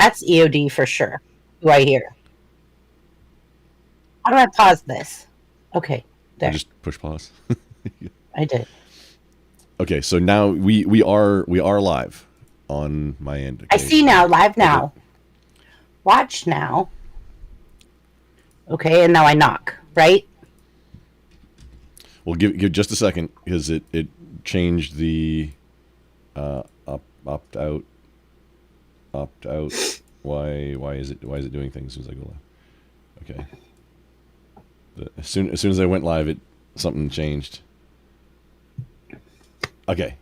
That's EOD for sure. Do I hear? How do I pause this? Okay, there. I just push pause. I did. Okay, so now we are live on my end. Okay. I see now, live now. Watch now. Okay, and now I knock, right? Well, give just a second because it changed the opt out. Why is it doing things as soon as I go live? Okay. As soon as I went live, something changed. Okay.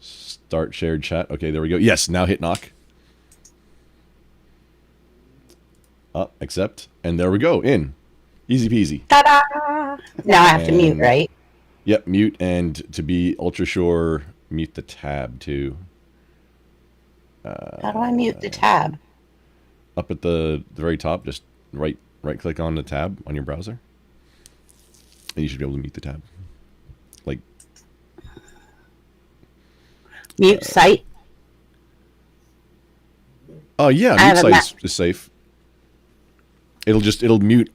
Start shared chat. Okay, there we go. Yes, now hit knock. Accept, and there we go. In. Easy peasy. Ta-da! Now I have to mute, right? Yep, mute, and to be ultra sure, mute the tab too. How do I mute the tab? Up at the very top, just right click on the tab on your browser, and you should be able to mute the tab. Like mute site. Oh yeah, mute site is safe. It'll mute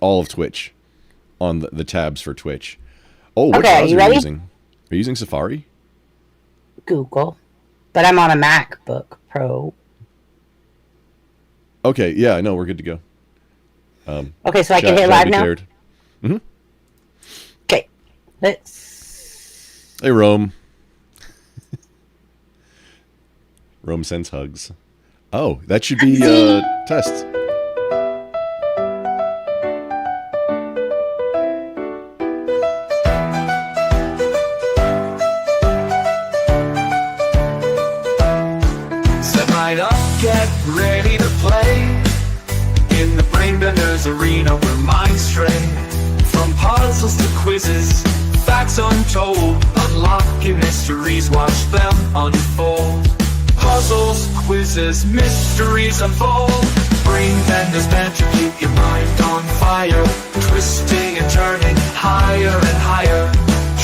all of Twitch on the tabs for Twitch. Oh, what browser are you using? Are you using Safari? Google. But I'm on a MacBook Pro. Okay, yeah, no, we're good to go. Okay, so I can hit live now? Mm-hmm. Okay. Let's... Hey, Rome. Rome sends hugs. Oh, that should be test. Get ready to play in the Brainbenders arena where minds stray. From puzzles to quizzes, facts untold, unlocking mysteries, watch them unfold. Puzzles, quizzes, mysteries unfold. Brainbenders meant to keep your mind on fire, twisting and turning higher and higher.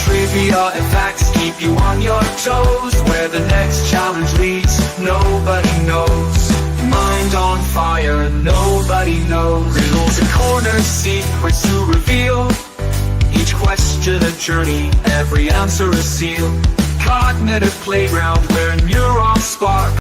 Trivia and facts keep you on your toes. Where the next challenge leads, nobody knows. Mind on fire, nobody knows. Riddles and corners, secrets to reveal. Each question a journey, every answer a seal. Cognitive playground where neurons spark.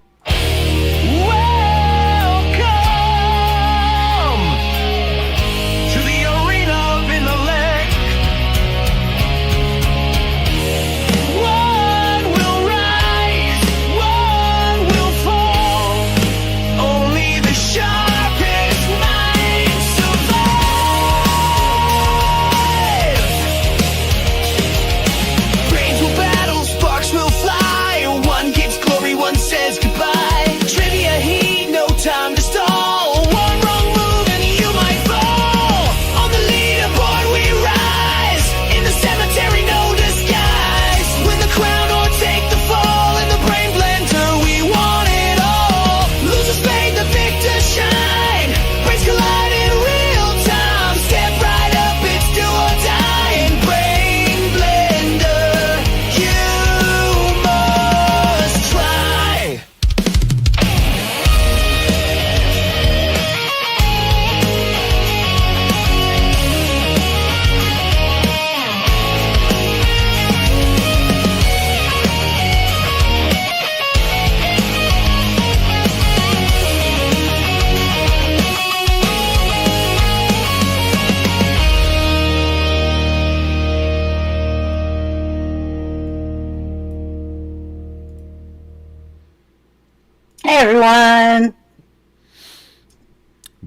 Everyone.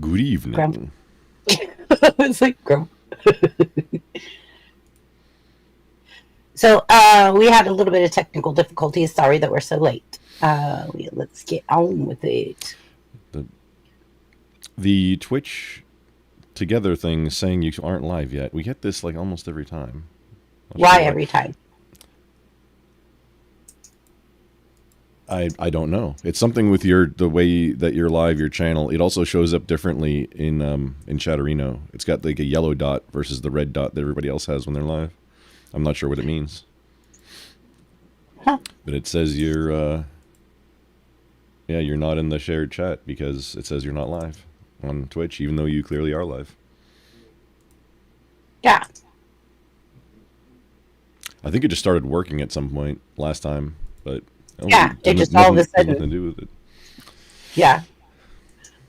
Good evening. It's like grump. So we had a little bit of technical difficulties. Sorry that we're so late. Let's get on with it. The Twitch together thing saying you aren't live yet. We get this like almost every time. Why every time? I don't know. It's something with the way that you're live, your channel. It also shows up differently in Chatterino. It's got like a yellow dot versus the red dot that everybody else has when they're live. I'm not sure what it means. Huh. But it says you're Yeah, you're not in the shared chat because it says you're not live on Twitch, even though you clearly are live. Yeah. I think it just started working at some point last time, but Yeah, it just all of a sudden. nothing to do with it. Yeah.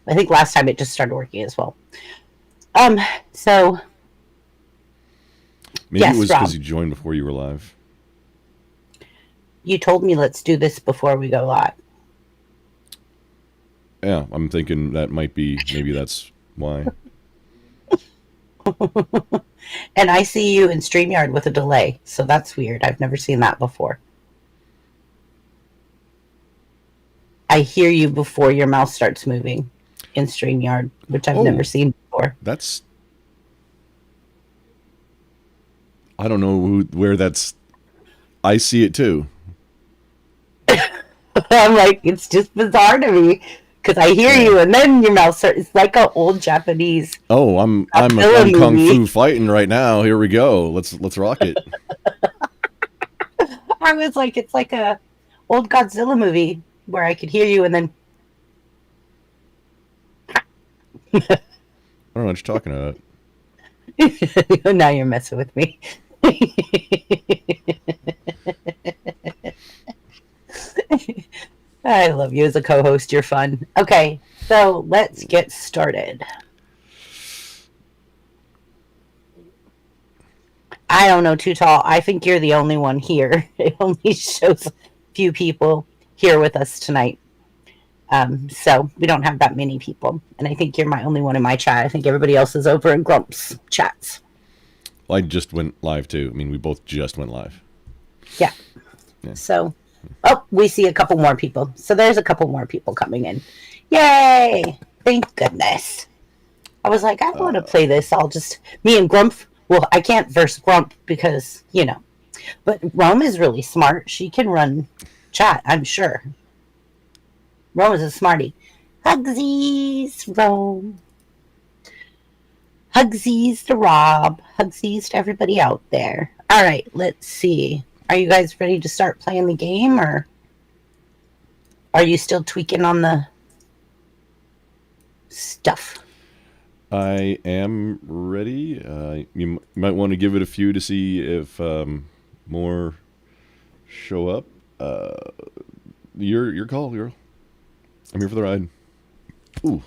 I think last time it just started working as well. So Maybe yes, it was Rob, because you joined before you were live. you told me let's do this before we go live. Yeah, I'm thinking that maybe that's why. And I see you in StreamYard with a delay, so that's weird. I've never seen that before. I hear you before your mouse starts moving in StreamYard, which I've never seen before. That's... I don't know where that's... I see it too. I'm like, it's just bizarre to me because I hear you and then your mouth starts. It's like an old Japanese. Oh, I'm kung fu fighting right now. Here we go. Let's rock it. I was like, it's like a old Godzilla movie where I could hear you and then. I don't know what you're talking about. Now you're messing with me. I love you as a co-host. You're fun. Okay, so let's get started. I don't know, Too Tall. I think you're the only one here. It only shows a few people here with us tonight. So we don't have that many people. And I think you're my only one in my chat. I think everybody else is over in Grump's chats. Well, I just went live too. I mean, we both just went live. Yeah. So, we see a couple more people. So there's a couple more people coming in. Yay! Thank goodness. I was like, I want to play this. Me and Grump. Well, I can't verse Grump because, But Rome is really smart. She can run chat, I'm sure. Rome is a smarty. Hugsies, Rome. Hugsies to Rob. Hugsies to everybody out there. All right, let's see. Are you guys ready to start playing the game, or are you still tweaking on the stuff? I am ready. You might want to give it a few to see if more show up. Your call, girl. I'm here for the ride. Ooh.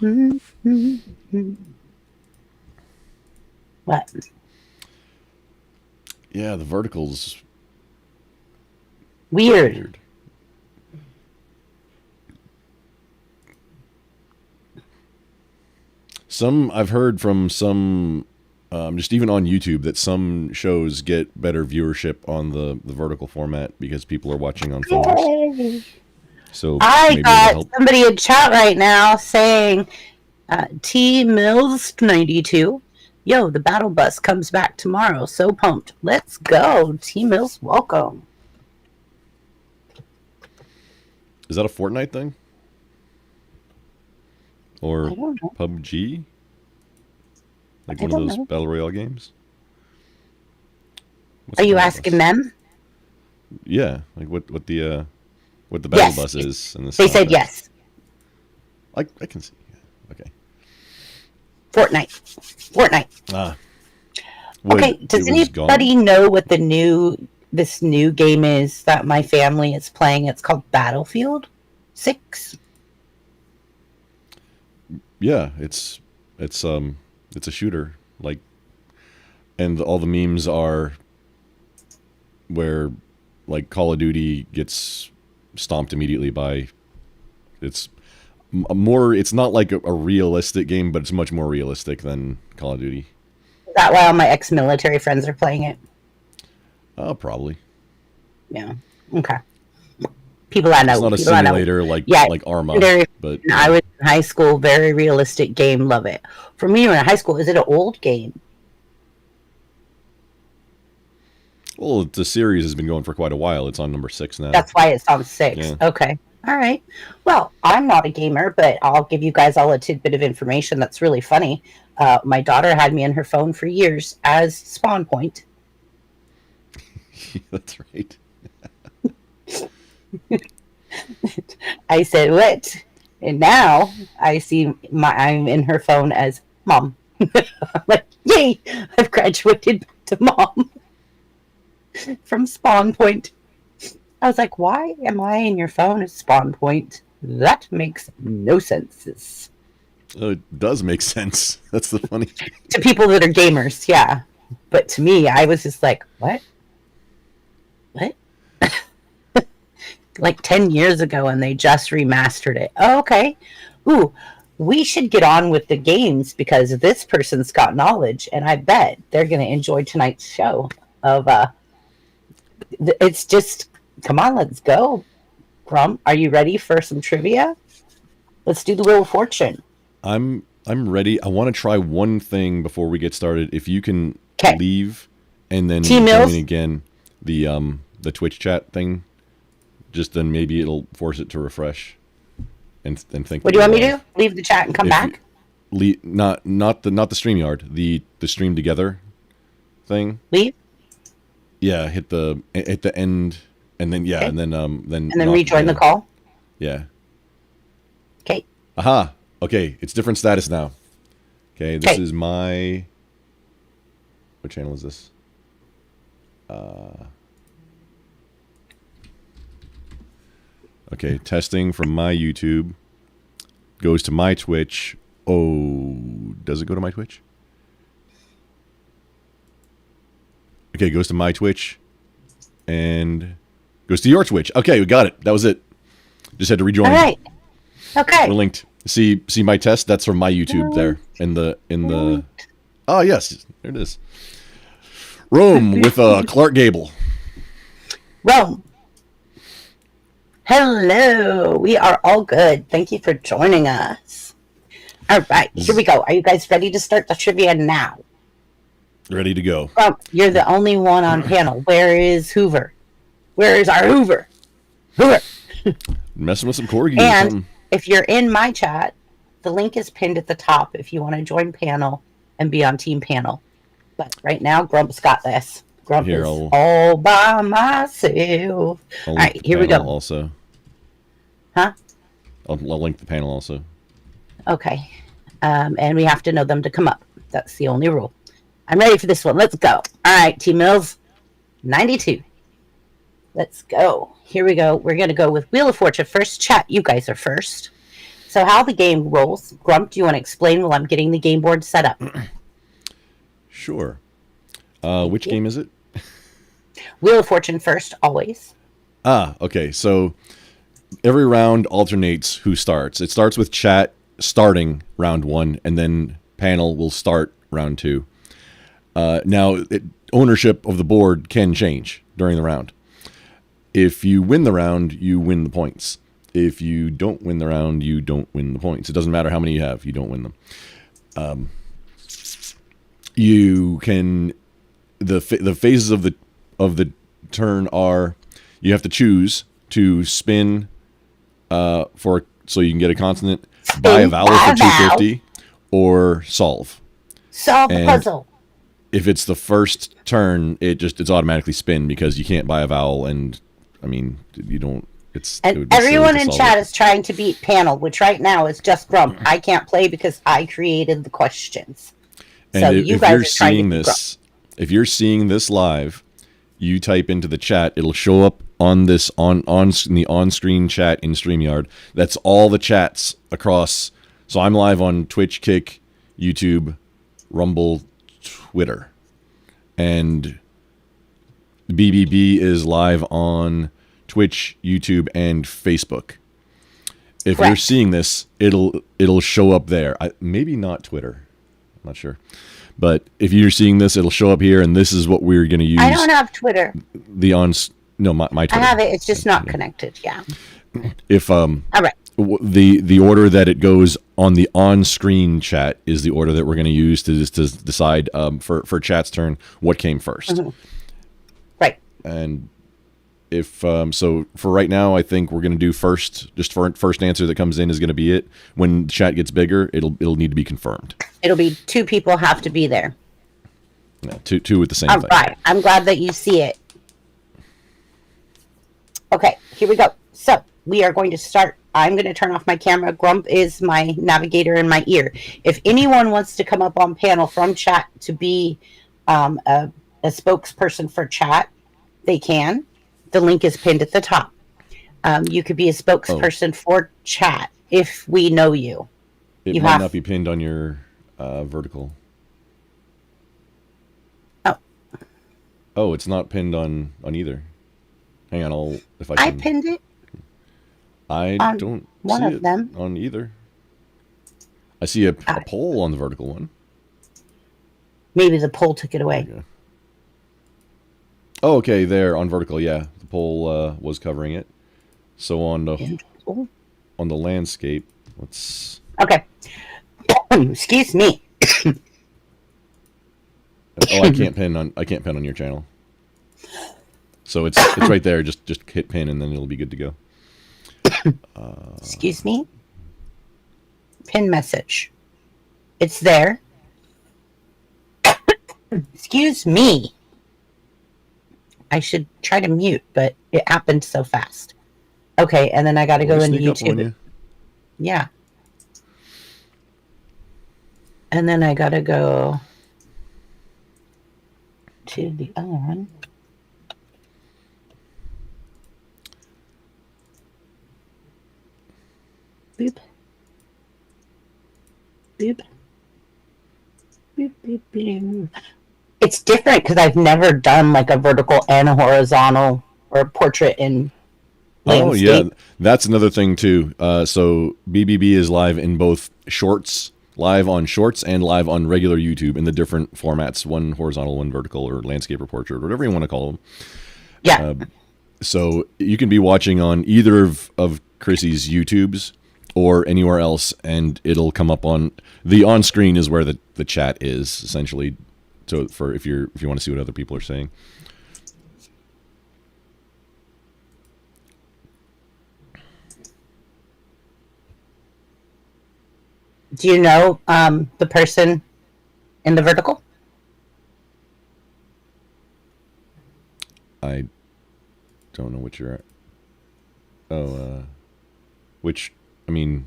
What? Yeah, the verticals. Weird. I've heard from some, just even on YouTube, that some shows get better viewership on the vertical format because people are watching on phones. Yay. So I got somebody in chat right now saying, T Mills 92. Yo, the battle bus comes back tomorrow. So pumped. Let's go. T Mills, welcome. Is that a Fortnite thing? Or PUBG? Like one of those battle royale games? Are you asking them? Yeah, like what the battle bus is. And they said yes. I can see. Yeah. Okay. Fortnite. Okay, does anybody know what this new game is that my family is playing? It's called Battlefield 6. Yeah, it's a shooter, like, and all the memes are where like Call of Duty gets stomped immediately by it's not like a realistic game, but it's much more realistic than Call of Duty. Is that why all my ex-military friends are playing it? Probably. Yeah. Okay. People I know. It's not a simulator like Arma. But I was in high school. Very realistic game. Love it. For me, when in high school, is it an old game? Well, the series has been going for quite a while. It's on number 6 now. That's why it's on 6. Yeah. Okay. All right. Well, I'm not a gamer, but I'll give you guys all a tidbit of information that's really funny. My daughter had me in her phone for years as spawn point. That's right. I said, what? And now I see I'm in her phone as Mom. I'm like, yay! I've graduated back to Mom from Spawn Point. I was like, why am I in your phone as Spawn Point? That makes no sense. It does make sense. That's the funny thing. To people that are gamers, yeah. But to me, I was just like, what? What? Like 10 years ago, and they just remastered it. Oh, okay. Ooh, we should get on with the games because this person's got knowledge, and I bet they're going to enjoy tonight's show. It's just, come on, let's go. Grump, are you ready for some trivia? Let's do the Wheel of Fortune. I'm ready. I want to try one thing before we get started. If you can leave and then join again the Twitch chat thing, just then maybe it'll force it to refresh and think. What do you want me to do? Leave the chat and come back? Not the StreamYard, the stream together thing. Leave? Yeah, hit the end and then and then rejoin the call? Yeah. Okay. Aha. Okay, it's different status now. Okay, this is my... What channel is this? Okay, testing from my YouTube. Goes to my Twitch. Oh, does it go to my Twitch? Okay, goes to my Twitch. And goes to your Twitch. Okay, we got it. That was it. Just had to rejoin. All right. Okay. We're linked. See my test? That's from my YouTube there. In the Oh yes, there it is. Rome with Clark Gable. Rome. Hello. We are all good. Thank you for joining us. All right, here we go. Are you guys ready to start the trivia now? Ready to go. You're the only one on panel. Where is Hoover? Where is our Hoover? Hoover. Messing with some corgis. And if you're in my chat, the link is pinned at the top if you want to join panel and be on team panel. But right now, Grump's got this. Grump is all by myself. All right, here we go. Also. Huh? I'll link the panel also. Okay. And we have to know them to come up. That's the only rule. I'm ready for this one. Let's go. All right, Team Mills, 92. Let's go. Here we go. We're going to go with Wheel of Fortune first. Chat, you guys are first. So how the game rolls. Grump, do you want to explain while I'm getting the game board set up? Sure. Which game is it? Wheel of Fortune first, always. Okay. So every round alternates who starts. It starts with chat starting round 1, and then panel will start round 2. Now, ownership of the board can change during the round. If you win the round, you win the points. If you don't win the round, you don't win the points. It doesn't matter how many you have, you don't win them. You can the phases of the turn are you have to choose to spin so you can get a consonant, buy a vowel for 250, or solve. Solve the puzzle. If it's the first turn, it's automatically spin because you can't buy a vowel, and I mean you don't. And everyone in chat is trying to beat panel, which right now is just Grump. I can't play because I created the questions. And so if you're seeing this, if you're seeing this live, you type into the chat. It'll show up on this in the on-screen chat in StreamYard. That's all the chats across. So I'm live on Twitch, Kick, YouTube, Rumble, Twitter, and BBB is live on Twitch, YouTube, and Facebook. If you're seeing this, it'll show up there. Maybe not Twitter. I'm not sure. But if you're seeing this, it'll show up here, and this is what we're going to use. I don't have Twitter. My Twitter. I have it. It's just not connected. Yeah. If all right. The order that it goes on the on-screen chat is the order that we're going to use to decide for chat's turn what came first. Mm-hmm. Right. And if so for right now, I think we're going to do first answer that comes in is going to be it. When the chat gets bigger, it'll need to be confirmed. It'll be 2 people have to be there. Yeah, two with the same All thing. right. I'm glad that you see it. Okay, here we go. So we are going to start. I'm going to turn off my camera. Grump is my navigator in my ear. If anyone wants to come up on panel from chat to be a spokesperson for chat, they can. The link is pinned at the top. You could be a spokesperson for chat if we know you. It might not be pinned on your vertical. Oh, it's not pinned on either. Hang on, if I can. I pinned it. I don't one see of it them on either. I see a poll on the vertical one. Maybe the poll took it away. Okay. Oh, okay, there on vertical, yeah. The poll was covering it. So on the landscape, let's. Okay. Excuse me. I can't pin on your channel. So it's right there. Just hit pin and then it'll be good to go. Excuse me. Pin message. It's there. Excuse me. I should try to mute, but it happened so fast. Okay, and then I got to go into YouTube. Yeah. And then I got to go to the other one. Boop. Boop. Boop, boop, boop. It's different because I've never done like a vertical and a horizontal or a portrait in landscape. Oh, yeah. That's another thing, too. So BBB is live in both shorts, live on shorts, and live on regular YouTube in the different formats, one horizontal, one vertical, or landscape or portrait, whatever you want to call them. Yeah. So you can be watching on either of Chrissy's YouTubes or anywhere else, and it'll come up on the on-screen is where the chat is, essentially. So for if you want to see what other people are saying. Do you know the person in the vertical? I don't know what you're at. Oh, which, I mean,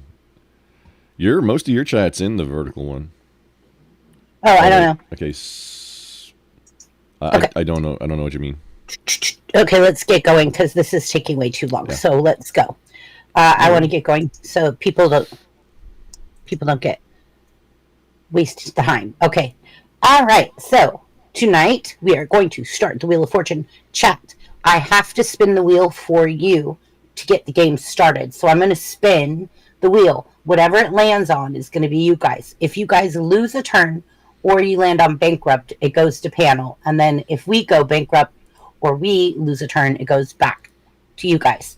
most of your chat's in the vertical one. Oh, I don't know. Okay. Okay. I don't know. I don't know what you mean. Okay, let's get going because this is taking way too long. Yeah. So let's go. I want to get going so people don't get wasted time. Okay. All right. So tonight we are going to start the Wheel of Fortune chat. I have to spin the wheel for you to get the game started. So I'm going to spin the wheel. Whatever it lands on is going to be you guys. If you guys lose a turn or you land on bankrupt, it goes to panel. And then if we go bankrupt or we lose a turn, it goes back to you guys.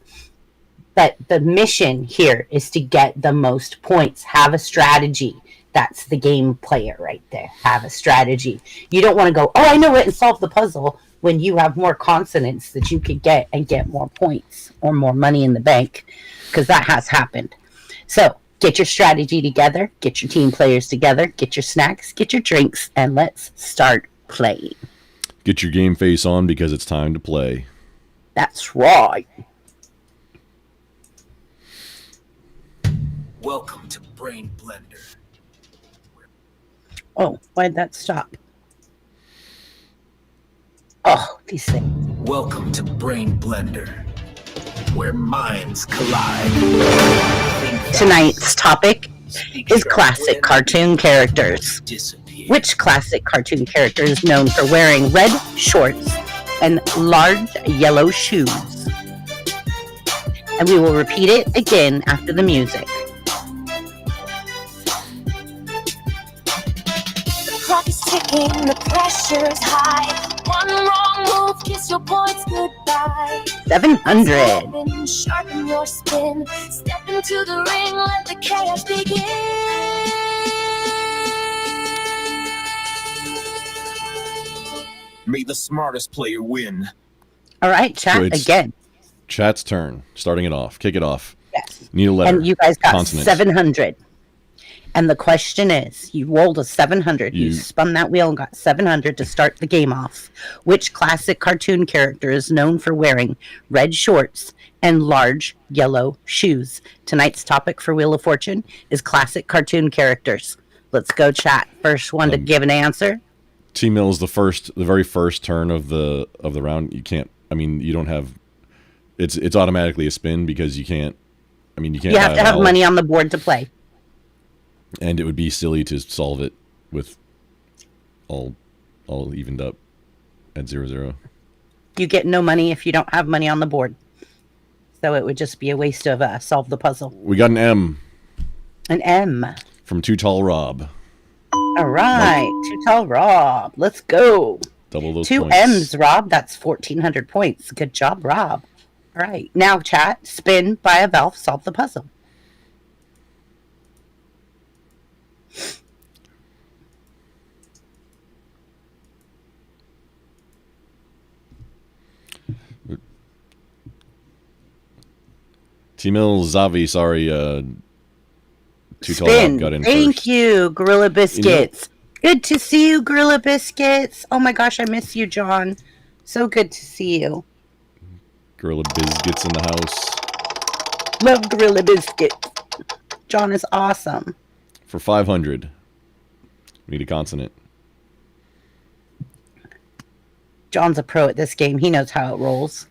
But the mission here is to get the most points. Have a strategy. That's the game player right there. Have a strategy. You don't want to go, oh, I know it, and solve the puzzle when you have more consonants that you could get and get more points or more money in the bank, because that has happened. So get your strategy together, get your team players together, get your snacks, get your drinks, and let's start playing. Get your game face on because it's time to play. That's right. Welcome to Brain Blender. Oh, why'd that stop? Oh, these things. Welcome to Brain Blender, where minds collide. Tonight's topic is classic cartoon characters. Which classic cartoon character is known for wearing red shorts and large yellow shoes? And we will repeat it again after the music. The clock is ticking, the pressure's high. One wrong move, kiss your points goodbye. 700. Sharpen your spin. Step into the ring, let the chaos begin. May the smartest player win. All right, chat again. Chat's turn. Starting it off. Kick it off. Yes. Need a letter. And you guys got consonants. 700. And the question is, you rolled a 700, you spun that wheel and got 700 to start the game off. Which classic cartoon character is known for wearing red shorts and large yellow shoes? Tonight's topic for Wheel of Fortune is classic cartoon characters. Let's go, chat. First one to give an answer. T-Mills, the very first turn of the round, you can't, I mean, you don't have, it's automatically a spin because you can't, I mean, you can't. You have to have money on the board to play. And it would be silly to solve it with all evened up at 0-0. You get no money if you don't have money on the board. So it would just be a waste of solve the puzzle. We got an M. An M. From Too Tall Rob. All right. Too Tall Rob. Let's go. Double those 2 points. M's, Rob. That's 1,400 points. Good job, Rob. All right. Now, chat. Spin, buy a valve, solve the puzzle. T-Mills, Zavi, sorry. Too Tall Spin. Rob got in Thank first. you, Gorilla Biscuits. Good to see you, Gorilla Biscuits. Oh my gosh, I miss you, John. So good to see you. Gorilla Biscuits in the house. Love Gorilla Biscuits. John is awesome. For 500. We need a consonant. John's a pro at this game. He knows how it rolls.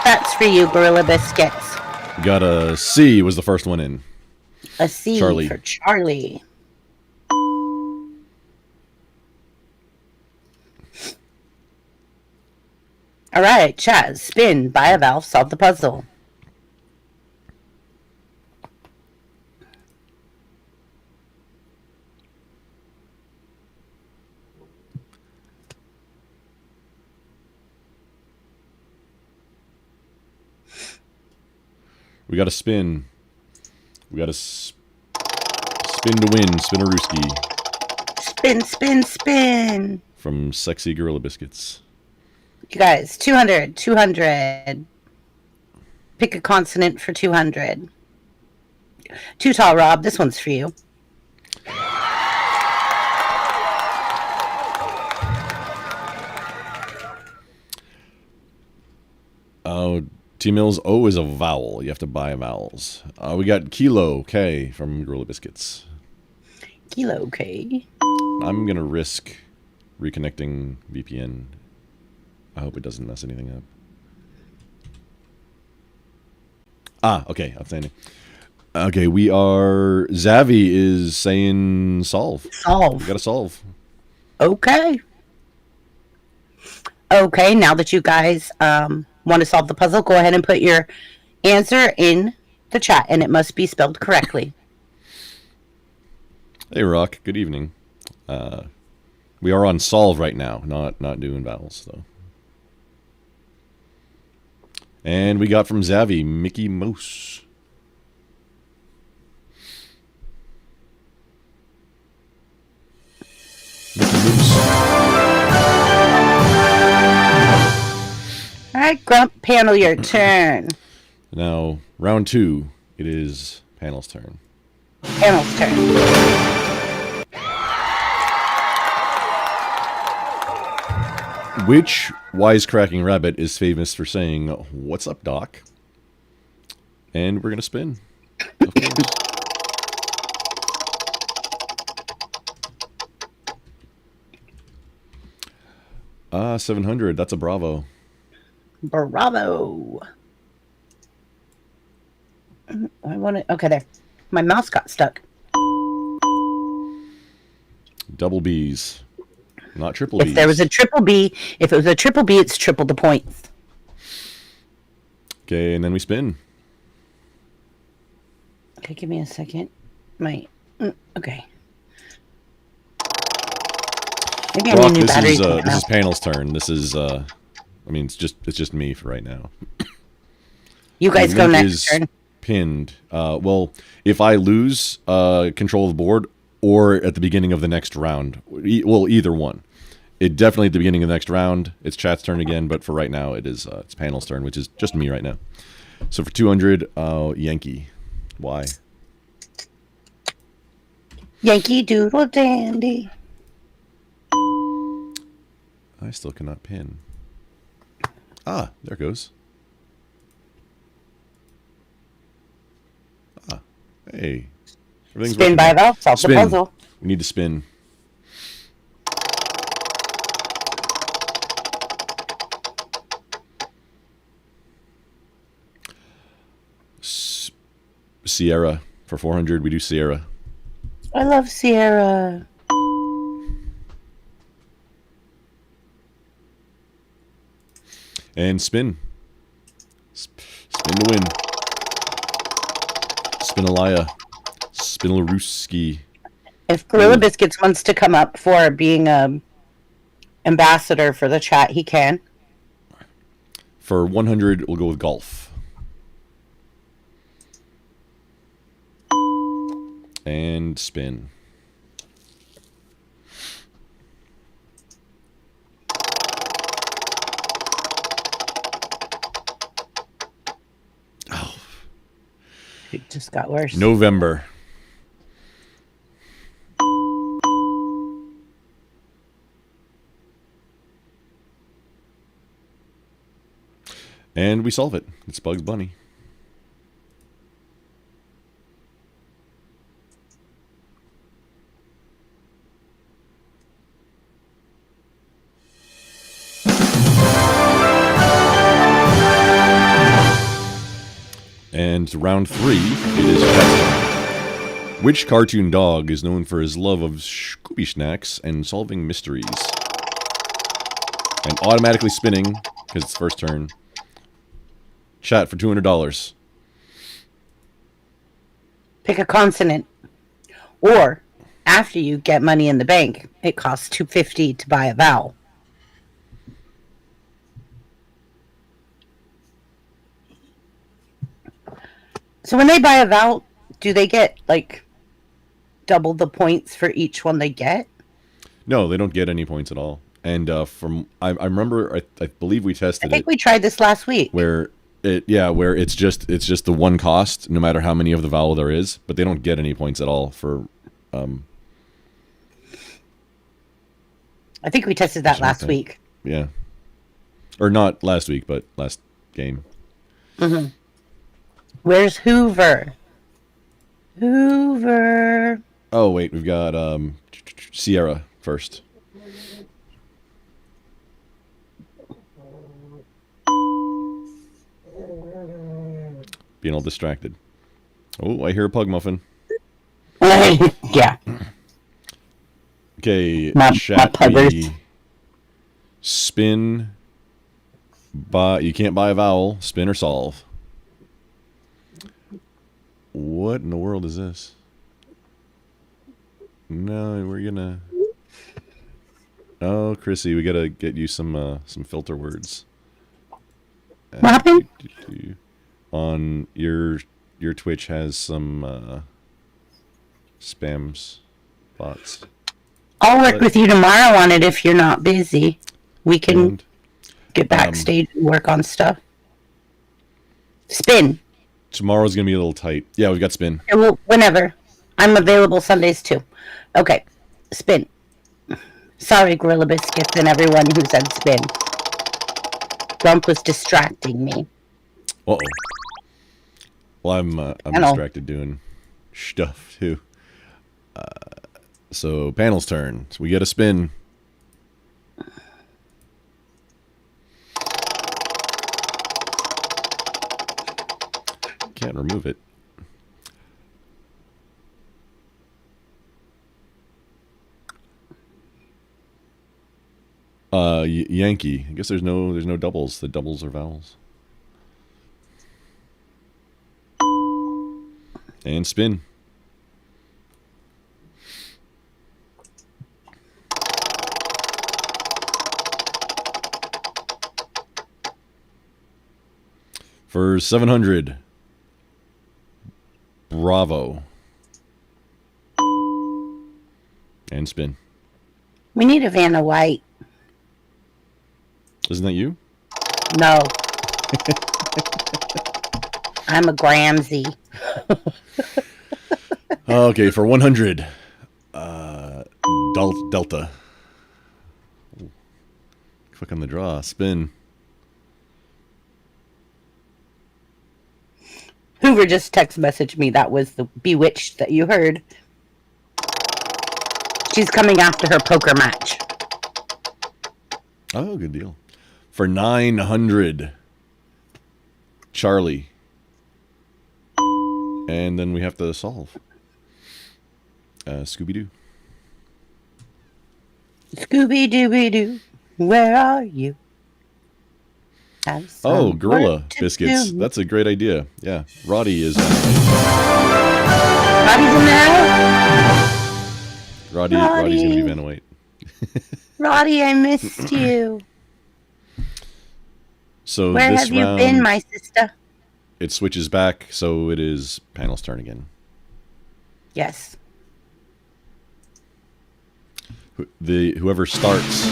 That's for you, Gorilla Biscuits. We got a C was the first one in. A C Charlie. for Charlie. All right, Chaz. Spin, buy a valve, solve the puzzle. We got a spin. We got a spin to win. Spinarooski. Spin, spin, spin. From Sexy Gorilla Biscuits. You guys, 200, 200. Pick a consonant for 200. Too Tall Rob, this one's for you. Oh, T-Mills, O is a vowel. You have to buy vowels. We got Kilo K from Gorilla Biscuits. Kilo K. I'm going to risk reconnecting VPN. I hope it doesn't mess anything up. Ah, okay. Outstanding. Okay, we are... Zavi is saying solve. Solve. We got to solve. Okay. Okay, now that you guys want to solve the puzzle, go ahead and put your answer in the chat, and it must be spelled correctly. Hey, Rock. Good evening. We are on solve right now, not doing vowels, though. And we got from Zavi, Mickey Mouse. Mickey Mouse. All right, Grump Panel, your turn. Now, round 2, it is Panel's turn. Panel's turn. Which wisecracking rabbit is famous for saying, "What's up, Doc?" And we're going to spin. Of course. 700. That's a bravo. Bravo. I want to... Okay, there. My mouse got stuck. Double B's. Not triple B's. If there was a triple B, if it was a triple B, it's triple the points. Okay, and then we spin. Okay, give me a second. Okay. Maybe I need Brock, new batteries. this is Panel's turn. This is I mean it's just me for right now. You guys go next turn. Pinned. Well, if I lose control of the board or at the beginning of the next round, well, either one. It definitely at the beginning of the next round. It's chat's turn again, but for right now, it's Panel's turn, which is just me right now. So for 200, Yankee. Why? Yankee Doodle Dandy. I still cannot pin. Ah, there it goes. Ah, hey. Everything's Spin working by now. valve, solve the Spin. puzzle. We need to spin. Sierra. For 400, we do Sierra. I love Sierra. And spin. Spin to win. Spinalaya. Spinalarooski. If Gorilla Biscuits wants to come up for being a ambassador for the chat, he can. For 100, we'll go with golf. And spin. Oh. It just got worse. November. And we solve it. It's Bugs Bunny. And round 3, it is chat. Which cartoon dog is known for his love of Scooby snacks and solving mysteries? And automatically spinning, because it's first turn. Chat for $200. Pick a consonant. Or, after you get money in the bank, it costs $2.50 to buy a vowel. So when they buy a vowel, do they get, like, double the points for each one they get? No, they don't get any points at all. And I remember, I believe we tested I think we tried this last week. where it's just the one cost, no matter how many of the vowel there is, but they don't get any points at all for. I think we tested that last week. Yeah, or not last week, but last game. Mm-hmm. Where's Hoover? Hoover. Oh wait, we've got Sierra first. Being all distracted. Oh, I hear a pug muffin. Yeah. Okay, My chat. puggers. Spin. You can't buy a vowel. Spin or solve. What in the world is this? No, we're gonna. Oh, Chrissy, we gotta get you some filter words. What happened? On your Twitch has some spams bots. I'll work with you tomorrow on it if you're not busy. We can get backstage and work on stuff. Spin. Tomorrow's gonna be a little tight. Yeah, we've got spin. Well, whenever. I'm available Sundays too. Okay. Spin. Sorry, Gorilla Biscuits and everyone who said spin. Grump was distracting me. Uh-oh. Well, I'm distracted doing stuff too. So panel's turn. So we get a spin. Can't remove it. Yankee. I guess there's no doubles. The doubles are vowels. And spin. For 700. Bravo. And spin. We need a Vanna White. Isn't that you? No. I'm a Gramsy. Okay, for 100. Delta. Click on the draw. Spin. Hoover just text messaged me. That was the Bewitched that you heard. She's coming after her poker match. Oh, good deal. For 900. Charlie. And then we have to solve. Scooby-Doo. Scooby-Dooby-Doo, where are you? Oh, Gorilla Biscuits. That's a great idea. Yeah, Roddy is. Roddy's in there? Roddy's going to be Vanna White. Roddy, I missed you. So where this have you round, been, my sister? It switches back, so it is panel's turn again. Yes. Whoever starts,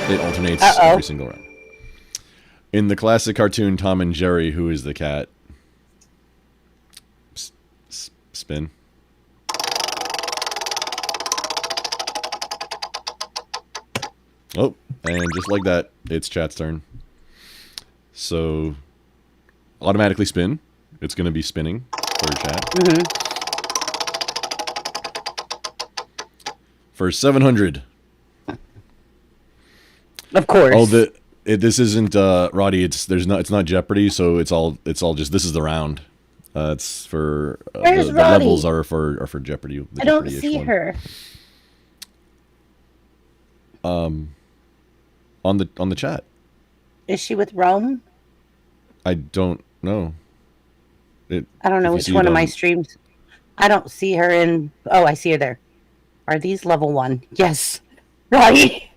it alternates every single round. In the classic cartoon Tom and Jerry, who is the cat? Spin. Oh, and just like that, it's chat's turn. So, automatically spin. It's going to be spinning for chat. Mm-hmm. For 700. Of course. Oh, this isn't Roddy. It's not Jeopardy. So it's all just this is the round. It's for Where's the Roddy? levels are for Jeopardy. I don't see her. On the chat. Is she with Rome? I don't know. I don't know which one of my streams. I don't see her in. Oh, I see her there. Are these level 1? Yes. Roddy.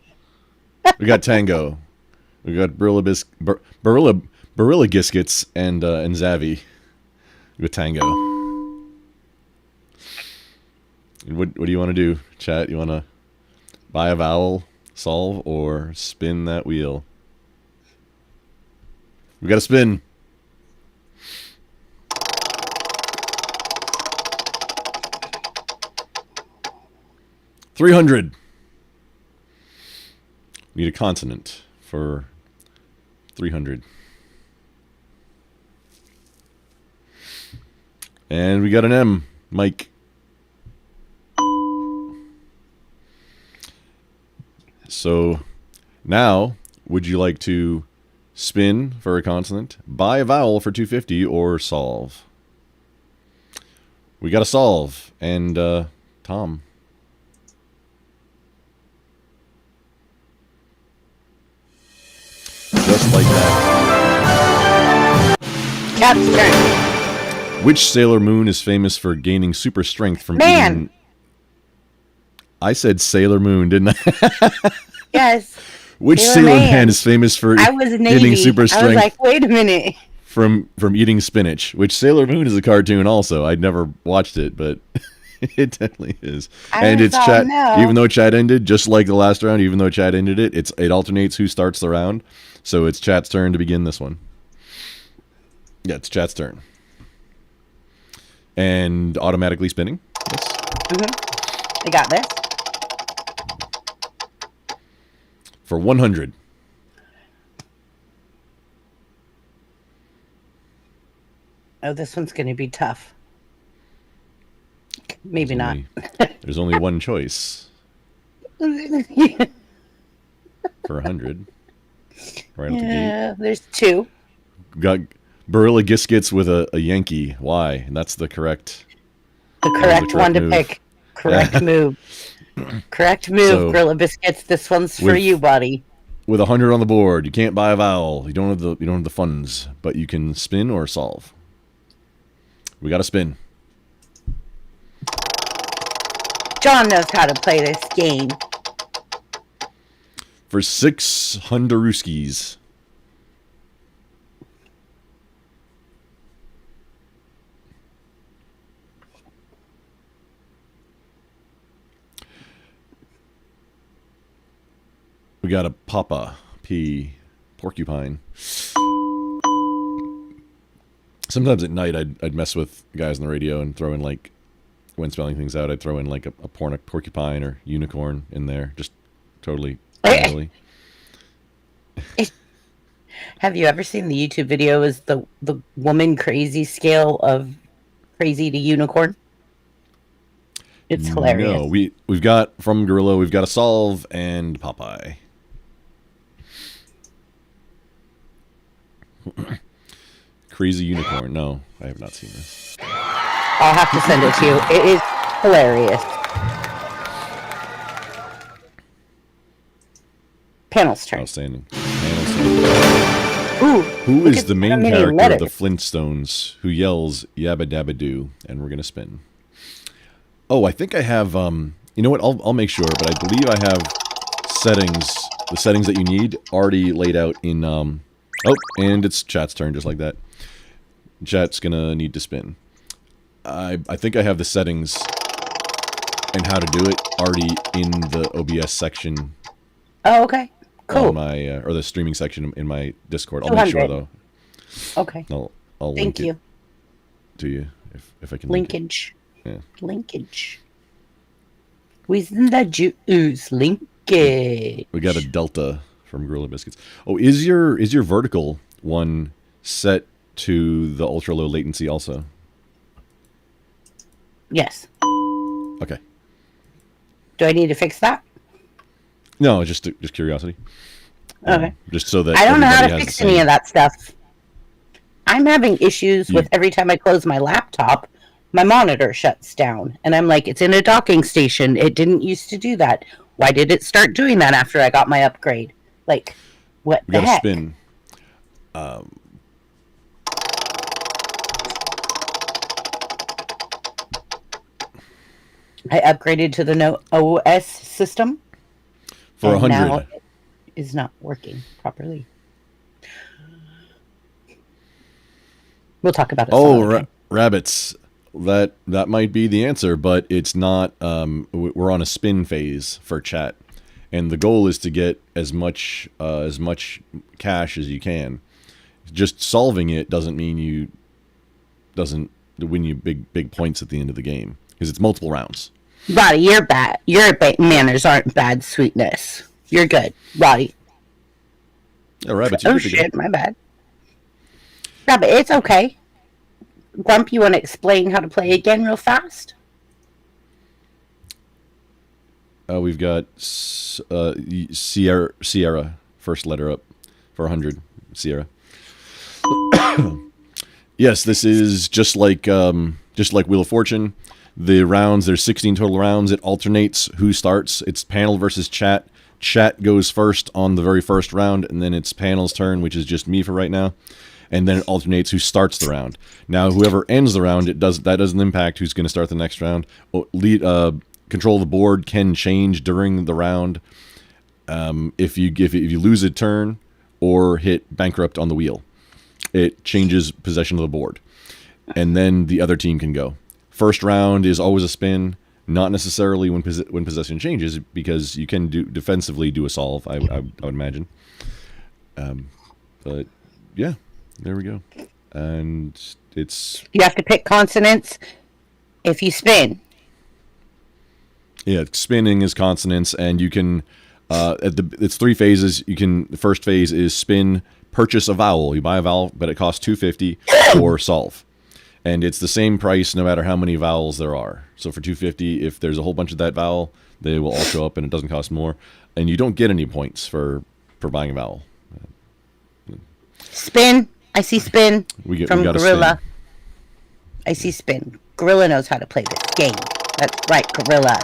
We got Tango. We got Barilla Giscuits and Zavi with Tango. What do you want to do, chat? You want to buy a vowel, solve, or spin that wheel? We got to spin. $300. Need a consonant for 300. And we got an M, Mike. So now, would you like to spin for a consonant, buy a vowel for 250, or solve? We got to solve. And Tom. Just like that. Cat's turn. Which Sailor Moon is famous for gaining super strength from eating... I said Sailor Moon, didn't I? Yes. Which Sailor Man is famous for getting super strength? I was like, wait a minute. From eating spinach. Which Sailor Moon is a cartoon also. I'd never watched it, but it definitely is. And it's chat. Even though chat ended, just like the last round, even though chat ended it, it alternates who starts the round. So it's chat's turn to begin this one. Yeah, it's chat's turn. And automatically spinning. Yes. Mm-hmm. I got this. For 100. Oh, this one's going to be tough. Maybe not. There's only one choice. For 100. Right yeah, there's 2. Got Barilla Giscuits with a Yankee. Why? And that's the correct... The correct one to pick. Correct move. Correct move, so, Gorilla Biscuits. This one's for you, buddy. With 100 on the board, you can't buy a vowel. You don't have the funds, but you can spin or solve. We got to spin. John knows how to play this game. For 600 Ruskies. We got a Papa P porcupine. sometimes at night I'd mess with guys on the radio and throw in like, when spelling things out, I'd throw in like a porcupine or unicorn in there, just totally casually. Have you ever seen the YouTube video? Is the woman crazy scale of crazy to unicorn? It's hilarious. No, we've got from Gorilla, we've got a Solve and Popeye. Crazy unicorn. No, I have not seen this. I'll have to send it to you. It is hilarious. Panel's turn. Outstanding. Panel's turn. Ooh, Who is the main character of letters. the Flintstones who yells "Yabba Dabba Doo"? And we're gonna spin. Oh, I think I have. You know what? I'll make sure, but I believe I have settings. The settings that you need already laid out in. Oh, and it's chat's turn, just like that. Chat's gonna need to spin. I think I have the settings and how to do it already in the OBS section. Oh, okay. Cool. On my or the streaming section in my Discord. I'll make sure though. Okay. I'll Thank link you. it to you if I can. Linkage. Yeah. Linkage. Where's the juice? Linkage. We got a Delta from Gorilla Biscuits. Oh, is your vertical one set to the ultra low latency also? Yes. Okay. Do I need to fix that? No, just curiosity. Okay. Just so that I don't know how to everybody has fix the same- any of that stuff. I'm having issues with every time I close my laptop, my monitor shuts down. And I'm like, it's in a docking station. It didn't used to do that. Why did it start doing that after I got my upgrade? Like, what We the got heck? to spin. I upgraded to the no OS system. For and now 100. it is not working properly. We'll talk about it. Oh, some other time. rabbits. That might be the answer, but it's not. We're on a spin phase for chat, and the goal is to get as much cash as you can. Just solving it doesn't win you big points at the end of the game because it's multiple rounds. Roddy, you're bad. Your manners aren't bad, sweetness. You're good, Roddy. Yeah, rabbits. You're Oh good to go. shit, my bad. Rabbit, it's okay. Grump, you want to explain how to play again real fast? We've got Sierra, first letter up for 100. Sierra. Yes, this is just like Wheel of Fortune. The rounds, there's 16 total rounds. It alternates who starts. It's panel versus chat. Chat goes first on the very first round, and then it's panel's turn, which is just me for right now. And then it alternates who starts the round. Now, whoever ends the round, that doesn't impact who's going to start the next round. Control of the board can change during the round if you lose a turn or hit bankrupt on the wheel. It changes possession of the board, and then the other team can go. First round is always a spin, not necessarily when possession changes, because you can defensively do a solve. I would imagine. But yeah. There we go. And it's... You have to pick consonants if you spin. Yeah, spinning is consonants, and you can... it's 3 phases. The first phase is spin, purchase a vowel. You buy a vowel, but it costs $2.50, or solve. And it's the same price no matter how many vowels there are. So for $2.50, if there's a whole bunch of that vowel, they will all show up, and it doesn't cost more. And you don't get any points for buying a vowel. Spin. I see spin We from got a Gorilla. spin. I see spin. Gorilla knows how to play this game. That's right, Gorilla.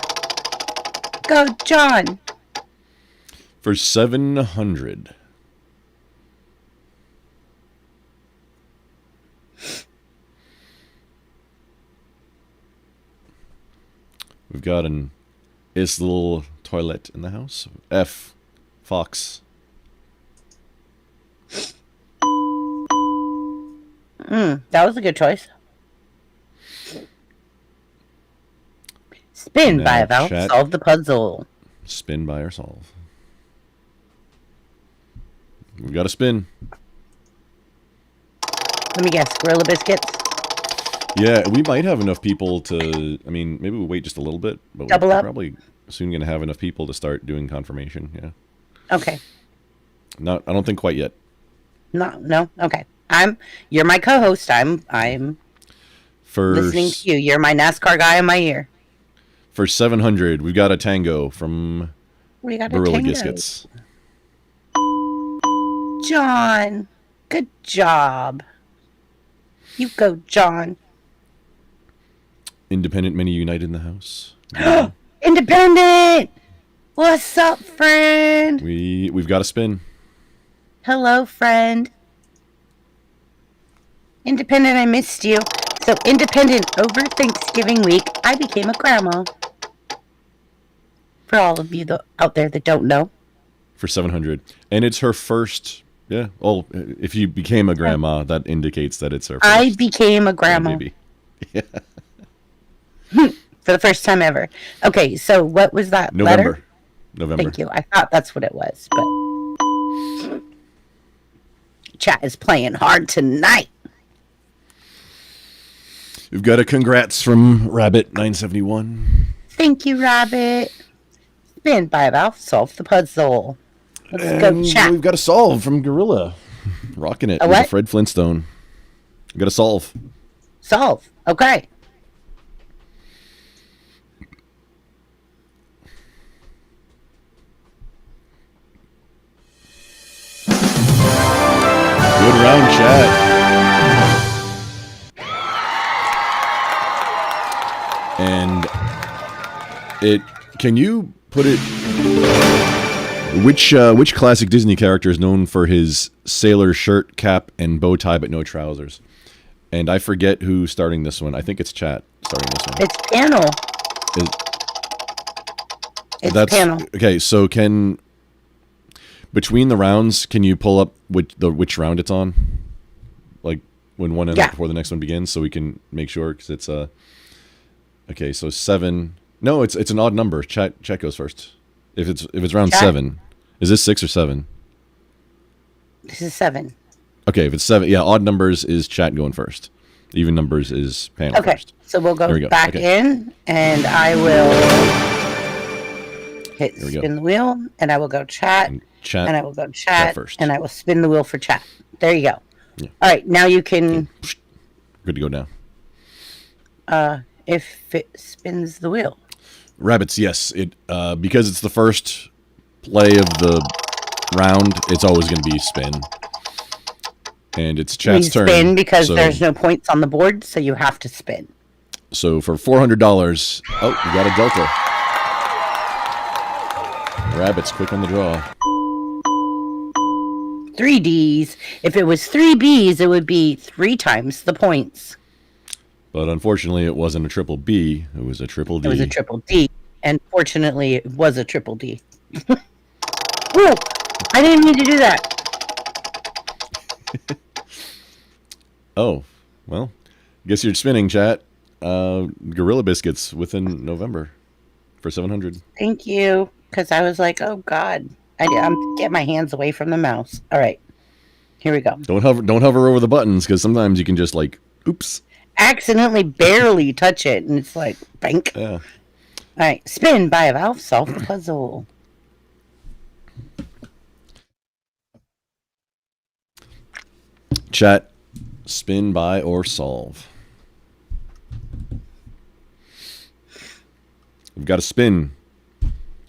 Go, John. For 700. We've got an little toilet in the house. F. Fox. That was a good choice. Spin Now, by a vowel. chat. Solve the puzzle. Spin, buy, or solve. We've got a spin. Let me guess. Gorilla Biscuits? Yeah, we might have enough people to... I mean, maybe we'll wait just a little bit. But Double we're up? probably soon going to have enough people to start doing confirmation. Yeah. Okay. I don't think quite yet. No. Okay. You're my co-host. I'm listening to you. You're my NASCAR guy in my ear. For 700, we've got a tango from We got a Gorilla tango. Biscuits. John, good job. You go, John. Independent Many United in the house. Independent! What's up, friend? We've got a spin. Hello, friend. Independent, I missed you. So, Independent, over Thanksgiving week, I became a grandma. For all of you out there that don't know. For 700. And it's her first... Yeah. Well, if you became a grandma, that indicates that it's her first. I became a grandma. Maybe. Yeah. For the first time ever. Okay, so what was that letter? November. Thank you. I thought that's what it was, but... Chat is playing hard tonight. We've got a congrats from Rabbit971. Thank you, Rabbit. Spin by Valve, solve the puzzle. Let's go chat. We've got a solve from Gorilla. Rocking it. A with what? Fred Flintstone. We've got a solve. Solve. Okay. Good round, chat. And can you put it... Which classic Disney character is known for his sailor shirt, cap, and bow tie, but no trousers? And I forget who's starting this one. I think it's chat starting this one. It's panel. It's panel. Okay, so between the rounds, can you pull up which round it's on? Like when one ends before the next one begins, so we can make sure, because it's okay, so 7. No, it's an odd number. Chat goes first. If it's round 7, is this 6 or 7? This is 7. Okay, if it's 7, yeah, odd numbers is chat going first. Even numbers is panel first. So we'll go back in, and I will hit spin the wheel, and I will go chat, and I will go chat first, and I will spin the wheel for chat. There you go. Yeah. All right, now you can... Good to go now. If it spins the wheel. Rabbits, yes. It because it's the first play of the round, it's always going to be spin. And it's chat's turn. Spin because there's no points on the board, so you have to spin. So for $400, we got a Delta. Rabbits, quick on the draw. 3 Ds. If it was 3 Bs, it would be 3 times the points. But unfortunately, it wasn't a triple B. It was a triple D. It was a triple D. And fortunately, it was a triple D. Ooh, I didn't mean to do that. Oh, well, guess you're spinning, chat. Gorilla Biscuits within November for 700. Thank you. Because I was like, oh, God. I'm get my hands away from the mouse. All right. Here we go. Don't hover over the buttons, because sometimes you can just, like, oops. Accidentally barely touch it, and it's like, bank. Yeah. All right. Spin by Valve, solve the puzzle. Chat, spin, buy, or solve. We've got a spin.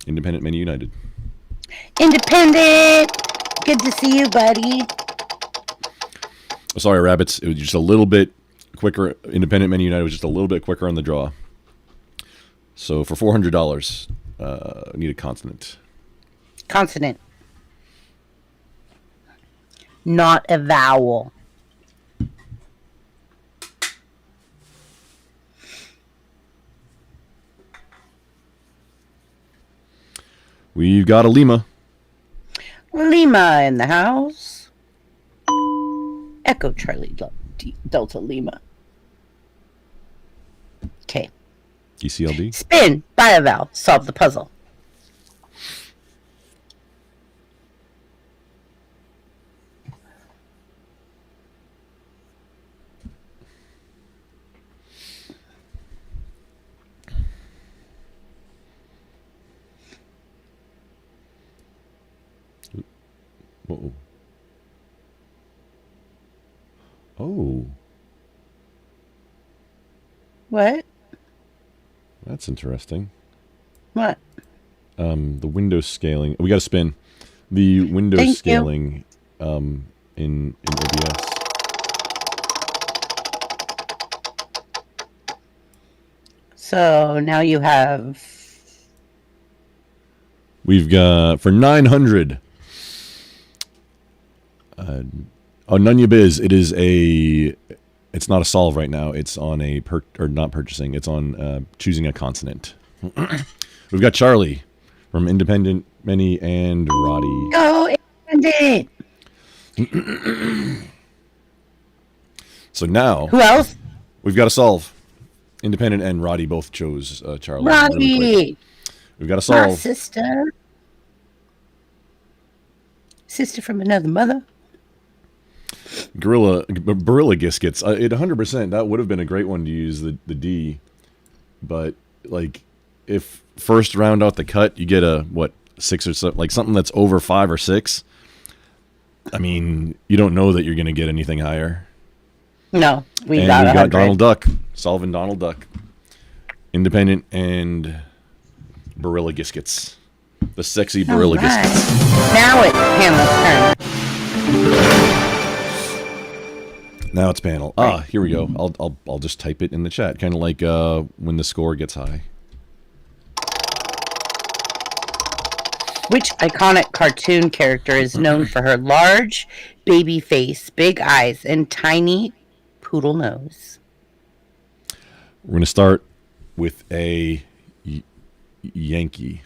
Independent Many United. Independent! Good to see you, buddy. Sorry, Rabbits. It was just a little bit quicker. Independent Many United was just a little bit quicker on the draw. So for $400, need a consonant. Consonant. Not a vowel. We've got a Lima. Lima in the house. Echo Charlie Delta Lima. Okay. ECLD. Spin by a vowel. Solve the puzzle. Whoa. Oh, What? that's interesting. What? The window scaling. We got to spin. The window Thank you. scaling in OBS. So now you have. We've got for 900. Nunya Biz. It is a. It's not a solve right now. It's on a or not purchasing. It's on choosing a consonant. We've got Charlie from Independent, Many, and Roddy. Go Independent. So now Who else? we've got to solve. Independent and Roddy both chose Charlie. Really quick. Roddy. We've got to My solve. sister. Sister from another mother. Barilla Giscuits. It 100%. That would have been a great one to use the D, but like if first round out the cut you get a 6 or something, like something that's over 5 or 6. I mean, you don't know that you're going to get anything higher. No, we And got we've got 100. Donald Duck, solving Donald Duck, Independent and Barilla Giscuits, the sexy Barilla Alright. Giscuits. Now it's Hannah's turn. Now it's panel. Here we go. I'll just type it in the chat, kind of like when the score gets high. Which iconic cartoon character is known for her large baby face, big eyes, and tiny poodle nose? We're going to start with a Yankee.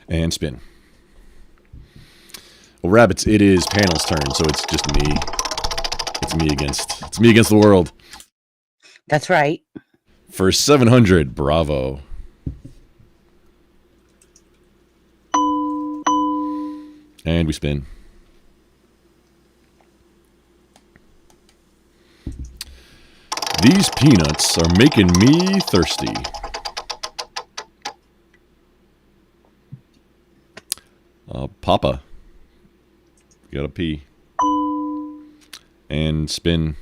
And spin. Well, rabbits, it is panel's turn, so it's just me. It's me against the world. That's right. For 700, bravo. And we spin. These peanuts are making me thirsty. Papa. Got a P. And spin.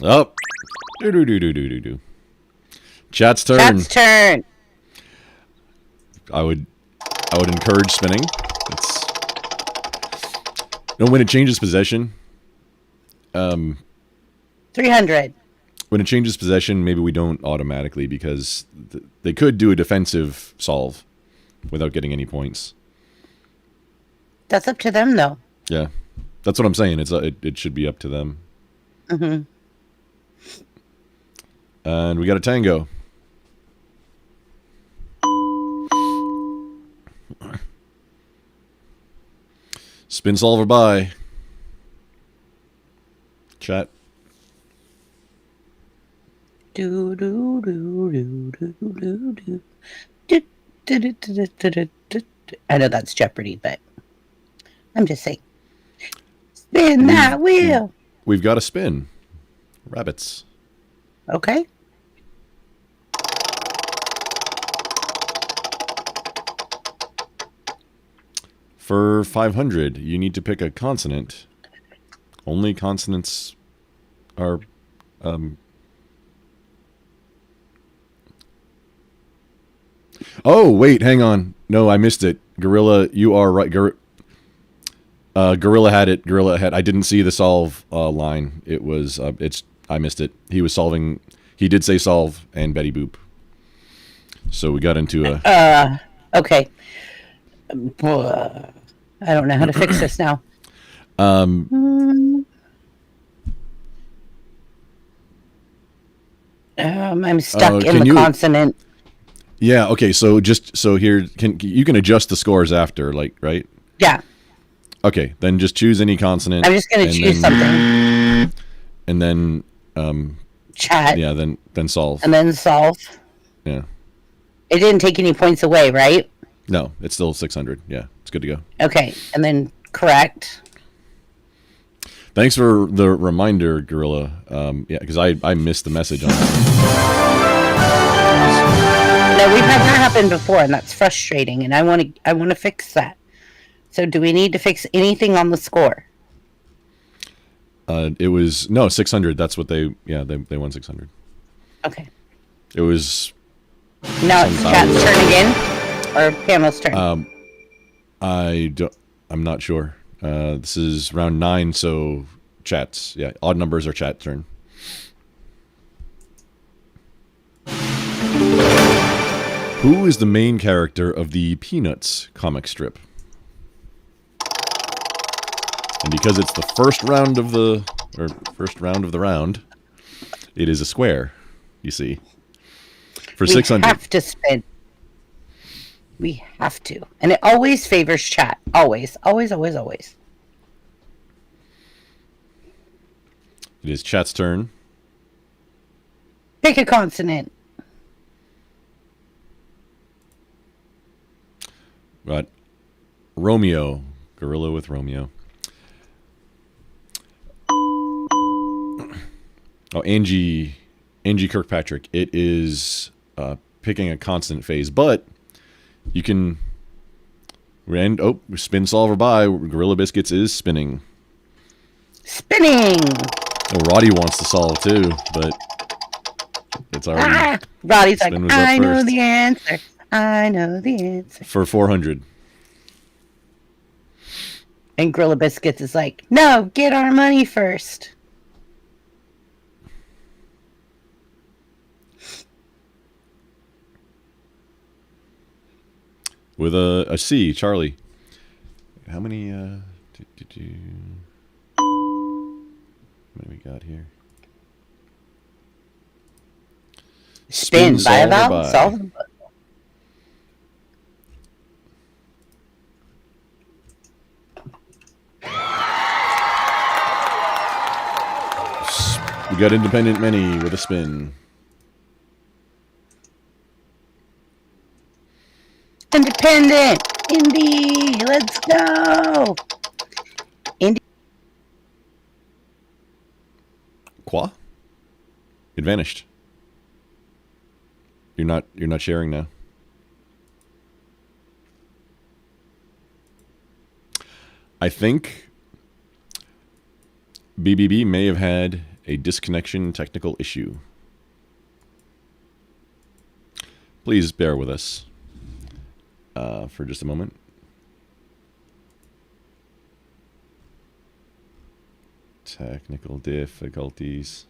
Up. Do. Chat's turn. Chat's turn. I would encourage spinning. When it changes possession. 300. When it changes possession, maybe we don't automatically because they could do a defensive solve without getting any points. That's up to them, though. Yeah, that's what I'm saying. It should be up to them. Mm-hmm. And we got a tango. Spin solver by. Chat. Do do do do do do do. Do, do, do, do, do, do, do. I know that's Jeopardy, but I'm just saying. Spin that wheel. We've got a spin. Rabbits. Okay. For 500, you need to pick a consonant. Only consonants are... Oh, wait, hang on. No, I missed it. Gorilla, you are right. Gorilla had it. I didn't see the solve line. It was... I missed it. He was solving... He did say solve and Betty Boop. So we got into a... Okay. I don't know how to fix this now. I'm stuck in the consonant. Yeah, okay, so here you can adjust the scores after, like, right? Yeah. Okay, then just choose any consonant. I'm just gonna choose something. And then chat. Yeah, then solve. And then solve. Yeah. It didn't take any points away, right? No, it's still 600. Yeah, it's good to go. Okay, and then correct. Thanks for the reminder, Gorilla. Yeah, because I missed the message on that. No, we've had that happen before, and that's frustrating. And I want to fix that. So, do we need to fix anything on the score? It was 600. That's what they won 600. Okay. It was. Now it's Chat's turn again, or Pamela's turn. I'm not sure. This is round 9, so Chat's odd numbers are Chat turn. Who is the main character of the Peanuts comic strip? And because it's the first round of the round, it is a square. You see, for 600. We have to spin. We have to, and it always favors Chat. Always, always, always, always. It is Chat's turn. Pick a consonant. Got Romeo. Gorilla with Romeo. Oh, Angie Kirkpatrick. It is picking a consonant phase, but you can. Spin solver by Gorilla Biscuits is spinning. Spinning. Oh, Roddy wants to solve too, but it's already. Roddy's like, I know first. the answer. I know the answer. For 400. And Gorilla Biscuits is like, no, get our money first. With a C, Charlie. How many what do we got here? Spin by a vowel, solve the book. We got Independent Many with a spin. Independent! Indy! Let's go! Indy. Qua? It vanished. You're not sharing now. I think BBB may have had a disconnection technical issue. Please bear with us for just a moment. Technical difficulties.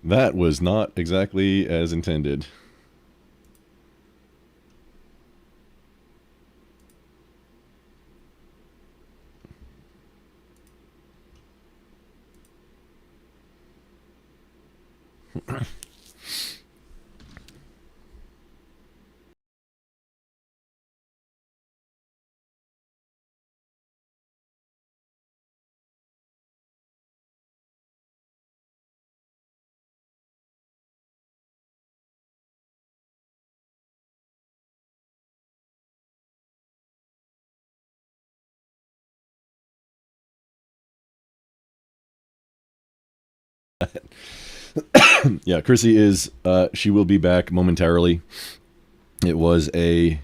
That was not exactly as intended. Yeah, Chrissy is, she will be back momentarily. It was a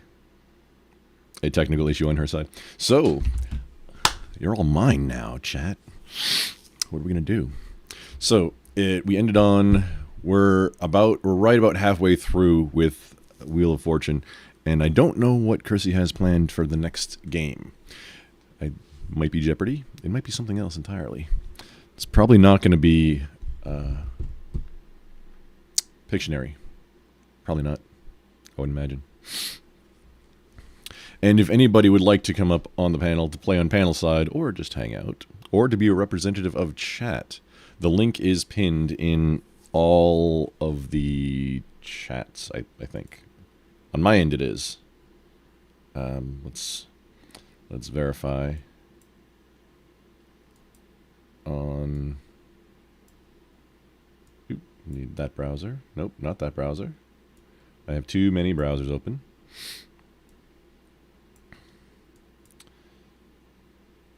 technical issue on her side. So, you're all mine now, chat. What are we going to do? So, we ended on, we're right about halfway through with Wheel of Fortune, and I don't know what Chrissy has planned for the next game. It might be Jeopardy. It might be something else entirely. It's probably not going to be Pictionary. Probably not, I would imagine. And if anybody would like to come up on the panel to play on panel side, or just hang out, or to be a representative of chat, the link is pinned in all of the chats, I think. On my end it is. Let's verify. On... Oop, need that browser. Nope, not that browser. I have too many browsers open.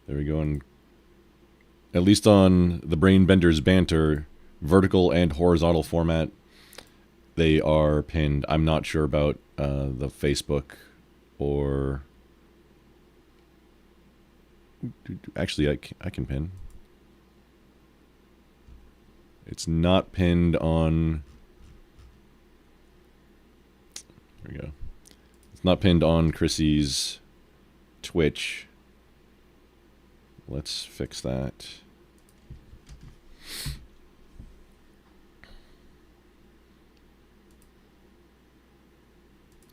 There we go. And at least on the Brain Benders Banter, vertical and horizontal format, they are pinned. I'm not sure about the Facebook or... Actually, I can pin. It's not pinned on... There we go. It's not pinned on Chrissy's Twitch. Let's fix that.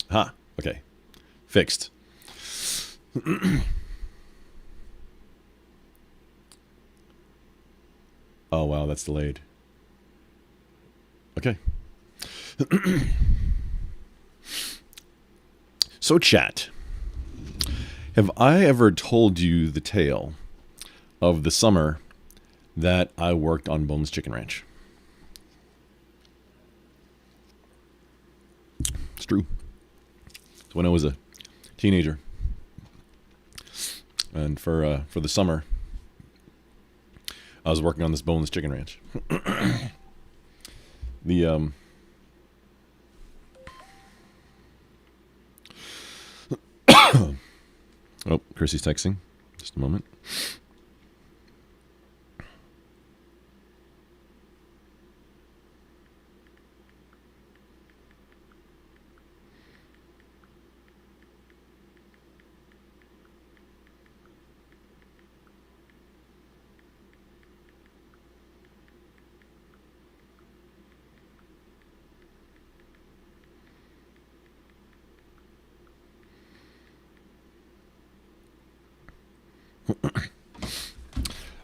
Ha! Okay. Fixed. Oh, wow, that's delayed. Okay. So, chat. Have I ever told you the tale of the summer that I worked on Boneless Chicken Ranch? It's true. It's when I was a teenager. And for the summer, I was working on this Boneless Chicken Ranch. The oh, Chrissy's texting. Just a moment.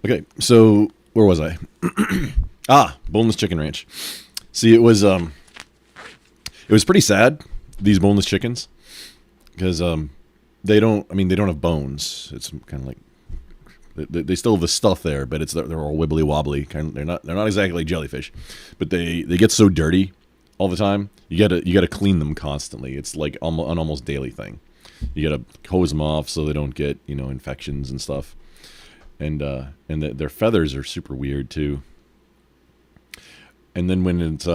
Okay, so where was I? Boneless Chicken Ranch. See, it was pretty sad, these boneless chickens, because they don't have bones. It's kind of like they still have the stuff there, but they're all wibbly wobbly. They're not exactly like jellyfish, but they get so dirty all the time. You gotta clean them constantly. It's like an almost daily thing. You gotta hose them off so they don't get infections and stuff. And their feathers are super weird too. And then when it's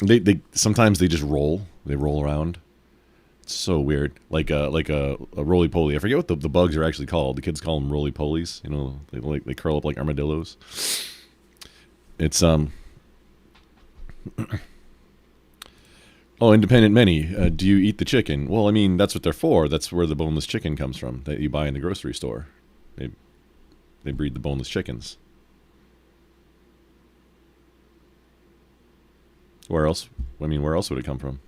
they sometimes they just roll around. It's so weird, like a roly poly. I forget what the bugs are actually called. The kids call them roly polies. They curl up like armadillos. It's Oh, Independent Many. Do you eat the chicken? Well, I mean, that's what they're for. That's where the boneless chicken comes from that you buy in the grocery store. They breed the boneless chickens. Where else? I mean, where else would it come from?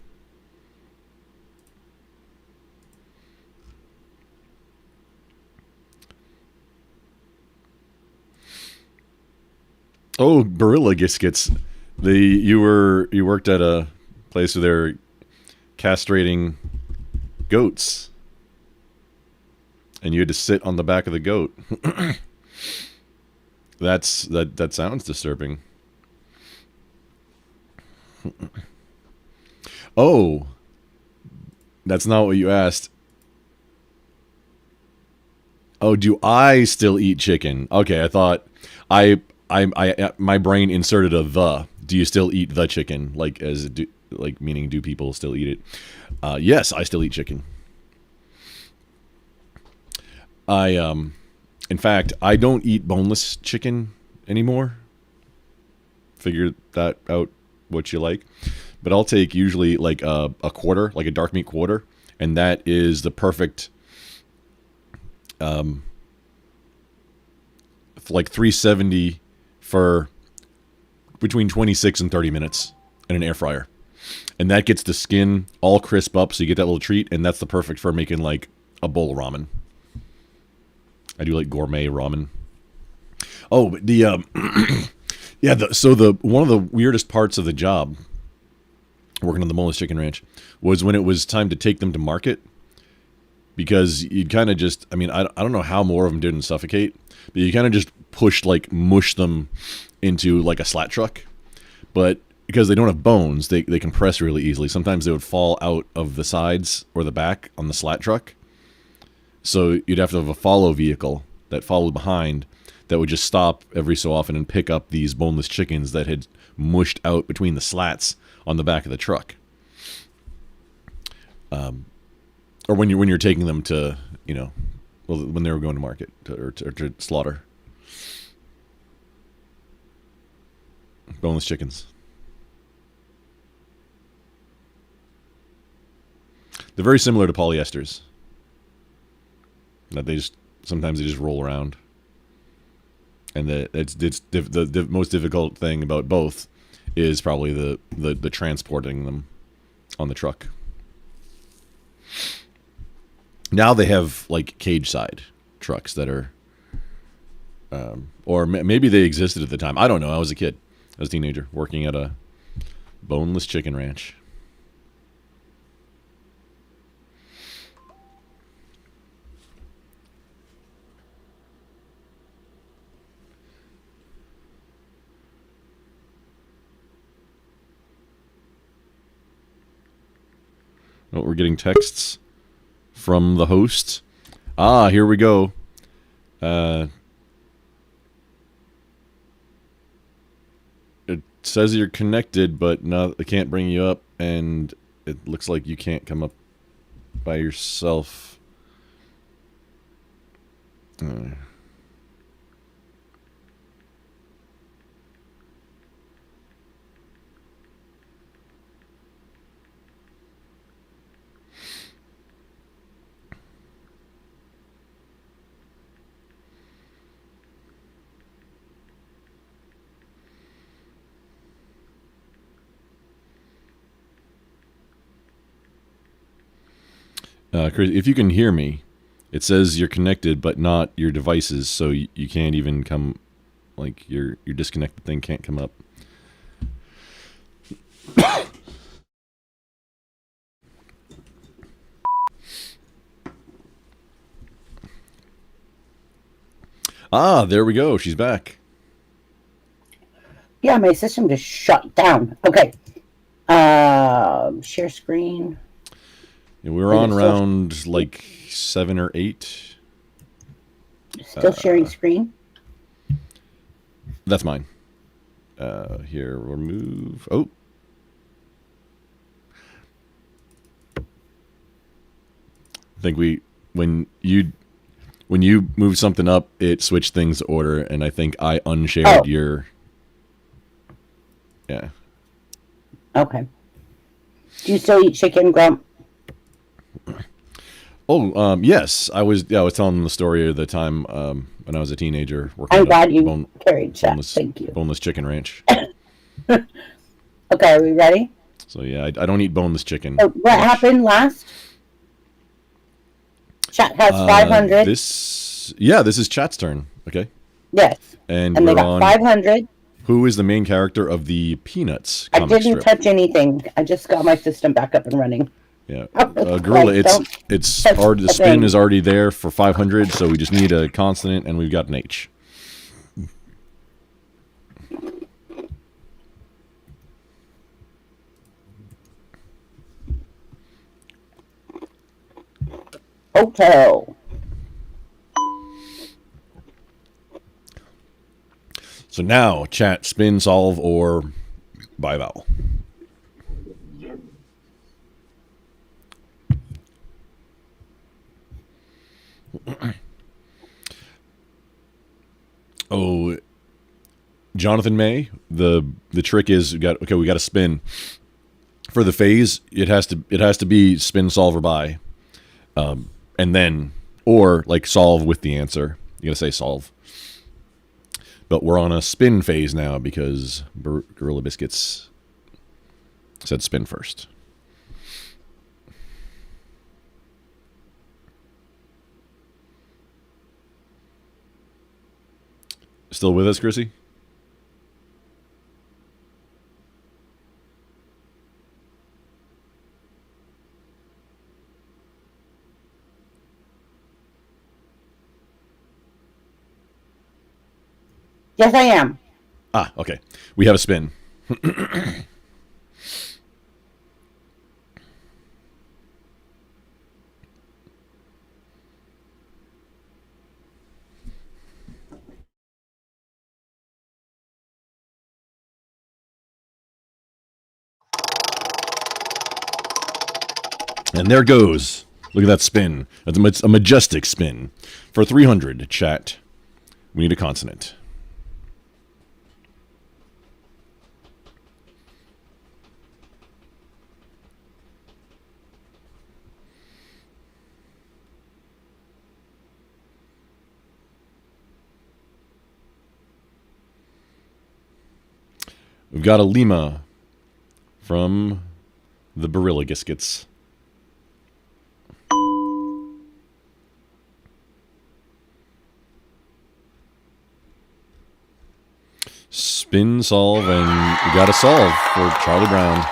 Oh, Barilla Biscuits. You worked at a place where they're castrating goats, and you had to sit on the back of the goat. That sounds disturbing. Oh, that's not what you asked. Oh, do I still eat chicken? Okay, I thought my brain inserted a the. Do you still eat the chicken? Like meaning do people still eat it? Yes, I still eat chicken. In fact, I don't eat boneless chicken anymore. Figure that out what you like. But I'll take usually like a quarter, like a dark meat quarter, and that is the perfect like 370 for between 26 and 30 minutes in an air fryer. And that gets the skin all crisp up, so you get that little treat, and that's the perfect for making like a bowl of ramen. I do like gourmet ramen. Oh, but the one of the weirdest parts of the job working on the boneless chicken ranch was when it was time to take them to market, because you'd kind of just, I mean, I don't know how more of them didn't suffocate, but you kind of just mush them into like a slat truck. But because they don't have bones, they compress really easily. Sometimes they would fall out of the sides or the back on the slat truck. So you'd have to have a follow vehicle that followed behind that would just stop every so often and pick up these boneless chickens that had mushed out between the slats on the back of the truck. Or when you're taking them to, when they were going to market or to slaughter. Boneless chickens. They're very similar to polyesters. That sometimes they just roll around. And the most difficult thing about both is probably the transporting them on the truck. Now they have like cage side trucks that are, or maybe they existed at the time. I don't know. I was a kid. I was a teenager working at a boneless chicken ranch. Oh, we're getting texts from the host. Ah, here we go. It says you're connected, but no, it can't bring you up, and it looks like you can't come up by yourself. Chris, if you can hear me, it says you're connected, but not your devices, so you can't even come, like your disconnected thing can't come up. Ah, there we go. She's back. Yeah, my system just shut down. Okay. Share screen. Yeah, we were on round like 7 or 8. Still sharing screen? That's mine. Here, remove. Oh. I think when you moved something up, it switched things to order, and I think I unshared your. Yeah. Okay. Do you still eat chicken, Grump? Oh, yes. I was telling them the story of the time when I was a teenager working I'm glad you carried chat. Thank you. Boneless chicken ranch. Okay, are we ready? So yeah, I don't eat boneless chicken. So what happened last? Chat has 500. This is chat's turn. Okay. Yes. And they we're got on 500. who is the main character of the Peanuts I comic didn't strip. touch anything. I just got my system back up and running. Yeah, Oh, Gorilla. don't It's touch already, the the spin thing. is already there for 500, so we just need a consonant, and we've got an H. Hotel. So now, chat, spin, solve, or bivowel. Oh, Jonathan May. The trick is we got to spin. For the phase, it has to be spin, solve, or by, and then or like solve with the answer. You got to say solve. But we're on a spin phase now because Gorilla Biscuits said spin first. Still with us, Chrissy? Yes, I am. Ah, okay. We have a spin. And there goes. Look at that spin. It's a majestic spin. For 300, chat, we need a consonant. We've got a Lima from the Barilla Biscuits. Spin, solve, and we got a solve for Charlie Brown.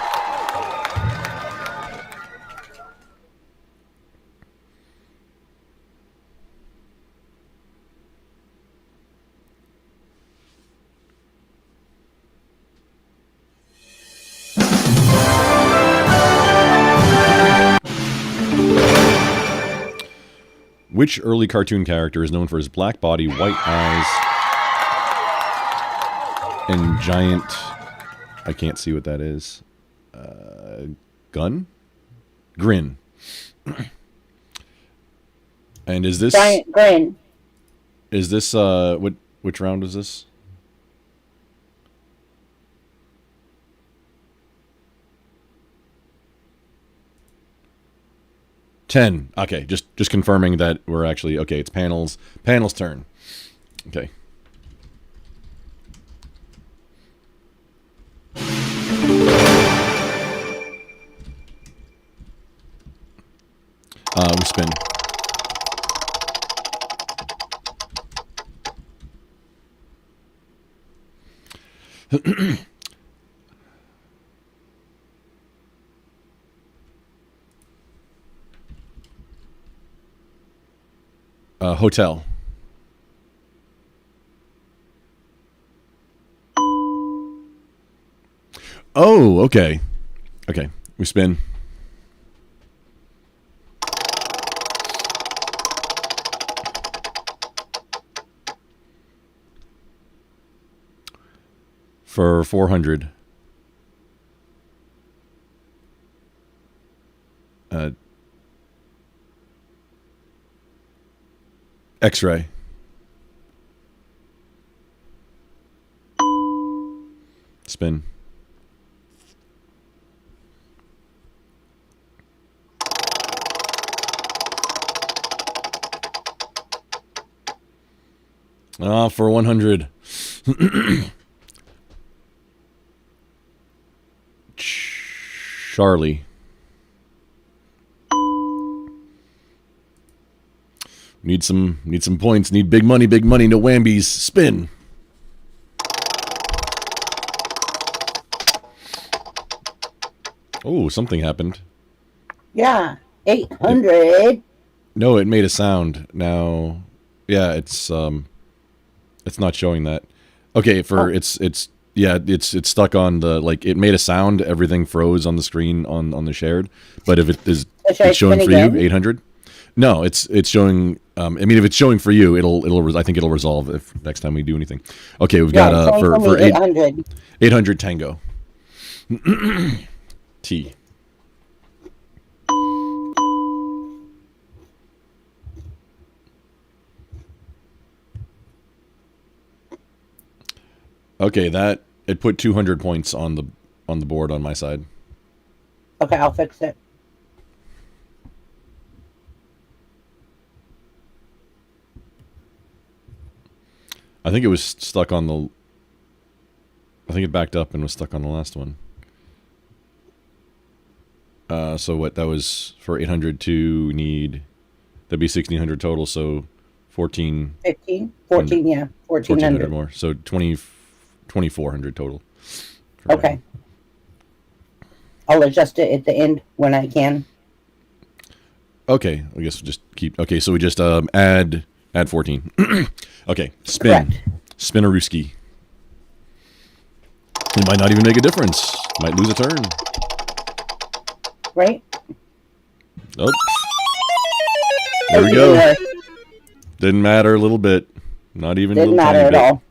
Which early cartoon character is known for his black body, white eyes, and giant... I can't see what that is. Gun? Grin. And is this... Giant grin. Is this, which round is this? $10. Okay, just confirming that we're actually... Okay, it's panel's turn. Okay. We spin. Hotel. Oh, okay. Okay, we spin. For 400. X-ray. Spin. For 100. Charlie. Need some points. Need big money, no whambies. Spin. Oh, something happened. Yeah, 800. No, it made a sound. Now, yeah, it's not showing that. Okay, it's stuck on the, like, it made a sound, everything froze on the screen on the shared. But if it's showing for you 800. No, it's showing. I mean, if it's showing for you, I think it'll resolve if next time we do anything. Okay, we've got for 800. 800 Tango. T. Okay, it put 200 points on the board on my side. Okay, I'll fix it. I think it was stuck on the... I think it backed up and was stuck on the last one. So what, that was for 800 to need... That'd be 1,600 total, so 14... 15? 14, yeah. 1,400 more. So 2,400 total. Okay. Me. I'll adjust it at the end when I can. Okay, I guess we'll just keep... Okay, so we just add 14. Okay, spin. Correct. Spinarooski. It might not even make a difference. Might lose a turn. Right? Oh. There we go. Didn't matter a little bit. Not even a Didn't little matter tiny at bit. all.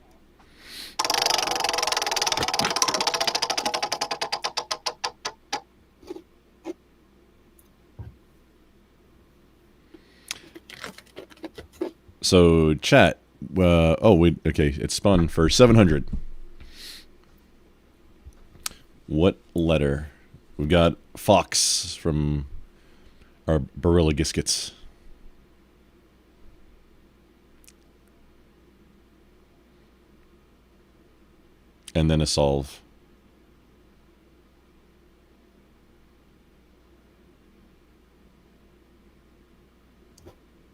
So, chat. Oh, wait. Okay, it's spun for 700. What letter? We've got Fox from our Barilla Giscuits. And then a solve.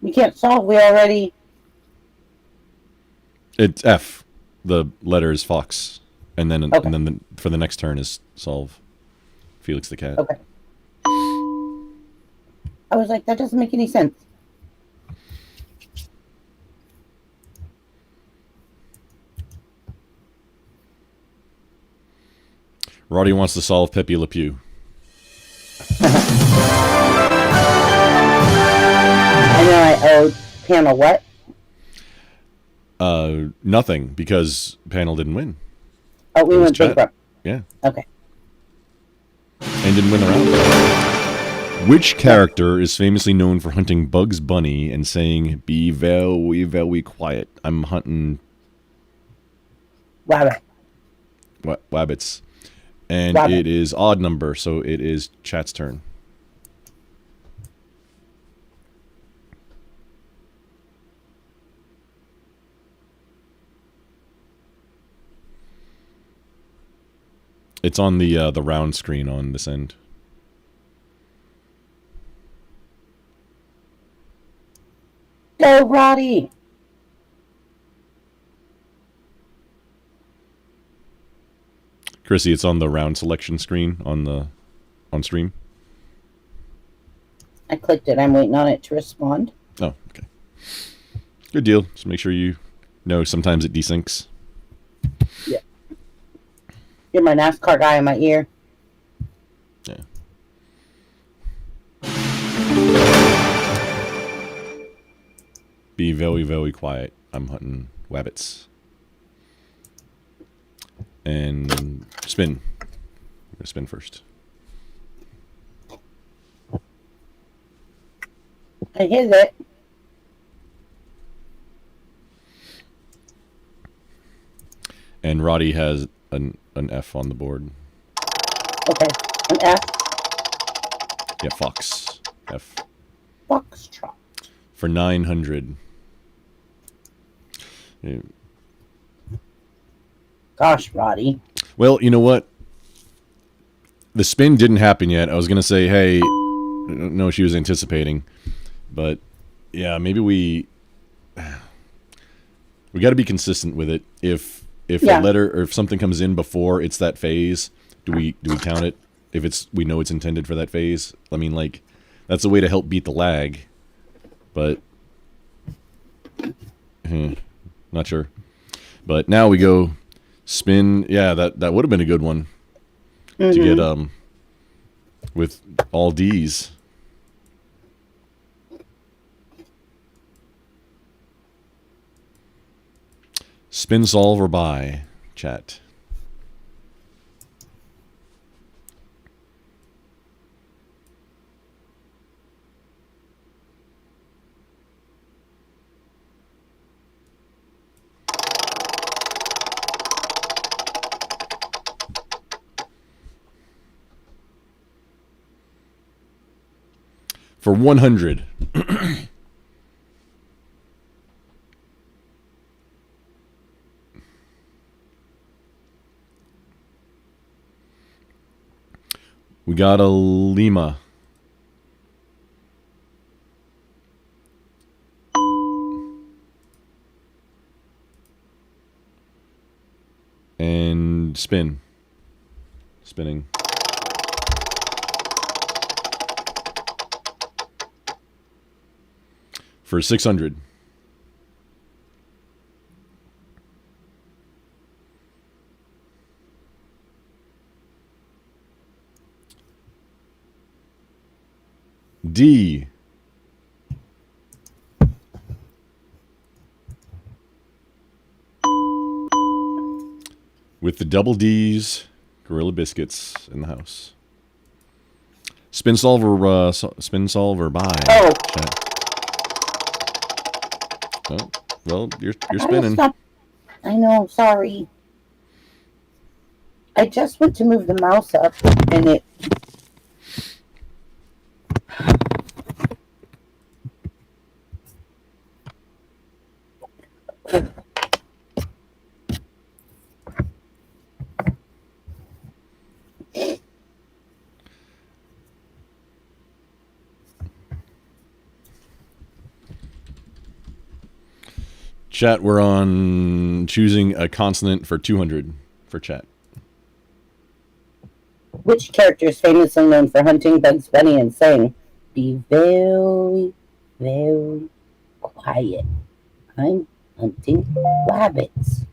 We can't solve. We already... It's F. The letter is Fox. And then Okay. for the next turn is solve. Felix the cat. Okay. I was like, that doesn't make any sense. Roddy wants to solve Pepe Le Pew. And then I owed panel what? Nothing, because panel didn't win. Oh, we It was went chat. bankrupt. Yeah. Okay. And didn't win the round. Which character is famously known for hunting Bugs Bunny and saying, "Be very, very quiet. I'm hunting Rabbit. wabbits." And Rabbit. it is odd number, so it is chat's turn. It's on the round screen on this end. Go, Roddy. Chrissy, it's on the round selection screen on stream. I clicked it. I'm waiting on it to respond. Oh, okay. Good deal. Just make sure you know sometimes it desyncs. Yeah. You're my NASCAR guy in my ear. Yeah. Be very, very quiet. I'm hunting wabbits. And spin. I'm going to spin first. I hit it. And Roddy has an F on the board. Okay. An F. Yeah, Fox. F. Foxtrot. For 900. Yeah. Gosh, Roddy. Well, you know what? the spin didn't happen yet. I was gonna say, hey, no, she was anticipating, but yeah, maybe we got to be consistent with it. If a letter or if something comes in before it's that phase, do we count it? If we know it's intended for that phase. I mean, like, that's a way to help beat the lag, but not sure. But now we go spin. Yeah, that would have been a good one to get with all D's. Spin, solve, or buy, chat. For 100. We got a Lima. And spin. Spinning. For 600. D. With the double D's, Gorilla Biscuits in the house. Spin solve or buy. Oh. Chat. Oh, well, you're spinning. I know, sorry. I just went to move the mouse up and it. Chat, we're on choosing a consonant for 200 for chat. Which character is famously known for hunting Bugs Bunny and saying, "Be very, very quiet. I'm hunting rabbits."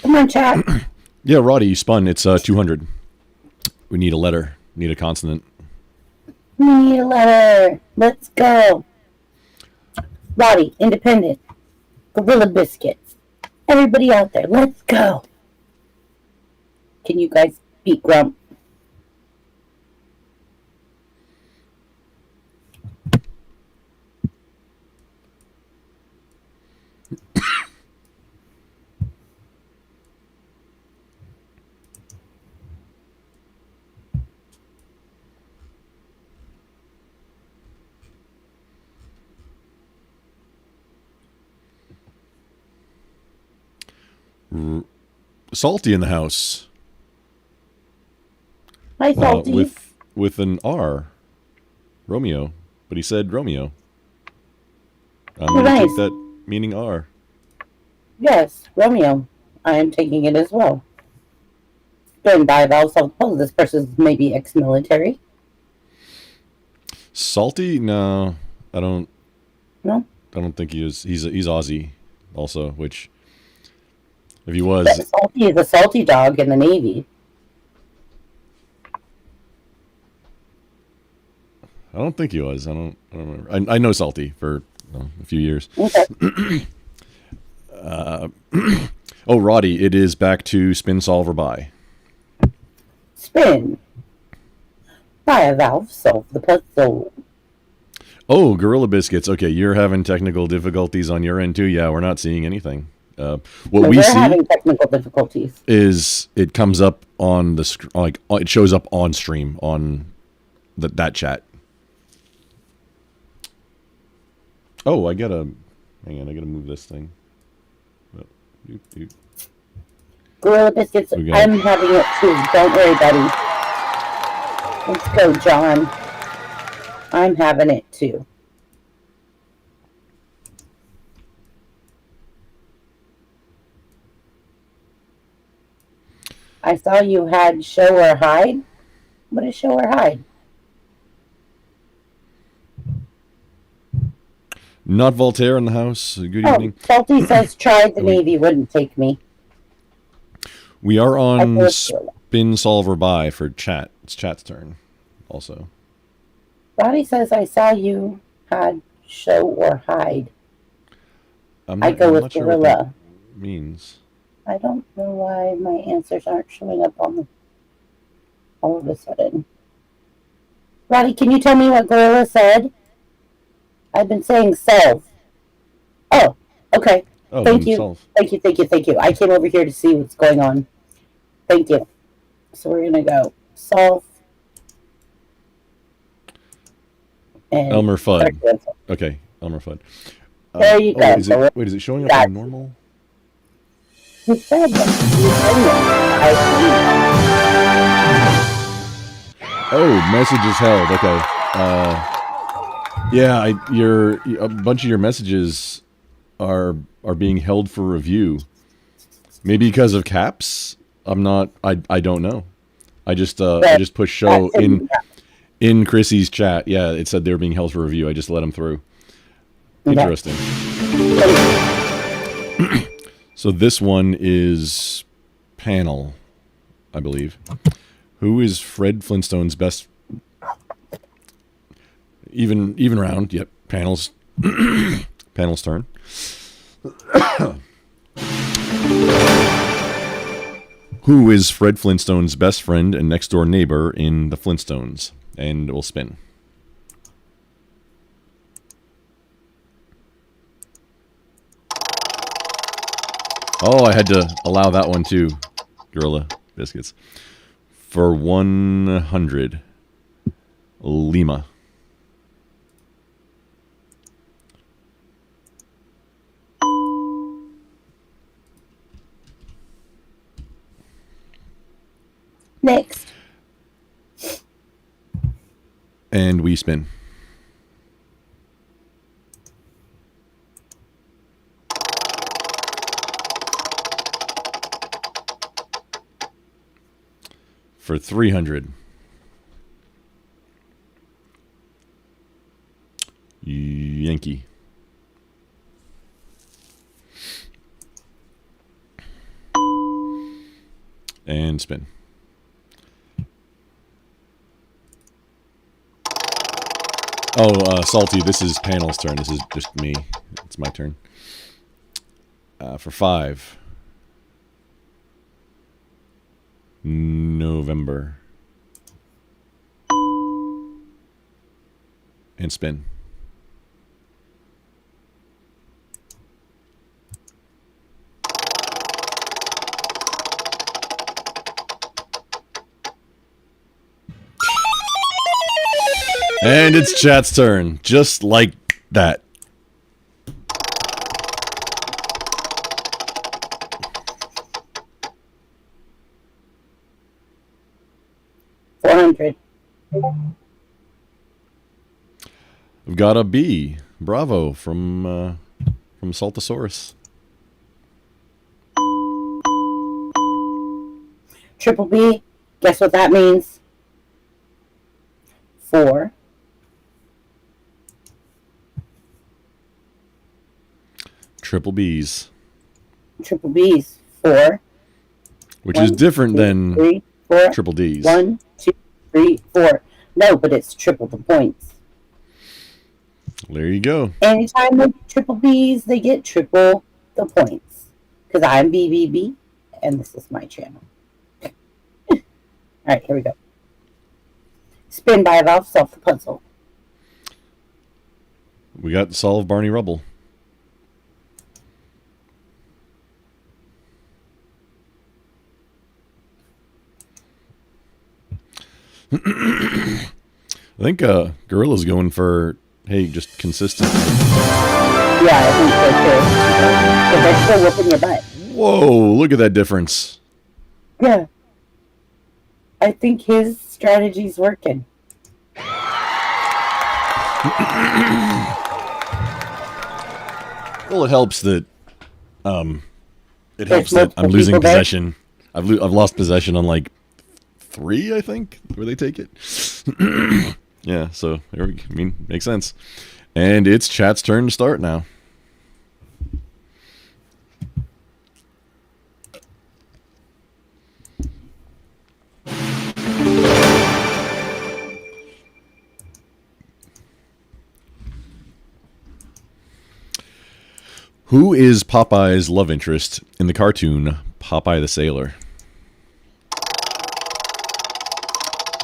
Come on, chat. Yeah, Roddy, you spun. It's 200. We need a letter. Need a consonant. We need a letter. Let's go. Roddy, Independent, Gorilla Biscuits. Everybody out there, let's go. Can you guys beat Grump? Salty in the house. Hi, Salty. With an R. Romeo. But he said Romeo. I'm going to take that meaning R. Yes, Romeo. I am taking it as well. During dive, suppose this person's maybe ex-military. Salty? No, I don't. No? I don't think he is. He's Aussie also, which... If he was... But Salty is a salty dog in the Navy. I don't think he was. I don't remember. I know Salty for a few years. Okay. Oh, Roddy, it is back to spin, solve, or buy. Spin. Buy a valve, solve the puzzle. Oh, Gorilla Biscuits. Okay, you're having technical difficulties on your end too. Yeah, we're not seeing anything. What No, we we're see having technical difficulties. is it comes up on the like it shows up on stream on that chat. Oh, hang on, I gotta move this thing. Oh, Gorilla Biscuits, Okay. I'm having it too. Don't worry, buddy. Let's go, John. I'm having it too. I saw you had show or hide. What is show or hide? Not Voltaire in the house. Good evening. Salty says tried the Navy, wouldn't take me. We are I on feel spin, solve, or buy for chat. It's chat's turn. Also, Roddy says I saw you had show or hide. I'm I go I'm with not sure what Gorilla. that means. I don't know why my answers aren't showing up on the all of a sudden. Roddy, can you tell me what Gorilla said? I've been saying solve. Oh, okay. Oh, Thank then you. solve. Thank you, thank you, thank you. I came over here to see what's going on. Thank you. So we're gonna go solve. And Elmer Fudd. Okay, Elmer Fudd. There you go. Is it, wait, is it showing up Got on normal? Who said that? Oh, messages held. Okay. Yeah, a bunch of your messages are being held for review. Maybe because of caps. I don't know. I just pushed show in Chrissy's chat. Yeah, it said they were being held for review. I just let them through. Interesting. So this one is panel, I believe. Who is Fred Flintstone's best? Even round. Yep. Panel's panel's turn. Who is Fred Flintstone's best friend and next door neighbor in the Flintstones? And we'll spin. Oh, I had to allow that one too. Gorilla Biscuits. For 100. Lima. Next. And we spin. For 300. Yankee. And spin. Oh, Salty, this is panel's turn. This is just me. It's my turn. For 5. November. And spin. And it's chat's turn. Just like that. $400. We've got a B. Bravo from Saltosaurus. Triple B. Guess what that means? 4. Triple B's. Triple B's. 4. Which is different than 3, 4. triple D's. 1, 2, 3, 4. No, but it's triple the points. There you go. Anytime they get triple Bs, they get triple the points. Because I'm BBB, and this is my channel. All right, here we go. Spin by Valve, solve the puzzle. We got solve Barney Rubble. I think Gorilla's going for, hey, just consistent. Yeah, I think so too. Because they're still whooping your butt. Whoa, look at that difference. Yeah. I think his strategy's working. Well, it helps that I'm multiple losing people there. possession. I've lost possession on like 3, I think, where they take it. Yeah, so there we, I mean, makes sense. And it's chat's turn to start now. Who is Popeye's love interest in the cartoon Popeye the Sailor?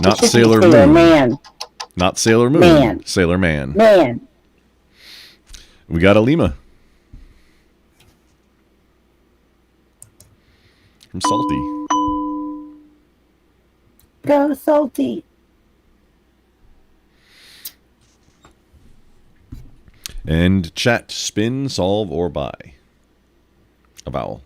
Not It should be Sailor Sailor Moon. Man. Not Sailor Moon. Man. Sailor Man. Man. We got a Lima. From Salty. Go Salty. And chat, spin, solve, or buy. A vowel.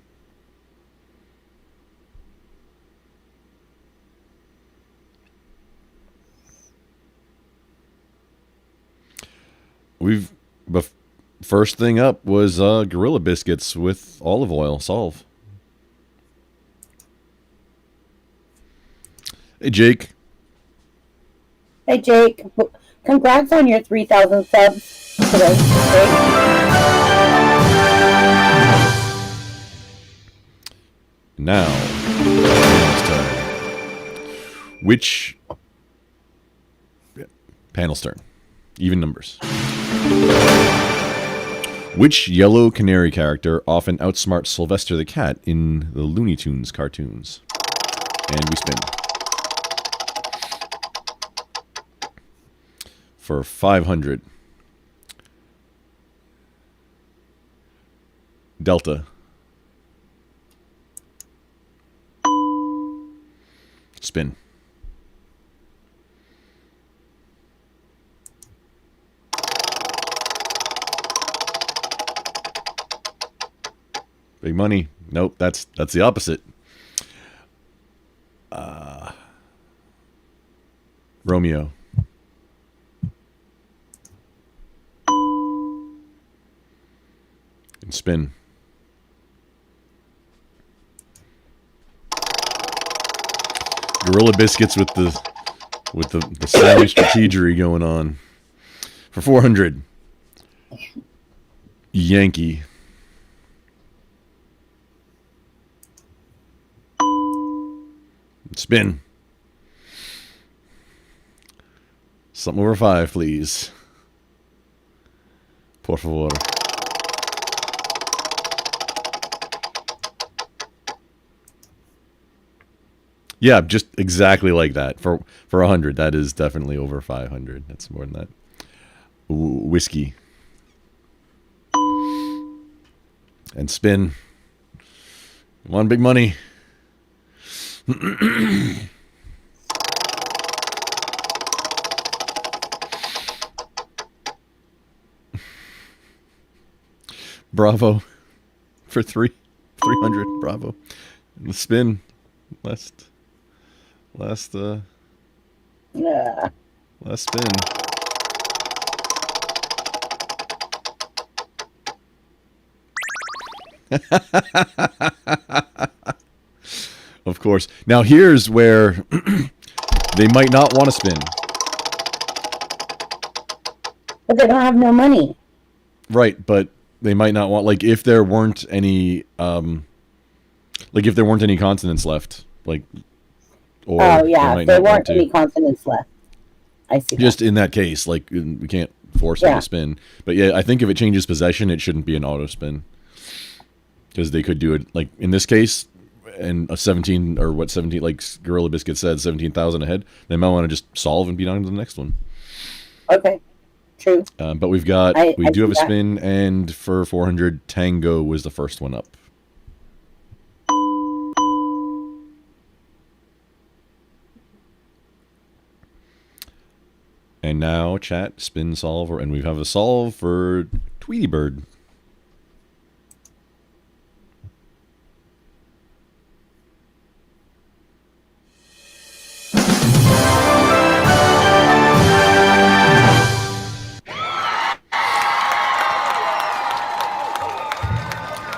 First thing up was Gorilla Biscuits with olive oil. Solve. Hey, Jake. Hey, Jake. Congrats on your 3,000 subs today. Jake. Now, panel's turn. Which panel's turn? Even numbers. Which yellow canary character often outsmarts Sylvester the Cat in the Looney Tunes cartoons? And we spin. For 500. Delta. Spin. Big money. Nope, that's the opposite. Romeo. And spin. Gorilla Biscuits with the savvy strategery going on. For 400. Yankee. Spin. Something over 5, please. Por favor. Yeah, just exactly like that. For 100, that is definitely over 500. That's more than that. Ooh, whiskey. And spin. Come on, big money. Bravo. For 300. Bravo. And the spin. Last spin. Of course. Now here's where they might not want to spin. But they don't have no money. Right, but they might not want, like, if there weren't any consonants left, like, or oh yeah, if there weren't any consonants left. I see. Just in that case, like, we can't force me Yeah. to spin. But yeah, I think if it changes possession, it shouldn't be an auto spin. Because they could do it, like, in this case, and a 17, or what, 17, like Gorilla Biscuit said, 17,000 ahead, they might want to just solve and beat on to the next one. Okay. True. But we've got, we do have a spin, and for 400, Tango was the first one up. And now, chat, spin, solve, and we have a solve for Tweety Bird.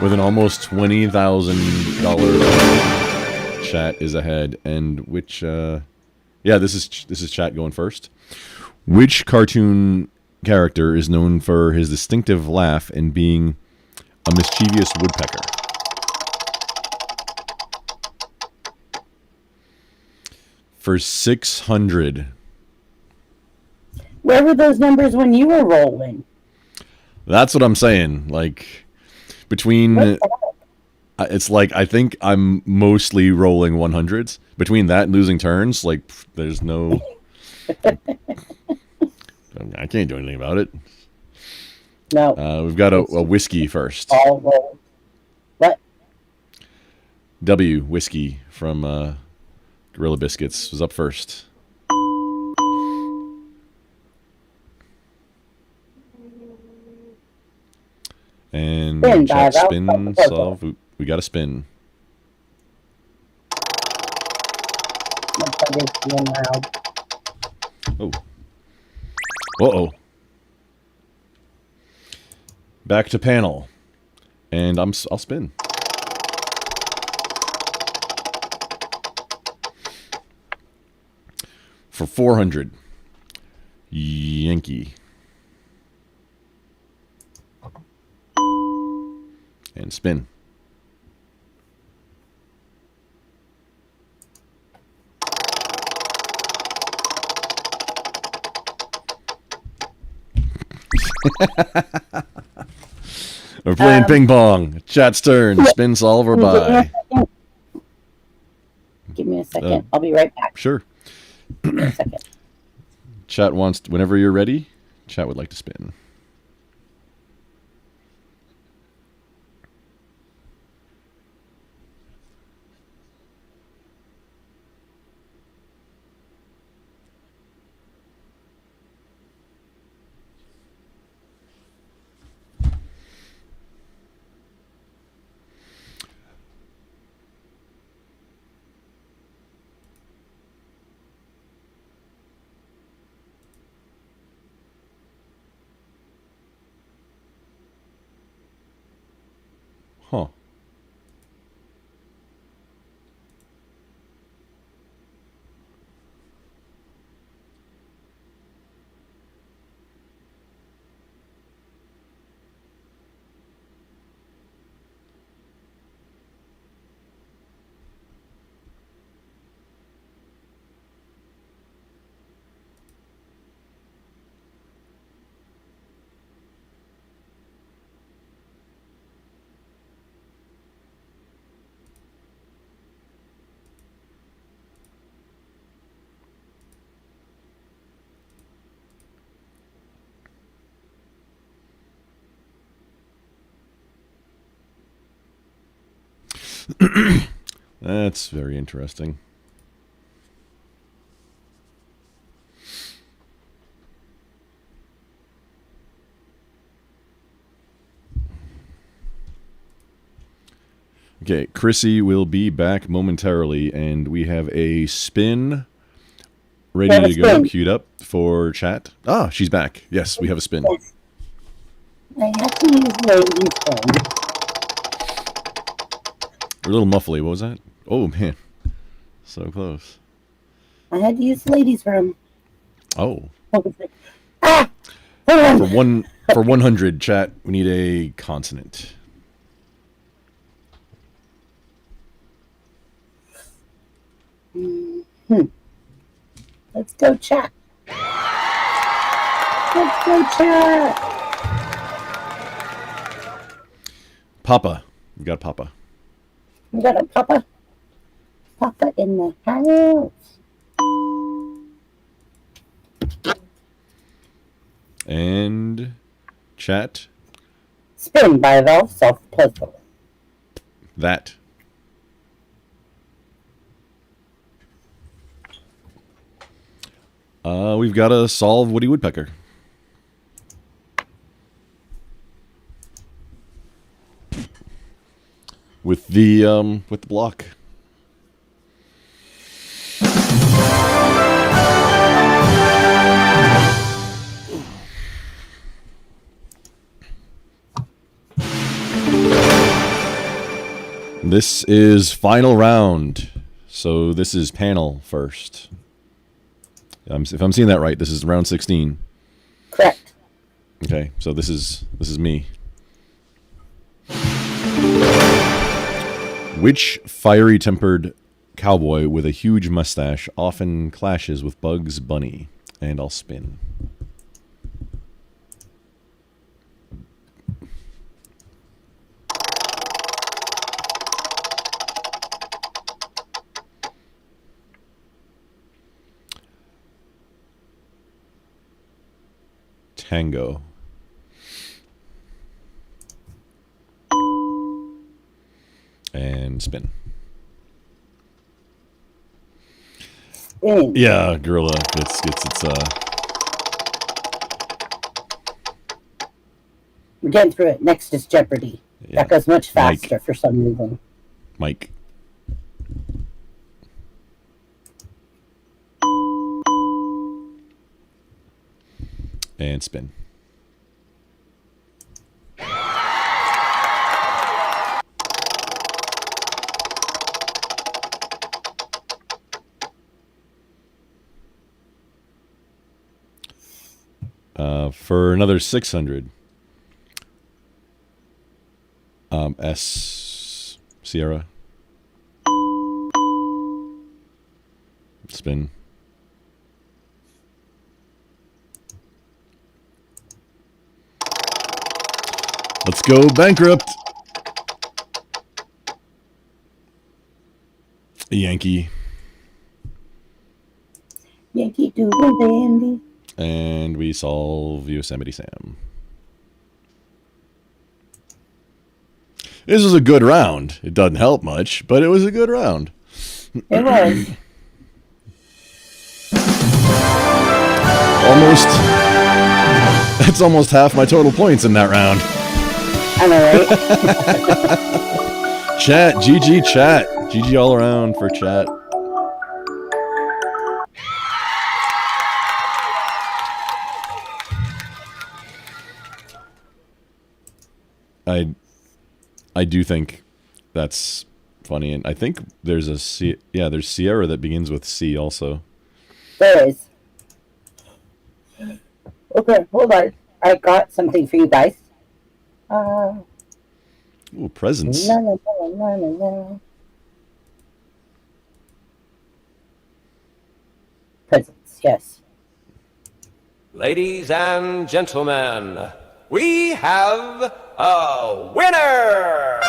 With an almost $20,000, chat is ahead. And which, yeah, this is chat going first. Which cartoon character is known for his distinctive laugh and being a mischievous woodpecker? For 600. Where were those numbers when you were rolling? That's what I'm saying. Like, between, it's like, I think I'm mostly rolling 100s. Between that and losing turns, like, there's no, I can't do anything about it. No. We've got a whiskey first. All roll. What? W, whiskey, from Gorilla Biscuits, was up first. And Spin, chat, guys. spin, solve. We got a spin. Oh. Uh-oh. Back to panel. And I'll spin. For 400. Yankee. And spin. We're playing ping pong. Chat's turn. Spin, solve, or buy. Give me a second. I'll be right back. Sure. Give me a second. Chat wants, whenever you're ready, chat would like to spin. Huh. That's very interesting. Okay, Chrissy will be back momentarily, and we have a spin ready to go, queued up for chat. Ah, she's back. Yes, we have a spin. Yes. I have to use lady's phone. A little muffly. What was that? Oh, man. So close. I had to use ladies' room. Oh. Ah! Hold on. For 100, chat, we need a consonant. Let's go chat. Let's go, chat. Papa. We got Papa. We got a Papa. Papa in the house. And chat. Spin by Valve Self-Puzzle. That. We've got to solve Woody Woodpecker. With the block. This is final round. So this is panel first. If I'm seeing that right, this is round 16. Correct. Okay, so this is me. Which fiery-tempered cowboy with a huge mustache often clashes with Bugs Bunny? And I'll spin. Tango. And spin. Spin. Yeah, gorilla. It's We're getting through it. Next is Jeopardy. Yeah. That goes much Mike. faster for some reason. Mike. And spin. For another 600. S Sierra. Spin. Let's go bankrupt. Yankee. Yankee Doodle Dandy. And we solve Yosemite Sam. This was a good round. It doesn't help much, but it was a good round. It was. Almost. That's almost half my total points in that round. I know, right? Chat, GG chat. GG all around for chat. I do think that's funny, and I think there's a C. Yeah, there's Sierra that begins with C also. There is. Okay, hold on. I got something for you guys. Ooh, presents. La, la, la, la, la, la. Presents, yes. Ladies and gentlemen, we have a winner!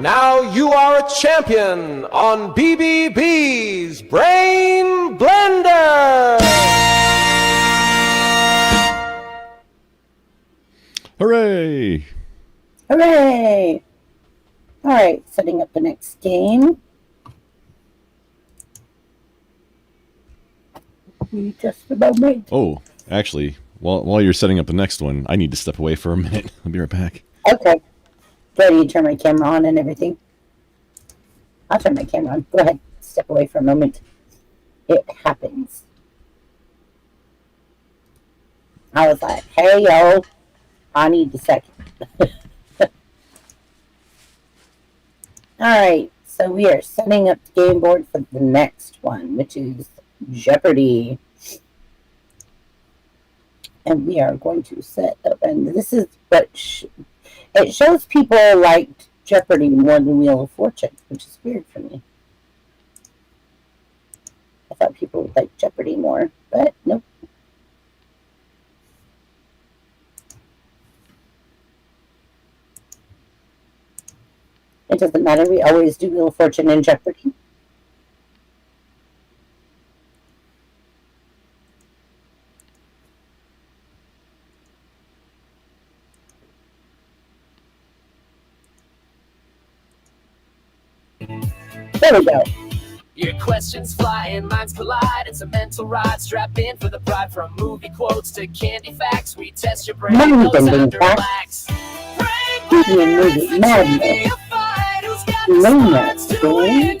Now you are a champion on BBB's Brain Blender! Hooray! Hooray! All right, setting up the next game. Just a moment. Oh, actually, while you're setting up the next one, I need to step away for a minute. I'll be right back. Okay. Do I need to turn my camera on and everything? I'll turn my camera on. Go ahead. Step away for a moment. It happens. I was like, hey, yo. I need a second. Alright. So we are setting up the game board for the next one, which is Jeopardy! And we are going to set up, and this is what it shows people like Jeopardy more than Wheel of Fortune, which is weird for me. I thought people would like Jeopardy more, but nope. It doesn't matter. We always do Wheel of Fortune and Jeopardy. There we go. Your questions fly and minds collide. It's a mental ride. Strap in for the pride. From movie quotes to candy facts, we test your brain. Mind Knows how bending to facts. relax. TV and movie madness. Maniacs, Foodie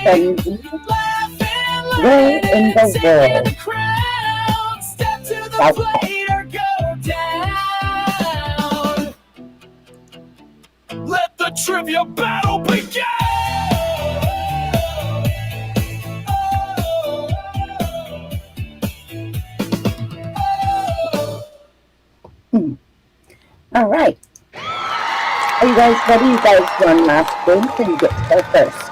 frenzy. Where in the world? South Park. Let the trivia battle begin! All right. Are you guys ready? You guys one last game, so you get to go first.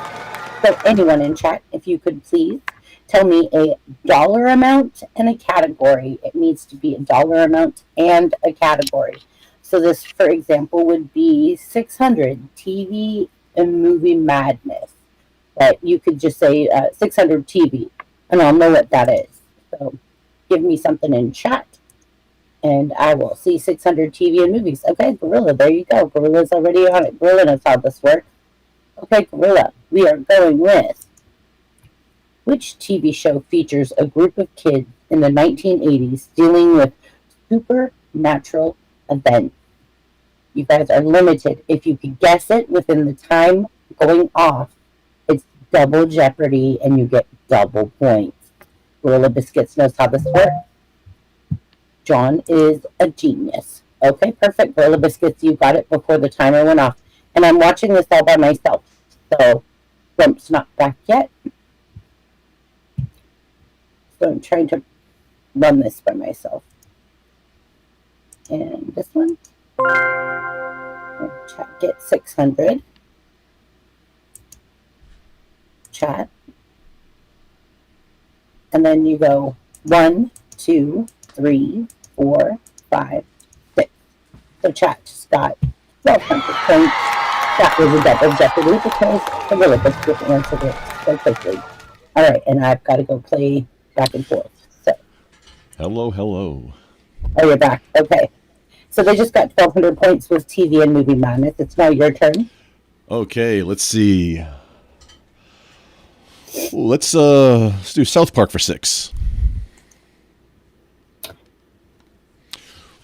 So anyone in chat, if you could please tell me a dollar amount and a category. It needs to be a dollar amount and a category. So this, for example, would be 600 TV and movie madness. But you could just say 600 TV, and I'll know what that is. So give me something in chat, and I will see 600 TV and movies. Okay, Gorilla, there you go. Gorilla's already on it. Gorilla knows how this works. Okay, Gorilla, we are going with, which TV show features a group of kids in the 1980s dealing with supernatural events? You guys are limited. If you can guess it within the time going off, it's double jeopardy and you get double points. Gorilla Biscuits knows how this works. John is a genius. Okay, perfect. Gorilla Biscuits, you got it before the timer went off. And I'm watching this all by myself. So, Grump's not back yet. So I'm trying to run this by myself. And this one. Chat, get 600. Chat. And then you go 1, 2, 3, 4, 5, 6. So chat just got 1,200 points. That was a double jeopardy because the Gorilla Biscuit answered it so quickly. Alright, and I've got to go play back and forth. So. Hello, hello. Oh, you're back. Okay. So they just got 1,200 points with TV and movie madness. It's now your turn. Okay, let's see. Ooh, let's do South Park for 6.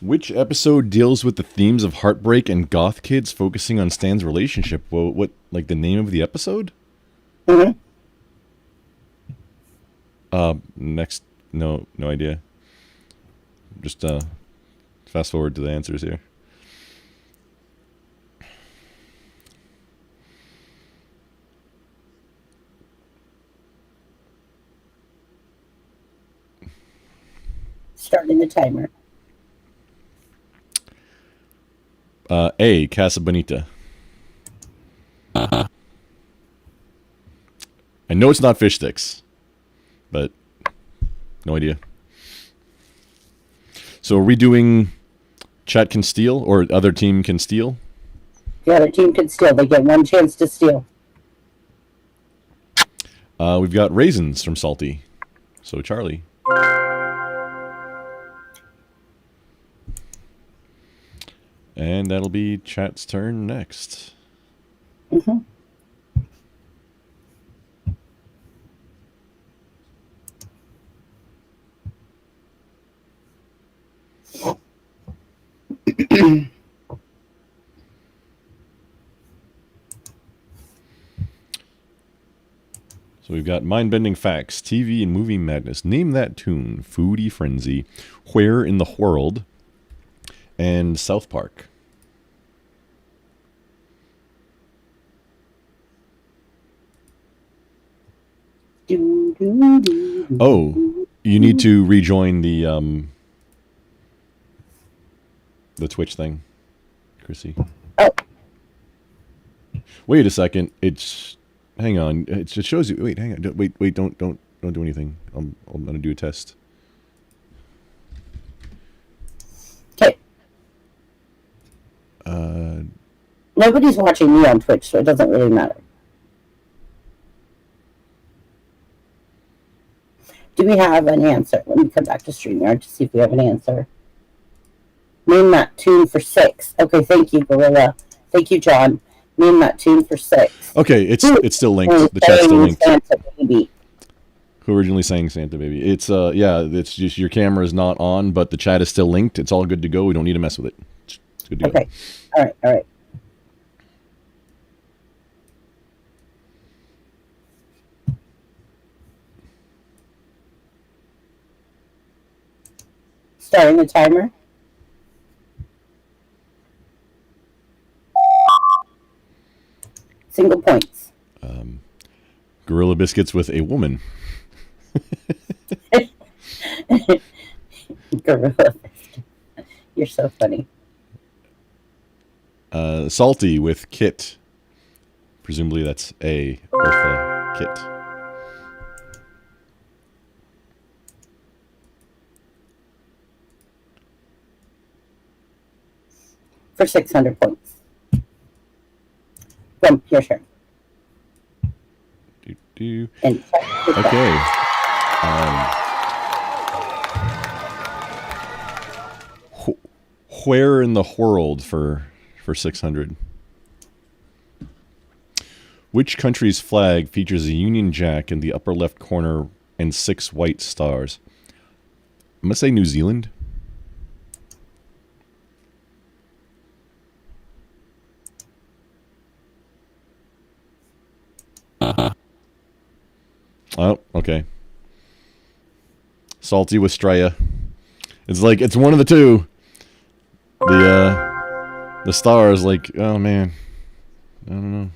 Which episode deals with the themes of heartbreak and goth kids focusing on Stan's relationship? Well, what, like the name of the episode? Mm-hmm. Next, no idea. Just fast forward to the answers here. Starting the timer. A, Casa Bonita. Uh-huh. I know it's not fish sticks, but no idea. So are we doing chat can steal or other team can steal? The other team can steal. They get one chance to steal. We've got raisins from Salty. So Charlie. And that'll be chat's turn next. Mm-hmm. So we've got mind-bending facts, TV and movie madness. Name that tune, Foodie Frenzy, Where in the World, and South Park. Oh, you need to rejoin the Twitch thing, Chrissy. Oh, Wait a second. It's hang on. It shows you. Wait, hang on. Wait. Don't do anything. I'm gonna do a test. Okay. Nobody's watching me on Twitch, so it doesn't really matter. Do we have an answer? Let me come back to StreamYard to see if we have an answer. Name that tune for 6. Okay, thank you, Gorilla. Thank you, John. Name that tune for 6. Okay, it's still linked. The chat's still linked. Santa Baby. Who originally sang Santa Baby? It's it's just your camera is not on, but the chat is still linked. It's all good to go. We don't need to mess with it. It's good to go. Okay. All right. Starting the timer. Single points. Gorilla Biscuits with a woman. Gorilla Biscuits. You're so funny. Salty with Kit. Presumably that's a Eartha Kit. For 600 points. Well, your turn. And okay. Where in the world for 600? Which country's flag features a Union Jack in the upper left corner and 6 white stars? I'm gonna say New Zealand. Oh, okay. Salty with Straya. It's like it's one of the two. The stars, like, oh man, I don't know.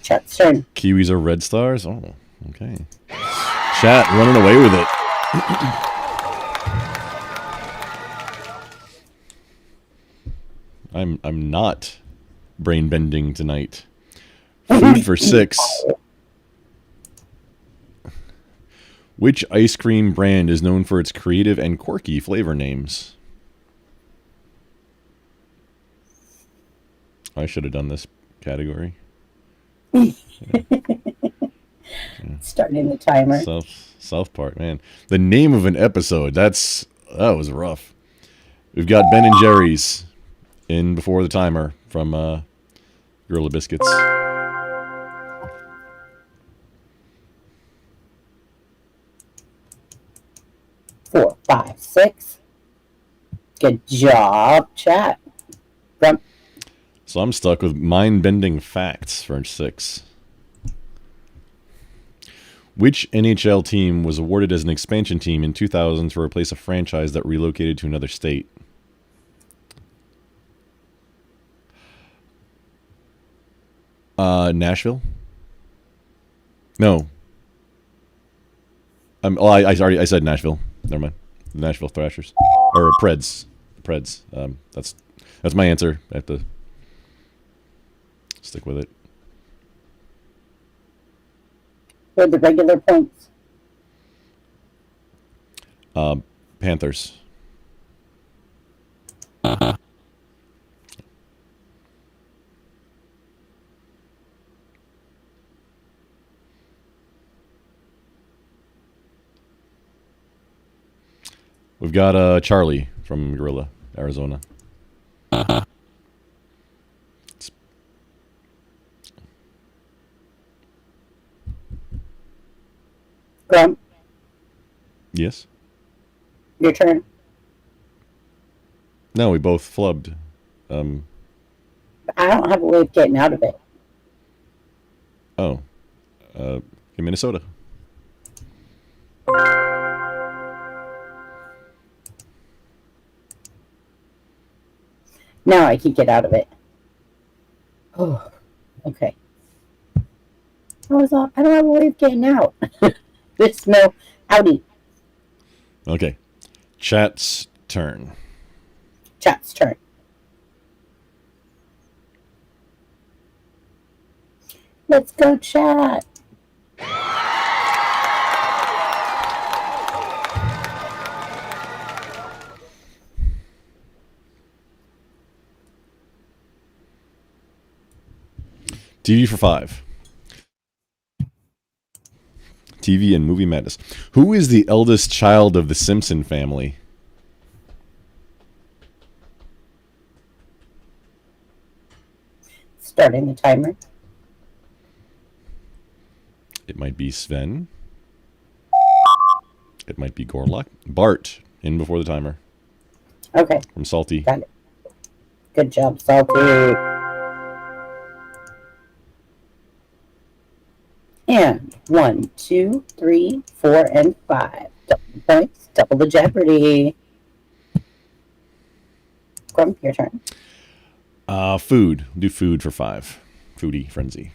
Chat's turn. Kiwis are red stars. Oh, okay. Chat running away with it. I'm not brain bending tonight. Food for 6. Which ice cream brand is known for its creative and quirky flavor names? I should have done this category. Starting the timer. South Park, man. The name of an episode. That was rough. We've got Ben and Jerry's in before the timer from Gorilla Biscuits. Four, 5, 6. Good job, chat. Grump. So I'm stuck with mind-bending facts for 6. Which NHL team was awarded as an expansion team in 2000 to replace a franchise that relocated to another state? Nashville? No. I said Nashville. Never mind. The Nashville Thrashers. Or Preds. Preds. That's my answer. I have to stick with it. For the regular points. Panthers. We've got Charlie from Gorilla, Arizona. Grump. Yes? Your turn. No, we both flubbed. I don't have a way of getting out of it. Oh. In Minnesota. Now I can get out of it. Oh, okay. I don't have a way of getting out. There's no outie. Okay. Chat's turn. Chat's turn. Let's go, chat. TV for 5. TV and movie madness. Who is the eldest child of the Simpson family? Starting the timer. It might be Sven. It might be Gorlock. Bart, in before the timer. Okay. From Salty. Got it. Good job, Salty. And 1, 2, 3, 4, and 5. Double points, double the Jeopardy. Grump, your turn. Food. Do food for 5. Foodie frenzy.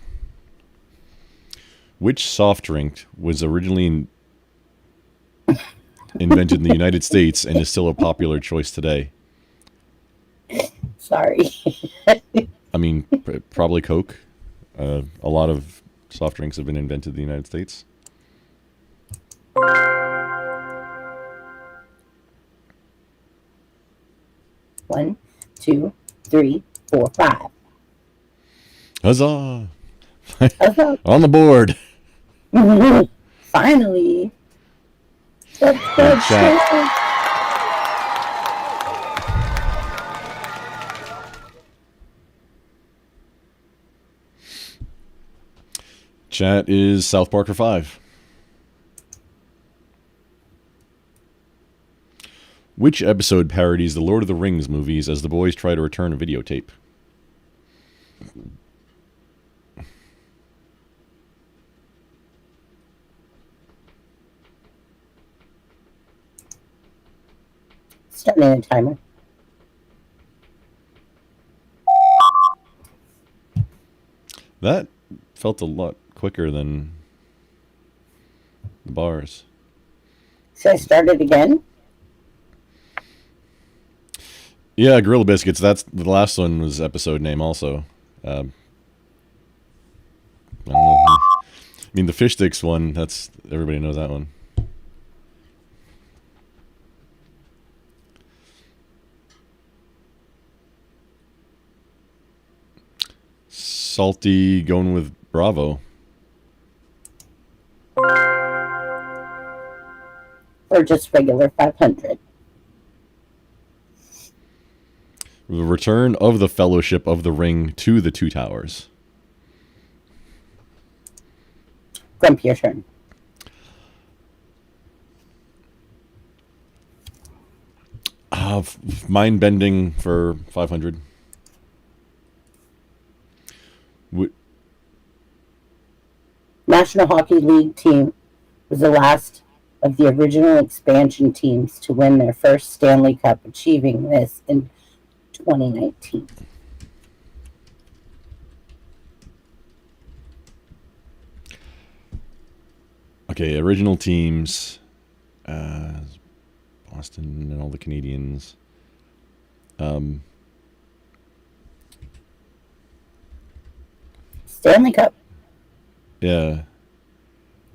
Which soft drink was originally invented in the United States and is still a popular choice today? Sorry. I mean, probably Coke. A lot of soft drinks have been invented in the United States. One, 2, 3, 4, 5. Huzzah! Huzzah. On the board. Finally. Let's go, Good chat. chat. Chat is South Park for 5. Which episode parodies the Lord of the Rings movies as the boys try to return a videotape? Starting the timer. That felt a lot quicker than the bars. Should I start it again? Yeah, Gorilla Biscuits. That's the last one was episode name also. I don't know. I mean, the fish sticks one. That's everybody knows that one. Salty going with Bravo. Or just regular 500? The Return of the Fellowship of the Ring to the Two Towers. Grump, your turn. Mind bending for 500. National Hockey League team was the last of the original expansion teams to win their first Stanley Cup, achieving this in 2019. Okay, original teams. Boston and all the Canadians. Stanley Cup. Yeah.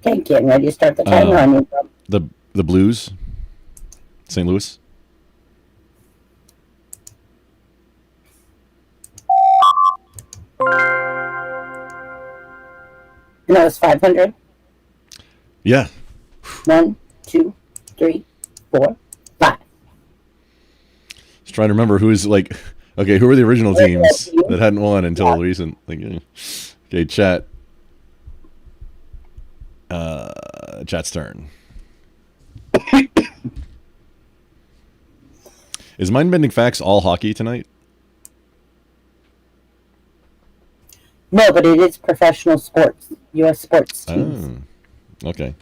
Okay, getting ready to start the timer on you, Grump. The Blues. St. Louis. And that was 500. Yeah. 1, 2, 3, 4, 5. Just trying to remember who's like. Okay, who were the original teams that hadn't won until recent? Like, okay, chat. Chat's turn. Is Mind Bending Facts all hockey tonight? No, but it is professional sports. U.S. sports teams. Oh, okay.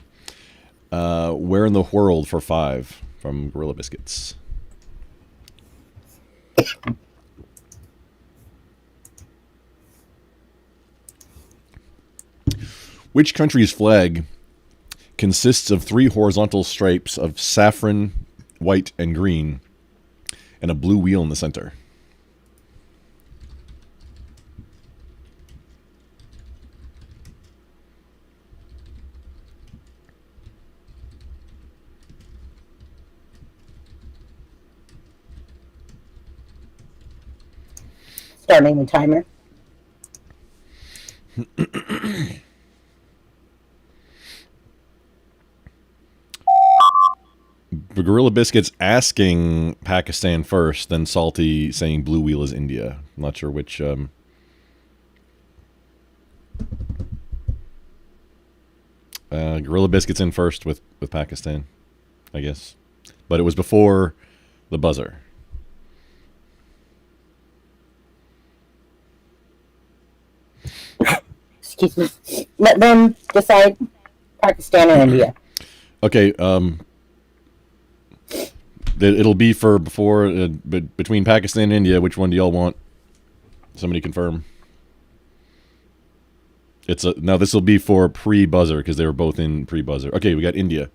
Where in the World for 5 from Gorilla Biscuits. Which country's flag consists of 3 horizontal stripes of saffron, white, and green, and a blue wheel in the center. Starting the timer. Gorilla Biscuits asking Pakistan first, then Salty saying blue wheel is India. I'm not sure which. Gorilla Biscuits in first with Pakistan, I guess. But it was before the buzzer. Excuse me. Let them decide Pakistan or India. Okay, it'll be for before, between Pakistan and India. Which one do y'all want? Somebody confirm. Now this will be for pre-buzzer because they were both in pre-buzzer. Okay, we got India.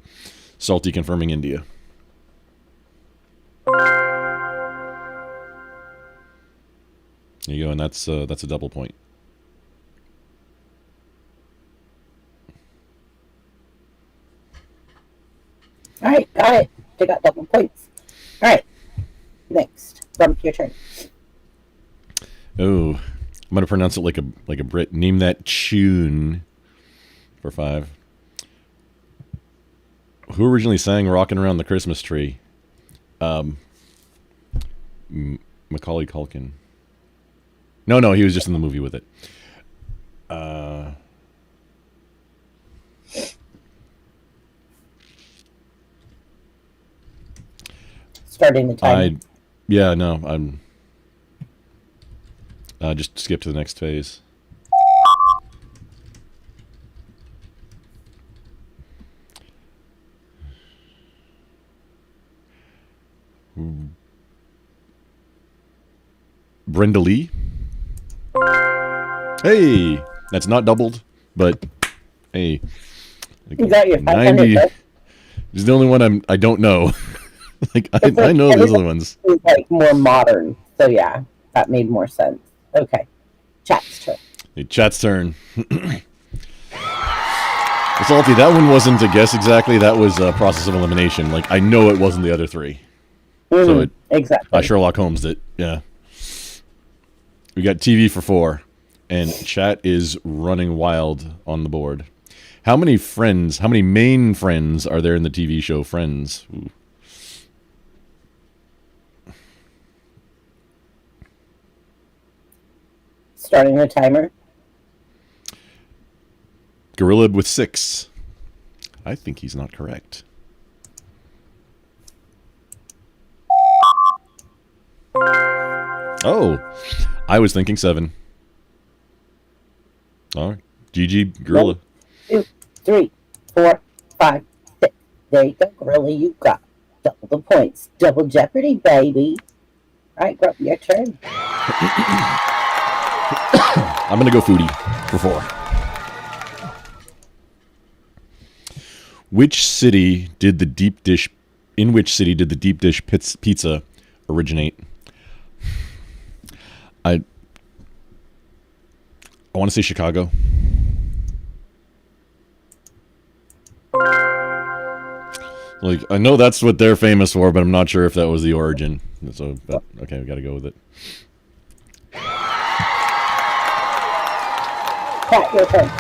Salty confirming India. There you go, and that's a double point. All right, got it. They got double points. All right, next. Grump, your turn. Oh, I'm gonna pronounce it like a Brit. Name that tune for 5. Who originally sang "Rockin' Around the Christmas Tree"? Macaulay Culkin. No, he was just in the movie with it. Starting the timer. I'm. Just skip to the next phase. Brenda Lee. Hey, that's not doubled, but hey, You got your 500. This is the only one I don't know. I know those other ones. It's like more modern, so yeah, that made more sense. Okay, chat's turn. Hey, chat's turn. Salty, that one wasn't a guess exactly. That was a process of elimination. Like, I know it wasn't the other 3. So exactly. Sherlock Holmes it. Yeah. We got TV for 4, and chat is running wild on the board. How many main friends are there in the TV show Friends? Ooh. Starting the timer. Gorilla with 6. I think he's not correct. Oh, I was thinking 7. All right. GG, Gorilla. 1, 2, 3, 4, 5, 6. There you go, Gorilla. You got double the points. Double Jeopardy, baby. All right, Grump, your turn. I'm going to go foodie for 4. In which city did the deep dish pizza originate? I want to say Chicago. Like, I know that's what they're famous for, but I'm not sure if that was the origin. So, but, okay, we got to go with it. Pat, your turn.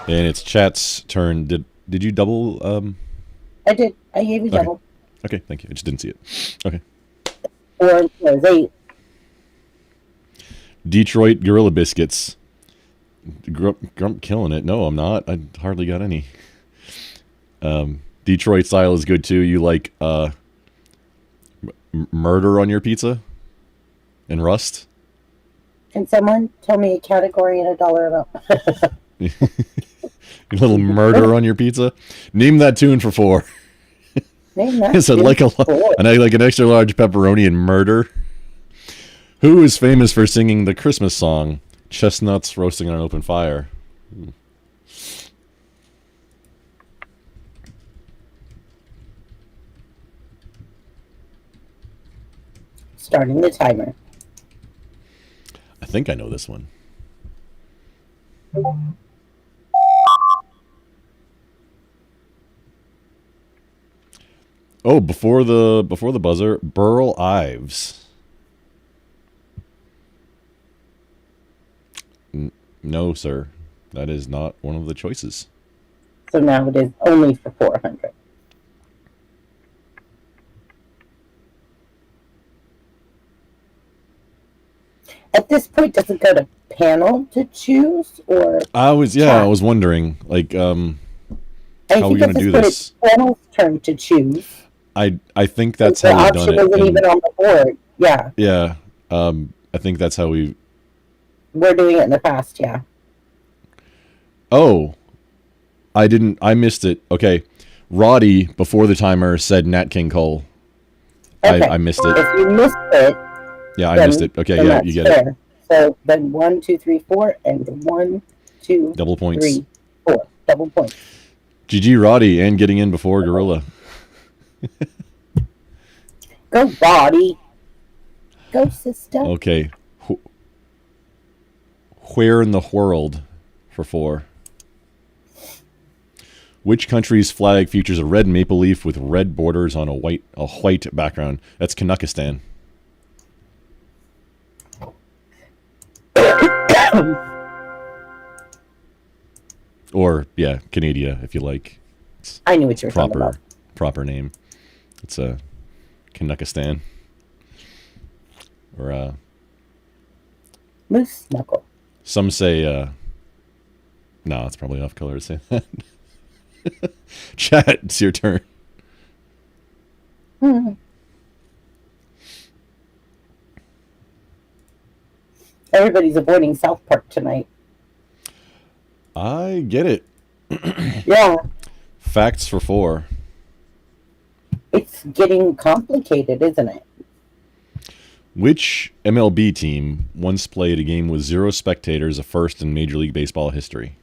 And it's chat's turn. Did you double? I did. I gave you double. Okay, thank you. I just didn't see it. Okay. 4 was 8. Detroit Gorilla Biscuits. Grump killing it. No, I'm not. I hardly got any. Detroit style is good too. You like murder on your pizza? And rust? Can someone tell me a category and a dollar amount? A little murder on your pizza? Name that tune for 4. Name that Is it tune like for 4. an extra large pepperoni and murder? Who is famous for singing the Christmas song, Chestnuts Roasting on an Open Fire? Starting the timer. I think I know this one. Oh, before the buzzer, Burl Ives. No, sir. That is not one of the choices. So now it is only for 400. At this point, does it go to panel to choose, or I was wondering, like, how are we going to do this? It's panel's turn to choose. I think that's the how we've done option it. wasn't even on the board. Yeah. Yeah. I think that's how we're doing it in the past. Yeah. Oh, I missed it. Okay. Roddy, before the timer, said Nat King Cole. Okay. I missed it. If you missed it. Yeah, I missed it. Okay, yeah, you get fair. it. So then 1, 2, 3, 4, and 1, 2, double points. 3, 4. Double points. GG Roddy, and getting in before Gorilla. Go Roddy. Go sister. Okay. Where in the world for 4? Which country's flag features a red maple leaf with red borders on a white background? That's Kanakistan. Or yeah, Canada if you like. I knew what you were talking about. Proper name. It's a Kanakistan. Or Moose knuckle. Some say no, it's probably off color to say that. Chat, it's your turn. Everybody's avoiding South Park tonight. I get it. Yeah. Facts for 4. It's getting complicated, isn't it? Which MLB team once played a game with 0 spectators, a first in Major League Baseball history?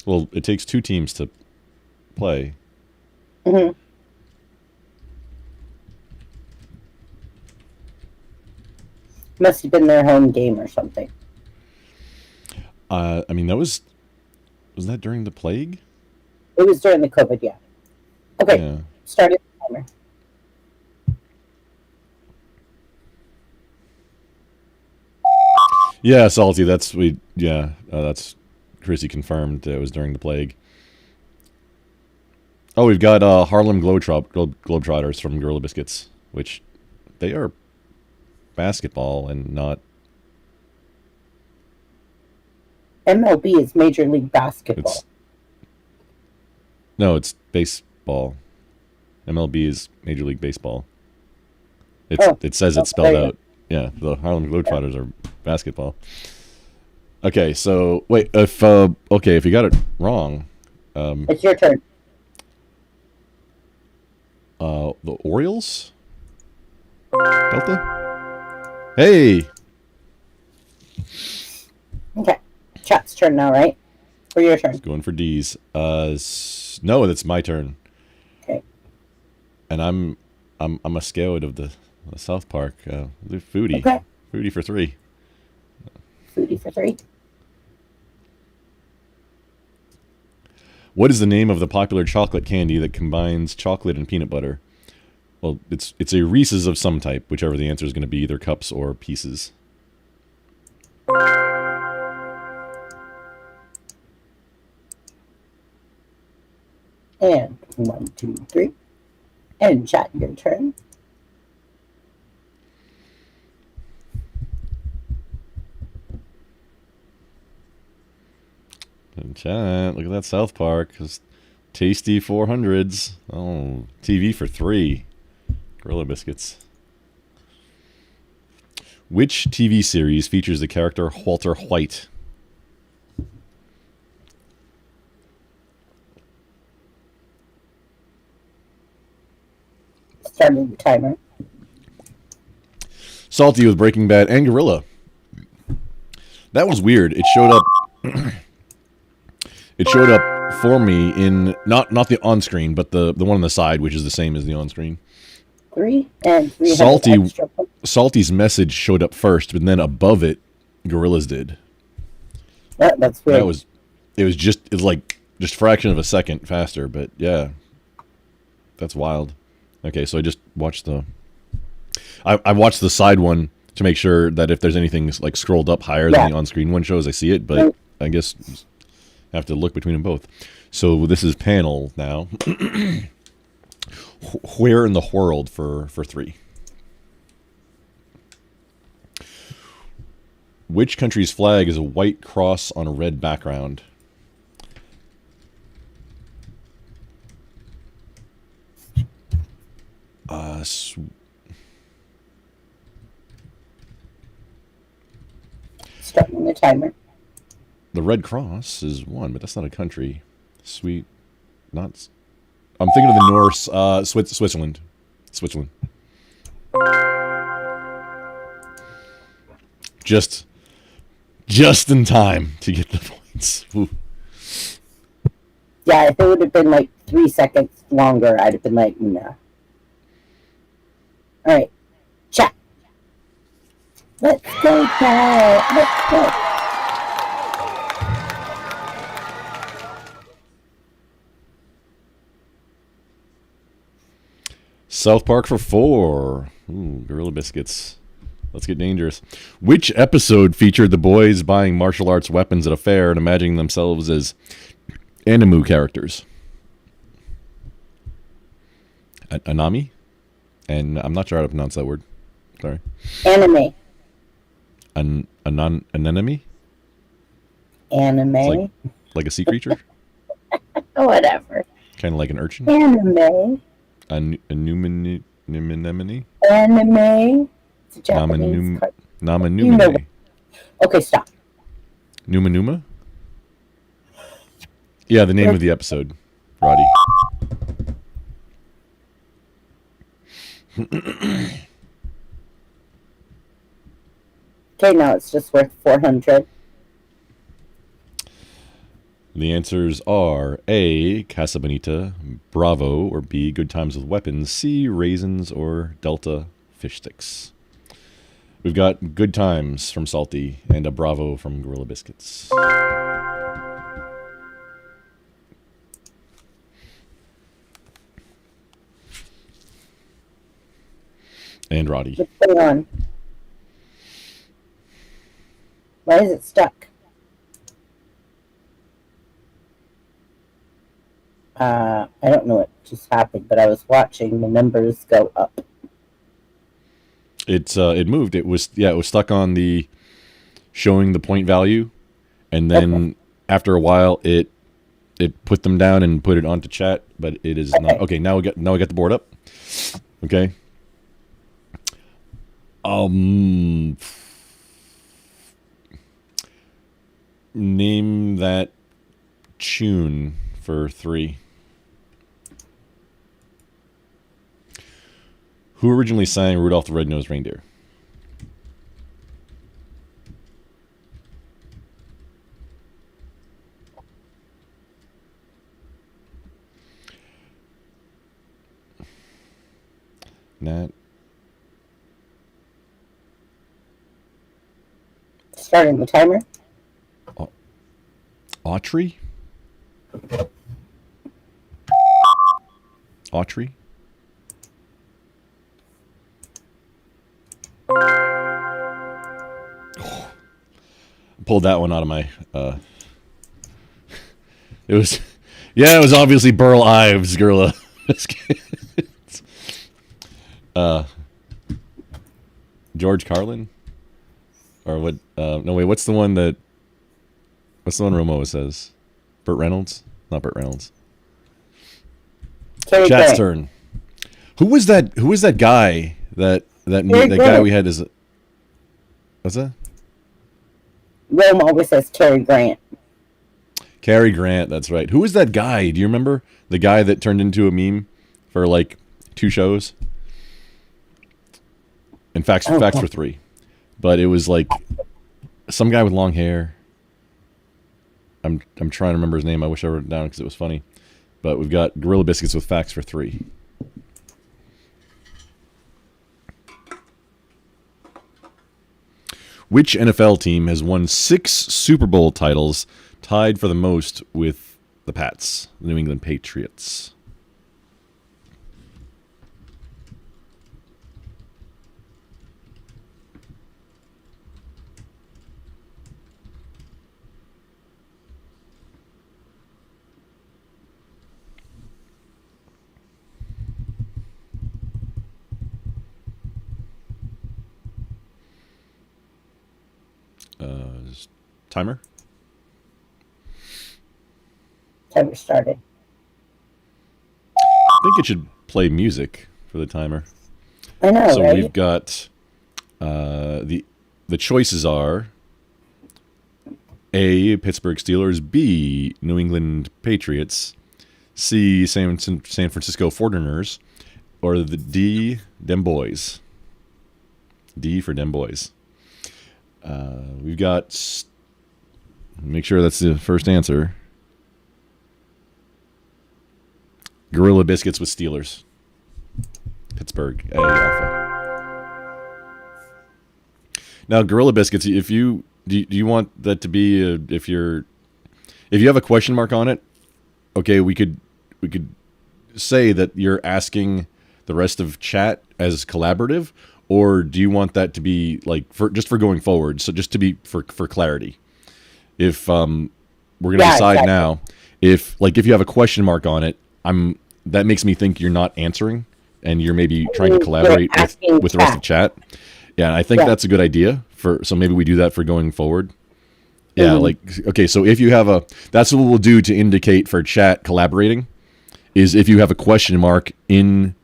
Well, it takes 2 teams to play. Mm-hmm. Must have been their home game or something. I mean, was that during the plague? It was during the COVID, yeah. Okay, Yeah. started the timer. Yeah, Salty. That's Chrissy confirmed it was during the plague. Oh, we've got Harlem Globetrotters from Gorilla Biscuits, which they are basketball and not. MLB is Major League Basketball. It's baseball. MLB is Major League Baseball. It says it's spelled out. Yeah, the Harlem Globetrotters are basketball. Okay, so wait, if you got it wrong, it's your turn. The Orioles? Delta? Hey! Okay. Chat's turn now, right? Or your turn? Going for D's. No, that's my turn. Okay. And I'm a scout of the South Park. The foodie. Okay. Foodie for 3. Foodie for 3. What is the name of the popular chocolate candy that combines chocolate and peanut butter? Well, it's a Reese's of some type, whichever the answer is going to be, either cups or pieces. And 1, 2, 3. And chat, your turn. And chat, look at that South Park. Those tasty 400s. Oh, TV for 3. Gorilla Biscuits. Which TV series features the character Walter White? Starting the timer. Salty with Breaking Bad and Gorilla. That was weird. It showed up. It showed up for me in not the on screen, but the one on the side, which is the same as the on screen. 3 and 300 extra points. Salty's message showed up first, but then above it, Gorilla's did. That's weird. It was like just a fraction of a second faster, but yeah, that's wild. Okay, so I just watched I watched the side one to make sure that if there's anything like scrolled up higher than the on-screen one shows, I see it, but I guess I have to look between them both. So this is panel now. Where in the world for 3? Which country's flag is a white cross on a red background? Starting the timer. The Red Cross is one, but that's not a country. I'm thinking of the Norse, Switzerland. Switzerland. Just in time to get the points. Ooh. Yeah, if it would have been like 3 seconds longer, I'd have been like, no. All right, chat. Let's go, chat. Let's go. South Park for 4. Ooh, Gorilla Biscuits. Let's get dangerous. Which episode featured the boys buying martial arts weapons at a fair and imagining themselves as anime characters? Anami? And I'm not sure how to pronounce that word. Sorry. Anime. An anemone? Anime. Like a sea creature? Whatever. Kind of like an urchin? Anime. Anemone? Anime. It's a Japanese card. Namanumene. You know. Okay, stop. Numa Numa? Yeah, the name of the episode, Roddy. Okay, now it's just worth 400. The answers are A, Casa Bonita, Bravo, or B, Good Times with Weapons, C, Raisins, or Delta, Fish Sticks. We've got Good Times from Salty and a Bravo from Gorilla Biscuits. And Roddy. What's going on? Why is it stuck? I don't know what just happened, but I was watching the numbers go up. It moved. It was stuck on the showing the point value, and then after a while it put them down and put it onto chat, but it is not. Okay, now we got the board up. Okay. Name that tune for 3. Who originally sang Rudolph the Red-Nosed Reindeer? Nat. Starting the timer. Autry? Autry? Pulled that one out of my it was obviously Burl Ives, Gorilla. George Carlin? Or what no wait, what's the one Romo says? Burt Reynolds? Not Burt Reynolds. Chat's turn. Who was that guy that guy we had as what's that? Rome always says Cary Grant. Cary Grant, that's right. Who was that guy? Do you remember? The guy that turned into a meme for like 2 shows? In fact, for 3. But it was like some guy with long hair. I'm trying to remember his name. I wish I wrote it down because it was funny. But we've got Gorilla Biscuits with facts for 3. Which NFL team has won 6 Super Bowl titles, tied for the most with the Pats, the New England Patriots? Timer? Timer started. I think it should play music for the timer. I know, So right? we've got the choices are A, Pittsburgh Steelers, B, New England Patriots, C, San Francisco 49ers, or the D, Dem Boys. D for Dem Boys. We've got, make sure that's the first answer. Gorilla Biscuits with Steelers. Pittsburgh, A Alpha. Now, Gorilla Biscuits, if you do you want that to be if you have a question mark on it, okay, we could say that you're asking the rest of chat as collaborative, or do you want that to be like for going forward? So just to be for clarity, if we're gonna decide exactly. now, if you have a question mark on it, that makes me think you're not answering and you're maybe trying to collaborate with the rest of chat. Yeah, I think that's a good idea so maybe we do that for going forward. Yeah, okay, so if you have that's what we'll do to indicate for chat collaborating, is if you have a question mark in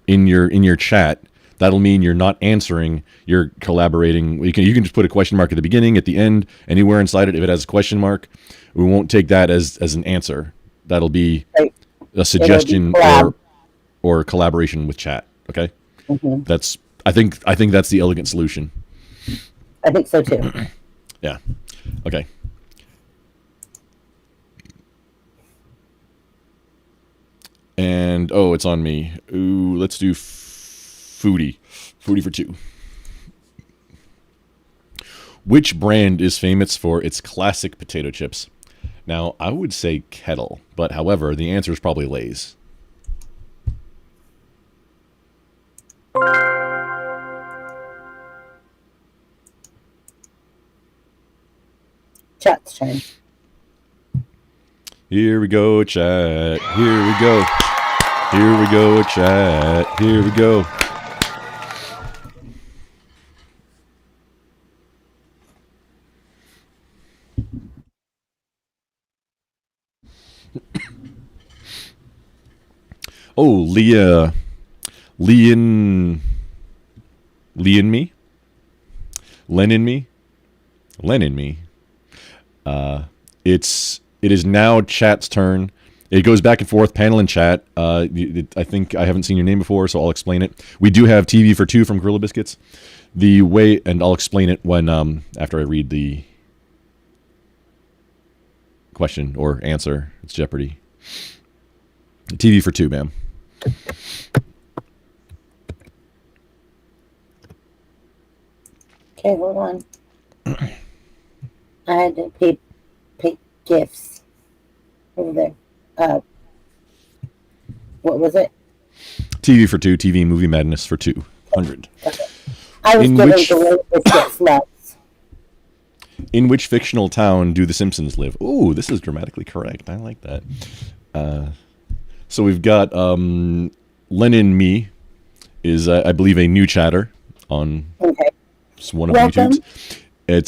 your chat, that'll mean you're not answering, you're collaborating. You can just put a question mark at the beginning, at the end, anywhere inside it. If it has a question mark, we won't take that as an answer. That'll be a suggestion or collaboration with chat. Okay, that's I think that's the elegant solution. I think so too. Yeah. Okay. And it's on me. Ooh, let's do foodie for 2. Which brand is famous for its classic potato chips? Now, I would say Kettle, but however, the answer is probably Lay's. Chat's turn. Here we go, chat. Here we go. Here we go, chat. Here we go. Leon me. It is now chat's turn. It goes back and forth, panel and chat. I think I haven't seen your name before, so I'll explain it. We do have TV for 2 from Gorilla Biscuits. And I'll explain it when after I read the question or answer. It's Jeopardy. TV for 2, ma'am. Okay, hold on. I had to pay gifts over there. What was it? TV for 2, TV Movie Madness for 200. Okay. I was given the biscuits nuts. In which fictional town do the Simpsons live? Ooh, this is grammatically correct. I like that. So we've got Lennon Me is, I believe, a new chatter on one of YouTube's.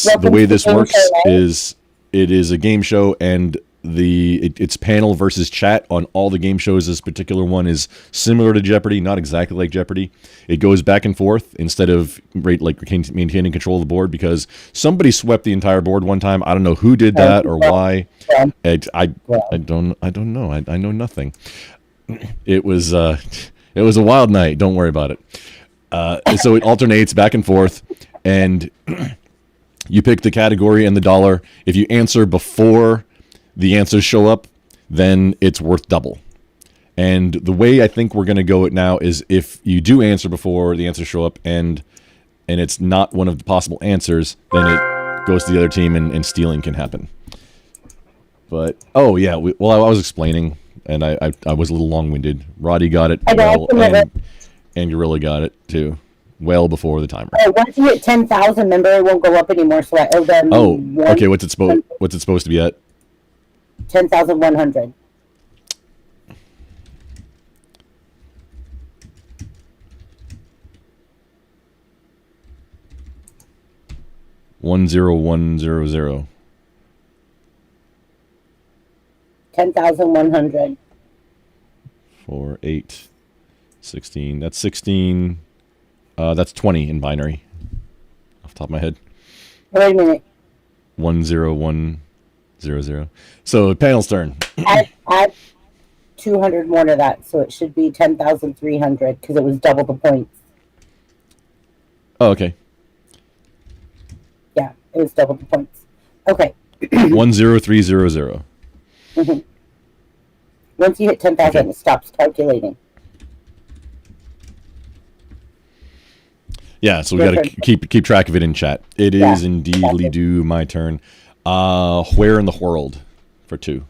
Welcome the way this works is it is a game show, and it's panel versus chat on all the game shows. This particular one is similar to Jeopardy, not exactly like Jeopardy. It goes back and forth instead of maintaining control of the board, because somebody swept the entire board one time. I don't know who did that or why. I don't know. I know nothing. It was a wild night. Don't worry about it. So it alternates back and forth, and you pick the category and the dollar. If you answer before the answers show up, then it's worth double. And the way I think we're going to go it now is if you do answer before the answers show up and it's not one of the possible answers, then it goes to the other team and stealing can happen. But, oh yeah, I was explaining, and I was a little long-winded. Roddy got it well, and Gorilla got it too, well before the timer. Once you hit 10,000, remember it won't go up anymore, so I owe them okay, what's it supposed to be at? 10,100. $10100. 10,100. 4, 8, 16. That's 16. That's 20 in binary. Off the top of my head. Wait a minute. 10100. So panel's turn. Add 200 more to that, so it should be 10,300 because it was double the points. Oh, okay. Yeah, it was double the points. Okay. 10300. Mm-hmm. Once you hit 10,000, okay. It stops calculating. Yeah, so we got to keep track of it in chat. It is indeedly do my turn. Where in the world for 2?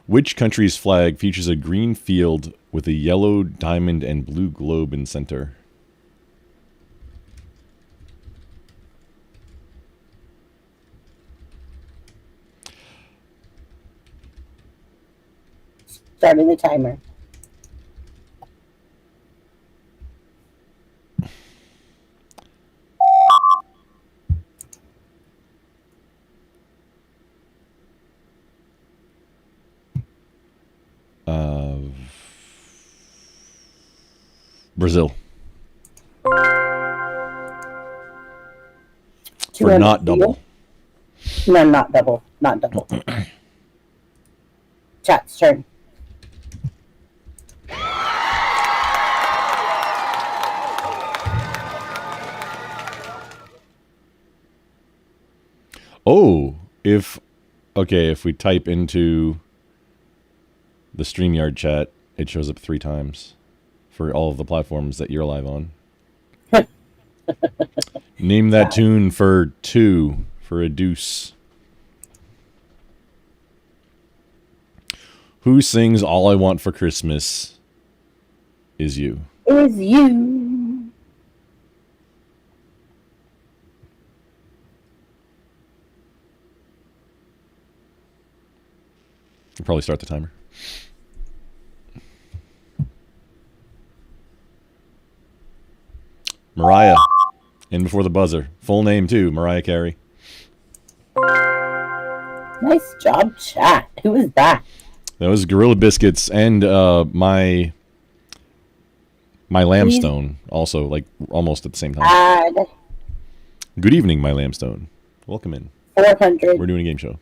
Which country's flag features a green field with a yellow diamond and blue globe in center? Starting the timer. Brazil. For not double. No, not double. Not double. Chat's turn. Oh, if we type into the StreamYard chat, it shows up 3 times for all of the platforms that you're live on. Name that tune for 2 for a deuce. Who sings All I Want for Christmas Is You? Is you. We'll probably start the timer. Mariah. In before the buzzer. Full name, too. Mariah Carey. Nice job, chat. Who is that? That was Gorilla Biscuits and my Lambstone. Also, like, almost at the same time. Add Good evening, my Lambstone. Welcome in. 400. We're doing a game show.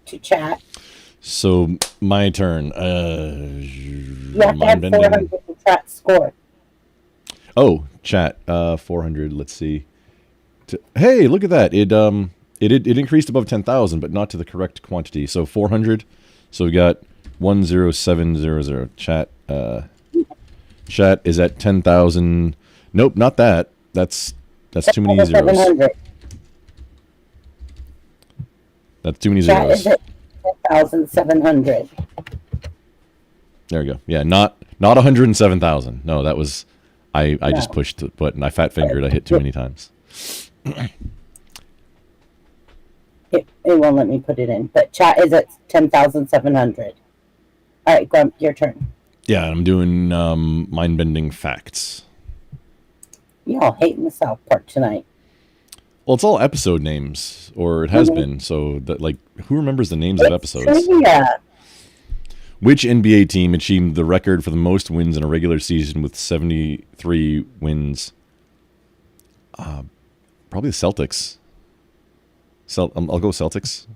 To chat. So, my turn. You have to have 400 to chat score. Oh, chat. 400. Let's see. Hey, look at that. It increased above 10,000, but not to the correct quantity. So 400. So we got 10700. Chat. Chat is at 10,000. Nope, not that. That's too many zeros. That's too many Chat zeros. is at 10,700. There we go. Yeah, not 107,000. No, that was I just pushed the button. I fat fingered. I hit too many times. It won't let me put it in, but chat is at 10,700. All right, Grump, your turn. Yeah, I'm doing mind-bending facts. Y'all hating the South Park tonight. Well, it's all episode names, or it has been. So that, like, who remembers the names of episodes? Yeah. Which NBA team achieved the record for the most wins in a regular season with 73 wins? Probably the Celtics. I'll go Celtics.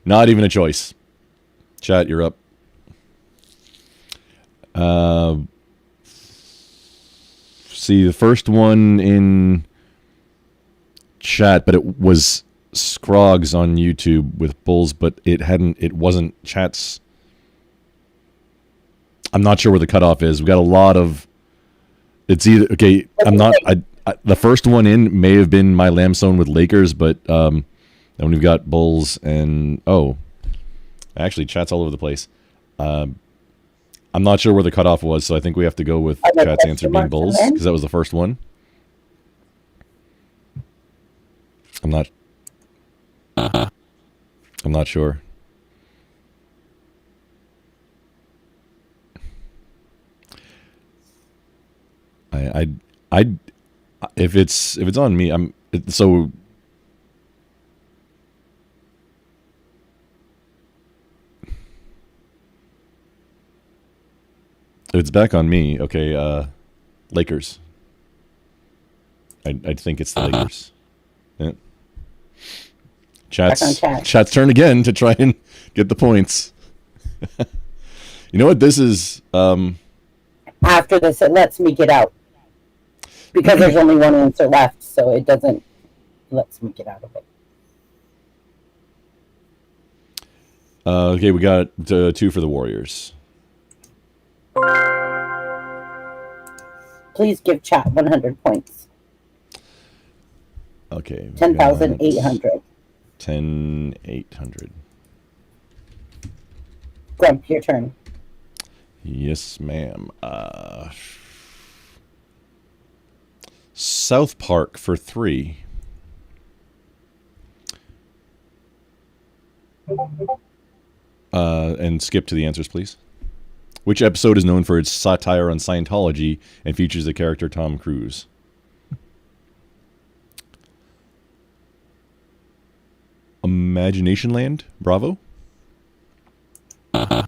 Not even a choice. Chat, you're up. See, the first one in chat, but it was Scrogs on YouTube with Bulls, but it wasn't chat's. I'm not sure where the cutoff is. We got a lot of. It's either okay. I'm not. The first one in may have been my Lamstone with Lakers, but then we've got Bulls and actually chat's all over the place. I'm not sure where the cutoff was, so I think we have to go with chat's answer being Bulls because that was the first one. I'm not sure. If it's on me, so. If it's back on me, okay. Lakers. I think it's the Lakers. Yeah. Chat's turn again to try and get the points. You know what? This is. After this, it lets me get out. Because there's only one answer left, so it doesn't lets me get out of it. Okay, we got 2 for the Warriors. Please give chat 100 points. Okay. 10,800. 10,800. Grump, your turn. Yes, ma'am. South Park for 3. And skip to the answers, please. Which episode is known for its satire on Scientology and features the character Tom Cruise? Imagination Land? Bravo? Darn.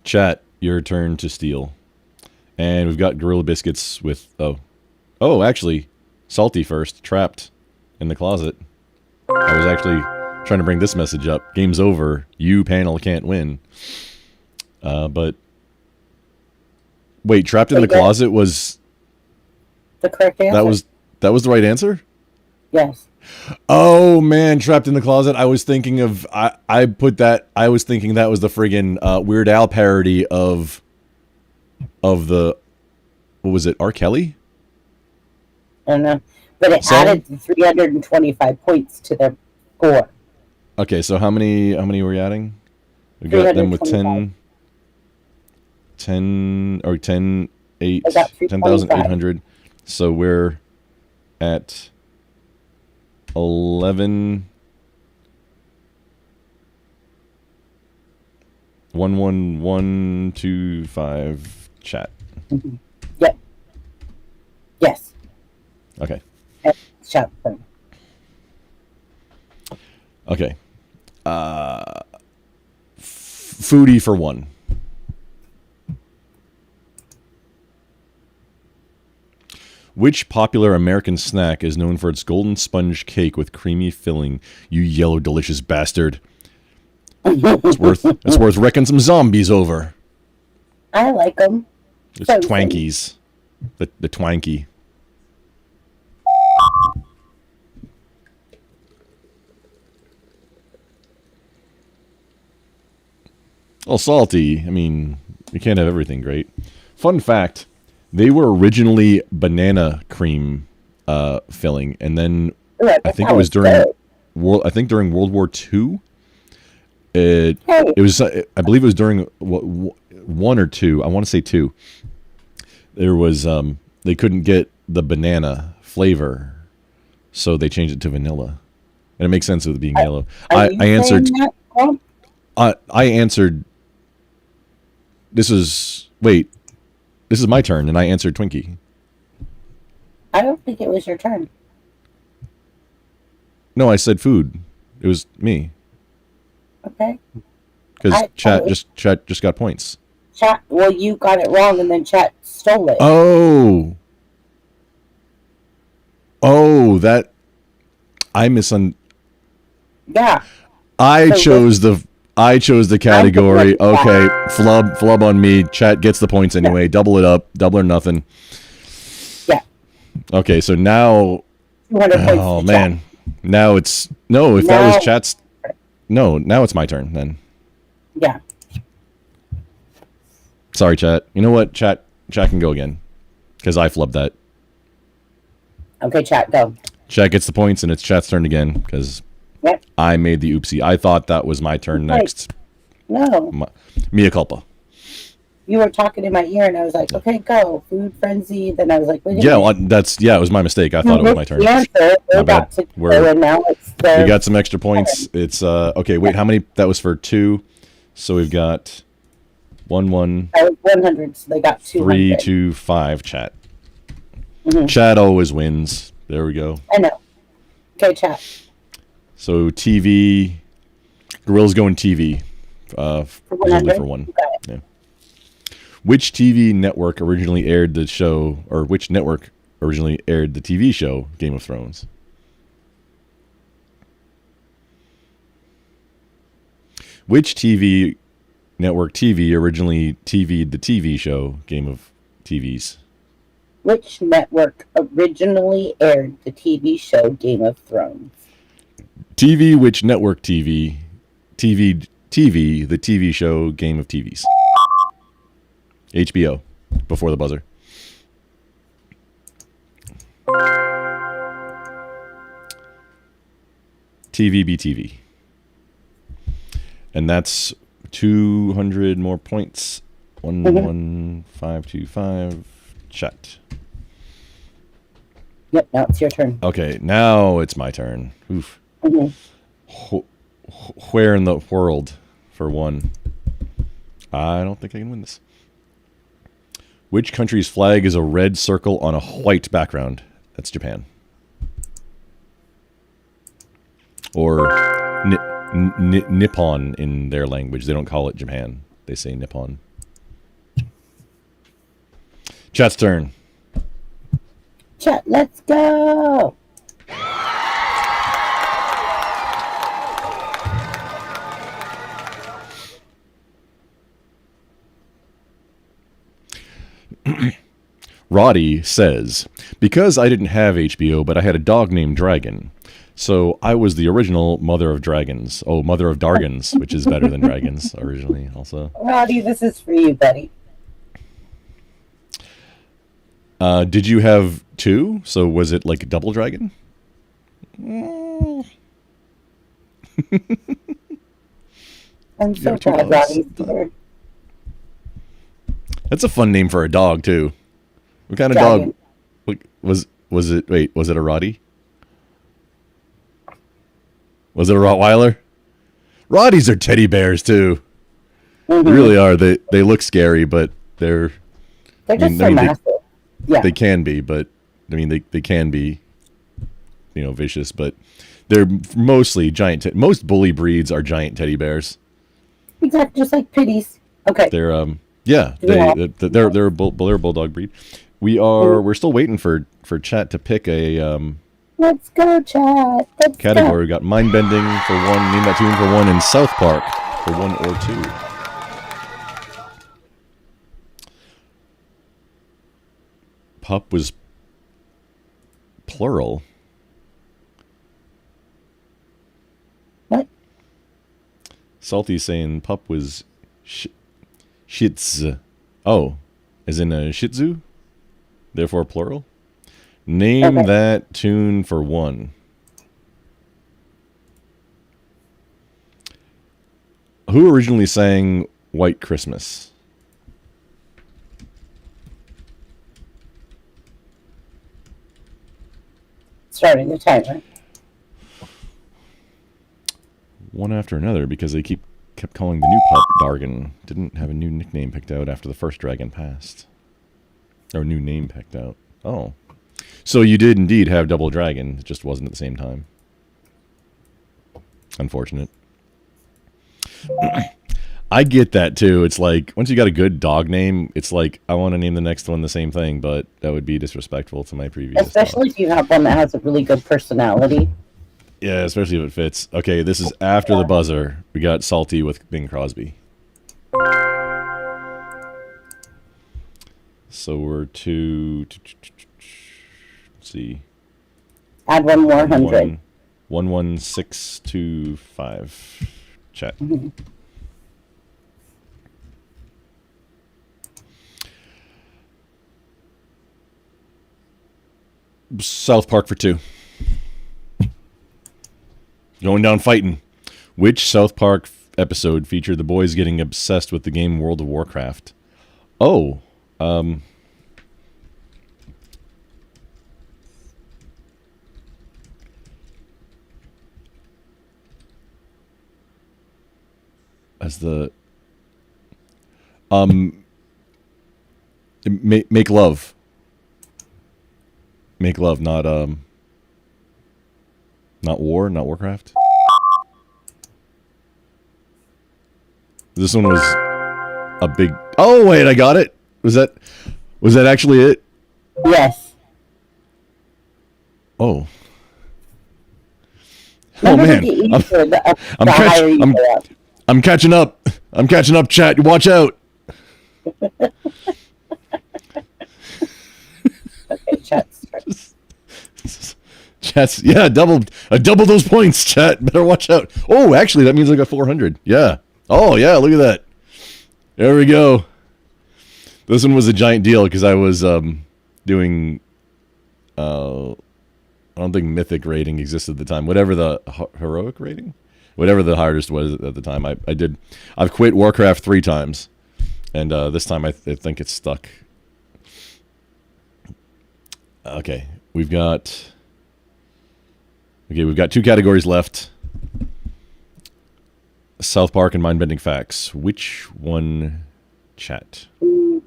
Chat, your turn to steal. And we've got Gorilla Biscuits with... Oh, actually, Salty first. Trapped in the closet. I was actually trying to bring this message up. Game's over. You, panel, can't win. But... Wait, Trapped in the closet was... The correct answer? That was the right answer? Yes. Oh man, Trapped in the Closet. I was thinking of I was thinking that was the friggin' Weird Al parody of the what was it, R. Kelly? I don't know. But it added 325 points to their score. Okay, so how many were we adding? We got them with 10 or 10,800. So we're at 11 11125 chat. Mm-hmm. Yep. Yes. Okay. Chat. Okay. Foodie for 1. Which popular American snack is known for its golden sponge cake with creamy filling? You yellow delicious bastard. It's worth wrecking some zombies over. I like them. It's Twankies. The Twanky. Well, Salty. I mean, you can't have everything great. Fun fact. They were originally banana cream filling, and then I think it was during World War II. It was I believe it was during 1 or 2. I want to say 2. There was they couldn't get the banana flavor, so they changed it to vanilla, and it makes sense with it being yellow. I answered. I answered. This is my turn, and I answered Twinkie. I don't think it was your turn. No, I said food. It was me. Okay. Because chat just got points. Chat. Well, you got it wrong, and then chat stole it. Oh, that I Yeah. I chose I chose the category. Okay, flub on me. Chat gets the points anyway. Double it up. Double or nothing. Yeah. Okay, so now. 200 points. Oh man, now it's no. If that was chat's, no. Now it's my turn then. Yeah. Sorry, chat. You know what? Chat can go again, because I flubbed that. Okay, chat, go. Chat gets the points, and it's chat's turn again because I made the oopsie. I thought that was my turn next. No. Mea culpa. You were talking in my ear, and I was like, "Okay, go." Food frenzy. Then I was like, "Wait a Yeah, minute." well, it was my mistake. I thought it was my turn. Answer. My bad. And now it's We got some extra points. It's okay. Wait, how many? That was for 2. So we've got 1. That was 100. So they got 200. 3, 2, 5. Chat. Chat always wins. There we go. I know. Okay, chat. So TV. Gorilla's going TV. Presumably for 1. Yeah. Which TV network originally aired the show, or which network originally aired the TV show Game of Thrones? Which TV network originally TV'd the TV show Game of TVs? Which network originally aired the TV show Game of Thrones? Which network TV'd the TV show Game of TVs? HBO, before the buzzer. TVBTV. And that's 200 more points. 11525. Chat. Yep, now it's your turn. Okay, now it's my turn. Oof. Where in the world for 1? I don't think I can win this. Which country's flag is a red circle on a white background? That's Japan. Or Nippon in their language. They don't call it Japan. They say Nippon. Chat's turn. Chat, let's go. Roddy says, because I didn't have HBO, but I had a dog named Dragon. So I was the original Mother of Dragons. Oh, Mother of Dargans, which is better than Dragons originally also. Roddy, this is for you, buddy. Did you have 2? So was it like a double dragon? I'm so glad Roddy's here. That's a fun name for a dog, too. What kind of dog was it? Wait, was it a Roddy? Was it a Rottweiler? Roddies are teddy bears, too. They really are. They look scary, but they're just so massive. They can be, but I mean, they can be, vicious, but they're mostly giant. Most bully breeds are giant teddy bears. Exactly, just like pitties. Okay. They're they're a bulldog breed. We're still waiting for chat to pick a Let's go, chat. Let's category. go. We got mind bending for 1, name that tune for 1, and South Park for 1 or 2. Pup was plural. What? Salty's saying pup was shitz. Oh, as in a shih tzu? Therefore plural? Name that tune for 1. Who originally sang White Christmas? Starting the timer. One after another, because they kept calling the new pup Dargan. Didn't have a new nickname picked out after the first dragon passed. Or new name picked out. Oh. So you did indeed have Double Dragon. It just wasn't at the same time. Unfortunate. I get that too. It's like, once you got a good dog name, it's like, I want to name the next one the same thing, but that would be disrespectful to my previous Especially dog. if you have one that has a really good personality. Yeah, especially if it fits. Okay, this is after the buzzer. We got Salty with Bing Crosby. So we're to let's see. Add one more 100. 11625. Chat. South Park for 2. Going down fighting. Which South Park episode featured the boys getting obsessed with the game World of Warcraft? Oh, as the make love. Make love, not war, not Warcraft. This one was a big. Oh wait, I got it. Was that actually it? Yes. Oh. Oh man, I'm catching up. I'm catching up, chat. Watch out. Okay, chat. Chat's double those points, chat. Better watch out. Oh, actually, that means I got 400. Yeah. Oh yeah, look at that. There we go. This one was a giant deal because I was doing. I don't think mythic rating existed at the time. Whatever the heroic rating, whatever the hardest was at the time, I did. I've quit Warcraft 3 times, and this time I think it's stuck. Okay, we've got 2 categories left. South Park and mind-bending facts. Which one, chat? Let's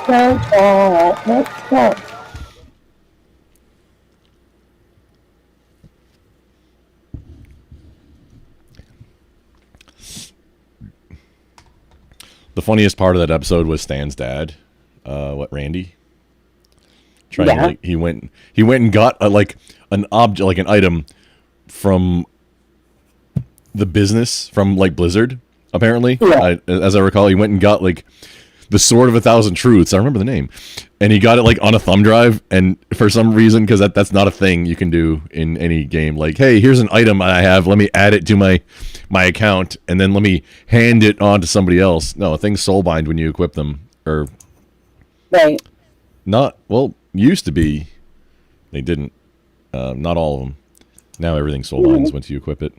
go, chat. Let's go. The funniest part of that episode was Stan's dad, Randy. He went and got an object, like an item from the business from Blizzard. Apparently, as I recall, he went and got the Sword of 1,000 Truths. I remember the name, and he got it on a thumb drive. And for some reason, because that's not a thing you can do in any game. Hey, here's an item I have. Let me add it to my account, and then let me hand it on to somebody else. No, things soulbind when you equip them, or right? Not well. Used to be, they didn't. Not all of them. Now everything soulbinds once you equip it.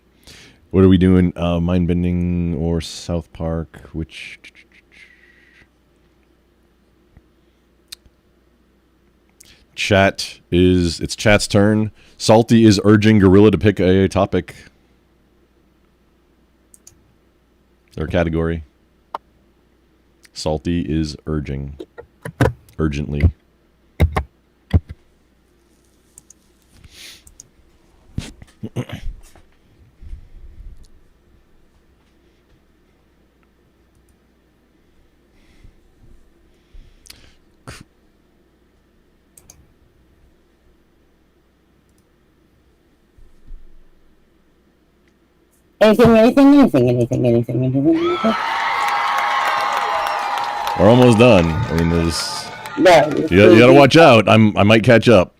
What are we doing? Mindbending or South Park? Which? It's chat's turn. Salty is urging Gorilla to pick a topic or category. Salty is urging urgently. Anything. We're almost done. I mean, you gotta watch out. I might catch up.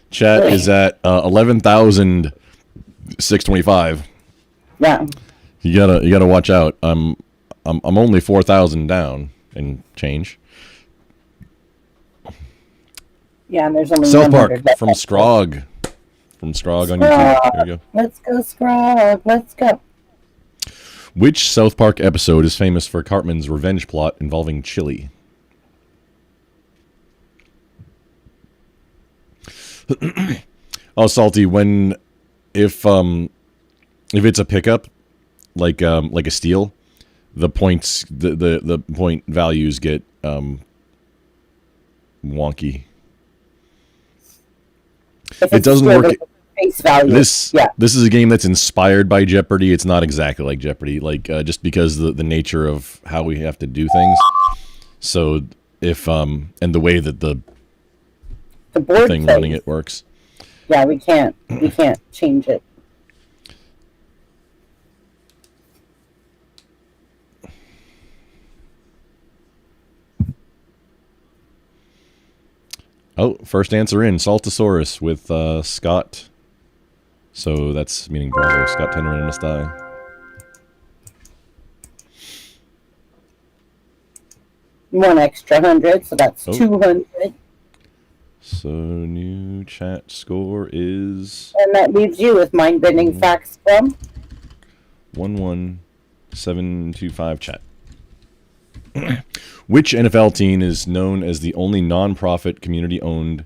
Chat is at 11,625. Yeah. You gotta watch out. I'm only 4,000 down and change. Yeah, and there's only South Park from Scrog. From Scrog on YouTube. There you go. Let's go, Scrog. Let's go. Which South Park episode is famous for Cartman's revenge plot involving chili? Oh, Salty, if it's a pickup, like a steal, the points the point values get wonky. It doesn't work. Face value. This is a game that's inspired by Jeopardy. It's not exactly like Jeopardy, just because the nature of how we have to do things. So if and the way that the the board thing plays. running it works. Yeah, we can't change it. Oh, first answer in Saltosaurus with Scott. So that's meaning bravo. Scott Tenrin and a sty. One extra 100, so that's 200. So new chat score is And that leaves you with mind-bending facts from 11725 chat. Which NFL team is known as the only non-profit, community-owned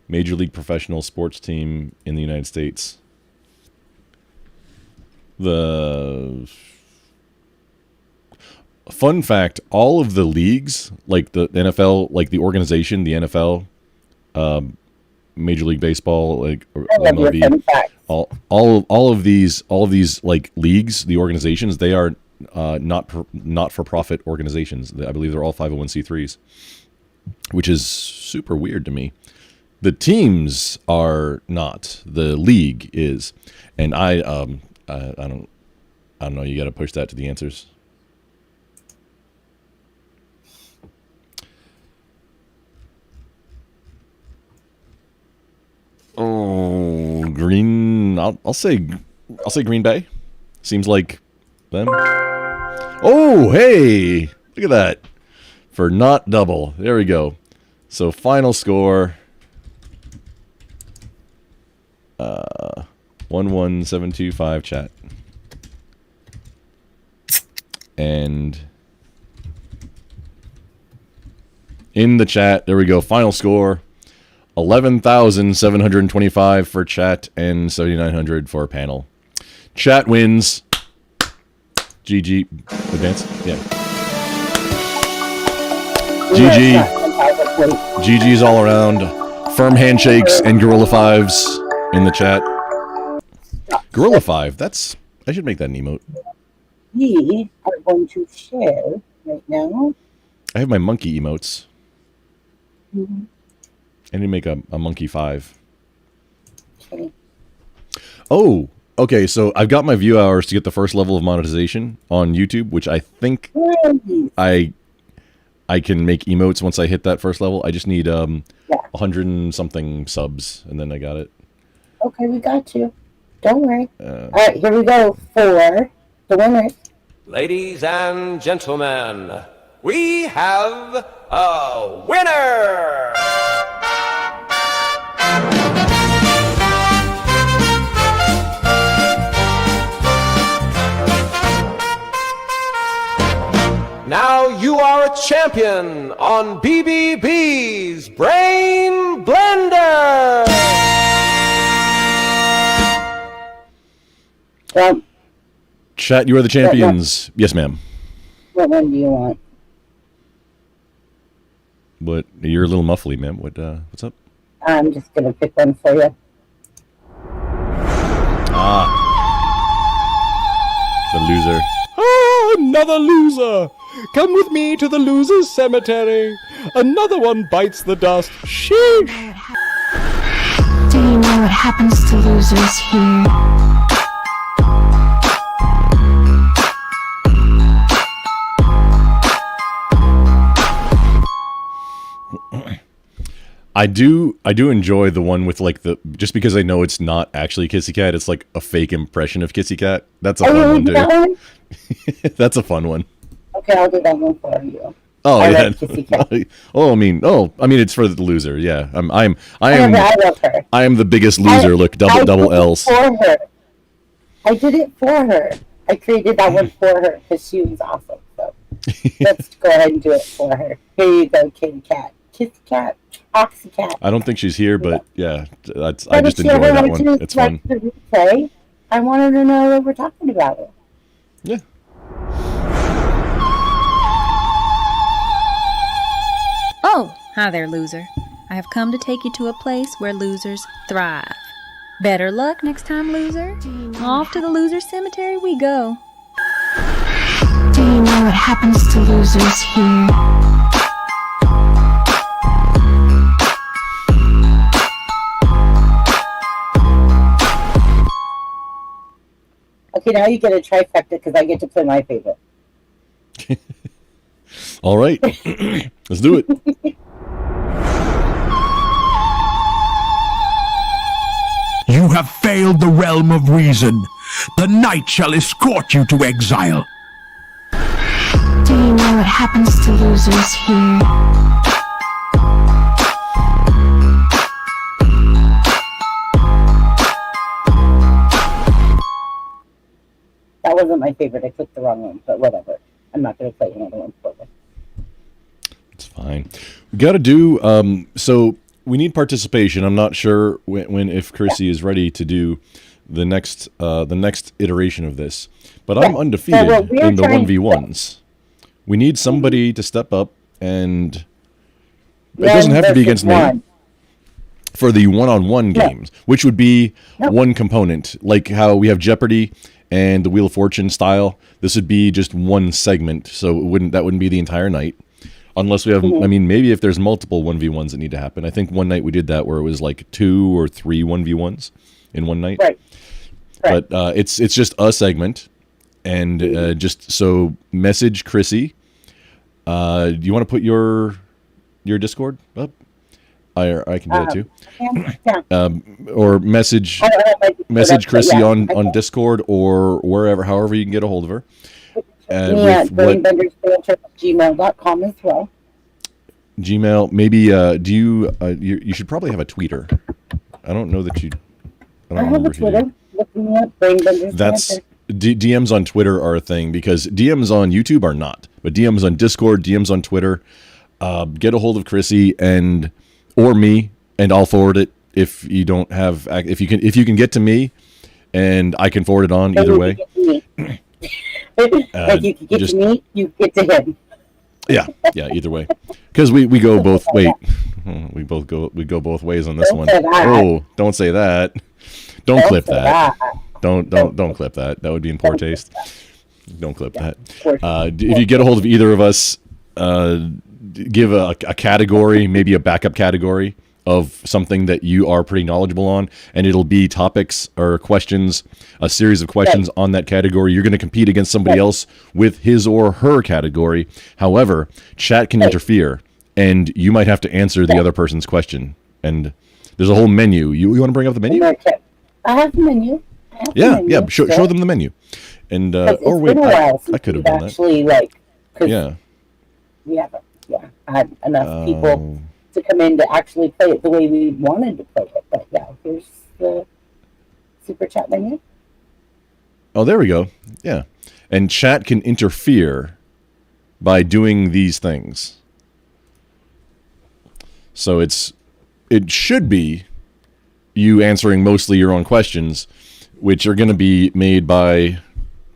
Major League professional sports team in the United States? The fun fact, all of the leagues, like the NFL, like the organization, the NFL, Major League Baseball, like MLB, all of these like leagues, the organizations, they are not for profit organizations. I believe they're all 501c3s, which is super weird to me. The teams are not. The league is, and I don't know. You got to push that to the answers. Oh, Green. I'll say Green Bay. Seems like them. Oh, hey, look at that for not double. There we go. So final score. 11725 chat. And in the chat, there we go. Final score. 11,725 for chat and 7,900 for panel. Chat wins. GG. Advance? Yeah. GG. GG's all around. Firm handshakes and Gorilla Fives in the chat. Gorilla Five. That's. I should make that an emote. We are going to share right now. I have my monkey emotes. Mm-hmm. I need to make a monkey 5. Okay. Oh, okay. So I've got my view hours to get the first level of monetization on YouTube, which I think I can make emotes once I hit that first level. I just need 100 and something subs, and then I got it. Okay, we got you. Don't worry. All right, here we go for the winner. Ladies and gentlemen, we have a winner! Now you are a champion on BBB's Brain Blender! Chat, you are the champions. Yes, ma'am. What one do you want? What? You're a little muffly, ma'am. What's up? I'm just going to pick one for you. The loser. Ah, another loser! Come with me to the loser's cemetery. Another one bites the dust. Sheesh! Do you know what happens to losers here? I do enjoy the one with like just because I know it's not actually Kissy Cat, it's like a fake impression of Kissy Cat. That's a fun one too. That one? That's a fun one. Okay, I'll do that one for you. Oh I yeah. like Kissy Cat. I mean it's for the loser. Yeah. I love her. I am the biggest loser. Look, double L's. For her. I did it for her. I created that one for her because she was awesome. So let's go ahead and do it for her. Here you go, Kitty Cat. Kissy Cat. Oxy Cat. I don't think she's here, but yeah, I just enjoy that one. It's fun. Replay, I wanted to know that we're talking about it. Yeah. Oh, hi there, loser. I have come to take you to a place where losers thrive. Better luck next time, loser. Off to the loser cemetery we go. Do you know what happens to losers here? Okay, now you get a trifecta because I get to play my favorite. All right. Let's do it. You have failed the realm of reason. The night shall escort you to exile. Do you know what happens to losers here? That wasn't my favorite. I clicked the wrong one, but whatever. I'm not going to play another one for you. It's fine. We got to do, so we need participation. I'm not sure if Chrissy is ready to do the next iteration of this, but I'm undefeated in the 1v1s. We need somebody to step up, and it doesn't have to be against me. For the one-on-one games, which would be one component, like how we have Jeopardy and the Wheel of Fortune style. This would be just one segment, so that wouldn't be the entire night, unless we have. I mean, maybe if there's multiple 1v1s that need to happen. I think one night we did that where it was like 2 or 3 1v1s in one night. Right. But it's just a segment, and just so message Chrissy. Do you want to put your Discord up? I can do that too. Or message Chrissy on Discord or wherever, however you can get a hold of her. brainbendersbanter@gmail.com as well. Gmail, maybe. You should probably have a tweeter. I don't know that you. I have a Twitter. Look me up, Brainbenders. That's DMs on Twitter are a thing because DMs on YouTube are not, but DMs on Discord, DMs on Twitter. Get a hold of Chrissy or me, and I'll forward it if you don't have. If you can get to me, and I can forward it on either way. Like you can get to me, you get to him. Yeah, either way, because we go both. Wait, we go both ways on this one. Oh, don't say that. Don't clip that. Don't clip that. That would be in poor taste. Don't clip that. If you get a hold of either of us, give a category, maybe a backup category of something that you are pretty knowledgeable on, and it'll be topics or questions, a series of questions on that category. You're going to compete against somebody else with his or her category. However, chat can interfere, and you might have to answer the other person's question. And there's a whole menu. You want to bring up the menu? I have the menu. Show them the menu. And or wait, I could have done that. Actually, we haven't had enough people to come in to actually play it the way we wanted to play it. But yeah, here's the super chat menu. Oh, there we go. Yeah, and chat can interfere by doing these things. So it should be you answering mostly your own questions, which are going to be made by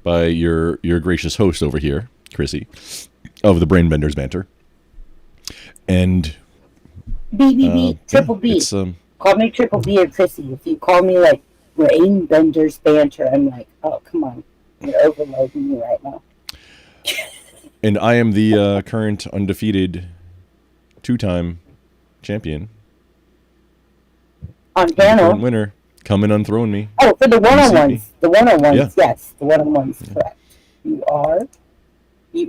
your gracious host over here, Chrissy, of the Brainbenders Banter. And BBB, Triple B. Call me Triple B or Chrissy. If you call me like Brainbenders Banter, I'm like, oh, come on. You're overloading me right now. And I am the current undefeated 2-time champion. On panel. Winner. Come and unthrone me. Oh, for the one-on-ones. The one-on-ones, yes. The one-on-ones, correct. You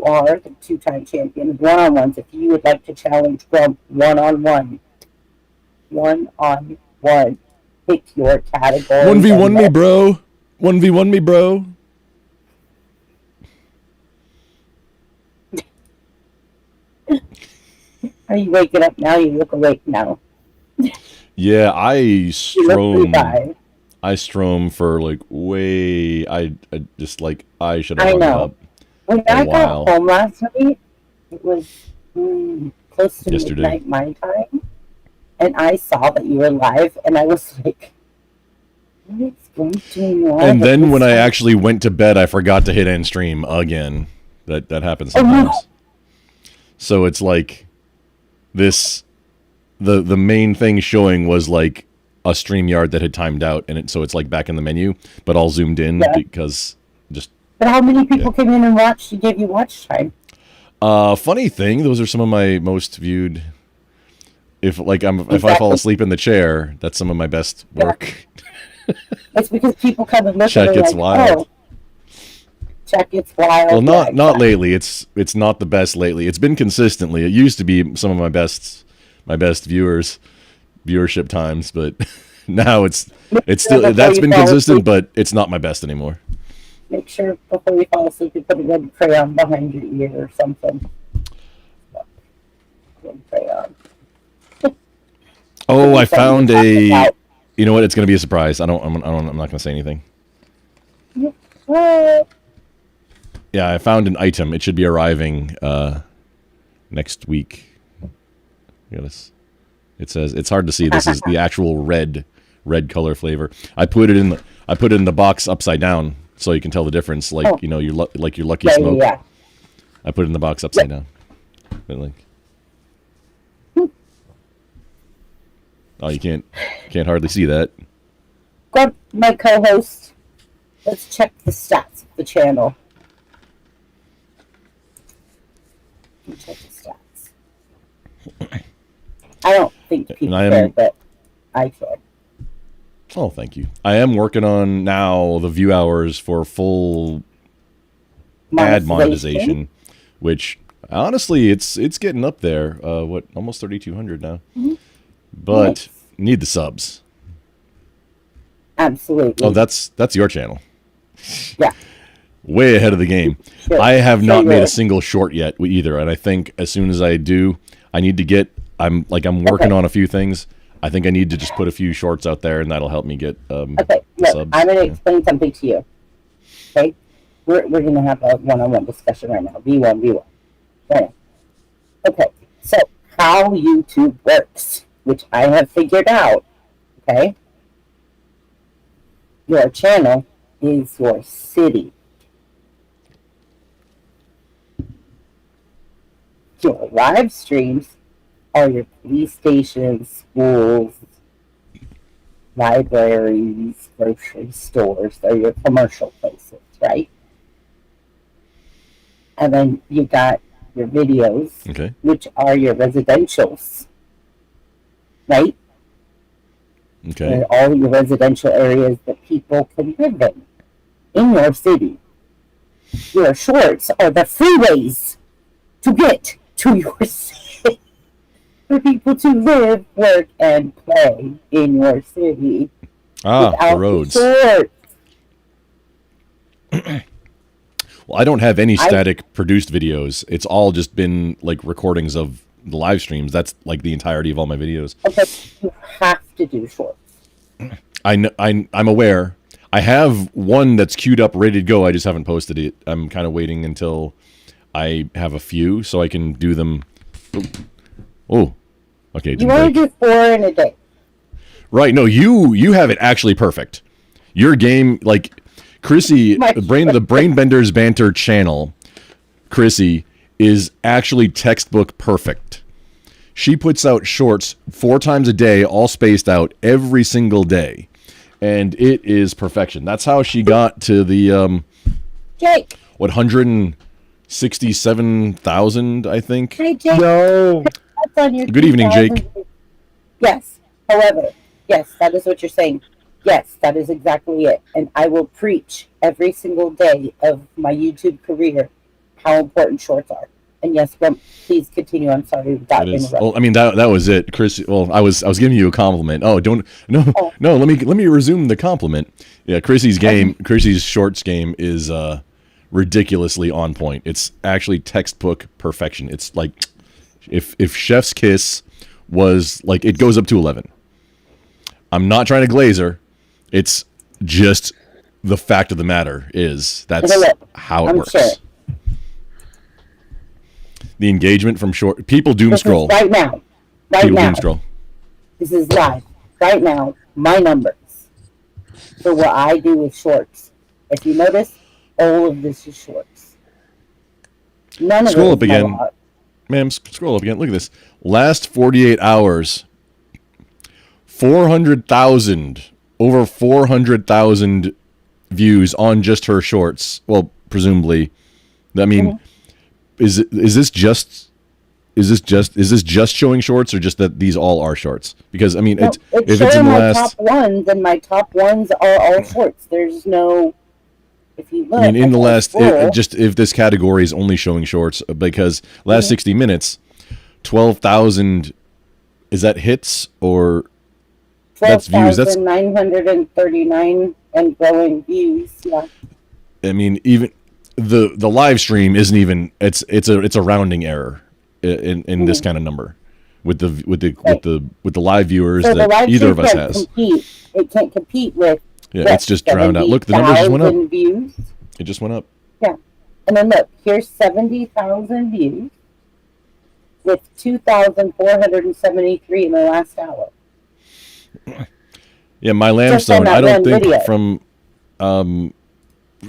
are the 2-time champion of one-on-ones. If you would like to challenge Grump one-on-one, pick your category. 1v1 me, bro. 1v1 me, bro. Are you waking up now? You look awake now. Yeah, I strom for like way. I just like I should have hung up. When I got home last night, it was close to midnight my time, and I saw that you were live, and I was like, "What is going on?" And then when I actually went to bed, I forgot to hit end stream again. That happens sometimes. Oh, no. So it's like this. The main thing showing was like a StreamYard that had timed out, and so it's like back in the menu, but all zoomed in because just. But how many people came in and watched and gave you watch time? Funny thing, those are some of my most viewed. If I fall asleep in the chair, that's some of my best work. It's because people come and look. Chat gets wild. Check its wild. Well, not lately. It's not the best lately. It's been consistently. It used to be some of my best viewership times, but now it's still that's been consistent, but it's not my best anymore. Make sure before you fall asleep you put a red crayon behind your ear or something. Red crayon. Oh, I found a. You know what? It's going to be a surprise. I'm not going to say anything. What? Yeah, I found an item. It should be arriving next week. It says it's hard to see. This is the actual red color flavor. I put it in the box upside down so you can tell the difference. Like your Lucky Smoke. Yeah. I put it in the box upside down. But like. Oh, you can't hardly see that. Grab my co-host. Let's check the stats of the channel. Check the stats. I don't think people care, but I can. Oh, thank you. I am working on now the view hours for full ad monetization, which honestly, it's getting up there. Almost 3,200 now. Mm-hmm. But need the subs. Absolutely. Oh, that's your channel. Yeah. Way ahead of the game. Sure. I have not made a single short yet either, and I think as soon as I do, I need to get. I'm working on a few things. I think I need to just put a few shorts out there, and that'll help me get okay. Look, subs. I'm going to explain something to you. Okay, we're going to have a one-on-one discussion right now. V1. Right. Okay. So how YouTube works, which I have figured out. Okay. Your channel is your city. Your live streams are your police stations, schools, libraries, grocery stores. They're your commercial places, right? And then you got your videos, okay, which are your residentials, right? Okay. They're all your residential areas that people can live in your city. Your shorts are the freeways to get to your city. For people to live, work, and play in your city. The roads. Well, I don't have any static produced videos. It's all just been like recordings of the live streams. That's like the entirety of all my videos. Okay, you have to do shorts. I'm aware. I have one that's queued up, ready to go. I just haven't posted it. I'm kind of waiting until I have a few so I can do them. Oh, okay. You want to do 4 in a day. Right. No, you have it actually perfect. Your game, like Chrissy, the Brain Benders Banter channel, Chrissy, is actually textbook perfect. She puts out shorts 4 times a day, all spaced out every single day. And it is perfection. That's how she got to the, Jake. 167,000, I think. Hey, Jake. No. That's on your Good evening, Jake. Yes. However, yes, that is what you're saying. Yes, that is exactly it. And I will preach every single day of my YouTube career how important shorts are. And yes, please continue. I'm sorry without interrupting. Well, I mean that was it, Chris. Well, I was giving you a compliment. Oh, no. Let me resume the compliment. Yeah, Chrissy's shorts game is ridiculously on point. It's actually textbook perfection. It's like if Chef's Kiss was like, it goes up to 11. I'm not trying to glaze her. It's just the fact of the matter is that's how it works. Sure. The engagement from short people doom scroll right now. Doom scroll. This is live right now. My numbers. So what I do with shorts. If you notice, all of this is shorts. None of scroll up again, ma'am. Scroll up again. Look at this. Last 48 hours. 400,000, over 400,000 views on just her shorts. Well, presumably, I mean, is this just showing shorts, or just that these all are shorts? Because I mean, it's if it's in the last top ones, and my top ones are all shorts. There's no if you look, I mean, in the at last, full, just if this category is only showing shorts, because last 60 minutes, 12,000, is that hits or that's views? That's 12,939 and growing views. Yeah. I mean, even the live stream isn't even it's a rounding error in this kind of number with the live viewers So the that live either stream of us can't has. compete. It can't compete with. Yeah, it's just drowned out. Look, the numbers just went up. Views. It just went up. Yeah, and then look, here's 70,000 views with 2,473 in the last hour. Yeah, my Just on lamstone. that I don't one think video. from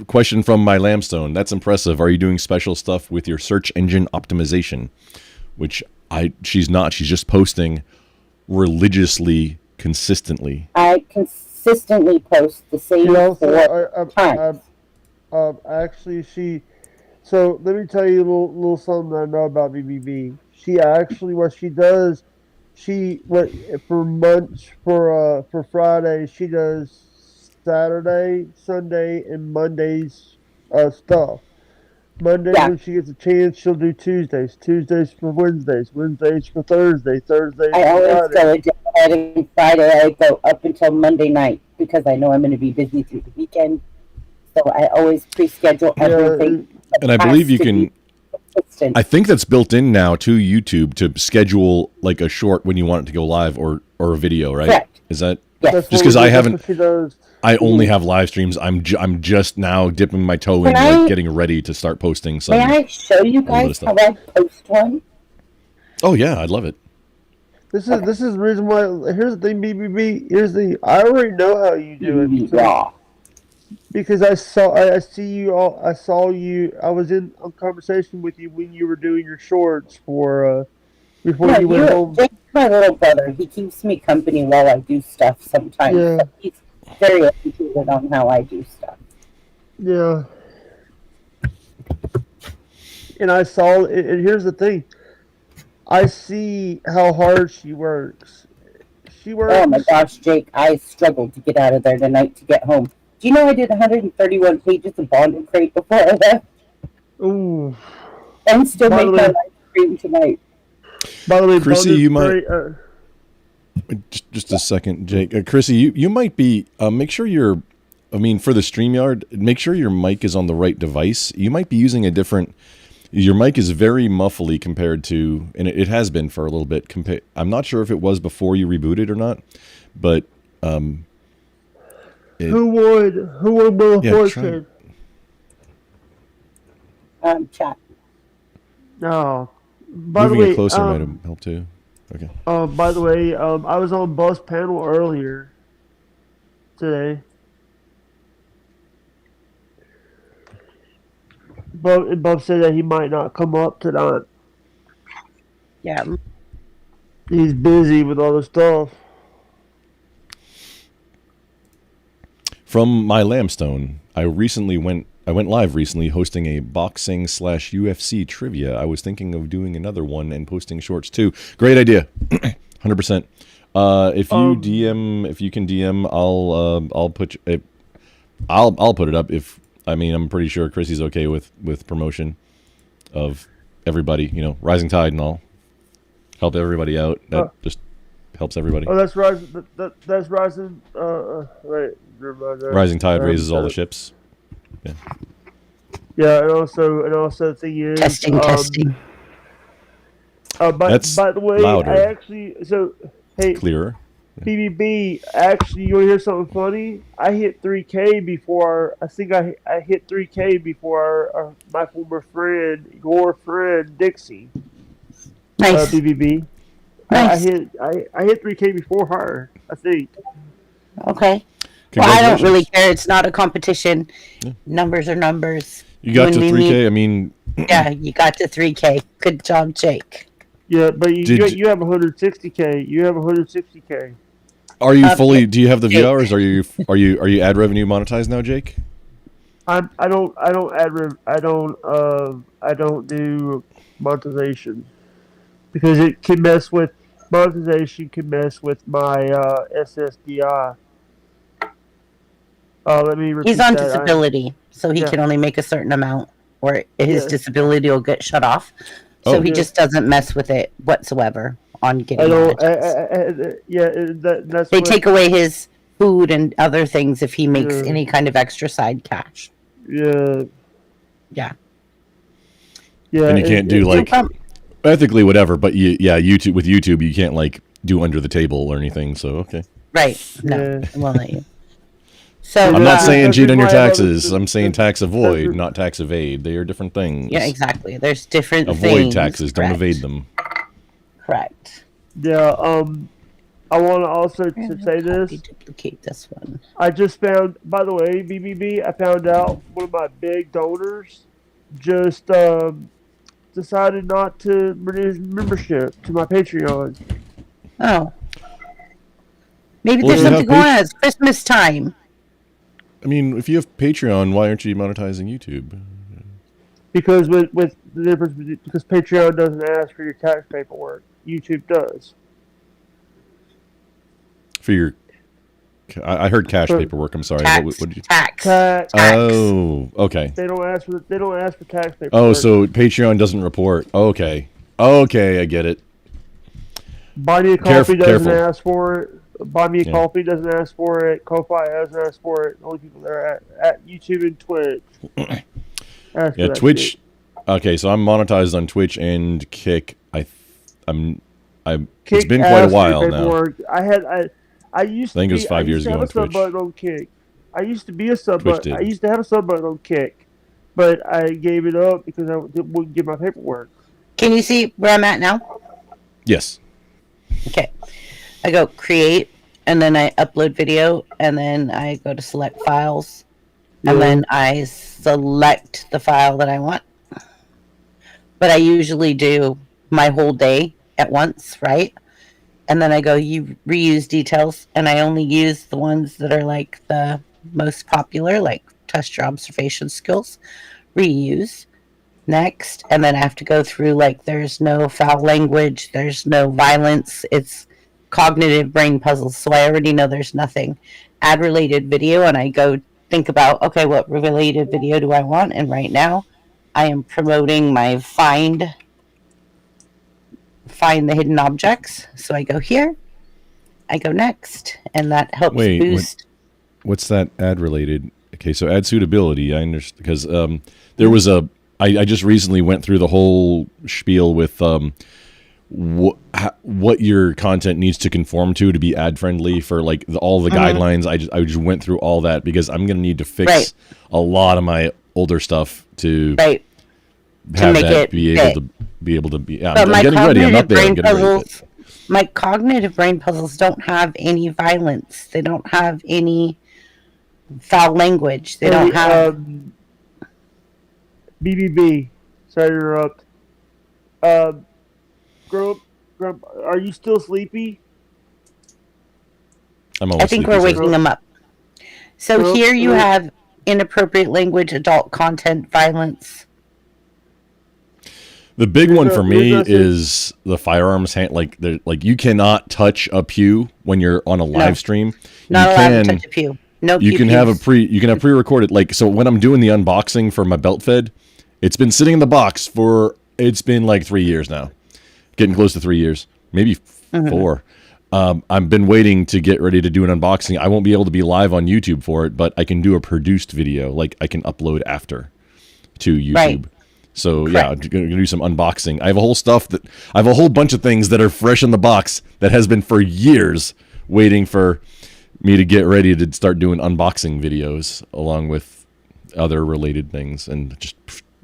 question from my lamstone. That's impressive. Are you doing special stuff with your search engine optimization? Which she's not. She's just posting religiously, consistently. I consistently post the same four times. Actually, so let me tell you a little something that I know about BBB. She actually, what she does, for Friday, she does Saturday, Sunday, and Monday's stuff. Monday, when she gets a chance, she'll do Tuesdays. Tuesdays for Wednesdays. Wednesdays for Thursdays. Thursdays I for always Friday. go a day ahead, and Friday I go up until Monday night because I know I'm going to be busy through the weekend. So I always pre-schedule everything. And I believe you can. I think that's built in now to YouTube to schedule like a short when you want it to go live or a video, right? Correct. Is that Yes. just because I haven't? That's what she does. I only have live streams. I'm just now dipping my toe in, like getting ready to start posting some. May I show you guys how I post one? Oh yeah, I'd love it. This is the reason why. Here's the thing, BBB. Here's the. I already know how you do it. Because I saw you. I was in a conversation with you when you were doing your shorts for before you went home. Jake's my little brother. He keeps me company while I do stuff sometimes. Yeah. So he's very educated on how I do stuff. Yeah. And I saw, and here's the thing. I see how hard she works. She works. Oh my gosh, Jake, I struggled to get out of there tonight to get home. Do you know I did 131 pages of Bond & Crate before I left? Ooh. And still make my live stream tonight. By the way, Chrissy, you might. Just a second, Jake. Chrissy, you might be. Make sure you're. I mean, for the StreamYard, make sure your mic is on the right device. You might be using a different. Your mic is very muffly compared to, and it has been for a little bit. I'm not sure if it was before you rebooted or not, but. Who would Bill Fortune? Chat. No. By Moving the way, it closer might have helped too. Okay. By the way, I was on Buzz panel earlier today. Bub said that he might not come up tonight. Yeah. He's busy with all the stuff. From my lamstone, I went live recently hosting a boxing / UFC trivia. I was thinking of doing another one and posting shorts too. Great idea. 100%. If you can DM, I'll put it. I'll put it up. I'm pretty sure Chrissy's okay with promotion of everybody. You know, rising tide and all. Help everybody out. That just helps everybody. Oh, that's rising. That's rising. Right. Rising tide raises all the ships. Yeah. Yeah, and also the thing is testing. That's by the way, louder. Hey, Clearer. BBB, actually, you want to hear something funny? I hit 3K before. I think I hit 3K before my former friend, your friend Dixie. Nice. BBB. Nice. I hit 3K before her. I think. Okay. Well, I don't really care. It's not a competition. Yeah. Numbers are numbers. You got to 3K. I mean. Yeah, you got to 3K. Good job, Jake. Yeah, but you have 160K. You have 160K. Are you fully? Do you have the view hours? Are you ad revenue monetized now, Jake? I don't do monetization because it can mess with monetization. Can mess with my SSDI. Let me repeat He's on that. disability, so he Yeah. can only make a certain amount, or his Yeah. disability will get shut off. So Oh. he Yeah. just doesn't mess with it whatsoever on I getting don't. monetized. That's They what. take away his food and other things if he makes Yeah. any kind of extra side cash. Yeah. Yeah. Yeah. And you can't do No like problem. ethically whatever, but YouTube with YouTube you can't like do under the table or anything. So okay. Right. No, Yeah. I won't let you. So I'm not that's- saying that's cheat on your why I love taxes. it. I'm saying tax That's- avoid, not tax evade. They are different things. yeah, exactly. There's different Avoid things. taxes, don't Correct. evade them. Correct. Yeah. I want to also to say Copy, this. duplicate this one. I just found. By the way, BBB. I found out one of my big donors just decided not to renew his membership to my Patreon. Oh. Maybe Well, there's if you something have going on. It's Christmas time. I mean, if you have Patreon, why aren't you monetizing YouTube? Because with the difference, because Patreon doesn't ask for your tax paperwork, YouTube does. For your, I heard cash For- paperwork. I'm sorry. Tax. What did you? Tax. Tax. Oh, okay. They don't ask for tax paperwork. Oh, so Patreon doesn't report. Okay. Okay, I get it. Buy Me a Coffee doesn't careful. ask for it. Buy Me a Yeah. Coffee doesn't ask for it. Ko-Fi doesn't ask for it. The only people that are at YouTube and Twitch. ask for Yeah, that Twitch. shit. Okay, so I'm monetized on Twitch and Kick. It's Kick been quite a asks for while now. paperwork. I used to I think it was be- 5 I years used to ago have on a sub Twitch. button on Kick. I used to be a sub Twitch button. did. I used to have a sub button on Kick, but I gave it up because I wouldn't get my paperwork. Can you see where I'm at now? Yes. Okay. I go create, and then I upload video, and then I go to select files, and then I select the file that I want. But I usually do my whole day at once, right? And then I go, you reuse details, and I only use the ones that are like the most popular, like test your observation skills, reuse. Next, and then I have to go through like there's no foul language, there's no violence, it's cognitive brain puzzles, so I already know there's nothing. Add related video, and I go think about, okay, what related video do I want? And right now I am promoting my find the hidden objects. So I go here, I go next, and that helps boost. What's that ad related? Okay, so ad suitability. I understand because there was a. I just recently went through the whole spiel with what your content needs to conform to be ad friendly for like all the guidelines. I just went through all that because I'm gonna need to fix a lot of my older stuff to have make that it be able to be. Yeah, But I'm getting ready. I'm not there. I'm brain getting ready. puzzles, my cognitive brain puzzles don't have any violence. They don't have any foul language. They don't have. BBB. Sorry to interrupt. Grump, are you still sleepy? I'm always I think sleepy, we're sir. waking them up. So Well, here you have inappropriate language, adult content, violence. The big one for me here's a- is the firearms hand. Like you cannot touch a pew when you're on a live stream. Not you allowed can, to touch a pew. No You pew can have pews. you can have pre-recorded. Like so, when I'm doing the unboxing for my belt fed, it's been sitting in the box for it's been like 3 years now, getting close to 3 years, maybe 4. I've been waiting to get ready to do an unboxing. I won't be able to be live on YouTube for it, but I can do a produced video, like I can upload after to YouTube. Right. So yeah, I'm gonna do some unboxing. I have a whole bunch of things that are fresh in the box that has been for years waiting for me to get ready to start doing unboxing videos along with other related things, and just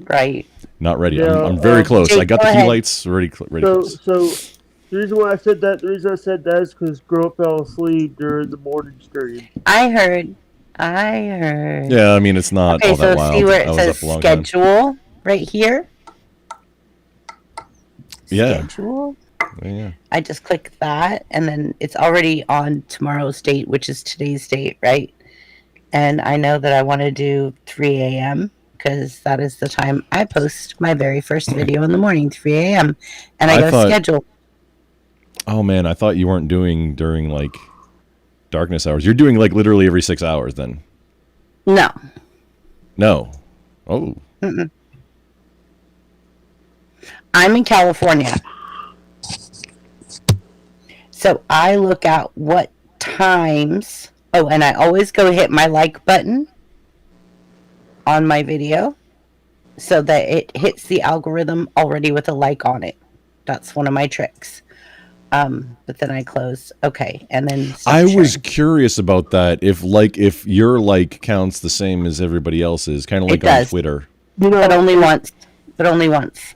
Right. not ready. Yeah, I'm very close. Jake, I got go the key ahead. lights ready. So, Close. so the reason why I said that, is because Grump fell asleep during the morning stream. I heard. Yeah, Yeah, I mean it's not Okay, all that so wild. see where I it was says up a long time. schedule right here? Yeah. Schedule. Yeah. I just click that, and then it's already on tomorrow's date, which is today's date, right? And I know that I want to do 3 a.m. because that is the time I post my very first video in the morning, 3 a.m. And I go schedule. Oh man, I thought you weren't doing during like darkness hours. You're doing like literally every 6 hours then. No. No. Oh. Mm-mm. I'm in California. So I look at what times. Oh, and I always go hit my like button on my video so that it hits the algorithm already with a like on it. That's one of my tricks. But then I close. Okay, and then I was curious about that. If your like counts the same as everybody else's, kind of like on Twitter. You know, but only once. But only once.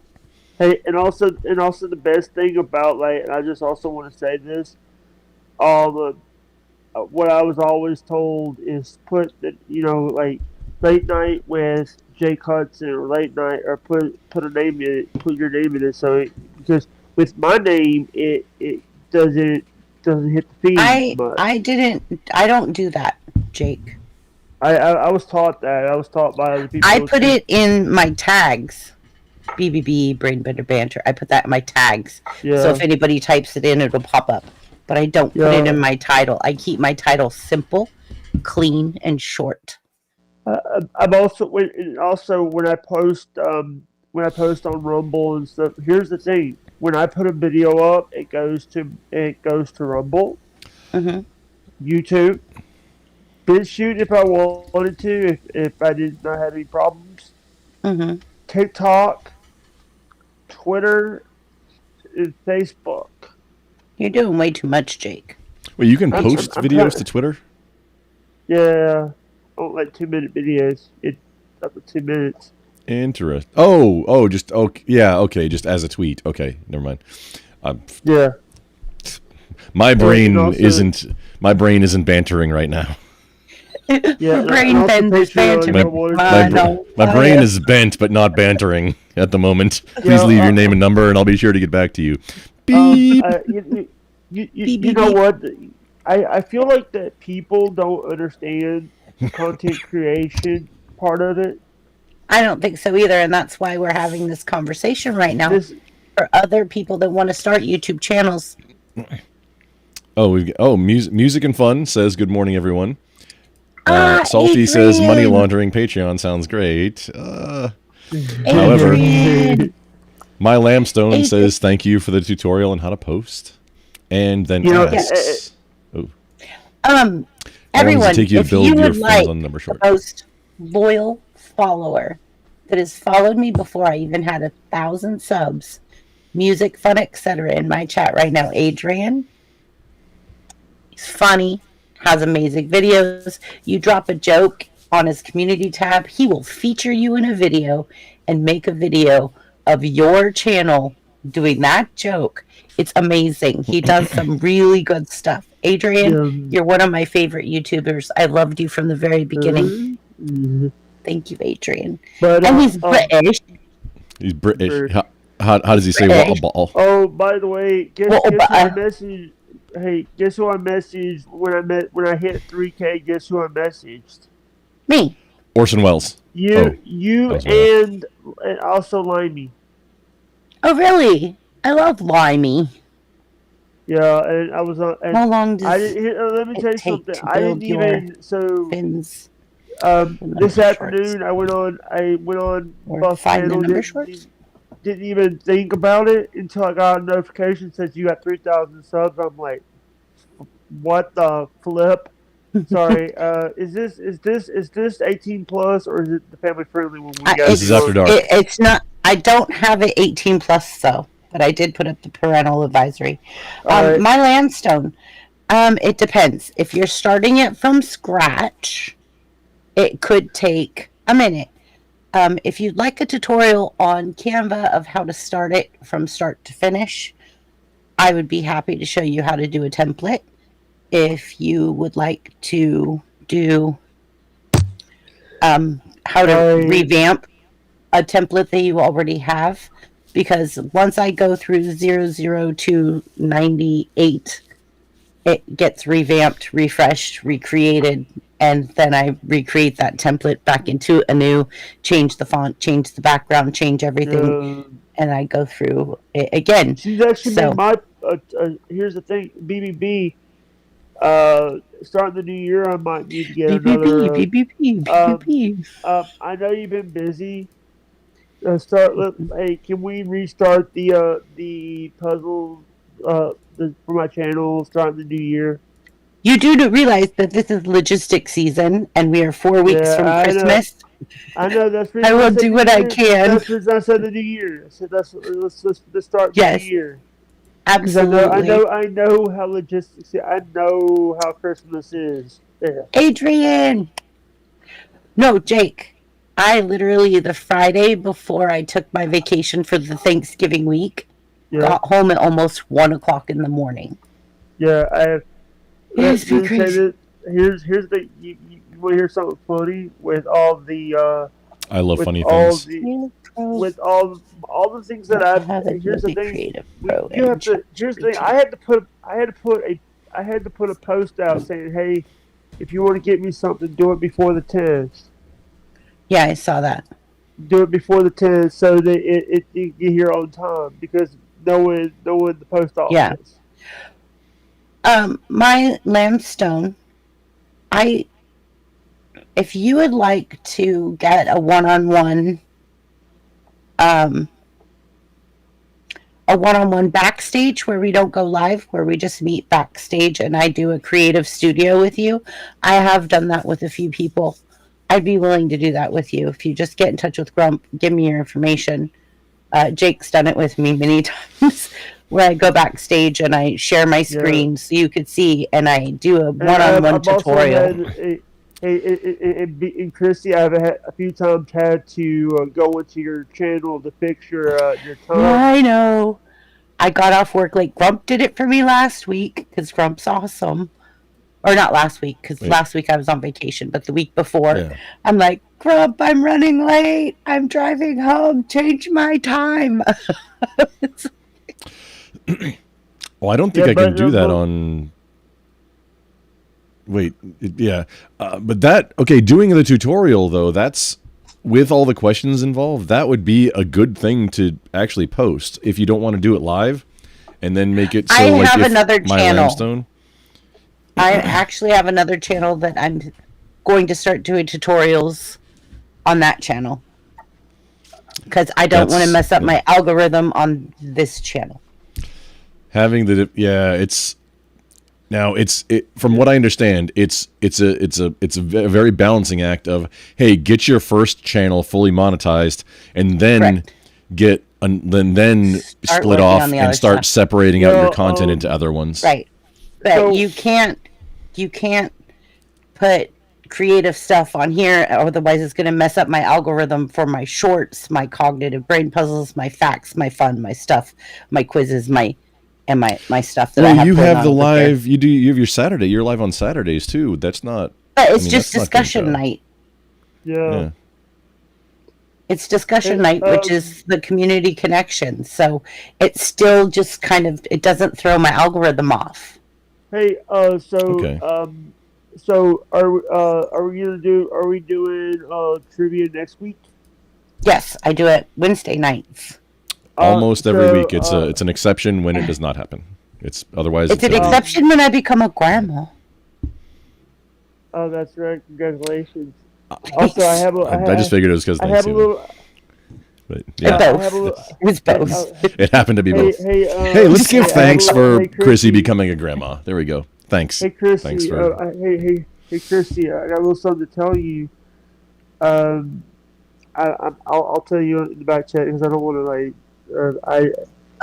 Hey, and also the best thing about, like, and I just also want to say this, what I was always told is put that, like late night with Jake Hudson or late night, or put a name in it, put your name in it, because with my name it doesn't hit the feed much. I don't do that, Jake. I was taught that. I was taught by other people. I put it in my tags. BBB, Brainbender Banter. I put that in my tags. Yeah. So if anybody types it in, it'll pop up. But I don't put it in my title. I keep my title simple, clean, and short. I'm also when I post on Rumble and stuff. Here's the thing: when I put a video up, it goes to Rumble, YouTube, BitChute if I wanted to, if I did not have any problems, TikTok, Twitter, and Facebook. You're doing way too much, Jake. Wait, you can post videos to Twitter? Yeah, I don't like 2-minute videos. It's up to 2 minutes. Interesting. Oh, just okay, just as a tweet. Okay, never mind. Yeah. My brain isn't bantering right now. Yeah, brain bends bantering. My brain is bent, but not bantering at the moment. Please leave your name and number, and I'll be sure to get back to you. Beep. You know what? I feel like that people don't understand content creation part of it. I don't think so either, and that's why we're having this conversation right now for other people that want to start YouTube channels. Music and Fun says good morning, everyone. Salty says money laundering Patreon sounds great. However, My Lambstone says thank you for the tutorial on how to post, and then asks, everyone, if you would like the most loyal follower that has followed me before I even had 1,000 subs, music, fun, etc. in my chat right now, Adrian. He's funny, has amazing videos. You drop a joke on his community tab, he will feature you in a video and make a video of your channel doing that joke. It's amazing. He does some really good stuff. Adrian, you're one of my favorite YouTubers. I loved you from the very beginning. Thank you, Adrian. And he's British. He's British. How does he say what a ball? Oh, by the way, guess who I messaged? Hey, guess who I messaged when I hit 3K? Guess who I messaged? Me. Orson Welles. You and also Limey. Oh, really? I love Limey. Yeah, and I was on. How long does let me tell you something. I didn't even this afternoon I went on Buff's channel. Didn't even think about it until I got a notification that says you got 3,000 subs. I'm like, what the flip? Sorry, is this 18 plus or is it the family friendly one? This is after dark. It's not. I don't have it 18 plus though, but I did put up the parental advisory. My Landstone. It depends. If you're starting it from scratch, it could take a minute. If you'd like a tutorial on Canva of how to start it from start to finish, I would be happy to show you how to do a template. If you would like to do how to revamp a template that you already have, because once I go through 00 to 98, it gets revamped, refreshed, recreated, and then I recreate that template back into a new, change the font, change the background, change everything, and I go through it again. She's actually made my. Here's the thing, BBB. starting the new year, I might need to get Beep, beep, another. beep, beep, beep, beep, beep. I know you've been busy. Hey, can we restart the puzzle for my channel starting the new year? You do realize that this is logistics season, and we are 4 weeks Yeah, from Christmas. I know. That's the I reason will said do New what I Year. can. That's the reason I said the new year. I said let's start the new Yes, year. Because absolutely. I know how logistics. I know how Christmas is. Yeah. Adrian! No, Jake. I literally, the Friday before I took my vacation for the Thanksgiving week, Yeah. got home at almost 1 o'clock in the morning. Yeah. It's been crazy. Here's the you want to hear something funny with all the I love with funny all things. the with all the things that I've. Here's the thing. You have to. Here's the thing. I had to put a post out saying, hey, if you want to get me something, do it before the 10th. Yeah, I saw that. Do it before the 10th so that you get here on time because no one the post office. Yeah. My Lambstone, if you would like to get a one-on-one backstage where we don't go live, where we just meet backstage and I do a creative studio with you, I have done that with a few people. I'd be willing to do that with you. If you just get in touch with Grump, give me your information. Jake's done it with me many times where I go backstage and I share my screen so you could see, and I do a one-on-one tutorial. And Christy, I've a few times had to go into your channel to fix your time. Yeah, I know. I got off work late. Grump did it for me last week because Grump's awesome. Or not last week, because last week I was on vacation, but the week before, I'm like, Grump, I'm running late. I'm driving home. Change my time. Well, I don't think I can do that on... Wait, yeah. But that... Okay, doing the tutorial, though, that's... With all the questions involved, that would be a good thing to actually post. If you don't want to do it live, and then make it so I like have if another my channel. Lamstone... I actually have another channel that I'm going to start doing tutorials on that channel. Because I don't want to mess up my algorithm on this channel. Having the... Yeah, it's... Now from what I understand, it's a very balancing act of, hey, get your first channel fully monetized and then then split off and start separating out your content into other ones. Right. But you can't put creative stuff on here, otherwise it's going to mess up my algorithm for my shorts, my cognitive brain puzzles, my facts, my fun, my stuff, my quizzes, my stuff that I have. You have the live. You have your Saturday. You're live on Saturdays too. That's not. But it's just discussion night. Yeah. It's discussion night, which is the community connection. So it's still just kind of, it doesn't throw my algorithm off. Hey, so are we doing trivia next week? Yes, I do it Wednesday nights. Almost every week. It's an exception when it does not happen. It's otherwise. It's an exception when I become a grandma. Oh, that's right. Congratulations. Also, I just figured it was because I have a little. But, yeah. It's both. It happened to be both. Hey, let's give thanks for Chrissy becoming a grandma. There we go. Thanks. Hey, Chrissy. Thanks for... hey, Chrissy. I got a little something to tell you. I'll tell you in the back chat because I don't want to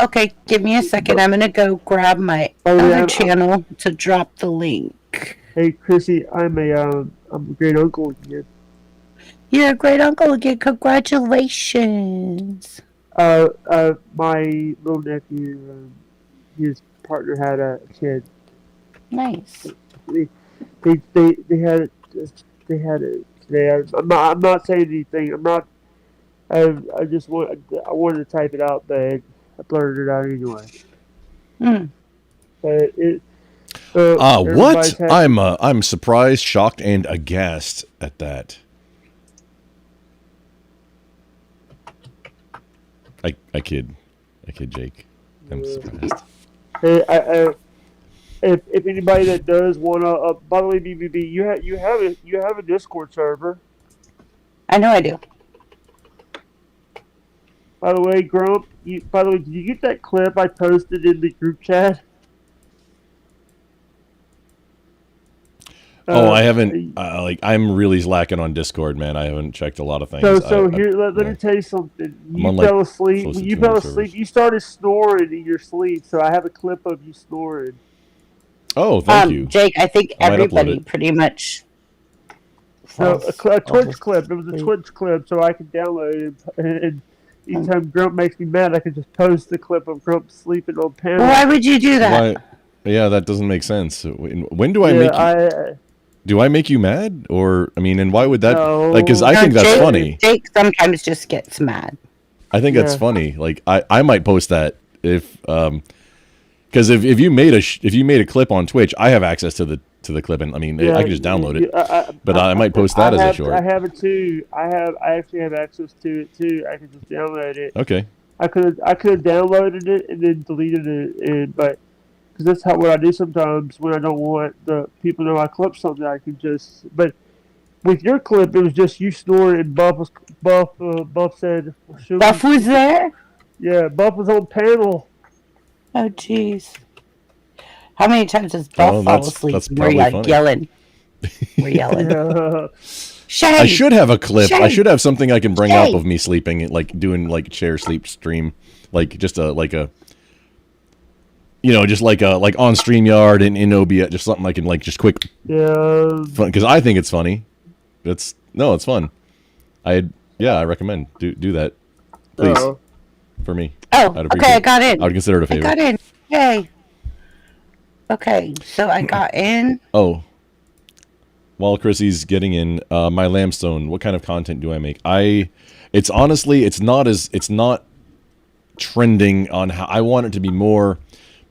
Okay, give me a second. I'm gonna go grab my other channel to drop the link. Hey, Chrissy. I'm a great uncle again. You're a great uncle again. Congratulations. My little nephew, his partner had a kid. Nice. They had it today. I'm not saying anything. I wanted to type it out, but I blurted it out anyway. But what? I'm surprised, shocked, and aghast at that. I kid Jake. I'm surprised. if anybody that does wanna, by the way, BBB, you have a Discord server. I know I do. By the way, Grump, by the way, did you get that clip I posted in the group chat? I haven't. I'm really slacking on Discord, man. I haven't checked a lot of things. Here, let me tell you something. You on, fell asleep. close to You 200 fell asleep. servers. You started snoring in your sleep, so I have a clip of you snoring. Oh, thank you, Jake. I think I might upload everybody it. pretty much. No, a Twitch clip. It was a Twitch clip, so I can download it. And anytime Grump makes me mad, I can just post the clip of Grump sleeping on panel. Why would you do that? Why? Yeah, that doesn't make sense. When do I make you? Do I make you mad? Or I mean, and why would that? No. Like, because I think that's Jake, funny. Jake sometimes just gets mad. I think that's funny. Like, I might post that if because if you made a clip on Twitch, I have access to the clip, and I mean, I can just download it. But I might post that as a short. I have it too. I actually have access to it too. I can just download it. Okay. I could have downloaded it and then deleted it, but because that's what I do sometimes when I don't want the people to know I clip something. I can just. But with your clip, it was just you snoring and Buff said. Buff was there. Yeah, Buff was on panel. Oh jeez. How many times does Buff fall asleep? That's We're probably funny. yelling. We're yelling. Shay, I should have a clip. Shay, I should have something I can bring Shay. up of me sleeping, like doing like chair sleep stream, like just just like on StreamYard and in OBS, just something I can like just quick. Yeah. Fun, because I think it's funny. It's fun. I recommend do that, please, for me. Oh, okay, I got in. I would consider it a favor. I got in. Yay. Okay, so I got in. Oh. While Chrissy's getting in, my Lambstone, what kind of content do I make? It's honestly, it's not trending on how I want it to be more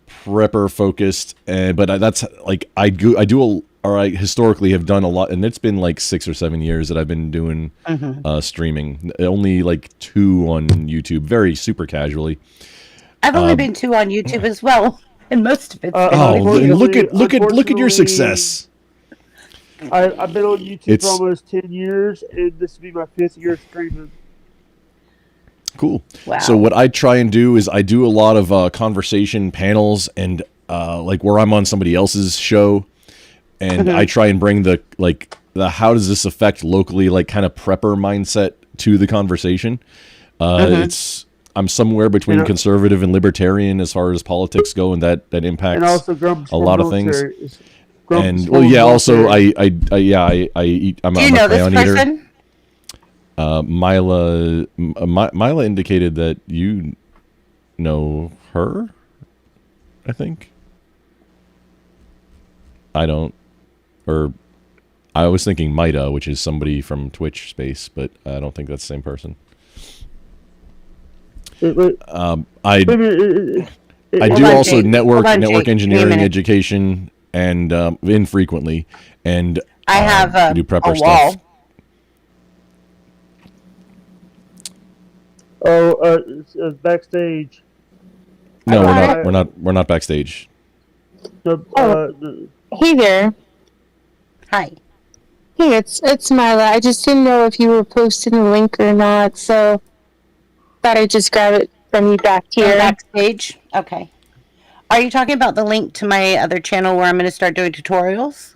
prepper focused, but that's like I historically have done a lot, and it's been like 6 or 7 years that I've been doing streaming. Only like 2 on YouTube, very super casually. I've only been 2 on YouTube as well, and most of it's look at your success. I've been on YouTube for almost 10 years, and this will be my 5th year streaming. Cool. Wow. So what I try and do is I do a lot of conversation panels and like where I'm on somebody else's show, and I try and bring the how does this affect locally, like kind of prepper mindset to the conversation. I'm somewhere between conservative and libertarian as far as politics go, and that impacts and also a lot of things. And well, yeah, also I eat. I'm a crayon eater. Mila indicated that you know her. I think. I don't, or I was thinking Maida, which is somebody from Twitch space, but I don't think that's the same person. I do also network engineering education. And infrequently, and I have do prepper a wall. stuff. Oh, backstage. No, we're not backstage. Hey there. Hi. Hey, it's Mila. I just didn't know if you were posting a link or not, so thought I'd just grab it from you back here. Backstage. Okay. Are you talking about the link to my other channel where I'm going to start doing tutorials?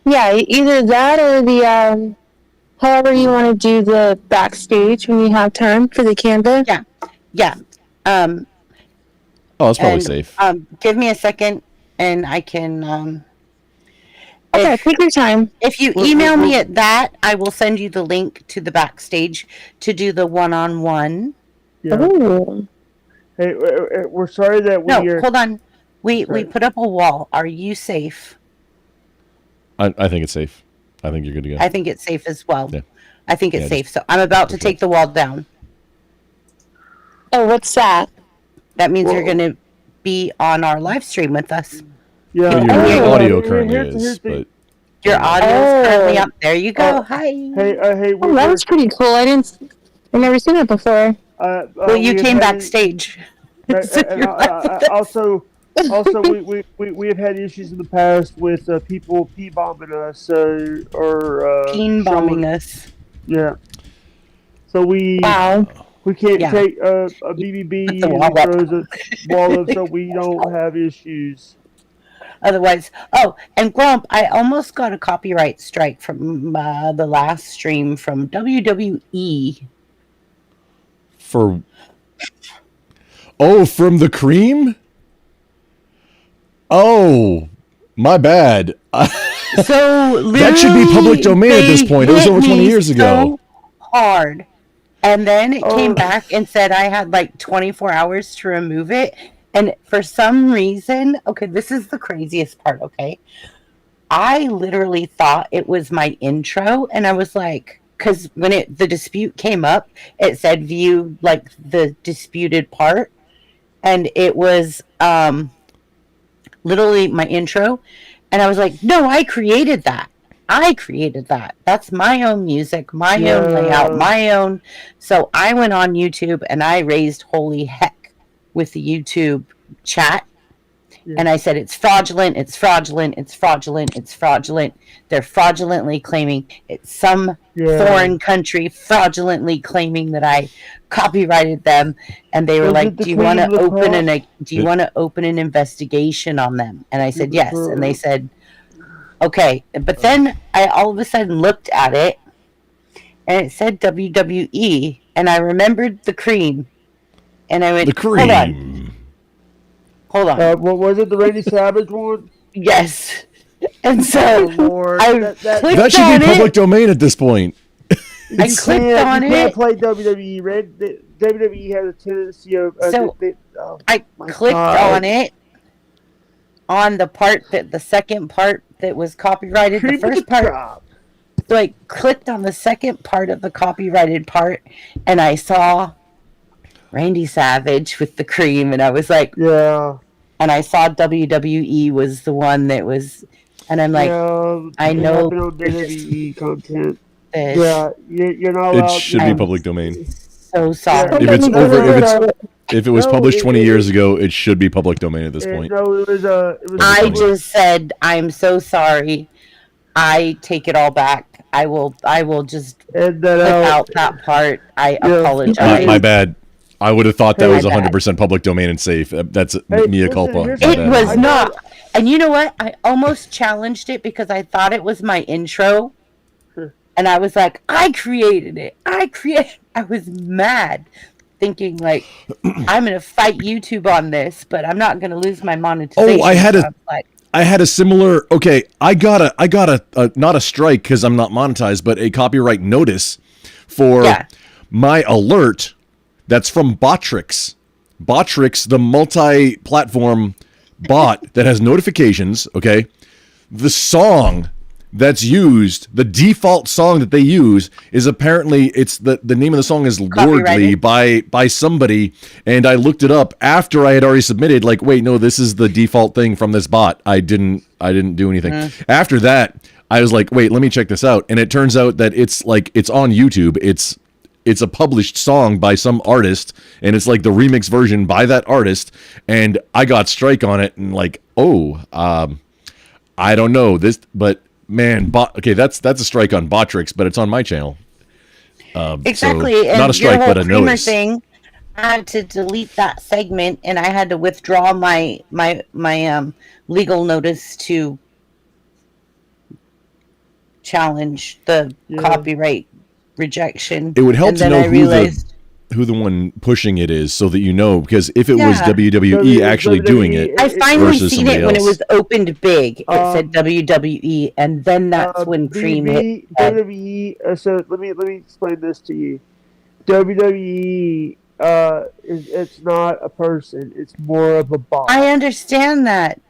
Yeah, either that or the, however you want to do the backstage when you have time for the Canva. Yeah. Oh, that's probably safe. Give me a second and I can, okay, take your time. If you email me at that, I will send you the link to the backstage to do the one-on-one. Yeah. Ooh. Hey, we're sorry that hold on. We put up a wall. Are you safe? I think it's safe. I think you're good to go. I think it's safe as well. Yeah. I think it's safe. So I'm about to take the wall down. Oh, what's that? That means you're going to be on our live stream with us. Yeah. Well, your audio currently is, but your audio is currently up. There you go. Hi. Hey. Oh, that was pretty cool. I've never seen it before. Well, you came backstage. So Also, we have had issues in the past with people p-bombing us or Peen bombing us. Yeah. So we can't Yeah. take a Put BBB the and wall he up. throws a wall up so we don't have issues. Otherwise, and Grump, I almost got a copyright strike from the last stream from WWE. From the cream? Oh, my bad. So that should be public domain at this point. It was over 20 years ago. Hard. And then it came back and said I had like 24 hours to remove it. And for some reason, okay, this is the craziest part, okay? I literally thought it was my intro, and I was like, because when the dispute came up, it said view like the disputed part, and it was literally my intro, and I was like, no, I created that. That's my own music, my own layout, my own. So I went on YouTube and I raised holy heck with the YouTube chat. And I said, it's fraudulent, it's fraudulent, it's fraudulent, it's fraudulent. They're fraudulently claiming it's some foreign country fraudulently claiming that I copyrighted them. And they were like, do you want to open an investigation on them? And I said, yes. And they said, okay. But then I all of a sudden looked at it and it said WWE. And I remembered the cream. And I went, the cream. Hold on. What was it? The Randy Savage one? Yes. And so Lord, that should be public domain at this point. I clicked on it. You can't play WWE. WWE has a tendency of. I clicked on it. On the second part that was copyrighted. The first part. So I clicked on the second part of the copyrighted part, and I saw Randy Savage with the cream, and I was like, yeah. And I saw WWE was the one that was, and I'm like, I know WWE content. Yeah, you're not allowed. It should be public domain. So sorry. If it was published 20 years ago, it should be public domain at this point. No, it was. I just said I'm so sorry. I take it all back. I will just clip out that part. I apologize. My bad. I would have thought that was 100% public domain and safe. That's mea culpa. It was not. And you know what? I almost challenged it because I thought it was my intro. And I was like, I created it. I was mad. Thinking like, I'm going to fight YouTube on this, but I'm not going to lose my monetization. Oh, I had a similar. Okay, I got a not a strike because I'm not monetized, but a copyright notice for my alert. That's from Botrix. Botrix, the multi-platform bot that has notifications, okay? The song that's used, the default song that they use is apparently, it's the name of the song is Lordly by somebody, and I looked it up after I had already submitted, like, wait, no, this is the default thing from this bot. I didn't do anything. After that, I was like, wait, let me check this out. And it turns out that it's on YouTube. It's a published song by some artist, and it's like the remix version by that artist, and I got strike on it, and like, I don't know this, but man, okay, that's a strike on Botrix, but it's on my channel. Exactly, so and not a strike, but a notice. Thing, I had to delete that segment, and I had to withdraw my legal notice to challenge the copyright rejection. It would help to know who the one pushing it is, so that you know, because if it was WWE actually doing it, I finally seen it when it was opened big. It said WWE, and then that's when Cream hit. WWE. So let me explain this to you. WWE it's not a person; it's more of a bot. I understand that.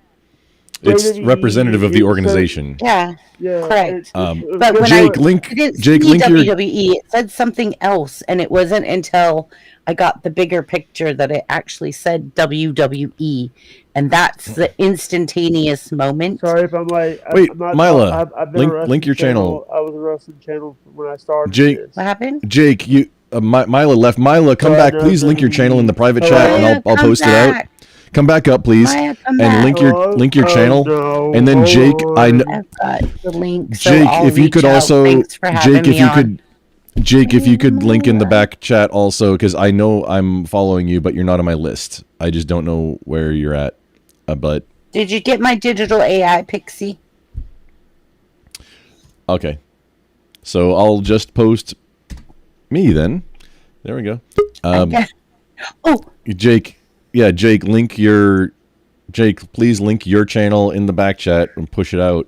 It's representative of the organization. Correct. But when Jake, link your WWE, it said something else, and it wasn't until I got the bigger picture that it actually said WWE, and that's the instantaneous moment. Sorry if I'm like, wait, I'm not, Mila, I've been link your channel. I was a wrestling channel when I started. Jake, what happened? Jake, you. Mila left. Mila, come back. Please link your channel in the private chat, and I'll post it out. come back up, please, Maya, come and back. link your channel, no, and then Jake, I've got the link. So Jake, I'll if you reach could out. also, Thanks for having Jake, if me you on. could, Jake, if you could link in the back chat also, because I know I'm following you, but you're not on my list. I just don't know where you're at. But Did you get my digital AI pixie? okay, so I'll just post me then. There we go. Oh, Jake, Jake, Jake, please link your channel in the back chat and push it out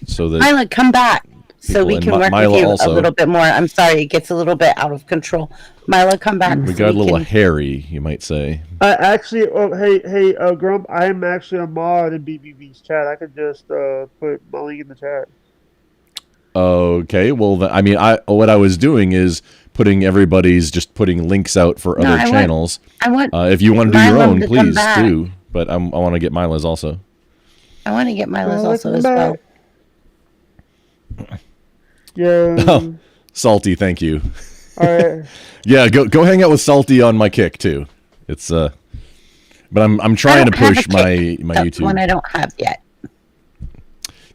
so that Mila, come back so we can work Mila with you also. a little bit more. I'm sorry, it gets a little bit out of control. Mila, come back. We so got a little can... hairy, you might say. Actually, hey, Grump, I am actually a mod in BBB's chat. I could just put my link in the chat. Okay, well, I mean, what I was doing is putting links out for other channels. If you want to do your own, please do. But I want to get Mila's also. I want to get Mila's also as well. Yeah. Oh, Salty, thank you. All right. Yeah, go hang out with Salty on my Kick too. It's but I'm trying to push my That's YouTube. one I don't have yet.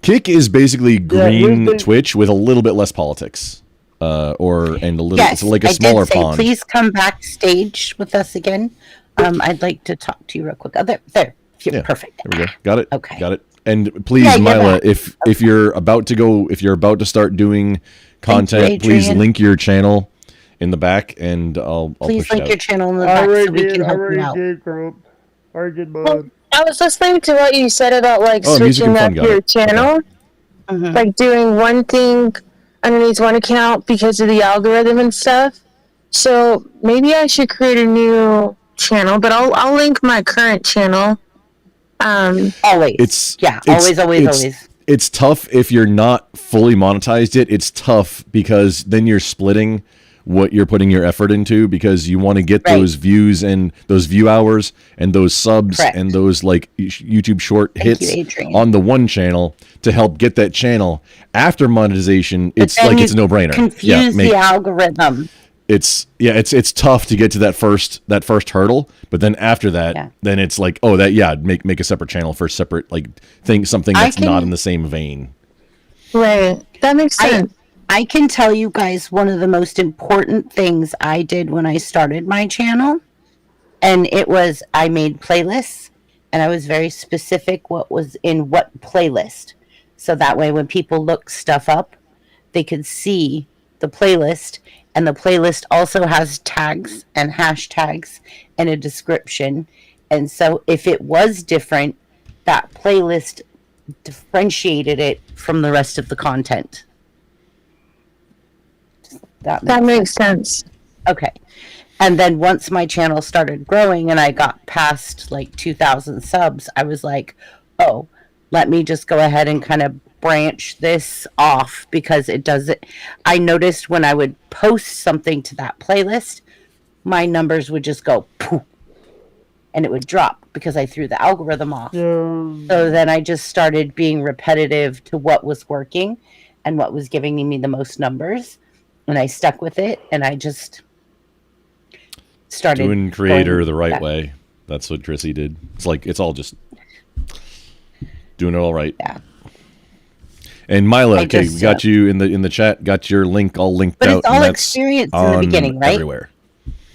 Kick is basically green Twitch with a little bit less politics, it's like a smaller pond. Please come backstage with us again. I'd like to talk to you real quick. There. Perfect. There we go. Got it. Okay. Got it. And please, Mila, if you're about to start doing content, please link your channel in the back, and I'll please push link it out. your channel in the back so we can help you out. Already did mine. I was listening to what you said about switching up your channel, like doing one thing underneath one account because of the algorithm and stuff. So maybe I should create a new channel, but I'll link my current channel. Always. Always. It's tough if you're not fully monetized it. It's tough because then you're splitting what you're putting your effort into, because you want to get those views and those view hours and those subs and those YouTube short hits on the one channel to help get that channel. After monetization, it's a no-brainer. Confuse the algorithm. It's tough to get to that first hurdle, but then after that, then it's make a separate channel for separate something that's not in the same vein. Right. That makes sense. I can tell you guys one of the most important things I did when I started my channel, and it was I made playlists, and I was very specific what was in what playlist. So that way when people look stuff up, they could see the playlist, and the playlist also has tags and hashtags and a description. And so if it was different, that playlist differentiated it from the rest of the content. That makes sense. Okay. And then once my channel started growing and I got past 2,000 subs, I was like, oh, let me just go ahead and kind of branch this off, because it does it. I noticed when I would post something to that playlist, my numbers would just go poof, and it would drop because I threw the algorithm off. So then I just started being repetitive to what was working and what was giving me the most numbers. And I stuck with it, and I just started doing creator the right way. That's what Trissy did. It's all just doing it all right. Yeah. And Mila, we got you in the chat. Got your link all linked but out. But it's all experience in the beginning, right? Everywhere.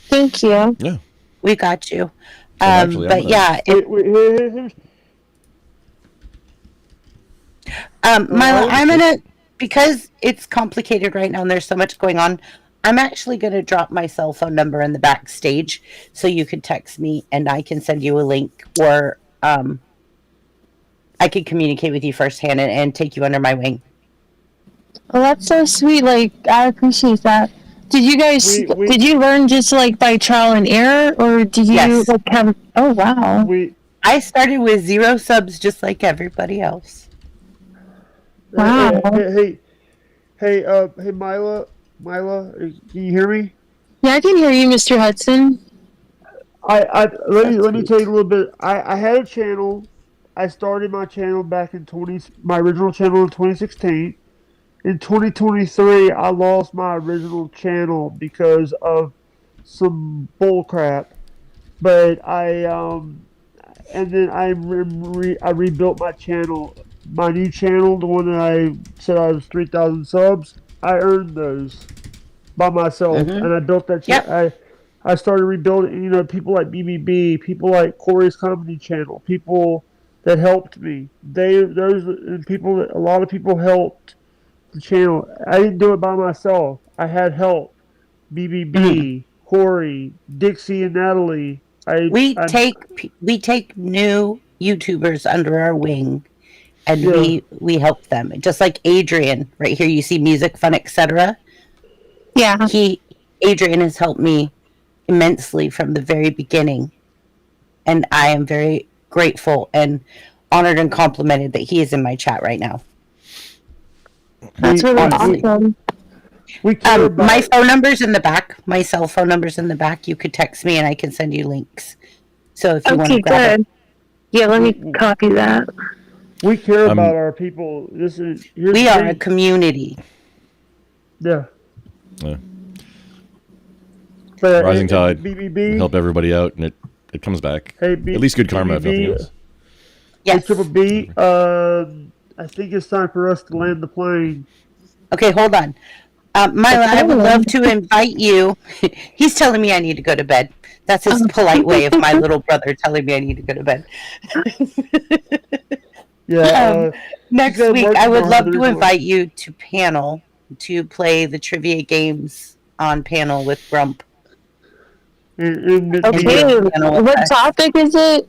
Thank you. Yeah. We got you. Mila, I'm gonna, because it's complicated right now and there's so much going on, I'm actually going to drop my cell phone number in the backstage so you can text me and I can send you a link, or I could communicate with you firsthand and take you under my wing. Well, that's so sweet. I appreciate that. Did you guys, did you learn just by trial and error, or do you have, oh wow. I started with 0 subs just like everybody else. Wow. Hey, Mila, can you hear me? Yeah, I can hear you, Mr. Hudson. Let me tell you a little bit. I had a channel. I started my channel back in my original channel in 2016. In 2023, I lost my original channel because of some bull crap. But I and then I rebuilt my channel, my new channel, the one that I said I was 3,000 subs. I earned those by myself, and I built that channel. I started rebuilding. You know, people like BBB, people like Corey's comedy channel, people that helped me. A lot of people helped the channel. I didn't do it by myself. I had help. BBB, Corey, Dixie, and Natalie. We take new YouTubers under our wing, and we help them. Just like Adrian, right here. You see music, fun, etc. Yeah, Adrian has helped me immensely from the very beginning, and I am very grateful and honored and complimented that he is in my chat right now. That's really awesome. My phone number's in the back. My cell phone number's in the back. You could text me and I can send you links. So if you want to grab it. Yeah, let me copy that. We care about our people. We are a community. Yeah. Rising tide. BBB. Help everybody out, and it comes back. At least good karma, if nothing else. Yes. Triple B, I think it's time for us to land the plane. Okay, hold on. Mila, I would love to invite you. He's telling me I need to go to bed. That's his polite way of my little brother telling me I need to go to bed. Next week, I would love to invite you to panel to play the trivia games on panel with Grump. Okay, what topic is it?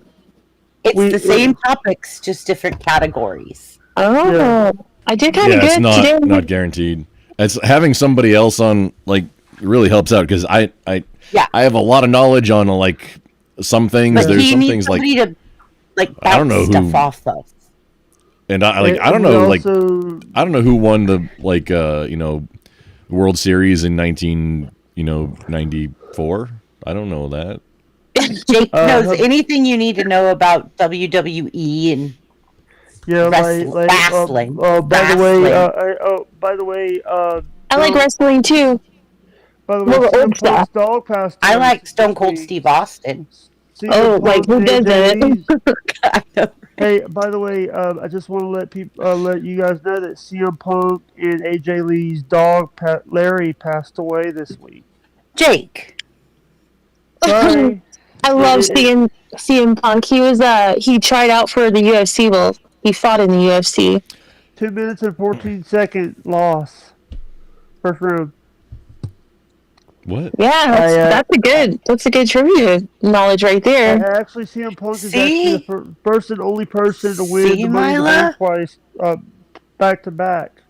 It's the same topics, just different categories. Oh, I did kind of good today. It's not guaranteed. It's having somebody else on really helps out because I have a lot of knowledge on some things. But there's some things to, I don't know stuff who off of. And I don't know I don't know who won the World Series in 1994. I don't know that. Jake knows anything you need to know about WWE and wrestling. By the way, I like wrestling too. By the way, CM dog passed away. I like Stone Cold Steve Austin. Who doesn't? Hey, by the way, I just want to let you guys know that CM Punk and AJ Lee's dog Larry passed away this week. Jake. Sorry. I love seeing CM Punk. He tried out for the UFC. Well, he fought in the UFC. 2 minutes and 14 second loss. First round. What? Yeah, that's a good trivia knowledge right there. Actually, CM Punk is actually the first and only person to win the Money in the Bank twice, back to back.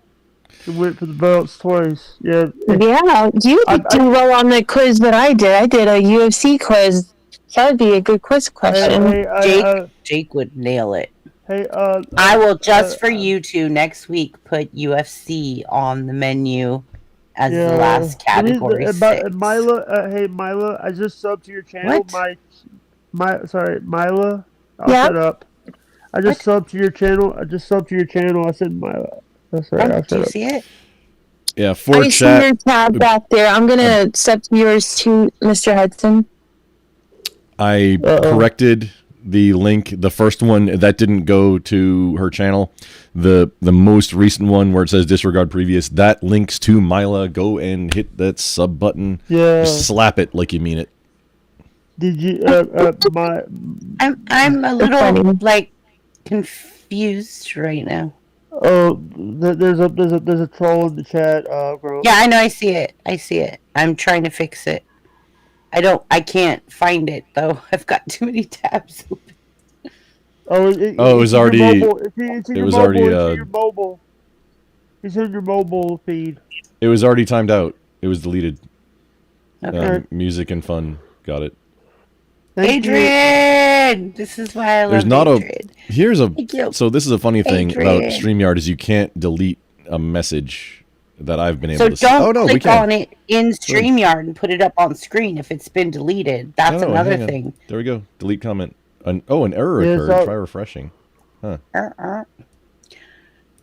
He went for the belts twice. Yeah. Yeah, you did do well on the quiz that I did. I did a UFC quiz. That would be a good quiz question. Jake would nail it. Hey, I will for you two next week put UFC on the menu as the last category. Mila, I just subbed to your channel. What? Sorry, Mila. I'll shut up. I just subbed to your channel. I said Mila. That's right. Do you see it? Yeah, for I see your tab back there. I'm gonna sub to yours too, Mr. Hudson. I corrected the link. The first one that didn't go to her channel. The most recent one where it says disregard previous, that links to Mila. Go and hit that sub button. Yeah. Just slap it like you mean it. Did you? I'm a little confused right now. Oh, there's a troll in the chat. Yeah, I know. I see it. I'm trying to fix it. I can't find it though. I've got too many tabs open. It was already. It's in your mobile. It's in your mobile feed. It was already timed out. It was deleted. Okay. Music and fun. Got it. Adrian! This is why I love Adrian. So this is a funny thing about StreamYard is you can't delete a message that I've been able to see. So don't click on it in StreamYard and put it up on screen if it's been deleted. That's another thing. There we go. Delete comment. An error occurred. Try refreshing. Huh.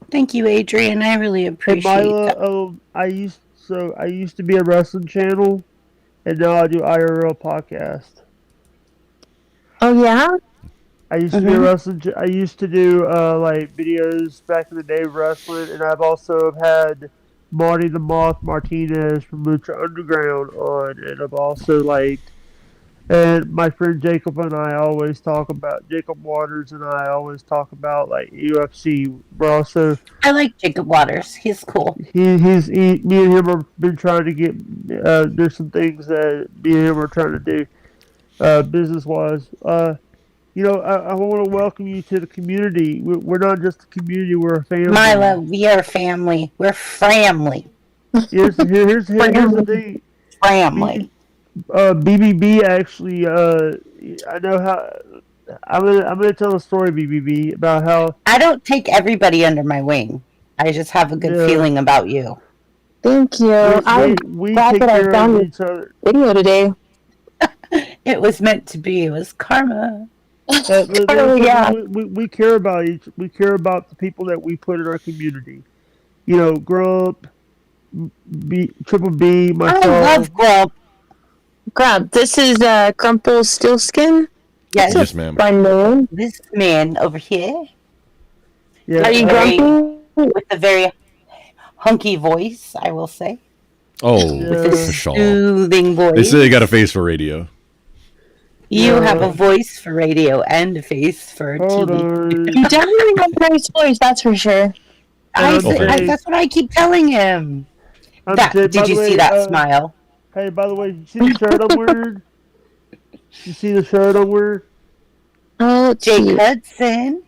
Thank you, Adrian. I really appreciate that. I used to be a wrestling channel, and now I do IRL podcast. Oh yeah. I used to be a wrestling. I used to do like videos back in the day of wrestling, and I've also had Marty the Moth Martinez from Lucha Underground on, and I've also liked. And my friend Jacob and I always talk about Jacob Waters and I always talk about like UFC. We're also I like Jacob Waters. He's cool. me and him have been trying to get. There's some things that me and him are trying to do, business wise. I want to welcome you to the community. We're not just a community; we're a family. Milo, we are family. We're family. Here's the thing. Family. BBB actually. I know how. I'm gonna tell a story, BBB, about how I don't take everybody under my wing. I just have a good feeling about you. Thank you. I'm glad that I found each other. Video today. It was meant to be. It was karma. Yeah. We care about we care about the people that we put in our community. You know, Grump, Triple B, myself. I love Grump. Grump, this is Grumple Steelskin. Yes, ma'am. Fun name. This man over here. Yeah. Are you grumpy? With a very hunky voice, I will say. Oh, with a for sure. soothing voice. They say they got a face for radio. You have a voice for radio and a face for TV. You definitely have a nice voice, that's for sure. That's what I keep telling him. Did you see that smile? Hey, by the way, you see the shirt I'm wearing? You see the shirt I'm wearing? Oh, Jake Hudson.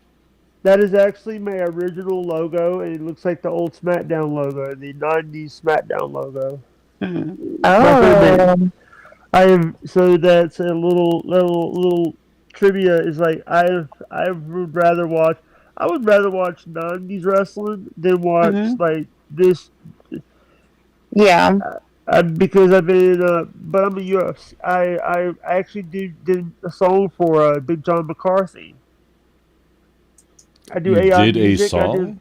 That is actually my original logo, and it looks like the old SmackDown logo, the 90s SmackDown logo. Oh. So that's a little trivia. Is like I would rather watch 90s wrestling than watch like this. Yeah. Because I've been, but I'm a UFC. I actually did a song for Big John McCarthy. I do You AI did music. a song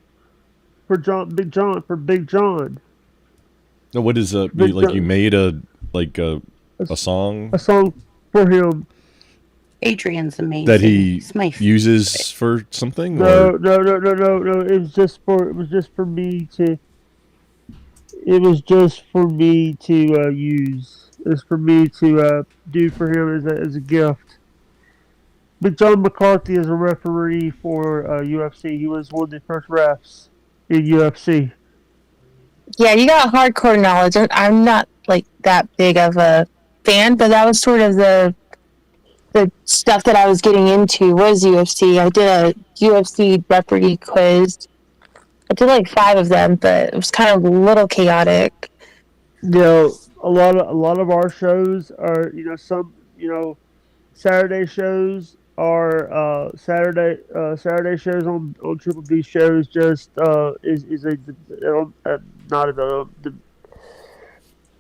for Big John. No, what is you made a song? A song for him. Adrian's amazing. That he uses for something? No. It was just for me to. It was just for me to use. It's for me to do for him as a gift. But John McCarthy is a referee for UFC. He was one of the first refs in UFC. Yeah, you got hardcore knowledge. I'm not like that big of a fan, but that was sort of the stuff that I was getting into was UFC. I did a UFC referee quiz. I did like 5 of them, but it was kind of a little chaotic. You know, a lot of our shows are, Saturday shows are Saturday shows on Triple B shows just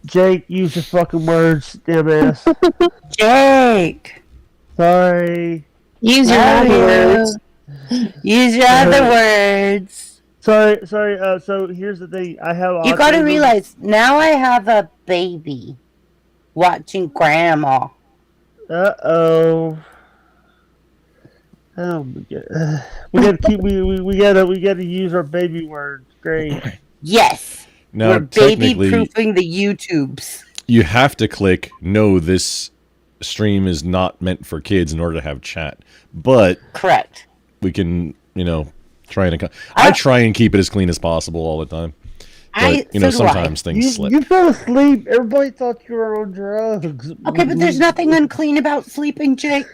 Jake, use your fucking words, damn ass. Jake. Sorry. Use your other words. Use your other words. Sorry. So here's the thing. You gotta realize, now I have a baby watching grandma. Uh-oh. Oh my god. We gotta use our baby words. Great. Yes. Now, we're baby-proofing the YouTubes. You have to click, no, this stream is not meant for kids in order to have chat. But correct. We can, try and I try and keep it as clean as possible all the time. But, sometimes things slip. You fell asleep. Everybody thought you were on drugs. Okay, but there's nothing unclean about sleeping, Jake.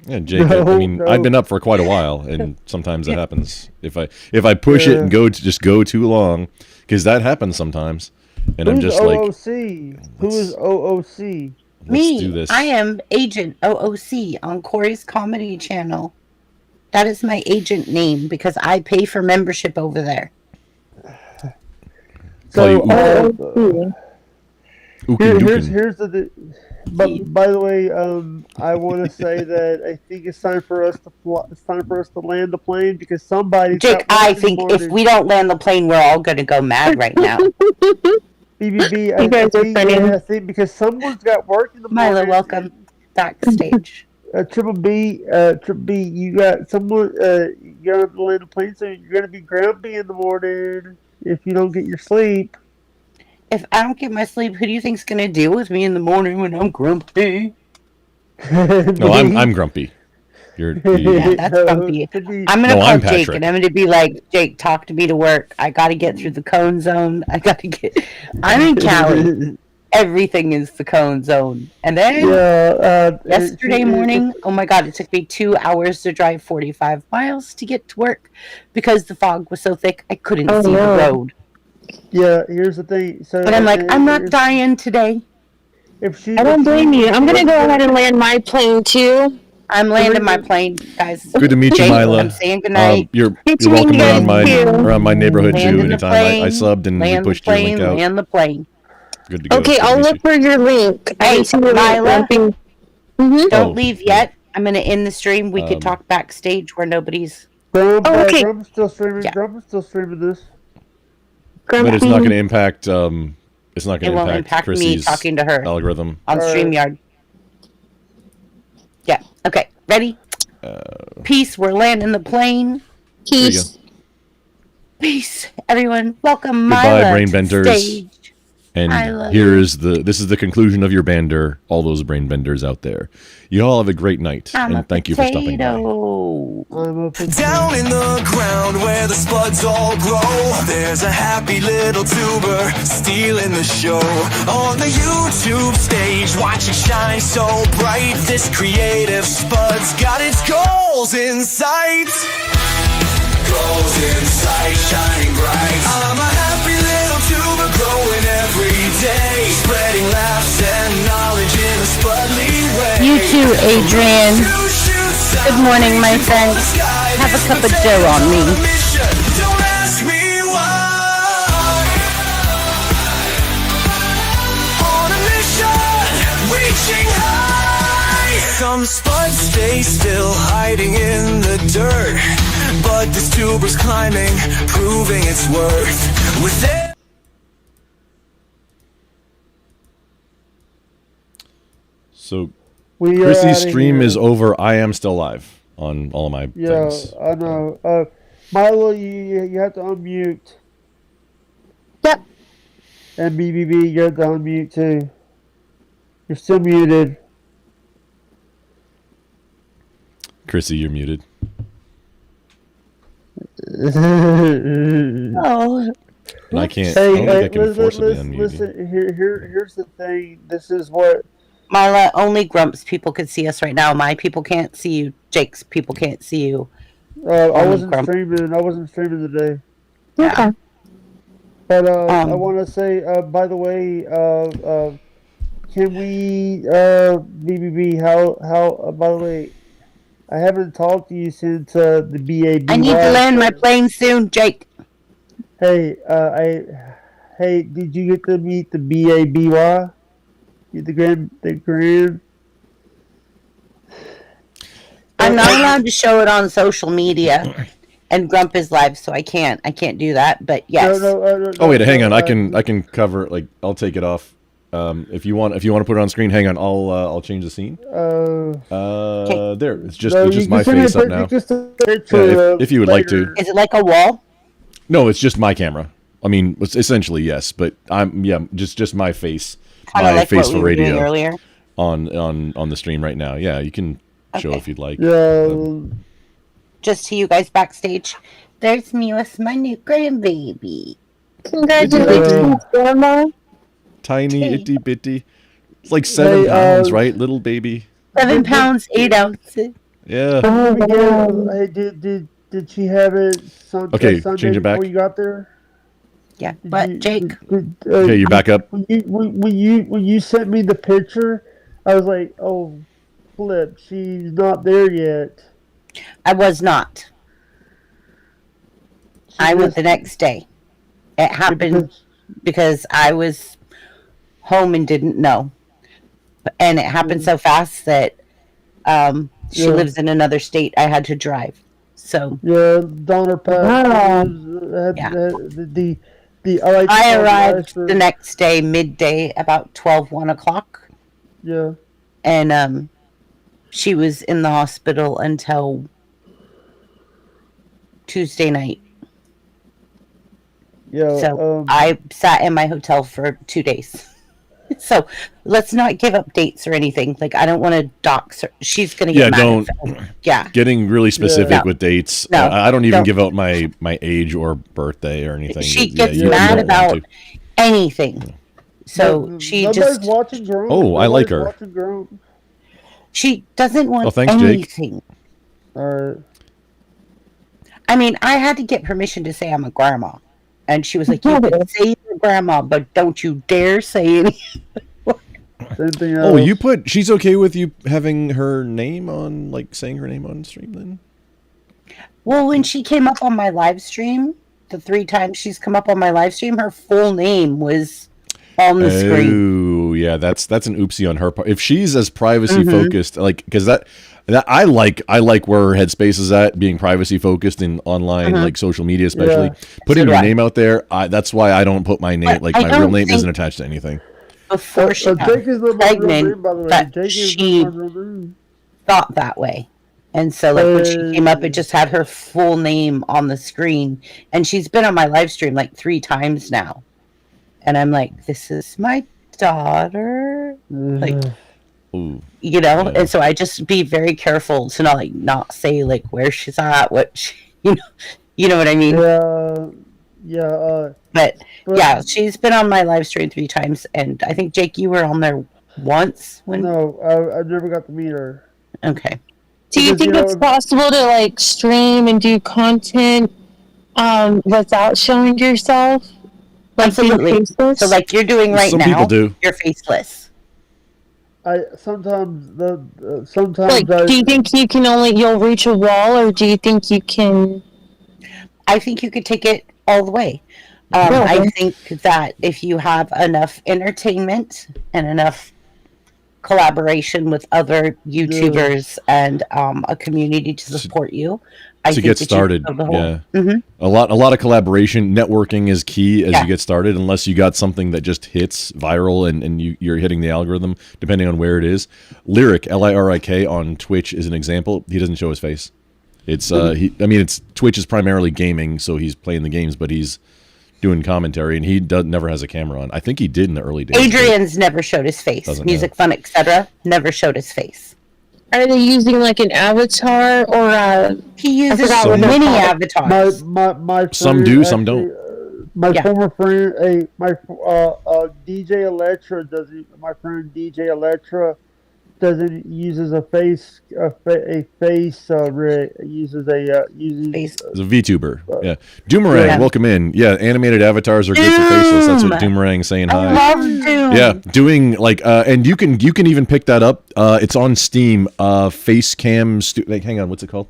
Yeah, Jake. I've been up for quite a while, and sometimes it happens. If I push it and go too long, because that happens sometimes, and I'm just OOC? Who is OOC? Me. Do this. I am Agent OOC on Corey's comedy channel. That is my agent name because I pay for membership over there. So, here's the. But by the way, I want to say that I think it's time for us to land the plane because somebody. Jake, I think if we don't land the plane, we're all going to go mad right now. BBB, I think because someone's got work in the morning. Milo, welcome backstage. Triple B, you got someone. You're on the land of plane, so you're gonna be grumpy in the morning if you don't get your sleep. If I don't get my sleep, who do you think's gonna deal with me in the morning when I'm grumpy? No, I'm grumpy. Yeah, that's grumpy. I'm gonna call Jake and I'm gonna be like, Jake, talk to me to work. I gotta get through the cone zone. I'm in Cali. Everything is the cone zone. And then yesterday morning, oh my god, it took me 2 hours to drive 45 miles to get to work because the fog was so thick I couldn't see the road. Yeah, here's the thing. So, but I'm like, I'm not dying today. I don't blame you. I'm gonna go ahead and land my plane too. I'm landing my plane, guys. Good to meet you, Mila. I'm saying goodnight. You're welcome around my neighborhood too. Anytime I subbed and we pushed your link out. Land the plane. Good to go. Okay, I'll look for your link. Hey, Mila, don't leave yet. I'm gonna end the stream. We could talk backstage where nobody's. Okay. Grump's still streaming. Yeah. Grump's still streaming this. But it's not going to impact. It's not going to impact me talking to her algorithm on StreamYard. Yeah. Okay. Ready? Peace. We're landing the plane. Peace. Peace, everyone. Welcome, Goodbye, Mila, brain to benders. stage. And this is the conclusion of your bander. All those brain benders out there. You all have a great night, and thank you for stopping by. Down in the ground where the spuds all grow, there's a happy little tuber stealing the show. On the YouTube stage, watch it shine so bright. This creative spud's got its goals in sight. Goals in sight, shining bright. I'm a happy little tuber growing every day, spreading laughs and knowledge in a spudly way. You too, Adrian. Good morning, my friend. Have a cup of joe on me. Don't ask me why. On a mission, reaching high. Some spuds stay still, hiding in the dirt, but this tuber's climbing, proving its worth. With it. So, Chrissy's stream is over. I am still live on all of my things. Yeah, I know. Milo, you have to unmute. Yep. And BBB, you have to unmute too. You're still muted. Chrissy, you're muted. Oh. And I can't. Hey, I can forcibly unmute listen. Here's the thing. This is what. Mila, only Grump's people could see us right now. My people can't see you. Jake's people can't see you. I wasn't streaming today. Okay. But I want to say, by the way, can we, BBB, how? By the way, I haven't talked to you since the BAB. I need to land my plane soon, Jake. Hey, hey, did you get to meet the BABY? The grand. I'm not allowed to show it on social media, and Grump is live, so I can't do that. But yes. Oh wait, hang on. I can cover. Like, I'll take it off. If you want to put it on screen, hang on. I'll change the scene. There. It's just my face up now. If you would like to. Is it like a wall? No, it's just my camera. I mean, essentially yes, but just my face. Kinda my like face what for we were doing radio earlier. on the stream right now. Yeah, you can show if you'd like. Just to you guys backstage. There's me with my new grandbaby. Congratulations, Grandma. Tiny itty bitty. It's like 7 pounds, right, little baby? 7 pounds 8 ounces. Yeah. Hey, did she have it? Okay, Sunday change it back. before you got there? Yeah, but Jake. Okay, you're back up. When you sent me the picture, I was like, oh, flip, she's not there yet. I was not. I went the next day. It happened because I was home and didn't know. And it happened so fast that she lives in another state. I had to drive. So yeah, Donner Pass. I arrived the next day, midday, about 1 o'clock. Yeah. And she was in the hospital until Tuesday night. Yeah. So I sat in my hotel for 2 days. So let's not give up dates or anything. Like, I don't want to dox her. She's going to get mad. Yeah. Getting really specific with dates. No, I don't even give out my age or birthday or anything. She gets mad about anything. So she just... watching Grown. Oh, I like her. She doesn't want Jake. anything. I mean, I had to get permission to say I'm a grandma. And she was like, you can say you're a grandma, but don't you dare say anything. Oh, she's okay with you having her name on, like, saying her name on stream then? Well, when she came up on my live stream, the 3 times she's come up on my live stream, her full name was on the screen. Oh, yeah, that's an oopsie on her part. If she's as privacy focused, like, because that I like where her headspace is at, being privacy focused in online, like social media, especially putting your name out there. That's why I don't put my name, like my real name isn't attached to anything. Before she got pregnant, that she thought that way. And so, like, when she came up, it just had her full name on the screen. And she's been on my live stream like 3 times now. And I'm like, this is my daughter. Like, ooh, you know? And so I just be very careful to not say, like, where she's at, what she, you know what I mean? But yeah, she's been on my live stream 3 times. And I think, Jake, you were on there once. No, I never got to meet her. Okay. Do you think it's possible to, like, stream and do content without showing yourself? Like, absolutely. So, like you're doing right now, people do. You're faceless. Sometimes. Like, do you think you'll reach a wall, or do you think you can? I think you could take it all the way. I think that if you have enough entertainment and enough collaboration with other YouTubers and a community to support you, to get started, a lot of collaboration, networking is key as you get started. Unless you got something that just hits viral and you're hitting the algorithm, depending on where it is. Lyric Lirik on Twitch is an example. He doesn't show his face. It's Twitch is primarily gaming, so he's playing the games, but he's doing commentary, and he never has a camera on. I think he did in the early days. Adrian's never showed his face. Music Fun, etc. never showed his face. Are they using like an avatar or he uses many avatars? My friend, some do, some don't. My former friend, DJ Electra doesn't. My friend DJ Electra doesn't uses a face uses He's a VTuber. Doomerang, welcome in. Yeah, animated avatars are good for faceless. That's what Doomerang's saying. Hi. I love Doom. Yeah, doing like and you can even pick that up. It's on Steam. Facecam. Hang on, what's it called?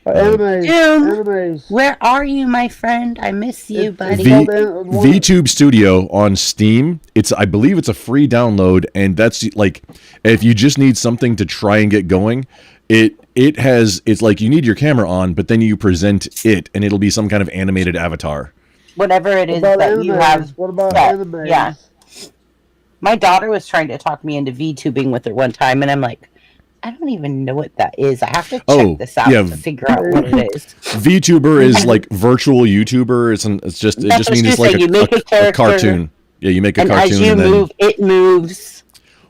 Animes. Where are you, my friend? I miss you, buddy. VTube Studio on Steam. I believe it's a free download, and that's like if you just need something to try and get going. It's like you need your camera on, but then you present it, and it'll be some kind of animated avatar. Whatever it is that you have. What about anime? Yeah. My daughter was trying to talk me into VTubing with her one time, and I'm like, I don't even know what that is. I have to check this out to figure out what it is. VTuber is like virtual YouTuber. It just means it's like a cartoon. Yeah, you make a cartoon as you move, it moves.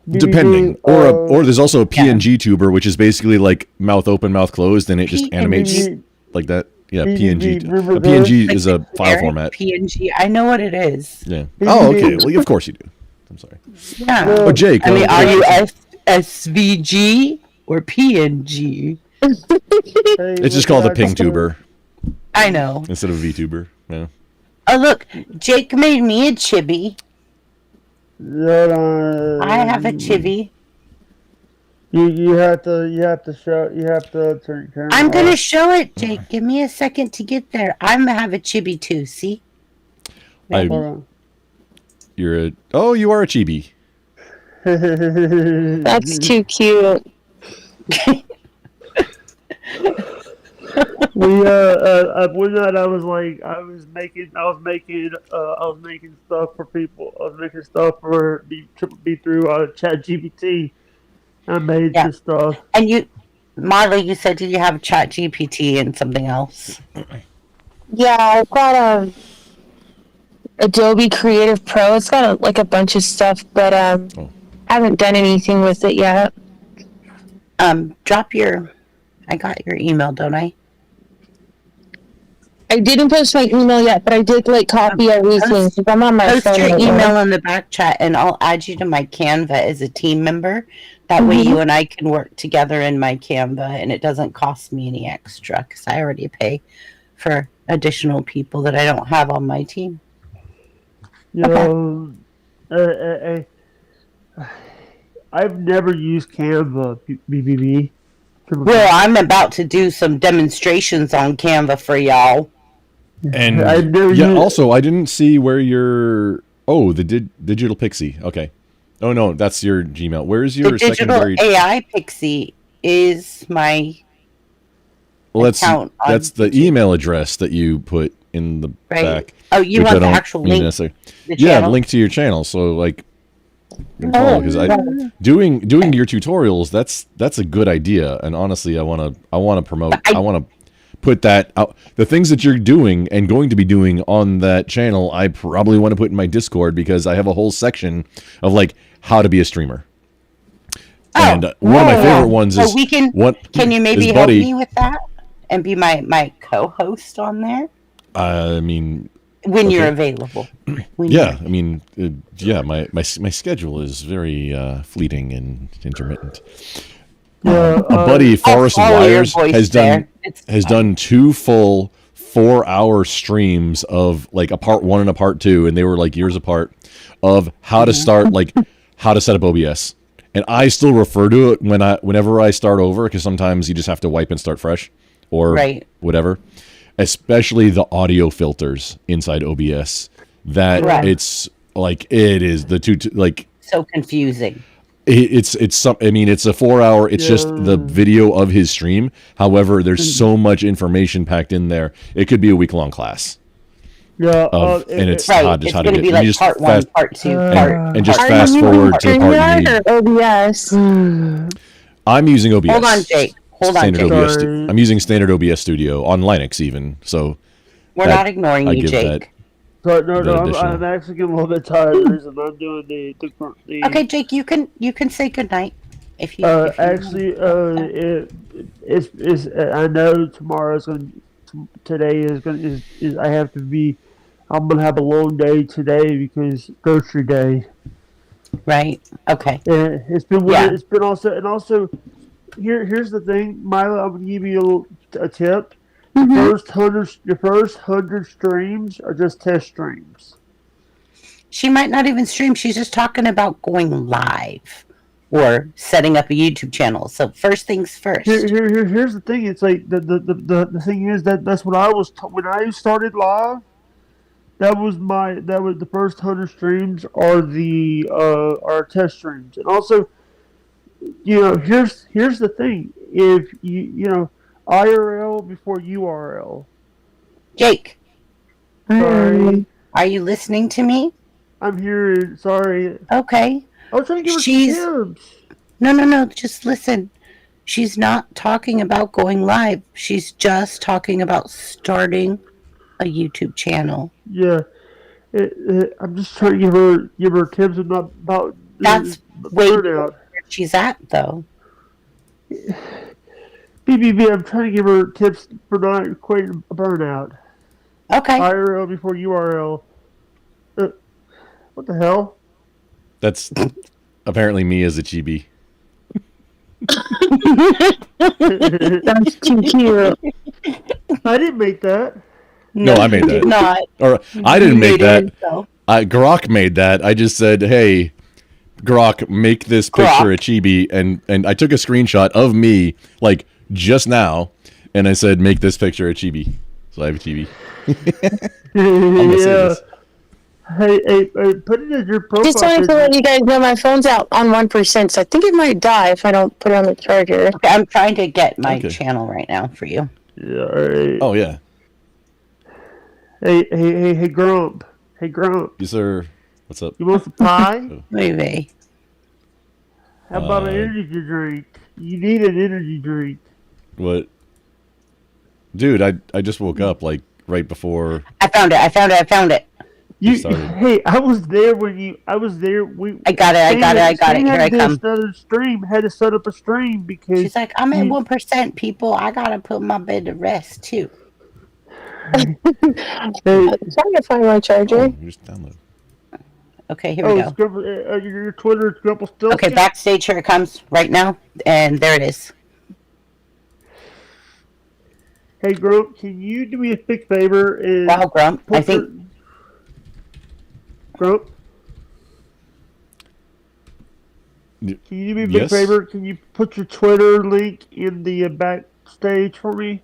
Depending, or there's also a PNG tuber, which is basically like mouth open, mouth closed, and it just animates like that. Yeah, PNG. A PNG is a file format. PNG, I know what it is. Yeah. Oh, okay. Well, of course you do. I'm sorry. Yeah. Oh, Jake. I mean, are you SVG or PNG? It's just called a ping tuber. I know. Instead of VTuber. Yeah. Oh, look, Jake made me a chibi. I have a chibi. You have to turn your camera. I'm gonna show it, Jake. Give me a second to get there. I'm gonna have a chibi too. See? You are a chibi. That's too cute. One night I was making stuff for people. I was making stuff for be through ChatGPT. I made Yeah. the stuff. And you, Marley, you said you have Chat GPT and something else. Yeah, I've got Adobe Creative Pro. It's got like a bunch of stuff, but I haven't done anything with it yet. Drop your. I got your email, don't I? I didn't post my email yet, but I did like copy everything. I'm on my Post phone your right email now. in the back chat, and I'll add you to my Canva as a team member. That way, you and I can work together in my Canva, and it doesn't cost me any extra because I already pay for additional people that I don't have on my team. I've never used Canva, BBB. Well, I'm about to do some demonstrations on Canva for y'all. And also, I didn't see where your the digital pixie. Okay. Oh no, that's your Gmail. Where's your digital secondary AI pixie is my account. That's the email address that you put in the back. Oh, you want the actual link? Yeah, link to your channel. So like, because doing your tutorials, that's a good idea. And honestly, I want to promote. I want to put that out. The things that you're doing and going to be doing on that channel, I probably want to put in my Discord because I have a whole section of like how to be a streamer. And one of my favorite ones is Can you maybe help me with that and be my co-host on there? I mean, when you're available. I mean, my schedule is very fleeting and intermittent. A buddy, Forrest Wires, has done 2 full 4-hour streams of like a part 1 and a part 2, and they were like years apart, of how to start, like how to set up OBS. And I still refer to it whenever I start over, because sometimes you just have to wipe and start fresh, or whatever. Especially the audio filters inside OBS. That it's like it is the two like so confusing. It's a 4-hour. It's just the video of his stream. However, there's so much information packed in there. It could be a week-long class. Yeah, and it's how to get. Be like part 1, part 2, and just fast forward to the part you need. OBS. I'm using OBS. Hold on, Jake. I'm using standard OBS Studio on Linux even. So we're not ignoring you, Jake. I'm actually getting a little bit tired. The reason I'm doing the okay, Jake, you can say goodnight if you. It's I know tomorrow's going. Today is I have to be. I'm gonna have a long day today because grocery day. Right. Okay. And it's been also. Here's the thing, Milo. I'm gonna give you a tip. Your first 100 streams are just test streams. She might not even stream. She's just talking about going live or setting up a YouTube channel. So first things first. Here's the thing. It's like the thing is that's what I was when I started live. That was the first 100 streams are test streams, and also, here's the thing. If you IRL before URL. Jake. Sorry. Are you listening to me? I'm here. Sorry. Okay. I was trying to give her tips. No. Just listen. She's not talking about going live. She's just talking about starting a YouTube channel. Yeah. I'm just trying to give her tips about. That's way where she's at, though. BBB, I'm trying to give her tips for not equating a burnout. Okay. IRL before URL. What the hell? That's apparently me as a chibi. That's too cute. I didn't make that. No, I made that. Did not. Or I didn't make that. Grok made that. I just said, "Hey, Grok, make this picture a chibi," and I took a screenshot of me like just now, and I said, "Make this picture a chibi." So I have a chibi. Yeah. Hey, put it as your profile. Just wanted to let you guys know my phone's out on 1%, so I think it might die if I don't put it on the charger. Okay, I'm trying to get my channel right now for you. Yeah. All right. Oh yeah. Hey, Grump. Hey, Grump. Yes, sir. What's up? You want some pie? Maybe. How about an energy drink? You need an energy drink. What? Dude, I just woke up like right before. I found it. Hey, I was there when you. I was there. I got it. Here I come. Another stream. Had to set up a stream because she's like, I'm at 1%. People, I gotta put my bed to rest too. I'm trying to find my charger. Oh, just download. Okay, here we go. Your Twitter is still. Okay, backstage. Here it comes right now, and there it is. Hey, Grump, can you do me a big favor? Wow, Grump, I think. Grump? Can you do me a big favor? Can you put your Twitter link in the backstage for me?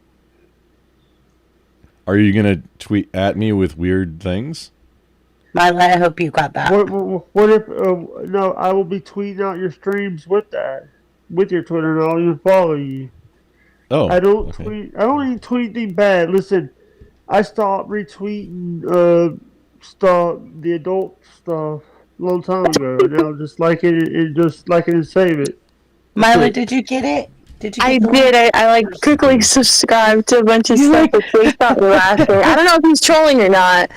Are you going to tweet at me with weird things? Mila, I hope you got that. What if... no, I will be tweeting out your streams with that. With your Twitter, and I'll even follow you. Oh, I don't tweet. I don't even tweet anything bad. Listen, I stopped retweeting the adult stuff a long time ago. Now just like it, just like it and save it. Mila, did you get it? Did you? I did. I like quickly subscribed to a bunch of stuff that they thought were laughing. I don't know if he's trolling or not.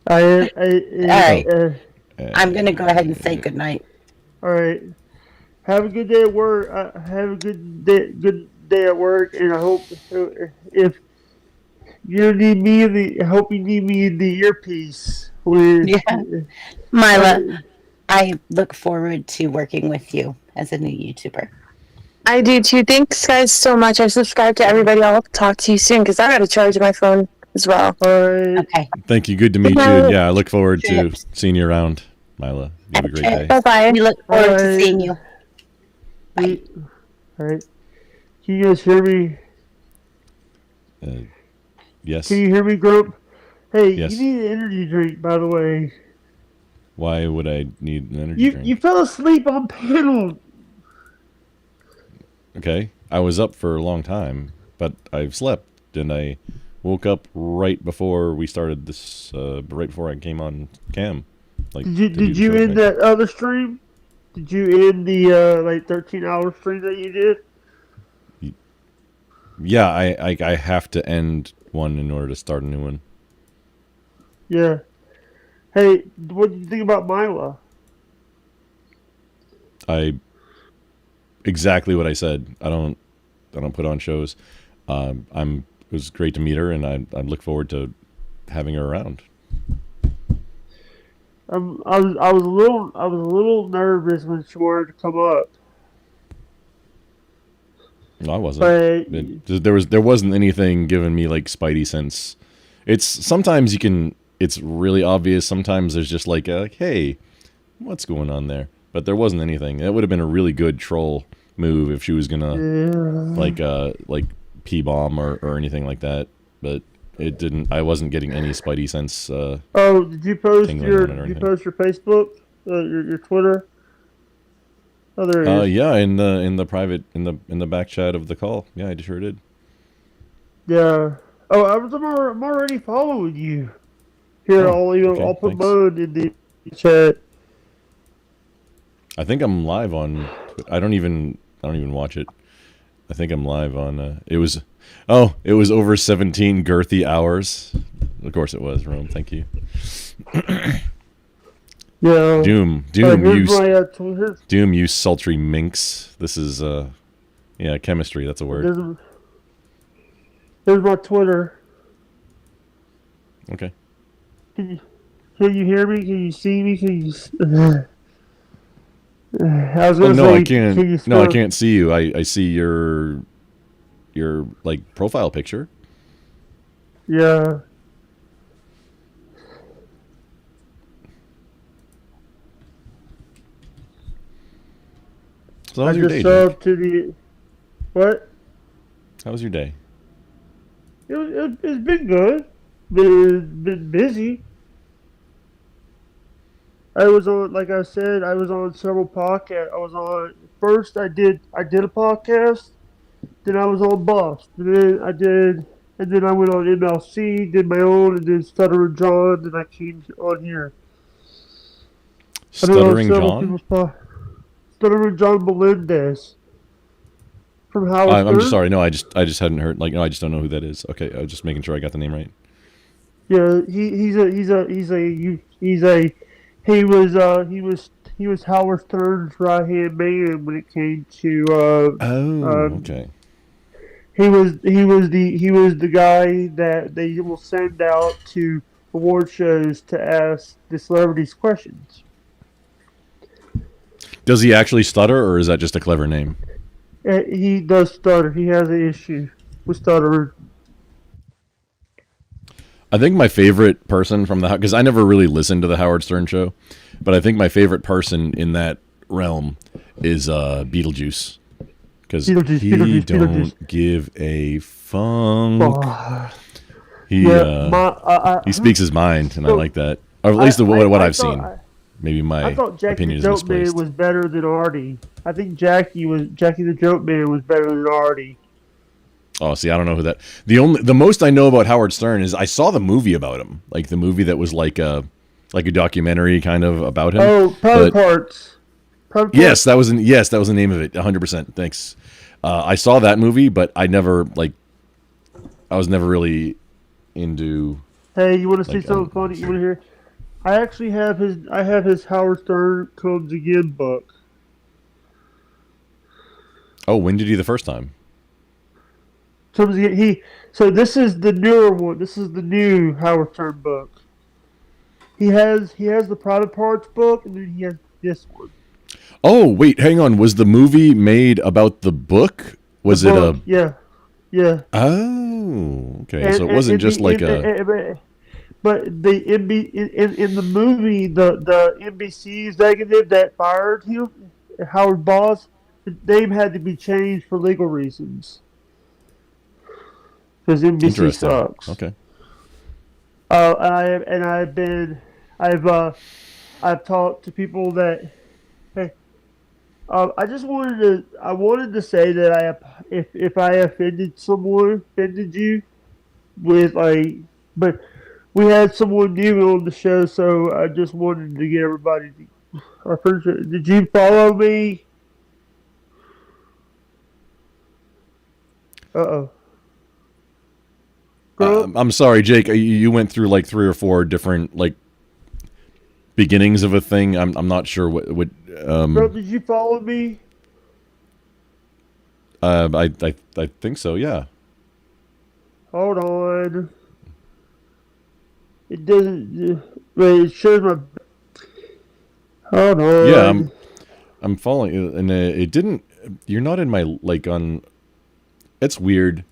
All right. I'm gonna go ahead and say goodnight. All right. Have a good day at work. Have a good day at work, and I hope if you need me I hope you need me in the earpiece. Yeah, Mila, I look forward to working with you as a new YouTuber. I do too. Thanks, guys, so much. I subscribe to everybody. I'll talk to you soon because I got to charge my phone as well. Okay. Thank you. Good to meet you. Yeah, I look forward to seeing you around, Mila. You have a great day. Bye-bye. We look forward to seeing you. Bye. All right. Can you guys hear me? Yes. Can you hear me, Grump? Hey, yes. You need an energy drink, by the way. Why would I need an energy drink? You fell asleep on panel. Okay. I was up for a long time, but I've slept, and I woke up right before we started this, right before I came on cam. Like, did you end that other stream? Did you end the 13-hour stream that you did? Yeah, I have to end one in order to start a new one. Yeah. Hey, what do you think about Mila? Exactly what I said. I don't put on shows. It was great to meet her, and I look forward to having her around. I was a little nervous when she wanted to come up. No, I wasn't. There wasn't anything giving me like spidey sense. It's sometimes it's really obvious. Sometimes there's just like hey, what's going on there? But there wasn't anything. That would have been a really good troll move if she was gonna like P-bomb or anything like that. But it didn't. I wasn't getting any spidey sense. Did you post your Facebook, your Twitter? Oh, there it is. Yeah, in the private in the back chat of the call. Yeah, I sure did. Yeah. Oh, I'm already following you. Here, I'll put mode in the chat. I think I'm live on. I don't even watch it. I think I'm live on. It was over 17 girthy hours. Of course it was, Rome. Thank you. Yeah. Doom, you sultry minx. This is chemistry. That's a word. There's my Twitter. Okay. Can you hear me? Can you see me? Can you? I was gonna say, I can't. No, I can't see you. I see your like profile picture. Yeah. So how was your day, Jake? What? How was your day? It's been good. It's been busy. I was on, like I said, I was on several podcasts. First I did a podcast, then I was on Bust, and then I went on MLC, did my own, and then Stuttering John, then I came on here. Stuttering John? Stern John Melendez from Howard Stern. I'm just sorry. No, I just hadn't heard. Like, no, I just don't know who that is. Okay, I was just making sure I got the name right. Yeah, he was Howard Stern's right hand man when it came to. Okay. He was the guy that they will send out to award shows to ask the celebrities questions. Does he actually stutter, or is that just a clever name? He does stutter. He has an issue with stuttering. I think my favorite person from because I never really listened to the Howard Stern show, but I think my favorite person in that realm is Beetlejuice. Because he don't give a funk. He speaks his mind, and I like that. Or at least what I've seen. Maybe my opinion is misplaced. Man was better than Artie. I think Jackie the Joke Man was better than Artie. Oh, see, I don't know who that. The most I know about Howard Stern is I saw the movie about him, like the movie that was like a documentary kind of about him. Oh, Private Parts. Yes, that was the name of it. 100%. Thanks. I saw that movie, but I was never really into. Hey, you want to see something funny? You want to hear? I actually have his Howard Stern Comes Again book. Oh, when did he the first time? Comes Again. So this is the newer one. This is the new Howard Stern book. He has the Private Parts book, and then he has this one. Oh, wait, hang on. Was the movie made about the book? Was it a... Yeah. Oh, okay. So it wasn't just like a... But in the movie, the NBC executive that fired him, Howard Boss, the name had to be changed for legal reasons. Because NBC sucks. Okay. I've talked to people that... I wanted to say that if I offended you with but we had someone new on the show, so I just wanted to get everybody. Did you follow me? I'm sorry, Jake. You went through like 3 or 4 different like beginnings of a thing. I'm not sure what. Bro, did you follow me? I think so. Yeah. Hold on. It doesn't. It shows my. Hold on. Yeah, I'm following, and it didn't. You're not in my like on. It's weird.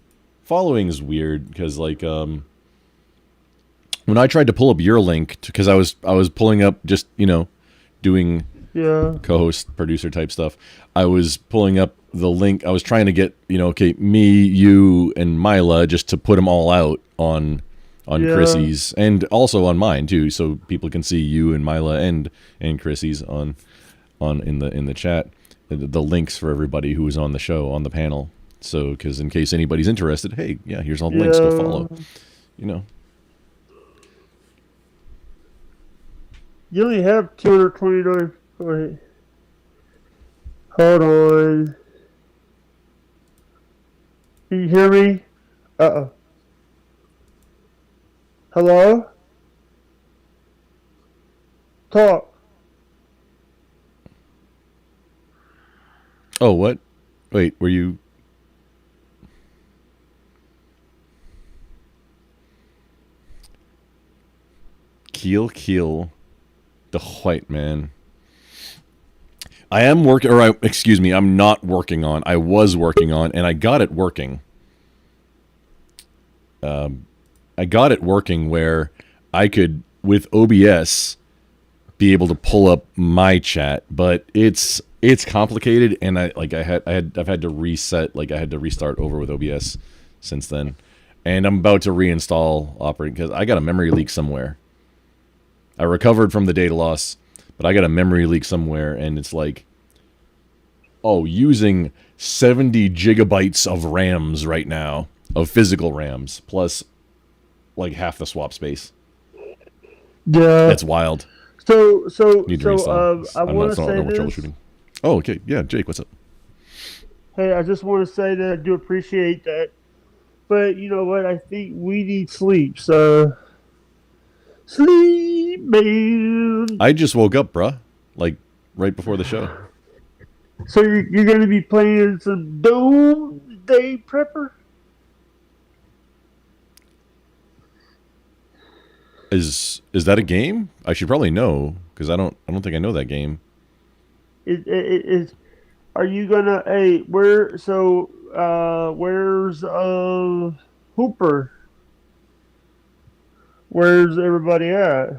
Following is weird because like when I tried to pull up your link because I was pulling up just doing co-host producer type stuff. I was pulling up the link. I was trying to get me, you, and Mila just to put them all out on Chrissy's and also on mine too, so people can see you and Mila and Chrissy's on in the chat. The links for everybody who was on the show on the panel. So, because in case anybody's interested, hey, yeah, here's all the links. Go follow. You only have 229. Wait. Hold on. Can you hear me? Hello? Talk. Oh, what? Wait, were you... Kill the white man. I am working, or excuse me, I'm not working on. I was working on, and I got it working. I got it working where I could, with OBS, be able to pull up my chat, but it's complicated, and I've had to reset, like I had to restart over with OBS since then, and I'm about to reinstall operating because I got a memory leak somewhere. I recovered from the data loss, but I got a memory leak somewhere, and it's like, oh, using 70 gigabytes of RAMs right now, of physical RAMs, plus like half the swap space. Yeah. That's wild. So Need to reinstall. I want to say this. Troubleshooting. Oh, okay. Yeah, Jake, what's up? Hey, I just want to say that I do appreciate that. But you know what? I think we need sleep, so... Sleep, man! I just woke up, bruh. Like, right before the show. So you're going to be playing some Doomsday Prepper? Is that a game? I should probably know, because I don't think I know that game. Are you gonna? Hey, where's Hooper? Where's everybody at?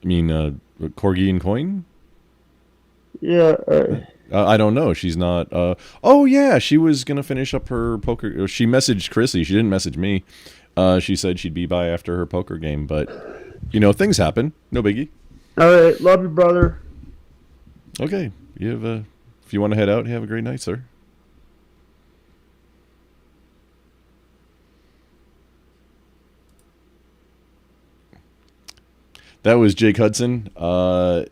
I mean, Corgi and Coin? Yeah. I don't know. She's not. Oh yeah, she was gonna finish up her poker. She messaged Chrissy. She didn't message me. She said she'd be by after her poker game, but you know, things happen. No biggie. All right, love you, brother. Okay, you have if you want to head out, have a great night, sir. That was Jake Hudson.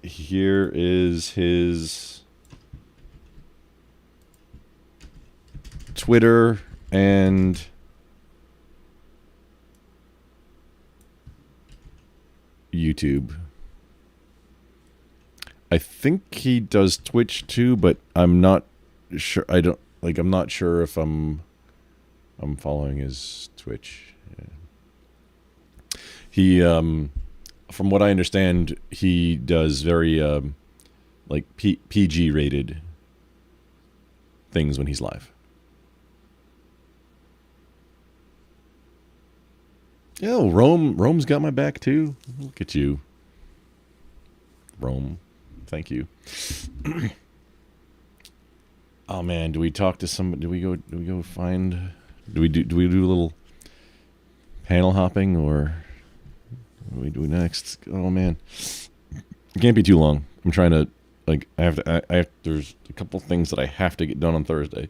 Here is his Twitter and YouTube. I think he does Twitch too, but I'm not sure. I'm not sure if I'm following his Twitch. Yeah. He from what I understand, he does very like PG rated things when he's live. Yeah, Rome's got my back too. Look at you, Rome. Thank you. Oh man, do we talk to somebody? Do we go find? Do we do a little panel hopping, or what do we do next? Oh man, it can't be too long. I'm trying to I have. There's a couple things that I have to get done on Thursday.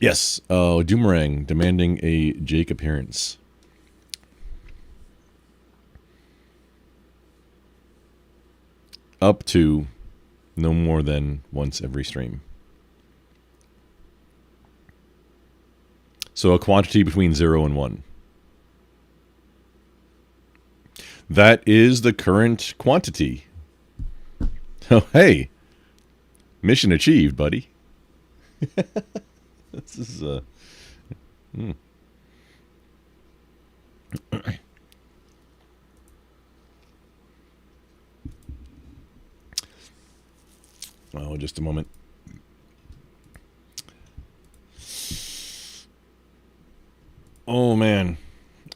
Yes, Doomerang demanding a Jake appearance. Up to no more than once every stream. So a quantity between 0 and 1. That is the current quantity. Oh, hey. Mission achieved, buddy. This is Oh, just a moment. Oh man.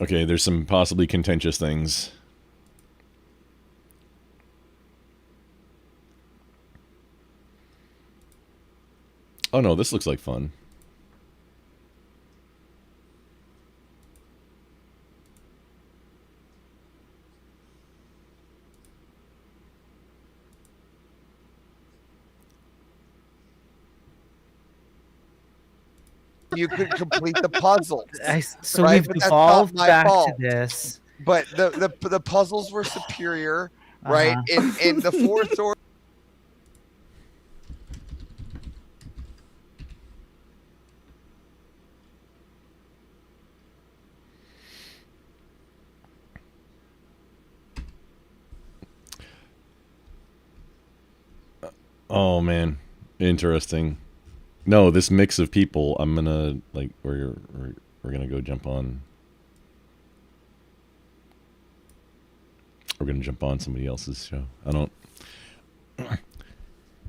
Okay, there's some possibly contentious things. Oh no, this looks like fun. You could complete the puzzles. So right? we've But that's evolved not my back fault. to this. But the puzzles were superior, right? In the fourth order. Oh man, interesting. No, this mix of people, I'm gonna we're gonna go jump on. We're gonna jump on somebody else's show. I don't.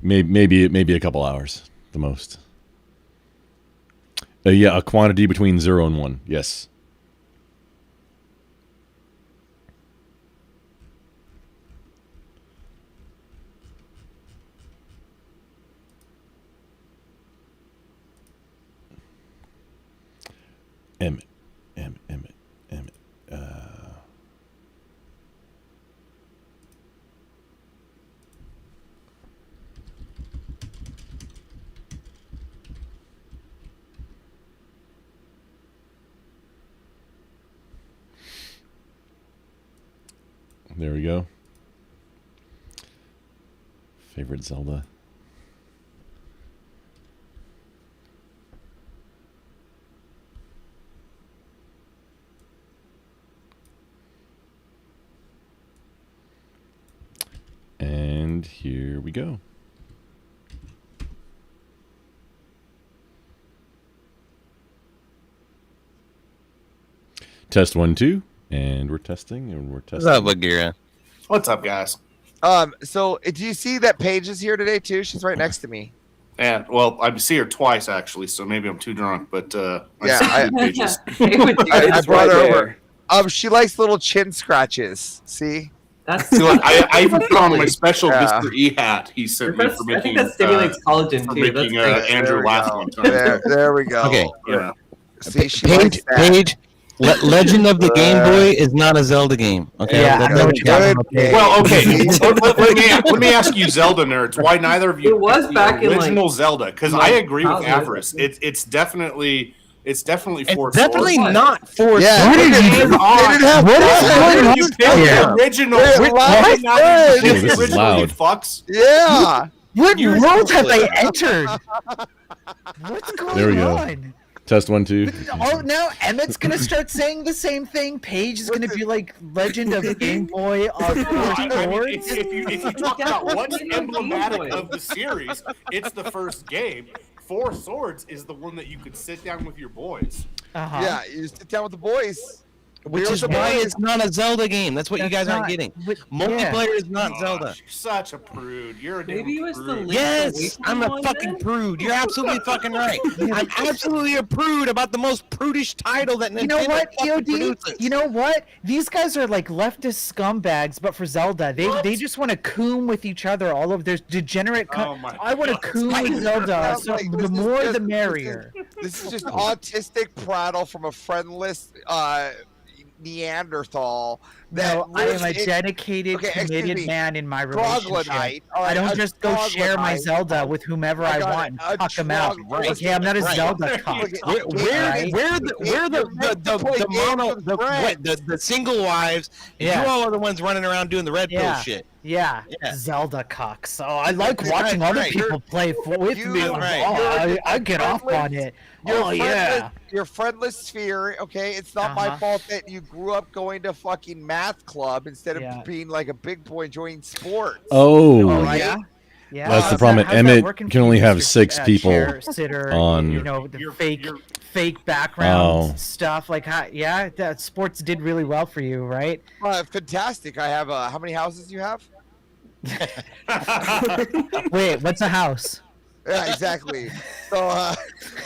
Maybe a couple hours, the most. Yeah, a quantity between 0 and 1. Yes. Emmett. There we go. favorite Zelda. And here we go. Test 1, 2, and we're testing, and we're testing. What's up, Bagheera? What's up, guys? So do you see that Paige is here today too? She's right next to me. And well, I see her twice actually, so maybe I'm too drunk. But I brought her over. She likes little chin scratches. See, that's. So I even put on my special Mr. E hat. He sent me for making. I think that stimulates collagen for too. making Andrew laugh one time. There we go. Okay. Yeah. See, she likes that. Paige. Legend of the Game Boy is not a Zelda game. Okay. Yeah, I know what you're talking about. Well, okay. let me ask you, Zelda nerds, why neither of you It was picked back the in, original Zelda? Because I agree with childhood. Avarice. It's definitely for definitely Swords. not for Yeah. Swords. They didn't have What is going on You picked the original. This is loud. Fucks. Yeah. What world have I entered? What's going There we go. on? Test 1, 2. Oh, now Emmett's gonna start saying the same thing. Paige is gonna be like Legend of the Game Boy of Swords. If you talk about what's emblematic of the series, it's the first game. Four Swords is the one that you could sit down with your boys. Yeah, you sit down with the boys. Which is why it's not a Zelda game. That's what you guys aren't getting. Multiplayer is not Zelda. You're such a prude. You're a Maybe damn it was the prude. Link's Yes, Awakening I'm a one fucking then? prude. You're absolutely fucking right. I'm absolutely a prude about the most prudish title that Nintendo You know what, fucking EOD? produces. You know what? These guys are like leftist scumbags, but for Zelda, they just want to coom with each other. All of their degenerate. Oh my I want to God. coom with Zelda. So Like, the this is more, just- the merrier. This is just autistic prattle from a friendless Neanderthal. That No, I am a lives in- dedicated, Okay, excuse committed me. man in my relationship. Troglodyte. All I right, don't a just go share my troglodyte. Zelda with whomever I got want it. and A cuck them out. troglodyte. Okay, I'm not a Right. Zelda cuck. The single wives, Yeah. you all are the ones running around doing the red pill Yeah. shit. Yeah, Yeah. Zelda cuck. So I like That's watching right, other right. people play with You- me. That's right. Oh, I get off on it. Oh yeah. Your friendless sphere, okay? It's not my Uh-huh. fault that you grew up going to fucking math club instead of Yeah. being like a big boy enjoying sports. Oh, Oh right? yeah. Yeah. That's the How's problem. that- how's that Emmett working can for only you, have Mr. 6 people chair sitter, on- you know, the fake fake background Oh. stuff. Like, yeah, that sports did really well for you, right? Fantastic. I have how many houses do you have? Wait, what's a house? Yeah, exactly. So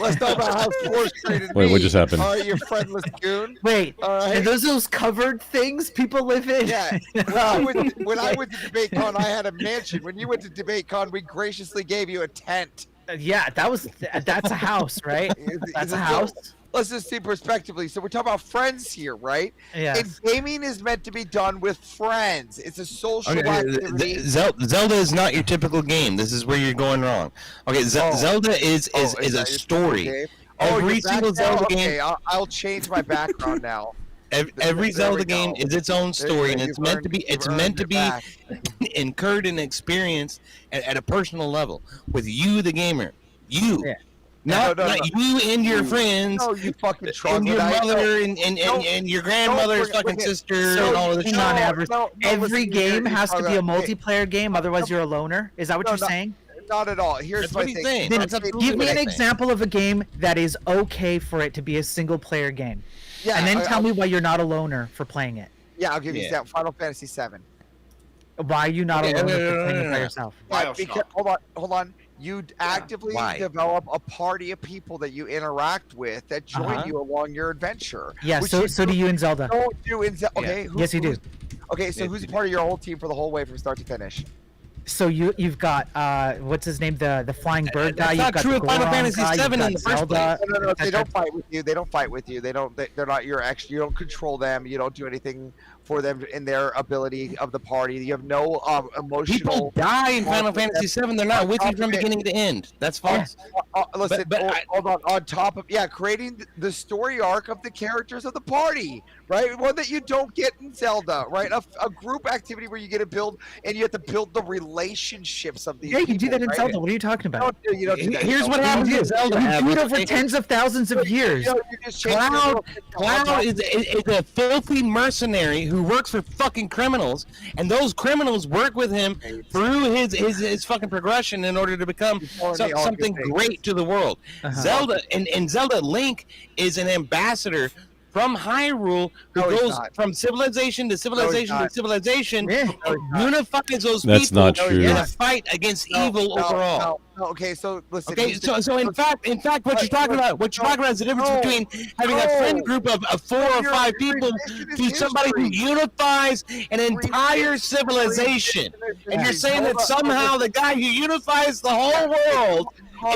let's talk about how sports treated Wait, me. what just happened? All right, you friendless goon. Wait, All right. are those covered things people live in? Yeah. When I went to DebateCon, I had a mansion. When you went to DebateCon, we graciously gave you a tent. Yeah, that's a house, right? That's a house. Let's just see perspectively. So we're talking about friends here, right? Yes. And gaming is meant to be done with friends. It's a social Okay, activity. Zelda is not your typical game. This is where you're going wrong. Okay, Zelda is that a your story. game? Every you're back single now? Zelda Okay, game. I'll change my background now. Every There Zelda we game go. is its own story, and You've it's meant to be. earned- It's you've meant earned to it be back. incurred and experienced at a personal level with you, the gamer. You. Yeah. Not, No. not you and your friends, No, you fucking and your troglodyte. mother and your grandmother's bring it- fucking bring it. sister So, and all of this hang on, shit. Avarice. Every game has to be a multiplayer game, otherwise you're a loner. Is that what you're saying? Not at all. Here's That's my what he's thing. saying. Then That's absolutely give me what an I think. example of a game that is okay for it to be a single player game. Yeah, And then I- tell me why you're not a loner for playing it. Yeah, I'll give you Yeah. that. Final Fantasy VII. Why are you not Okay, a loner no, for playing it no, by no. yourself? Because, hold on. You actively Why? develop a party of people that you interact with that join Uh-huh. you along your adventure. Yeah, which so do you in Zelda. don't do in Zelda. Okay, Yes, you do. Okay, so who's part of your whole team for the whole way from start to finish? So you've got what's his name, the flying bird guy. That's You've not got true the of Final Goron Fantasy guy, you've VII in got the first Zelda. No, they That's don't fight with you. They don't fight with you. They're not your ex. You don't control them. You don't do anything for them in their ability of the party. You have no emotional. People die in Final Fantasy VII. They're not with you from beginning to end. That's false. Listen, hold on. On top of creating the story arc of the characters of the party, right? One that you don't get in Zelda, right? A group activity where you get to build and you have to build the relationships of these. Yeah, you can do that in right? Zelda. What are you talking about? You don't do that. Here's what happens in Zelda. You do it over tens of thousands of years. Cloud is a filthy mercenary who works for fucking criminals, and those criminals work with him through his fucking progression in order to become something great to the world. Zelda and Zelda Link is an ambassador from Hyrule who goes from civilization to civilization to civilization, unifies those That's people not true. in a fight against evil overall. No, okay, so listen. Okay, so in fact, what you're talking about is the difference between having a friend group of 4 or 5 people to somebody who unifies an entire civilization. And you're saying that somehow the guy who unifies the whole world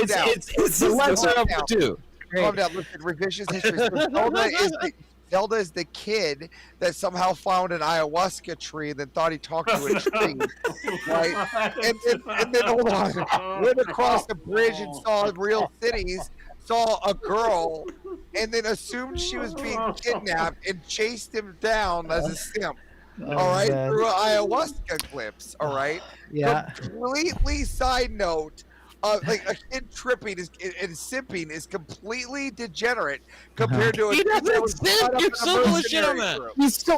is the lesser of the two. Calm down. Listen, revisionist history. Zelda is the kid that somehow found an ayahuasca tree and then thought he talked to a tree, right? And then hold on, went across the bridge and saw real cities, saw a girl, and then assumed she was being kidnapped and chased him down as a simp. All right, through ayahuasca clips. All right. Yeah. Completely side note. Like a kid tripping and simping is completely degenerate compared to a He kid doesn't simp. You're so full of shit on that.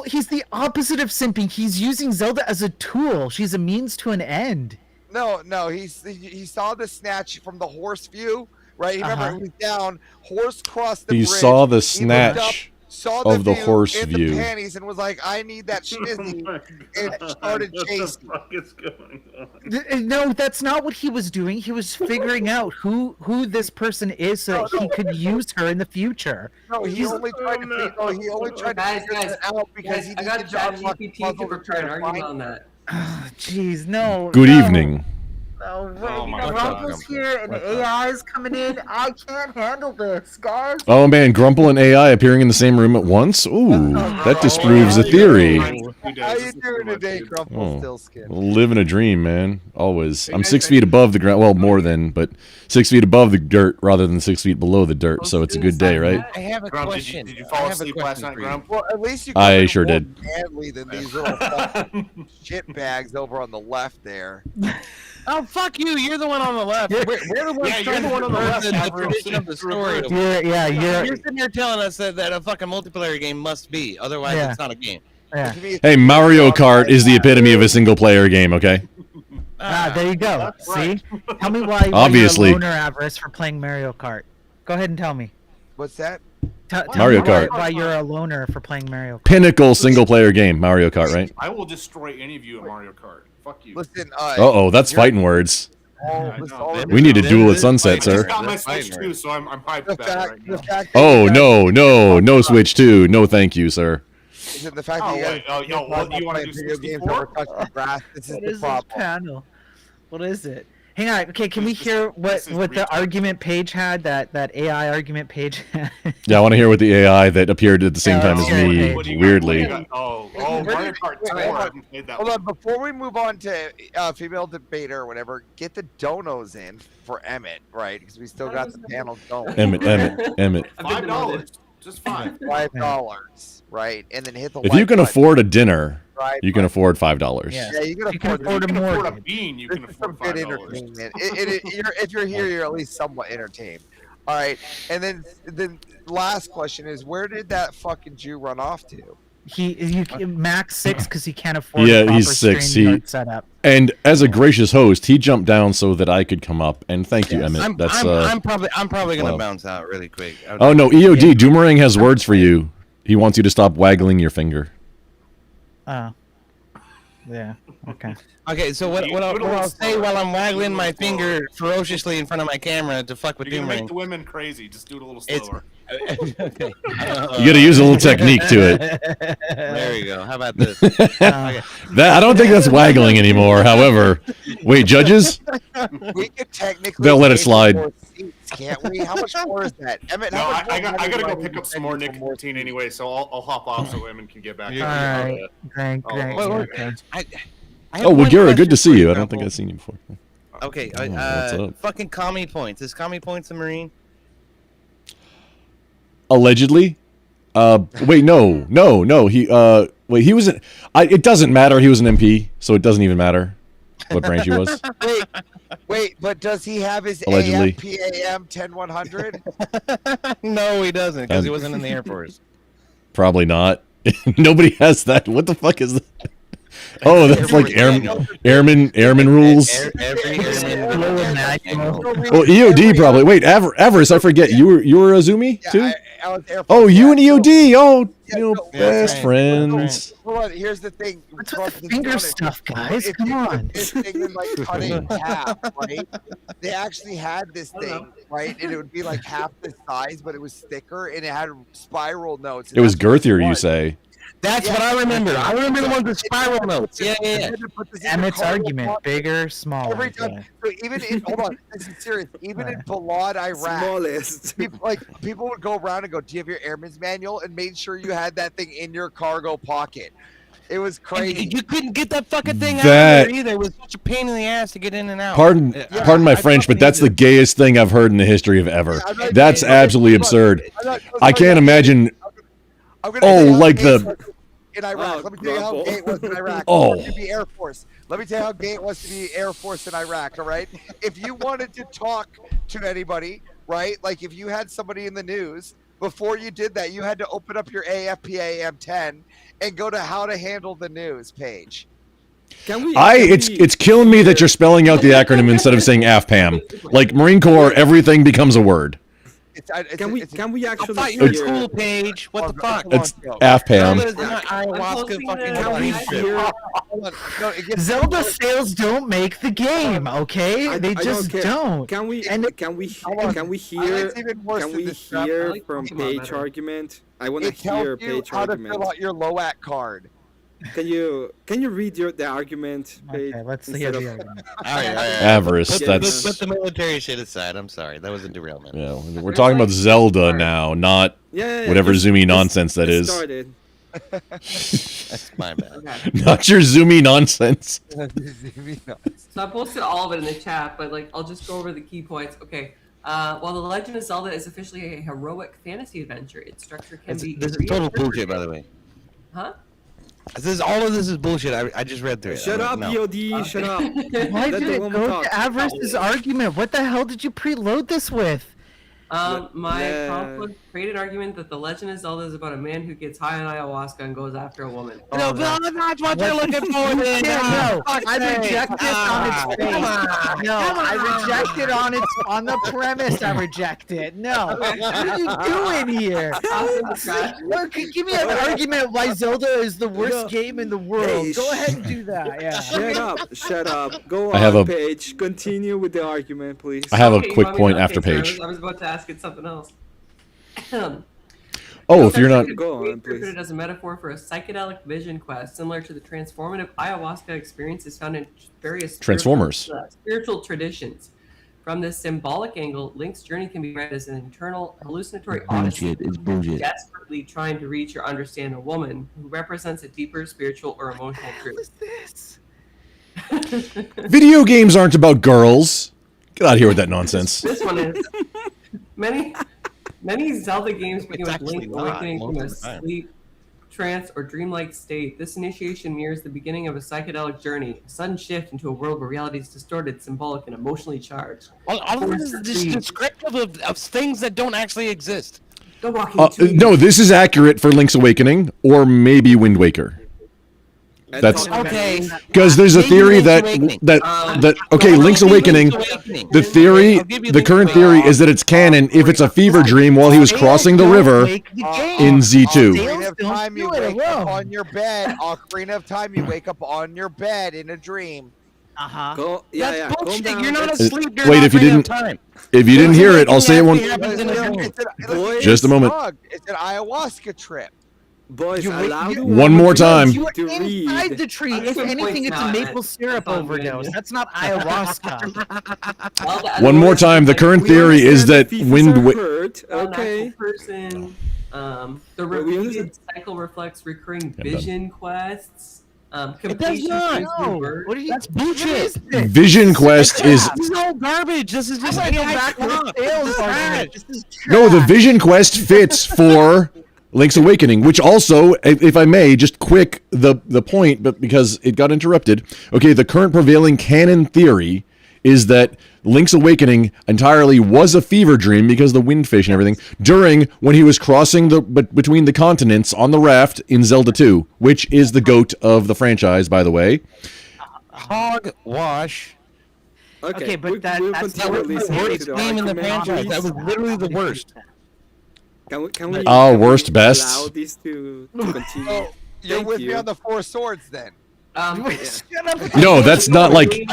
He's the opposite of simping. He's using Zelda as a tool. She's a means to an end. No, he saw the snatch from the horse view, right? Remember, he was down, horse crossed the bridge. He saw the He looked up, snatch saw of the horse in view. the panties and was like, I need that shizzy, and started chasing. What the fuck is going on? No, that's not what he was doing. He was figuring out who this person is so that he could use her in the future. No, he only tried to figure it out because he needed to unlock the puzzle to try and argue on that. Jeez, no. Good evening. No, Oh my Rumble's here and AI's coming in. I can't handle this, guys. Oh man, Grumple and AI appearing in the same room at once? Ooh, that disproves a theory. How you doing today, Grumple Stillskin? Living a dream, man. Always. I'm 6 feet above the ground. Well, more than, but 6 feet above the dirt rather than 6 feet below the dirt. So it's a good day, right? I have a question. Did you fall asleep last night, Grump? Well, at least you I sure did. badly than these little shit bags over on the left there. Oh, fuck you. You're the one on the left. We're the ones you're the one on the left. The tradition of the story. You're sitting here telling us that a fucking multiplayer game must be. Otherwise, it's not a game. Yeah. Hey, Mario Kart is the epitome of a single-player game, okay? There you go. See? Tell me why Obviously. you're a loner avarice for playing Mario Kart. Go ahead and tell me. What's that? Mario Tell me Kart. why you're a loner for playing Mario Kart. Pinnacle single-player game, Mario Kart, right? I will destroy any of you at Mario Kart. Fuck you. Listen, Uh-oh, that's fighting words. know. We need a duel at sunset, I sir. just got my Switch too, so I'm hyped about it right now. Oh, no Switch 2. No thank you, sir. Is it the fact that you want to do video games 64? over touching grass? This is What the is this problem. panel? What is it? Hang on. Okay, can we hear what the argument page had? That AI argument page had? Yeah, I want to hear what the AI that appeared at the same time as me, What do you got? weirdly. Oh, Mario Kart 2. I haven't played that Hold one. on, before we move on to female debater or whatever, get the donos in for Emmett, right? Because we still got the panel going. Emmett. $5. Just $5. $5, right? And then hit the. If you can like afford a dinner, Right, you can afford $5. Yeah, you can afford a a bean. You can This is some afford good $5. entertainment. If you're here, you're at least somewhat entertained. All right, and then the last question is, where did that fucking Jew run off to? He max 6 because he can't afford. Yeah, a proper he's 6. StreamYard setup. And as a gracious host, he jumped down so that I could come up. And thank you, Emmett. I'm probably gonna well. bounce out really quick. Oh no, EOD Doomerang has words for you. He wants you to stop waggling your finger. Oh. Yeah. Okay. Okay, so what I'll say while I'm waggling my finger ferociously in front of my camera to fuck with You're gonna make Doomerang. the women crazy. Just do it a little slower. Okay. You got to use a little technique to it. There you go. How about this? That I don't think that's waggling anymore. However, wait, judges? We could technically. They'll let it slide. can't we? How much more is that? Emmett, No, how much I more gotta money go do I pick need up to some spend more for nicotine anyway, so I'll hop off so Emin can get back. All right, great. I Oh, have one Wagera, good to question see for you. I don't Double. think I've seen you before. Okay, what's up? fucking Commie Points. Is Commie Points a Marine? Allegedly. Wait, no. Wait, he was. It doesn't matter. He was an MP, so it doesn't even matter what branch he was. Wait, but does he have his Allegedly. AFPAM 10100? No, he doesn't, because he wasn't in the Air Force. Probably not. Nobody has that. What the fuck is that? Oh, that's like airman rules. Well, EOD probably. Wait, Everest, I forget. You were a Zoomy too? I was Air Force, Oh, you and so- EOD. Oh, so- best friends. Hold on, here's the thing. What's with the finger stuff, guys? Come on. This thing would like cut it in half, right? They actually had this thing, right? And it would be like half the size, but it was thicker and it had spiral notes. It was girthier, you say. That's what I remember. I remember the ones with spiral notes. Yeah. Emmett's argument: bigger, smaller. Every time. So even in hold on, this is serious. Even in Balad, Iraq, Smallest. people would go around and go, "Do you have your airman's manual?" And made sure you had that thing in your cargo pocket. It was crazy. You couldn't get that fucking thing out That- of there either. It was such a pain in the ass to get in and out. Pardon my French, but that's the gayest thing I've heard in the history of ever. That's absolutely absurd. I can't imagine. Oh, like the. In Iraq. Let me tell you how gay it was in Iraq. Oh. To be Air Force. Let me tell you how gay it was to be Air Force in Iraq, all right? If you wanted to talk to anybody, right? Like if you had somebody in the news, before you did that, you had to open up your AFPAM 10 and go to how to handle the news page. It's killing me that you're spelling out the acronym instead of saying AFPAM. Like Marine Corps, everything becomes a word. Can we actually? I thought you were cool, Paige. What the fuck? It's AFPAM. Zelda sales don't make the game, okay? They just don't. Can we hear from Paige argument? I want to hear Paige how to argument. fill out your LOAT card. Can you read the argument, Paige? Okay, let's hear the argument. Avarice. That's. Put the military shit aside. I'm sorry. That was a derailment. Yeah, we're talking about Zelda now, not whatever zoomy nonsense that is. That's my bad. Not your zoomy nonsense. So I posted all of it in the chat, but like I'll just go over the key points. Okay. While The Legend of Zelda is officially a heroic fantasy adventure, its structure can be. This is total bullshit, by the way. Huh? All of this is bullshit. I just read through it. Shut up, EOD. Shut up. Why did it go to Avarice's argument? What the hell did you preload this with? My prompt created an argument that The Legend of Zelda is about a man who gets high on ayahuasca and goes after a woman. No, that's what you're looking for. No, I reject this on its face. No, I reject it on the premise. I reject it. No, what are you doing here? Look, give me an argument why Zelda is the worst game in the world. Go ahead and do that. Yeah. Shut up. Go I have on, a- Paige. Continue with the argument, please. I have a Okay, you quick want me point to- after okay, sorry, Paige. I was about to ask it something else. Oh, if you're not. Go on, Interpreted as a metaphor for a psychedelic vision quest, similar to the transformative ayahuasca experiences found in various Transformers. spiritual traditions. From this symbolic angle, Link's journey can be read as an internal hallucinatory odyssey, desperately trying to reach or understand a woman who represents a deeper spiritual or emotional truth. Video games aren't about girls. Get out of here with that nonsense. This one is. Many Zelda games begin with actually Link not, awakening most from of a the time. sleep, trance, or dreamlike state. This initiation mirrors the beginning of a psychedelic journey, a sudden shift into a world where reality is distorted, symbolic, and emotionally charged. All of this is just descriptive of things that don't actually exist. The Walking Trees. No, this is accurate for Link's Awakening or maybe Wind Waker. That's okay. because there's a Maybe theory Link's that Awakening. okay, Link's maybe Awakening. Link's Awakening. The theory, I'll give you the Link's current theory is that it's canon if it's a fever dream while he was crossing the river in Z2. Ocarina of Time, you wake up on your bed. Ocarina of Time, you wake up on your bed in a dream. Go, yeah, That's bullshit. calm down. You're not Let's- asleep. You're Wait, not if you running out didn't, of time. if you didn't hear it, I'll say it one. It's Just a moment. Boys, One more time. You were inside the tree. If anything, it's a maple syrup overdose. That's not ayahuasca. One more time. The current theory is that wind. Okay. Person. The repeated cycle reflects recurring vision quests. It does not. No. What are you? That's bullshit. Vision Quest is This is all garbage. This is just I'm gonna go back to the sales argument. This is no. The trash. Vision Quest fits for Link's Awakening, which also, if I may, just quick the point, but because it got interrupted. Okay, the current prevailing canon theory is that Link's Awakening entirely was a fever dream because of the windfish and everything during when he was crossing between the continents on the raft in Zelda 2, which is the GOAT of the franchise, by the way. Hogwash. Okay, but that was the worst game in the franchise. That was literally the worst. Can we Worst best. allow these to continue? You're Thank with you. me on the Four Swords then. No, that's not like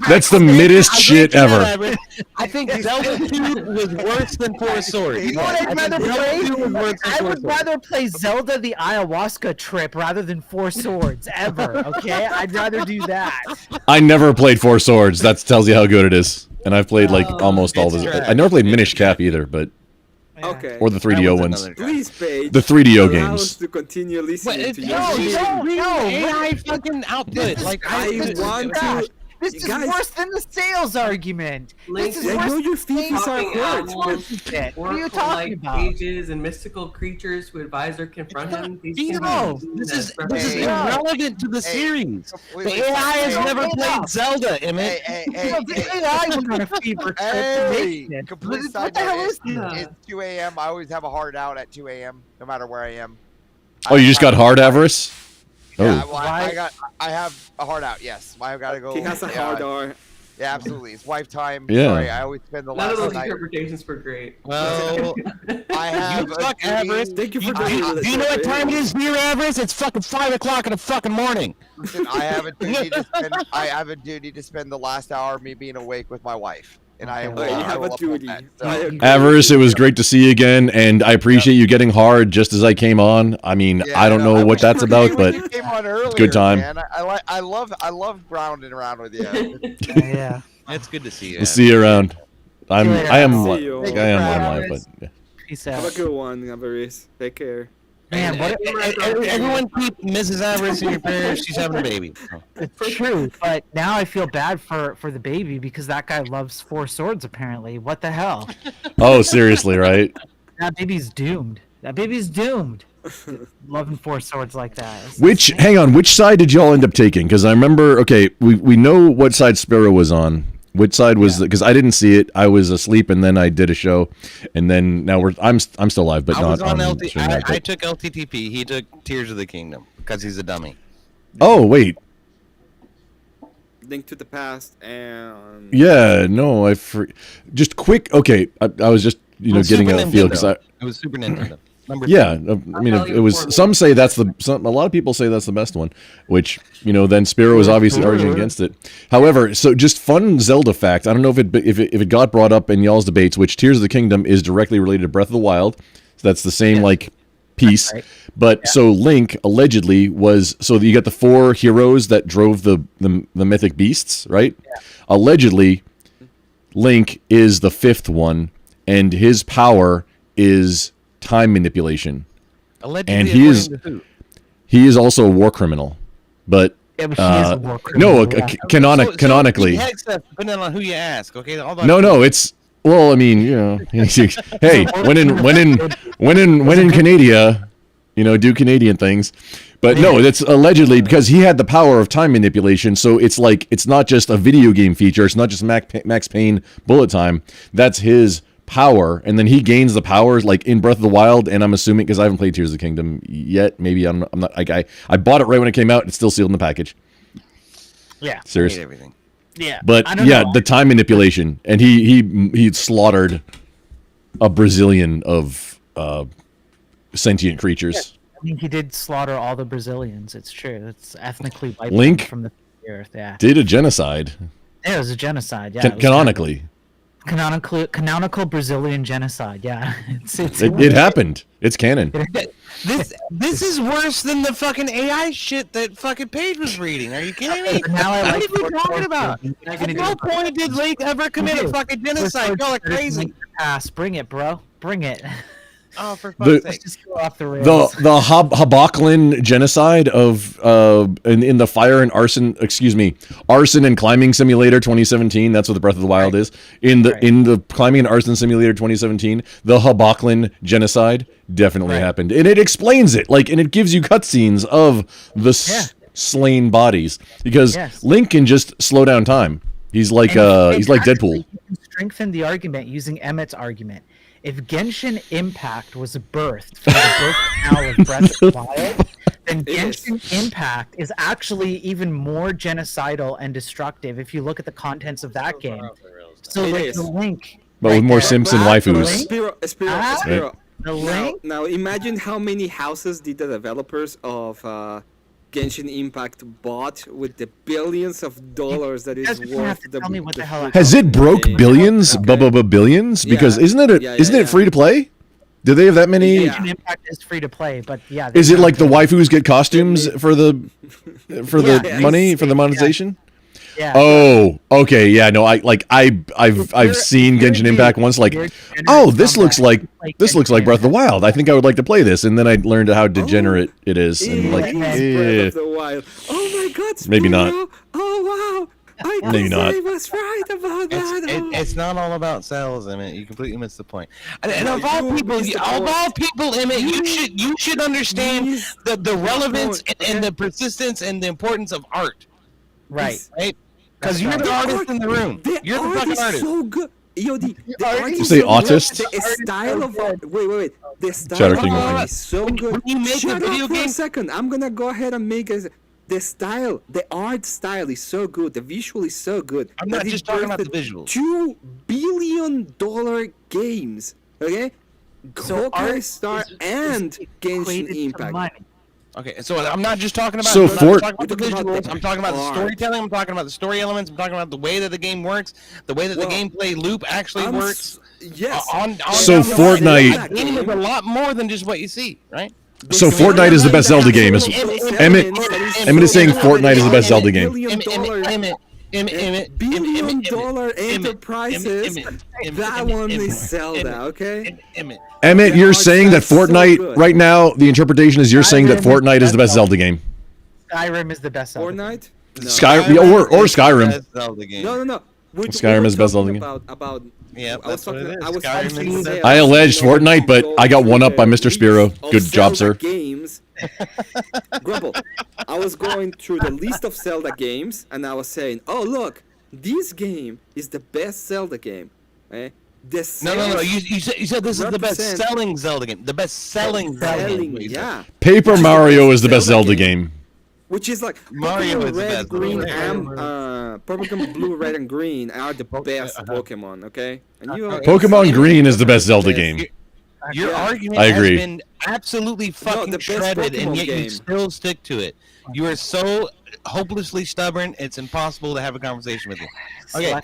that's the middest shit ever. I think Zelda 2 was worse than Four Swords. You know what I'd rather play? I would rather play Zelda the Ayahuasca Trip rather than Four Swords ever. Okay, I'd rather do that. I never played Four Swords. That tells you how good it is. And I've played like almost all the. I never played Minish Cap either, but Okay. or the 3DO ones. Please, Paige. The 3DO allow games. us to continue listening to you. No, AI fucking output. Like This is Guys. worse than the sales argument. This is I worse know your than feet are hurt. What are you talking about? Pages and mystical creatures who advise or confront him. These can be No, used this as is irrelevant to the series. Wait, The wait, AI has wait, never wait, played Zelda, Emmett. The AI was on a fever trip to make it. Complete What side the hell note, is this? It's 2 a.m. I always have a hard out at 2 a.m. no matter where I am. Oh, you just got hard avarice? Yeah, Oh. well, I have a hard out. Yes, I've got to go. He has a hard R. Yeah, absolutely. It's wife time. Yeah. Sorry, I always spend the None of last those night. interpretations were great. Well, I have you suck, a duty- Avarice. Thank you for Do you know what time it is here, Avarice? It's fucking 5 o'clock in the fucking morning. Listen, I have a duty to spend. I have a duty to spend the last hour of me being awake with my wife, and I will. You I have will a uphold duty. that. I So, agree. Avarice, it was great to see you again, and I appreciate you getting hard just as I came on. I mean, yeah, I don't know what that's about, but you came on earlier, it's a good time. Man. I love grounding around with you. Yeah. It's good to see you. We'll see you around. I am See you. I am on live, but yeah. Peace Have out. a good one, Avarice. Take care. Man, what Everyone keep Mrs. Avarice in your prayers. She's having a baby. it's true, but now I feel bad for the baby because that guy loves Four Swords apparently. What the hell? Oh, seriously, right? That baby's doomed. That baby's doomed. Loving Four Swords like that. It's Which, insane. hang on, which side did y'all end up taking? Because I remember, okay, we know what side Sparrow was on. Which side was because I didn't see it. I was asleep, and then I did a show, and then now I'm still live, but I not was on on LT. stream yet, I but- took LTTP. He took Tears of the Kingdom because he's a dummy. Oh wait, Link to the Past and yeah, no, just quick. Okay, I was just getting a feel because it was Super Nintendo. Yeah, I mean, it was. Some say that's a lot of people say that's the best one, which then Spiro was obviously arguing against it. However, so just fun Zelda fact. I don't know if it got brought up in y'all's debates, which Tears of the Kingdom is directly related to Breath of the Wild. So that's the same piece. Right. But so Link allegedly was you got the 4 heroes that drove the mythic beasts, right? Yeah. Allegedly, Link is the 5th one, and his power is time manipulation. Allegedly, and he is also a war criminal, but he is a war criminal. No, canonically. Depending on who you ask, okay. No, it's well. I mean, hey, when in Canada, do Canadian things. But no, that's allegedly because he had the power of time manipulation. So it's not just a video game feature. It's not just Max Payne bullet time. That's his power, and then he gains the powers in Breath of the Wild, and I'm assuming because I haven't played Tears of the Kingdom yet, maybe I'm not. I bought it right when it came out. It's still sealed in the package. Yeah, seriously, everything. Yeah, but the time manipulation, and he slaughtered a Brazilian of sentient creatures. Yeah. I mean, he did slaughter all the Brazilians. It's true. It's ethnically wiped Link from the earth. Yeah, did a genocide. Yeah, it was a genocide. Yeah, canonically. Canonical Brazilian genocide. Yeah, it happened. It's canon. This is worse than the fucking AI shit that fucking Paige was reading. Are you kidding me? Now I what like are you talking about? At no point did Link ever commit a fucking genocide. Y'all are crazy. Bring it, bro. Bring it. Oh, for fuck's sake. Just go off the rails. The Habaklan genocide of in the fire and arson, arson and climbing simulator 2017. That's what the Breath of the Wild is. In the climbing and arson simulator 2017, the Habaklan genocide definitely happened, and it explains it and it gives you cutscenes of the slain bodies because Link can just slow down time. He's like Deadpool. You can strengthen the argument using Emmett's argument. If Genshin Impact was birthed from the birth canal of Breath of the Wild, then Genshin Impact is actually even more genocidal and destructive if you look at the contents of that game. So the Link... But with more Simpson waifus. Spiro. The Link? Now imagine how many houses did the developers of Genshin Impact bought with the billions of dollars that is worth the... Has it broke billions? Billions? Because isn't it free to play? Do they have that many? Genshin Impact is free to play, but yeah. Is it like the waifus get costumes for the money for the monetization? Yeah. Oh, okay. Yeah, no, I've seen Genshin Impact once. This looks like Breath of the Wild. I think I would like to play this, and then I learned how degenerate it is, and Breath of the Wild. Oh my God! Spiro. Maybe not. Oh wow! Maybe not. I was right about that. It's not all about sales, Emmett. You completely missed the point. And of all people, Emmett, you should understand the relevance and the persistence and the importance of art. Right. Because you're the artist in the room. You're the fucking artist. So good. Yo, the art You say autist? The style of art. Wait. The style of art is so good. When you make Shut a video up for game, a second. I'm gonna go ahead and make the style. The art style is so good. The visual is so good. I'm not just talking about the visuals. $2 billion games. Okay. Hawkeye Star and Genshin Impact. Okay, so I'm not just talking about, So I'm not just talking about the visuals. I'm talking about the storytelling. I'm talking about the story elements. I'm talking about the way that the game works, the way that the gameplay loop actually works. Yes. So Fortnite. That game is a lot more than just what you see, right? So Fortnite is the best Zelda game. Emmett is saying Fortnite is the best Zelda game. $1 billion enterprises. That one is Zelda, okay? Emmett, you're saying that Fortnite right now. The interpretation is you're saying that Fortnite is the best Zelda game. Skyrim is the best Zelda Fortnite? game. Or Skyrim. No. Skyrim is the best Zelda game. About yeah, I was talking. I alleged Fortnite, but I got one up by Mr. Spiro. Good job, sir. Games. Grumble. I was going through the list of Zelda games, and I was saying, "Oh, look, this game is the best Zelda game." Eh? No. You said this is the best selling Zelda game. The best selling Zelda game. Yeah. Paper Mario is the best Zelda game. Which is like Mario is the best. Pokemon Blue, Red, and Green are the best Pokemon. Okay. And Pokemon Green is the best Zelda game. Your argument I agree. has been absolutely fucking shredded, and yet you still stick to it. You are so hopelessly stubborn, it's impossible to have a conversation with you. Okay.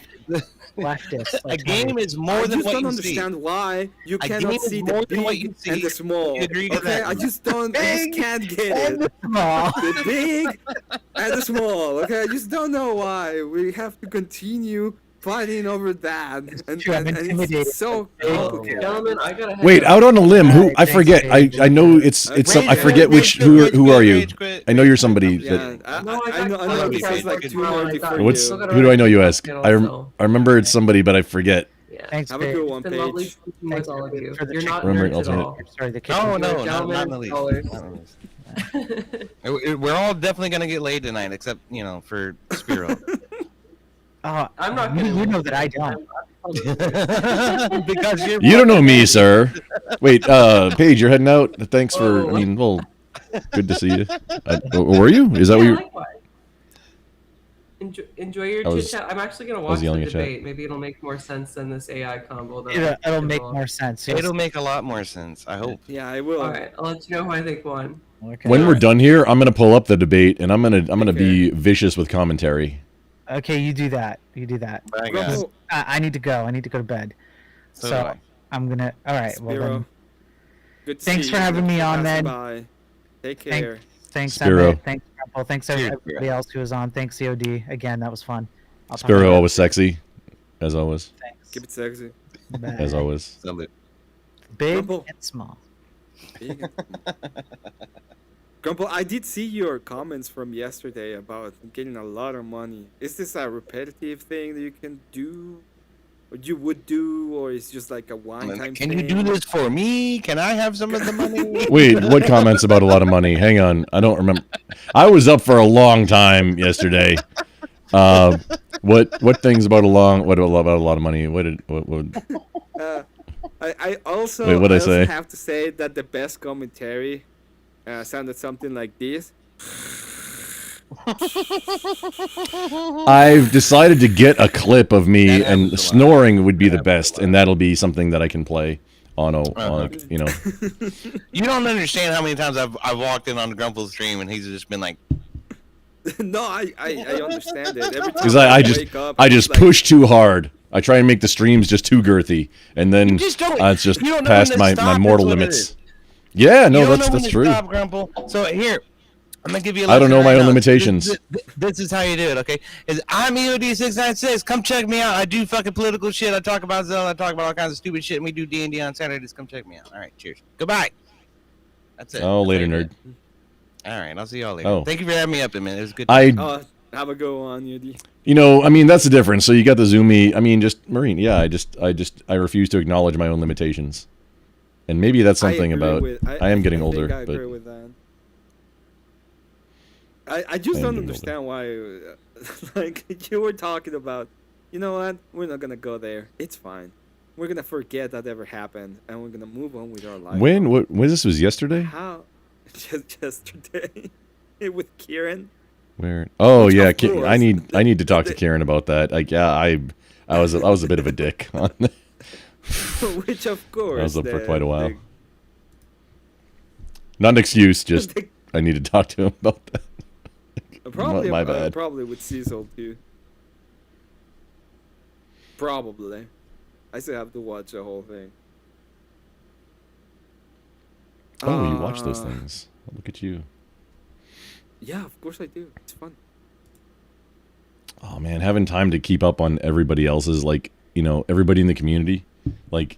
Leftist. A game is more than what you see. I just don't understand why you cannot see the big and the small. Okay, I just can't get it. The big and the small. Okay, I just don't know why we have to continue fighting over that, and it's so complicated. Gentlemen, I gotta head Wait, out on a limb. Who? I forget. I know it's some. I forget which. Who are you? I know you're somebody that. I know because like 2 more before you. Who do I know? You ask. I remember it's somebody, but I forget. Thanks, have a good one, It's been lovely Paige. speaking with all of you. for the You're not Remember nerds at alternate. all. Sorry, the No, You're not in the gentlemen, least. We're all definitely gonna get laid tonight, except for Spiro. I'm not You gonna. know that I don't. Because You don't know me, sir. Wait, Paige, you're heading out. Thanks for. I mean, well, good to see you. Were you? Is that what you? Likewise. Enjoy your I was- chit chat. I'm actually gonna I was watch the yelling at chat. debate. Maybe it'll make more sense than this AI combo. That It'll make more sense. Yes. It'll make a lot more sense. I hope. Yeah, I will. All right, I'll let you know who I think won. Okay. When we're done here, I'm gonna pull up the debate, and I'm gonna be vicious with commentary. Okay, you do that. You do that. I guess. I need to go. I need to go to bed. So So do I. I'm gonna. All right. Well Spiro, then. good to Thanks see for you. having me on, Passing then. by. Take care. Thanks, Spiro. Emmett. Thanks, Grumple. Thanks everybody else who was on. Thanks, COD. Again, that was fun. I'll talk to Spiro you always sexy, as always. Thanks. Keep it sexy. Bye. As always. Salute. Big Grumple. and small. Grumple, I did see your comments from yesterday about getting a lot of money. Is this a repetitive thing that you can do? Or you would do? Or is just like a one-time Can thing? you do this for me? Can I have some of the money? Wait, what comments about a lot of money? Hang on, I don't remember. I was up for a long time yesterday. What things about a lot of money? What? I also, Wait, what'd I say? have to say that the best commentary sounded something like this. I've decided to get a clip of me, and snoring would be the best, and that'll be something that I can play on you know. You don't understand how many times I've walked in on the Grumple's stream and he's just been like, No, I understand it. Every time Because I wake up, I it's just like, push too hard. I try and make the streams just too girthy, and then it's just you don't know past when to my stop, mortal that's what it limits. is. Yeah, no, You don't that's know when that's to true. Stop, Grumple. So here, I'm gonna give you. I don't know lesson my right own now. limitations. This is how you do it, okay? I'm EOD696. Come check me out. I do fucking political shit. I talk about Zelda. I talk about all kinds of stupid shit. And we do D&D on Saturdays. Come check me out. All right, cheers. Goodbye. That's it. Oh, That's later, how you nerd. do it. All right, I'll see y'all later. Oh. Thank you for having me up, man. It was good. have a go on, Yudi. You know, I mean, that's the difference. So you got the zoomy. I mean, just Marine. Yeah, I refuse to acknowledge my own limitations, and maybe that's something about. I am getting older, I agree but with that. I just don't understand why, like you were talking about. You know what? We're not gonna go there. It's fine. We're gonna forget that ever happened, and we're gonna move on with our life. when this was yesterday? How? Just yesterday, with Kieran. Where? Oh Which, yeah, of course, I need to talk to Karen about that. Like, yeah, I was a bit of a dick on. Which of course. I was up for quite a while. Not an excuse, just I need to talk to him about that. Probably, my bad. Probably with Cecil too. Probably. I still have to watch the whole thing. Oh, you watch those things. Look at you. Yeah, of course I do. It's fun. Oh man, having time to keep up on everybody else's, like, you know, everybody in the community, like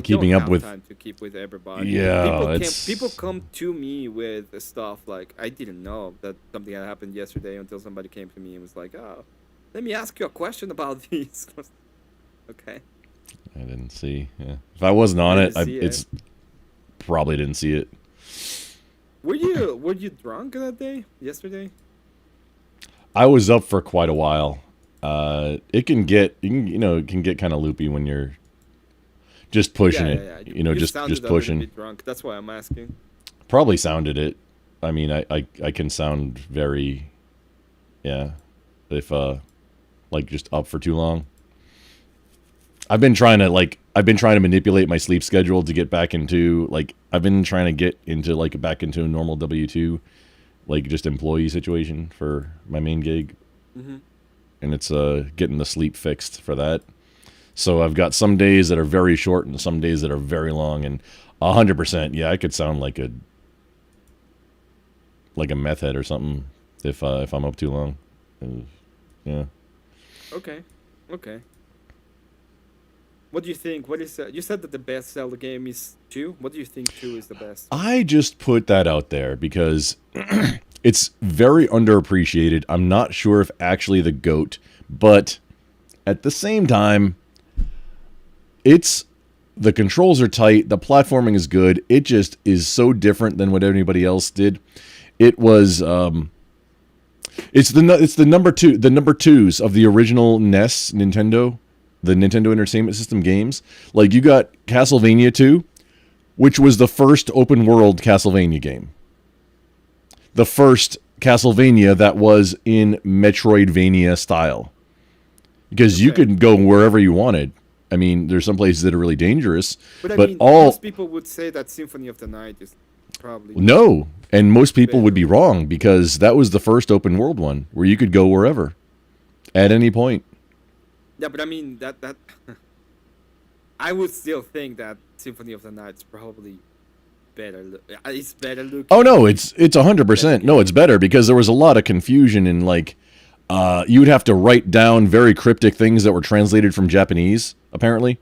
keeping don't up have with. time to keep with everybody. Yeah, people come to me with stuff like I didn't know that something had happened yesterday until somebody came to me and was like, "Oh, let me ask you a question about these." Okay. I didn't see. Yeah, if I wasn't on it, It's probably didn't see it. Were you drunk that day yesterday? I was up for quite a while. It can get kind of loopy when you're just pushing it. You know, just pushing. Bit drunk. That's why I'm asking. Probably sounded it. I mean, I can sound very, yeah, if like just up for too long. I've been trying to manipulate my sleep schedule to get back into I've been trying to get into back into a normal W-2, just employee situation for my main gig. Mm-hmm. And it's getting the sleep fixed for that. So I've got some days that are very short and some days that are very long, and 100%, yeah, I could sound like a meth head or something if I'm up too long. Yeah. Okay. What do you think? What is you said that the best Zelda game is 2. What do you think 2 is the best? I just put that out there because it's very underappreciated. I'm not sure if actually the GOAT, but at the same time, the controls are tight, the platforming is good. It just is so different than what anybody else did. It was it's the number 2s of the original NES Nintendo. The Nintendo Entertainment System games. Like, you got Castlevania 2, which was the first open world Castlevania game. The first Castlevania that was in Metroidvania style. Because you could go wherever you wanted. I mean, there's some places that are really dangerous. But I mean, most people would say that Symphony of the Night is probably... No, and most people would be wrong, because that was the first open world one, where you could go wherever. At any point. Yeah, but I mean that I would still think that Symphony of the Night's probably better. It's better looking. Oh no, it's 100%. No, it's better because there was a lot of confusion in like you would have to write down very cryptic things that were translated from Japanese, apparently.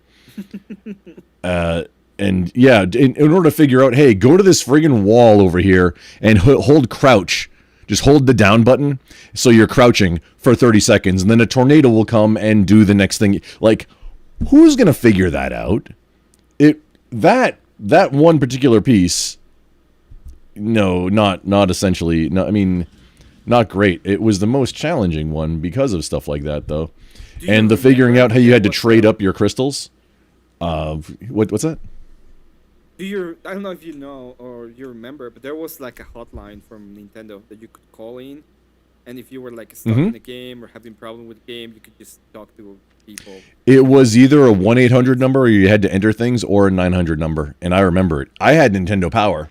And yeah, in order to figure out, hey, go to this friggin' wall over here and hold crouch. Just hold the down button so you're crouching for 30 seconds, and then a tornado will come and do the next thing. Like, who's gonna figure that out? That one particular piece, no, not essentially. No, I mean, not great. It was the most challenging one because of stuff like that, though, and the figuring out how you had to trade up your crystals. What's that? I don't know if you know or you remember, but there was like a hotline from Nintendo that you could call in, and if you were like stuck in a game or having problem with the game, you could just talk to people. It was either a 1-800 number, or you had to enter things, or a 900 number, and I remember it. I had Nintendo Power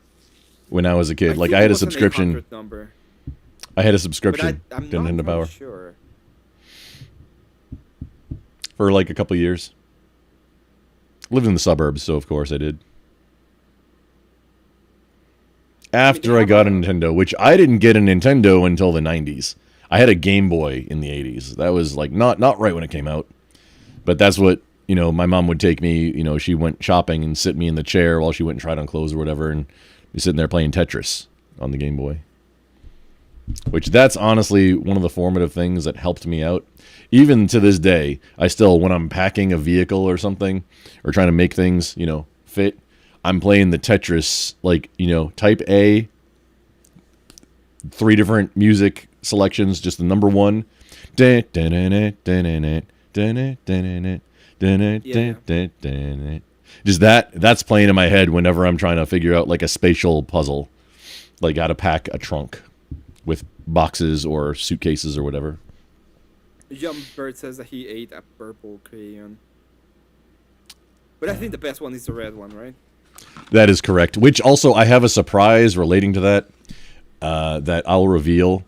when I was a kid. I had a subscription. I had a subscription to Nintendo Power. Sure. For like a couple years. Lived in the suburbs, so of course I did. After I got a Nintendo, which I didn't get a Nintendo until the 90s. I had a Game Boy in the 80s. That was like not right when it came out. But that's what, my mom would take me, she went shopping and sit me in the chair while she went and tried on clothes or whatever, and be sitting there playing Tetris on the Game Boy. Which that's honestly one of the formative things that helped me out. Even to this day, I still, when I'm packing a vehicle or something, or trying to make things, fit, I'm playing the Tetris, type A, 3 different music selections, just the number 1. Just that's playing in my head whenever I'm trying to figure out like a spatial puzzle, like how to pack a trunk with boxes or suitcases or whatever. Bird says that he ate a purple crayon. But I think the best one is the red one, right? That is correct. Which also, I have a surprise relating to that that I'll reveal.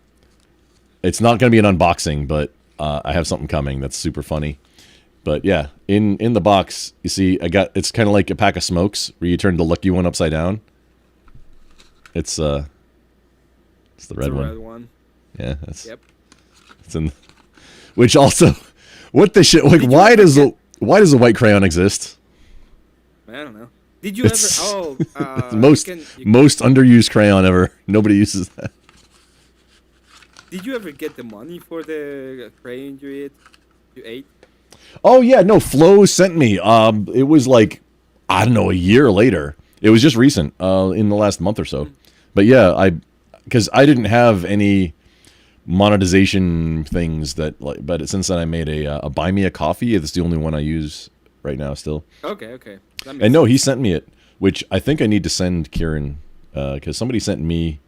It's not going to be an unboxing, but I have something coming that's super funny. But yeah, in the box, you see, it's kind of like a pack of smokes where you turn the lucky one upside down. It's the red one. Yeah, that's. Yep. It's in. Which also, what the shit? Like, why does the white crayon exist? I don't know. Did you ever? Oh, most underused crayon ever. Nobody uses that. Did you ever get the money for the crayon you ate? Oh yeah, no. Flo sent me. It was like, I don't know, a year later. It was just recent, in the last month or so. But yeah, because I didn't have any monetization things but since then I made a buy me a coffee. It's the only one I use right now still. Okay. And no, he sent me it, which I think I need to send Kieran, because somebody sent me,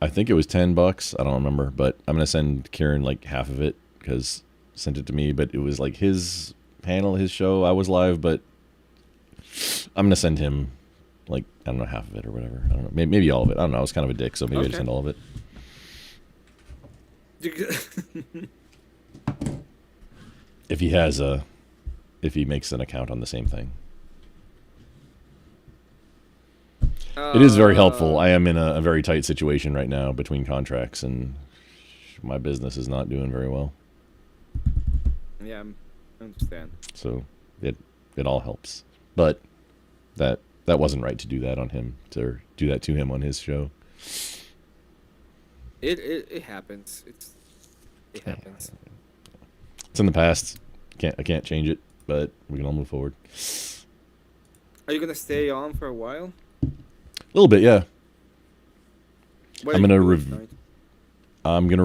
I think it was $10. I don't remember, but I'm gonna send Kieran like half of it because sent it to me, but it was like his panel, his show. I was live, but I'm gonna send him like, I don't know, half of it or whatever. I don't know, maybe all of it. I don't know. I was kind of a dick, so maybe I just send all of it. If he makes an account on the same thing. It is very helpful. I am in a very tight situation right now between contracts, and my business is not doing very well. Yeah, I understand. So it all helps. But that wasn't right to do that on him, to do that to him on his show. It happens. It happens. It's in the past. I can't change it, but we can all move forward. Are you gonna stay on for a while? A little bit, yeah. I'm gonna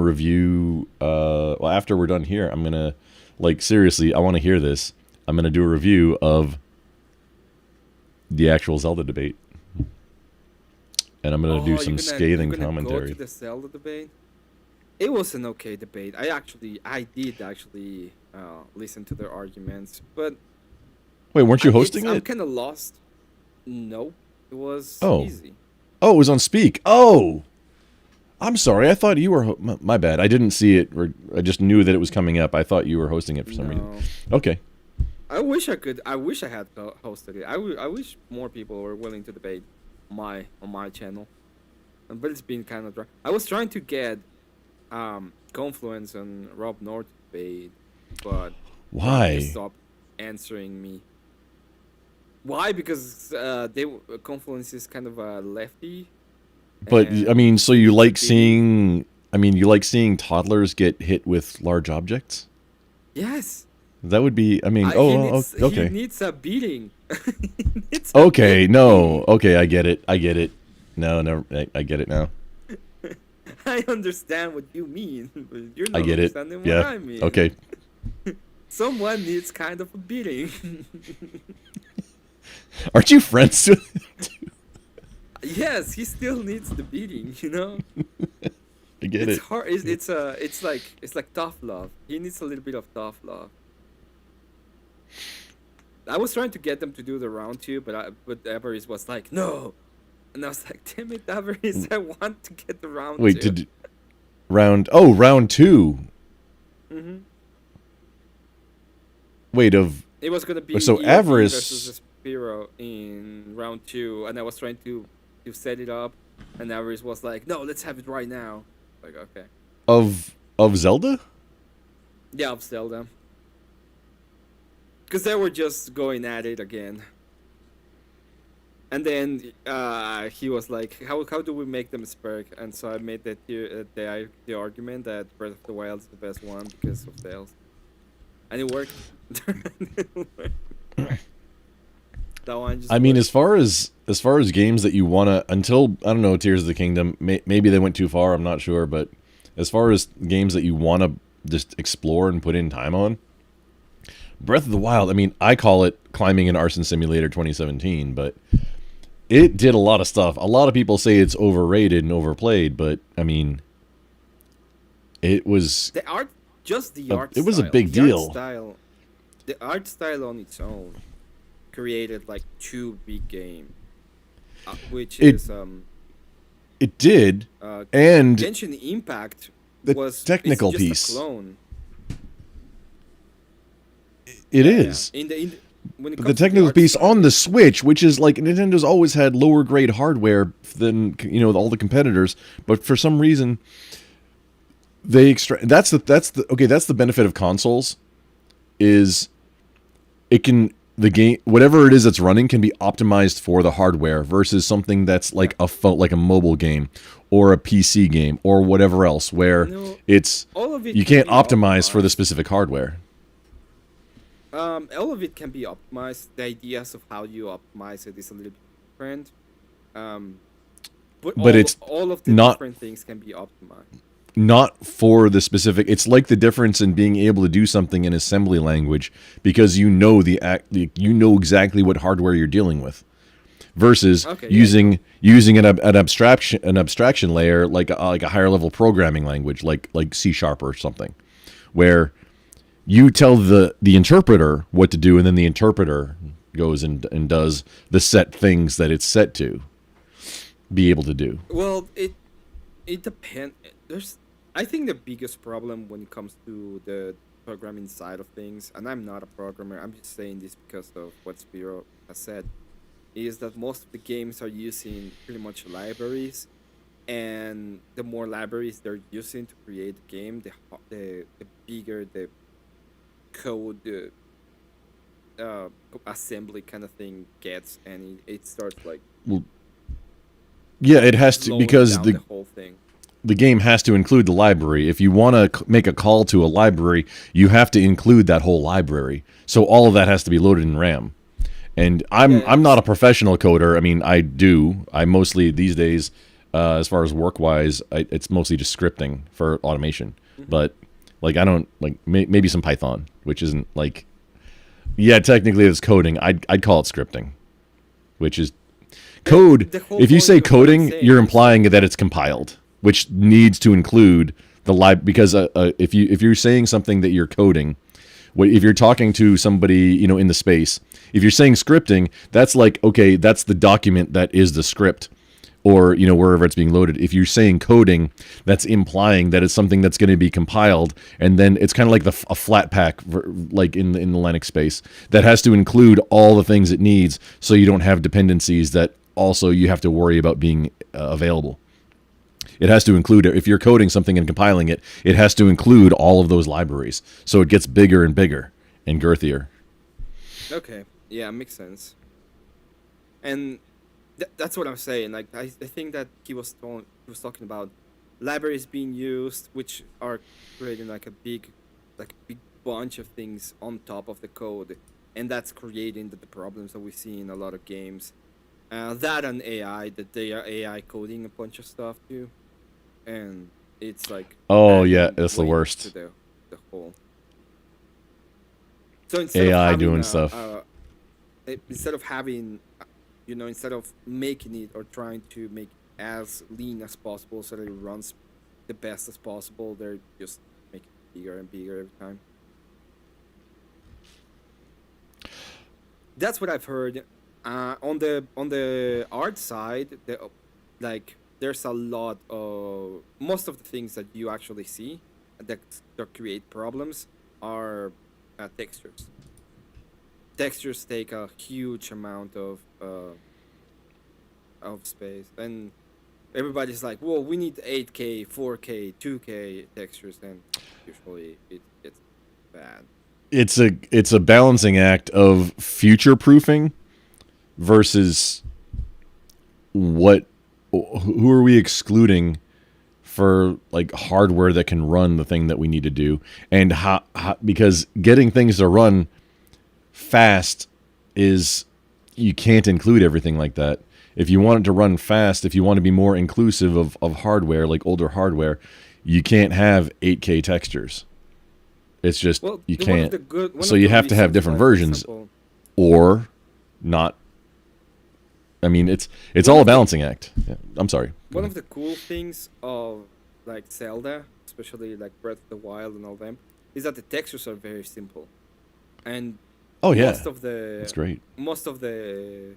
review. Well, after we're done here, I'm gonna, like, seriously, I want to hear this. I'm gonna do a review of the actual Zelda debate, and I'm gonna do some scathing commentary. Go to the Zelda debate. It was an okay debate. I did actually listen to their arguments, but wait, weren't you hosting it? I'm kind of lost. No, it was easy. Oh, it was on Speak. Oh, I'm sorry. I thought you were. My bad. I didn't see it. Or I just knew that it was coming up. I thought you were hosting it for some reason. Okay. I wish I could. I wish I had hosted it. I wish more people were willing to debate on my channel. But it's been kind of dry. I was trying to get Confluence and Rob North debate, but why? They stopped answering me. Why? Because Confluence is kind of a lefty. But I mean, so you like seeing? I mean, you like seeing toddlers get hit with large objects? Yes. That would be. I mean, okay. He needs a beating. Okay, no. Okay, I get it. No, I get it now. I understand what you mean, but you're not I get it. understanding Yeah. what I mean. Okay. Someone needs kind of a beating. Aren't you friends with him too? Yes, he still needs the beating, you know? I get it's it. hard. It's like tough love. He needs a little bit of tough love. I was trying to get them to do the round 2, but Everest was like, no. And I was like, damn it, Everest, I want to get the round 2. Wait, round 2. Mm-hmm. Wait, it was gonna be so EOD Everest versus Spiro in round 2, and I was trying to set it up, and Everest was like, no, let's have it right now. Like, okay. Of Zelda? Yeah, of Zelda. Because they were just going at it again. And then he was like, how do we make them spark? And so I made the argument that Breath of the Wild is the best one because of sales. And it worked. That one just I mean, as far as games that you want to, until, I don't know, Tears of the Kingdom, maybe they went too far, I'm not sure, but as far as games that you want to just explore and put in time on, Breath of the Wild, I mean, I call it Climbing in Arson Simulator 2017, but it did a lot of stuff. A lot of people say it's overrated and overplayed, but, I mean, it was... The art, just the art style. It was a big the deal. The art style on its own created, like, 2 big games. Which is... It did, and... Genshin Impact the was technical just piece. A clone. It is. When the technical piece on the Switch, which is like Nintendo's always had lower grade hardware than all the competitors, but for some reason they that's the benefit of consoles is the game, whatever it is that's running, can be optimized for the hardware versus something that's like a mobile game or a PC game or whatever else where you can't optimize for the specific hardware. All of it can be optimized. The ideas of how you optimize it is a little bit different. But all of the different things can be optimized. Not for the specific. It's like the difference in being able to do something in assembly language because you know exactly what hardware you're dealing with, versus using an abstraction layer like a higher level programming language like C# or something, where you tell the interpreter what to do, and then the interpreter goes and does the set things that it's set to be able to do. Well, it depends. I think the biggest problem when it comes to the programming side of things, and I'm not a programmer, I'm just saying this because of what Spiro has said, is that most of the games are using pretty much libraries, and the more libraries they're using to create the game, the bigger the code assembly kind of thing gets, and it starts like it has to, because the whole thing. The game has to include the library. If you want to make a call to a library, you have to include that whole library. So all of that has to be loaded in RAM. And I'm not a professional coder. I mean, I mostly these days, as far as work wise, it's mostly just scripting for automation. But like, I don't like maybe some Python, which isn't like, technically it's coding. I'd call it scripting, which is code. If you say coding, you're implying that it's compiled, which needs to include the because if you're saying something that you're coding, if you're talking to somebody in the space, if you're saying scripting, that's like, okay, that's the document that is the script, or wherever it's being loaded. If you're saying coding, that's implying that it's something that's going to be compiled, and then it's kind of like a flat pack, like in the Linux space, that has to include all the things it needs, so you don't have dependencies that also you have to worry about being available. It has to include, if you're coding something and compiling it, it has to include all of those libraries, so it gets bigger and bigger and girthier. Okay, yeah, makes sense. And that's what I'm saying. Like, I think that he was talking about libraries being used, which are creating like a big bunch of things on top of the code, and that's creating the problems that we see in a lot of games. That and AI, that they are AI coding a bunch of stuff too, and it's like, oh yeah, that's the worst. The whole. So instead AI of having doing stuff. Instead of having, instead of making it or trying to make as lean as possible so that it runs the best as possible, they're just making it bigger and bigger every time. That's what I've heard. On the art side, there's a lot of, most of the things that you actually see that create problems are textures. Textures take a huge amount of space, and everybody's like, well, we need 8K, 4K, 2K textures, and usually it gets bad. It's a balancing act of future proofing versus who are we excluding for like hardware that can run the thing that we need to do, and how because getting things to run fast is, you can't include everything like that. If you want it to run fast, if you want to be more inclusive of hardware, like older hardware, you can't have 8K textures. It's just, you can't. So you have to have different versions, or not. I mean, it's all a balancing act. Yeah, I'm sorry. One of the cool things of like Zelda, especially like Breath of the Wild and all them, is that the textures are very simple, and that's great. Most of the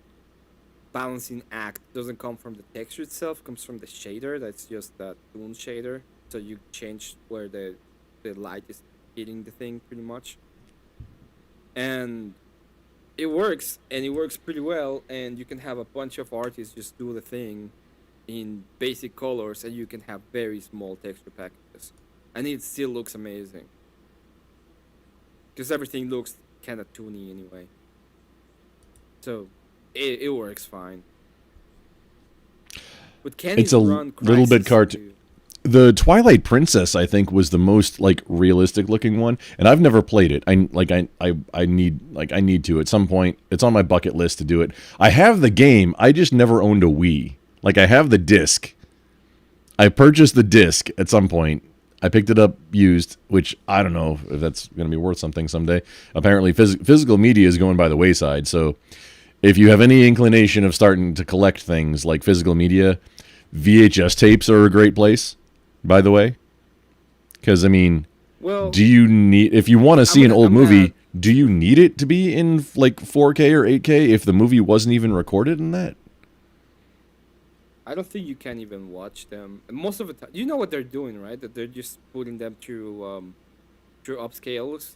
balancing act doesn't come from the texture itself; comes from the shader. That's just that toon shader. So you change where the light is hitting the thing, pretty much, and it works, and it works pretty well. And you can have a bunch of artists just do the thing in basic colors, and you can have very small texture packages, and it still looks amazing because everything looks kind of toony anyway. So it works fine. But it's a little bit cartoon. The Twilight Princess, I think, was the most like realistic looking one, and I've never played it. I need to at some point. It's on my bucket list to do it. I have the game. I just never owned a Wii. Like, I have the disc. I purchased the disc at some point. I picked it up used, which I don't know if that's going to be worth something someday. Apparently, physical media is going by the wayside. So, if you have any inclination of starting to collect things like physical media, VHS tapes are a great place. By the way, because I mean, do you need, if you want to see an old movie, do you need it to be in like 4K or 8K if the movie wasn't even recorded in that? I don't think you can even watch them. And most of the time, you know what they're doing, right? That they're just putting them through upscalers.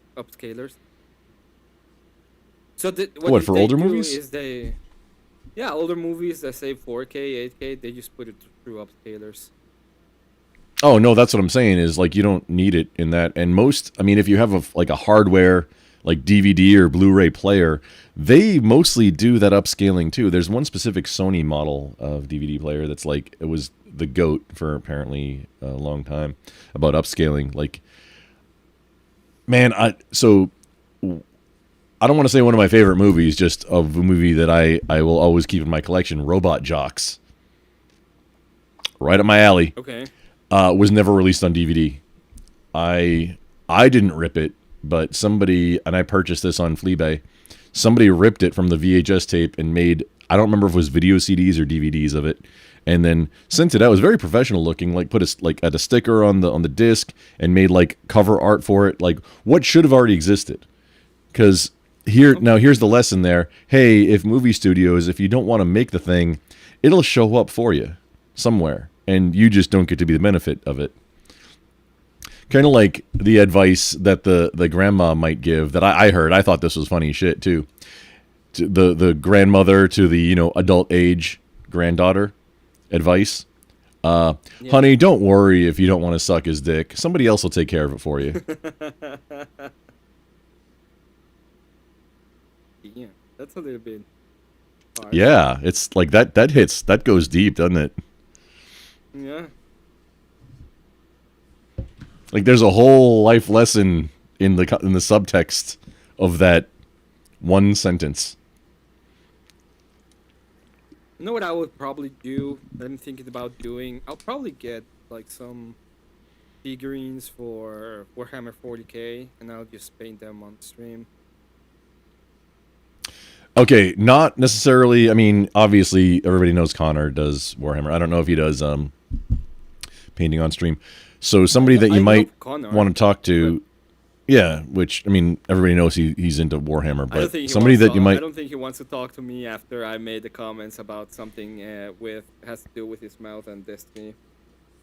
So what for older movies? Is older movies that say 4K, 8K, they just put it through upscalers. Oh no, that's what I'm saying is like you don't need it in that. And most, I mean, if you have a hardware like DVD or Blu-ray player, they mostly do that upscaling too. There's one specific Sony model of DVD player that's like, it was the GOAT for apparently a long time about upscaling. Like, man, I don't want to say one of my favorite movies, just of a movie that I will always keep in my collection, Robot Jocks. Right up my alley. Okay. Was never released on DVD. I didn't rip it, but somebody, and I purchased this on Fleabay, somebody ripped it from the VHS tape and made, I don't remember if it was video CDs or DVDs of it, and then sent it out. It was very professional looking, like put a sticker on the disc and made like cover art for it, like what should have already existed. Because here's the lesson there. Hey, if movie studios, if you don't want to make the thing, it'll show up for you. somewhere, and you just don't get to be the benefit of it. Kind of like the advice that the grandma might give that I heard. I thought this was funny shit too. The grandmother to the adult age granddaughter advice. Honey, don't worry if you don't want to suck his dick. Somebody else will take care of it for you. Yeah, that's a little bit hard. Yeah, it's like that goes deep, doesn't it? Yeah. Like there's a whole life lesson in the subtext of that one sentence. You know what I would probably do? That I'm thinking about doing. I'll probably get like some figurines for Warhammer 40k, and I'll just paint them on stream. Okay, not necessarily. I mean, obviously, everybody knows Connor does Warhammer. I don't know if he does painting on stream. So somebody that you might want to talk to, yeah. Which I mean, everybody knows he's into Warhammer, but somebody that you might. I don't think he wants to talk to me after I made the comments about something has to do with his mouth and Destiny.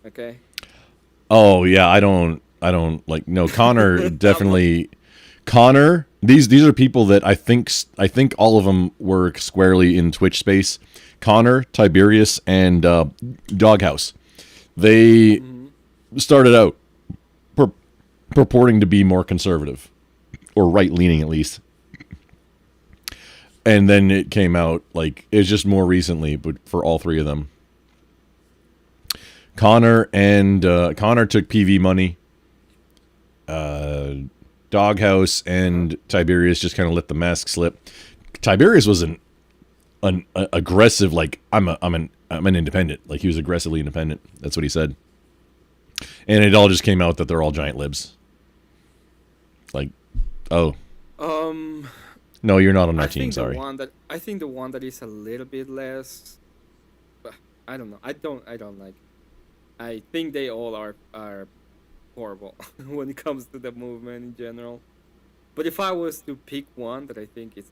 Okay. Oh yeah, I don't like no Connor definitely. Connor, these are people that I think all of them work squarely in Twitch space. Connor, Tiberius, and Doghouse. They started out purporting to be more conservative, or right-leaning at least. And then it came out, like, it's just more recently, but for all three of them. Connor took PV money. Doghouse and Tiberius just kind of let the mask slip. Tiberius was an aggressive, like, I'm an independent. Like, he was aggressively independent. That's what he said. And it all just came out that they're all giant libs. Like, oh. No, you're not on our team, sorry. I think the one that is a little bit less, I don't know. I don't like. I think they all are horrible when it comes to the movement in general. But if I was to pick one that I think is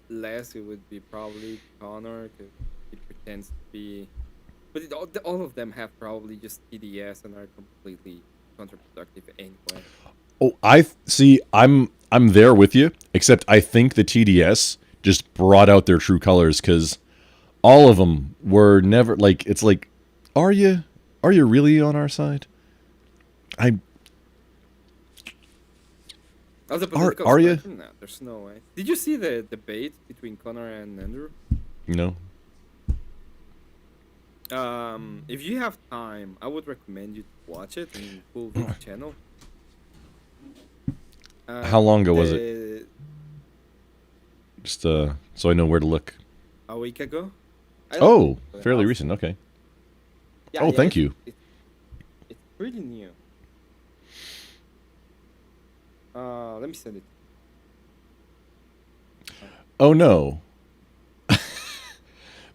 less, it would be probably Connor, because it pretends to be. But all of them have probably just TDS and are completely counterproductive anyway. Oh, I see. I'm there with you, except I think the TDS just brought out their true colors, because all of them were never like. It's like, are you really on our side? Are you? No, there's no way. Did you see the debate between Connor and Andrew? No. If you have time, I would recommend you to watch it and pull the channel. How long ago was it? Just so I know where to look. A week ago. Oh, fairly recent. Okay. Yeah, oh, thank you. It's pretty new. Let me send it. Oh no.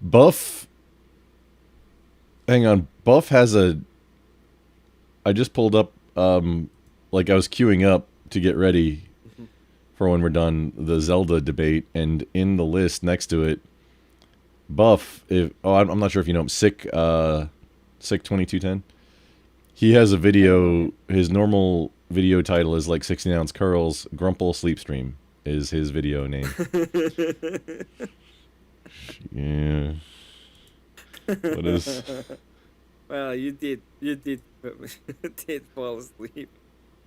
Buff. Hang on. Buff has a. I just pulled up. Like I was queuing up to get ready for when we're done the Zelda debate, and in the list next to it, Buff. I'm not sure if you know him. Sick 2210. He has a video. His normal video title is like 16-ounce curls. Grumple sleep stream is his video name. Yeah. What is? Well, you did fall asleep.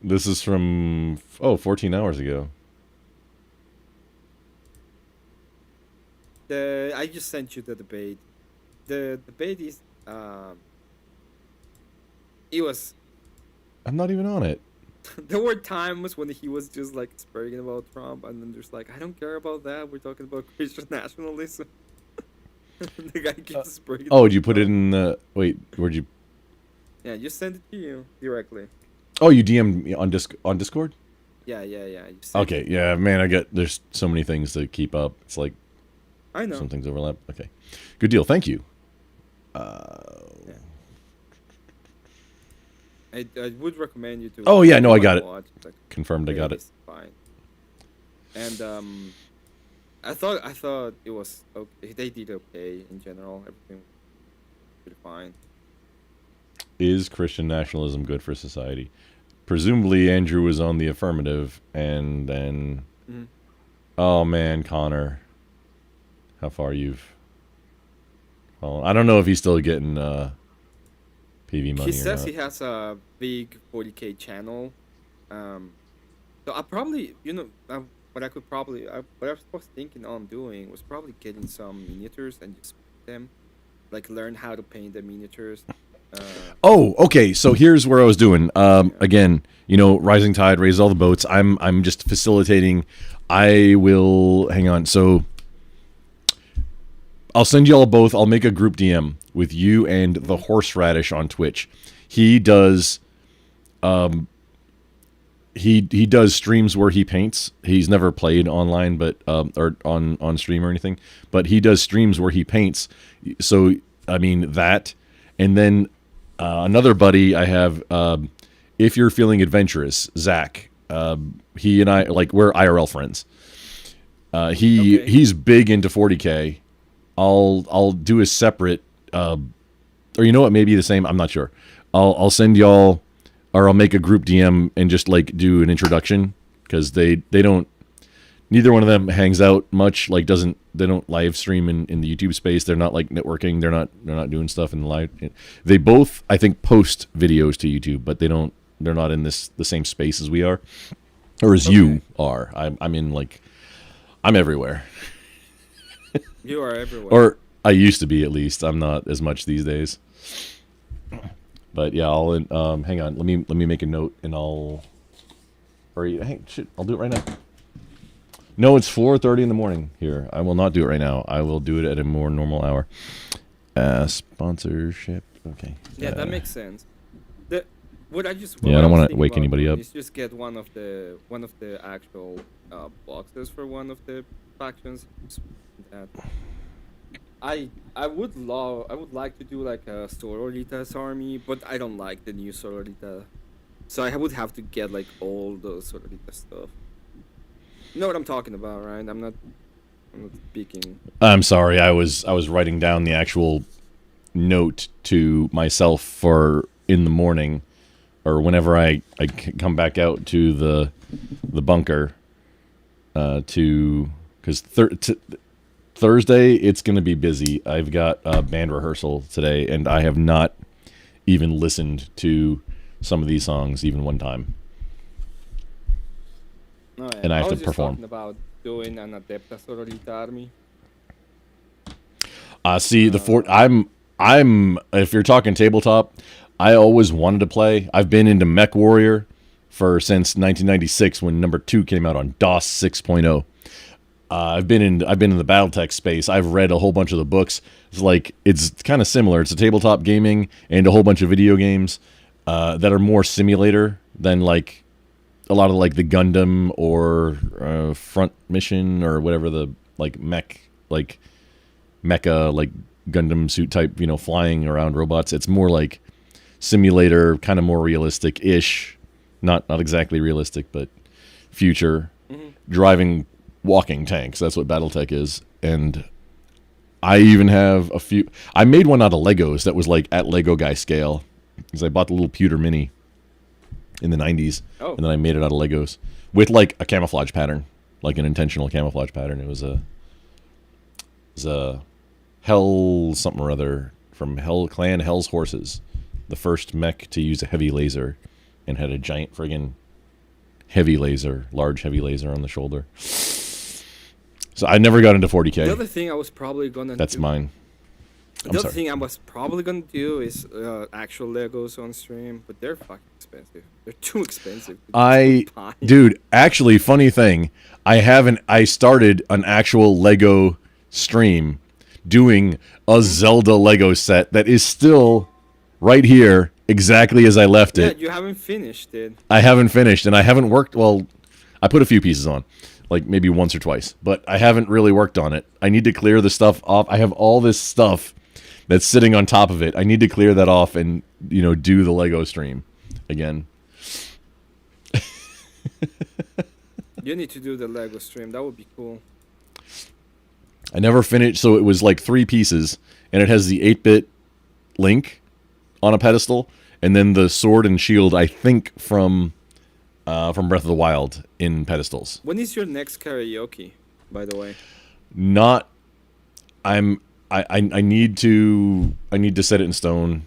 This is from 14 hours ago. I just sent you the debate. The debate is it was. I'm not even on it. There were times when he was just like speaking about Trump, and then there's like, I don't care about that. We're talking about Christian nationalism. The guy keeps speaking. Oh, did you put it in the? Wait, where'd you? Yeah, just send it to you directly. Oh, you DM'd me on Discord? Yeah. Okay, yeah, man, there's so many things to keep up. It's like, I know. Some things overlap. Okay, good deal. Thank you. I would recommend you to. Oh yeah, no, I got it. Like, Confirmed, I got it. Fine. And I thought it was okay. They did okay in general. Everything perfectly fine. Is Christian nationalism good for society? Presumably, Andrew was on the affirmative, and then... Mhm. Oh, man, Connor. How far you've... Well, I don't know if he's still getting PV money He or says not. he has a big 40K channel. So I probably, what I could probably, what I was thinking on doing was probably getting some miniatures and just paint them, like learn how to paint the miniatures. Oh, okay. So here's where I was doing. Again, rising tide raises all the boats. I'm just facilitating. I will hang on. So I'll send you all both. I'll make a group DM with you and the horseradish on Twitch. He does. He does streams where he paints. He's never played online, but or on stream or anything. But he does streams where he paints. So I mean that, and then another buddy I have. If you're feeling adventurous, Zach. He and I we're IRL friends. He's big into 40K. I'll do a separate, or you know what, maybe the same. I'm not sure. I'll send y'all. Or I'll make a group DM and just do an introduction, because they don't. Neither one of them hangs out much. They don't live stream in the YouTube space. They're not networking. They're not doing stuff in the live. They both, I think, post videos to YouTube, but they're not in the same space as we are, or as you are. I'm in I'm everywhere. You are everywhere. Or I used to be, at least. I'm not as much these days. But yeah, I'll hang on. Let me make a note, and I'll. Or I'll do it right now. No, it's 4:30 in the morning here. I will not do it right now. I will do it at a more normal hour. Sponsorship. Okay. Yeah, that makes sense. What I don't want to wake anybody up. Is just get one of the actual boxes for one of the factions. I would like to do a Sororitas army, but I don't like the new Sororita, so I would have to get all those Sororita stuff. You know what I'm talking about, right? I'm not speaking. I'm sorry. I was writing down the actual note to myself for in the morning, or whenever I come back out to the bunker, because Thursday, it's going to be busy. I've got a band rehearsal today, and I have not even listened to some of these songs even one time. No, and I have to perform. Talking about doing an Adepta Sororita army. See, I'm. If you're talking tabletop, I always wanted to play. I've been into Mech Warrior since 1996 when number 2 came out on DOS 6.0. I've been in the BattleTech space. I've read a whole bunch of the books. It's kind of similar. It's a tabletop gaming and a whole bunch of video games that are more simulator than a lot of the Gundam or Front Mission or whatever the mech mecha Gundam suit type flying around robots. It's more simulator, kind of more realistic-ish, not exactly realistic, but future driving. Walking tanks. That's what BattleTech is. And I even have a few. I made one out of Legos that was at Lego guy scale, because I bought the little pewter mini in the 90s, and then I made it out of Legos with a camouflage pattern, an intentional camouflage pattern. It was a Hell something or other from Hell's Horses, the first mech to use a heavy laser, and had a giant friggin' large heavy laser on the shoulder. So I never got into 40K. The other thing I was probably gonna That's do, mine. The other thing I was probably gonna do is actual Legos on stream, but they're fucking expensive. They're too expensive. Dude, actually, funny thing, I started an actual Lego stream doing a Zelda Lego set that is still right here, exactly as I left it. Yeah, you haven't finished it. I haven't finished, and I haven't worked. Well, I put a few pieces on. Maybe once or twice, but I haven't really worked on it. I need to clear the stuff off. I have all this stuff that's sitting on top of it. I need to clear that off and, do the Lego stream again. You need to do the Lego stream. That would be cool. I never finished, so it was 3 pieces, and it has the 8-bit Link on a pedestal, and then the sword and shield, I think, from Breath of the Wild in pedestals. When is your next karaoke, by the way? Not. I need to set it in stone.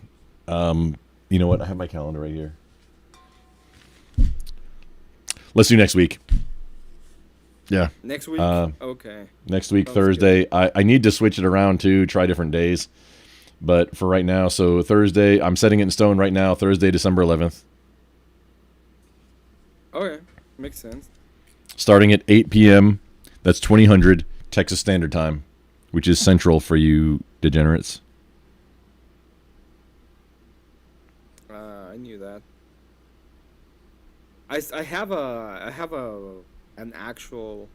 You know what? I have my calendar right here. Let's do next week. Yeah. Next week? Okay. Next week, Thursday. I need to switch it around too, try different days. But for right now, so Thursday, I'm setting it in stone right now, Thursday, December 11th. Okay. Makes sense. Starting at 8 p.m. That's 2000 Texas Standard Time, which is central for you degenerates. I knew that. I have an actual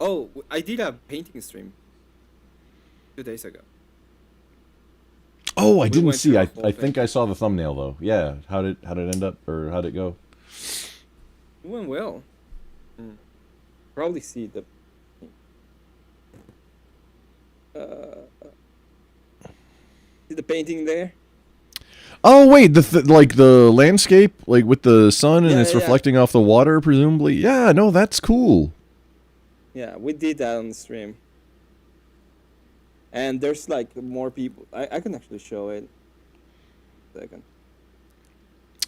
oh, I did a painting stream 2 days ago. Oh, I didn't see. I think I saw the thumbnail though. Yeah. How did it end up, or how did it go? It went well. Probably see the see the painting there. Oh wait, like the landscape, like with the sun and it's yeah. reflecting off the water, presumably. Yeah, no, that's cool. Yeah, we did that on the stream. And there's like more people. I can actually show it. Second.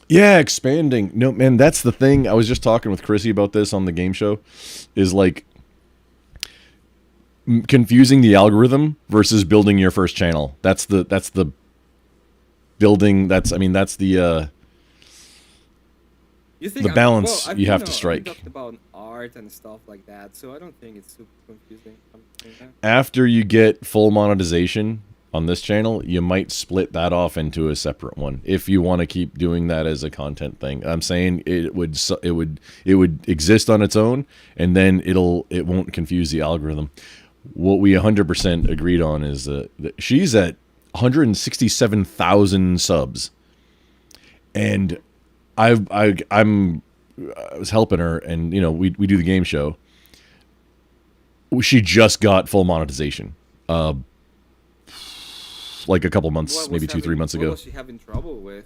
Yeah, expanding. No, man, that's the thing. I was just talking with Chrissy about this on the game show. Is like confusing the algorithm versus building your first channel. That's the building. That's the balance you have to strike. We talked about art and stuff like that, so I don't think it's super confusing. After you get full monetization on this channel, you might split that off into a separate one if you want to keep doing that as a content thing. I'm saying it would exist on its own, and then it won't confuse the algorithm. What we 100% agreed on is that she's at 167,000 subs, and I was helping her, and we do the game show. She just got full monetization, like a couple months, maybe 2-3 months ago. What was she having trouble with?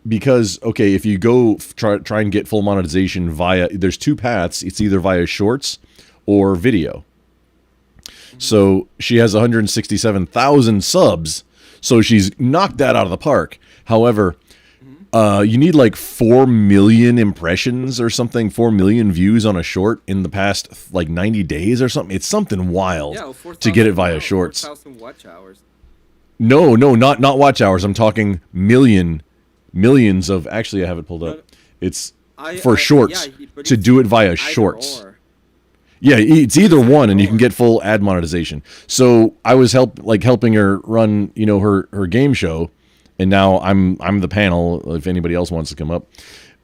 Because if you go try and get full monetization there's two paths. It's either via shorts or video. So she has 167,000 subs, so she's knocked that out of the park. However, you need like 4 million impressions or something, 4 million views on a short in the past like 90 days or something. It's something wild to get it via shorts. 4,000 watch hours. No, not watch hours. I'm talking millions of. Actually, I have it pulled up. It's for shorts to do it via shorts. Yeah, it's either one, and you can get full ad monetization. So I was helping her run, her game show, and now I'm the panel. If anybody else wants to come up,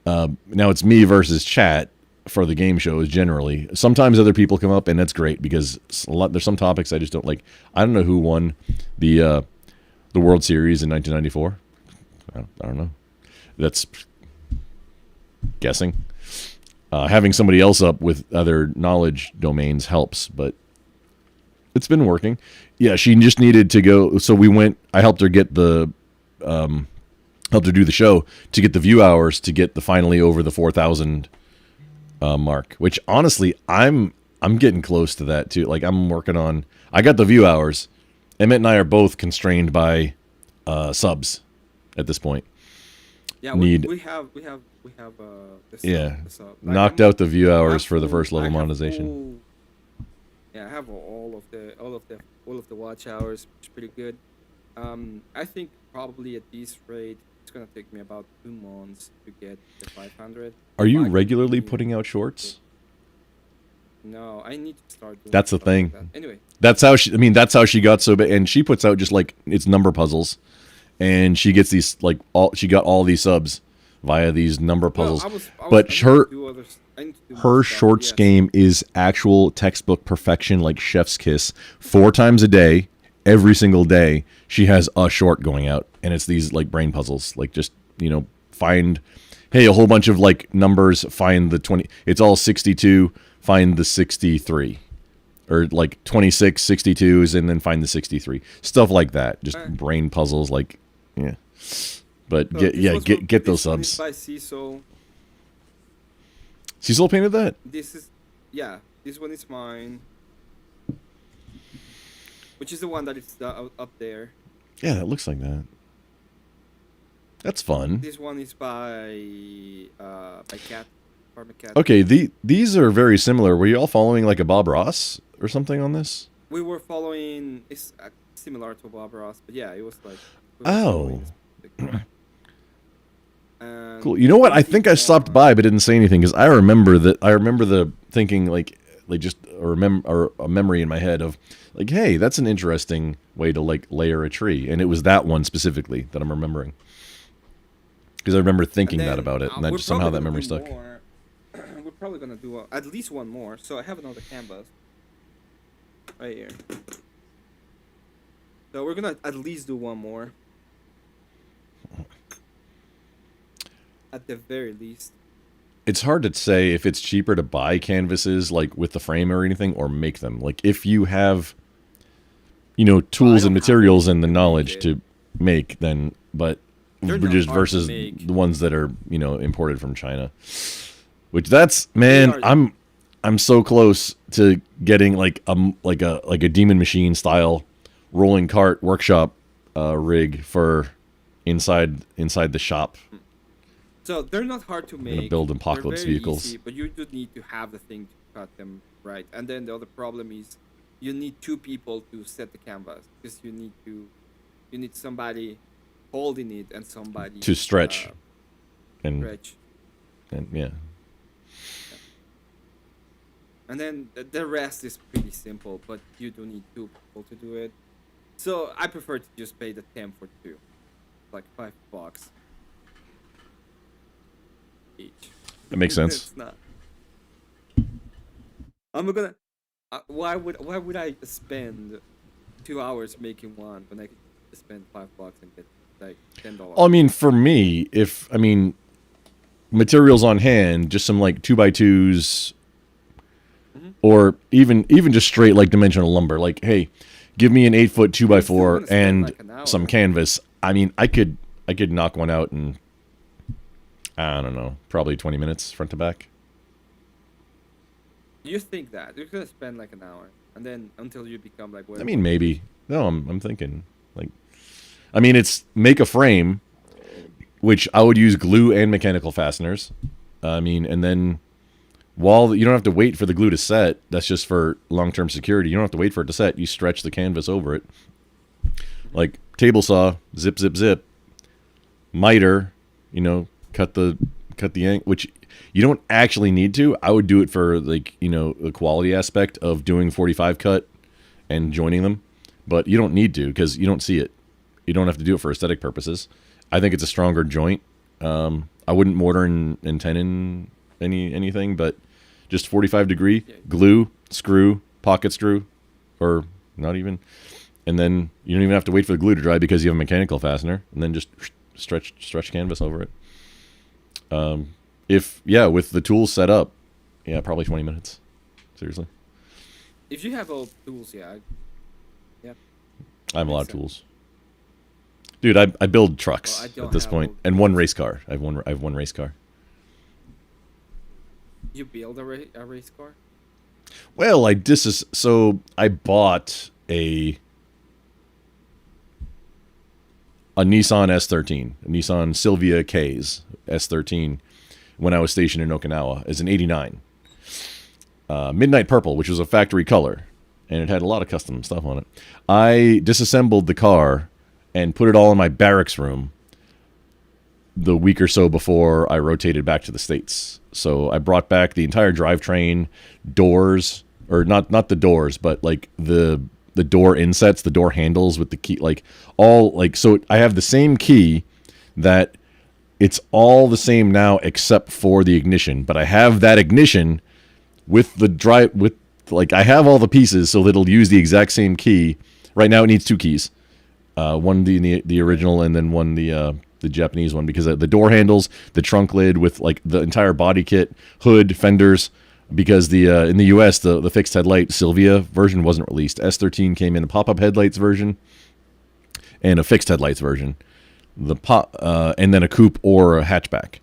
now it's me versus chat for the game shows. Generally, sometimes other people come up, and that's great because there's some topics I just don't like. I don't know who won the World Series in 1994. I don't know. That's guessing. Having somebody else up with other knowledge domains helps, but it's been working. Yeah, she just needed to go. So I helped her get helped her do the show to get the view hours to get finally over the 4,000 mark, which honestly, I'm getting close to that too. Like I'm working on, I got the view hours. Emmett and I are both constrained by subs at this point. Yeah, we have the sub. Knocked out the view hours for the first level monetization. I have all of the watch hours, which is pretty good. I think probably at this rate, it's gonna take me about 2 months to get the 500. Are you regularly putting out shorts? No, I need to start doing That's the thing. like that. Anyway. That's how she got so big, and she puts out just like it's number puzzles, and she gets these she got all these subs via these number puzzles. But her shorts game is actual textbook perfection, like chef's kiss. 4 times a day, every single day, she has a short going out, and it's these like brain puzzles, like just find, hey, a whole bunch of like numbers, find the 20. It's all 62. Find the 63. or like 26 62s and then find the 63. Stuff like that. Just brain puzzles like yeah. But get those subs. By Cecil. Cecil painted that? This one is mine. Which is the one that is up there. Yeah, that looks like that. That's fun. This one is by Cat. Okay, these are very similar. Were you all following like a Bob Ross or something on this? We were following. It's similar to Bob Ross, but yeah, it was like. Oh. Cool. You know what? I think I stopped by but didn't say anything because I remember the thinking like just a memory in my head of like, hey, that's an interesting way to like layer a tree, and it was that one specifically that I'm remembering because I remember thinking that about it, and then somehow that memory stuck. We're probably gonna do at least one more, so I have another canvas right here. So we're gonna at least do one more. At the very least. It's hard to say if it's cheaper to buy canvases like with the frame or anything or make them. Like if you have, tools and materials and the knowledge to make, then just versus the ones that are imported from China, which that's I'm so close to getting like a Demon Machine style rolling cart workshop rig for inside the shop. So they're not hard to make. I'm gonna build apocalypse vehicles, easy, but you do need to have the thing to cut them right. And then the other problem is you need 2 people to set the canvas because you need somebody holding it and somebody to stretch and yeah. And then the rest is pretty simple, but you do need 2 people to do it. So I prefer to just pay the 10 for 2, like $5 each. That makes sense. It's not. I'm gonna. Why would I spend 2 hours making one when I could spend $5 and get like $10? I mean, for me, materials on hand, just some like 2x2s, or even just straight like dimensional lumber. Like, hey, give me an 8-foot 2x4 and some canvas. I mean, I could knock one out in, I don't know, probably 20 minutes front to back. You think that you're gonna spend like an hour, and then until you become like. I mean, maybe. No, I'm thinking like, I mean, it's make a frame, which I would use glue and mechanical fasteners. I mean, and then while you don't have to wait for the glue to set, that's just for long-term security. You don't have to wait for it to set. You stretch the canvas over it, like table saw, zip, zip, zip, miter, cut the ink, which you don't actually need to. I would do it for like, the quality aspect of doing 45 cut and joining them, but you don't need to because you don't see it. You don't have to do it for aesthetic purposes. I think it's a stronger joint. I wouldn't mortar and tenon anything, but just 45 degree glue, screw, pocket screw, or not even. And then you don't even have to wait for the glue to dry because you have a mechanical fastener, and then just stretch canvas over it. With the tools set up, probably 20 minutes. Seriously. If you have all tools, I have a lot of tools. Dude, I build trucks at this point, and one race car. I have one race car. You build a race car? Well, I bought a Nissan S13, a Nissan Silvia K's S13, when I was stationed in Okinawa as an 89. Midnight Purple, which was a factory color, and it had a lot of custom stuff on it. I disassembled the car and put it all in my barracks room the week or so before I rotated back to the States. So I brought back the entire drivetrain, doors, or not the doors, but like the door insets, the door handles with the key, so I have the same key that it's all the same now except for the ignition, but I have that ignition with the I have all the pieces so that it'll use the exact same key. Right now it needs 2 keys. One the original and then one the Japanese one, because the door handles, the trunk lid with like the entire body kit, hood, fenders, because the in the US the fixed headlight Sylvia version wasn't released. S13 came in a pop-up headlights version and a fixed headlights version. And then a coupe or a hatchback.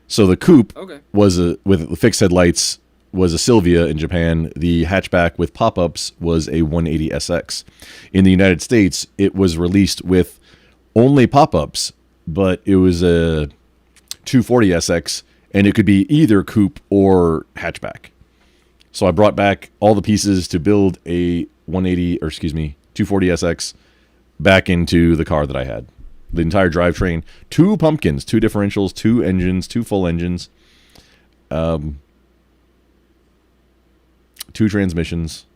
So the coupe was with fixed headlights was a Sylvia in Japan. The hatchback with pop-ups was a 180SX. In the United States, it was released with only pop-ups, but it was a 240SX, and it could be either coupe or hatchback. So I brought back all the pieces to build a 240SX back into the car that I had. The entire drivetrain, 2 pumpkins, 2 differentials, 2 engines, 2 full engines, 2 transmissions.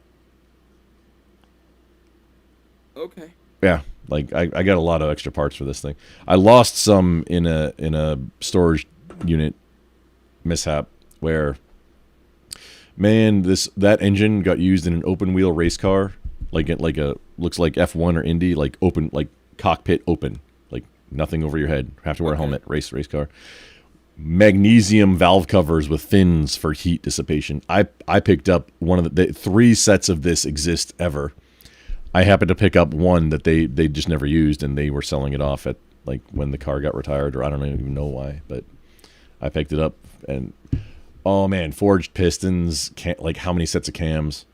Okay. Yeah, like I got a lot of extra parts for this thing. I lost some in a storage unit mishap where, man, that engine got used in an open wheel race car, like a looks like F1 or Indy, like open, like cockpit open. Nothing over your head. Have to wear a helmet. Race car. Magnesium valve covers with fins for heat dissipation. I picked up one of the 3 sets of this exist ever. I happened to pick up one that they just never used, and they were selling it off at like when the car got retired, or I don't even know why, but I picked it up, and oh man, forged pistons, like how many sets of cams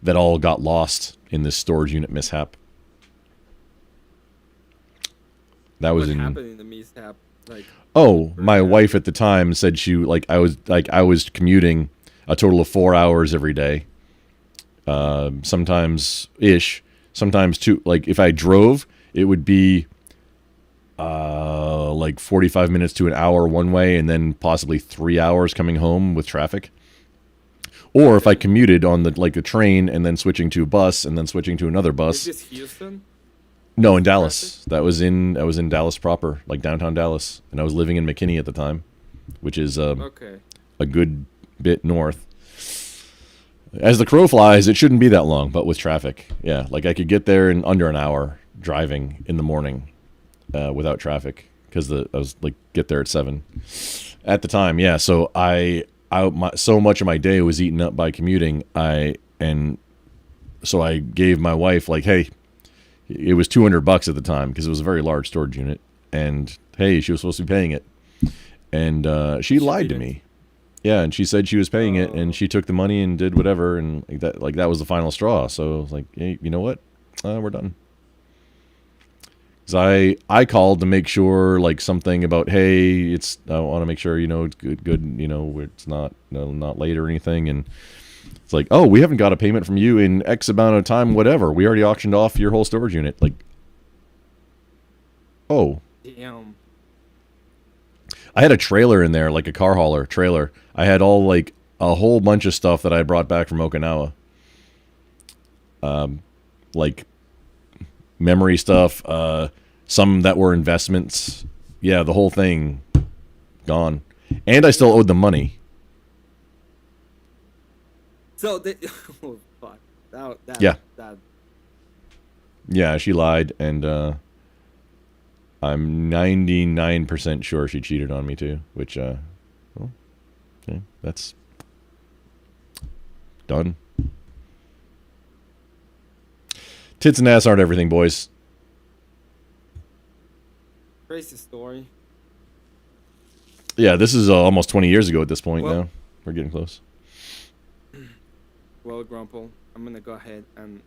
that all got lost in this storage unit mishap. That was what happened in the mishap? Like, my wife at the time said I was commuting a total of 4 hours every day. Sometimes 2. Like if I drove, it would be like 45 minutes to an hour one way, and then possibly 3 hours coming home with traffic. Or if I commuted on the train and then switching to a bus and then switching to another bus. Is this Houston? No, in Dallas. I was in Dallas proper, like downtown Dallas, and I was living in McKinney at the time, which is a good bit north. As the crow flies, it shouldn't be that long, but with traffic, yeah, like I could get there in under an hour driving in the morning without traffic, because I was like get there at 7 at the time. Yeah, so so much of my day was eaten up by commuting. So I gave my wife like, hey. It was $200 at the time because it was a very large storage unit, and hey, she was supposed to be paying it, and she lied to me. Yeah, and she said she was paying it, and she took the money and did whatever, and that was the final straw. So I was like, hey, you know what? We're done. Because I called to make sure, like something about, hey, I want to make sure it's good, it's not late or anything, and. It's like, oh, we haven't got a payment from you in X amount of time, whatever. We already auctioned off your whole storage unit. Like, oh. Damn. I had a trailer in there, like a car hauler trailer. I had all, like, a whole bunch of stuff that I brought back from Okinawa. Like, memory stuff, some that were investments. Yeah, the whole thing gone. And I still owed them money. So oh fuck. Yeah, she lied, and I'm 99% sure she cheated on me too, which okay, that's done. Tits and ass aren't everything, boys. Crazy story. Yeah, this is almost 20 years ago at this point. Now we're getting close. Well, Grumple, I'm gonna go ahead and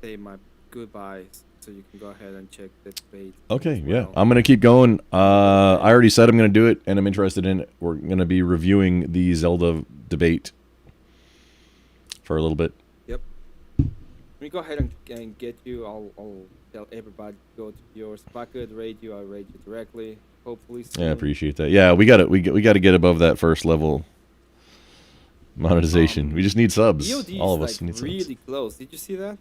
say my goodbyes, so you can go ahead and check the debate. Okay, yeah, I'm gonna keep going. I already said I'm gonna do it, and I'm interested in it. We're gonna be reviewing the Zelda debate for a little bit. Yep. Let me go ahead and get you. I'll tell everybody to go to yours. If I could rate you, I'll rate you directly. Hopefully soon. Yeah, I appreciate that. Yeah, we got to get above that first level. Monetization. We just need subs. EOD all of is us need really subs. close. Did you see that?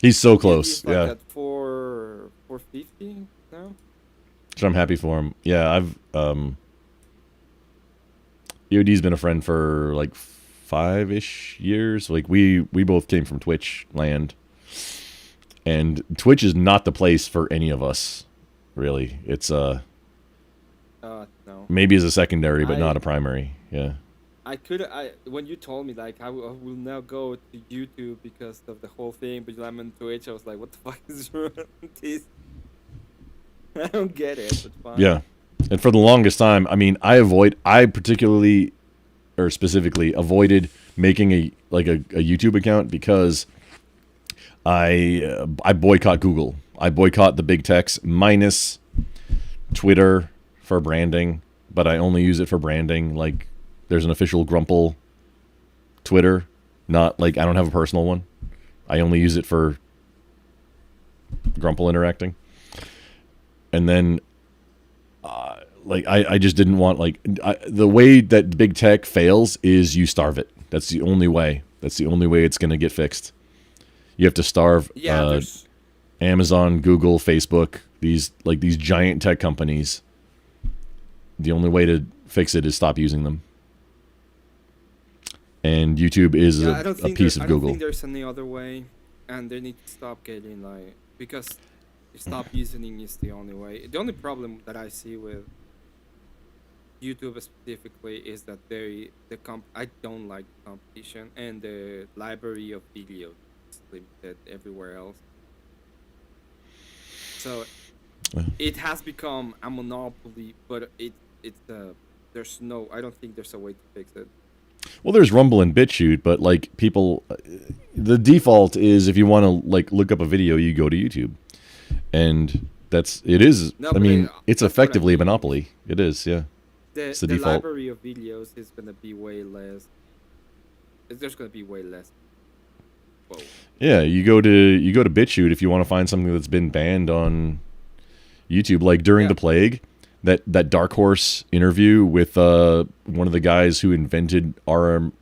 He's so close. Like yeah. At 450 now. So I'm happy for him. Yeah, I've EOD's been a friend for like 5-ish years. Like we both came from Twitch land, and Twitch is not the place for any of us. Really, it's no. Maybe as a secondary, but not a primary. Yeah. when you told me like I will now go to YouTube because of the whole thing, but I'm on Twitch. I was like, what the fuck is wrong with this? I don't get it, but fine. Yeah, and for the longest time, I mean, I particularly or specifically avoided making a YouTube account because I boycott Google. I boycott the big techs minus Twitter for branding, but I only use it for branding. Like, there's an official Grumple Twitter, not like I don't have a personal one. I only use it for Grumple interacting. And then, I just didn't want the way that big tech fails is you starve it. That's the only way. That's the only way it's going to get fixed. You have to starve Amazon, Google, Facebook, these giant tech companies. The only way to fix it is stop using them. And YouTube is a piece of Google. I don't think there's any other way, and they need to stop getting because stop using is the only way. The only problem that I see with YouTube specifically is that I don't like the competition, and the library of videos is limited everywhere else. So it has become a monopoly, but I don't think there's a way to fix it. Well, there's Rumble and BitChute, but people, the default is if you want to look up a video, you go to YouTube, and it's effectively a monopoly. It is, yeah. It's the default. Library of videos is going to be way less. There's going to be way less. Whoa. Yeah, you go to BitChute if you want to find something that's been banned on YouTube, like during the plague. That Dark Horse interview with one of the guys who invented mRNA.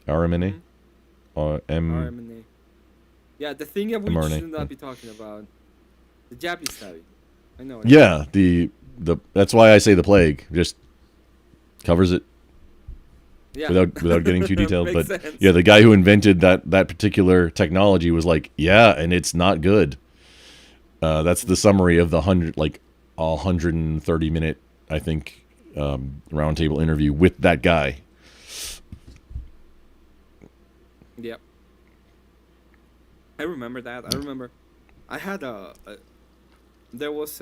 RMNA? RMNA. Yeah, the thing that we mRNA, should not be talking about. The Japanese study. I know. Yeah, that's why I say the plague. Just covers it. Yeah. Without getting too detailed. But sense. yeah, the guy who invented that particular technology was like, yeah, and it's not good. That's the summary of the 130-minute, I think, roundtable interview with that guy. Yep. I remember that. I remember I had I was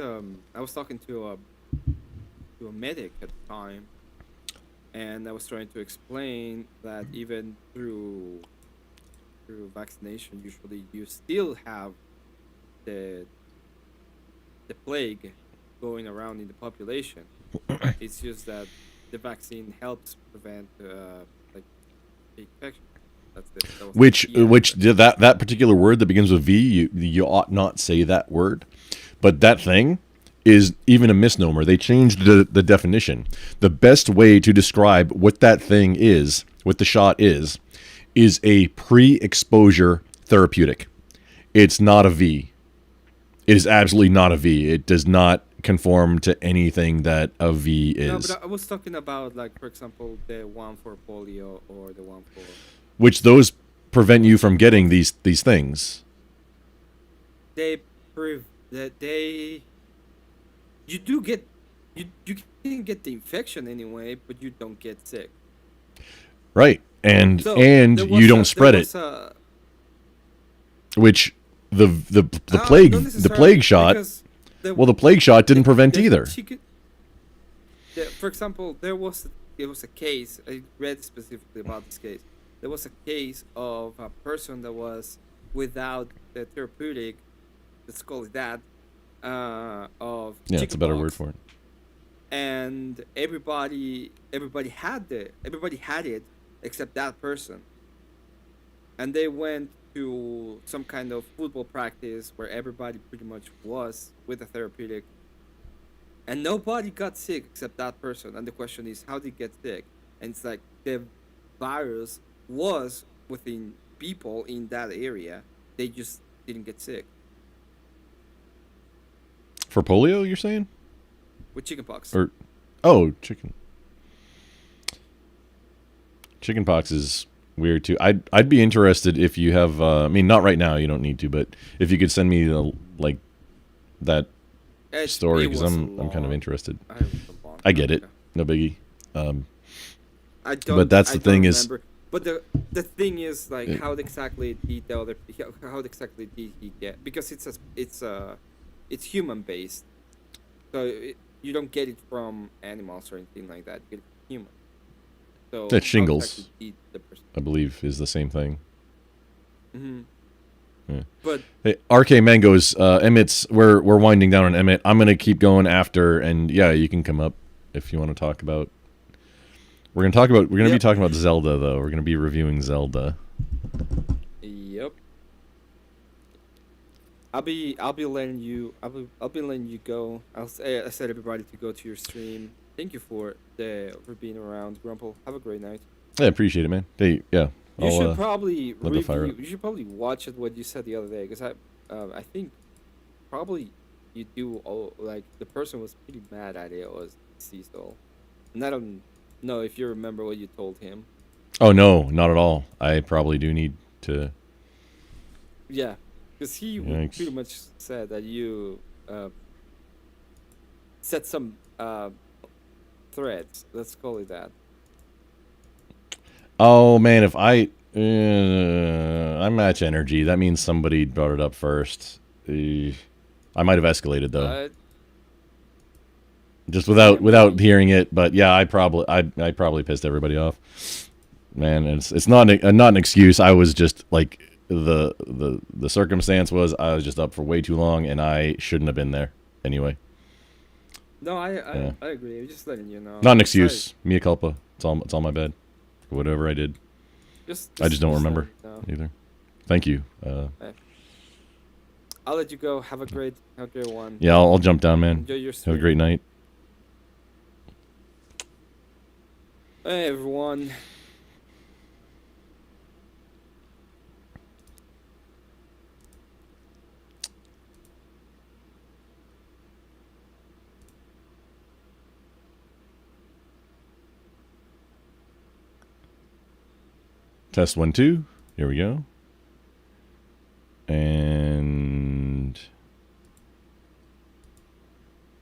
talking to a medic at the time, and I was trying to explain that even through vaccination, usually you still have the plague going around in the population. It's just that the vaccine helps prevent the infection. Which that particular word that begins with V, you ought not say that word. But that thing is even a misnomer. They changed the definition. The best way to describe what that thing is, what the shot is a pre-exposure therapeutic. It's not a V. It is absolutely not a V. It does not conform to anything that a V is. No, but I was talking about, for example, the one for polio or the one for... Which those prevent you from getting these things. You do get... You can get the infection anyway, but you don't get sick. Right. And you don't spread it. Which... The plague shot. The plague shot didn't prevent either. For example, it was a case. I read specifically about this case. There was a case of a person that was without the therapeutic. Let's call it that. Of it's a better word for it. And everybody had it except that person. And they went to some kind of football practice where everybody pretty much was with a therapeutic, and nobody got sick except that person. And the question is, how did he get sick? And it's like the virus was within people in that area, they just didn't get sick. For polio, you're saying? With chickenpox. Chickenpox is weird too. I'd be interested if you have. I mean, not right now. You don't need to, but if you could send me that story, because I'm kind of interested. I get it. No biggie. I don't. But that's the I thing don't is. remember. But the thing is, like, how exactly detailed did he get? Because it's human based, so you don't get it from animals or anything like that. You get it from human. So That how shingles, exactly did the person? I believe, is the same thing. Mm-hmm. Yeah. But hey, RK Mangoes, Emmett's. We're winding down on Emmett. I'm gonna keep going after, and yeah, you can come up if you want to talk about. We're gonna be talking about Zelda though. We're gonna be reviewing Zelda. Yep. I'll be letting you. I'll be letting you go. I said everybody to go to your stream. Thank you for being around, Grumple. Have a great night. I appreciate it, man. Hey, yeah. You should probably review. You should probably watch it what you said the other day, because I think probably you do all, like, the person was pretty mad at it was Cecil, and I don't know if you remember what you told him. Oh no, not at all. I probably do need to. Yeah, because he pretty much said that you set some threads. Let's call it that. Oh man, if I match energy, that means somebody brought it up first. I might have escalated though. Just without hearing it, but yeah, I probably pissed everybody off. Man, it's not an excuse. I was just like the circumstance was I was just up for way too long and I shouldn't have been there anyway. No, I agree. I'm just letting you know. Not an excuse. Mea culpa. It's all my bad. Whatever I did. I just don't remember either. Thank you. I'll let you go. Have a great one. Yeah, I'll jump down, man. Enjoy your stream. stream. Have a great night. Hey, everyone. Test 1 2. Here we go. And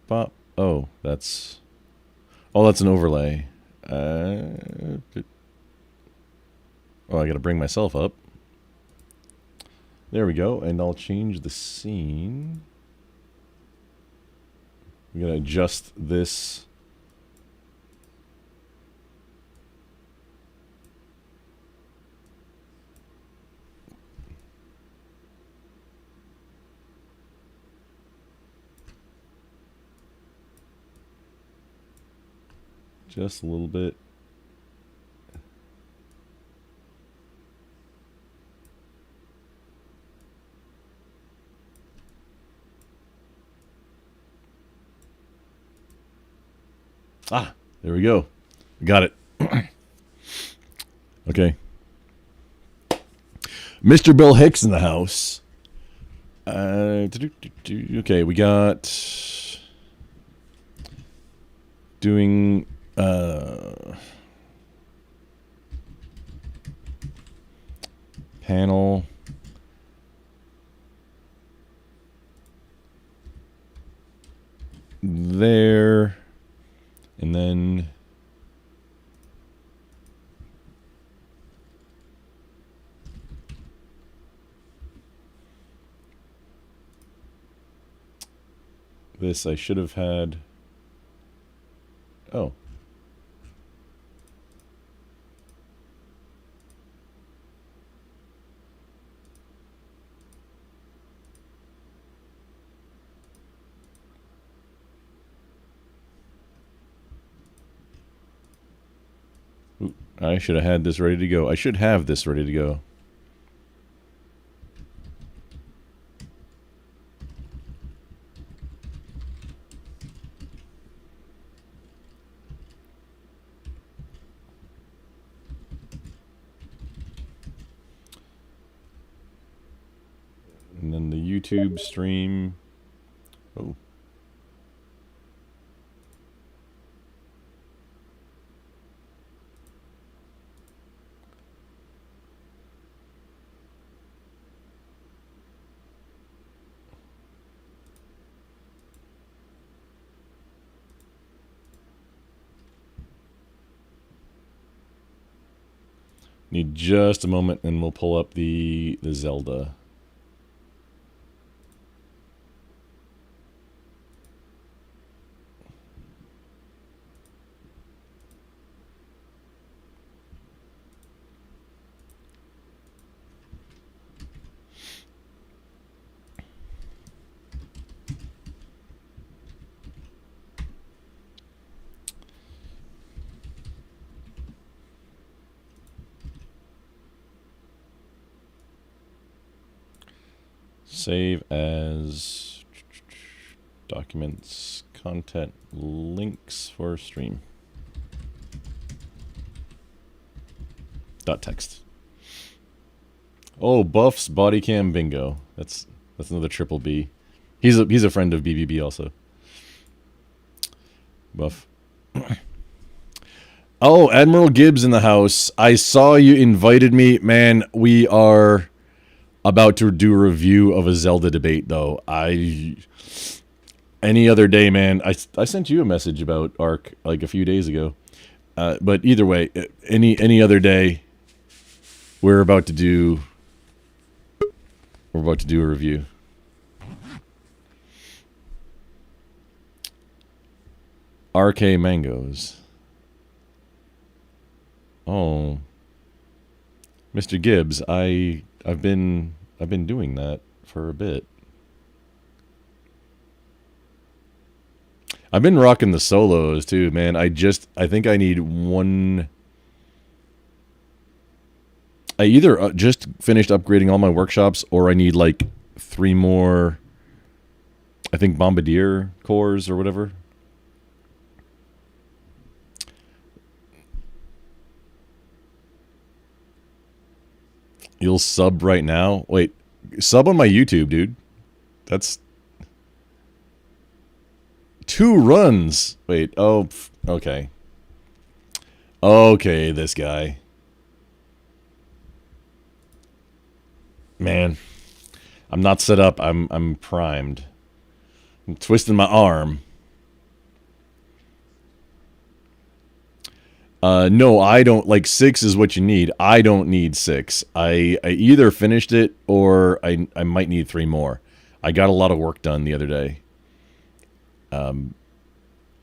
pop. Oh, that's an overlay. Oh, I got to bring myself up. There we go. And I'll change the scene. I'm going to adjust this. Just a little bit. Ah, there we go. Got it. Okay. Mr. Bill Hicks in the house. Okay, we got doing panel there, and then this I should have had. Oh. Ooh, I should have had this ready to go. I should have this ready to go. And then the YouTube stream. Oh. Need just a moment, and we'll pull up the Zelda. Save as documents, content, links for stream. .text. Oh, Buff's body cam bingo. That's another triple B. He's a friend of BBB also. Buff. Oh, Admiral Gibbs in the house. I saw you invited me. Man, we are about to do a review of a Zelda debate, though. Any other day, man. I sent you a message about Ark like a few days ago. But either way, any other day, we're about to do a review. RK Mangoes. Oh, Mr. Gibbs, I've been doing that for a bit. I've been rocking the solos too, man. I think I need one. I either just finished upgrading all my workshops, or I need like 3 more. I think Bombardier cores or whatever. You'll sub right now? Wait, sub on my YouTube, dude. That's 2 runs. Wait, oh, okay. Okay, this guy. Man, I'm not set up. I'm primed. I'm twisting my arm. No, I don't. Like, 6 is what you need. I don't need 6. I either finished it, or I might need 3 more. I got a lot of work done the other day. I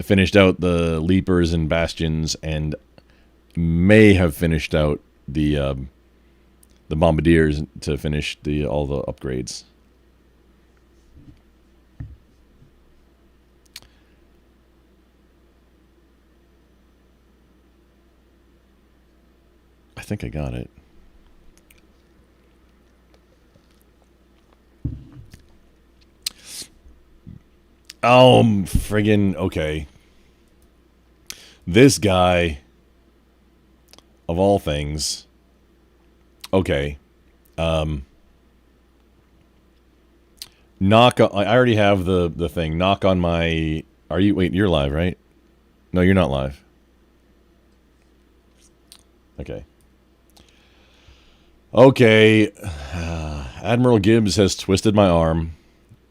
finished out the Leapers and Bastions, and may have finished out the Bombardiers to finish all the upgrades. I think I got it. Oh, friggin' okay. This guy, of all things. Okay. Knock on, I already have the thing. Knock on my... Wait, you're live, right? No, you're not live. Okay. Okay. Admiral Gibbs has twisted my arm.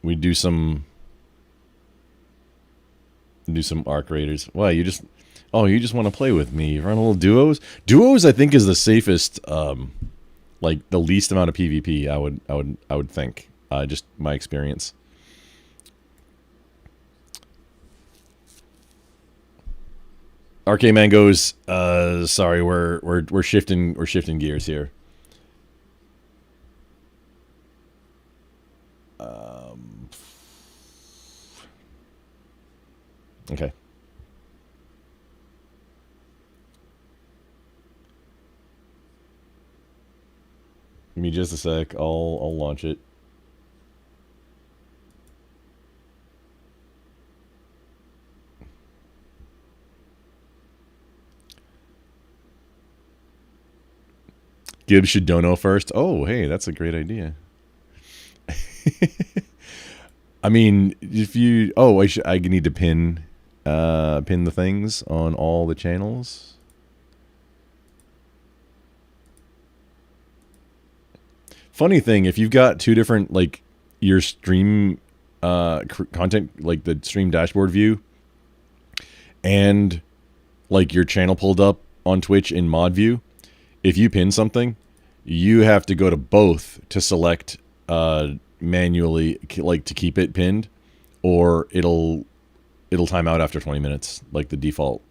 We do some Arc Raiders. Why, you just want to play with me? Run a little duos? Duos, I think, is the safest, like the least amount of PvP, I would think. Just my experience. RK Mangoes, sorry, we're shifting gears here. Okay. Give me just a sec. I'll launch it. Gibbs should dono first. Oh, hey, that's a great idea. I mean, if you... Oh, I need to pin the things on all the channels. Funny thing, if you've got 2 different, like, your stream content, like the stream dashboard view, and, like, your channel pulled up on Twitch in mod view, if you pin something, you have to go to both to select manually, like to keep it pinned, or it'll time out after 20 minutes, like the default.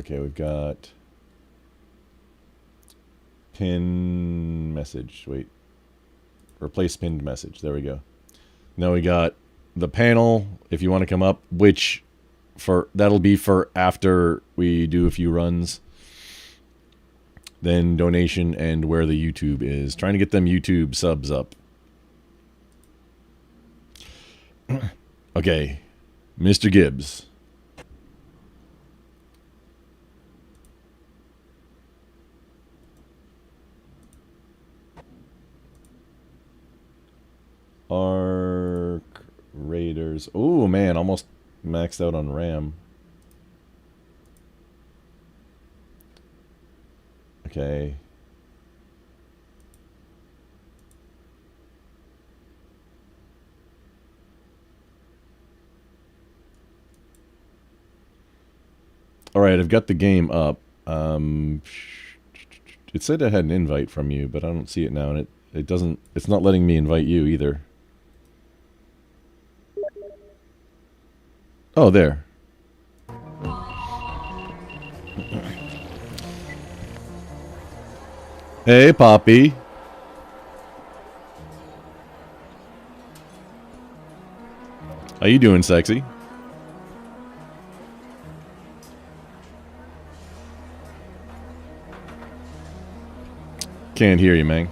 Okay, we've got pin message. Wait. Replace pinned message. There we go. Now we got the panel, if you want to come up, which that'll be for after we do a few runs. Then donation and where the YouTube is. Trying to get them YouTube subs up. Okay. Mr. Gibbs. Arc Raiders. Oh man, almost maxed out on RAM. Okay. All right, I've got the game up. It said I had an invite from you, but I don't see it now, and it doesn't. It's not letting me invite you either. Oh, there. Hey, Poppy. How you doing, sexy? Can't hear you, man.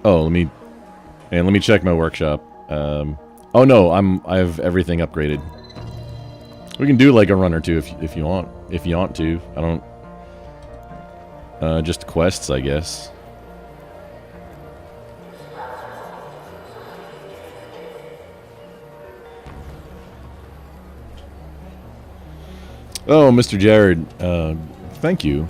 Oh, let me check my workshop. Oh no, I have everything upgraded. We can do like a run or two if you want. If you want to. I don't just quests, I guess. Oh, Mr. Jared, thank you.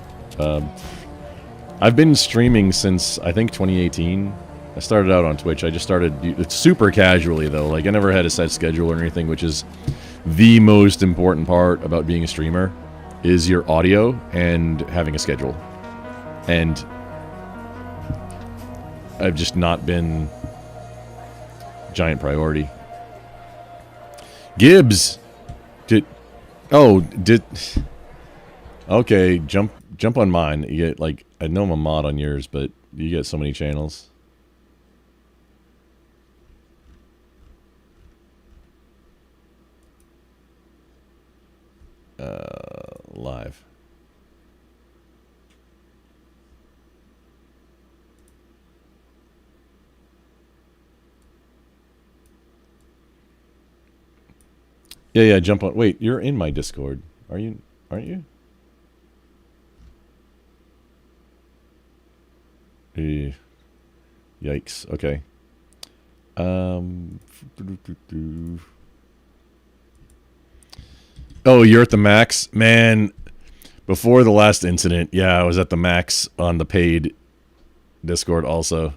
I've been streaming since, I think, 2018. I started out on Twitch. I just started it's super casually, though. Like, I never had a set schedule or anything, which is the most important part about being a streamer, is your audio and having a schedule. And I've just not been giant priority. Gibbs! Okay, jump on mine. You get, like, I know I'm a mod on yours, but you get so many channels. Live. Yeah, jump on. Wait, you're in my Discord. Aren't you? Yikes. Okay. Oh, you're at the max? Man, before the last incident, yeah, I was at the max on the paid Discord also.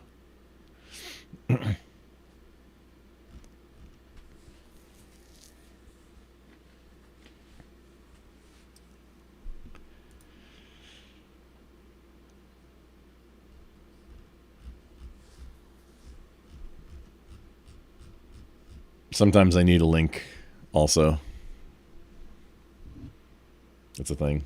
Sometimes I need a link also. That's a thing.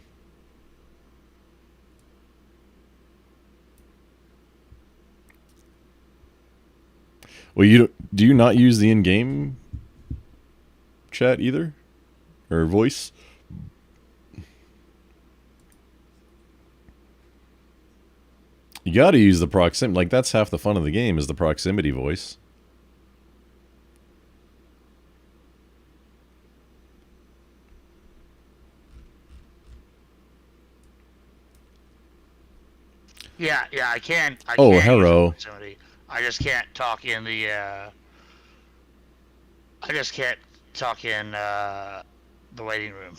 Well, do you not use the in-game chat either? Or voice? You gotta use the proximity. Like, that's half the fun of the game, is the proximity voice. Yeah, I can. Oh, can hello. use proximity. I just can't talk in the. I just can't talk in the waiting room.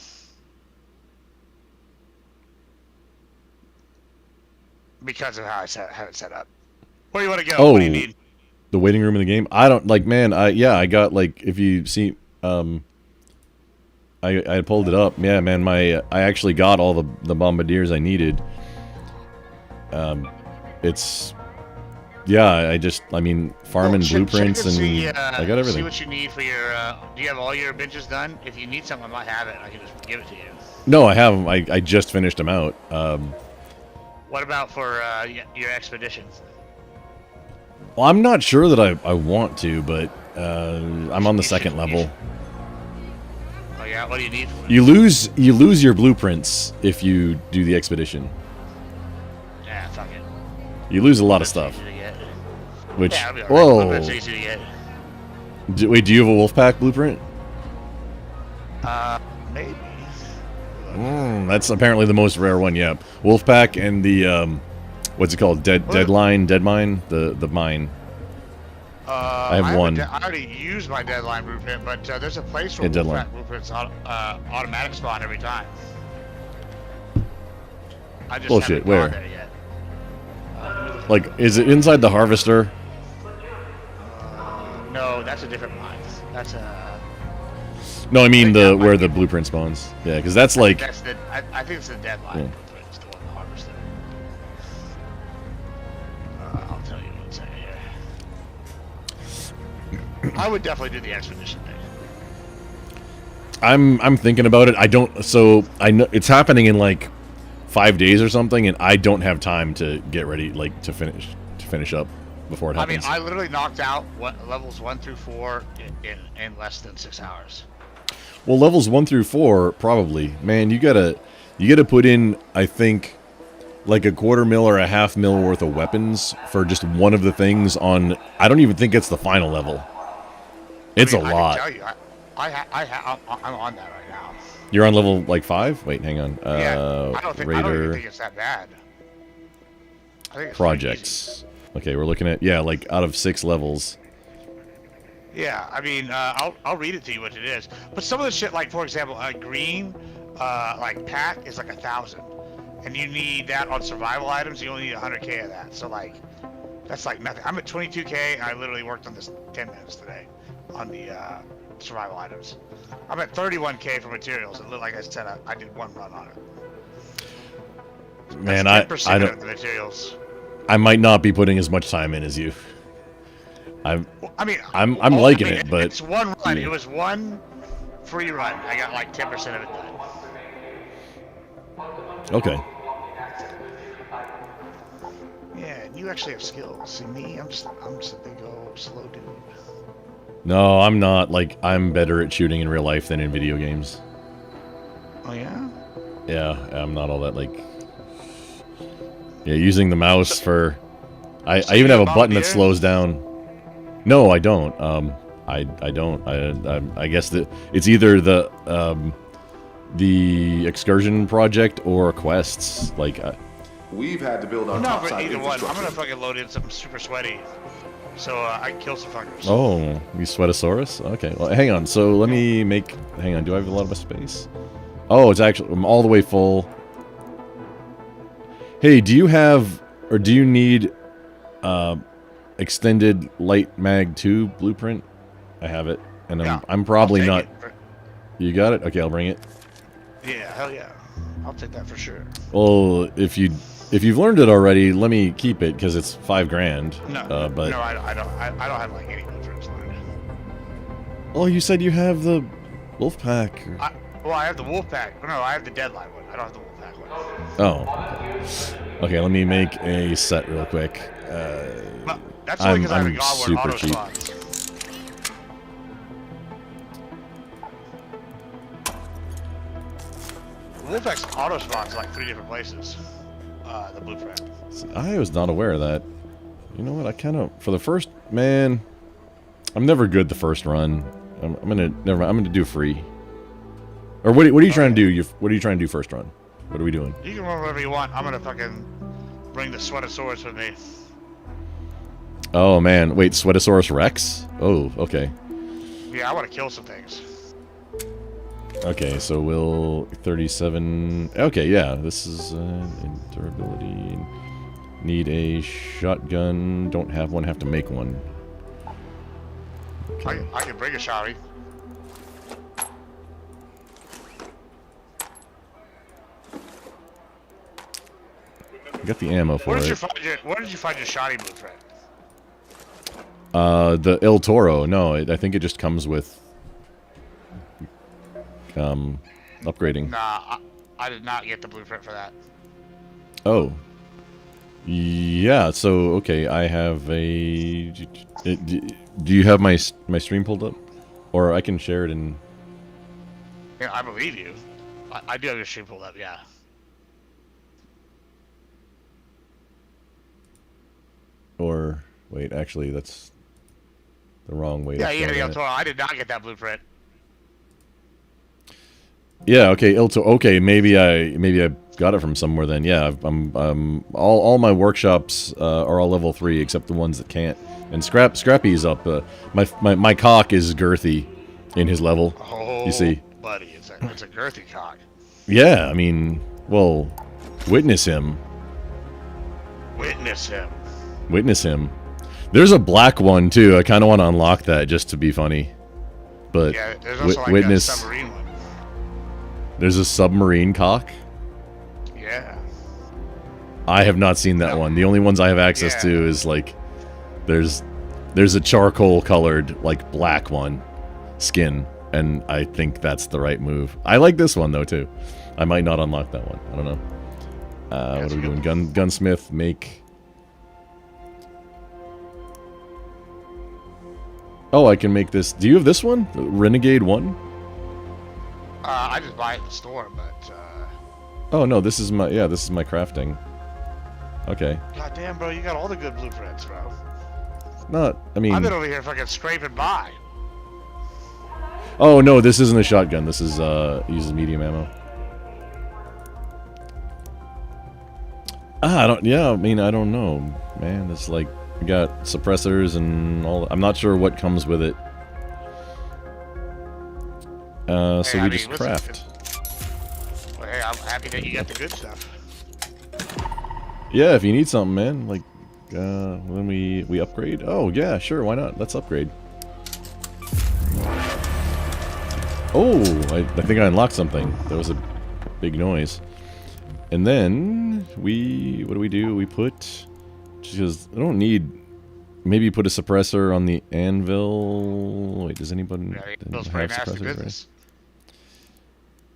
Because of how I have it set up. Where do you want to go? Oh, what do you need? the waiting room in the game. I don't like, man. I got like, if you see, I pulled it up. Yeah, man. I actually got all the bombardiers I needed. It's, yeah. I mean, farming blueprints and see, I got everything. See what you need for your. Do you have all your benches done? If you need something, I might have it. I can just give it to you. No, I have them. I just finished them out. What about for your expedition? Well, I'm not sure that I want to, but I'm on the second level. Oh yeah, what do you need for it? You lose your blueprints if you do the expedition. Yeah, fuck it. You lose a lot of stuff. Which, yeah, it'll be whoa. Blueprint's easy to get. Wait, do you have a Wolfpack blueprint? Maybe. That's apparently the most rare one. Yeah, Wolfpack and the what's it called? Deadmine, the mine. I have one. I already used my Deadline blueprint, but there's a place where Deadline blueprints automatic spawn every time. I just Bullshit. haven't Where? gone there yet. Like, is it inside the harvester? No, that's a different mine. That's a. No, I mean where the blueprint spawns. Yeah, because that's like. I think it's the Deadline Yeah. blueprint. It's the one the harvester. I'll tell you what's in here. I would definitely do the expedition thing. I'm thinking about it. I don't. So I know it's happening in like 5 days or something, and I don't have time to get ready, like to finish up before it happens. I mean, I literally knocked out levels 1 through 4 in less than 6 hours. Well, levels 1 through 4 probably. Man, you gotta put in, I think, like a $250,000 or a $500,000 worth of weapons for just one of the things on. I don't even think it's the final level. It's a lot. I can tell you, I'm on that right now. You're on level like 5? Wait, hang on. Yeah, I don't even Raider think it's that bad. I think it's projects. Okay, we're looking at like out of 6 levels. Yeah, I mean, I'll read it to you what it is. But some of the shit, like for example, green, like pack is like 1,000, and you need that on survival items. You only need 100K of that. So like, that's like nothing. I'm at 22K. I literally worked on this 10 minutes today on the survival items. I'm at 31K for materials. And like I said, I did one run on it. Man, That's I 10% don't. of the materials. I might not be putting as much time in as you. I'm liking it, but it's one run. Yeah. It was one free run. I got like 10% of it done. Okay. Yeah, and you actually have skills. See me, I'm just a big old slow dude. No, I'm not. Like, I'm better at shooting in real life than in video games. Oh yeah? Yeah, I'm not all that, like... Yeah, using the mouse for... I even have a button that slows down. No, I don't. I don't. I guess that it's either the excursion project or quests. Like, we've had to build our No, but topside either one. I'm infrastructure. gonna fucking load in some super sweaty, so I can kill some fuckers. oh, you Sweatosaurus? Okay, well, hang on. So let me make... Hang on, do I have a lot of space? Oh, it's actually... I'm all the way full. Hey, do you have... Or do you need... extended light mag 2 blueprint? I have it, and I'm probably not. You got it? Okay, I'll bring it. Yeah, hell yeah. I'll take that for sure. Well, if you've learned it already, let me keep it because it's $5,000. No, but no, I don't have like any blueprints learned. oh, you said you have the Wolfpack. Well, I have the Wolfpack. No, I have the Deadline one. I don't have the Wolfpack one. Oh. Okay, let me make a set real quick. That's only because I haven't I'm got one super auto cheap. spawns. Wolfpack's auto spawns like 3 different places. The blueprint. I was not aware of that. You know what? I kind of for the first man. I'm never good the first run. I'm gonna do free. Or what are you trying to do? What are you trying to do first run? What are we doing? You can run whatever you want. I'm gonna fucking bring the Sweatosaurus with me. Oh man, wait, Sweatosaurus Rex? Oh, okay. Yeah, I want to kill some things. Okay, so we'll 37. Okay, yeah, this is durability. Need a shotgun. Don't have one. Have to make one. Okay. I can bring a shotty. Got the ammo for Where did it. you find your shotty blueprint? The El Toro. No, I think it just comes with upgrading. Nah, I did not get the blueprint for that. Oh. Yeah, so, okay, I have a... Do you have my stream pulled up? Or I can share it in... Yeah, I believe you. I do have your stream pulled up, yeah. Or, wait, actually, that's the wrong way Yeah, to yeah, show yeah, that. I did not get that blueprint. Yeah, okay, okay, maybe I got it from somewhere then. Yeah, all my workshops are all level 3 except the ones that can't. And Scrappy's up. My cock is girthy in his level. Oh, you see. buddy, it's a girthy cock. Yeah, I mean, well, witness him. Witness him. Witness him. There's a black one too. I kind of want to unlock that just to be funny. But Yeah, there's also like witness. a submarine one. There's a submarine cock. Yeah. I have not seen that one. The only ones I have access to is like there's a charcoal colored like black one skin, and I think that's the right move. I like this one though too. I might not unlock that one. I don't know. What are we doing? Gunsmith, make. Oh, I can make this. Do you have this one? Renegade 1? I just buy it in the store, but Oh no, this is my crafting. Okay. God damn, bro, you got all the good blueprints, bro. Not, I mean. I've been over here fucking scraping by. Oh no, this isn't a shotgun. This is uses medium ammo. I don't know, man. It's like we got suppressors and all. I'm not sure what comes with it. So we just craft. Well, hey, I'm happy that you got the good stuff. Yeah, if you need something, man, like when we upgrade. Oh yeah, sure, why not? Let's upgrade. Oh, I think I unlocked something. There was a big noise. And then what do? We put, because I don't need, maybe put a suppressor on the anvil. Wait, does anybody have suppressors? Right?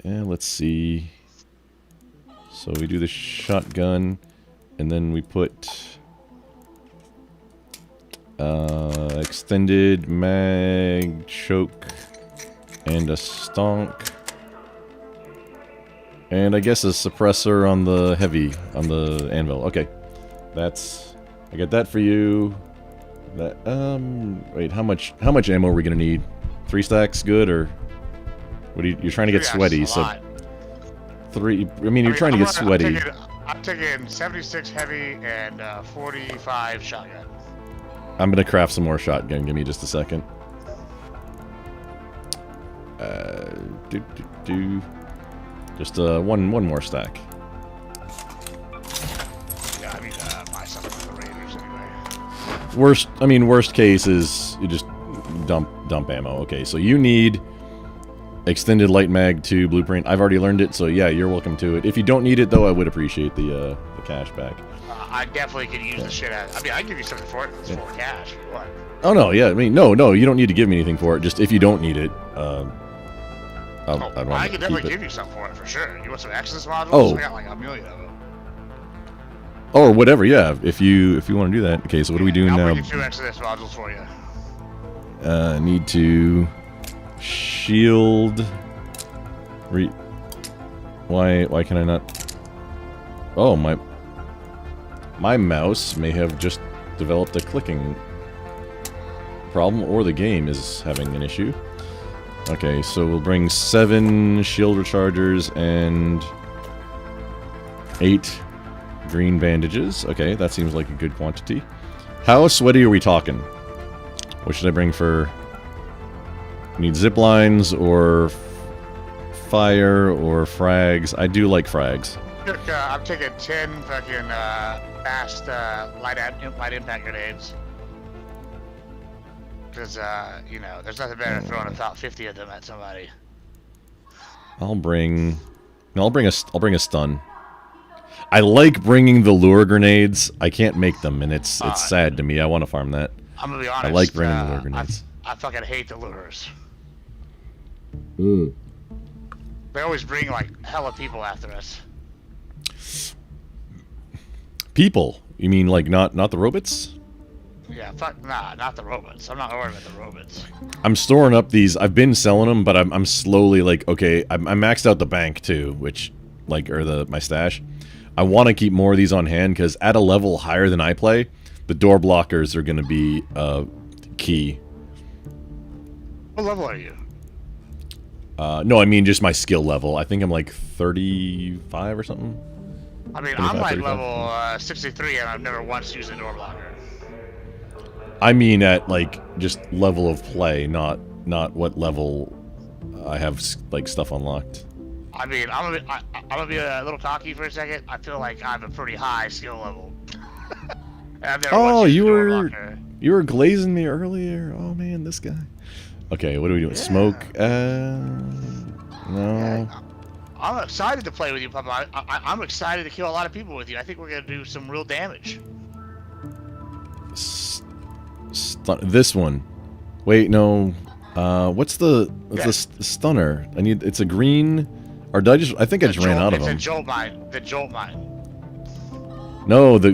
Yeah, let's see. So we do the shotgun, and then we put extended mag choke and a stonk. And I guess a suppressor on the heavy, on the anvil. Okay. I got that for you. That, wait, how much ammo are we gonna need? 3 stacks good, or what are you're trying to get sweaty, so... 3, I mean, you're trying to get sweaty. I'm taking 76 heavy and 45 shotgun. I'm gonna craft some more shotgun, give me just a second. Just one more stack. Yeah, I need to buy something for the Raiders Worst anyway. worst case is you just dump ammo. Okay, so you need extended light mag 2 blueprint. I've already learned it, so yeah, you're welcome to it. If you don't need it though, I would appreciate the cash back. I definitely could use the shit out of it. I mean, I can give you something for it. It's for cash. What? Oh no, yeah, I mean, no, you don't need to give me anything for it. Just if you don't need it, I can definitely give you something for it for sure. You want some access modules? Oh. I got like a million of them. or whatever. Yeah, if you want to do that. Okay, so what do we do now? I'll bring you 2 access modules for you. Need to shield. Why can I not? Oh, my mouse may have just developed a clicking problem, or the game is having an issue. Okay, so we'll bring 7 shield rechargers and 8 Green bandages. Okay, that seems like a good quantity. How sweaty are we talking? What should I bring for... Need zip lines or fire or frags? I do like frags. I'm taking 10 fucking fast light impact grenades. Because, you know, there's nothing better than throwing about 50 of them at somebody. I'll bring a stun. I like bringing the lure grenades. I can't make them, and it's sad to me. I want to farm that. I'm gonna be honest. I like bringing the lure grenades. I fucking hate the lures. Ooh. They always bring like hella people after us. People? You mean like not the robots? Yeah, fuck nah, not the robots. I'm not worried about the robots. I'm storing up these. I've been selling them, but I'm slowly like, okay, I maxed out the bank too, which like my stash. I want to keep more of these on hand because at a level higher than I play, the door blockers are going to be key. What level are you? No, I mean just my skill level. I think I'm like 35 or something. I mean, I'm like level 63 and I've never once used a door blocker. I mean at like just level of play, not what level I have like stuff unlocked. I mean, I'm gonna be a little cocky for a second. I feel like I have a pretty high skill level. Oh, you were glazing me earlier. Oh man, this guy. Okay, what are we doing? Yeah. Smoke? No. Yeah, I'm excited to play with you, Papa. I'm excited to kill a lot of people with you. I think we're gonna do some real damage. This one. Wait, no. What's the stunner? It's a green. Or did I think I just ran out of them. It's a jolt mine. The jolt mine. No, the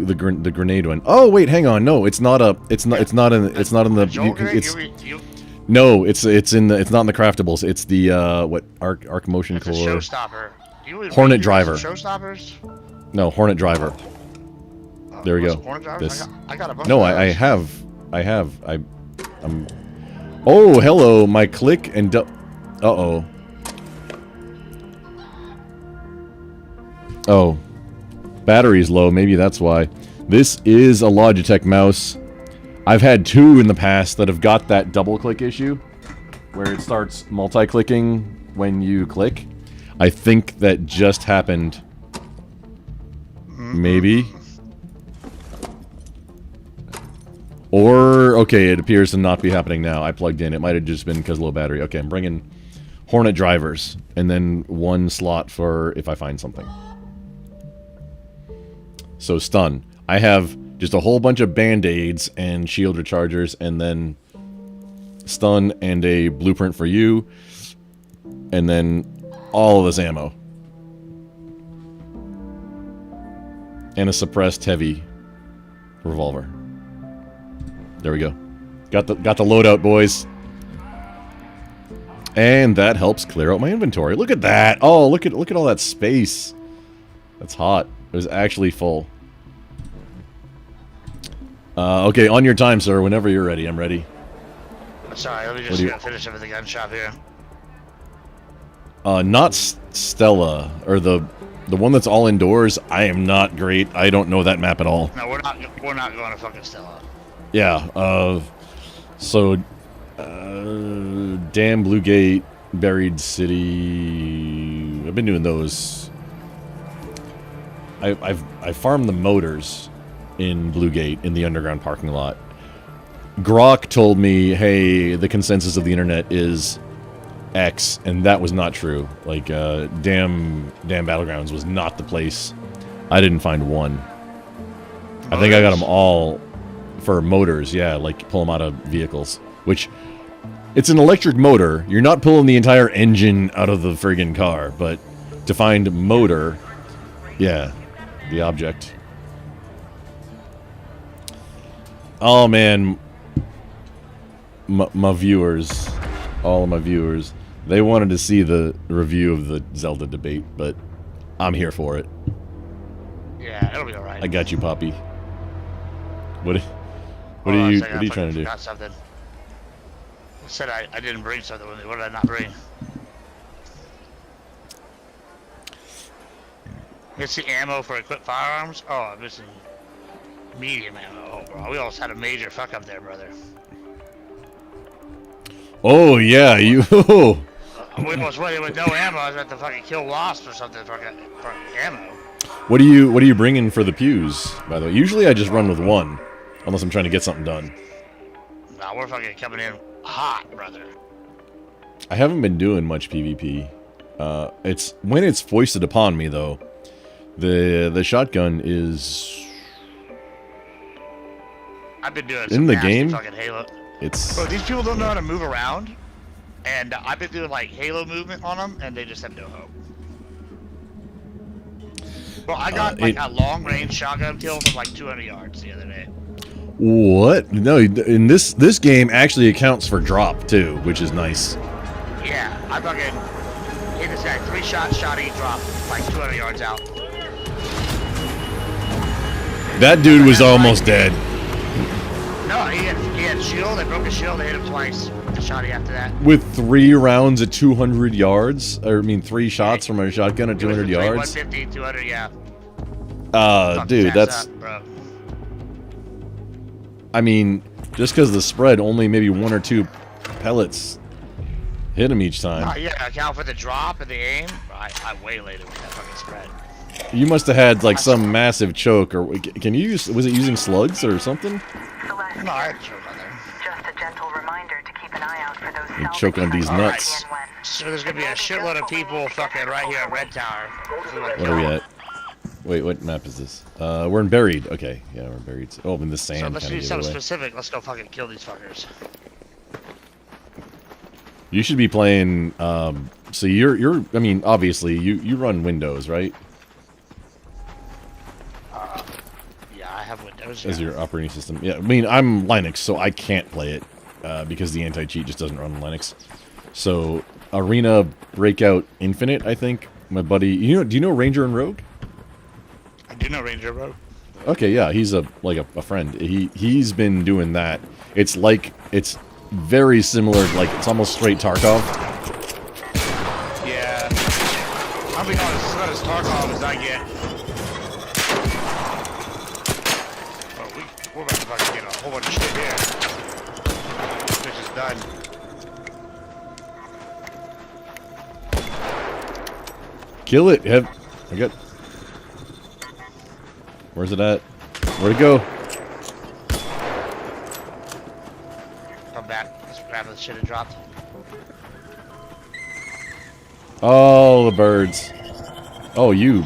grenade one. Oh wait, hang on. No, it's not in the. No, it's not in the craftables. It's the arc motion core. Showstopper. Hornet driver. Showstoppers? No, Hornet driver. There we go. This. I got a bunch. No, I have. Oh, hello, my click and uh-oh. Oh. Battery's low, maybe that's why. This is a Logitech mouse. I've had two in the past that have got that double click issue where it starts multi-clicking when you click. I think that just happened. Maybe. Or, okay, it appears to not be happening now. I plugged in. It might have just been because low battery. Okay, I'm bringing Hornet drivers and then one slot for if I find something. So stun. I have just a whole bunch of band-aids and shield rechargers and then stun and a blueprint for you and then all of this ammo. And a suppressed heavy revolver. There we go. Got the loadout, boys. And that helps clear out my inventory. Look at that. Oh, look at all that space. That's hot. It was actually full. Okay, on your time, sir. Whenever you're ready, I'm ready. Sorry, let me just finish up at the gun shop here. Not Stella, or the one that's all indoors. I am not great. I don't know that map at all. No, we're not going to fucking Stella. Yeah. So, Dam, Blue Gate, Buried City. I've been doing those. I farmed the motors in Blue Gate in the underground parking lot. Grok told me, hey, the consensus of the internet is X, and that was not true. Like, Dam Battlegrounds was not the place. I didn't find one. I think I got them all for motors, yeah, like pull them out of vehicles. Which, it's an electric motor. You're not pulling the entire engine out of the friggin' car, but to find motor, yeah, the object. Oh man, my viewers, all of my viewers, they wanted to see the review of the Zelda debate, but I'm here for it. Yeah, it'll be alright. I got you, Poppy. What are you trying to do? Got something. I said I didn't bring something with me. What did I not bring? It's the ammo for equipped firearms? Oh, I'm missing medium ammo. Oh, bro. We almost had a major fuck up there, brother. Oh, yeah, you... We almost went in with no ammo. I was about to fucking kill wasps or something for ammo. What are you bringing for the pews, by the way? Usually I just run with one, unless I'm trying to get something done. Nah, we're fucking coming in hot, brother. I haven't been doing much PvP. It's when it's foisted upon me, though. The shotgun is... I've been doing in some the nasty game. fucking Halo. It's... Bro, these people don't know how to move around. And I've been doing like Halo movement on them, and they just have no hope. Well, I got like a long-range shotgun kill from like 200 yards the other day. What? No, in this game actually accounts for drop too, which is nice. Yeah, I fucking hit this guy 3 shots, shot he dropped like 200 yards out. That dude was almost dead. No, he had shield. I broke his shield. I hit him twice. The shot he after that. With 3 rounds at 200 yards, or I mean 3 shots from a shotgun at 200 yards. 150, 200, yeah. Dude, that's. Bro. I mean, just because the spread, only maybe 1 or 2 pellets hit him each time. Oh yeah, account for the drop and the aim. I waylaid with that fucking spread. You must have had like some massive choke, or can you use? Was it using slugs or something? No, I had choke on there. Just a gentle reminder to keep an eye out for those. You choke on these nuts. So there's gonna be a shitload of people fucking right here at Red Tower. What are we at? Wait, what map is this? We're in Buried. Okay, yeah, we're in Buried. Oh, in the sand. So let's do kinda something giveaway. specific. Let's go fucking kill these fuckers. You should be playing. So you're. I mean, obviously, you run Windows, right? Yeah, I have Windows. As your operating system. Yeah, I mean, I'm Linux, so I can't play it because the anti-cheat just doesn't run on Linux. So Arena Breakout Infinite, I think. My buddy, do you know Ranger and Rogue? I do know Ranger Rogue. Okay, yeah, he's a friend. He's been doing that. It's very similar. Like it's almost straight Tarkov. Yeah. I'll be honest, it's not as Tarkov as I get. We're about to fucking get a whole bunch of shit here. This is done. Kill it. I got. Where's it at? Where'd it go? Come back. Let's grab the shit it dropped. Oh, the birds. Oh, you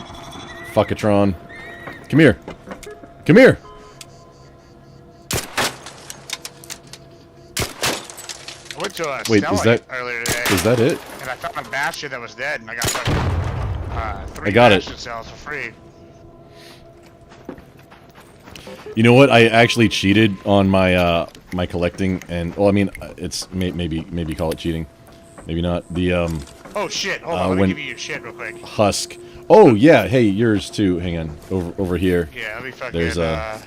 fuckatron. Come here. Come here. I went to a Wait, Stella earlier today. Is that it? And I found a Bastion that was dead, and I got fucking 3 I got Bastion it. cells for free. You know what? I actually cheated on my my collecting, and well, I mean, it's maybe call it cheating, maybe not. The Oh shit! Hold on, let me give you your shit real quick. Husk. Oh yeah, hey, yours too. Hang on, over here. Yeah, let me fucking. There's a.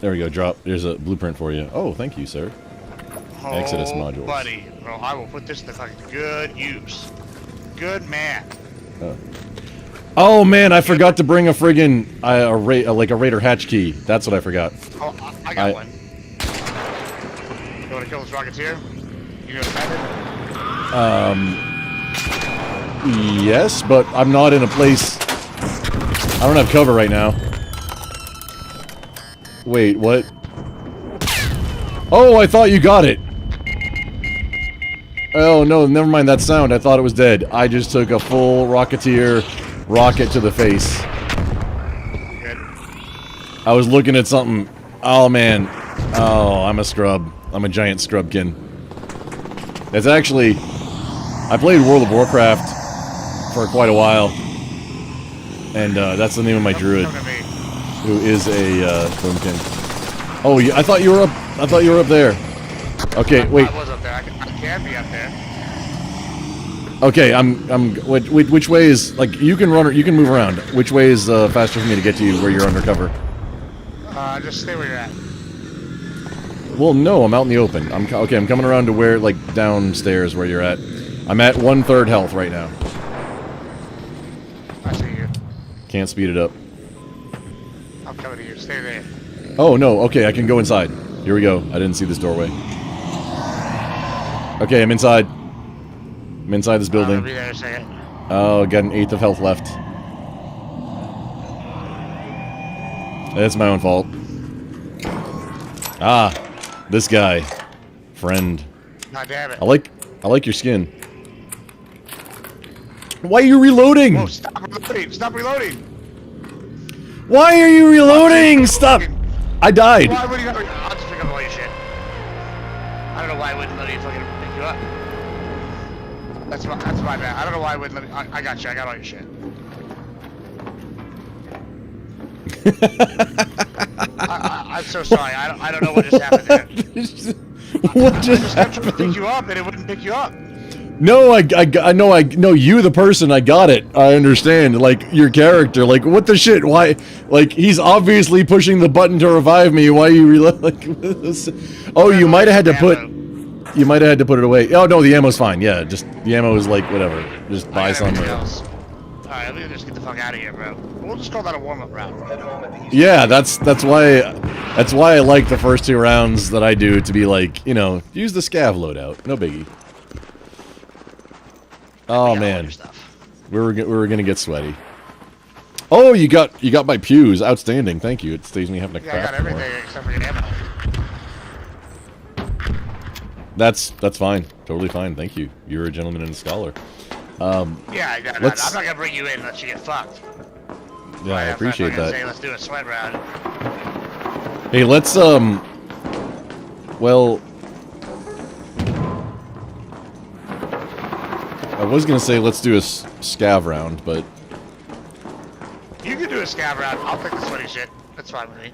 There we go. Drop. There's a blueprint for you. Oh, thank you, sir. Exodus modules. Buddy, bro, I will put this to fucking good use. Good man. Oh man, I forgot to bring a friggin' like a Raider hatch key. That's what I forgot. Oh, I got one. You want to kill this Rocketeer? You know what Yes, but I'm not in a place. I don't have cover right now. Wait, what? Oh, I thought you got it. Oh no, never mind that sound. I thought it was dead. I just took a full Rocketeer rocket to the face. Good. I was looking at something. Oh man. Oh, I'm a scrub. I'm a giant scrubkin. It's actually... I played World of Warcraft for quite a while. And that's the name of my druid. Who is a boomkin. Oh, yeah, I thought you were up. I thought you were up there. Okay, wait. I was up there. I can be up there. Okay, which way is, like, you can run or you can move around. Which way is faster for me to get to you where you're undercover? Just stay where you're at. Well, no, I'm out in the open. I'm coming around to where, like, downstairs where you're at. I'm at 1/3 health right now. Can't speed it up. I'm coming to you. Stay there. Oh, no. Okay, I can go inside. Here we go. I didn't see this doorway. Okay, I'm inside. I'm inside this building. I'll be there in a second. Oh, got an 1/8 of health left. That's my own fault. Ah, this guy. Friend. God damn it. I like your skin. Why are you reloading? Whoa, stop reloading. Stop reloading. Why are you reloading? Stop. I died. Why would you I'll just pick up all your shit. I don't know why I wouldn't let me fucking pick you up. That's my bad. I don't know why I wouldn't let me. I got you. I got all your shit. I'm so sorry. I don't know what just happened there. What just I kept trying to happened? pick you up and it wouldn't pick you up. No, I know you, the person. I got it. I understand. Like your character. Like what the shit? Why? Like he's obviously pushing the button to revive me. Why are you reload? Like, oh, you might have had to put. You might have had to put it away. Oh no, the ammo's fine. Yeah, just the ammo is like whatever. Just buy some. Alright, let me just get the fuck out of here, bro. We'll just call that a warm-up round. Yeah, that's why I like the first 2 rounds that I do to be like, you know, use the scav loadout. No biggie. Oh man, we were gonna get sweaty. Oh, you got my pews. Outstanding. Thank you. It saves me having to craft I got everything except for your ammo. That's fine. Totally fine. Thank you. You're a gentleman and a scholar. Yeah, I'm not gonna bring you in unless you get fucked. Yeah, I appreciate that. Say, let's do a sweat round. Hey, let's well, I was gonna say let's do a scav round, but You can do a scav round. I'll pick the sweaty shit. That's fine with me.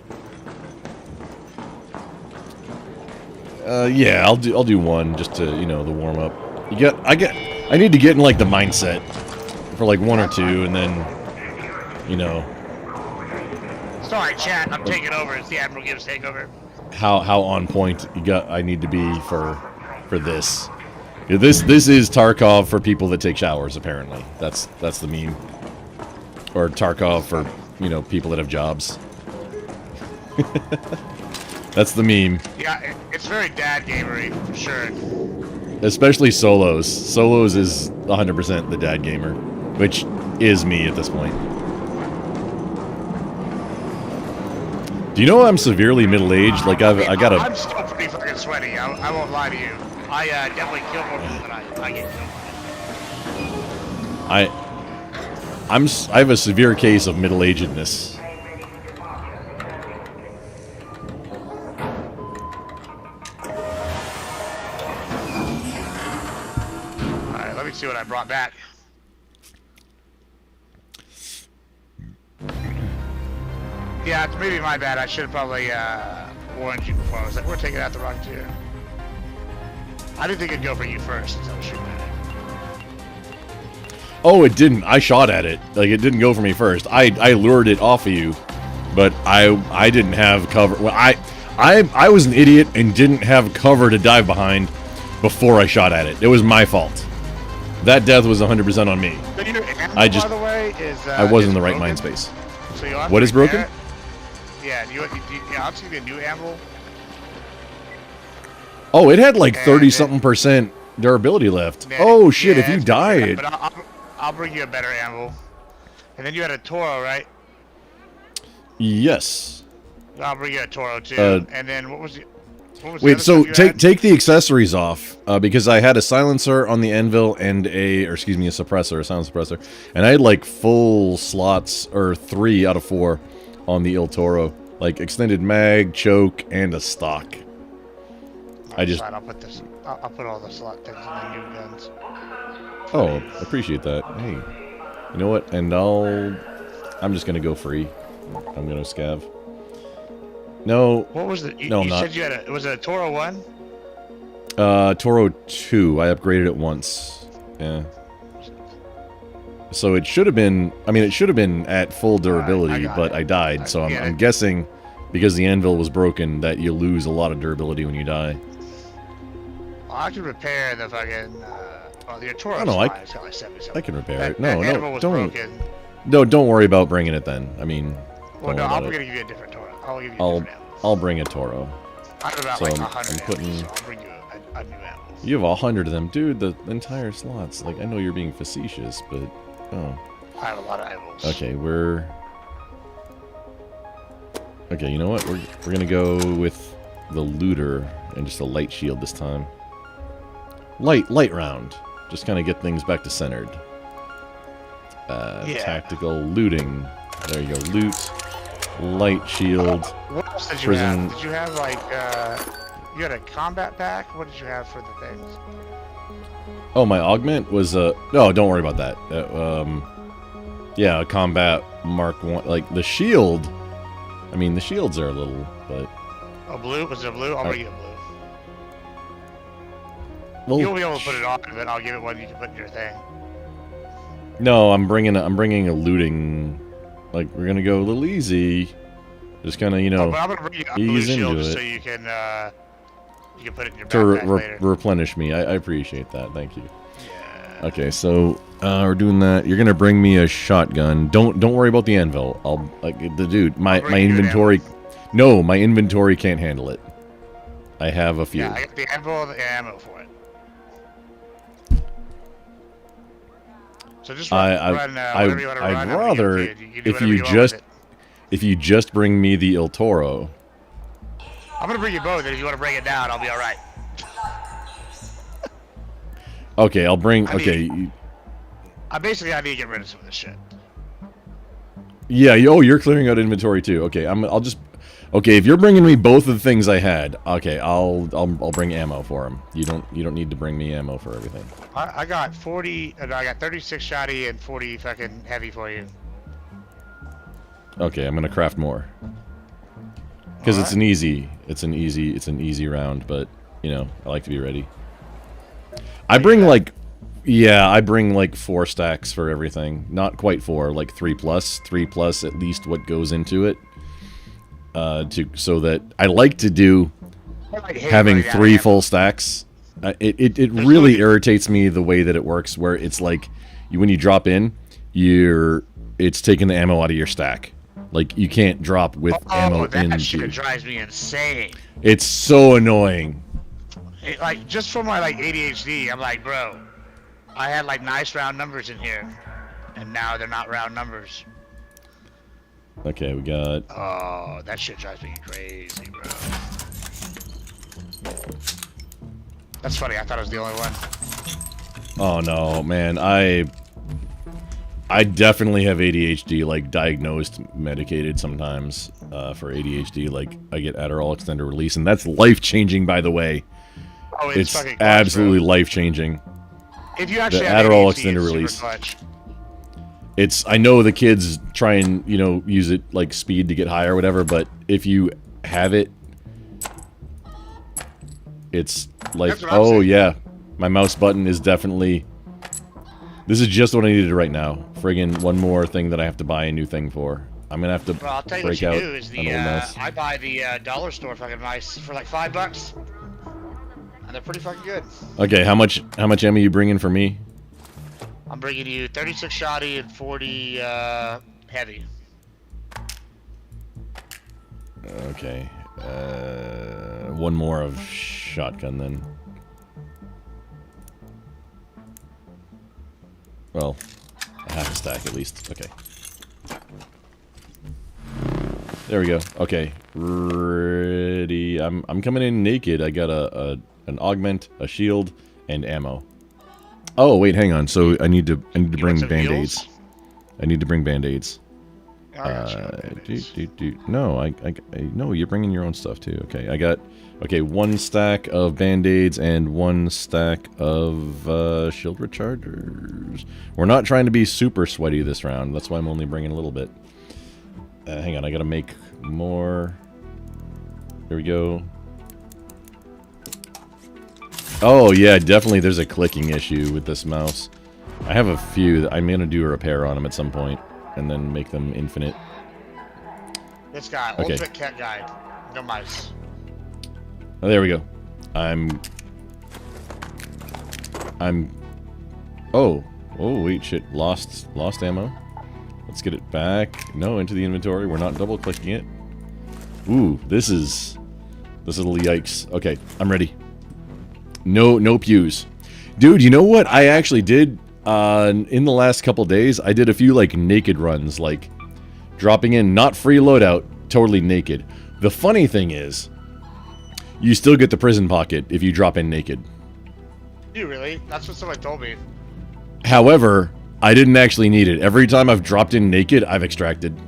yeah, I'll do one just to, you know, the warm up. I need to get in like the mindset for like 1 or 2, and then, you know. Sorry, chat. I'm taking over. It's the Admiral Gibbs takeover. How on point I need to be for this. Yeah, this is Tarkov for people that take showers. Apparently, that's the meme. Or Tarkov for, you know, people that have jobs. That's the meme. Yeah, it's very dad gamery for sure. Especially solos. Solos is 100% the dad gamer, which is me at this point. Do you know I'm severely middle-aged? Like I got a. I'm still pretty fucking sweaty. I won't lie to you. I definitely kill more people than I get killed. I have a severe case of middle-agedness. Alright, let me see what I brought back. Yeah, it's maybe my bad. I should have probably warned you before. I was like, we're taking out the Rocketeer. I didn't think it'd go for you first since I was shooting at it. Oh, it didn't. I shot at it. Like, it didn't go for me first. I lured it off of you, but I didn't have cover. Well, I was an idiot and didn't have cover to dive behind before I shot at it. It was my fault. That death was 100% on me. So your ammo, I just, by the way, is, I wasn't in the right broken? mind space. So you'll have What to is broken? repair it. Yeah, I'll just give you a new ammo. Oh, it had like 30-something% durability left. Oh shit! If you die, But I'll bring you a better ammo. And then you had a Toro, right? yes. I'll bring you a Toro too. And then what was the? Wait, so take the accessories off because I had a silencer on the anvil and a suppressor, a sound suppressor, and I had like full slots or 3 out of 4 on the Il Toro, like extended mag, choke, and a stock. I'll put all the slot things in the new guns. Oh, appreciate that. Hey, you know what? And I'm just gonna go free. I'm gonna scav. No. What was the? No, I'm you not. said you had was it a Toro 1? Toro 2. I upgraded it once. Yeah. So it should have been. I mean, it should have been at full durability, but I died. So I'm guessing because the anvil was broken that you lose a lot of durability when you die. Well, I can repair the fucking. The Toro. I can repair it. No, animal was don't. broken. No, don't worry about bringing it then. I mean, Well, no, don't worry I'm about gonna it. give you a different Toro. I'll give you a different animal. I'll bring a Toro. I have about So like I'm 100 putting. animals, so I'll bring you a new animal. You have 100 of them, dude. The entire slots. Like, I know you're being facetious, but oh. I have a lot of animals. Okay, we're. Okay, you know what? We're gonna go with the looter and just a light shield this time. Light round. Just kind of get things back to centered. Yeah. Tactical looting. There you go. Loot. Light shield. What else did you prison. have? Did you have like you had a combat pack? What did you have for the things? Oh, my augment was no, don't worry about that. Yeah, a combat Mark 1, like the shield. I mean, the shields are a little, but. A blue? Was it a blue? I'll bring you a blue. Well, You'll be able to put it on, but I'll give it one you can put in your thing. No, I'm bringing a looting. Like, we're gonna go a little easy. Just kind of, you know, But I'm gonna bring you a blue ease into shield just it so you can put it in your to backpack later. replenish me. I appreciate that. Thank you. Yeah. Okay, so we're doing that. You're gonna bring me a shotgun. Don't worry about the anvil. I'll like the dude. My inventory. No, my inventory can't handle it. I have a few. Yeah, I got the anvil and the ammo for it. So just run whatever you want to run. I'd rather you can do if whatever you want just with it. if you just bring me the El Toro. I'm gonna bring you both, and if you want to bring it down, I'll be all right. Okay, I'll bring. I Okay. I need to get rid of some of this shit. Yeah. Oh, you're clearing out inventory too. Okay. I'll just. Okay, if you're bringing me both of the things I had, okay, I'll bring ammo for them. You don't need to bring me ammo for everything. I got 40. I got 36 shotty and 40 fucking heavy for you. Okay, I'm gonna craft more. Because it's an easy round, but you know, I like to be ready. I bring like 4 stacks for everything. Not quite 4, like 3 plus at least what goes into it. So that I like to do having 3 full stacks. It really irritates me the way that it works, where it's like when you drop in, it's taking the ammo out of your stack. Like you can't drop with ammo that into. shit drives me insane. It's so annoying. Like just for my like ADHD, I'm like, bro, I had like nice round numbers in here, and now they're not round numbers. Okay, we got. Oh, that shit drives me crazy, bro. That's funny. I thought I was the only one. Oh no, man! I definitely have ADHD, like diagnosed, medicated sometimes for ADHD. Like I get Adderall extended release, and that's life changing, by the way. Oh, it's fucking clutch, absolutely life changing. If you actually the have Adderall ADHD, extended it's release. super clutch. I know the kids try and, you know, use it like speed to get high or whatever, but if you have it, it's like, oh yeah, my mouse button is definitely, this is just what I needed right now. Friggin' one more thing that I have to buy a new thing for. I'm gonna have to Well, I'll tell you break what out you do is an old mess. I buy the dollar store fucking mice for like $5, and they're pretty fucking good. Okay, how much ammo you bringing for me? I'm bringing you 36 shotty and 40 heavy. Okay, one more of shotgun then. Well, a half a stack at least. Okay. There we go. Okay, ready. I'm coming in naked. I got an augment, a shield, and ammo. Oh wait, hang on. So I need to bring band-aids. I need to bring band-aids. No, no. You're bringing your own stuff too. Okay, I got 1 stack of band-aids and 1 stack of shield rechargers. We're not trying to be super sweaty this round. That's why I'm only bringing a little bit. Hang on, I gotta make more. There we go. Oh yeah, definitely there's a clicking issue with this mouse. I have a few that I'm gonna do a repair on them at some point, and then make them infinite. This guy, Okay. Ultimate Cat Guide, no mice. Oh, there we go. I'm. Oh wait, shit. Lost ammo. Let's get it back. No, into the inventory. We're not double clicking it. Ooh, this is a little yikes. Okay, I'm ready. No pews. Dude, you know what I actually did in the last couple days? I did a few like naked runs, like dropping in, not free loadout, totally naked. The funny thing is, you still get the prison pocket if you drop in naked. You really? That's what someone told me. However, I didn't actually need it. Every time I've dropped in naked, I've extracted.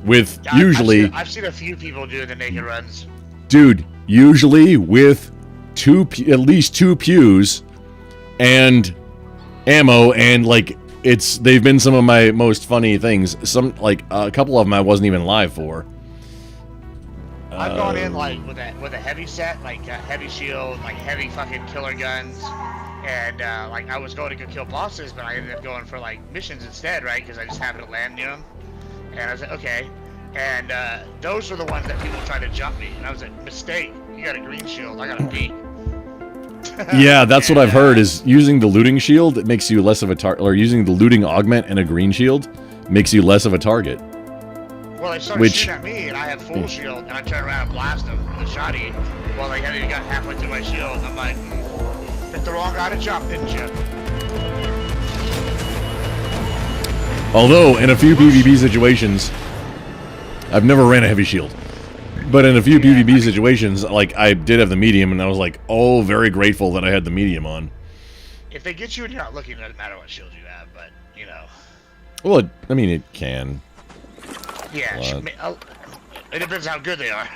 With Yeah, usually... I've seen a few people doing the naked runs. Dude, usually with at least 2 pews and ammo, and like they've been some of my most funny things. Some like a couple of them I wasn't even live for. I've gone in like with a heavy set, like a heavy shield, like heavy fucking killer guns, and like I was going to go kill bosses, but I ended up going for like missions instead, right? Because I just happened to land near them, and I was like, okay. And those were the ones that people tried to jump me, and I was like, mistake. You got a green shield, I got a pink. Yeah, that's what I've heard, is using the looting shield, it makes you less of a target, or using the looting augment and a green shield makes you less of a target. Well, they started shooting at me, and I had full shield, and I turned around and blasted them with a shotty. Well, they hadn't even got halfway through my shield, and I'm like, picked the wrong guy to jump, didn't you? Although, in a few PvP situations, I've never ran a heavy shield. But in a few PvP situations, like, I did have the medium, and I was like, oh, very grateful that I had the medium on. If they get you and you're not looking, it doesn't matter what shield you have, but, you know. Well, I mean, it can. Yeah, it depends how good they are.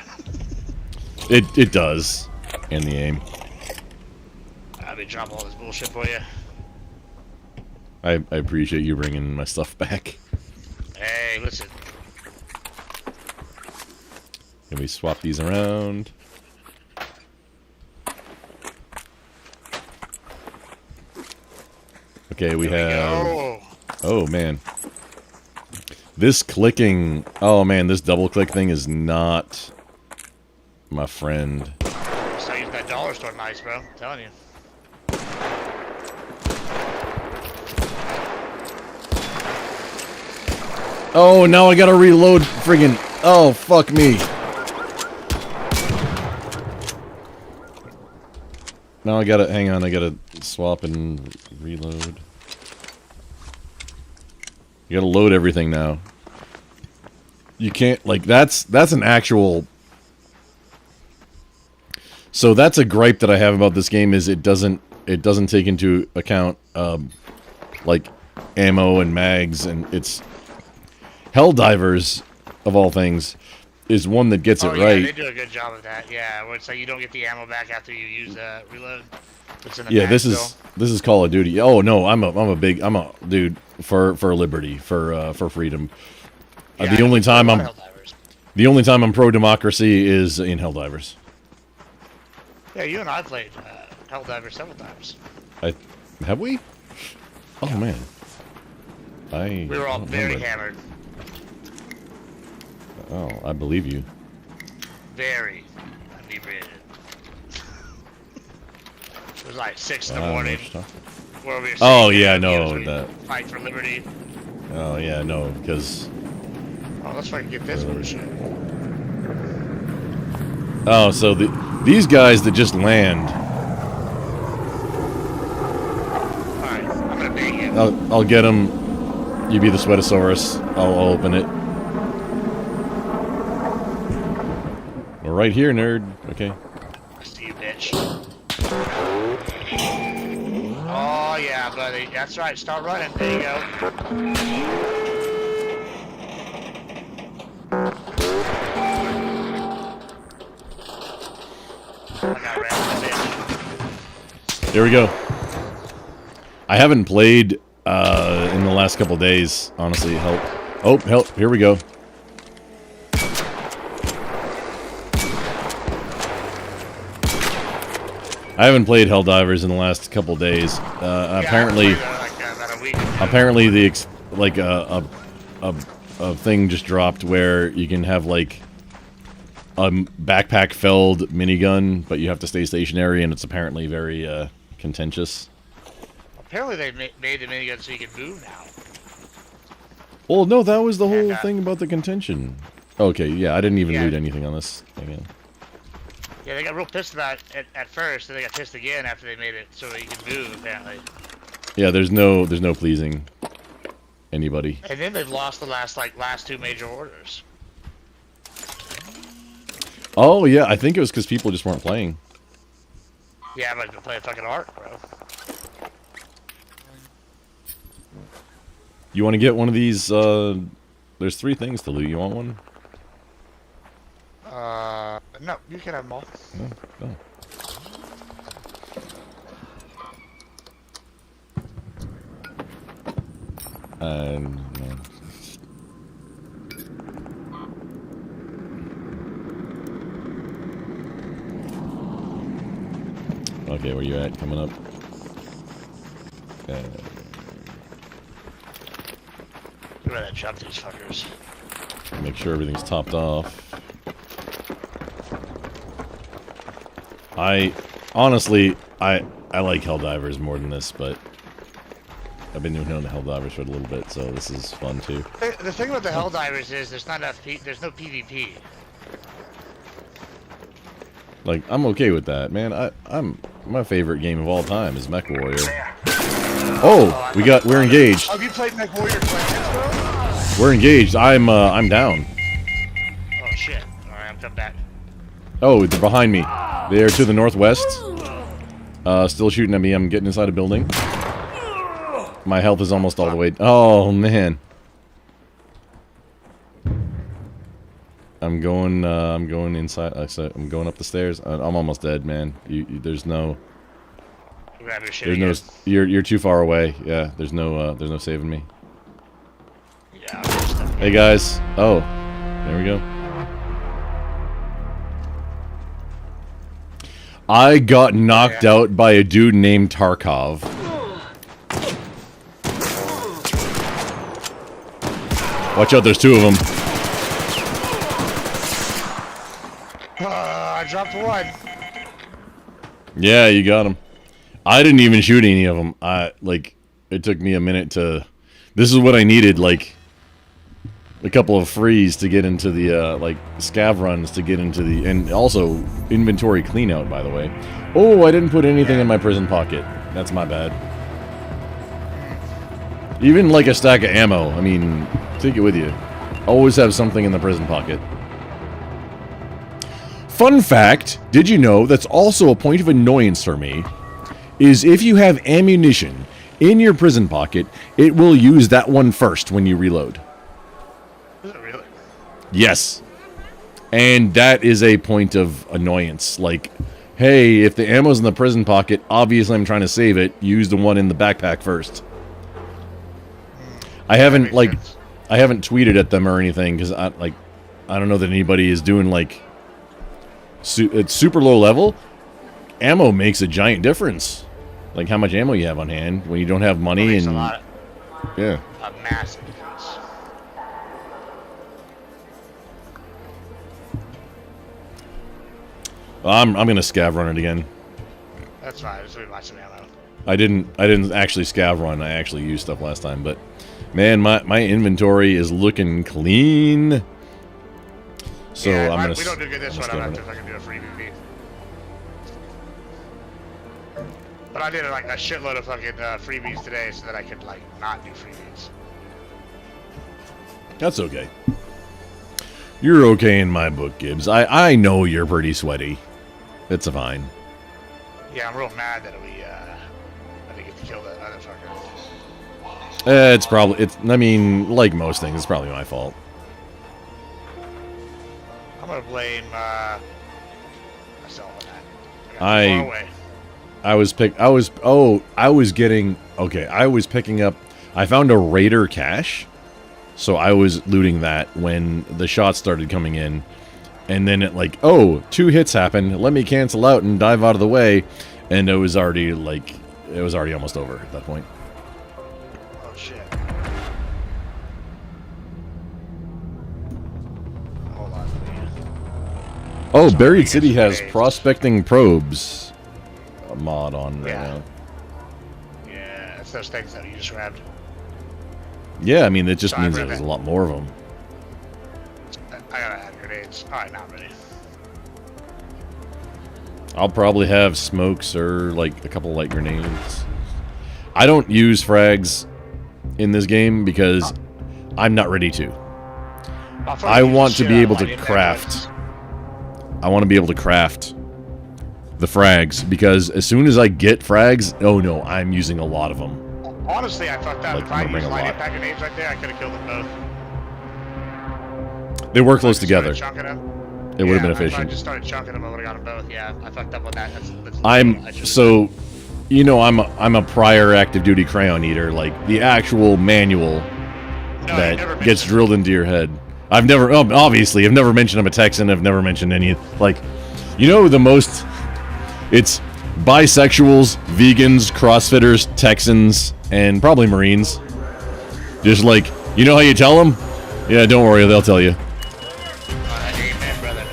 It does. And the aim. I'll be dropping all this bullshit for you. I appreciate you bringing my stuff back. Hey, listen. Can we swap these around? Okay, we have... Oh, man. This clicking... Oh, man, this double click thing is not my friend. So I use that dollar store nice, bro. I'm telling you. Oh, now I gotta reload friggin'... Oh, fuck me. Now I gotta... Hang on, I gotta swap and reload. You gotta load everything now. You can't... Like, that's an actual... So that's a gripe that I have about this game, is it doesn't take into account, like, ammo and mags, and it's... Helldivers, of all things, is one that gets it right. They do a good job of that. Yeah, where it's like you don't get the ammo back after you use reload. It's in the Yeah, this is Call of Duty. Oh no, I'm a dude for liberty, for freedom. Yeah, the only time I'm pro democracy is in Helldivers. Yeah, you and I played Helldivers several times. Have we? Oh man, we were all very hammered. Oh, I believe you. Very inebriated. It was like 6 in the morning. Where we were yeah, no, that. Fight for liberty. Oh yeah, no, because. Oh, let's fucking get this bullshit. Oh, so these guys that just land. Alright, I'm gonna bait you. I'll get them. You be the Sweatosaurus. I'll open it. We're right here, nerd. Okay. I see you, bitch. Oh, yeah, buddy. That's right. Start running. There you go. There we go. I haven't played in the last couple days, honestly. Help. Oh, help. Here we go. I haven't played Helldivers in the last couple days. Apparently a thing just dropped where you can have like a backpack-felled minigun, but you have to stay stationary, and it's apparently very contentious. Apparently they made the minigun so you can move now. Oh no, that was the whole thing about the contention. Okay, yeah, I didn't even loot anything on this thing. Yeah, they got real pissed about it at first, and they got pissed again after they made it so that you can move, apparently. Yeah, there's no pleasing anybody. And then they've lost the last two major orders. Oh yeah, I think it was because people just weren't playing. Yeah, but they're playing fucking art, bro. You want to get one of these? There's 3 things to loot. You want one? No, you can have them all. No. Okay, where you at? Coming up. You better jump these fuckers. Make sure everything's topped off. Honestly, I like Helldivers more than this, but I've been doing the Helldivers for a little bit, so this is fun too. The thing about the Helldivers is there's not enough. There's no PvP. Like, I'm okay with that, man. My favorite game of all time is Mech Warrior. Oh, we're engaged. Have you played Mech Warrior Clans, bro? We're engaged. I'm down. Oh shit! All right, I'm coming back. Oh, they're behind me. They're to the northwest. Still shooting at me. I'm getting inside a building. My health is almost all the way. Oh man. I'm going inside. I'm going up the stairs. I'm almost dead, man. There's no. Grab your shit again. You're too far away. Yeah. There's no saving me. Yeah. Hey guys. Oh, there we go. I got knocked out by a dude named Tarkov. Watch out, there's 2 of them. I dropped 1. Yeah, you got him. I didn't even shoot any of them. It took me a minute to... This is what I needed, like... A couple of frees to get into the, scav runs to get into the... And also, inventory cleanout, by the way. Oh, I didn't put anything in my prison pocket. That's my bad. Even, like, a stack of ammo. I mean, take it with you. Always have something in the prison pocket. Fun fact, did you know that's also a point of annoyance for me, is if you have ammunition in your prison pocket, it will use that one first when you reload. Is it really? Yes. And that is a point of annoyance. Like, hey, if the ammo's in the prison pocket, obviously I'm trying to save it, use the one in the backpack first. I haven't tweeted at them or anything, because I don't know that anybody is doing, like... It's super low level. Ammo makes a giant difference. Like how much ammo you have on hand when you don't have money and yeah. A massive difference. I'm gonna scav run it again. That's fine. Just leave lots of ammo. I didn't actually scav run. I actually used stuff last time, but man, my inventory is looking clean. So yeah, I'm gonna. We don't do good this one. I'll have to fucking do a free VP. But I did like a shitload of fucking freebies today, so that I could like not do freebies. That's okay. You're okay in my book, Gibbs. I know you're pretty sweaty. It's fine. Yeah, I'm real mad that we didn't get to kill that other fucker. I mean, like most things, it's probably my fault. I'm gonna blame myself on that. I was picking up. I found a Raider cache, so I was looting that when the shots started coming in, and then it 2 hits happened. Let me cancel out and dive out of the way, and it was already almost over at that point. Oh shit. Oh, Buried City has prospecting probes mod on right now. Yeah, it's those things that you just grabbed. Yeah, I mean, it just means there's a lot more of them. I gotta add grenades. Alright, now I'm ready. I'll probably have smokes or like a couple light grenades. I don't use frags in this game because I'm not ready to. I want to be able to craft. I want to be able to craft the frags because as soon as I get frags, oh no, I'm using a lot of them. Honestly, I fucked up. Like, If I I'm gonna used bring a light lot. impact grenades right there, I could have killed them both. They work close together. Chunking them. It would have been If I efficient. just started chunking them, I would have got them both. Yeah, I fucked up with that. That's I'm so, you know, I'm a prior active duty crayon eater, like the actual manual that gets drilled into your head. I've never, obviously, I've never mentioned I'm a Texan. I've never mentioned any, like, you know, the most, it's bisexuals, vegans, CrossFitters, Texans, and probably Marines. Just like, you know how you tell them? Yeah, don't worry, they'll tell you. Amen, brother.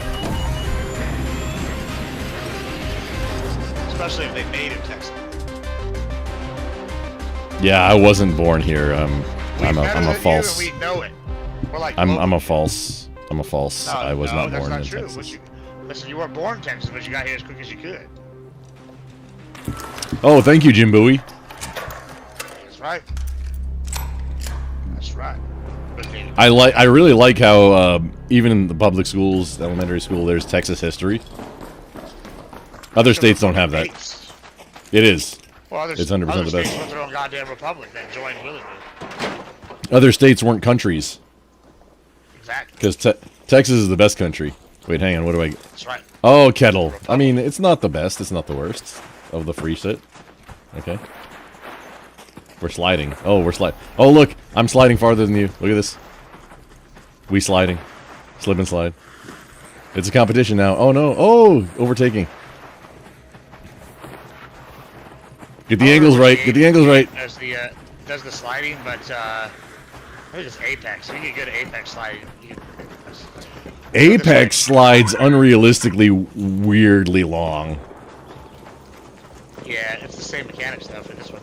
Especially if they made him Texan. Yeah, I wasn't born here. I'm a false. We know it. We're like I'm a false. I'm a false. No, I was not that's born not in true. Texas. Listen, you weren't born in Texas, but you got here as quick as you could. Oh, thank you, Jim Bowie. That's right. That's right. I really like how even in the public schools, elementary school, there's Texas history. Other states don't have that. It is. Well, It's 100% the states best. want their own goddamn republic that joined willingly. Other states weren't countries. Exactly. Because Texas is the best country. Wait, hang on. What do I? That's right. Oh, kettle. I mean, it's not the best. It's not the worst of the free shit. Okay. We're sliding. Oh, we're sliding. Oh, look. I'm sliding farther than you. Look at this. We sliding. Slip and slide. It's a competition now. Oh, no. Oh, overtaking. Get the angles right. Get the angles right. Does the sliding, but I think it's Apex. So you get good at Apex sliding. Apex slides unrealistically weirdly long. Yeah, it's the same mechanics though for this one.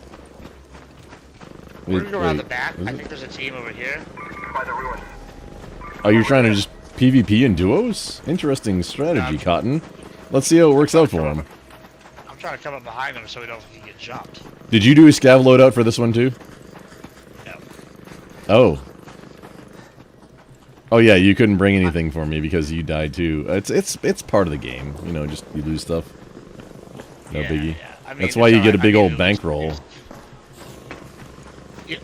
We're gonna go around the back. I think there's a team over here. By the ruin. Oh, you're trying to just PvP in duos? Interesting strategy, Cotton. Let's see how it works out for him. I'm trying to come up behind him so we don't get jumped. Did you do a scav loadout for this one too? No. Oh. Oh yeah, you couldn't bring anything for me because you died too. It's part of the game, you know. Just you lose stuff. No biggie. Yeah. I mean, that's why you get a big old bankroll.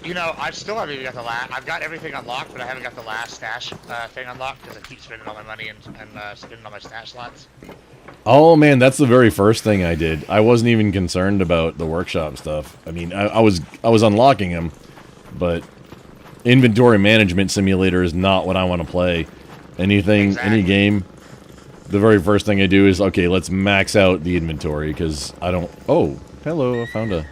You know, I still haven't even got the last. I've got everything unlocked, but I haven't got the last stash thing unlocked because I keep spending all my money and spending all my stash slots. Oh man, that's the very first thing I did. I wasn't even concerned about the workshop stuff. I mean, I was unlocking them, but inventory management simulator is not what I want to play. Any game, the very first thing I do is, okay, let's max out the inventory because I don't. Oh, hello, I found a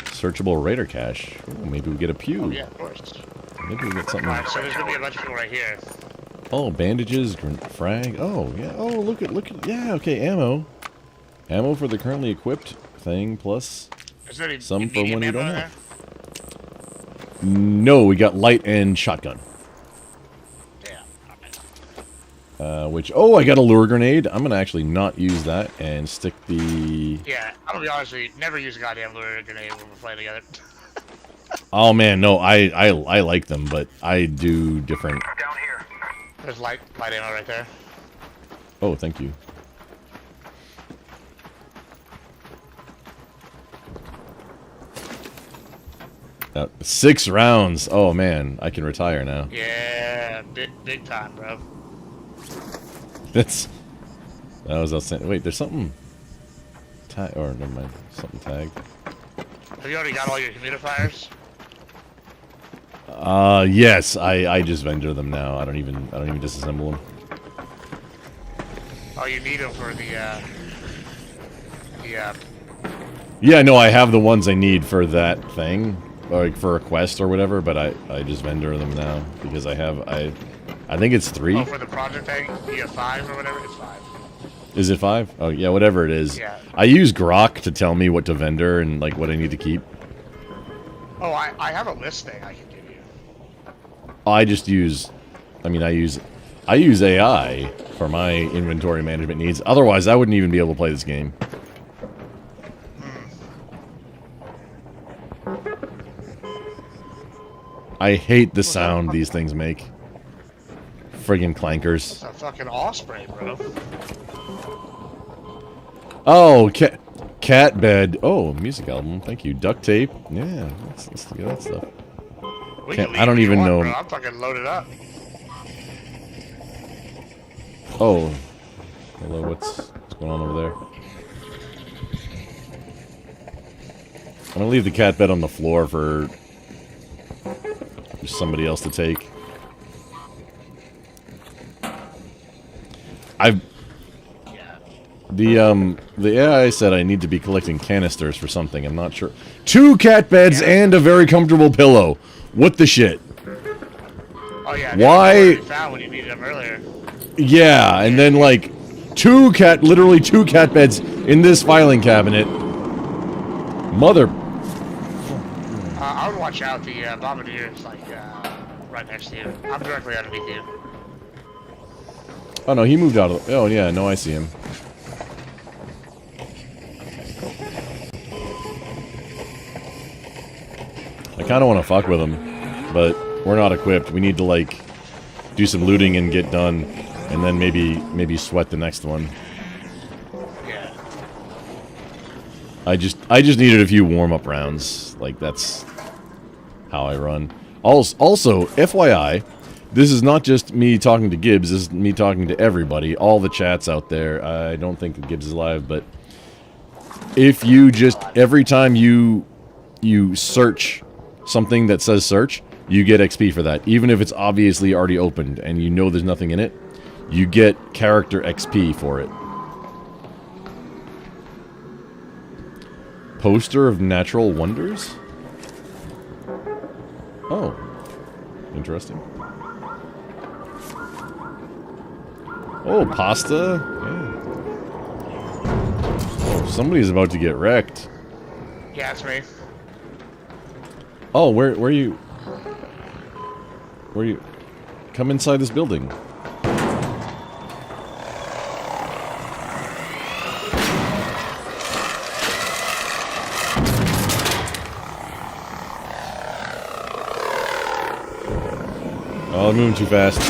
searchable raider cache. Ooh, maybe we get a pew. Oh yeah, of course. Maybe we get something. Alright, so there's gonna be a bunch of people right here. Oh, bandages, frag. Oh, yeah. Oh, look at. Yeah, okay, ammo. Ammo for the currently equipped thing, plus some for when you don't have. No, we got light and shotgun. Which, oh, I got a lure grenade. I'm gonna actually not use that and stick the. Yeah, I'm gonna be honest with you. Never use a goddamn lure grenade when we're playing together. Oh man, no, I like them, but I do different. Down here. There's light ammo right there. Oh, thank you. Now, 6 rounds. Oh man, I can retire now. Yeah, big time, bro. That was outstanding. Wait, there's something. Or never mind, something tagged. Have you already got all your humidifiers? Yes, I just vendor them now. I don't even disassemble them. Oh, you need them for the Yeah, no, I have the ones I need for that thing, like for a quest or whatever. But I just vendor them now because I think it's 3. Oh, for the project thing, you have 5 or whatever. It's 5. Is it 5? Oh yeah, whatever it is. Yeah. I use Grok to tell me what to vendor and like what I need to keep. Oh, I have a list thing I can give you. I just use, I mean, I use AI for my inventory management needs. Otherwise, I wouldn't even be able to play this game. I hate the sound these things make. Friggin' clankers. It's a fucking osprey, bro. Oh, cat bed. Oh, music album. Thank you. Duct tape. Yeah, let's do that stuff. I don't even know. Bro. I'm fucking loaded up. Oh, hello. What's going on over there? I'm gonna leave the cat bed on the floor for somebody else to take. The AI said I need to be collecting canisters for something. I'm not sure. 2 cat beds and a very comfortable pillow. What the shit? Oh yeah. Why? Found when you needed them earlier. Yeah, and then like literally 2 cat beds in this filing cabinet. Mother. I would watch out. The bombardier is like right next to you. I'm directly underneath you. Oh no, he moved out of the... Oh yeah, no, I see him. I kind of want to fuck with him, but we're not equipped. We need to like do some looting and get done, and then maybe sweat the next one. Yeah. I just needed a few warm-up rounds. Like that's how I run. Also, FYI, this is not just me talking to Gibbs, this is me talking to everybody, all the chats out there. I don't think Gibbs is live, but if you just, every time you search something that says search, you get XP for that. Even if it's obviously already opened and you know there's nothing in it, you get character XP for it. Poster of Natural Wonders? Oh. Interesting. Oh, pasta? Yeah. Oh, somebody's about to get wrecked. Yeah, it's me. Oh, where are you? Where are you? Come inside this building. Oh, I'm moving too fast.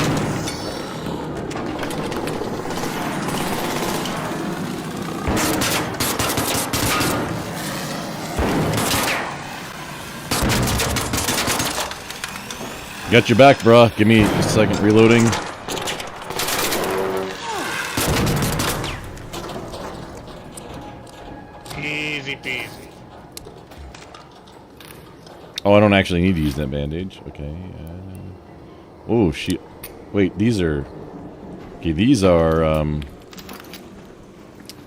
Got your back, bruh. Give me a second reloading. Easy peasy. Oh, I don't actually need to use that bandage. Okay. Oh, shit. Wait, these are... Okay, these are,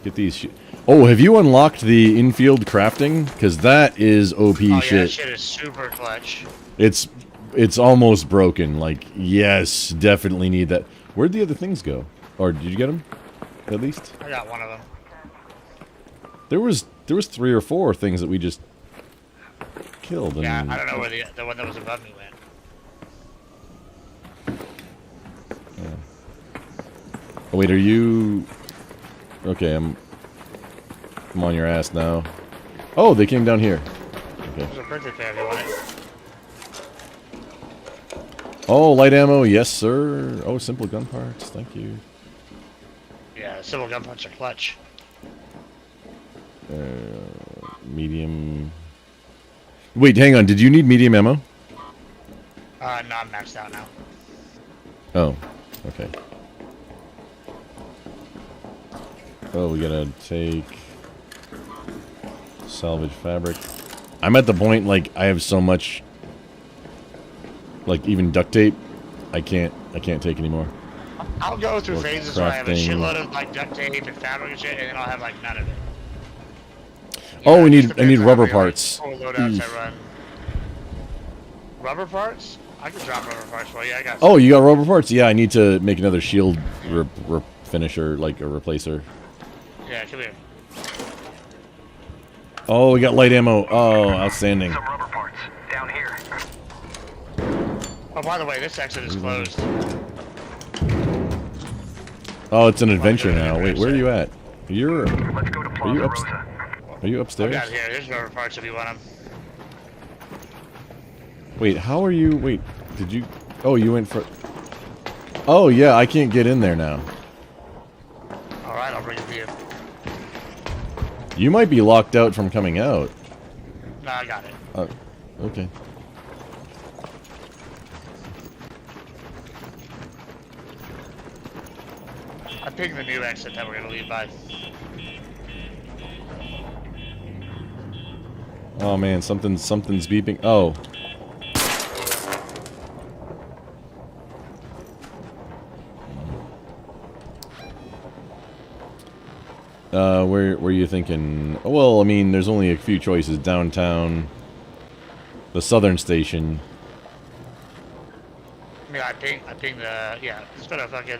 Get these Oh, have you unlocked the infield crafting? Because that is OP yeah, shit. that shit is super clutch. It's almost broken. Like, yes, definitely need that. Where'd the other things go? Or did you get them? At least? I got one of them. There was 3 or 4 things that we just killed. And Yeah, I don't know where the one that was above me went. Yeah. Oh, wait, are you... Okay, I'm on your ass now. Oh, they came down here. Okay. There's a printer tab, you want it? Oh, light ammo, yes sir. Oh, simple gun parts, thank you. Yeah, simple gun parts are clutch. Medium... Wait, hang on, did you need medium ammo? No, I'm maxed out now. Oh, okay. Oh, we gotta take... salvage fabric. I'm at the point, like, I have so much... Like, even duct tape, I can't take anymore. I'll go through Or phases where I have a crafting. shitload of, like, duct tape and fabric and shit, and then I'll have, like, none of it. Oh, I need rubber parts. Full loadouts I run. Rubber parts? I can drop rubber parts for you. I got Oh, you got rubber parts? Yeah, I need to make another shield finisher, like a replacer. Yeah, come here. Oh, we got light ammo. Oh, outstanding. Oh, by the way, this exit is closed. Oh, it's an adventure now. Wait, where are you at? Are you upstairs? Down here. There's rubber parts if you want them. Wait, how are you? Wait, did you? Oh, you went for. Oh yeah, I can't get in there now. All right, I'll bring it to you. You might be locked out from coming out. No, I got it. Okay. I pinged the new exit that we're gonna leave by. Oh man, something's beeping. Oh. Where are you thinking? Well, I mean, there's only a few choices. Downtown, the Southern Station. Yeah, I pinged the, yeah, let's go to fucking,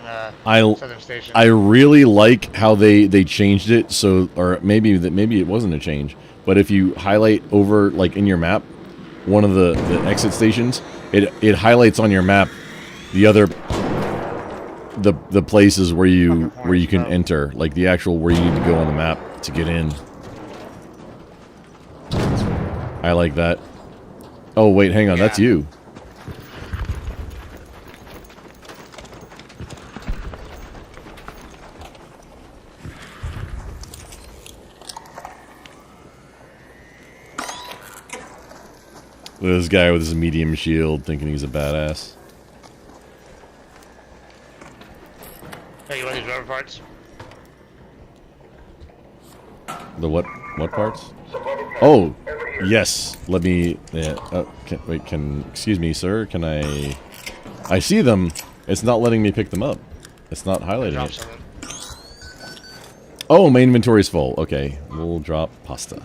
Southern Station. I really like how they changed it, so, or maybe it wasn't a change, but if you highlight over, like, in your map, one of the exit stations, it highlights on your map the other, the places where you can enter, like the actual where you need to go on the map to get in. I like that. Oh wait, hang on, that's you. This guy with his medium shield thinking he's a badass. Hey, you want these rubber parts? The what parts? Oh, yes. Let me. Yeah. Excuse me, sir. Can I see them. It's not letting me pick them up. It's not highlighting it. Oh, my inventory's full. Okay, we'll drop pasta.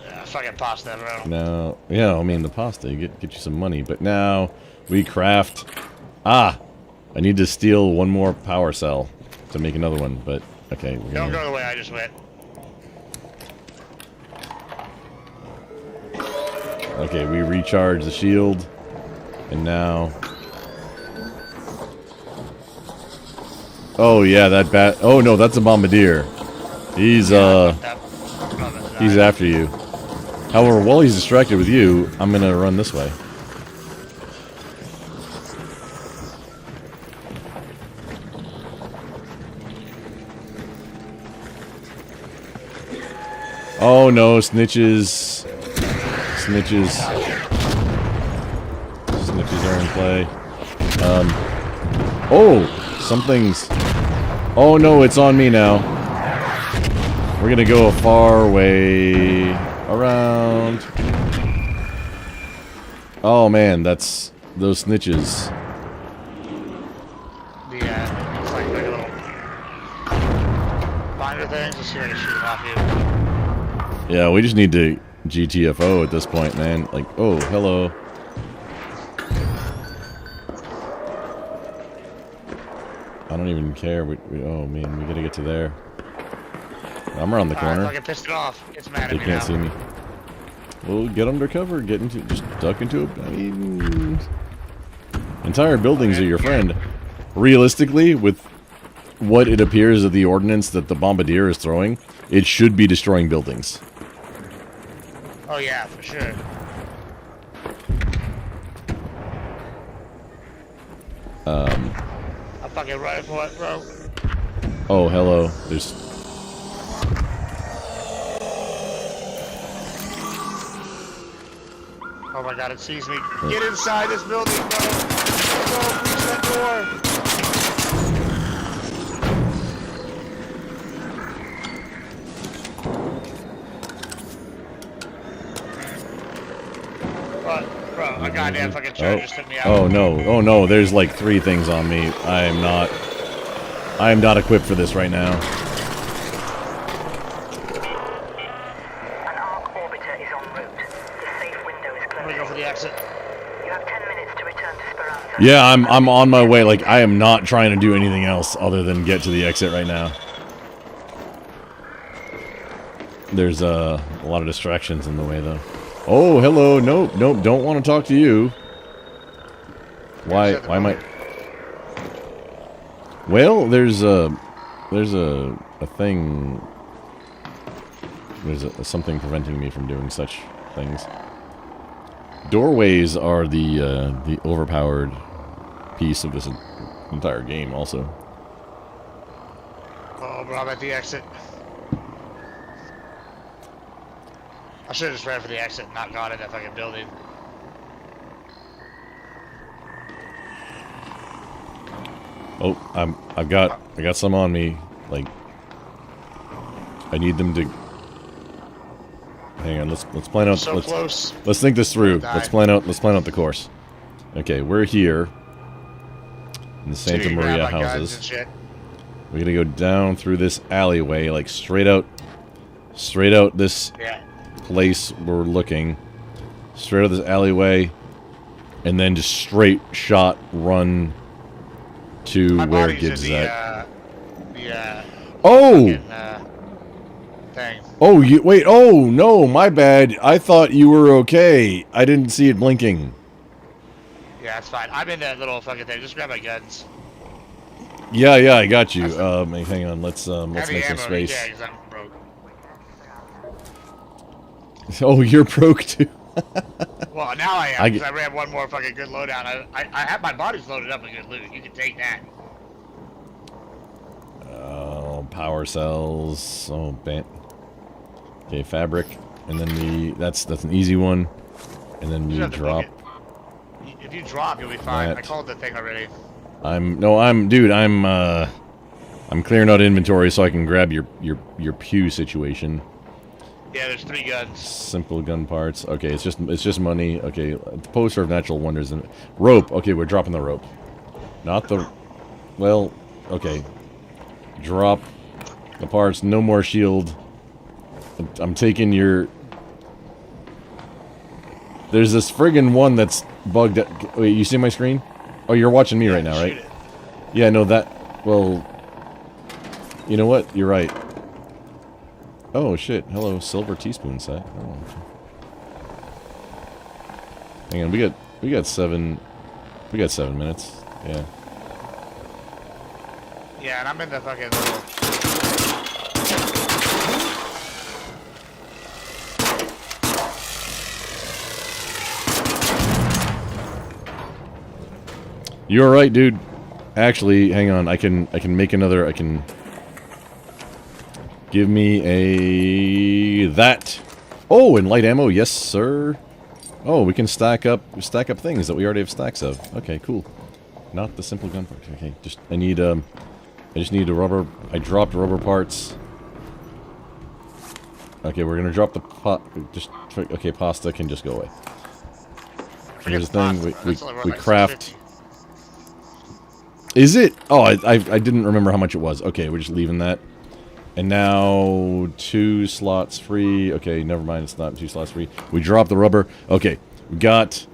Yeah, fucking pasta, bro. Now, yeah, I mean the pasta. You get you some money, but now we craft. I need to steal one more power cell to make another one. But okay, we're Don't go the way I just went. Okay, we recharge the shield, and now. Oh yeah, that bat. Oh no, that's a bombardier. He's after you. However, while he's distracted with you, I'm gonna run this way. Oh no, snitches. Snitches are in play. Oh, something's. Oh no, it's on me now. We're gonna go a far way around. Oh man, that's those snitches. Yeah, it's like little binder things. Just here to shoot off you. Yeah, we just need to GTFO at this point, man. Like, oh, hello. I don't even care. Oh man, we gotta get to there. I'm around the corner. I pissed it off. It's mad They at me can't now. see me. Well, get under cover. Get into, just duck into it. I mean, entire buildings are your friend. Realistically, with what it appears of the ordnance that the bombardier is throwing, it should be destroying buildings. Oh yeah, for sure. I'm fucking running for it, bro. Oh, hello. There's. Oh my god, it sees me. Get inside this building, bro. Go, reach that door. Bro, a goddamn fucking charger just took me out. Oh no. Oh no, there's like 3 things on me. I am not equipped for this right now. An arc orbiter is en route. The safe window is closed. I'm gonna go for the exit. You have 10 minutes to return to Speranza. Yeah, I'm on my way. Like, I am not trying to do anything else other than get to the exit right now. There's a lot of distractions in the way, though. Oh, hello. Nope, nope. Don't want to talk to you. Why am I? Well, there's a thing. There's something preventing me from doing such things. Doorways are the overpowered piece of this entire game, also. Oh, bro, I'm at the exit. I should have just ran for the exit and not gone in that fucking building. Oh, I got some on me. Like, I need them to. Hang on, let's plan out. So close. Let's think this through. Let's plan out the course. Okay, we're here in the Santa Maria houses. We're gonna go down through this alleyway, like straight out this place we're looking. Straight out this alleyway, and then just straight shot run to where Gibbs is at. Oh! Thing. Oh, wait, oh, no, my bad. I thought you were okay. I didn't see it blinking. Yeah, that's fine. I'm in that little fucking thing. Just grab my guns. Yeah, I got you. Hang on, let's make some space. Yeah, 'cause I'm broke. Oh, you're broke too. Well, now I am, because I ran one more fucking good loadout. I have my bodies loaded up with good loot. You can take that. Oh, power cells. Oh, bam. Okay, fabric, and then that's an easy one, and then you drop. If you drop, you'll be fine. I called the thing already. I'm clearing out inventory so I can grab your pew situation. Yeah, there's 3 guns. Simple gun parts. Okay, it's just money. Okay, the poster of natural wonders and rope. Okay, we're dropping the rope. Not the. Well, okay. Drop the parts. No more shield. I'm taking your. There's this friggin' one that's bugged. Wait, you see my screen? Oh, you're watching me right now, right? Yeah, no, that. Well. You know what? You're right. Oh shit! Hello, silver teaspoon set. Oh. Hang on, we got 7 minutes. Yeah. Yeah, and I'm in the fucking little. You're right, dude. Actually, hang on. I can make another. I can. Give me a that. Oh, and light ammo, yes, sir. Oh, we can stack up things that we already have stacks of. Okay, cool. Not the simple gun part. Okay, I just need a rubber. I dropped rubber parts. Okay, we're gonna drop the pot. Okay, pasta can just go away. Here's the thing. We craft. Is it? Oh, I didn't remember how much it was. Okay, we're just leaving that. And now 2 slots free. Okay, never mind. It's not 2 slots free. We drop the rubber. Okay, we've got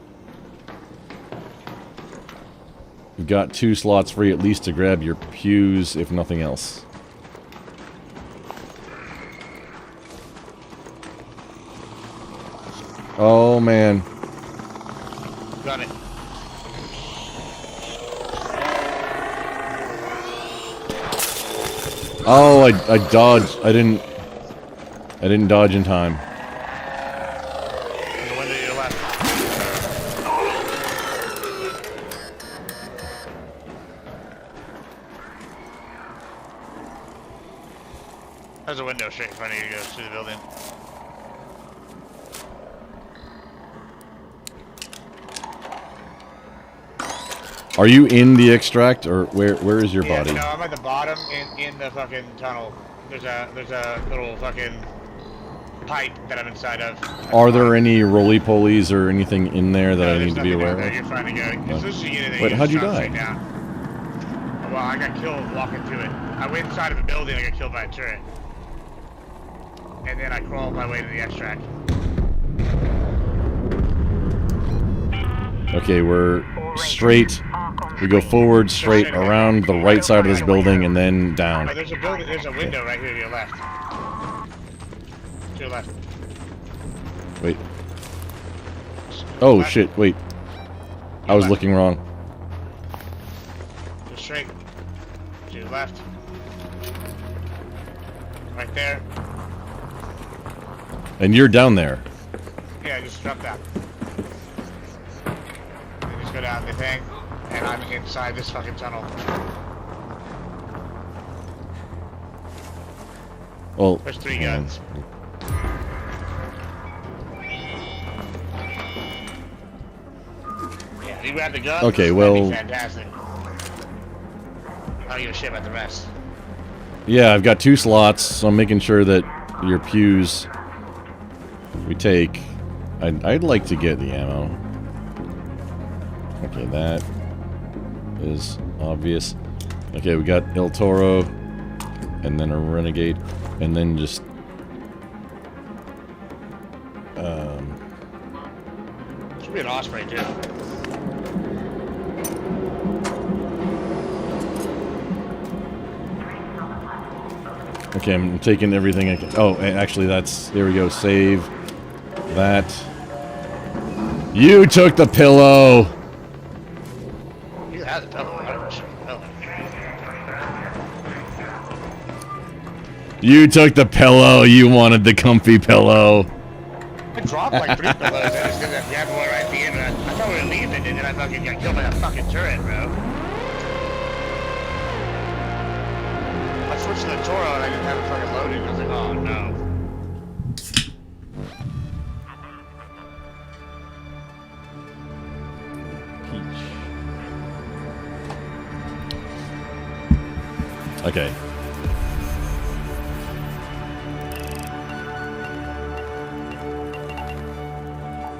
2 slots free at least to grab your pews, if nothing else. Oh man. Got it. Oh, I dodged. I didn't dodge in time. In the window to your left. There's a window straight in front of you. Goes through the building. Are you in the extract, or where is your body? No, I'm at the bottom in the fucking tunnel. There's a little fucking pipe that I'm inside of. Are there any roly-polies or anything in there that I need to be aware of? You're fine to go. As soon as you get in there, Wait, how'd you die? Well, I got killed walking through it. I went inside of a building, I got killed by a turret. And then I crawled my way to the extract. Okay, we're straight. We go forward, straight, around the right side of this building, and then down. Oh, there's a window right here to your left. To your left. Wait. Oh Left. shit! Wait, I was looking wrong. Go straight. To your left. Right there. And you're down there. Yeah, just drop down. And just go down the thing, and I'm inside this fucking tunnel. Well, there's 3 guns. Yeah, if you grab the gun. Okay, that'd well- be fantastic. I don't give a shit about the rest. Yeah, I've got 2 slots, so I'm making sure that your pews we take. I'd like to get the ammo. Okay, that is obvious. Okay, we got El Toro, and then a Renegade, and then just Should be an Osprey too. okay, I'm taking everything I can. Oh, actually, there we go. Save that. You took the pillow. You had the pillow. I don't know. You took the pillow. You wanted the comfy pillow. I dropped like 3 pillows. I just did that grab one right at the end. I thought we were leaving, and then I fucking got killed by that fucking turret, bro. I switched to the Toro and I didn't have it fucking loaded. I was like, oh no. Okay.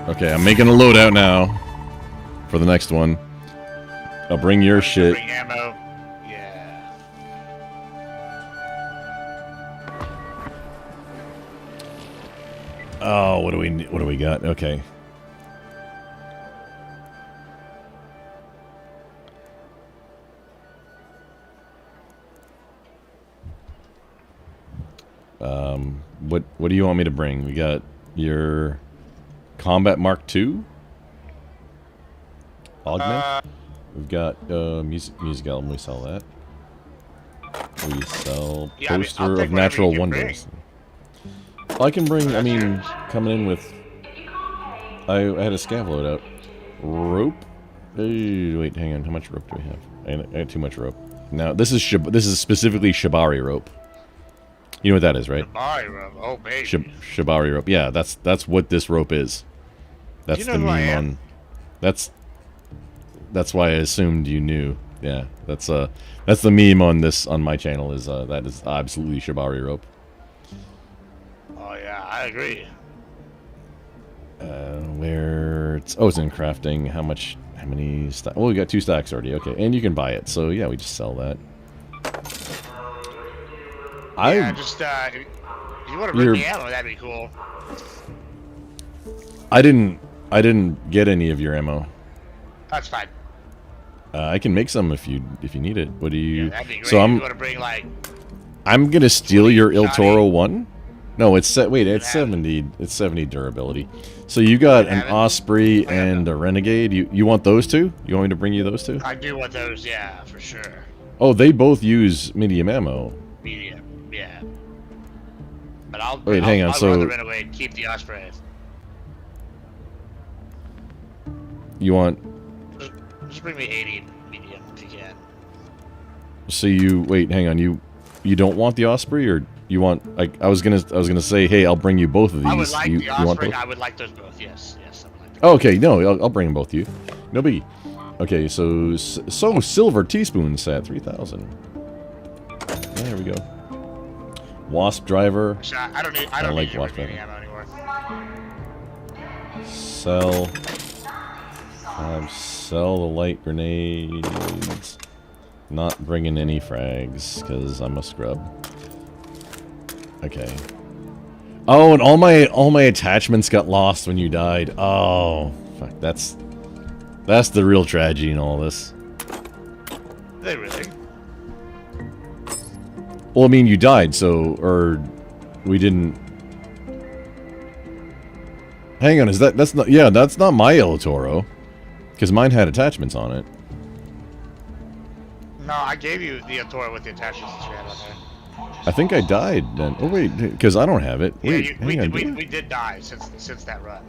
Okay, I'm making a loadout now for the next one. I'll bring your shit. Bring ammo. Yeah. Oh, what do we got? Okay. What do you want me to bring? We got your Combat Mark II? Augment? We've got music album, we sell that. We sell Yeah, poster I'll take of whatever natural you can wonders. Well, I can bring, I mean, coming in with I had a scav loadout. Rope? Wait, hang on, how much rope do we have? I had too much rope. Now this is specifically Shibari rope. You know what that is, right? Shibari rope. Oh, baby. Shibari rope. Yeah, that's what this rope is. That's You know the who I meme am? on. That's why I assumed you knew. Yeah, that's the meme on my channel is that is absolutely Shibari rope. Oh yeah, I agree. Where it's in crafting. How many stacks? Well, we got 2 stacks already. Okay, and you can buy it. So yeah, we just sell that. Yeah, just if you want to bring me ammo, that'd be cool. I didn't get any of your ammo. That's fine. I can make some if you need it. What do you? Yeah, that'd be great. So you want to bring like? I'm gonna steal your Il Toro one. No, it's wait, it's 70. It's 70 durability. So you got an Osprey and a Renegade. You want those 2? You want me to bring you those 2? I do want those, yeah, for sure. Oh, they both use medium ammo. Medium, yeah. But I'll Wait, hang on. I'll So run the Renegade and keep the Osprey. you want? Just bring me 80 medium if you can. So you wait, hang on. You don't want the Osprey, or you want? I was gonna say, hey, I'll bring you both of these. I would like the you want Osprey. both? I would like those both. Yes, yes. I would like Oh, okay, no, I'll bring them both to you. No biggie. Okay, so silver teaspoon set 3,000. There we go. Wasp driver. I don't like need Wasp any driver. ammo anymore. Sell. Sell the light grenades. Not bringing any frags because I'm a scrub. Okay. Oh, and all my attachments got lost when you died. Oh, fuck. That's the real tragedy in all this. They really? Well, I mean, you died, so or we didn't. Hang on, that's not... Yeah, that's not my El Toro. Because mine had attachments on it. No, I gave you the Toro with the attachments that you had on there. I think I died then. Oh, wait, because I don't have it. Wait, Yeah, hang on. we did die since that run.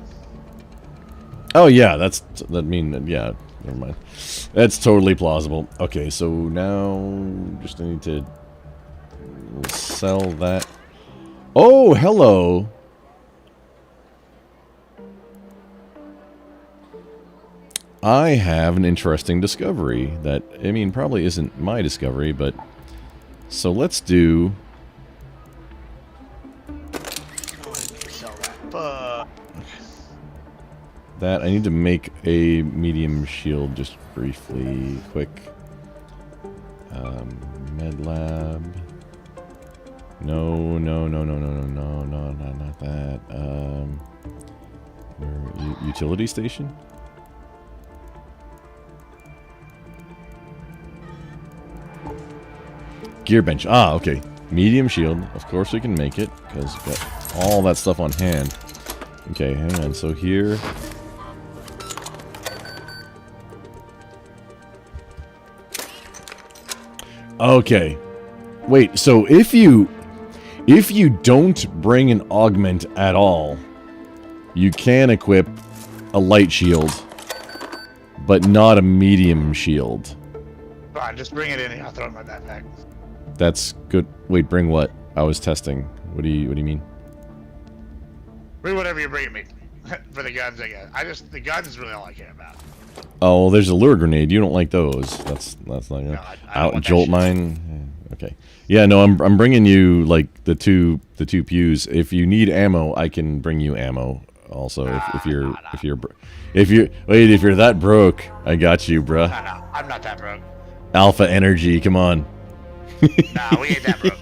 Oh, yeah, yeah, never mind. That's totally plausible. Okay, so now just need to sell that. Oh, hello. I have an interesting discovery that, I mean, probably isn't my discovery, but... So let's do... That, I need to make a medium shield just briefly, quick. Med lab. No, not that. Utility station? Gear bench. Ah, okay. Medium shield. Of course we can make it, because we've got all that stuff on hand. Okay, hang on. So here... Okay. Wait, so if you don't bring an augment at all, you can equip a light shield, but not a medium shield. Fine, just bring it in and I'll throw it in my backpack. That's good. Wait, bring what? I was testing. What do you mean? Bring whatever you're bringing me. For the guns, I guess. The guns is really all I care about. Oh, well, there's a lure grenade. You don't like those. That's not good. No, out jolt mine. Okay. Yeah, no, I'm bringing you like the two pews. If you need ammo, I can bring you ammo. Also, if you're that broke, I got you, bruh. No, I'm not that broke. Alpha energy, come on. Nah, we ain't that broke.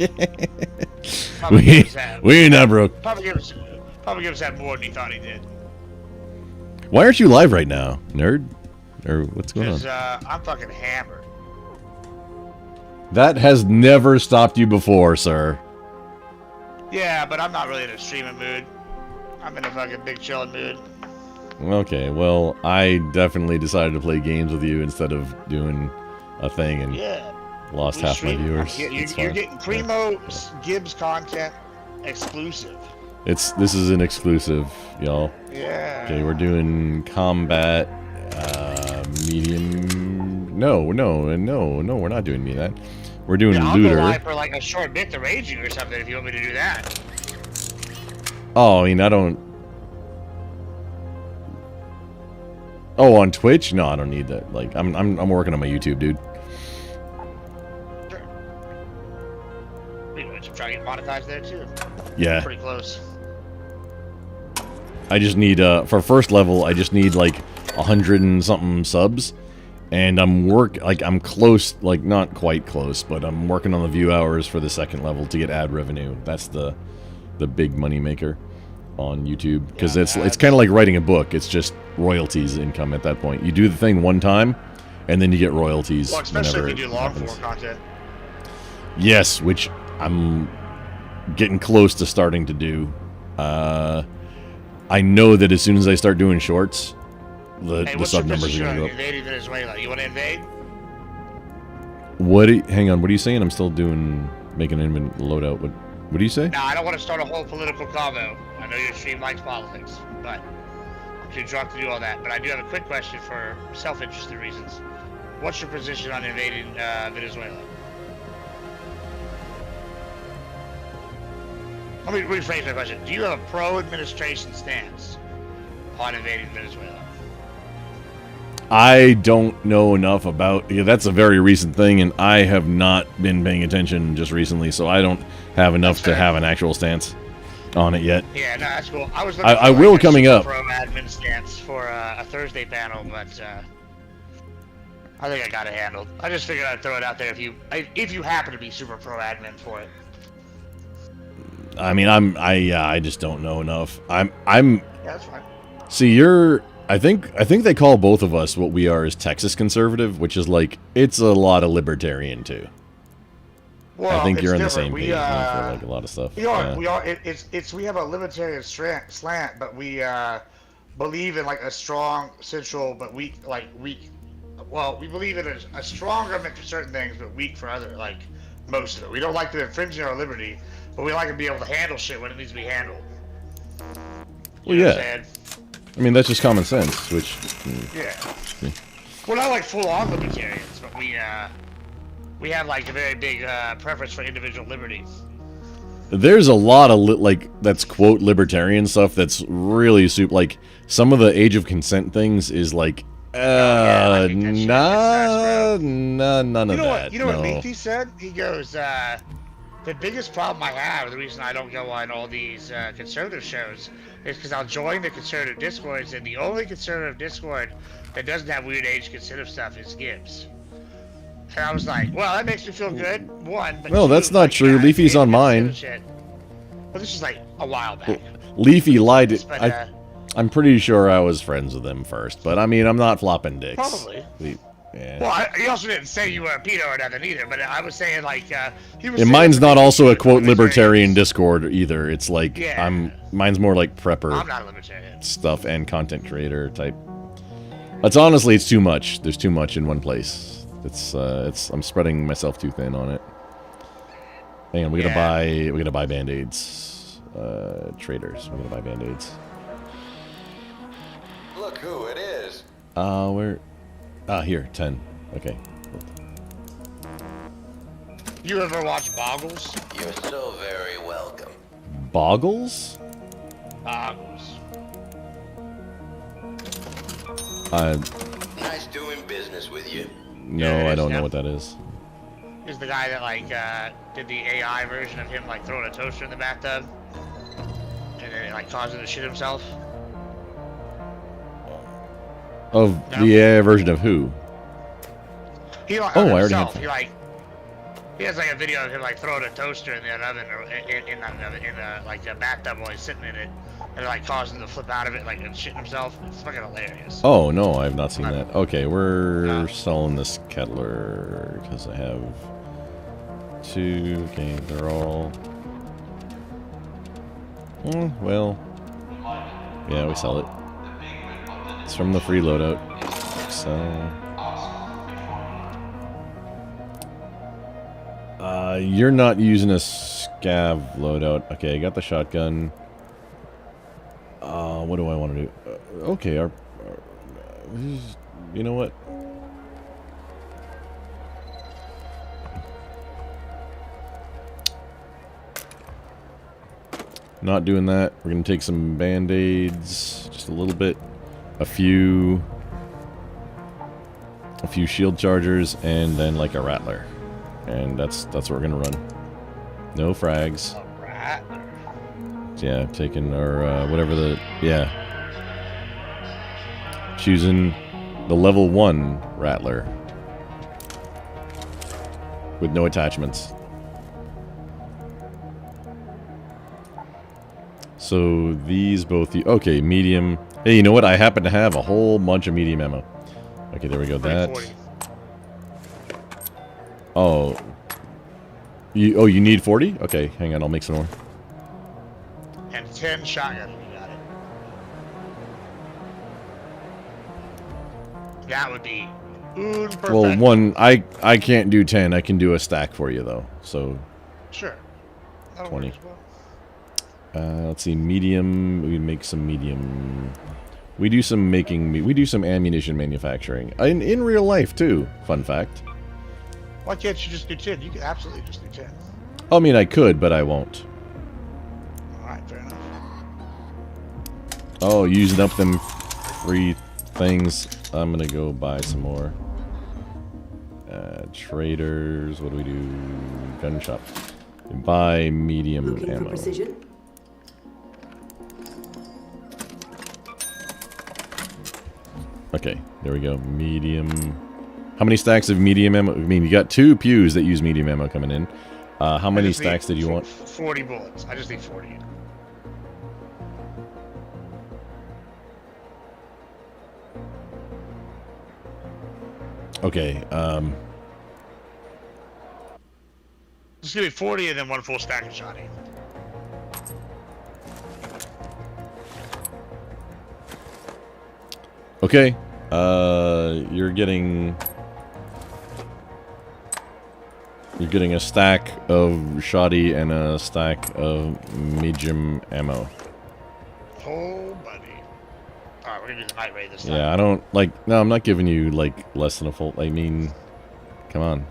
we ain't that broke. Probably give us that more than he thought he did. Why aren't you live right now, nerd? Or what's going on? Because I'm fucking hammered. That has never stopped you before, sir. Yeah, but I'm not really in a streaming mood. I'm in a fucking big chilling mood. Okay, well, I definitely decided to play games with you instead of doing a thing and lost half my viewers. You're getting Primo Gibbs content exclusive. This is an exclusive, y'all. Yeah. Okay, we're doing combat, medium. No, we're not doing me that. We're doing looter. I'll go live for like a short bit to raid you or something if you want me to do that. Oh, I mean, I don't. Oh, on Twitch? No, I don't need that. Like, I'm working on my YouTube, dude. Sure. Wait, should try to get monetized there too. Yeah. Pretty close. I just need for first level, I just need like 100 and something subs, and I'm close, like not quite close, but I'm working on the view hours for the second level to get ad revenue. That's the big money maker on YouTube, because it's kind of like writing a book. It's just royalties income at that point. You do the thing one time, and then you get royalties. Well, especially whenever if you do long form content. Yes, which I'm getting close to starting to do. I know that as soon as I start doing shorts, the sub numbers are going to go up. Invading Venezuela. You want to invade? Hang on, what are you saying? I'm still making an loadout. What do you say? No, I don't want to start a whole political convo. I know your stream likes politics, but I'm too drunk to do all that. But I do have a quick question for self-interested reasons. What's your position on invading Venezuela? Let me rephrase my question. Do you have a pro-administration stance on invading Venezuela? I don't know enough about... Yeah, that's a very recent thing, and I have not been paying attention just recently, so I don't have enough to have an actual stance on it yet. Yeah, no, that's cool. I was looking I will coming up. Pro-admin stance for a Thursday panel, but I think I got it handled. I just figured I'd throw it out there if you happen to be super pro-admin for it. I mean, I just don't know enough. Yeah, that's fine. See, I think they call both of us what we are is Texas conservative, which is like, it's a lot of libertarian too. Well, I think you're on the same page for like a lot of stuff. We are. We have a libertarian slant, but we believe in like a strong central but weak, well, we believe in a strong government for certain things but weak for other, like most of it. We don't like them infringing our liberty, but we like to be able to handle shit when it needs to be handled. Well, yeah. I mean, that's just common sense, which... Yeah. We're not like full-on libertarians, but we have like a very big preference for individual liberty. There's a lot of, that's quote libertarian stuff that's really super, like, some of the age of consent things is like, none of that. You know what Leafy said? He goes, the biggest problem I have, the reason I don't go on all these conservative shows, is because I'll join the conservative discords, and the only conservative discord that doesn't have weird age conservative stuff is Gibbs. And I was like, well, that makes me feel good. One, but no, that's not true. Leafy's on mine. Well, this is like a while back. Leafy lied. But, I'm pretty sure I was friends with him first, but I mean, I'm not flopping dicks. Probably. Yeah. Well, he also didn't say you were a pedo or nothing either, but I was saying like he was. And mine's not also a quote libertarian Discord either. It's like mine's more like prepper. I'm not a libertarian. Stuff and content creator type. It's honestly, it's too much. There's too much in one place. I'm spreading myself too thin on it. Hang on, we gotta buy band-aids. Traders, we gotta buy band-aids. Look who it is. Where? Here, 10. Okay. You ever watch Boggles? You're so very welcome. Boggles? Boggles. Nice doing business with you. No, I don't know what that is. Is the guy that like did the AI version of him like throwing a toaster in the bathtub, and then it like caused him to shit himself? Of the AI version of who? He like, I already had. He has like a video of him like throwing a toaster in the oven or in like a bathtub while he's sitting in it, and like causing him to flip out of it like and shitting himself. It's fucking hilarious. Oh no, I have not seen that. Okay, we're selling this Kettler because I have 2. Okay, they're all. Well, yeah, we sell it. It's from the free loadout. So. You're not using a scav loadout. Okay, I got the shotgun. What do I want to do? Okay, you know what? Not doing that. We're gonna take some band-aids, just a little bit, a few shield chargers, and then like a rattler. And that's what we're gonna run. No frags. A rattler. Yeah, taking our whatever the choosing the level 1 rattler with no attachments. So these both okay, medium. Hey, you know what? I happen to have a whole bunch of medium ammo. Okay, there we go. That. Oh. You need 40? Okay, hang on, I'll make some more. And 10 shotgun. You got it. That would be perfect. Well, one, I can't do 10. I can do a stack for you though. So. Sure. 20. Let's see, medium. We make some medium. We do some ammunition manufacturing in real life too. Fun fact. Why can't you just do 10? You can absolutely just do 10. I mean, I could, but I won't. Alright, fair enough. Oh, using up them free things. I'm gonna go buy some more. Traders. What do we do? Gun shop. Buy medium ammo. Okay, there we go. Medium. How many stacks of medium ammo? I mean, you got 2 pews that use medium ammo coming in. How many stacks did you want? 40 bullets. I just need 40. Okay, Just give me 40 and then 1 full stack of shotty. Okay. You're getting a stack of shoddy and a stack of medium ammo. Oh, buddy. Alright, we're gonna do the night raid this time. Yeah, I don't like. No, I'm not giving you like less than a full. I mean, come on.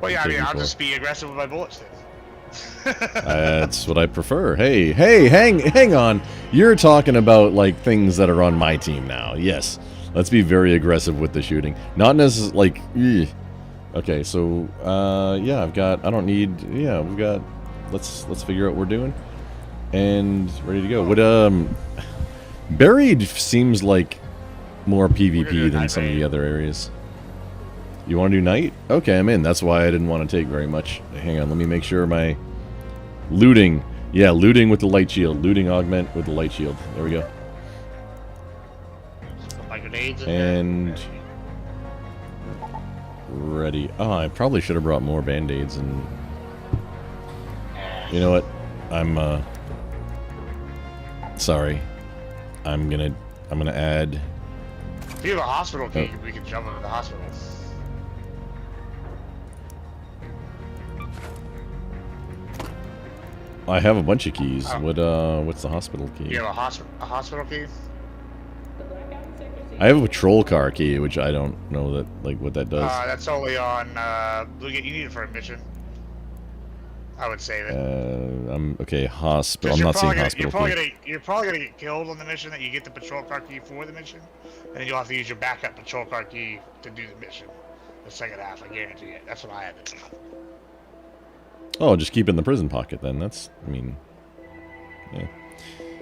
Well, yeah, I mean, I'll just be aggressive with my bullets then. That's what I prefer. Hey, hang on. You're talking about like things that are on my team now. Yes, let's be very aggressive with the shooting. Not necessarily like. Okay, so yeah, I've got. I don't need. Yeah, we've got. Let's figure out what we're doing, and ready to go. What Buried seems like more PvP than some of the other areas. You want to do night? Okay, I'm in. That's why I didn't want to take very much. Hang on, let me make sure my looting. Yeah, looting with the light shield. Looting augment with the light shield. There we go. My grenades and ready. Oh, I probably should have brought more band-aids and you know what? I'm sorry. I'm gonna add. If you have a hospital key, we can jump into the hospital. I have a bunch of keys. What's the hospital key? You have a hospital key? I have a patrol car key, which I don't know what that does. That's only on you need it for a mission. I would save it. I'm okay. Hospital. I'm not seeing hospital key. You're probably gonna get killed on the mission. That you get the patrol car key for the mission, and then you'll have to use your backup patrol car key to do the mission. The second half, I guarantee it. That's what I had to do. Oh, just keep it in the prison pocket then. That's, I mean, yeah.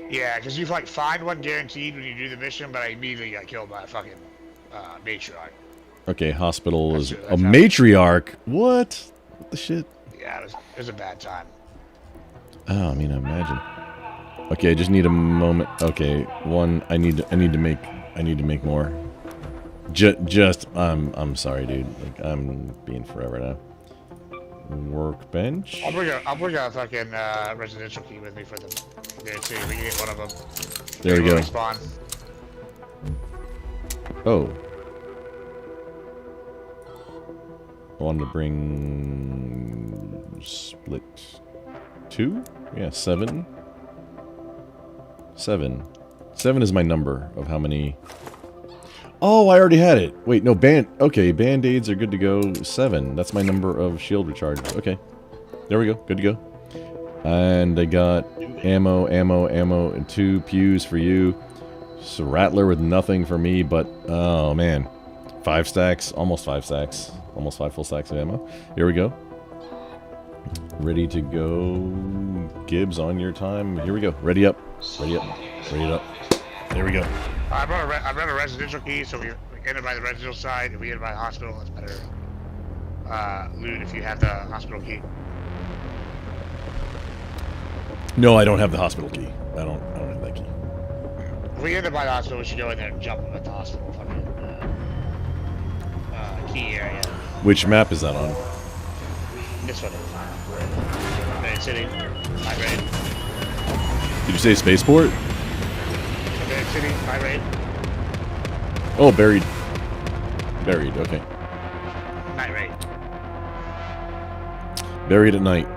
Yeah, because you like find one guaranteed when you do the mission, but I immediately got killed by a fucking matriarch. Okay, hospital is a matriarch. What? What the shit? Yeah, it was a bad time. Oh, I mean, I imagine. Okay, I just need a moment. Okay, one. I need to make more. I'm sorry, dude. Like I'm being forever now. Workbench. I'll bring a fucking residential key with me for them. There too. We can get one of them. There we go. Respawn. Oh. I wanted to bring split 2? Yeah, 7. 7 is my number of how many. Oh, I already had it. Wait, no, okay, band-aids are good to go. 7. That's my number of shield recharges. Okay. There we go. Good to go. And I got ammo, and 2 pews for you. So Rattler with nothing for me, but oh man. 5 stacks, almost 5 stacks. Almost 5 full stacks of ammo. Here we go. Ready to go. Gibbs, on your time. Here we go. Ready up. Ready up. Ready up. There we go. I brought a residential key, so we enter by the residential side. If we enter by the hospital, that's better loot if you have the hospital key. No, I don't have the hospital key. I don't have that key. If we enter by the hospital, we should go in there and jump at the hospital fucking key area. Which map is that on? This one is. Main City. High raid. Did you say Spaceport? Main City. High raid. Oh, buried. Buried, okay. Night raid. Buried at night.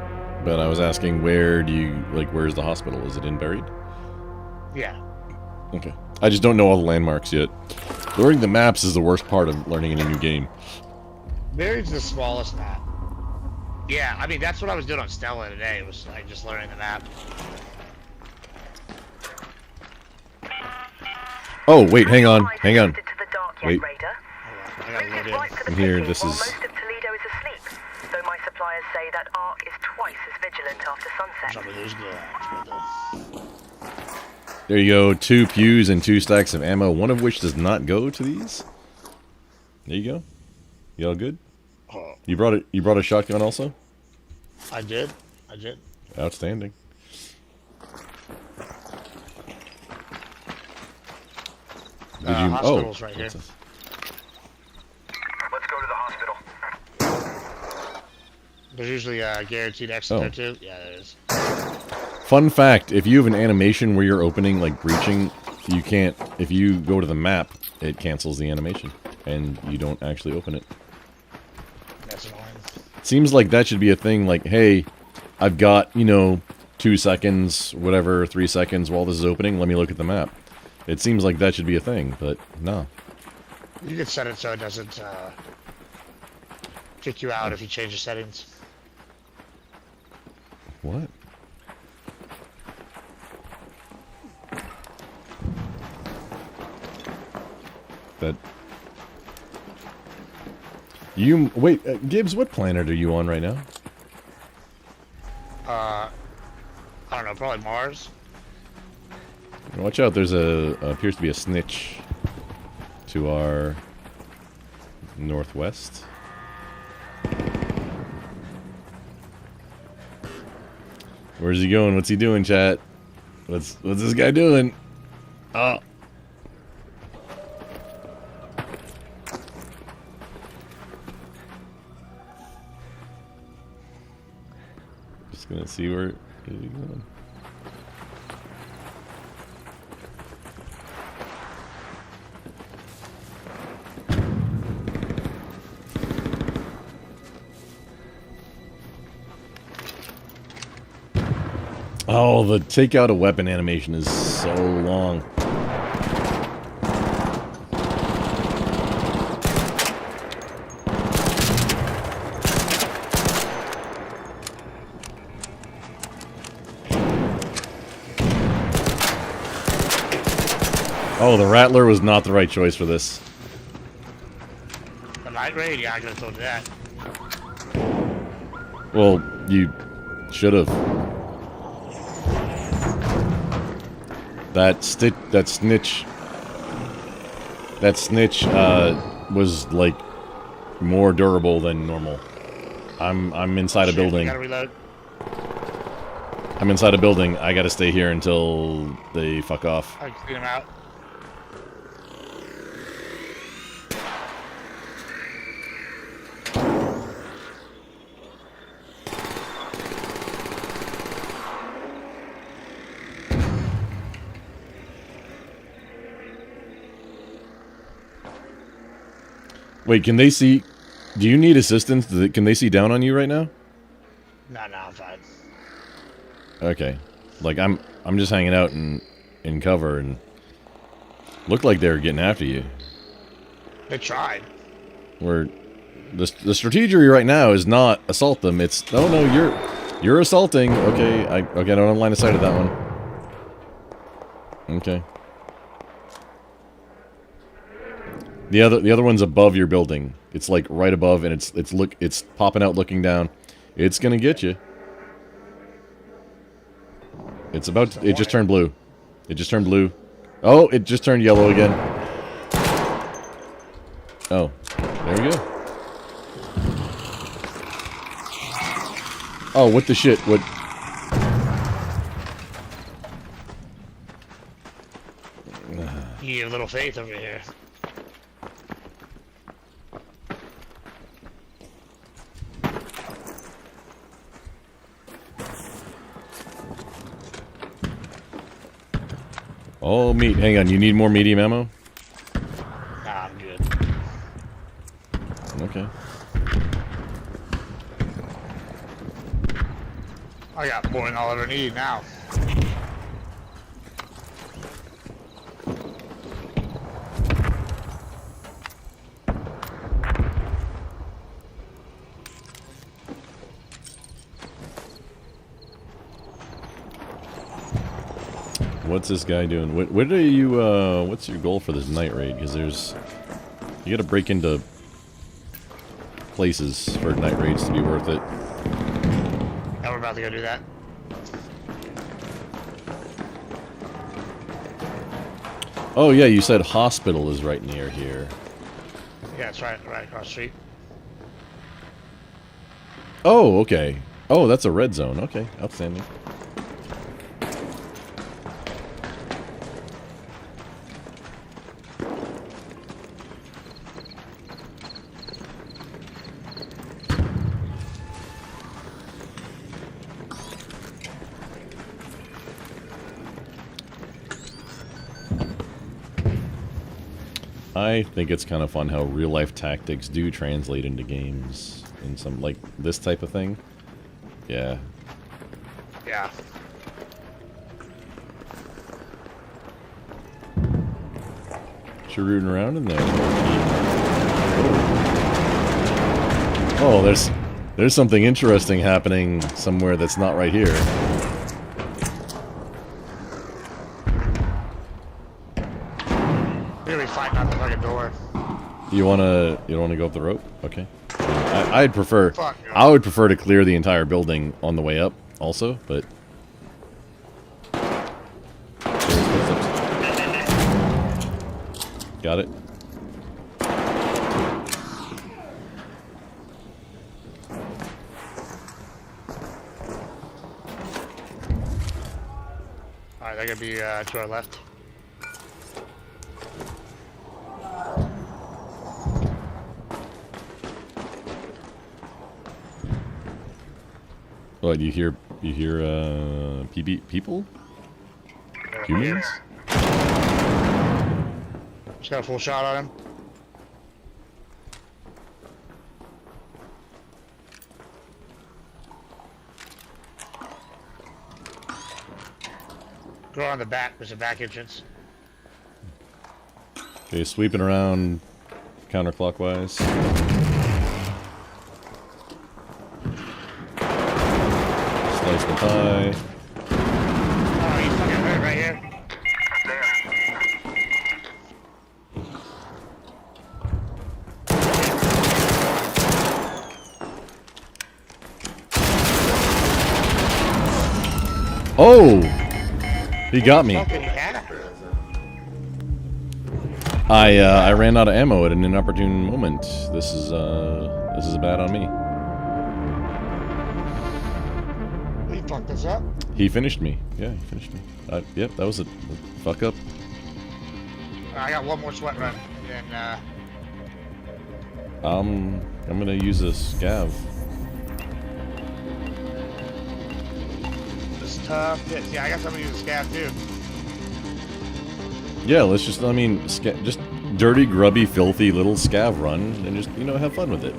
But I was asking, where do you, like, where's the hospital? Is it in buried? Yeah. Okay. I just don't know all the landmarks yet. Learning the maps is the worst part of learning in a new game. Buried's the smallest map. Yeah, I mean, that's what I was doing on Stella today, was like just learning the map. Oh, wait, hang on. Hang on. Wait. Here, this is... Most of Toledo is asleep, though my suppliers say that Ark is twice as vigilant after sunset. There you go, 2 pews and 2 stacks of ammo, one of which does not go to these. There you go. You all good? You brought a shotgun also? I did. Outstanding. Did you? Hospital's right here. Let's go to the hospital. There's usually a guaranteed exit there too. Yeah, there is. Fun fact, if you have an animation where you're opening, like breaching you can't, if you go to the map, it cancels the animation, and you don't actually open it. That's annoying. Seems like that should be a thing, like, hey, I've got, you know, 2 seconds, whatever, 3 seconds while this is opening, let me look at the map. It seems like that should be a thing, but no. You can set it so it doesn't kick you out if you change the settings. What? That... You... Wait, Gibbs, what planet are you on right now? I don't know, probably Mars. Watch out, there's appears to be a snitch to our northwest. Where's he going? What's he doing, chat? What's this guy doing? Oh. Just gonna see where he's going. Oh, the take out a weapon animation is so long. Oh, the Rattler was not the right choice for this. The light raid? Yeah, I could have told you that. Well, you should have. That snitch was like more durable than normal. I'm inside a building. You gotta reload. I'm inside a building. I gotta stay here until they fuck off. I can clean them out. Wait, can they see? Do you need assistance? Can they see down on you right now? No, I'm fine. Okay, like I'm just hanging out in cover and looked like they were getting after you. They tried. Where the strategy right now is not assault them. It's no, you're assaulting. Okay, I don't have line of sight of that one. Okay. The other one's above your building. It's like right above, and it's popping out, looking down. It's gonna get you. It's about to, it just turned blue. It just turned blue. Oh, it just turned yellow again. Oh, there we go. Oh, what the shit? What? You have a little faith over here. Oh, meat. Hang on. You need more medium ammo? Nah, I'm good. Okay. I got more than I'll ever need now. What's this guy doing? What are you, what's your goal for this night raid? Because you gotta break into places for night raids to be worth it. Now we're about to go do that. Oh yeah, you said hospital is right near here. Yeah, it's right across the street. Oh, okay. Oh, that's a red zone. Okay, outstanding. I think it's kind of fun how real-life tactics do translate into games in some, like, this type of thing. Yeah. Yeah. You're rooting around in there. Oh, there's something interesting happening somewhere that's not right here. Really fighting out the fucking door. You don't wanna go up the rope? Okay. I'd prefer. Fuck, I would prefer to clear the entire building on the way up, also, but. Got it. Alright, they're gonna be to our left. What, you hear people? Humans? Just got a full shot on him. Go on the back. There's a back entrance. Okay, sweeping around counterclockwise. Slice the pie. Oh, he's fucking hurt right here. Oh! He got me. I ran out of ammo at an inopportune moment. This is bad on me. He fucked us up. He finished me. Yeah, he finished me. Yep, that was a fuck up. I got one more sweat run, and I'm gonna use a scav. this tough hit. Yeah, I got somebody who's a scav too. Yeah, let's just, I mean, just dirty, grubby, filthy little scav run, and just, have fun with it.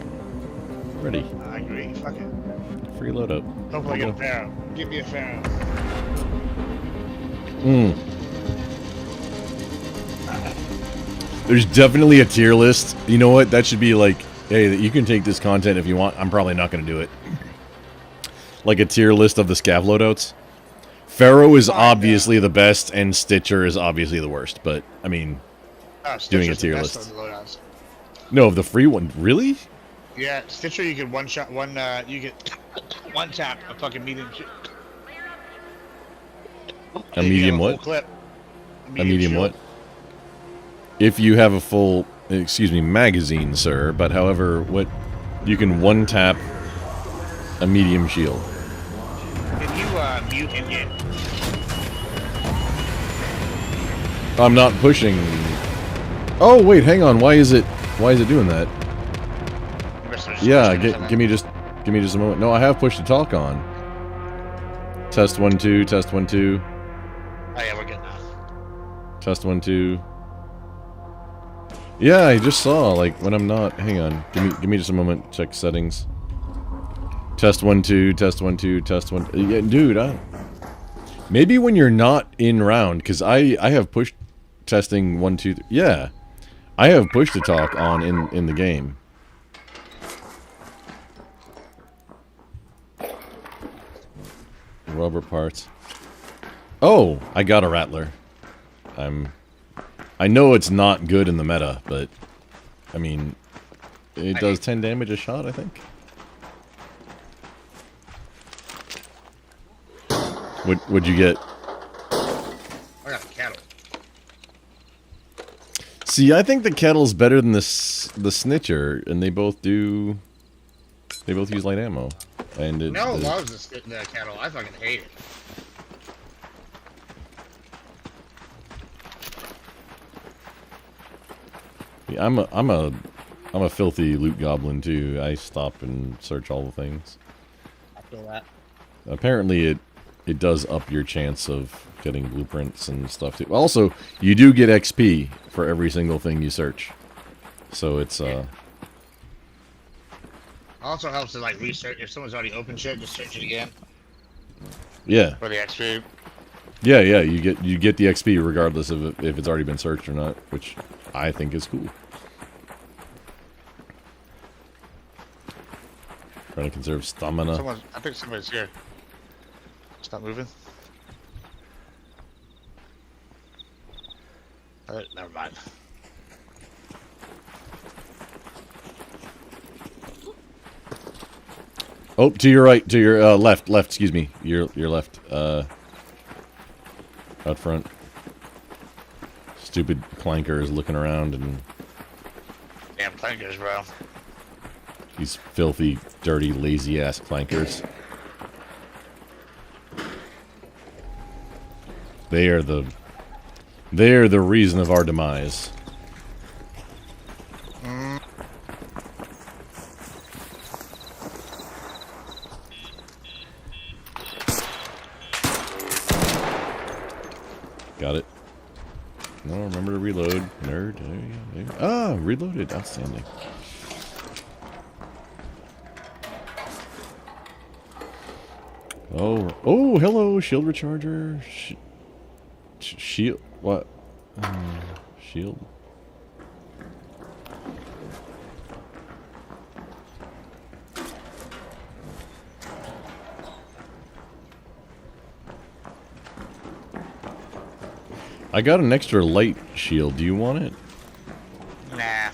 Ready. I agree. Fuck it. Free loadout. Hopefully I get a pharaoh. Give me a pharaoh. There's definitely a tier list. You know what? That should be like, hey, you can take this content if you want. I'm probably not going to do it. Like a tier list of the scav loadouts. Pharaoh is obviously the best, and Stitcher is obviously the worst. But, I mean, doing a tier list. No, of the free one. Really? Yeah, Stitcher, you get you get one tap, a fucking medium. A medium what? Clip. A medium what? If you have a full, magazine, sir. But however, you can one tap a medium shield. Can you mute in game? I'm not pushing. Oh wait, hang on. Why is it doing that? Yeah, give me just a moment. No, I have push to talk on. Test 1 2. Test 1 2. Oh yeah, we're good now. Test 1 2. Yeah, I just saw like when I'm not. Hang on. Give me just a moment. Check settings. Test 1 2. Test 1 2. Test 1. Yeah, dude. Maybe when you're not in round, because I have push testing 1 2 3. Yeah, I have push to talk on in the game. Rubber parts. Oh, I got a rattler. I know it's not good in the meta, but I mean, it does 10 damage a shot, I think. What'd you get? I got the kettle. See, I think the kettle's better than the snitcher, and they both use light ammo. And No loves the kettle. I fucking hate it. Yeah, I'm a filthy loot goblin too. I stop and search all the things. I feel that. Apparently, it does up your chance of getting blueprints and stuff too. Also, you do get XP for every single thing you search. So it's Also helps to like research if someone's already opened shit, just search it again. Yeah. For the XP. Yeah, you get the XP regardless of if it's already been searched or not, which I think is cool. Trying to conserve stamina. I think somebody's here. Stop moving. Never mind. Oh, to your right, to your left, excuse me. Your left, out front. Stupid clanker is looking around and... Damn clankers, bro. These filthy, dirty, lazy-ass clankers. They are the reason of our demise. Got it. No, remember to reload. Nerd. There you go. Ah, reloaded. Outstanding. Oh, hello, shield recharger. Shield. What? Shield. I got an extra light shield. Do you want it? Nah.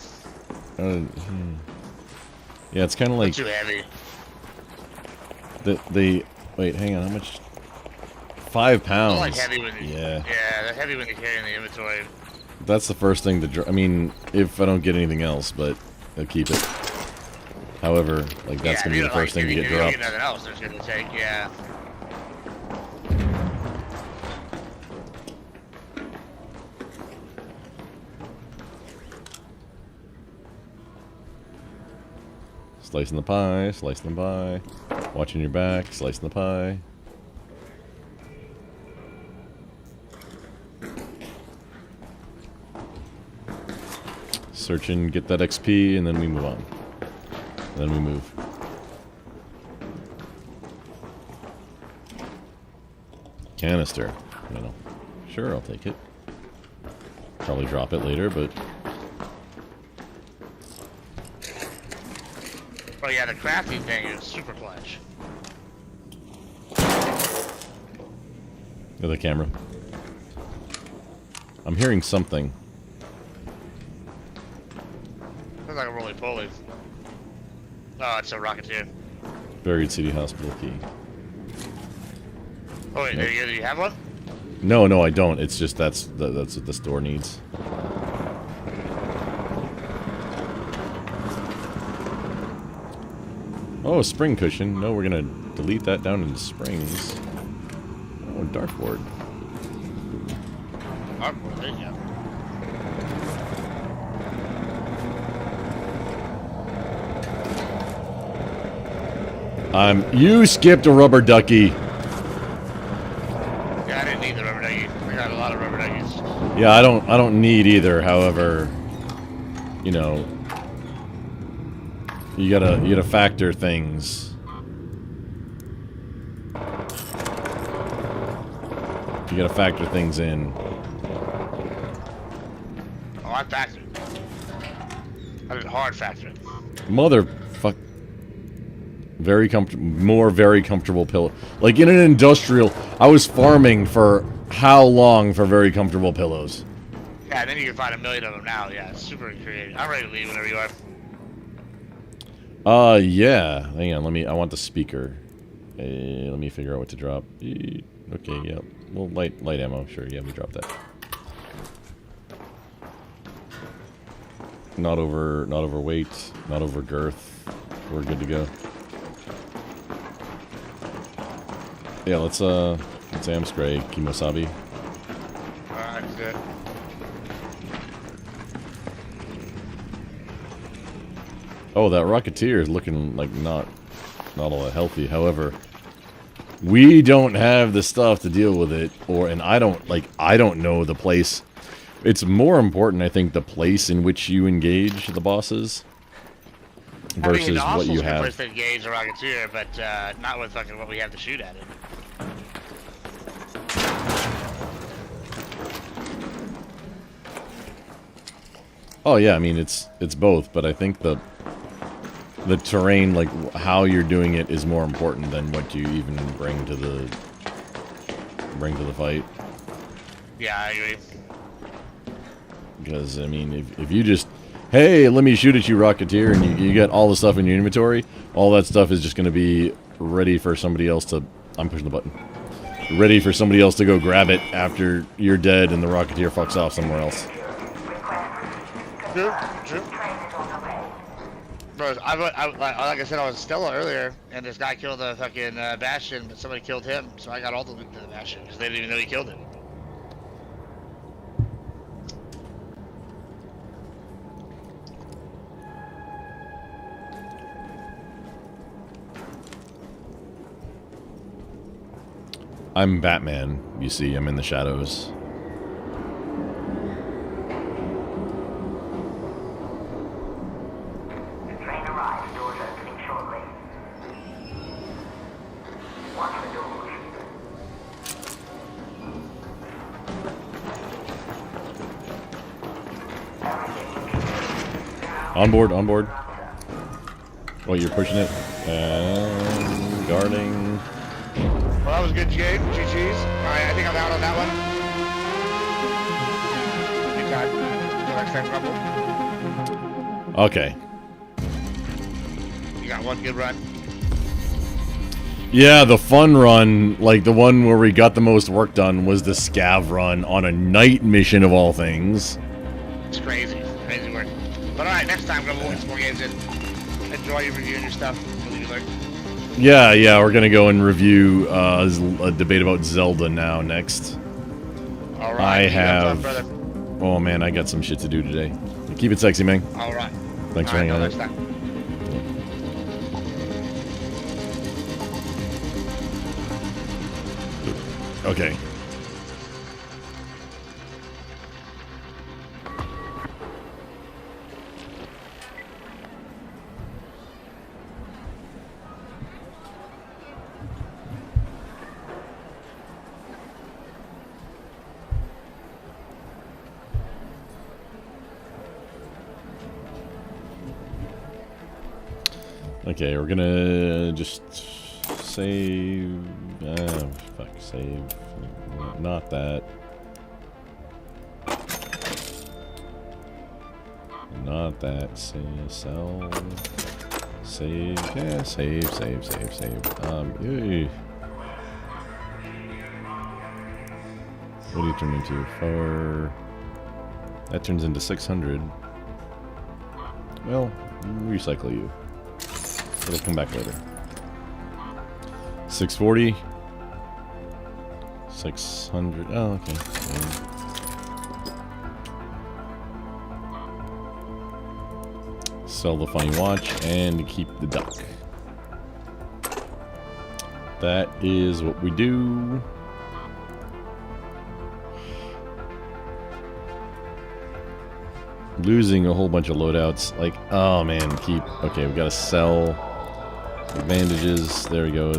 Yeah, it's kind of like... Too heavy. Wait, hang on. How much? 5 pounds. Like heavy when yeah. Yeah, they're heavy when you carry in the inventory. That's the first thing to drop. I mean, if I don't get anything else, but I'll keep it. However, like that's gonna be the first thing to get dropped. If you get nothing else, there's gonna take, yeah. Slicing the pie, slicing the pie. Watching your back, slicing the pie. Searching, get that XP, and then we move on. Then we move. Canister. I don't know. Sure, I'll take it. Probably drop it later, but... Oh yeah, the crafting thing is super clutch. The camera. I'm hearing something. Looks like a roly-poly. Oh, it's a Rocketeer. Buried City Hospital key. Oh wait, Nope. do you have one? No, I don't. It's just that's what the store needs. Oh, a spring cushion. No, we're gonna delete that down into springs. Oh, dartboard. Dartboard, there you go. You skipped a rubber ducky. Yeah, I didn't need the rubber ducky. I got a lot of rubber duckies. Yeah, I don't need either. However, you know, you gotta factor things. You gotta factor things in. Oh, I factored. I did hard factoring. Motherfuck. Very comfortable, very comfortable pillow. Like in an industrial, I was farming for how long for very comfortable pillows? Yeah, and then you can find 1 million of them now. Yeah, it's super creative. I'm ready to leave whenever you are. Yeah. Hang on, I want the speaker. Let me figure out what to drop. Okay, yeah. Well, light ammo, sure, yeah, we dropped that. Not over weight, not over girth. We're good to go. Yeah, let's am spray Kimosabi. Alright, good. Oh, that Rocketeer is looking like not all that healthy. However, We don't have the stuff to deal with it, and I don't know the place. It's more important, I think, the place in which you engage the bosses versus what you have. I place to engage a Rocketeer, but not with fucking what we have to shoot at it. Oh yeah, I mean it's both, but I think the terrain, like how you're doing it, is more important than what you even bring to the fight. Yeah, I agree. Because I mean, if you just, hey, let me shoot at you, Rocketeer, and you get all the stuff in your inventory, all that stuff is just going to be ready for somebody else to. I'm pushing the button. Ready for somebody else to go grab it after you're dead, and the Rocketeer fucks off somewhere else. True. Bro, like I said, I was Stella earlier, and this guy killed the fucking Bastion, but somebody killed him, so I got all the loot to the Bastion, because they didn't even know he killed him. I'm Batman, you see, I'm in the shadows. On board, on board. Oh, you're pushing it. And guarding. Well, that was a good game. GG's. Alright, I think I'm out on that one. Good time. Until next time, Rumble. Okay. You got one good run. Yeah, the fun run, like the one where we got the most work done, was the scav run on a night mission of all things. It's crazy. Crazy work. But alright, next time, Rumble, we'll get some more games in. Enjoy your reviewing your stuff. Really good luck. Yeah, we're gonna go and review a debate about Zelda now next. Alright. I have. Oh man, I got some shit to do today. Keep it sexy, man. Alright. Thanks for hanging out. Next time. Okay. Okay, we're gonna just save. Fuck, save. Not that. Not that. Sell. Save. Yeah, save. Ew. What do you turn into? 4. That turns into 600. Well, recycle you. It'll come back later. 640. 600. Oh, okay. Sell the funny watch and keep the duck. That is what we do. Losing a whole bunch of loadouts. Like, oh man, okay, we gotta sell bandages. There we go.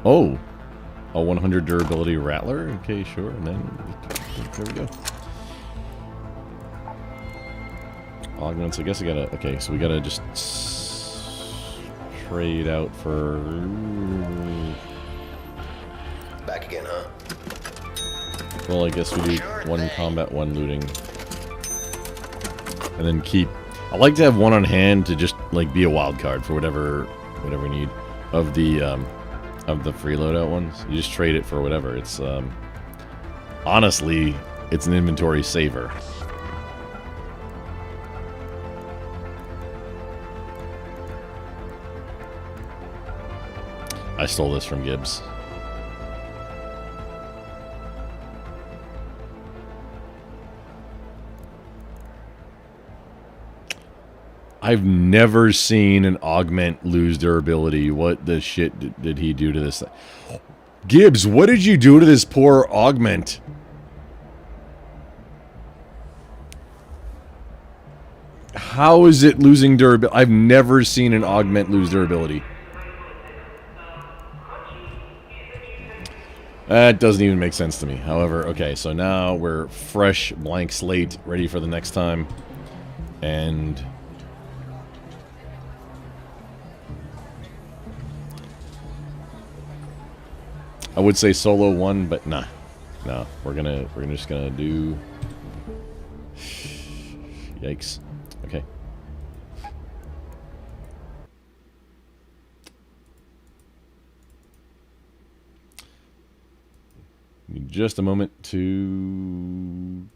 Oh! A 100 durability rattler? Okay, sure. And then, there we go. Augments, I guess I gotta... Okay, so we gotta just trade out for... Back again, huh? Well, I guess we do 1 combat, 1 looting. And then keep... I like to have 1 on hand to just, like, be a wild card for whatever we need. Of the free loadout ones. You just trade it for whatever. It's, honestly, it's an inventory saver. I stole this from Gibbs. I've never seen an augment lose durability. What the shit did he do to this thing? Gibbs, what did you do to this poor augment? How is it losing durability? I've never seen an augment lose durability. That doesn't even make sense to me. However, okay, so now we're fresh, blank slate, ready for the next time. And... I would say solo one, but nah. No, we're just gonna do... Yikes. Okay. Need just a moment to...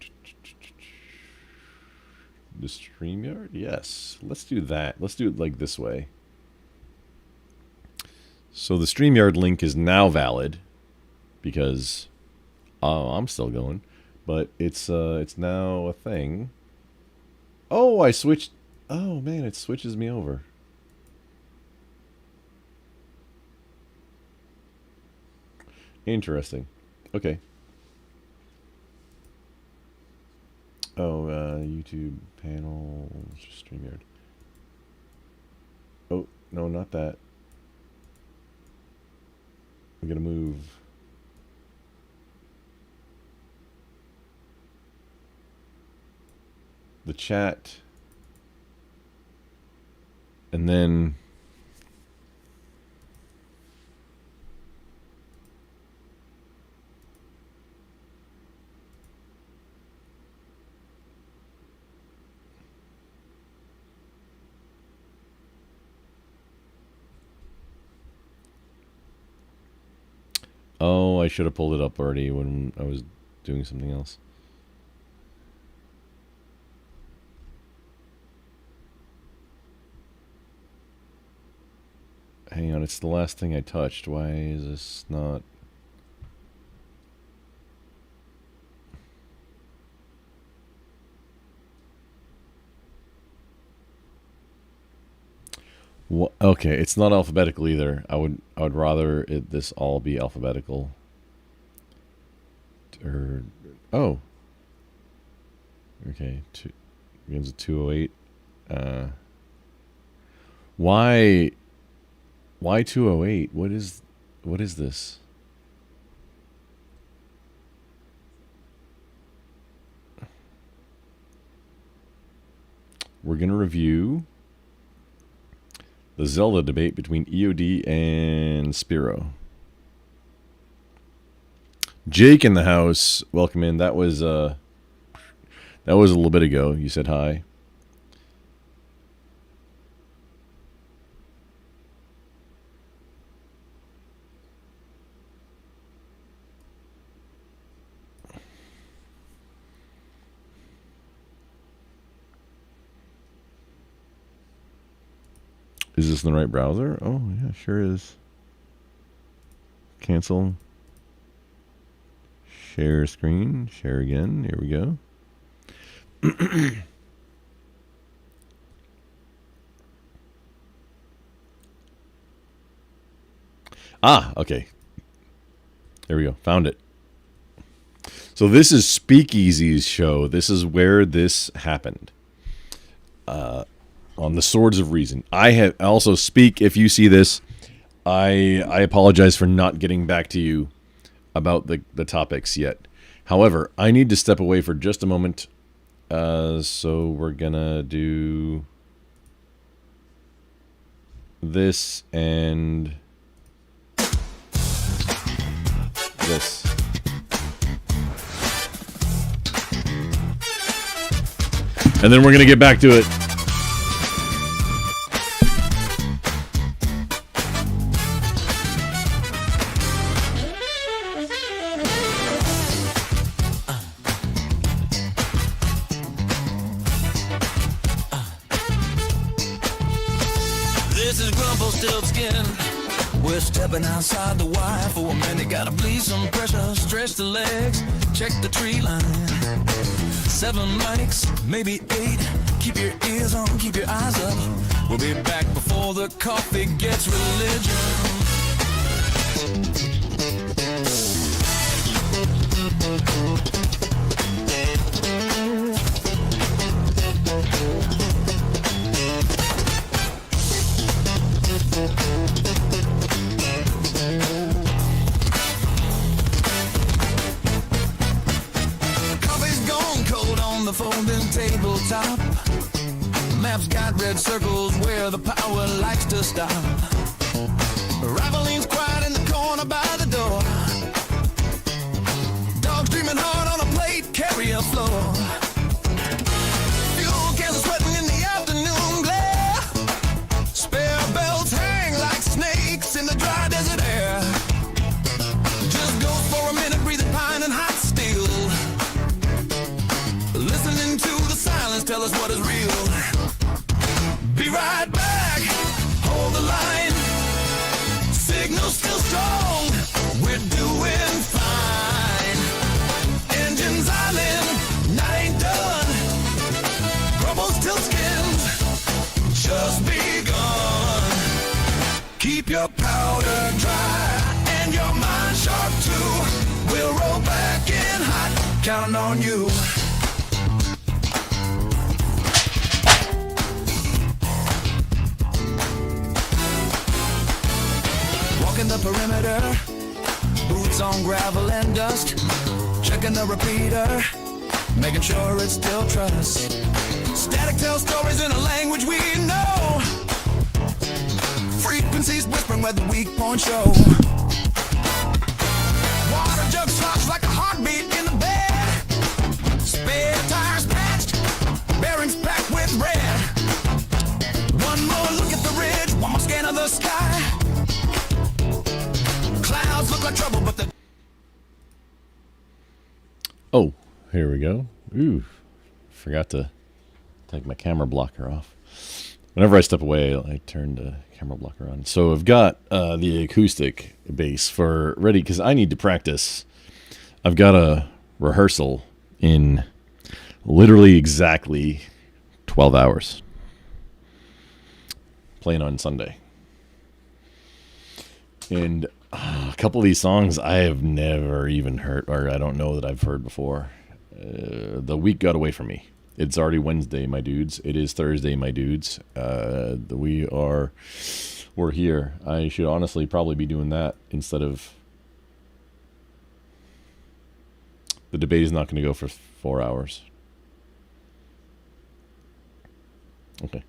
The StreamYard? Yes. Let's do that. Let's do it like this way. So the StreamYard link is now valid because I'm still going, but it's now a thing. Oh, I switched. Oh man, it switches me over. Interesting. Okay. Oh, YouTube panel, StreamYard. Oh, no, not that. We gotta move. The chat. And then... Oh, I should have pulled it up already when I was doing something else. Hang on, it's the last thing I touched. Why is this not... Well, okay, it's not alphabetical either. I would rather this all be alphabetical. Or oh, okay, begins at 208. Why 208? What is this? We're gonna review the Zelda debate between EOD and Spiro. Jake in the house, welcome in. That was a little bit ago. You said hi. Is this in the right browser? Oh, yeah, sure is. Cancel. Share screen. Share again. Here we go. Ah, okay. There we go. Found it. So this is Speakeasy's show. This is where this happened. On the Swords of Reason. I have also Speak, if you see this, I apologize for not getting back to you about the topics yet. However, I need to step away for just a moment. So we're gonna do this and this. And then we're gonna get back to it. Stepping outside the wire for a minute, gotta bleed some pressure, stretch the legs, check the tree line. 7 mics, maybe 8. Keep your ears on, keep your eyes up. We'll be back before the coffee gets religion. Coffee's gone cold on the folding tabletop. Maps got red circles where the power likes to stop. Rivaline's quiet in the corner by the door. Dogs dreaming hard on a plate, carrier floor. Fuel cans are sweating in the afternoon glare. Spare belts hang like snakes in the dry desert air. Just go for a minute, breathing pine and hot steel. Listening to the silence, tell us what is real. Be right back, hold the line. Signal still strong, we're doing fine. Engines idling, night ain't done. Rumbles till skins, just begun. Keep your powder dry and your mind sharp too. We'll roll back in hot, counting on you. Walking the perimeter, boots on gravel and dust. Checking the repeater, making sure it still trusts. Static tells stories in a language we know. Frequencies whispering where the weak points show. Water jug slops like a heartbeat in the bed. Spare tires patched, bearings packed with red. One more look at the ridge, one more scan of the sky. Clouds look like trouble, but the... Oh, here we go. Ooh, forgot to take my camera blocker off. Whenever I step away, I turn the camera blocker on. So I've got the acoustic bass for ready because I need to practice. I've got a rehearsal in literally exactly 12 hours. Playing on Sunday. And a couple of these songs I have never even heard, or I don't know that I've heard before. The week got away from me. It's already Wednesday, my dudes. It is Thursday, my dudes. We're here. I should honestly probably be doing that instead of... The debate is not going to go for 4 hours. Okay.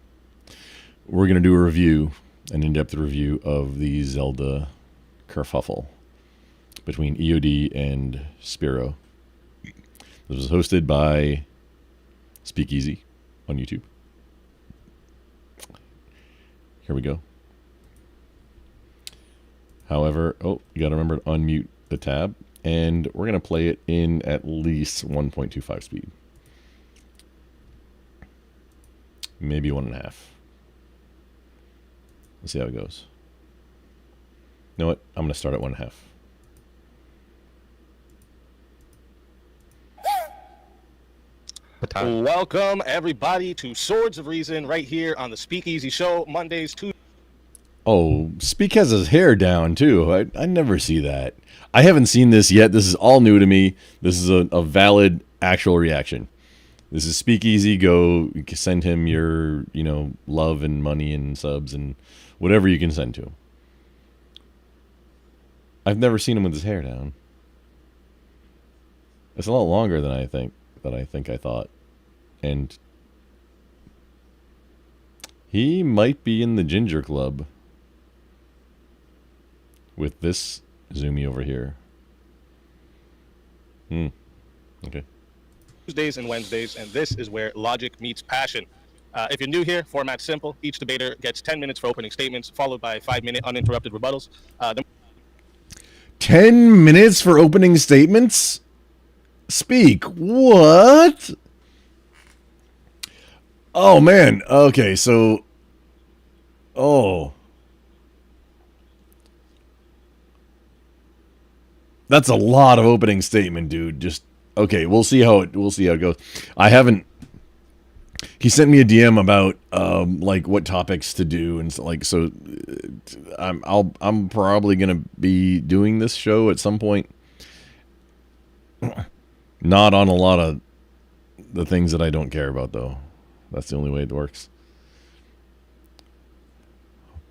We're going to do a review, an in-depth review of the Zelda kerfuffle between EOD and Spiro. This was hosted by Speakeasy on YouTube. Here we go. However, you got to remember to unmute the tab, and we're going to play it in at least 1.25 speed. Maybe 1.5. Let's see how it goes. You know what? I'm going to start at 1.5. Welcome, everybody, to Swords of Reason right here on the Speakeasy Show, Mondays, Tuesdays. Oh, Speak has his hair down, too. I never see that. I haven't seen this yet. This is all new to me. This is a valid, actual reaction. This is Speakeasy. Go send him your, love and money and subs and whatever you can send to him. I've never seen him with his hair down. It's a lot longer than I thought. And he might be in the Ginger Club with this Zoomy over here. Okay. Tuesdays and Wednesdays, and this is where logic meets passion. If you're new here, format's simple. Each debater gets 10 minutes for opening statements, followed by 5-minute uninterrupted rebuttals. 10 minutes for opening statements? Speak. What? Oh, man. Okay, so... Oh. That's a lot of opening statement, dude. Just okay. We'll see how it goes. I haven't. He sent me a DM about like what topics to do and like so. I'm probably gonna be doing this show at some point. Not on a lot of the things that I don't care about, though. That's the only way it works.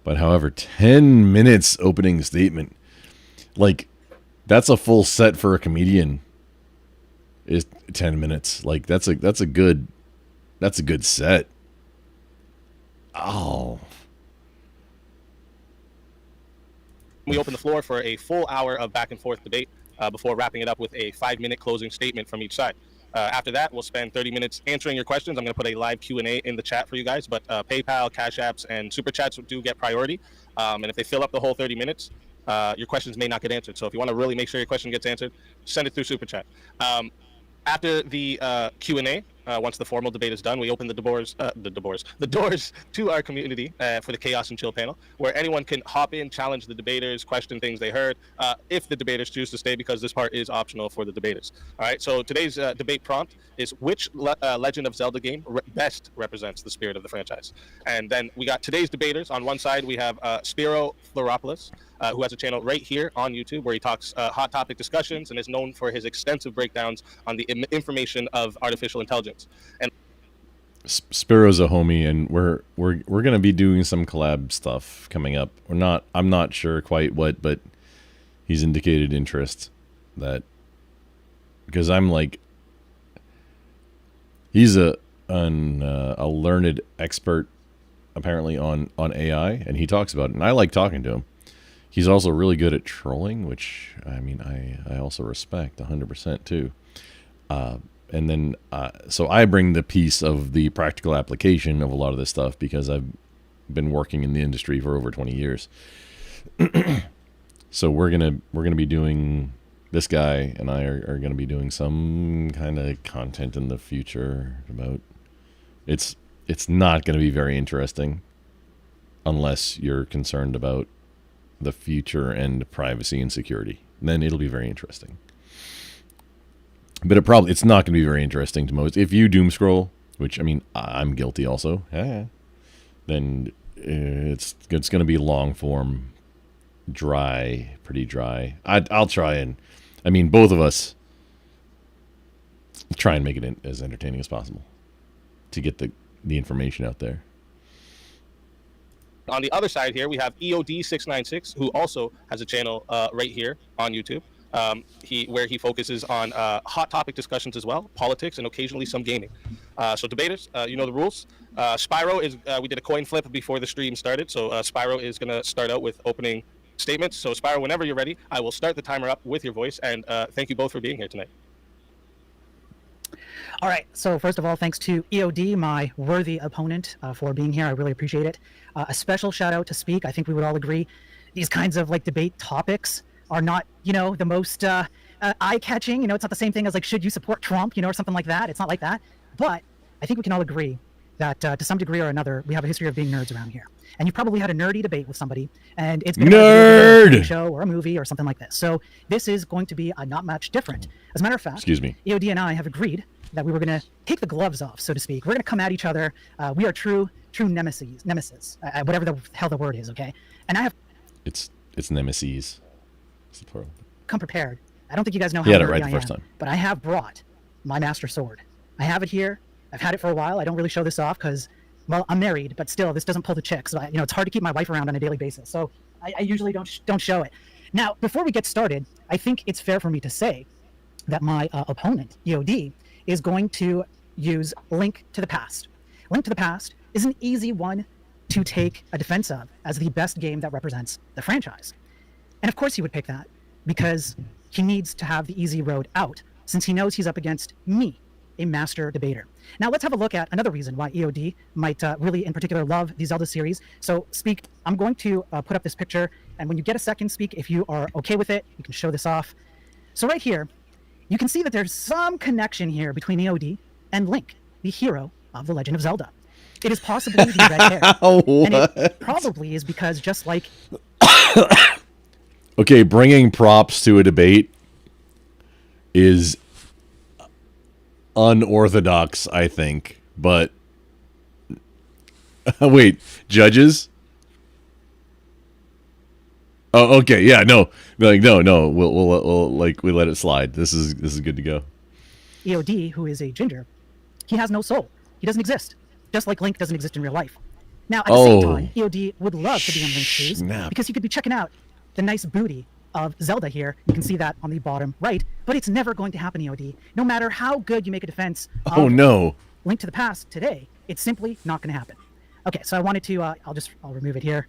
But however, 10 minutes opening statement, like that's a full set for a comedian. Is 10 minutes. Like that's a good set. Oh. We open the floor for a full hour of back and forth debate before wrapping it up with a 5-minute closing statement from each side. After that, we'll spend 30 minutes answering your questions. I'm going to put a live Q&A in the chat for you guys, but PayPal, Cash Apps, and Super Chats do get priority. And if they fill up the whole 30 minutes, your questions may not get answered. So if you want to really make sure your question gets answered, send it through Super Chat. After the Q&A, once the formal debate is done, we open the doors to our community for the Chaos and Chill panel, where anyone can hop in, challenge the debaters, question things they heard, if the debaters choose to stay, because this part is optional for the debaters. All right, so today's debate prompt is which Legend of Zelda game best represents the spirit of the franchise? And then we got today's debaters. On one side, we have Spiro Floropoulos, who has a channel right here on YouTube where he talks hot topic discussions and is known for his extensive breakdowns on the information of artificial intelligence. And Spiro's a homie, and we're gonna be doing some collab stuff coming up. I'm not sure quite what, but he's indicated interest. That because I'm like, he's a learned expert apparently on AI, and he talks about it, and I like talking to him. He's also really good at trolling, which I mean I also respect 100% too. And then, so I bring the piece of the practical application of a lot of this stuff because I've been working in the industry for over 20 years. So we're gonna be doing, this guy and I are gonna be doing some kind of content in the future about. It's not gonna be very interesting unless you're concerned about the future and privacy and security. Then it'll be very interesting. But it's not going to be very interesting to most. If you doom scroll, which I mean I'm guilty also, then it's going to be long form, dry, pretty dry. I'll try and, I mean both of us try and make it as entertaining as possible to get the information out there. On the other side here, we have EOD696, who also has a channel right here on YouTube. Where he focuses on hot topic discussions as well, politics, and occasionally some gaming. So debaters, you know the rules. Spyro is, we did a coin flip before the stream started, so Spyro is going to start out with opening statements. So Spyro, whenever you're ready, I will start the timer up with your voice, and thank you both for being here tonight. All right, so first of all, thanks to EOD, my worthy opponent, for being here. I really appreciate it. A special shout out to Speak. I think we would all agree these kinds of like debate topics are not, you know, the most eye-catching. You know, it's not the same thing as like, should you support Trump, you know, or something like that. It's not like that. But I think we can all agree that to some degree or another, we have a history of being nerds around here. And you've probably had a nerdy debate with somebody, and it's been a show or a movie or something like this. So this is going to be not much different. As a matter of fact, excuse me, EOD and I have agreed that we were going to take the gloves off, so to speak. We're going to come at each other. We are true nemesis, whatever the hell the word is, okay? And I have... It's nemesis. It's the plural. Come prepared. I don't think you guys know how nerdy right the first time. But I have brought my master sword. I have it here. I've had it for a while. I don't really show this off because, well, I'm married, but still, this doesn't pull the chicks. So it's hard to keep my wife around on a daily basis. So I usually don't show it. Now, before we get started, I think it's fair for me to say that my opponent, EOD, is going to use Link to the Past. Link to the Past is an easy one to take a defense of as the best game that represents the franchise. And of course he would pick that because he needs to have the easy road out since he knows he's up against me, a master debater. Now let's have a look at another reason why EOD might really in particular love the Zelda series. So Speak, I'm going to put up this picture, and when you get a second, Speak, if you are okay with it, you can show this off. So right here, you can see that there's some connection here between EOD and Link, the hero of The Legend of Zelda. It is possibly the red hair. And it probably is because just like... Okay, bringing props to a debate is unorthodox, I think. But wait, judges? Oh, okay, yeah, no, like no, we'll like we let it slide. This is good to go. EOD, who is a ginger, he has no soul. He doesn't exist, just like Link doesn't exist in real life. Now, at the same time, EOD would love to be on Link's shoes because he could be checking out the nice booty of Zelda here. You can see that on the bottom right, but it's never going to happen, EOD. No matter how good you make a defense of Link to the Past today, it's simply not going to happen. Okay, so I wanted to, I'll remove it here.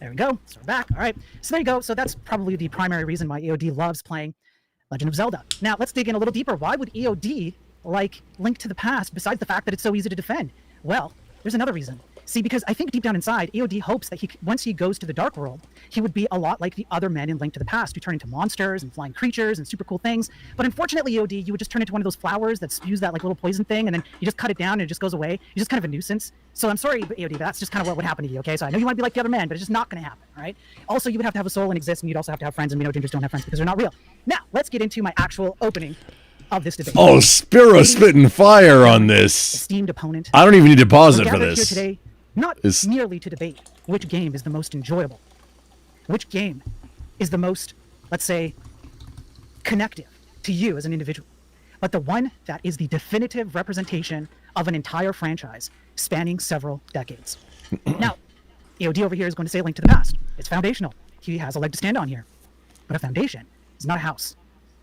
There we go. So we're back. All right. So there you go. So that's probably the primary reason why EOD loves playing Legend of Zelda. Now, let's dig in a little deeper. Why would EOD like Link to the Past besides the fact that it's so easy to defend? Well, there's another reason. See, because I think deep down inside, EOD hopes that once he goes to the Dark World, he would be a lot like the other men in Link to the Past who turn into monsters and flying creatures and super cool things. But unfortunately, EOD, you would just turn into one of those flowers that spews that like little poison thing, and then you just cut it down and it just goes away. You're just kind of a nuisance. So I'm sorry, EOD, but that's just kind of what would happen to you, okay? So I know you want to be like the other men, but it's just not going to happen, all right? Also, you would have to have a soul and exist, and you'd also have to have friends, and we know gingers don't have friends because they're not real. Now, let's get into my actual opening of this debate. Oh, Spiro spitting fire on this. Esteemed opponent. I don't even need to pause it for this. Here today, not merely to debate which game is the most enjoyable, which game is the most, let's say, connective to you as an individual, but the one that is the definitive representation of an entire franchise spanning several decades. Now, EOD over here is going to say Link to the Past. It's foundational. He has a leg to stand on here. But a foundation is not a house.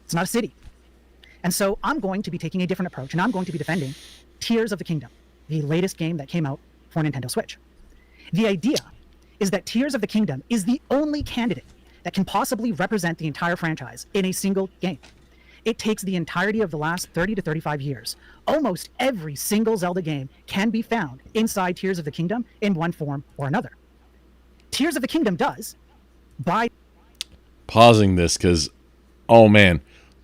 It's not a city. And so I'm going to be taking a different approach, and I'm going to be defending Tears of the Kingdom, the latest game that came out for Nintendo Switch. The idea is that Tears of the Kingdom is the only candidate that can possibly represent the entire franchise in a single game. It takes the entirety of the last 30 to 35 years. Almost every single Zelda game can be found inside Tears of the Kingdom in one form or another. Tears of the Kingdom does, by... Pausing this because, oh man,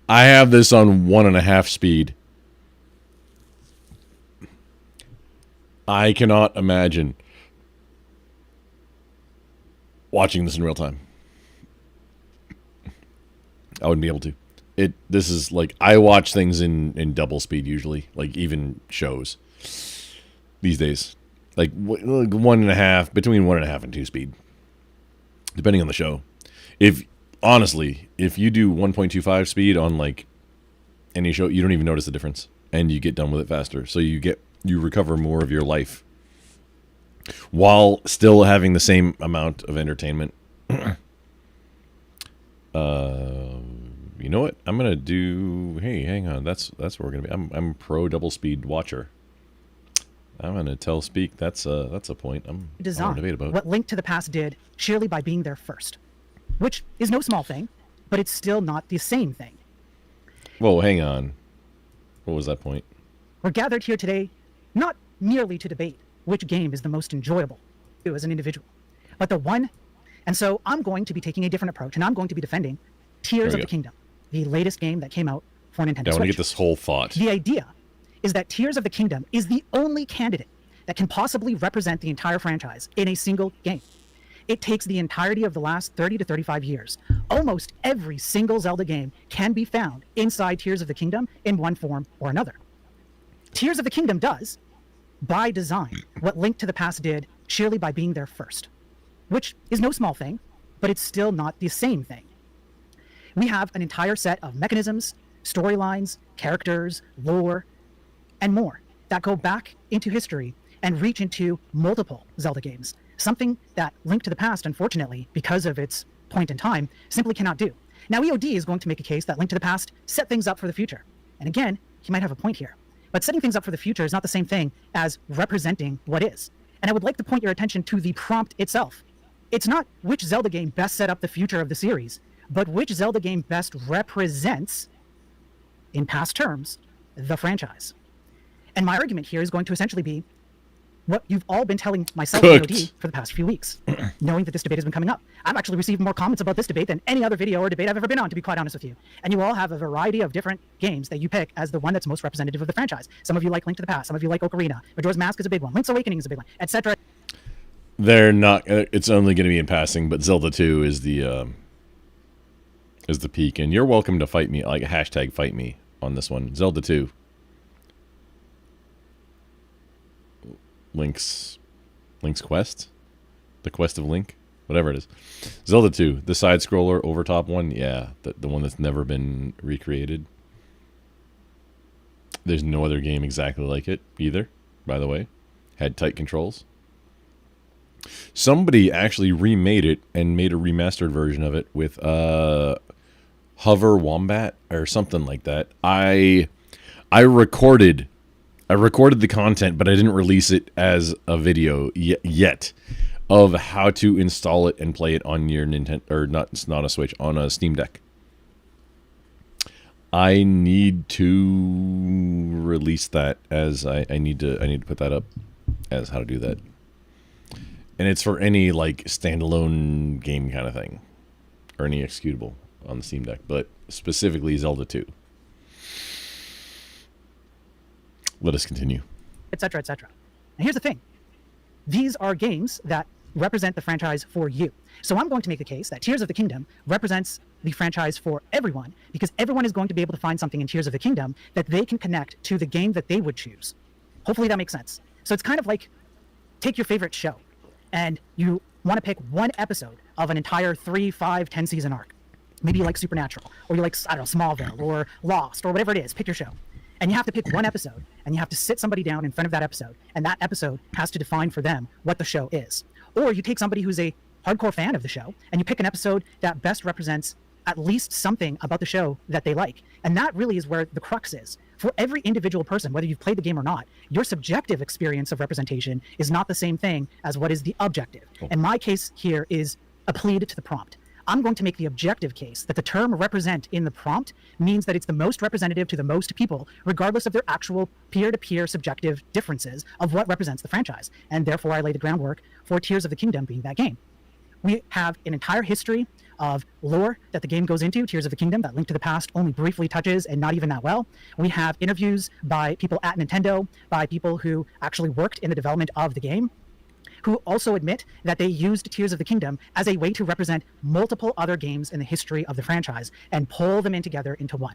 I have this on 1.5 speed. I cannot imagine watching this in real time. I wouldn't be able to. This is like, I watch things in double speed usually, like even shows these days, like 1.5, between 1.5 and 2 speed, depending on the show. If honestly, if you do 1.25 speed on like any show, you don't even notice the difference, and you get done with it faster. So you recover more of your life while still having the same amount of entertainment. You know what? I'm gonna do. Hey, hang on. That's what we're gonna be. I'm pro double speed watcher. I'm gonna tell Speak that's a point. I'm design debate about what Link to the Past did sheerly by being there first, which is no small thing, but it's still not the same thing. Whoa, hang on. What was that point? We're gathered here today not merely to debate which game is the most enjoyable you as an individual, but the one. And so I'm going to be taking a different approach, and I'm going to be defending Tears of the Kingdom, the latest game that came out for Nintendo Switch. I want to get this whole thought. The idea is that Tears of the Kingdom is the only candidate that can possibly represent the entire franchise in a single game. It takes the entirety of the last 30 to 35 years. Almost every single Zelda game can be found inside Tears of the Kingdom in one form or another. Tears of the Kingdom does, by design, what Link to the Past did sheerly by being there first, which is no small thing, but it's still not the same thing. We have an entire set of mechanisms, storylines, characters, lore, and more that go back into history and reach into multiple Zelda games, something that Link to the Past, unfortunately, because of its point in time, simply cannot do. Now, EOD is going to make a case that Link to the Past set things up for the future. And again, he might have a point here. But setting things up for the future is not the same thing as representing what is. And I would like to point your attention to the prompt itself. It's not which Zelda game best set up the future of the series, but which Zelda game best represents, in past terms, the franchise. And my argument here is going to essentially be what you've all been telling myself and EOD for the past few weeks, knowing that this debate has been coming up. I've actually received more comments about this debate than any other video or debate I've ever been on, to be quite honest with you. And you all have a variety of different games that you pick as the one that's most representative of the franchise. Some of you like Link to the Past, some of you like Ocarina, Majora's Mask is a big one, Link's Awakening is a big one, etc. They're not. It's only going to be in passing, but Zelda 2 is the is the peak, and you're welcome to fight me, like hashtag fight me on this one. Zelda 2. Link's quest? The quest of Link? Whatever it is. Zelda 2, the side-scroller overtop one. Yeah, the one that's never been recreated. There's no other game exactly like it either, by the way. Had tight controls. Somebody actually remade it and made a remastered version of it with Hover Wombat or something like that. I recorded the content, but I didn't release it as a video yet of how to install it and play it on your Nintendo, or not a Switch, on a Steam Deck. I need to release that as I need to put that up as how to do that. And it's for any like standalone game kind of thing, or any executable on the Steam Deck, but specifically Zelda 2. Let us continue. Etc. etc. And here's the thing: these are games that represent the franchise for you. So I'm going to make the case that Tears of the Kingdom represents the franchise for everyone, because everyone is going to be able to find something in Tears of the Kingdom that they can connect to the game that they would choose. Hopefully that makes sense. So it's kind of like, take your favorite show, and you want to pick one episode of an entire 3, 5, 10 season arc. Maybe you like Supernatural, or you like, I don't know, Smallville, or Lost, or whatever it is. Pick your show. And you have to pick one episode, and you have to sit somebody down in front of that episode, and that episode has to define for them what the show is. Or you take somebody who's a hardcore fan of the show, and you pick an episode that best represents at least something about the show that they like. And that really is where the crux is. For every individual person, whether you've played the game or not, your subjective experience of representation is not the same thing as what is the objective. And my case here is a plea to the prompt. I'm going to make the objective case that the term represent in the prompt means that it's the most representative to the most people, regardless of their actual peer-to-peer subjective differences of what represents the franchise. And therefore, I lay the groundwork for Tears of the Kingdom being that game. We have an entire history of lore that the game goes into. Tears of the Kingdom, that Link to the Past only briefly touches, and not even that well. We have interviews by people at Nintendo, by people who actually worked in the development of the game, who also admit that they used Tears of the Kingdom as a way to represent multiple other games in the history of the franchise and pull them in together into one.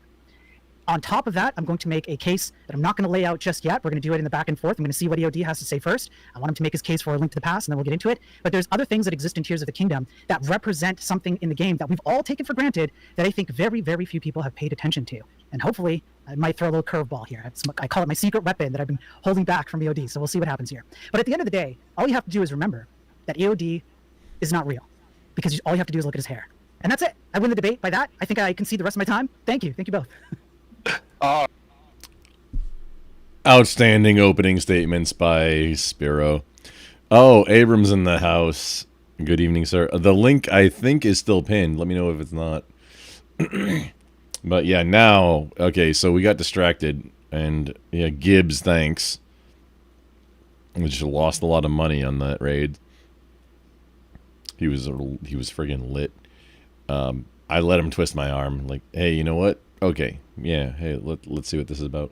On top of that, I'm going to make a case that I'm not going to lay out just yet. We're going to do it in the back and forth. I'm going to see what EOD has to say first. I want him to make his case for A Link to the Past, and then we'll get into it. But there's other things that exist in Tears of the Kingdom that represent something in the game that we've all taken for granted that I think very, very few people have paid attention to. And hopefully, I might throw a little curveball here. I call it my secret weapon that I've been holding back from EOD, so we'll see what happens here. But at the end of the day, all you have to do is remember that EOD is not real, because all you have to do is look at his hair. And that's it. I win the debate by that. I think I concede the rest of my time. Thank you. Thank you both. Outstanding opening statements by Spiro. Oh, Abrams in the house. Good evening, sir. The link, I think, is still pinned. Let me know if it's not. But yeah, now, okay, so we got distracted, and yeah, Gibbs, thanks. We just lost a lot of money on that raid. He was friggin' lit. I let him twist my arm, like, hey, you know what? Okay, yeah, hey, let's see what this is about.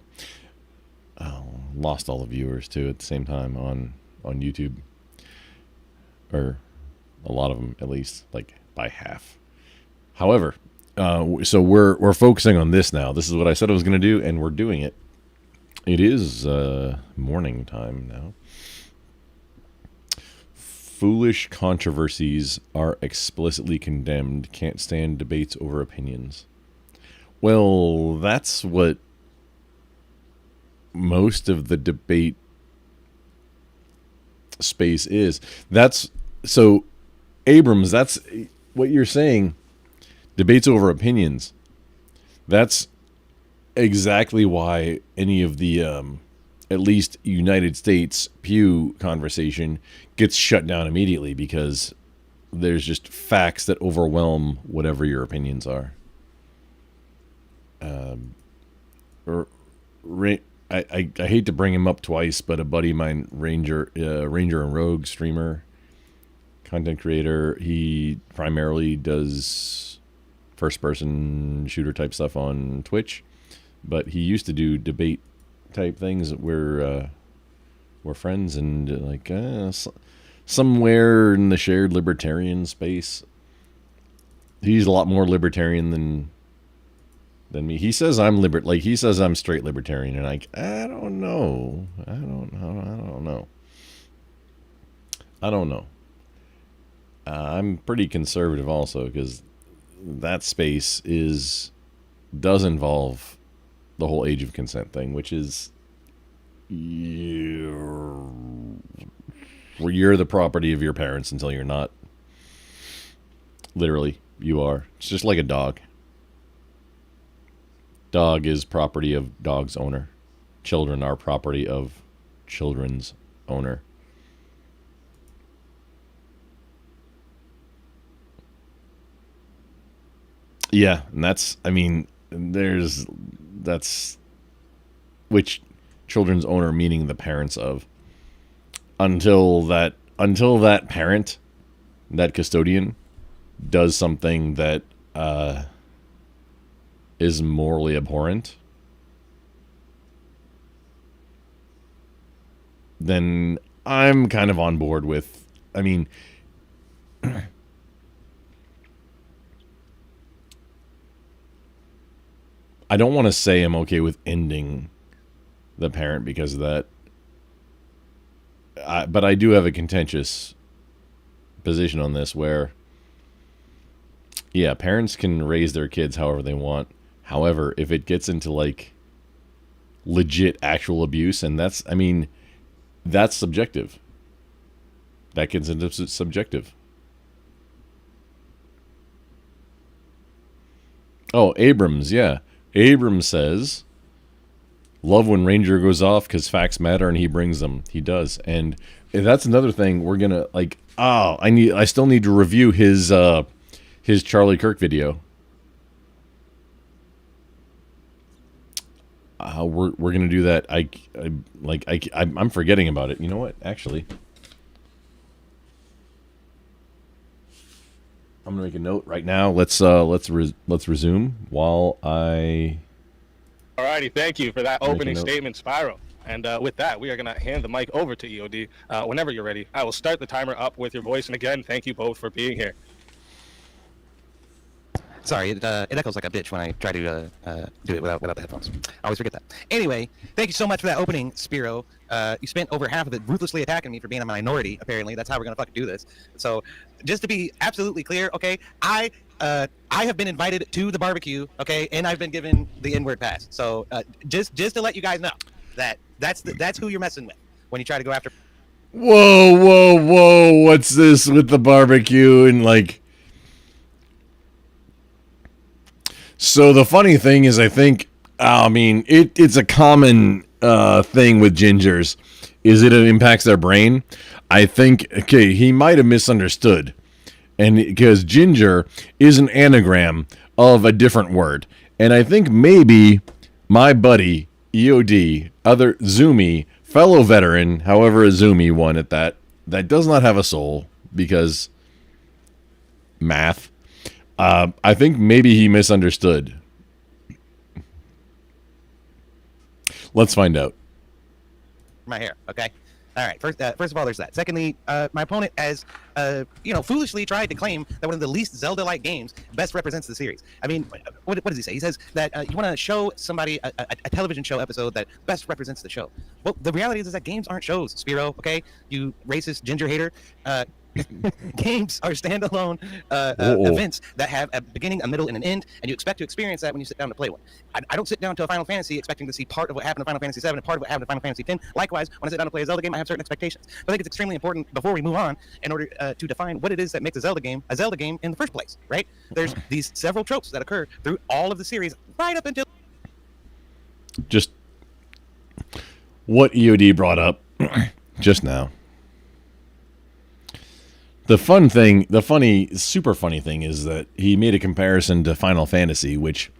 Oh, lost all the viewers too at the same time on YouTube, or a lot of them at least, like by half. However, so we're focusing on this now. This is what I said I was going to do, and we're doing it. It is morning time now. Foolish controversies are explicitly condemned. Can't stand debates over opinions. Well, that's what most of the debate space is. That's so, Abrams, that's what you're saying. Debates over opinions. That's exactly why any of the at least United States Pew conversation gets shut down immediately, because there's just facts that overwhelm whatever your opinions are. I hate to bring him up twice, but a buddy of mine, Ranger and Rogue streamer, content creator, he primarily does first-person shooter type stuff on Twitch, but he used to do debate type things. We're friends, and like somewhere in the shared libertarian space, he's a lot more libertarian than me. He says I'm he says I'm straight libertarian, and I don't know. I don't know. I'm pretty conservative also, because that space does involve the whole age of consent thing, which is you're the property of your parents until you're not. Literally, you are. It's just like a dog. Dog is property of dog's owner. Children are property of children's owner. Yeah, and that's, I mean, that's which children's owner, meaning the parents of, until that parent, that custodian, does something that is morally abhorrent, then I'm kind of on board with, I mean, I don't want to say I'm okay with ending the parent because of that, but I do have a contentious position on this where, yeah, parents can raise their kids however they want. However, if it gets into like legit actual abuse, and that's, I mean, that's subjective. That gets into subjective. Oh, Abrams, yeah. Abrams says, love when Ranger goes off because facts matter and he brings them. He does. And that's another thing we're going to, like, I still need to review his Charlie Kirk video. We're going to do that. I'm forgetting about it. You know what? Actually, I'm gonna make a note right now. Let's resume while I. Alrighty, thank you for that opening statement, Spyro. And with that, we are gonna hand the mic over to EOD. Whenever you're ready, I will start the timer up with your voice. And again, thank you both for being here. Sorry, it echoes like a bitch when I try to do it without the headphones. I always forget that. Anyway, thank you so much for that opening, Spiro. You spent over half of it ruthlessly attacking me for being a minority, apparently. That's how we're going to fucking do this. So, just to be absolutely clear, okay, I have been invited to the barbecue, okay, and I've been given the N-word pass. So, just to let you guys know that that's who you're messing with when you try to go after... Whoa, what's this with the barbecue and, like... So the funny thing is, I think, I mean, it's a common thing with gingers, is it impacts their brain. I think, okay, he might have misunderstood, and because ginger is an anagram of a different word, and I think maybe my buddy EOD, other Zoomy, fellow veteran, however a Zoomy one at that does not have a soul because math. I think maybe he misunderstood. Let's find out. My hair, okay? All right, first of all, there's that. Secondly, my opponent has, foolishly tried to claim that one of the least Zelda-like games best represents the series. I mean, what does he say? He says that you want to show somebody a television show episode that best represents the show. Well, the reality is that games aren't shows, Spiro, okay? You racist ginger hater. Games are standalone events that have a beginning, a middle, and an end, and you expect to experience that when you sit down to play one. I don't sit down to a Final Fantasy expecting to see part of what happened in Final Fantasy 7 and part of what happened in Final Fantasy 10. Likewise, when I sit down to play a Zelda game, I have certain expectations. But I think it's extremely important before we move on in order to define what it is that makes a Zelda game in the first place, right? There's these several tropes that occur through all of the series right up until... Just what EOD brought up just now. The super funny thing is that he made a comparison to Final Fantasy, which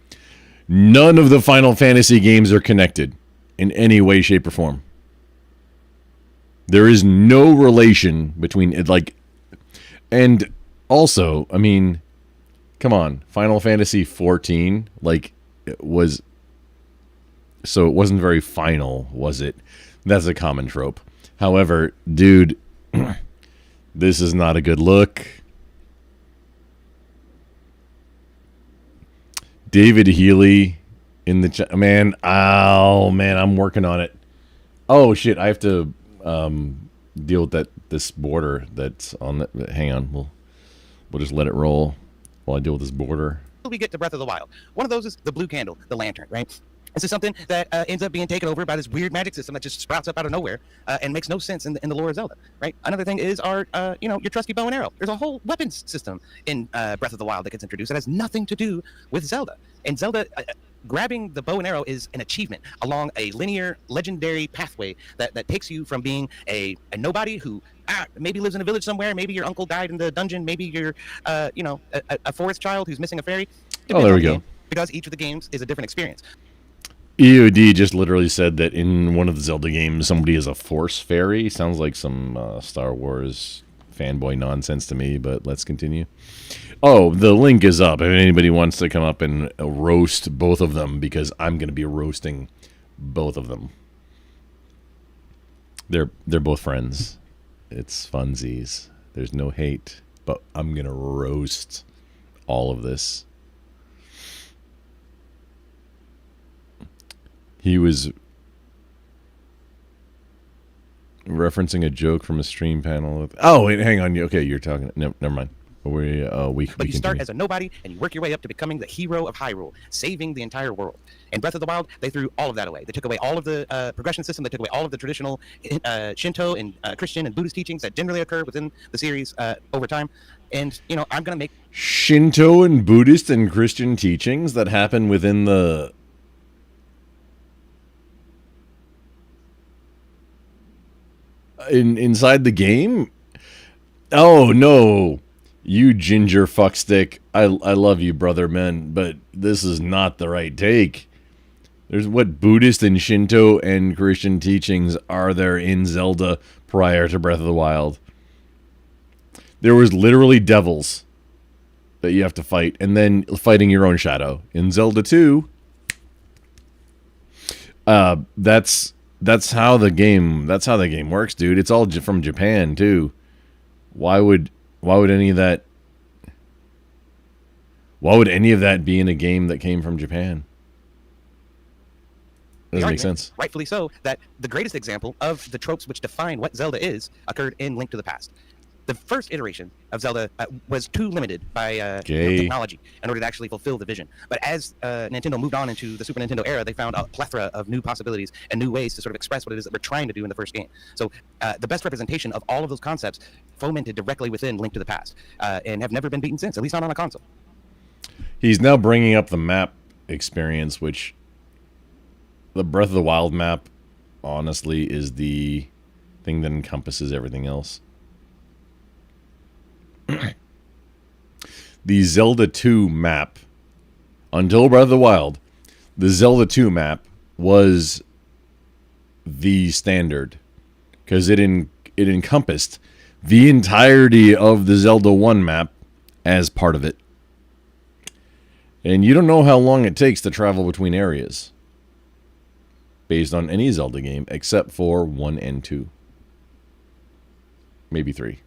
none of the Final Fantasy games are connected in any way, shape, or form. There is no relation between it, like, and also, I mean, come on, Final Fantasy 14, like, it was, so it wasn't very final, was it? That's a common trope. However, dude, this is not a good look. David Healy in the chat. Man, oh man, I'm working on it. Oh shit, I have to deal with this border that's on the. Hang on, we'll just let it roll while I deal with this border. We get to Breath of the Wild. One of those is the blue candle, the lantern, right? This is something that ends up being taken over by this weird magic system that just sprouts up out of nowhere and makes no sense in the lore of Zelda, right? Another thing is our, your trusty bow and arrow. There's a whole weapons system in Breath of the Wild that gets introduced that has nothing to do with Zelda. And Zelda, grabbing the bow and arrow is an achievement along a linear, legendary pathway that takes you from being a nobody who maybe lives in a village somewhere, maybe your uncle died in the dungeon, maybe you're, a forest child who's missing a fairy. Oh, there we go. Because each of the games is a different experience. EOD just literally said that in one of the Zelda games, somebody is a force fairy. Sounds like some Star Wars fanboy nonsense to me, but let's continue. Oh, the link is up if anybody wants to come up and roast both of them, because I'm going to be roasting both of them. They're both friends. It's funsies. There's no hate, but I'm going to roast all of this. He was referencing a joke from a stream panel. Oh, wait, hang on. Okay, you're talking. No, never mind. But you start as a nobody, and you work your way up to becoming the hero of Hyrule, saving the entire world. In Breath of the Wild, they threw all of that away. They took away all of the progression system. They took away all of the traditional Shinto and Christian and Buddhist teachings that generally occur within the series over time. And, I'm going to make... Shinto and Buddhist and Christian teachings that happen within the... inside the game? Oh, no. You ginger fuckstick. I love you, brother, man, but this is not the right take. There's what Buddhist and Shinto and Christian teachings are there in Zelda prior to Breath of the Wild? There was literally devils that you have to fight, and then fighting your own shadow. In Zelda 2, that's how the game works, dude. It's all from Japan too. Why would any of that be in a game that came from Japan? Doesn't make sense. Rightfully so, that the greatest example of the tropes which define what Zelda is occurred in Link to the Past. The first iteration of Zelda was too limited by technology in order to actually fulfill the vision. But as Nintendo moved on into the Super Nintendo era, they found a plethora of new possibilities and new ways to sort of express what it is that we're trying to do in the first game. So the best representation of all of those concepts fomented directly within Link to the Past and have never been beaten since, at least not on a console. He's now bringing up the map experience, which the Breath of the Wild map, honestly, is the thing that encompasses everything else. The Zelda 2 map, until Breath of the Wild, the Zelda 2 map was the standard, because it encompassed the entirety of the Zelda 1 map as part of it. And you don't know how long it takes to travel between areas based on any Zelda game except for 1 and 2. Maybe 3.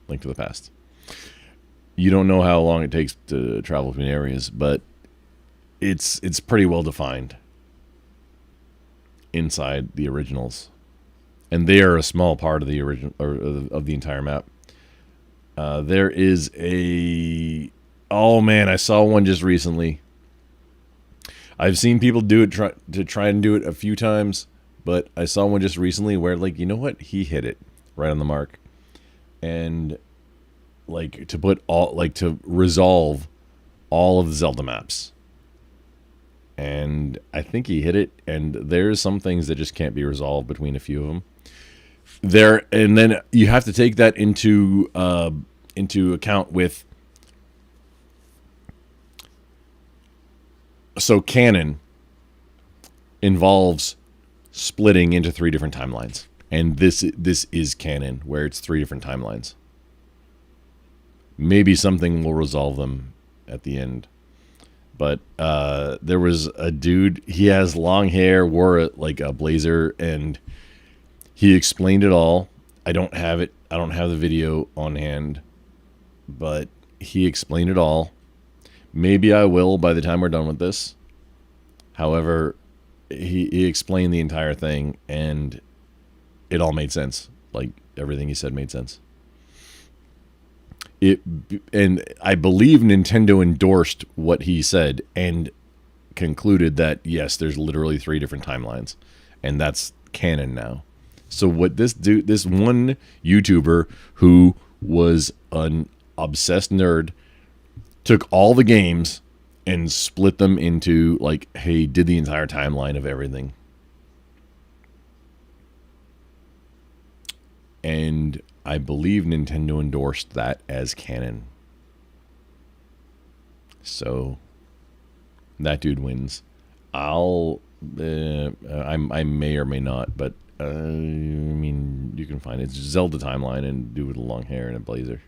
Link to the Past. You don't know how long it takes to travel between areas, but it's pretty well defined inside the originals, and they are a small part of the original or of the entire map. There is a I saw one just recently. I've seen people do it try and do it a few times, but I saw one just recently where, like, you know what, he hit it right on the mark. And to resolve all of the Zelda maps. And I think he hit it, and there's some things that just can't be resolved between a few of them. And then you have to take that into account with. So canon involves splitting into 3 different timelines. And this is canon, where it's 3 different timelines. Maybe something will resolve them at the end. But there was a dude, he has long hair, wore a blazer, and he explained it all. I don't have the video on hand, but he explained it all. Maybe I will by the time we're done with this. However, he explained the entire thing, and it all made sense. Like, everything he said made sense. And I believe Nintendo endorsed what he said and concluded that, yes, there's literally 3 different timelines, and that's canon now. So what this one YouTuber who was an obsessed nerd took all the games and split them into, like, hey, did the entire timeline of everything. And I believe Nintendo endorsed that as canon. So that dude wins. I may or may not, but I mean, you can find it. It's Zelda timeline and dude with long hair and a blazer.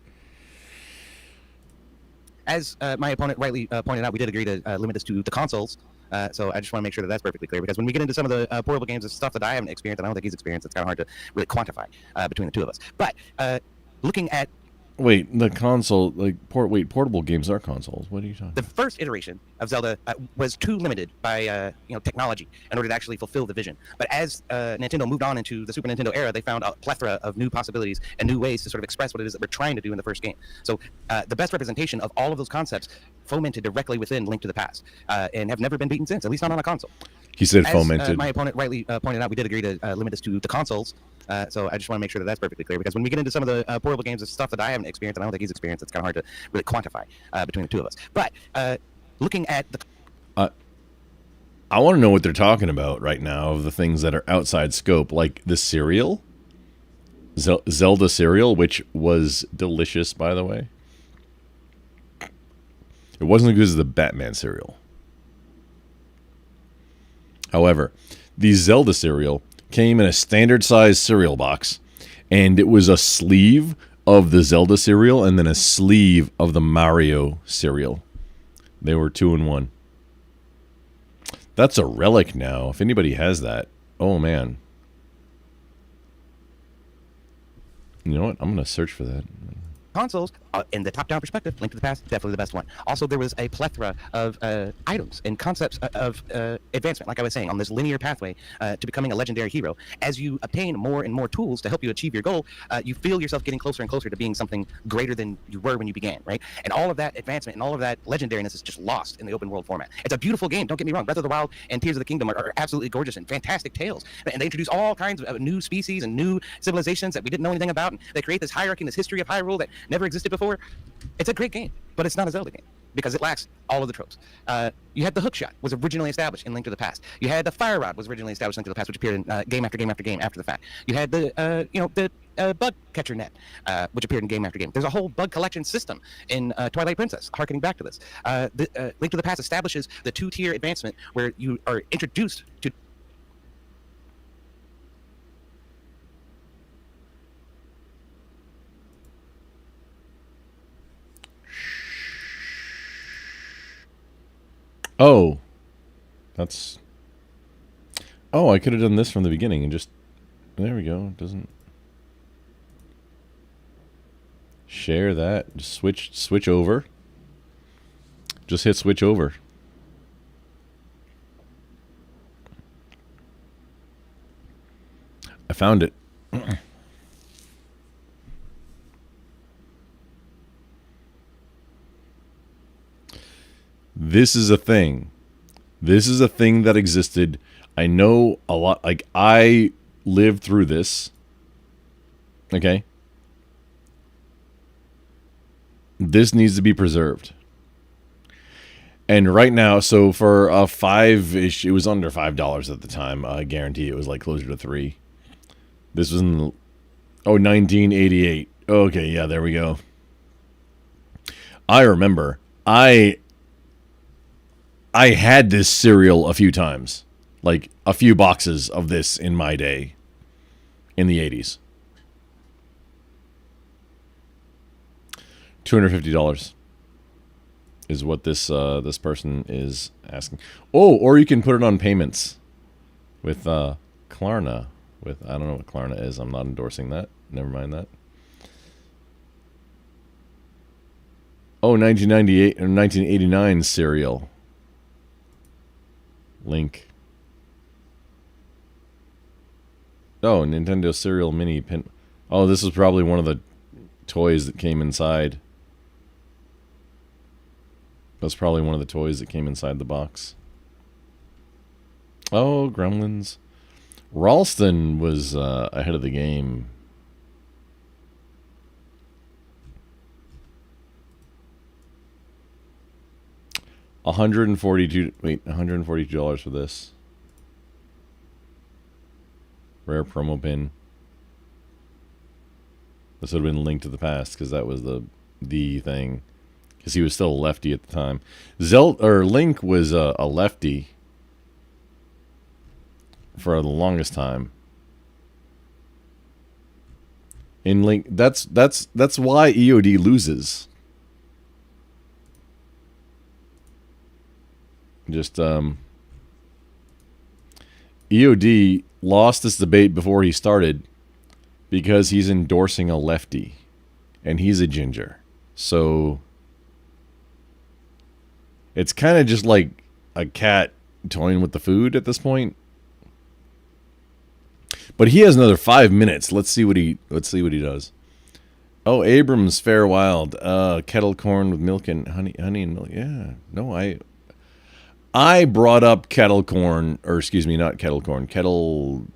As my opponent rightly pointed out, we did agree to limit this to the consoles. So I just want to make sure that that's perfectly clear, because when we get into some of the portable games, it's stuff that I haven't experienced, and I don't think he's experienced. It's kind of hard to really quantify between the two of us. But looking at the console, like portable games are consoles. What are you talking? The first iteration of Zelda was too limited by technology in order to actually fulfill the vision. But as Nintendo moved on into the Super Nintendo era, they found a plethora of new possibilities and new ways to sort of express what it is that we're trying to do in the first game. So the best representation of all of those concepts fomented directly within Link to the Past, and have never been beaten since, at least not on a console. He said fomented. As my opponent rightly pointed out, we did agree to limit this to the consoles. So I just want to make sure that that's perfectly clear, because when we get into some of the portable games, it's stuff that I haven't experienced, and I don't think he's experienced. It's kind of hard to really quantify between the two of us. But looking at the... I want to know what they're talking about right now of the things that are outside scope, like the cereal, Zelda cereal, which was delicious, by the way. It wasn't as good as the Batman cereal. However, the Zelda cereal came in a standard size cereal box, and it was a sleeve of the Zelda cereal and then a sleeve of the Mario cereal. They were 2 in 1. That's a relic now. If anybody has that, oh man. You know what? I'm going to search for that. Consoles, in the top-down perspective, Link to the Past, definitely the best one. Also, there was a plethora of items and concepts of advancement, like I was saying, on this linear pathway to becoming a legendary hero. As you obtain more and more tools to help you achieve your goal, you feel yourself getting closer and closer to being something greater than you were when you began, right? And all of that advancement and all of that legendariness is just lost in the open world format. It's a beautiful game, don't get me wrong. Breath of the Wild and Tears of the Kingdom are absolutely gorgeous and fantastic tales. And they introduce all kinds of new species and new civilizations that we didn't know anything about. And they create this hierarchy and this history of Hyrule that never existed before. It's a great game, but it's not a Zelda game because it lacks all of the tropes. You had the hookshot was originally established in Link to the Past. You had the fire rod was originally established in Link to the Past, which appeared in game after game after game after the fact. You had the bug catcher net, which appeared in game after game. There's a whole bug collection system in Twilight Princess, harkening back to this. Link to the Past establishes the 2-tier advancement where you are introduced to Oh, that's... Oh, I could have done this from the beginning and just... There we go. It doesn't... Share that. Just switch over. Just hit switch over. I found it. This is a thing. This is a thing that existed. I know a lot. Like, I lived through this. Okay? This needs to be preserved. And right now, so for a 5-ish, it was under $5 at the time. I guarantee it was like closer to $3. This was in 1988. Okay, yeah, there we go. I remember. I had this cereal a few times. Like, a few boxes of this in my day. In the 80s. $250 is what this this person is asking. Oh, or you can put it on payments with Klarna. With, I don't know what Klarna is. I'm not endorsing that. Never mind that. Oh, 1998 or 1989 cereal. Link. Oh, Nintendo Cereal Mini Pin. Oh, this was probably one of the toys that came inside. That's probably one of the toys that came inside the box. Oh, Gremlins. Ralston was ahead of the game. $142 for this. Rare promo pin. This would have been Link to the Past because that was the thing. Because he was still a lefty at the time. Link was a lefty for the longest time. In Link, that's why EOD loses. Just EOD lost this debate before he started because he's endorsing a lefty and he's a ginger. So it's kind of just like a cat toying with the food at this point. But he has another 5 minutes. Let's see what he does. Oh, Abrams Fair Wild, kettle corn with milk and honey and milk. Yeah. No, I brought up kettle corn, or excuse me, not kettle corn, kettle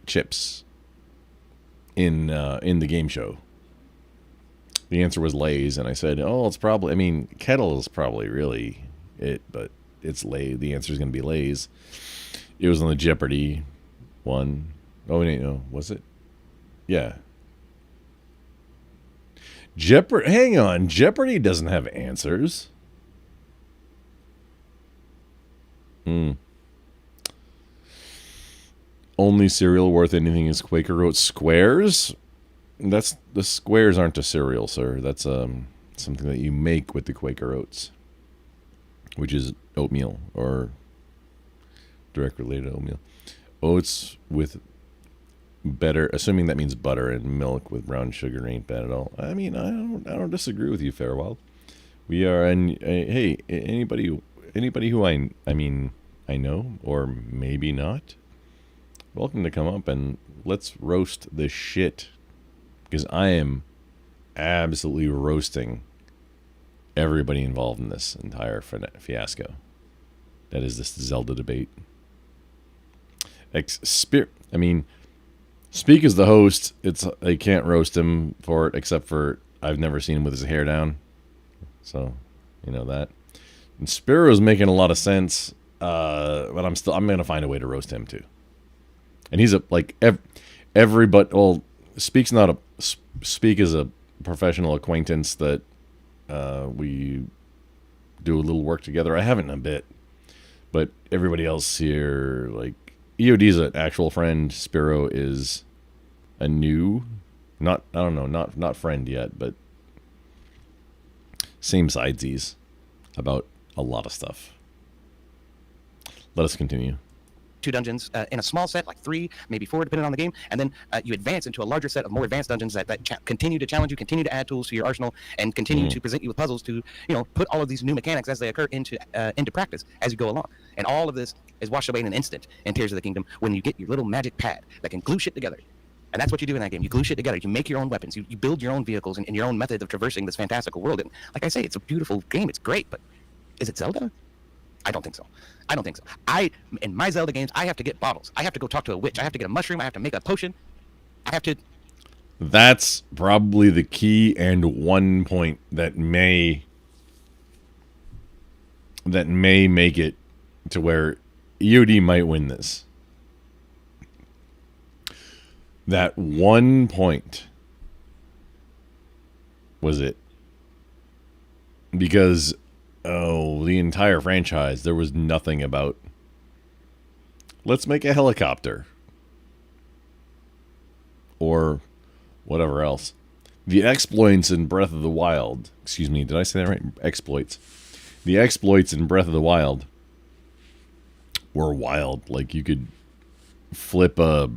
chips in the game show. The answer was Lay's, and I said, oh, it's probably, I mean, kettle is probably really it, but it's Lay's. The answer is going to be Lay's. It was on the Jeopardy one. Oh, wait, no, was it? Yeah. Hang on, Jeopardy doesn't have answers. Only cereal worth anything is Quaker Oats squares. The squares aren't a cereal, sir. That's something that you make with the Quaker Oats, which is oatmeal or direct related to oatmeal. Oats with better, assuming that means butter, and milk with brown sugar ain't bad at all. I mean, I don't disagree with you, Fairwild. We are, and hey, anybody who I know, or maybe not, welcome to come up and let's roast this shit. Because I am absolutely roasting everybody involved in this entire fiasco. That is this Zelda debate. Speak as the host, I can't roast him for it, except for I've never seen him with his hair down. So, you know that. And Spiro's making a lot of sense, but I'm gonna find a way to roast him too. And he's Speak is a professional acquaintance that we do a little work together. I haven't in a bit, but everybody else here, like EOD's an actual friend. Spiro is a new, not friend yet, but same sidesies about a lot of stuff. Let us continue. 2 dungeons in a small set, like 3, maybe 4, depending on the game, and then you advance into a larger set of more advanced dungeons that continue to challenge you, continue to add tools to your arsenal, and continue to present you with puzzles to, put all of these new mechanics as they occur into practice as you go along. And all of this is washed away in an instant in Tears of the Kingdom when you get your little magic pad that can glue shit together. And that's what you do in that game. You glue shit together. You make your own weapons. You build your own vehicles and your own method of traversing this fantastical world. And like I say, it's a beautiful game. It's great, but is it Zelda? I don't think so. In my Zelda games, I have to get bottles. I have to go talk to a witch. I have to get a mushroom. I have to make a potion. I have to... That's probably the key and one point that may make it to where EOD might win this. That one point was it. Because... the entire franchise, there was nothing about, let's make a helicopter. Or whatever else. The exploits in Breath of the Wild, excuse me, did I say that right? Exploits. The exploits in Breath of the Wild were wild. Like, you could flip the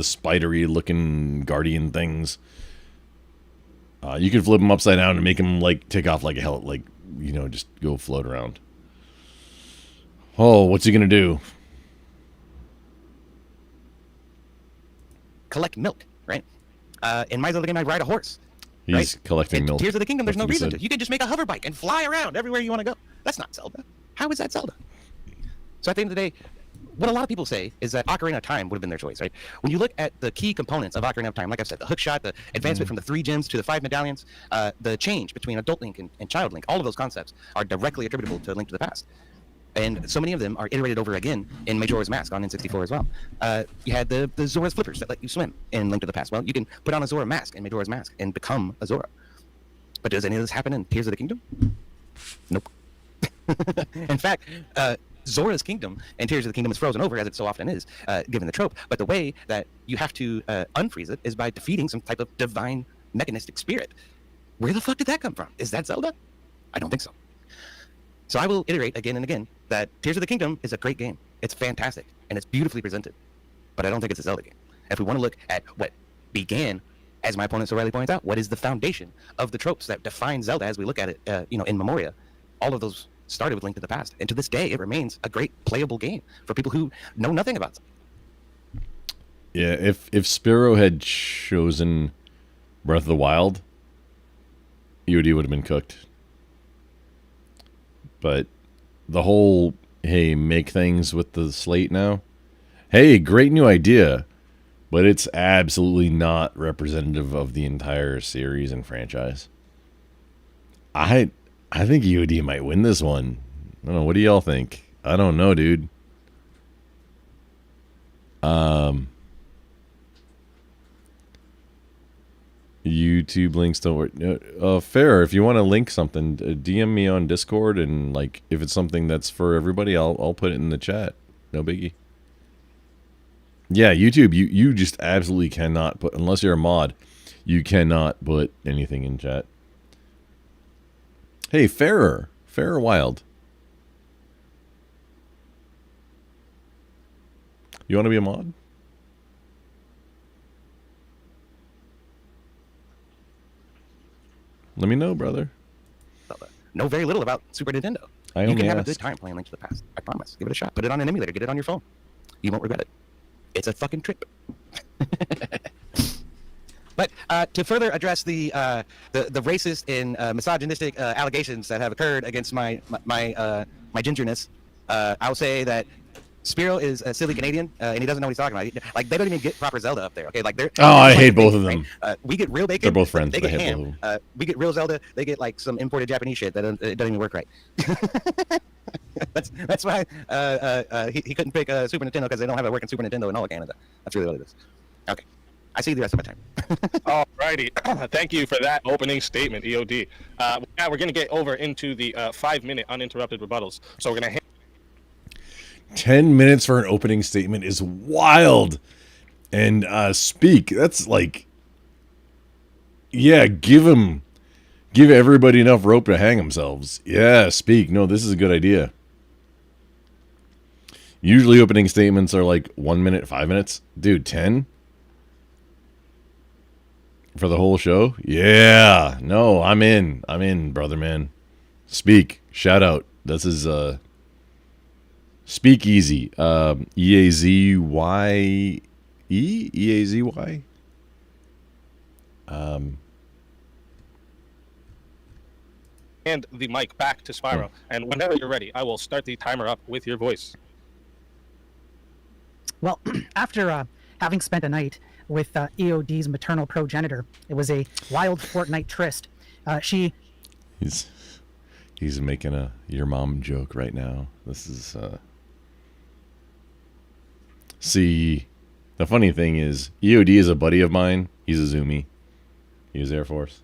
spidery looking guardian things You could flip him upside down and make him like take off like a hell, like, you know, just go float around. Oh, what's he gonna do? Collect milk, right? In my Zelda game, I ride a horse. He's right? collecting milk. Tears of the Kingdom, there's That's no what he reason said. to. You can just make a hover bike and fly around everywhere you want to go. That's not Zelda. How is that Zelda? So at the end of the day, what a lot of people say is that Ocarina of Time would have been their choice, right? When you look at the key components of Ocarina of Time, like I said, the hook shot, the advancement from the 3 gems to the 5 medallions, the change between Adult Link and Child Link, all of those concepts are directly attributable to Link to the Past. And so many of them are iterated over again in Majora's Mask on N64 as well. You had the Zora's flippers that let you swim in Link to the Past. Well, you can put on a Zora mask in Majora's Mask and become a Zora. But does any of this happen in Tears of the Kingdom? Nope. In fact, Zora's kingdom and Tears of the Kingdom is frozen over, as it so often is, given the trope. But the way that you have to unfreeze it is by defeating some type of divine mechanistic spirit. Where the fuck did that come from? Is that Zelda? I don't think so. So I will iterate again and again that Tears of the Kingdom is a great game. It's fantastic, and it's beautifully presented. But I don't think it's a Zelda game. If we want to look at what began, as my opponent so rightly points out, what is the foundation of the tropes that define Zelda as we look at it, in Memoria, all of those started with Link to the Past. And to this day, it remains a great playable game for people who know nothing about it. Yeah, if Spyro had chosen Breath of the Wild, EOD would have been cooked. But the whole, hey, make things with the slate now. Hey, great new idea. But it's absolutely not representative of the entire series and franchise. I think EOD might win this one. I don't know. What do y'all think? I don't know, dude. YouTube links don't work. Fair. If you want to link something, DM me on Discord, and like if it's something that's for everybody, I'll put it in the chat. No biggie. Yeah, YouTube. You just absolutely cannot put, unless you're a mod, you cannot put anything in chat. Hey, Fairer Wild. You want to be a mod? Let me know, brother. Know very little about Super Nintendo. You can have a good time playing Link to the Past. I promise. Give it a shot. Put it on an emulator. Get it on your phone. You won't regret it. It's a fucking trip. But to further address the racist and misogynistic allegations that have occurred against my gingerness, I'll say that Spyro is a silly Canadian, and he doesn't know what he's talking about. Like, they don't even get proper Zelda up there. Okay, like they're. Oh, I hate both of them. Right? We get real bacon. They're both friends. They get I hate ham. both of them. We get real Zelda. They get like some imported Japanese shit that it doesn't even work right. That's why he couldn't pick Super Nintendo, because they don't have a working Super Nintendo in all of Canada. That's really what it is. Okay, I see the rest of my time. Alrighty, thank you for that opening statement, EOD. Now we're gonna get over into the 5-minute uninterrupted rebuttals. So we're gonna. 10 minutes for an opening statement is wild. And speak. That's like, yeah, give everybody enough rope to hang themselves. Yeah, speak. No, this is a good idea. Usually opening statements are like 1 minute, 5 minutes. Dude, 10? For the whole show? Yeah. No, I'm in. I'm in, brother man. Speak. Shout out. This is Speak Easy. E-A-Z-Y-E? E-A-Z-Y? Hand the mic back to Spyro, and whenever you're ready, I will start the timer up with your voice. Well, after having spent a night with EOD's maternal progenitor, it was a wild fortnight tryst. He's making a your mom joke right now. This is See, the funny thing is, EOD is a buddy of mine. He's a Zoomy. He was Air Force.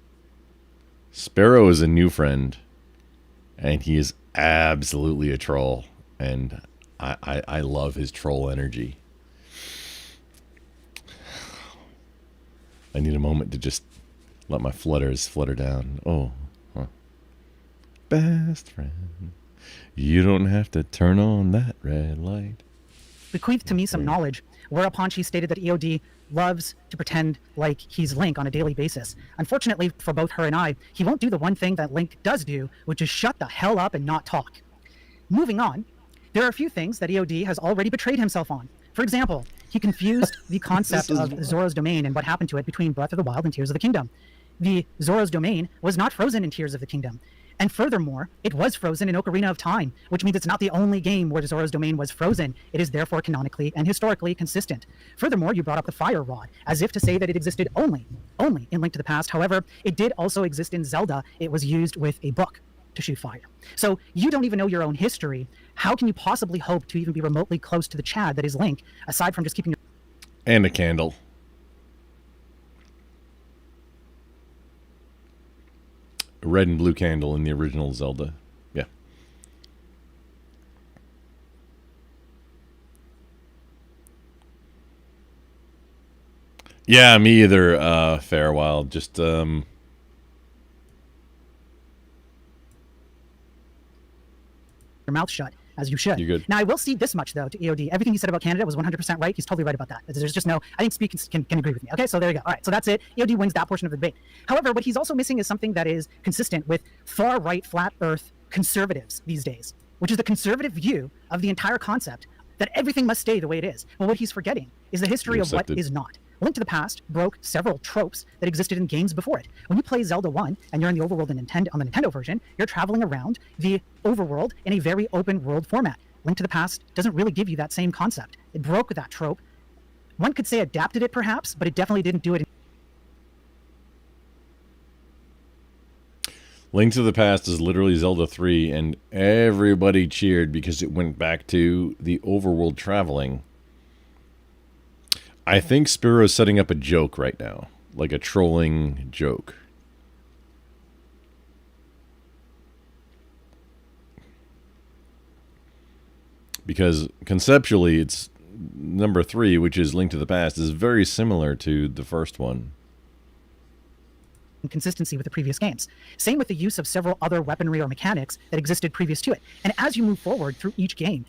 Sparrow is a new friend, and he is absolutely a troll, and I love his troll energy. I need a moment to just let my flutters flutter down. Oh, huh. Best friend, you don't have to turn on that red light. bequeathed to me some knowledge, whereupon she stated that EOD loves to pretend like he's Link on a daily basis. Unfortunately for both her and I, he won't do the one thing that Link does do, which is shut the hell up and not talk. Moving on, there are a few things that EOD has already betrayed himself on. For example, he confused the concept of Zora's Domain and what happened to it between Breath of the Wild and Tears of the Kingdom. The Zora's Domain was not frozen in Tears of the Kingdom. And furthermore, it was frozen in Ocarina of Time, which means it's not the only game where Zora's Domain was frozen. It is therefore canonically and historically consistent. Furthermore, you brought up the Fire Rod, as if to say that it existed only in Link to the Past. However, it did also exist in Zelda. It was used with a book to shoot fire. So you don't even know your own history. How can you possibly hope to even be remotely close to the Chad that is Link, aside from just keeping your... And a candle. A red and blue candle in the original Zelda. Yeah. Yeah, me either, Fairwild. Just, your mouth shut, as you should. You're good. Now, I will see this much, though, to EOD. Everything he said about Canada was 100% right. He's totally right about that. There's just no... I think Speak can agree with me. Okay, so there you go. All right, so that's it. EOD wins that portion of the debate. However, what he's also missing is something that is consistent with far-right, flat-earth conservatives these days, which is the conservative view of the entire concept that everything must stay the way it is. Well, what he's forgetting is the history of what is not. Link to the Past broke several tropes that existed in games before it. When you play Zelda 1 and you're in the overworld on the Nintendo version, you're traveling around the overworld in a very open world format. Link to the Past doesn't really give you that same concept. It broke that trope. One could say adapted it perhaps, but it definitely didn't do it. Link to the Past is literally Zelda 3, and everybody cheered because it went back to the overworld traveling. I think Spiro's setting up a joke right now, like a trolling joke. Because conceptually, it's number 3, which is Link to the Past, is very similar to the first one. Consistency with the previous games. Same with the use of several other weaponry or mechanics that existed previous to it. And as you move forward through each game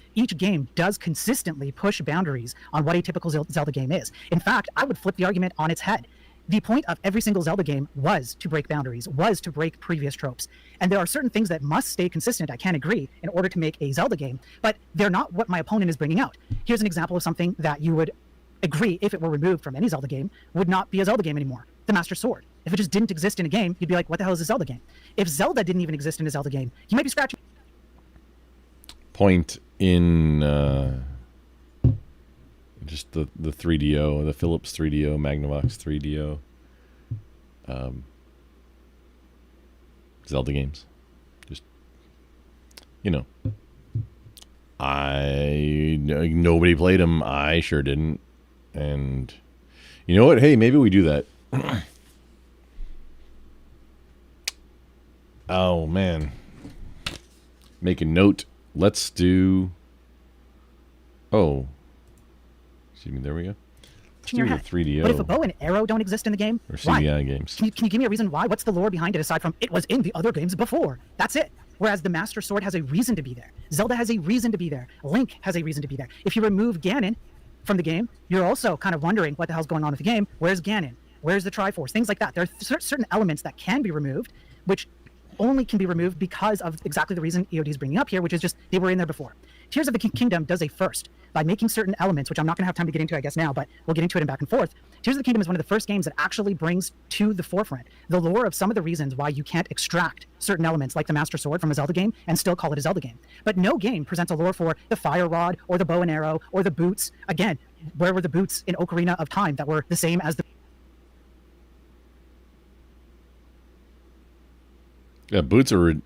does consistently push boundaries on what a typical Zelda game is. In fact, I would flip the argument on its head. The point of every single Zelda game was to break boundaries, was to break previous tropes. And there are certain things that must stay consistent, I can agree, in order to make a Zelda game, but they're not what my opponent is bringing out. Here's an example of something that you would agree, if it were removed from any Zelda game, would not be a Zelda game anymore. The Master Sword. If it just didn't exist in a game, you'd be like, what the hell is a Zelda game? If Zelda didn't even exist in a Zelda game, you might be scratching. Point in just the 3DO, the Philips 3DO, Magnavox 3DO, Zelda games. Just, you know, nobody played them. I sure didn't. And you know what? Hey, maybe we do that. Oh, man. Make a note. Let's do... Oh. Excuse me, there we go. Let's do the 3DO. But if a bow and arrow don't exist in the game, or CDI games. Can you give me a reason why? What's the lore behind it aside from it was in the other games before? That's it. Whereas the Master Sword has a reason to be there. Zelda has a reason to be there. Link has a reason to be there. If you remove Ganon from the game, you're also kind of wondering what the hell's going on with the game. Where's Ganon? Where's the Triforce? Things like that. There are certain elements that can be removed, which only can be removed because of exactly the reason EOD is bringing up here, which is just they were in there before. Tears of the Kingdom does a first by making certain elements, which I'm not going to have time to get into, I guess, now, but we'll get into it in back and forth. Tears of the Kingdom is one of the first games that actually brings to the forefront the lore of some of the reasons why you can't extract certain elements like the Master Sword from a Zelda game and still call it a Zelda game. But no game presents a lore for the Fire Rod or the bow and arrow or the boots. Again, where were the boots in Ocarina of Time that were the same as the... Yeah, boots originate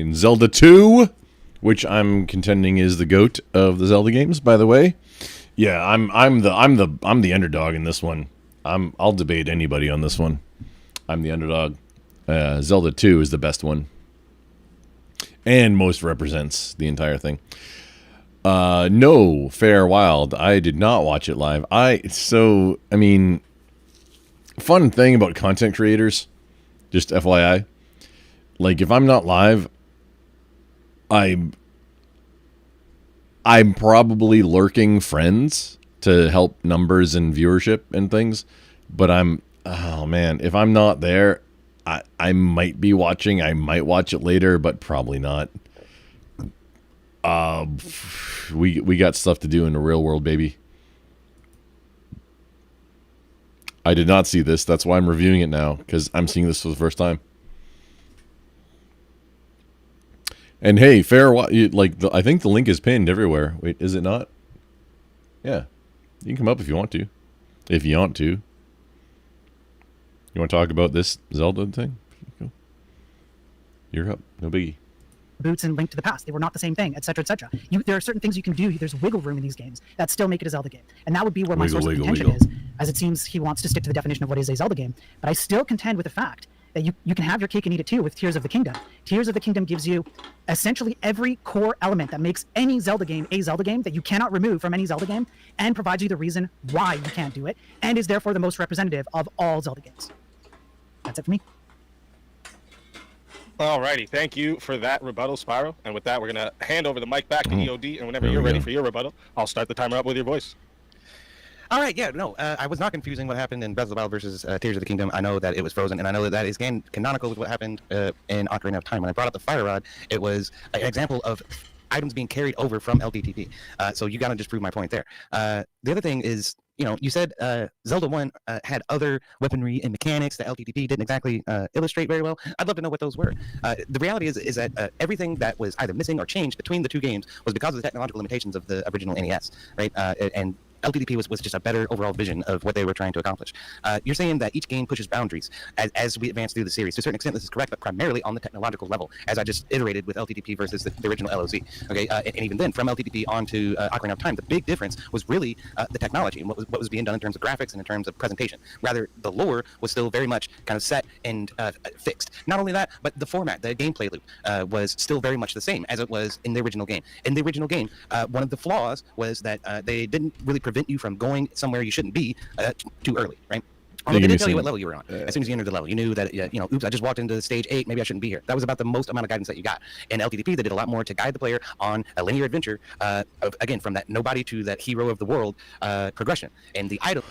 in Zelda 2, which I'm contending is the GOAT of the Zelda games, by the way. Yeah, I'm the underdog in this one. I'll debate anybody on this one. I'm the underdog. Zelda 2 is the best one. And most represents the entire thing. No, Fair Wild. I did not watch it live. Fun thing about content creators, just FYI, like if I'm not live, I'm probably lurking friends to help numbers and viewership and things, but oh man, if I'm not there, I might be watching. I might watch it later, but probably not. We got stuff to do in the real world, baby. I did not see this. That's why I'm reviewing it now, because I'm seeing this for the first time. And hey, I think the link is pinned everywhere. Wait, is it not? Yeah. You can come up if you want to. If you want to. You want to talk about this Zelda thing? You're up. No biggie. Boots and Link to the Past. They were not the same thing, etc., etc. There are certain things you can do. There's wiggle room in these games that still make it a Zelda game. And that would be where my source of contention is, as it seems he wants to stick to the definition of what is a Zelda game. But I still contend with the fact that you can have your cake and eat it too with Tears of the Kingdom. Tears of the Kingdom gives you essentially every core element that makes any Zelda game a Zelda game that you cannot remove from any Zelda game, and provides you the reason why you can't do it, and is therefore the most representative of all Zelda games. That's it for me. Alrighty, thank you for that rebuttal, Spyro. And with that, we're gonna hand over the mic back to EOD, and whenever you're ready for your rebuttal, I'll start the timer up with your voice. All right, yeah, no, I was not confusing what happened in Breath of the Wild versus Tears of the Kingdom. I know that it was frozen, and I know that that is canonical with what happened in Ocarina of Time. When I brought up the Fire Rod, it was an example of items being carried over from LTTP. So you gotta just prove my point there. The other thing is, you said Zelda 1 had other weaponry and mechanics that LTTP didn't exactly illustrate very well. I'd love to know what those were. The reality is that everything that was either missing or changed between the two games was because of the technological limitations of the original NES, right? And LTTP was just a better overall vision of what they were trying to accomplish. You're saying that each game pushes boundaries as we advance through the series. To a certain extent, this is correct, but primarily on the technological level, as I just iterated with LTTP versus the original LOZ. Okay, and even then, from LTTP on to Ocarina of Time, the big difference was really the technology and what was being done in terms of graphics and in terms of presentation. Rather, the lore was still very much kind of set and fixed. Not only that, but the format, the gameplay loop, was still very much the same as it was in the original game. In the original game, one of the flaws was that they didn't really prevent you from going somewhere you shouldn't be too early, right? Although they didn't tell you what level you were on. As soon as you entered the level, you knew that, oops, I just walked into stage 8, maybe I shouldn't be here. That was about the most amount of guidance that you got. In LTTP, they did a lot more to guide the player on a linear adventure, again, from that nobody to that hero of the world progression. And the item...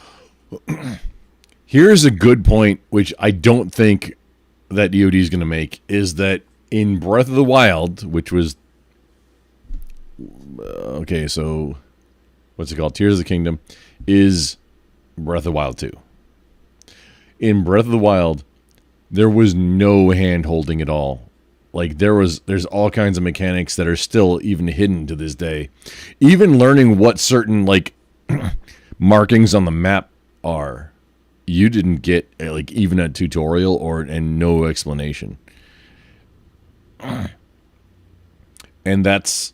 Here's a good point, which I don't think that DoD is going to make, is that in Breath of the Wild, which was... okay, so... what's it called? Tears of the Kingdom is Breath of the Wild 2. In Breath of the Wild, there was no hand-holding at all. Like, there's all kinds of mechanics that are still even hidden to this day. Even learning what certain, like, markings on the map are, you didn't get, like, even a tutorial and no explanation. And that's...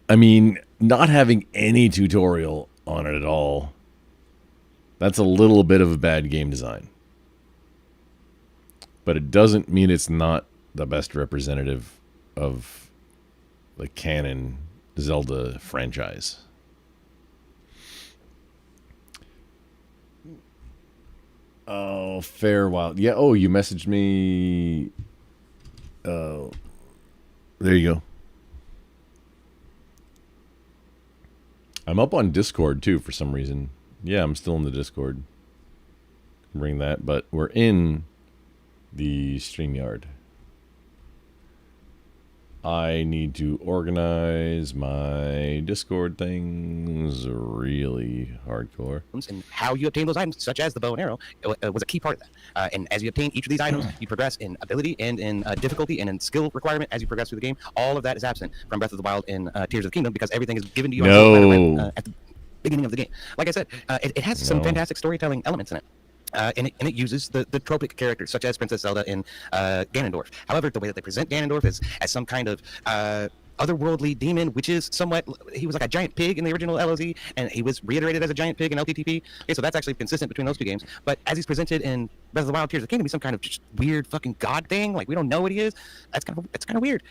I mean, not having any tutorial on it at all, that's a little bit of a bad game design. But it doesn't mean it's not the best representative of the canon Zelda franchise. Oh, Fairwild. Yeah, oh, you messaged me. Oh, there you go. I'm up on Discord, too, for some reason. Yeah, I'm still in the Discord. Bring that, but we're in the StreamYard. I need to organize my Discord things really hardcore. And how you obtain those items, such as the bow and arrow, was a key part of that. And as you obtain each of these items, you progress in ability and in difficulty and in skill requirement as you progress through the game. All of that is absent from Breath of the Wild and Tears of the Kingdom because everything is given to you at the beginning of the game. Like I said, it has some fantastic storytelling elements in it. And it uses the tropic characters, such as Princess Zelda and Ganondorf. However, the way that they present Ganondorf is as some kind of otherworldly demon, which is somewhat... he was like a giant pig in the original LOZ, and he was reiterated as a giant pig in LTTP. Okay, so that's actually consistent between those two games. But as he's presented in Breath of the Wild, Tears of the Kingdom, he's some kind of just weird fucking god thing. Like, we don't know what he is. It's kind of weird.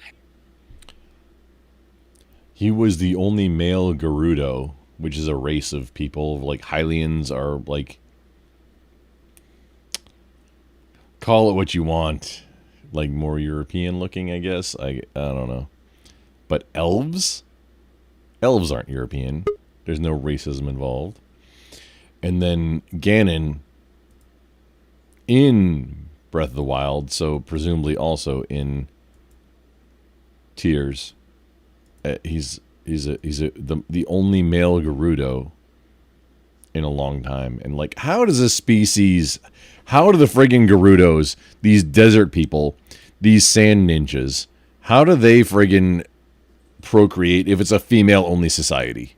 He was the only male Gerudo, which is a race of people. Like, Hylians are, like... call it what you want, like more European looking, I guess. I don't know, but elves elves aren't European. There's no racism involved. And then Ganon in Breath of the Wild, so presumably also in Tears, he's the only male Gerudo in a long time. And like, how does a species, how do the friggin' Gerudos, these desert people, these sand ninjas, how do they friggin' procreate if it's a female only society?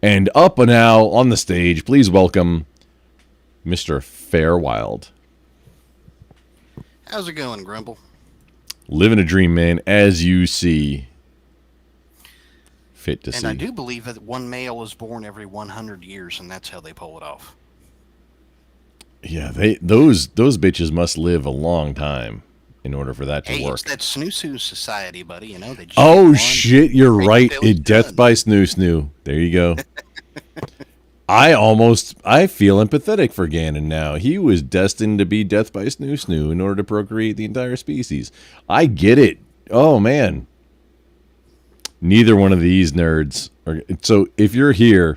And up and now on the stage, please welcome Mr. Fairwild. How's it going, Grumble? Living a dream, man, as you see fit to see. And I do believe that one male is born every 100 years, and that's how they pull it off. Yeah, those bitches must live a long time in order for that to work. It's that snoo-snoo society, buddy. You know they. Oh shit, you're right. Death by snoo-snoo. There you go. I feel empathetic for Ganon now. He was destined to be death by snoo-snoo in order to procreate the entire species. I get it. Oh man. Neither one of these nerds are. So if you're here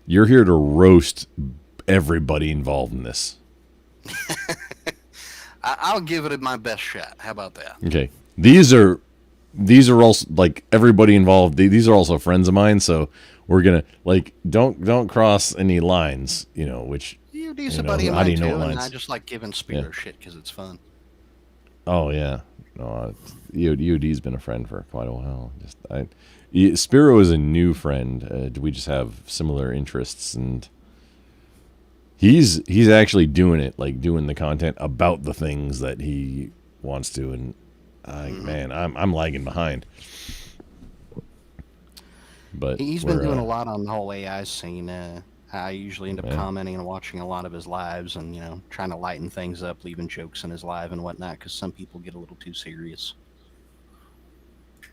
to roast everybody involved in this. I'll give it my best shot. How about that? Okay. These are also like everybody involved. These are also friends of mine, so we're gonna like don't cross any lines, which You're a decent buddy of how do mine you know too, what and lines? I just like giving Spear shit because it's fun. Oh yeah, no, EOD's been a friend for quite a while. Spiro is a new friend. We just have similar interests, and he's actually doing it, like doing the content about the things that he wants to, and man, I'm lagging behind. But He's been doing a lot on the whole AI scene. I usually end up commenting and watching a lot of his lives, and trying to lighten things up, leaving jokes in his live and whatnot, because some people get a little too serious.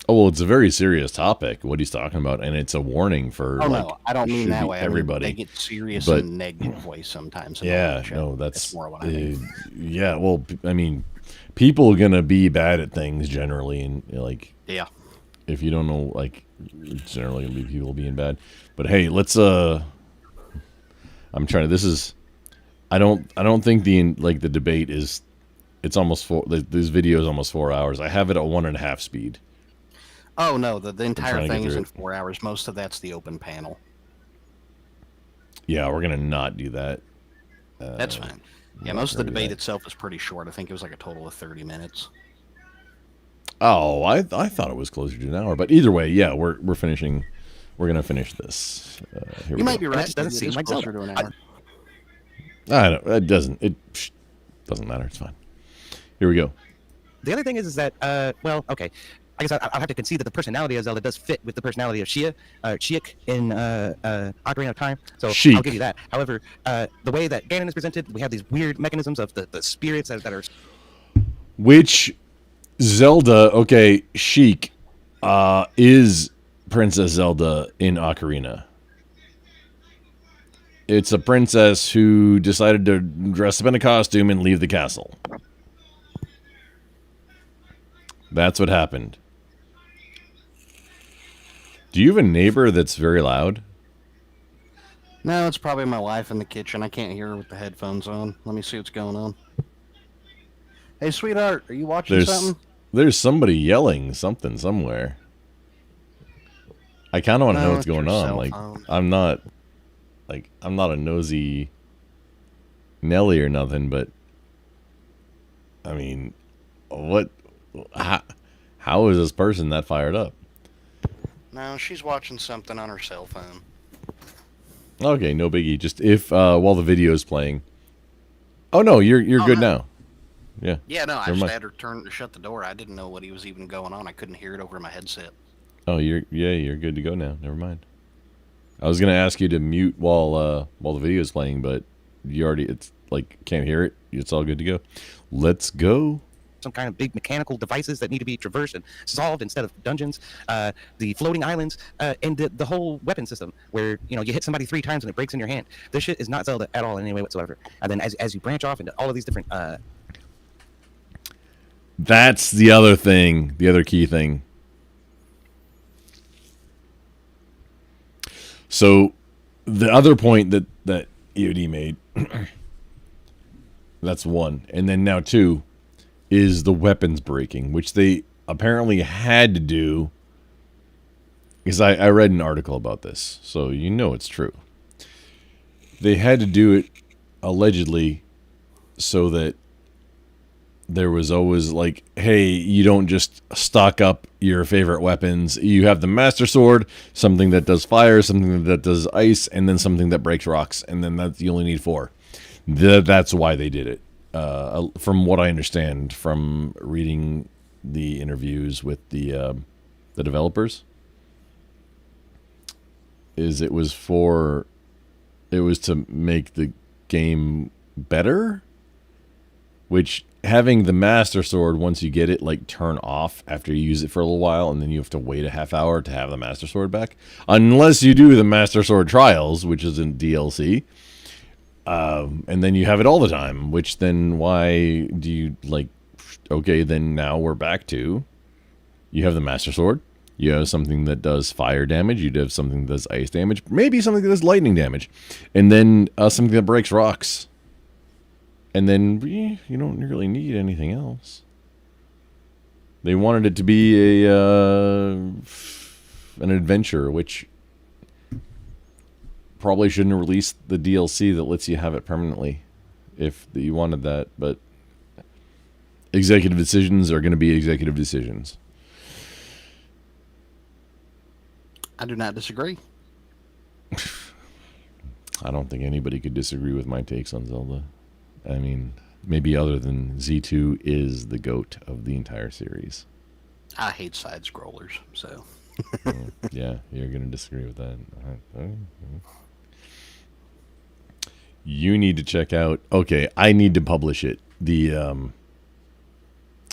Oh well, it's a very serious topic what he's talking about, and it's a warning for. Oh no, I don't mean that way. Everybody, I mean, they get serious in a negative way sometimes. Yeah, no, that's more what I mean. Yeah, well, I mean, people are gonna be bad at things generally, and yeah, if you don't know, like, it's generally gonna be people being bad. But hey, let's I'm trying to. This is, I don't think the debate is. It's almost this video is almost 4 hours. I have it at 1.5 speed. Oh no, the entire thing is in 4 hours. Most of that's the open panel. Yeah, we're gonna not do that. That's fine. Yeah, most of the debate itself is pretty short. I think it was like a total of 30 minutes. Oh, I thought it was closer to an hour, but either way, yeah, we're finishing. We're gonna finish this. You might be right. It doesn't seem like closer to an hour. I don't. It doesn't matter. It's fine. Here we go. The other thing is that well, okay. I guess I'll have to concede that the personality of Zelda does fit with the personality of Sheik in Ocarina of Time. So I'll give you that. However, the way that Ganon is presented, we have these weird mechanisms of the spirits that are. Which Zelda? Okay, Sheik is Princess Zelda in Ocarina. It's a princess who decided to dress up in a costume and leave the castle. That's what happened. Do you have a neighbor that's very loud? No, it's probably my wife in the kitchen. I can't hear her with the headphones on. Let me see what's going on. Hey, sweetheart, are you watching something? There's somebody yelling something somewhere. I kind of want to know what's going on. Like, I'm not a nosy Nelly or nothing, but I mean, how is this person that fired up? No, she's watching something on her cell phone. Okay, no biggie. Just if while the video is playing. Oh no, you're good now. Yeah. Yeah, no, I just had her shut the door. I didn't know what he was even going on. I couldn't hear it over my headset. Oh, you're good to go now. Never mind. I was gonna ask you to mute while the video is playing, but it's like can't hear it. It's all good to go. Let's go. Some kind of big mechanical devices that need to be traversed and solved instead of dungeons, the floating islands, and the whole weapon system where you hit somebody 3 times and it breaks in your hand. This shit is not Zelda at all in any way whatsoever. And then as you branch off into all of these different that's the other thing, the other key thing. So the other point that EOD made, that's one, and then now two, is the weapons breaking, which they apparently had to do. Because I read an article about this, so you know it's true. They had to do it allegedly so that there was always like, hey, you don't just stock up your favorite weapons. You have the Master Sword, something that does fire, something that does ice, and then something that breaks rocks, and then you only need 4. That's why they did it. From what I understand from reading the interviews with the developers, is it was to make the game better, which having the Master Sword, once you get it, like turn off after you use it for a little while, and then you have to wait a half hour to have the Master Sword back, unless you do the Master Sword Trials, which is in DLC, and then you have it all the time, which then why do you like, okay, then now we're back to, you have the Master Sword, you have something that does fire damage, you have something that does ice damage, maybe something that does lightning damage, and then something that breaks rocks. And then you don't really need anything else. They wanted it to be an adventure, which probably shouldn't have released the DLC that lets you have it permanently if you wanted that. But executive decisions are going to be executive decisions. I do not disagree. I don't think anybody could disagree with my takes on Zelda. I mean, maybe other than Z2 is the GOAT of the entire series. I hate side scrollers, so. Yeah, you're going to disagree with that. You need to check out. Okay, I need to publish it. The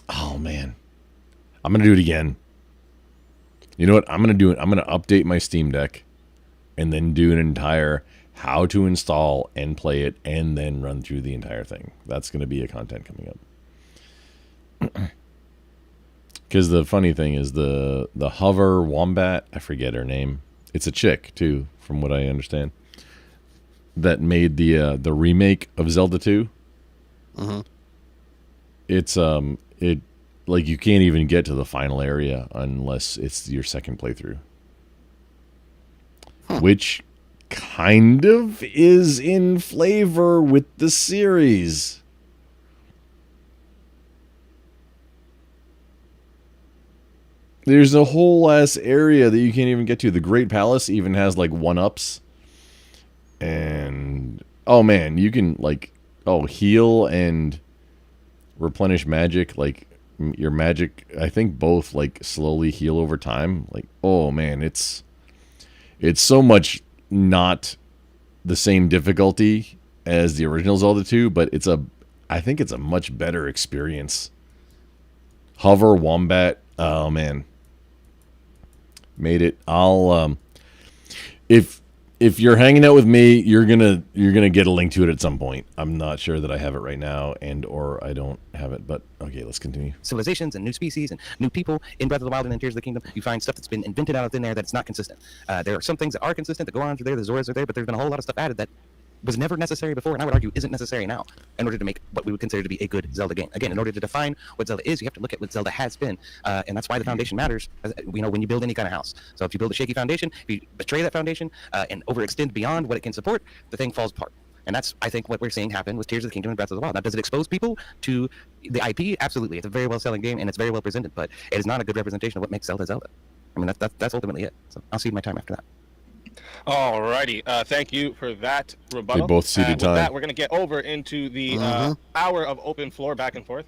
oh man, I'm going to do it again. You know what? I'm going to do it. I'm going to update my Steam Deck and then do an entire how to install and play it, and then run through the entire thing. That's going to be a content coming up. Because the funny thing is the Hover Wombat, I forget her name. It's a chick too, from what I understand. That made the remake of Zelda 2. It's it like you can't even get to the final area unless it's your second playthrough, which kind of is in flavor with the series. There's a whole ass area that you can't even get to. The Great Palace even has like 1-ups. And oh man, you can like heal and replenish magic. Like your magic, I think both like slowly heal over time. Like, oh man, it's so much not the same difficulty as the original Zelda 2, but I think it's a much better experience. Hover Wombat, oh man, made it. I'll if you're hanging out with me, you're gonna get a link to it at some point. I'm not sure that I have it right now, or I don't have it. But okay, let's continue. Civilizations and new species and new people in Breath of the Wild and in Tears of the Kingdom. You find stuff that's been invented out of thin air that's not consistent. There are some things that are consistent that go on through there. The Zoras are there, but there's been a whole lot of stuff added that was never necessary before, and I would argue isn't necessary now, in order to make what we would consider to be a good Zelda game. Again, in order to define what Zelda is, you have to look at what Zelda has been, and that's why the foundation matters. When you build any kind of house. So if you build a shaky foundation, if you betray that foundation and overextend beyond what it can support, the thing falls apart. And that's, I think, what we're seeing happen with Tears of the Kingdom and Breath of the Wild. Now, does it expose people to the IP? Absolutely. It's a very well-selling game, and it's very well presented, but it is not a good representation of what makes Zelda Zelda. I mean, that's ultimately it. So I'll cede my time after that. Alrighty, thank you for that rebuttal. They both ceded with time. That, we're going to get over into the hour of open floor back and forth.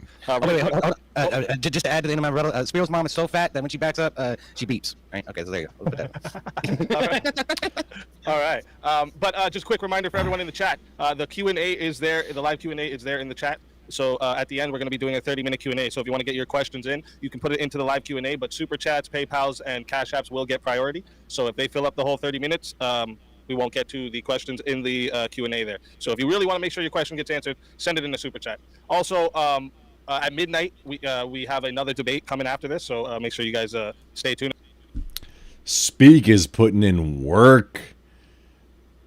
Just to add to the end of my rebuttal, Spiro's mom is so fat that when she backs up, she beeps. Right? Okay, so there you go. All right. But just quick reminder for everyone in the chat: the Q&A is there. The live Q&A is there in the chat. So at the end, we're going to be doing a 30-minute Q&A. So if you want to get your questions in, you can put it into the live Q&A. But Super Chats, PayPals, and Cash Apps will get priority. So if they fill up the whole 30 minutes, we won't get to the questions in the Q&A there. So if you really want to make sure your question gets answered, send it in the Super Chat. Also, at midnight, we have another debate coming after this. So make sure you guys stay tuned. Speak is putting in work.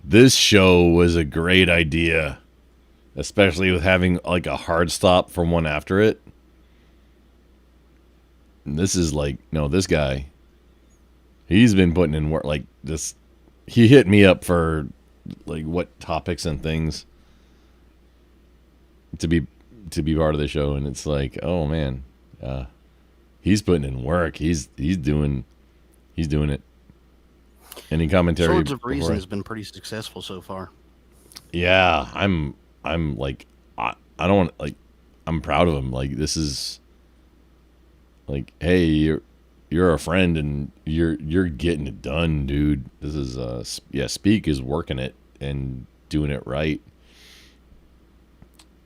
This show was a great idea, especially with having like a hard stop from one after it. And this is like, no, this guy, he's been putting in work like this. He hit me up for like what topics and things to be part of the show, and it's like, oh man, he's putting in work. He's doing it. Any commentary? Swords of Reason has been pretty successful so far. Yeah, I'm like, I don't want, like, I'm proud of him. Like, this is like, hey, you're a friend and you're getting it done, dude. This is Speak is working it and doing it right.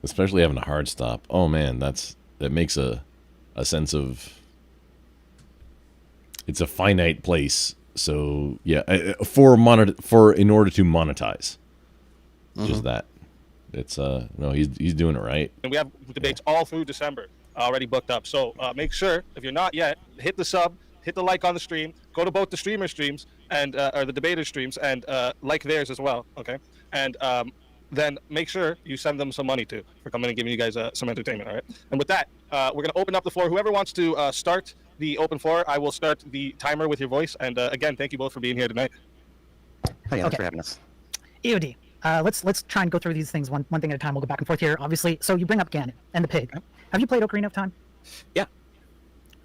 Especially having a hard stop. Oh man, that makes a sense of, it's a finite place. So yeah, in order to monetize, just that. It's no, he's doing it right. And we have debates all through December already booked up. So make sure, if you're not yet, hit the sub, hit the like on the stream, go to both the streamer streams and or the debater streams and like theirs as well. Okay, and then make sure you send them some money too for coming and giving you guys some entertainment. All right. And with that, we're gonna open up the floor. Whoever wants to start the open floor, I will start the timer with your voice. And again, thank you both for being here tonight. Thanks for having us. EOD. Let's try and go through these things one thing at a time. We'll go back and forth here. Obviously, so you bring up Ganon and the pig. Have you played Ocarina of Time? Yeah.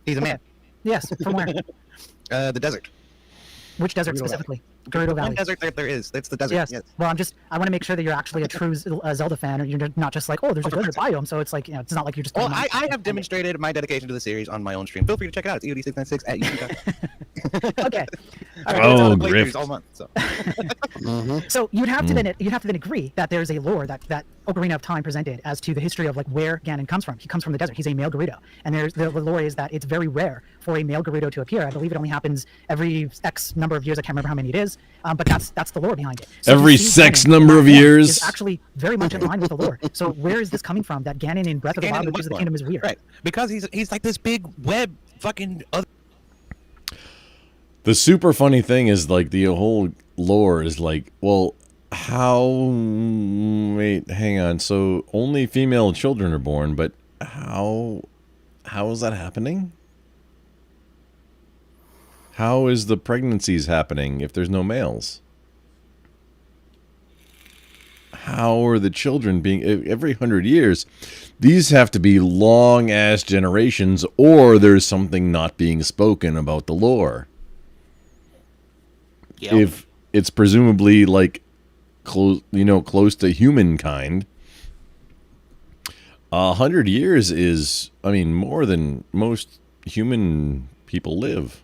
He's a man. Yes. From where? The desert. Which desert specifically? Gerudo Valley. One desert there is. It's the desert. Yes. Well, I want to make sure that you're actually a true Zelda fan, or you're not just like, oh, there's a desert biome. So it's like, it's not like you're just. Well, I have demonstrated my dedication to the series on my own stream. Feel free to check it out. It's EOD696 at YouTube. Okay. Oh, Griff. All month, so. So you'd have to then agree that there's a lore that Ocarina of Time presented as to the history of like where Ganon comes from. He comes from the desert. He's a male Gerudo, and there's the lore is that it's very rare for a male Gerudo to appear. I believe it only happens every X number of years. I can't remember how many it is, but that's the lore behind it. So every sex number of years is actually very much in line with the lore. So where is this coming from? That Ganon in Breath of the Wild, Witches of the Kingdom is weird, right? Because he's like this big web fucking. The super funny thing is like the whole lore is like, well, how? Wait, hang on. So only female children are born, but how is that happening? How is the pregnancies happening if there's no males? How are the children being every 100 years? These have to be long ass generations, or there's something not being spoken about the lore. Yep. If it's presumably like close to humankind, 100 years is, I mean, more than most human people live.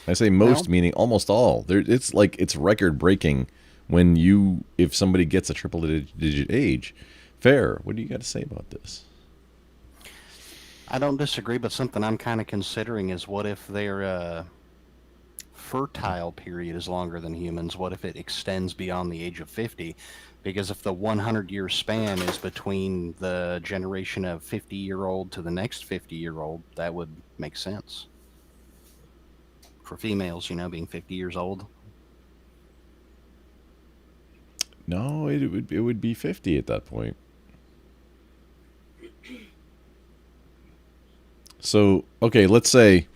I say most, meaning almost all. It's like it's record breaking if somebody gets a triple digit age. Fair. What do you got to say about this? I don't disagree, but something I'm kind of considering is what if their fertile period is longer than humans? What if it extends beyond the age of 50? Because if the 100-year span is between the generation of 50-year-old to the next 50-year-old, that would make sense. For females, being 50 years old. No, it would be 50 at that point. So, okay, let's say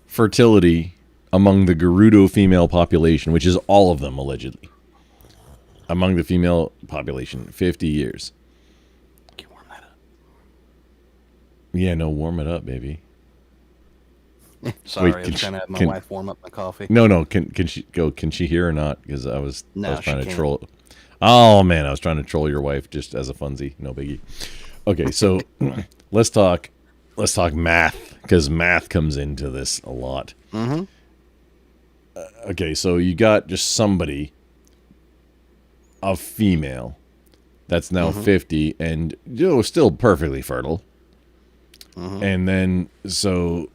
fertility among the Gerudo female population, which is all of them allegedly. Among the female population, 50 years. Can you warm that up? Yeah, no, warm it up, baby. Sorry, I was trying to have my wife warm up my coffee. No, can she go? Can she hear or not? Because I was trying to troll. Oh man, I was trying to troll your wife just as a funsy. No biggie. Okay, so let's talk math, because math comes into this a lot. Mm-hmm. Okay, so you got just somebody, a female, that's now 50 and still perfectly fertile. And then so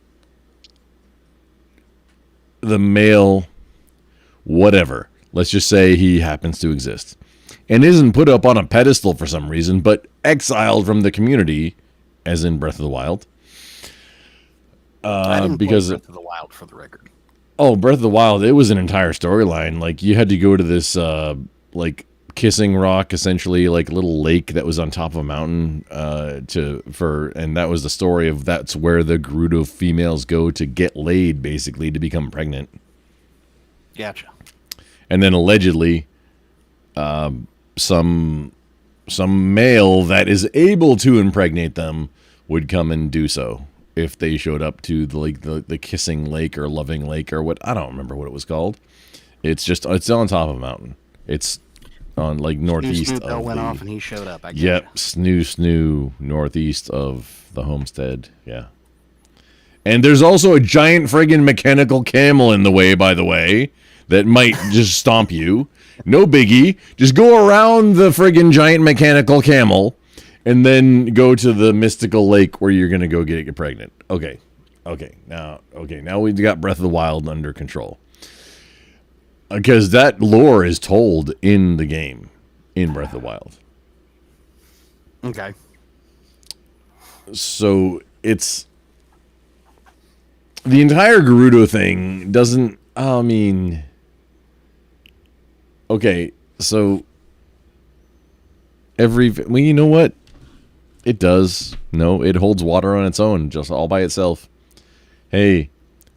the male, whatever, let's just say he happens to exist and isn't put up on a pedestal for some reason, but exiled from the community, as in Breath of the Wild. I didn't because play Breath of the Wild, for the record. Oh, Breath of the Wild, it was an entire storyline. Like, you had to go to this, like, kissing rock, essentially, like, little lake that was on top of a mountain, and that was the story of that's where the Gerudo females go to get laid, basically, to become pregnant. Gotcha. And then, allegedly, some male that is able to impregnate them would come and do so. If they showed up to the kissing lake or loving lake or what, I don't remember what it was called. It's on top of a mountain. It's on like northeast Snoo of went off and he showed up. Yep, snoo northeast of the homestead. Yeah. And there's also a giant friggin' mechanical camel in the way, by the way, that might just stomp you. No biggie. Just go around the friggin' giant mechanical camel. And then go to the mystical lake where you're gonna go get pregnant. Okay, now we've got Breath of the Wild under control. Because that lore is told in the game, in Breath of the Wild. Okay. So it's the entire Gerudo thing doesn't. I mean, okay, so well, you know what? It does. No, it holds water on its own, just all by itself. Hey,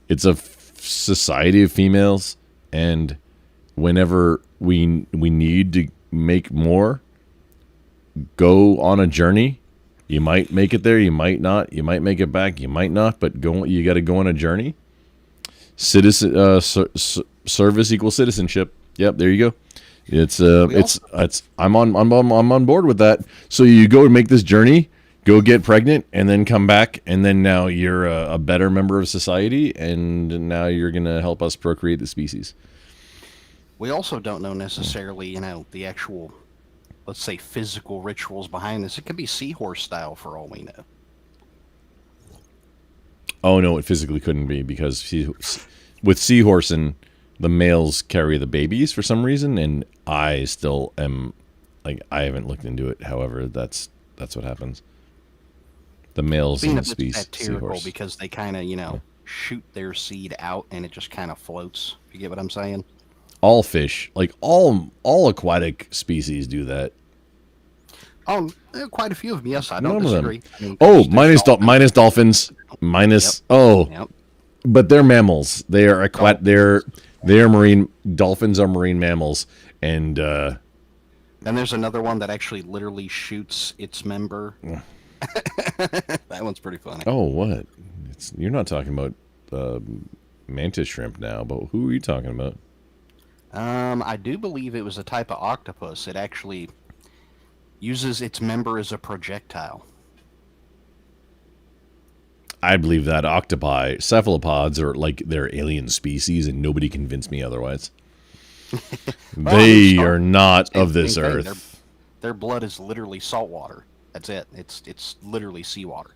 it's a society of females, and whenever we need to make more, go on a journey. You might make it there, you might not. You might make it back, you might not. But you got to go on a journey. Service equals citizenship. Yep, there you go. I'm on board with that. So you go and make this journey, go get pregnant, and then come back, and then now you're a better member of society, and now you're gonna help us procreate the species. We also don't know necessarily, the actual, let's say, physical rituals behind this. It could be seahorse style for all we know. Oh no, it physically couldn't be, because with seahorsing, the males carry the babies for some reason, and I still am, like, I haven't looked into it. However, that's what happens. The males in the species seahorse, because they kind of, shoot their seed out, and it just kind of floats. You get what I'm saying? All fish, like all aquatic species, do that. Oh, quite a few of them. Yes, I don't disagree. I mean, minus dolphins, minus but they're mammals. They are They are marine. Dolphins are marine mammals, and there's another one that actually literally shoots its member. That one's pretty funny. Oh, what? You're not talking about mantis shrimp now, but who are you talking about? I do believe it was a type of octopus. It actually uses its member as a projectile. I believe that octopi, cephalopods, are like they're alien species, and nobody convinced me otherwise. They are not of this earth. Their blood is literally salt water. That's it. It's literally seawater.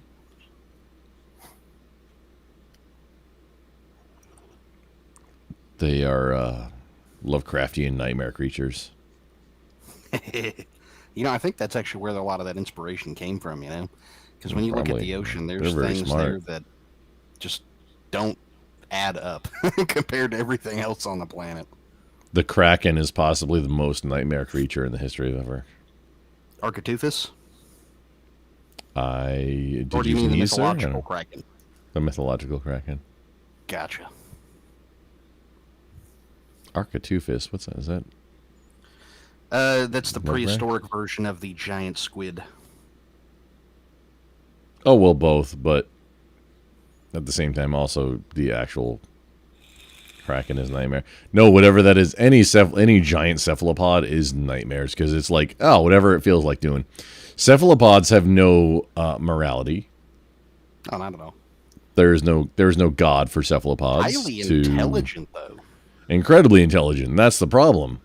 They are Lovecraftian nightmare creatures. I think that's actually where a lot of that inspiration came from, Because when you look at the ocean, there's things there that just don't add up compared to everything else on the planet. The Kraken is possibly the most nightmare creature in the history of ever. Architeuthis? Or do you mean the mythological Kraken? The mythological Kraken. Gotcha. Architeuthis, what's that? Is that? That's the prehistoric version of the giant squid. Oh, well, both, but at the same time, also the actual Kraken is nightmare. No, whatever that is, any giant cephalopod is nightmares, because it's like, whatever it feels like doing. Cephalopods have no morality. Oh, not at all. There is no god for cephalopods. Highly intelligent, though. Incredibly intelligent. That's the problem.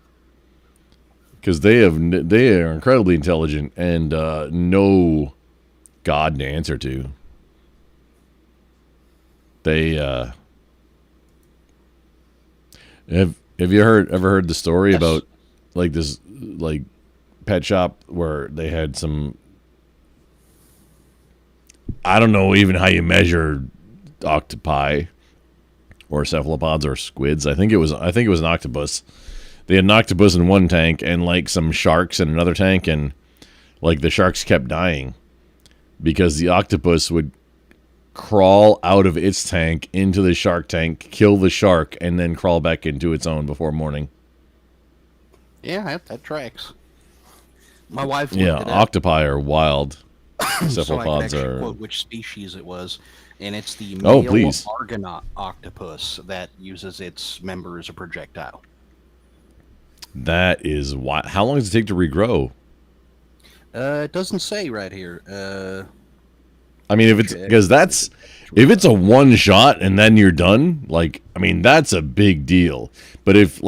Because they are incredibly intelligent and no god to answer to. They have you ever heard the story about like this pet shop where they had some, I don't know even how you measure octopi or cephalopods or squids. I think it was an octopus. They had an octopus in one tank and like some sharks in another tank, and like the sharks kept dying because the octopus would crawl out of its tank into the shark tank, kill the shark, and then crawl back into its own before morning. Yeah, that tracks. My wife. Yeah, octopi are wild. Cephalopods so I can actually are. quote which species it was, and it's the male please. Argonaut octopus that uses its member as a projectile. That is why. How long does it take to regrow? It doesn't say right here. I mean, if it's a one shot and then you're done, like, I mean, that's a big deal. But if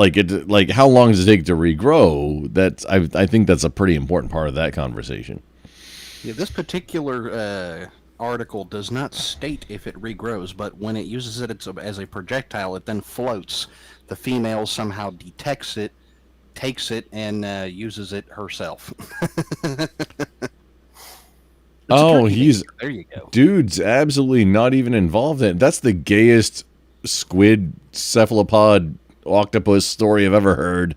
how long does it take to regrow? I think that's a pretty important part of that conversation. Yeah, this particular article does not state if it regrows, but when it uses it as a projectile, it then floats. The female somehow detects it, takes it, and uses it herself. Oh, there you go. Dude's absolutely not even involved in it. That's the gayest squid, cephalopod, octopus story I've ever heard.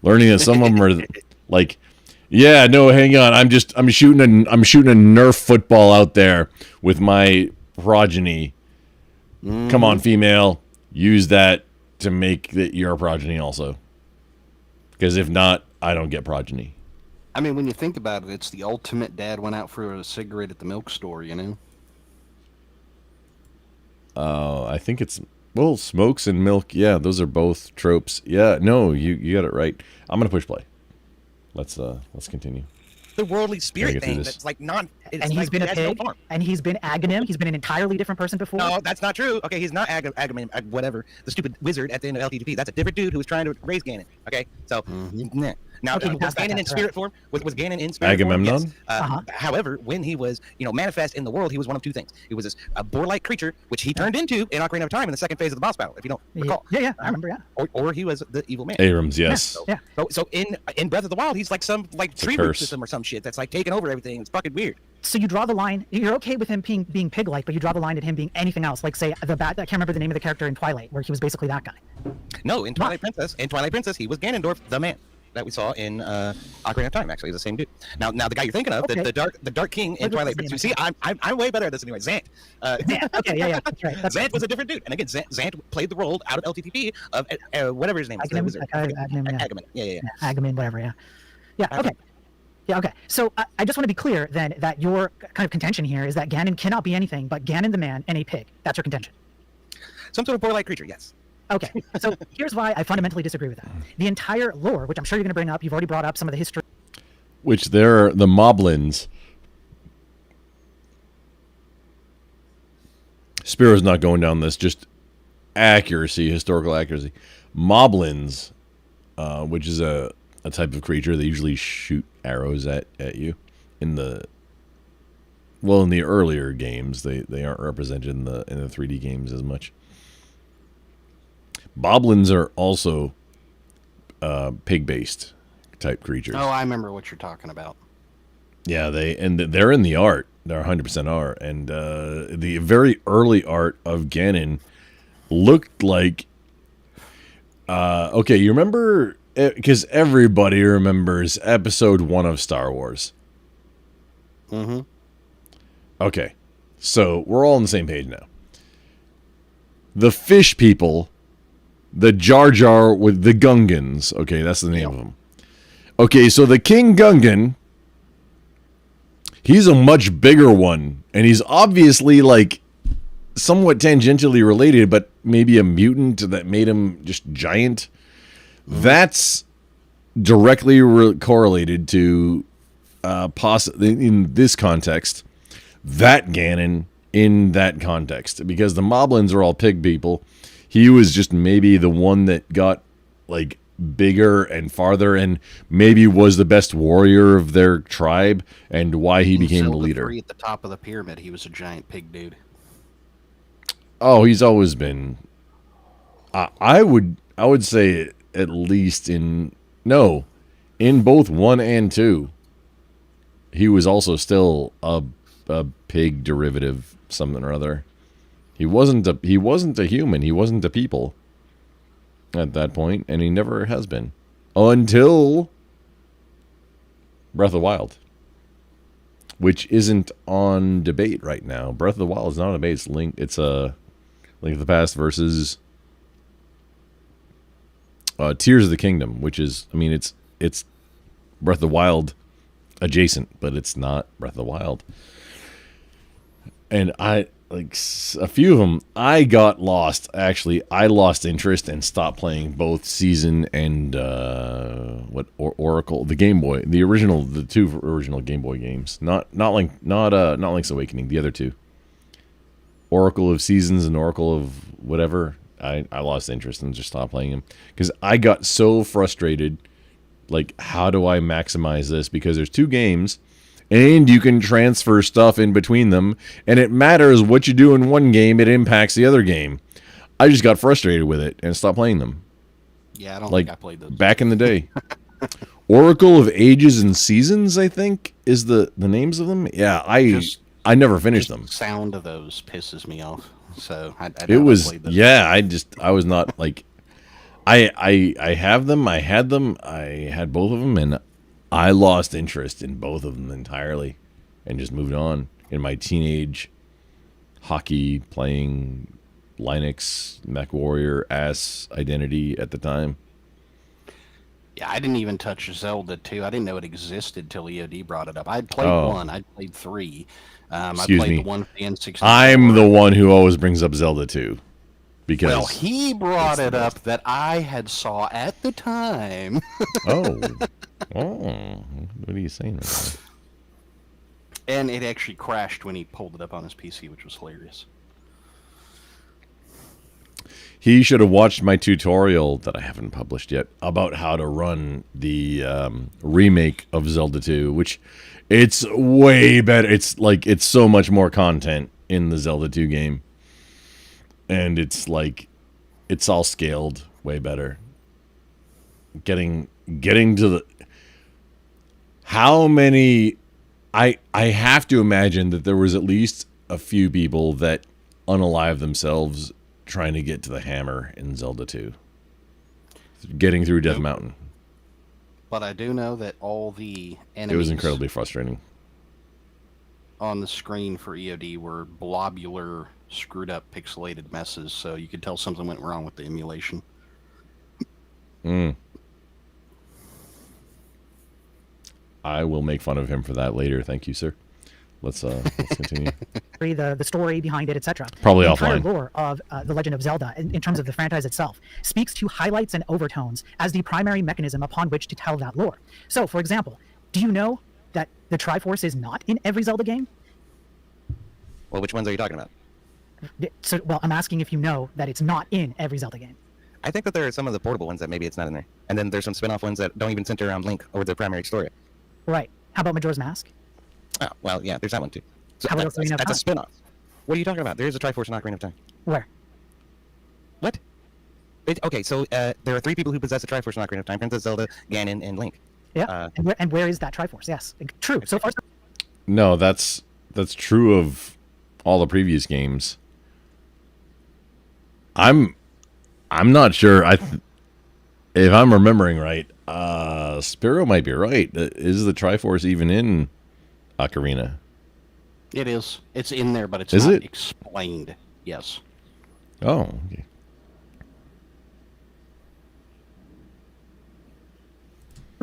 Learning that some of them are like, yeah, no, hang on, I'm shooting a Nerf football out there with my progeny. Come on, female, use that to make your progeny also. Because if not, I don't get progeny. I mean, when you think about it, it's the ultimate dad went out for a cigarette at the milk store, you know? I think it's, well, smokes and milk. Yeah, those are both tropes. Yeah, no, you got it right. I'm going to push play. Let's continue. The worldly Gotta spirit get through thing this. that's like non. It's And he's like, been a has no pig, form. and he's been Aghanim. He's been an entirely different person before. No, that's not true. Okay, he's not Agamemnon, whatever. The stupid wizard at the end of LTTP. That's a different dude who was trying to raise Ganon. Okay, so nah. Now, Okay, was that's Ganon in right. spirit form? Was Ganon in spirit Agamemnon? form? Yes. However, when he was, manifest in the world, he was one of two things. He was a boar-like creature, which he turned into in Ocarina of Time in the second phase of the boss battle, if you don't recall. Yeah, I remember. Yeah. Or he was the evil man. Abrams, yes. So in Breath of the Wild, he's like some tree root curse. system or some shit that's like taking over everything. It's fucking weird. So you draw the line. You're okay with him being pig-like, but you draw the line at him being anything else. Like, say, the bat. I can't remember the name of the character in Twilight, where he was basically that guy. No, in Twilight Princess, he was Ganondorf, the man that we saw in Ocarina of Time. Actually, he's the same dude. Now the guy you're thinking of, Okay. the Dark King in Twilight Princess. You see, I'm way better at this anyway. Zant. Okay, yeah, that's right. Zant was a different dude, and again, Zant played the role out of LTTP of whatever his name is. Aghanim, Wizard. Aghanim, Yeah. Aghanim, whatever. Yeah. Okay. Yeah, okay. So I just want to be clear then that your kind of contention here is that Ganon cannot be anything but Ganon the man and a pig. That's your contention. Some sort of boar-like creature, yes. Okay. So here's why I fundamentally disagree with that. The entire lore, which I'm sure you're going to bring up, you've already brought up some of the history. Which they're the Moblins. Spiro's not going down this, just accuracy, historical accuracy. Moblins, which is a type of creature, they usually shoot arrows at you. In the earlier games, they aren't represented in the 3D games as much. Moblins are also pig-based type creatures. Oh, I remember what you're talking about. Yeah, they're in the art. They're 100% are, and the very early art of Ganon looked like. Okay, you remember? Because everybody remembers Episode 1 of Star Wars. Mm-hmm. Okay, so we're all on the same page now. The fish people, the Jar Jar with the Gungans. Okay, that's the name of them. Okay, so the King Gungan, he's a much bigger one, and he's obviously like somewhat tangentially related, but maybe a mutant that made him just giant. That's directly correlated to in this context, that Ganon in that context, because the Moblins are all pig people. He was just maybe the one that got like bigger and farther, and maybe was the best warrior of their tribe, and why he became the leader. At the top of the pyramid, he was a giant pig dude. Oh, he's always been. I would say at least in both 1 and 2, he was also still a pig derivative, something or other. He wasn't a human. He wasn't a people at that point, and he never has been until Breath of the Wild, which isn't on debate right now. Breath of the Wild is not on debate. It's Link. It's a Link of the Past versus Tears of the Kingdom, which is, I mean, it's Breath of the Wild adjacent, but it's not Breath of the Wild. And I like a few of them. I got lost. Actually, I lost interest and stopped playing both Season and Oracle, the Game Boy, the original, the two original Game Boy games. Not Link's Awakening. The other two, Oracle of Seasons and Oracle of whatever. I lost interest and just stopped playing them because I got so frustrated. Like, how do I maximize this? Because there's two games, and you can transfer stuff in between them, and it matters what you do in one game, it impacts the other game. I just got frustrated with it and stopped playing them. Yeah, I don't like, think I played those. Back in the day. Oracle of Ages and Seasons, I think, is the names of them. Yeah, I never finished them. The sound of those pisses me off. So I it was, played those. yeah, I was not like... I have them. I had them. I had both of them, and I lost interest in both of them entirely, and just moved on in my teenage hockey playing Linux MechWarrior ass identity at the time. Yeah, I didn't even touch Zelda 2. I didn't know it existed till EOD brought it up. I'd played 1. I'd played 3. Excuse I played me. the one for the N64. I'm the one who always brings up Zelda 2. Because well, he brought it up that I had saw at the time. What are you saying right now? And it actually crashed when he pulled it up on his PC, which was hilarious. He should have watched my tutorial that I haven't published yet about how to run the remake of Zelda 2, which it's way better. It's like, it's so much more content in the Zelda 2 game. And it's like, it's all scaled way better. Getting to the... How many... I have to imagine that there was at least a few people that unalive themselves trying to get to the hammer in Zelda 2. Getting through Death Mountain. But I do know that all the enemies... It was incredibly frustrating. On the screen for EOD were blobular, screwed up, pixelated messes, so you could tell something went wrong with the emulation. I will make fun of him for that later. Thank you, sir. Let's continue. The story behind it, etc. Probably the offline. entire lore of The Legend of Zelda, in terms of the franchise itself, speaks to highlights and overtones as the primary mechanism upon which to tell that lore. So, for example, do you know that the Triforce is not in every Zelda game? Well, which ones are you talking about? So, well, I'm asking if you know that it's not in every Zelda game. I think that there are some of the portable ones that maybe it's not in there. And then there's some spin-off ones that don't even center around Link or the primary story. Right. How about Majora's Mask? Oh, well, yeah, there's that one too. So How about Ocarina of that's a Time? spin-off. What are you talking about? There is a Triforce in Ocarina of Time. Where? What? Okay, so there are 3 people who possess the Triforce in Ocarina of Time: Princess Zelda, Ganon, and Link. Yeah. And where is that Triforce? Yes. True. So far. No, that's true of all the previous games. I'm not sure. If I'm remembering right, Spiro might be right. Is the Triforce even in Ocarina? It is. It's in there, but it's Is not it? explained. Yes. Oh, okay.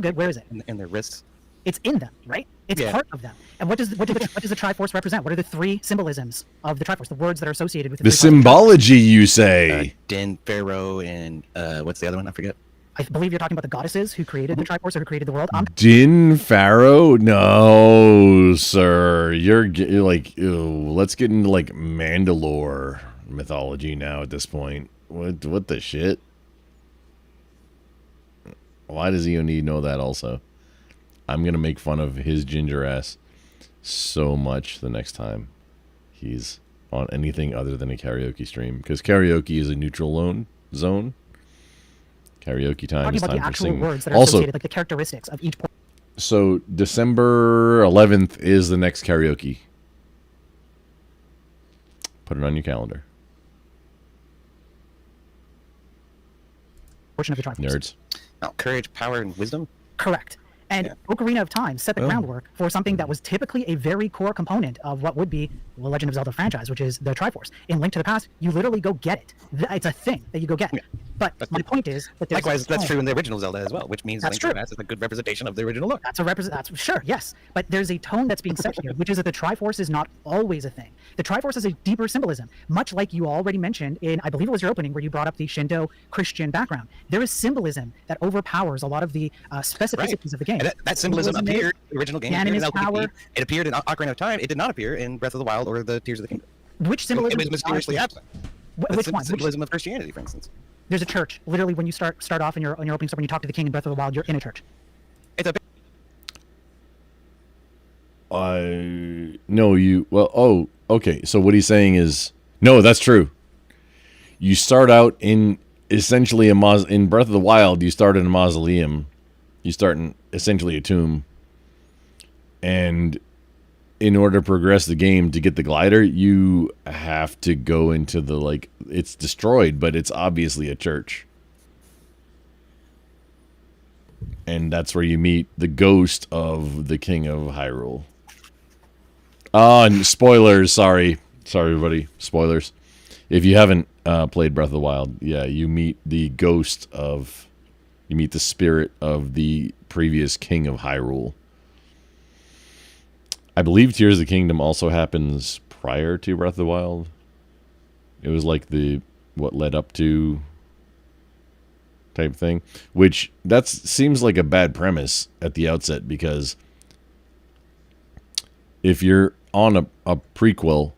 Good. Where is it? In their wrists. It's in them, right? It's Yeah. part of them. And what does the Triforce represent? What are the 3 symbolisms of the Triforce? The words that are associated with The symbology, you say? Din, Pharaoh, and what's the other one? I forget. I believe you're talking about the goddesses who created the Triforce or who created the world. Din Pharaoh? No, sir. You're like, ew, let's get into like Mandalore mythology now at this point. What the shit? Why does Eoni know that also? I'm going to make fun of his ginger ass so much the next time he's on anything other than a karaoke stream. Because karaoke is a neutral zone. Karaoke time is talking about time the for actual singing. words that are Also, associated, like the characteristics of each. so December 11th is the next karaoke. Put it on your calendar. portion of the Triforce. Nerds. Oh, courage, power, and wisdom. Correct. And Ocarina of Time set the groundwork for something that was typically a very core component of what would be the Legend of Zelda franchise, which is the Triforce. In Link to the Past, you literally go get it. It's a thing that you go get. But my point is that there's Likewise, that's true in the original Zelda as well, which means That's Link to the true. Past is a good representation of the original look. That's sure, yes. But there's a tone that's being set here, which is that the Triforce is not always a thing. The Triforce is a deeper symbolism, much like you already mentioned in, I believe it was your opening, where you brought up the Shinto Christian background. There is symbolism that overpowers a lot of the specificities of the game. And that symbolism appeared in the original game. Ganon is power. It appeared in Ocarina of Time. It did not appear in Breath of the Wild or the Tears of the Kingdom. Which symbolism? It was mysteriously absent. Which one? Symbolism of Christianity, for instance. There's a church. Literally, when you start off in your opening stuff, when you talk to the king in Breath of the Wild, you're in a church. It's a No, you. Well, oh, okay. So what he's saying is, no, that's true. You start out in essentially in Breath of the Wild. You start in a mausoleum. You start in essentially a tomb. And in order to progress the game to get the glider, you have to go into the, like, it's destroyed, but it's obviously a church. And that's where you meet the ghost of the King of Hyrule. And spoilers, sorry, everybody, spoilers. If you haven't played Breath of the Wild, yeah, you meet the you meet the spirit of the previous King of Hyrule. I believe Tears of the Kingdom also happens prior to Breath of the Wild. It was like what led up to type thing, which seems like a bad premise at the outset, because if you're on a prequel,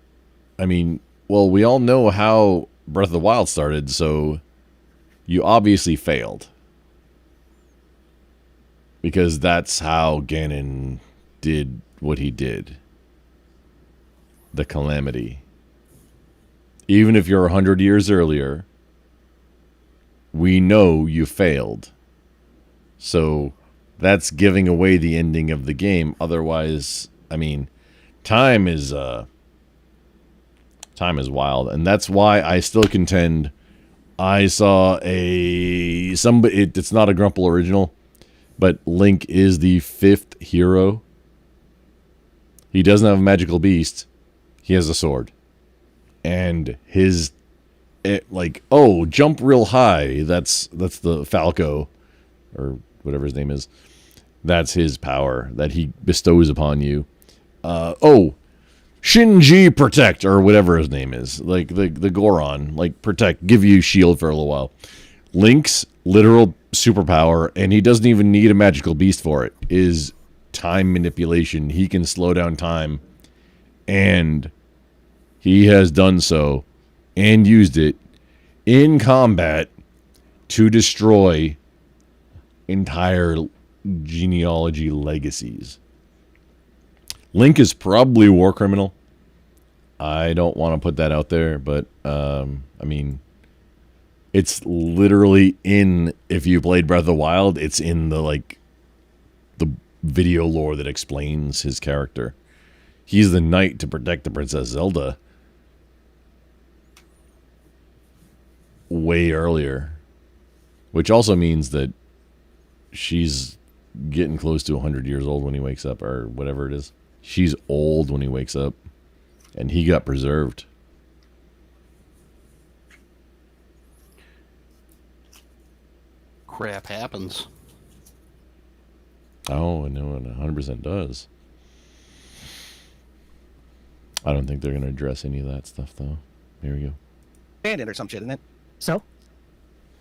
I mean, well, we all know how Breath of the Wild started, so you obviously failed. Because that's how Ganon did what he did. The Calamity. Even if you're 100 years earlier, we know you failed. So that's giving away the ending of the game. Otherwise, I mean, time is wild, and that's why I still contend. I saw it's not a Grumple original, but Link is the 5th hero. He doesn't have a magical beast. He has a sword. And jump real high. That's the Falco, or whatever his name is. That's his power that he bestows upon you. Shinji protect, or whatever his name is. Like the Goron, like protect, give you shield for a little while. Link's literal superpower, and he doesn't even need a magical beast for it, is time manipulation. He can slow down time, and he has done so and used it in combat to destroy entire genealogy legacies. Link is probably a war criminal. I don't want to put that out there, but I mean, it's literally if you played Breath of the Wild, it's in the video lore that explains his character. He's the knight to protect the Princess Zelda way earlier, which also means that she's getting close to 100 years old when he wakes up, or whatever it is. She's old when he wakes up, and he got preserved. Crap happens. Oh, I know it 100% does. I don't think they're going to address any of that stuff, though. Here we go. Abandoned or some shit, isn't it? So?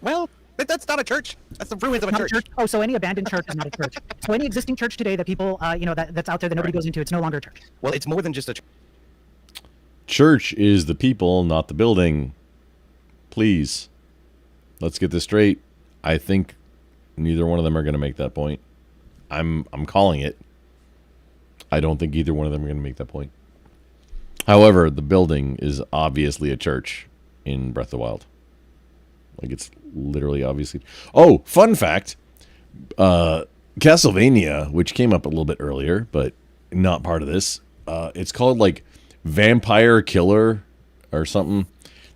Well, that's not a church. That's the ruins of a church. Oh, so any abandoned church is not a church. So any existing church today that people, that's out there that nobody goes into, it's no longer a church. Well, it's more than just a church. Church is the people, not the building. Please. Let's get this straight. I think neither one of them are going to make that point. I'm calling it. I don't think either one of them are going to make that point. However, the building is obviously a church in Breath of the Wild. Like, it's literally obviously... Oh, fun fact. Castlevania, which came up a little bit earlier, but not part of this. It's called, like, Vampire Killer or something.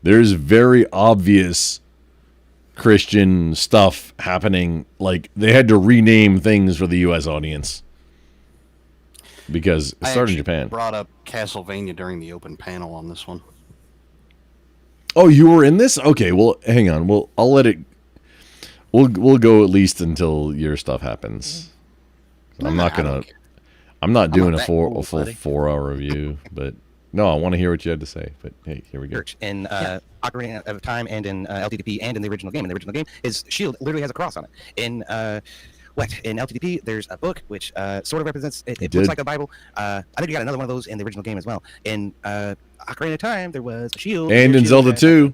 There's very obvious Christian stuff happening. Like, they had to rename things for the U.S. audience because it started in Japan. Brought up Castlevania during the open panel on this one. Oh, you were in this? Okay, well, hang on. I'll let it. We'll go at least until your stuff happens. I'm not doing a full 4-hour review, but no, I want to hear what you had to say. But hey, here we go. In Ocarina of Time and in LTDP and in the original game. In the original game, his shield literally has a cross on it. In LTDP, there's a book which sort of represents. It looks like a Bible. I think you got another one of those in the original game as well. In Ocarina of Time, there was a shield. And in Zelda 2,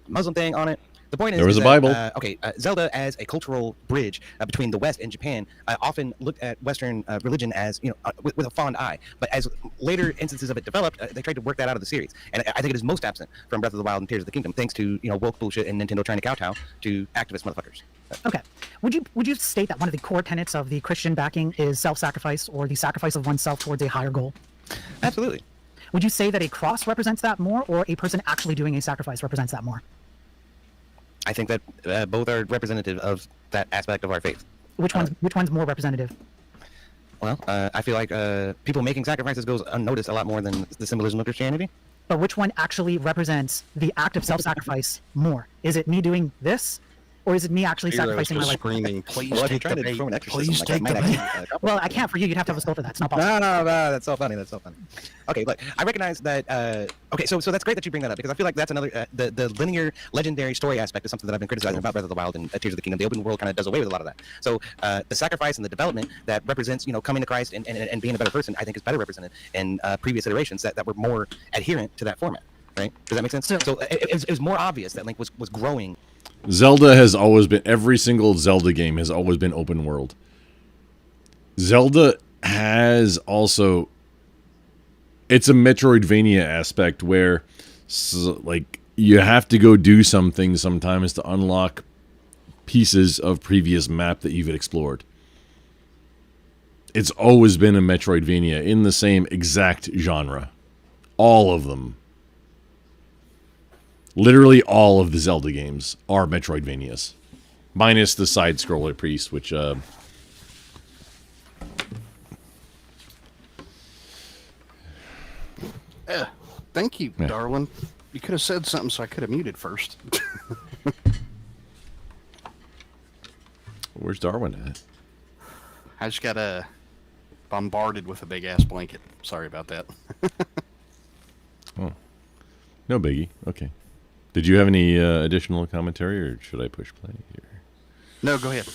Muslim thing on it. The point is, there was a that, Bible. Zelda as a cultural bridge between the West and Japan often looked at Western religion as, with a fond eye. But as later instances of it developed, they tried to work that out of the series. And I think it is most absent from Breath of the Wild and Tears of the Kingdom, thanks to woke bullshit and Nintendo trying to kowtow to activist motherfuckers. Okay. Would you state that one of the core tenets of the Christian backing is self-sacrifice or the sacrifice of oneself towards a higher goal? Absolutely. Would you say that a cross represents that more, or a person actually doing a sacrifice represents that more? I think that both are representative of that aspect of our faith. Which one's more representative? Well, I feel like people making sacrifices goes unnoticed a lot more than the symbolism of Christianity. But which one actually represents the act of self-sacrifice more? Is it me doing this, or is it me actually sacrificing my life? Screaming, please take the bait. Please take the bait. Well, I can't for you. You'd have to have a skill for that. It's not possible. No, that's so funny. That's so funny. Okay, look, I recognize that. Okay, so that's great that you bring that up, because I feel like that's another the linear, legendary story aspect is something that I've been criticizing about Breath of the Wild and Tears of the Kingdom. The open world kind of does away with a lot of that. So the sacrifice and the development that represents, coming to Christ and being a better person, I think is better represented in previous iterations that were more adherent to that format. Right? Does that make sense? So it was more obvious that Link was growing. Zelda has always been, every single Zelda game has always been open world. Zelda has also, it's a Metroidvania aspect where, like, you have to go do something sometimes to unlock pieces of previous map that you've explored. It's always been a Metroidvania in the same exact genre. All of them. Literally all of the Zelda games are Metroidvanias. Minus the side-scroller piece, which, thank you, Darwin. You could have said something so I could have muted first. Where's Darwin at? I just got bombarded with a big-ass blanket. Sorry about that. Oh. No biggie. Okay. Did you have any additional commentary, or should I push play here? No, go ahead.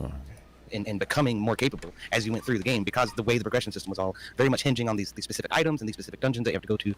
Oh, okay. And becoming more capable as you went through the game, because the way the progression system was all very much hinging on these specific items and these specific dungeons that you have to go to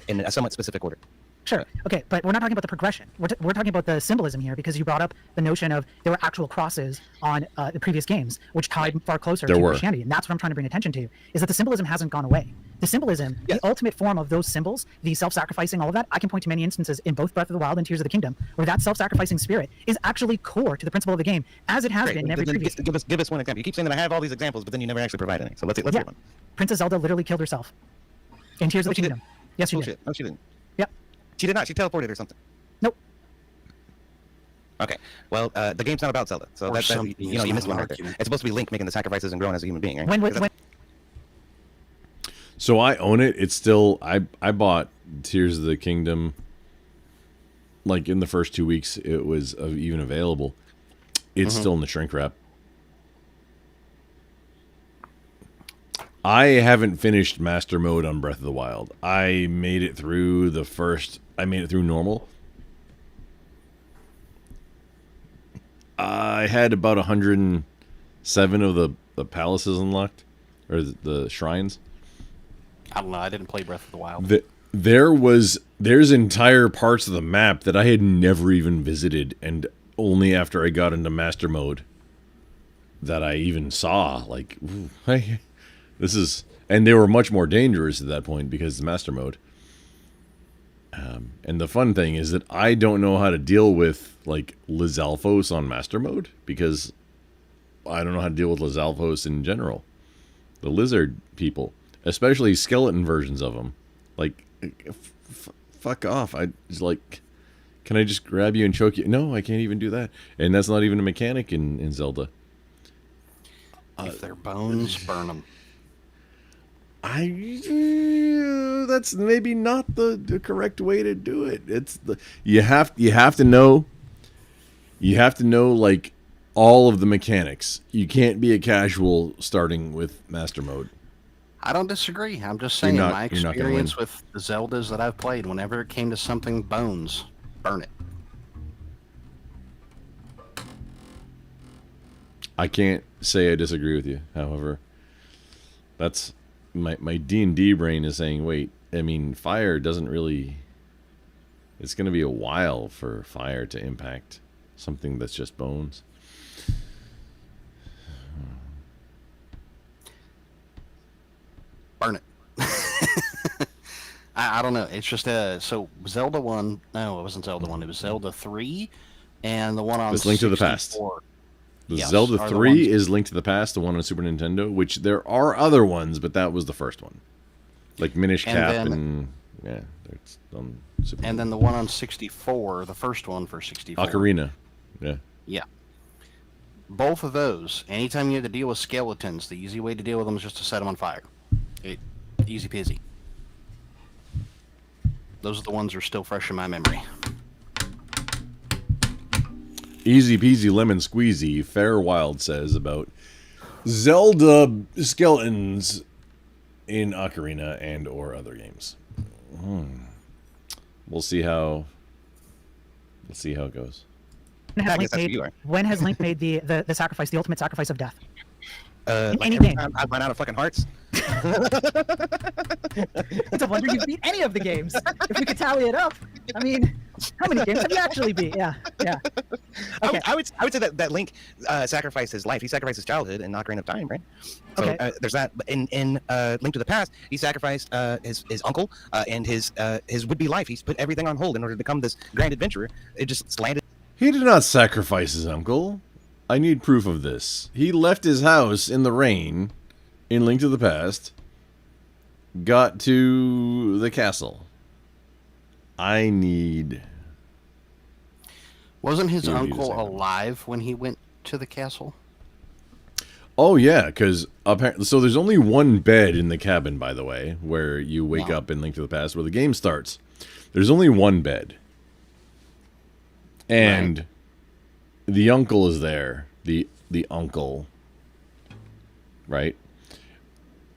in a somewhat specific order. Sure. Okay, but we're not talking about the progression. We're talking about the symbolism here, because you brought up the notion of there were actual crosses on the previous games, which tied far closer to Christianity, and that's what I'm trying to bring attention to, is that the symbolism hasn't gone away. The symbolism, the ultimate form of those symbols, the self-sacrificing, all of that, I can point to many instances in both Breath of the Wild and Tears of the Kingdom where that self-sacrificing spirit is actually core to the principle of the game, as it has been in every previous game. Give us one example. You keep saying that I have all these examples, but then you never actually provide any. So let's hear one. Princess Zelda literally killed herself in Tears of the Kingdom. Yes, she did. No, she didn't. Yep. She did not. She teleported or something. Nope. Okay. Well, the game's not about Zelda, so that's you missed one right there. It's supposed to be Link making the sacrifices and growing as a human being, right? So I own it. It's still, I bought Tears of the Kingdom, like, in the first 2 weeks it was even available. It's still in the shrink wrap. I haven't finished Master Mode on Breath of the Wild. I made it through normal. I had about 107 of the palaces unlocked, or the shrines. I don't know. I didn't play Breath of the Wild. There's entire parts of the map that I had never even visited, and only after I got into Master Mode that I even saw, like, ooh, hey, this is, and they were much more dangerous at that point because it's Master Mode. And the fun thing is that I don't know how to deal with, like, Lizalfos on Master Mode, because I don't know how to deal with Lizalfos in general. The lizard people. Especially skeleton versions of them. Like, fuck off. I just, like, Can I just grab you and choke you? No, I can't even do that. And that's not even a mechanic in Zelda. If they're bones, burn them. That's maybe not the correct way to do it. It's you have to know like all of the mechanics. You can't be a casual starting with Master Mode. I don't disagree. I'm just saying my experience with the Zeldas that I've played, whenever it came to something bones, burn it. I can't say I disagree with you. However, that's my D&D brain is saying, wait, I mean, fire doesn't really... It's going to be a while for fire to impact something that's just bones. Burn it. I don't know. It's just so Zelda 1. No, it wasn't Zelda 1. It was Zelda 3, and the one on. It's Link to the Past. Yes, Zelda 3 is Link to the Past, the one on Super Nintendo, which there are other ones, but that was the first one. Like Minish Cap and yeah, it's on Super And then the one on 64, the first one for 64. Ocarina. Yeah. Yeah. Both of those, anytime you have to deal with skeletons, the easy way to deal with them is just to set them on fire. Easy peasy. Those are the ones that are still fresh in my memory. Easy peasy lemon squeezy, Fairwild says about Zelda skeletons in Ocarina and or other games. We'll see how it goes. When has Link made the sacrifice, the ultimate sacrifice of death? Like any every game. time I run out of fucking hearts. It's a wonder you beat any of the games. If we could tally it up, I mean, how many games have you actually beat? Yeah. Okay. I would say that Link sacrificed his life. He sacrificed his childhood in Ocarina of Time, right? So there's that. In Link to the Past, he sacrificed his uncle and his would-be life. He's put everything on hold in order to become this grand adventurer. It just landed. He did not sacrifice his uncle. I need proof of this. He left his house in the rain in Link to the Past, got to the castle. I need... Wasn't his uncle alive when he went to the castle? Oh, yeah, because apparently... So there's only one bed in the cabin, by the way, where you wake up in Link to the Past, where the game starts. There's only one bed. And... The uncle is there. The uncle. Right?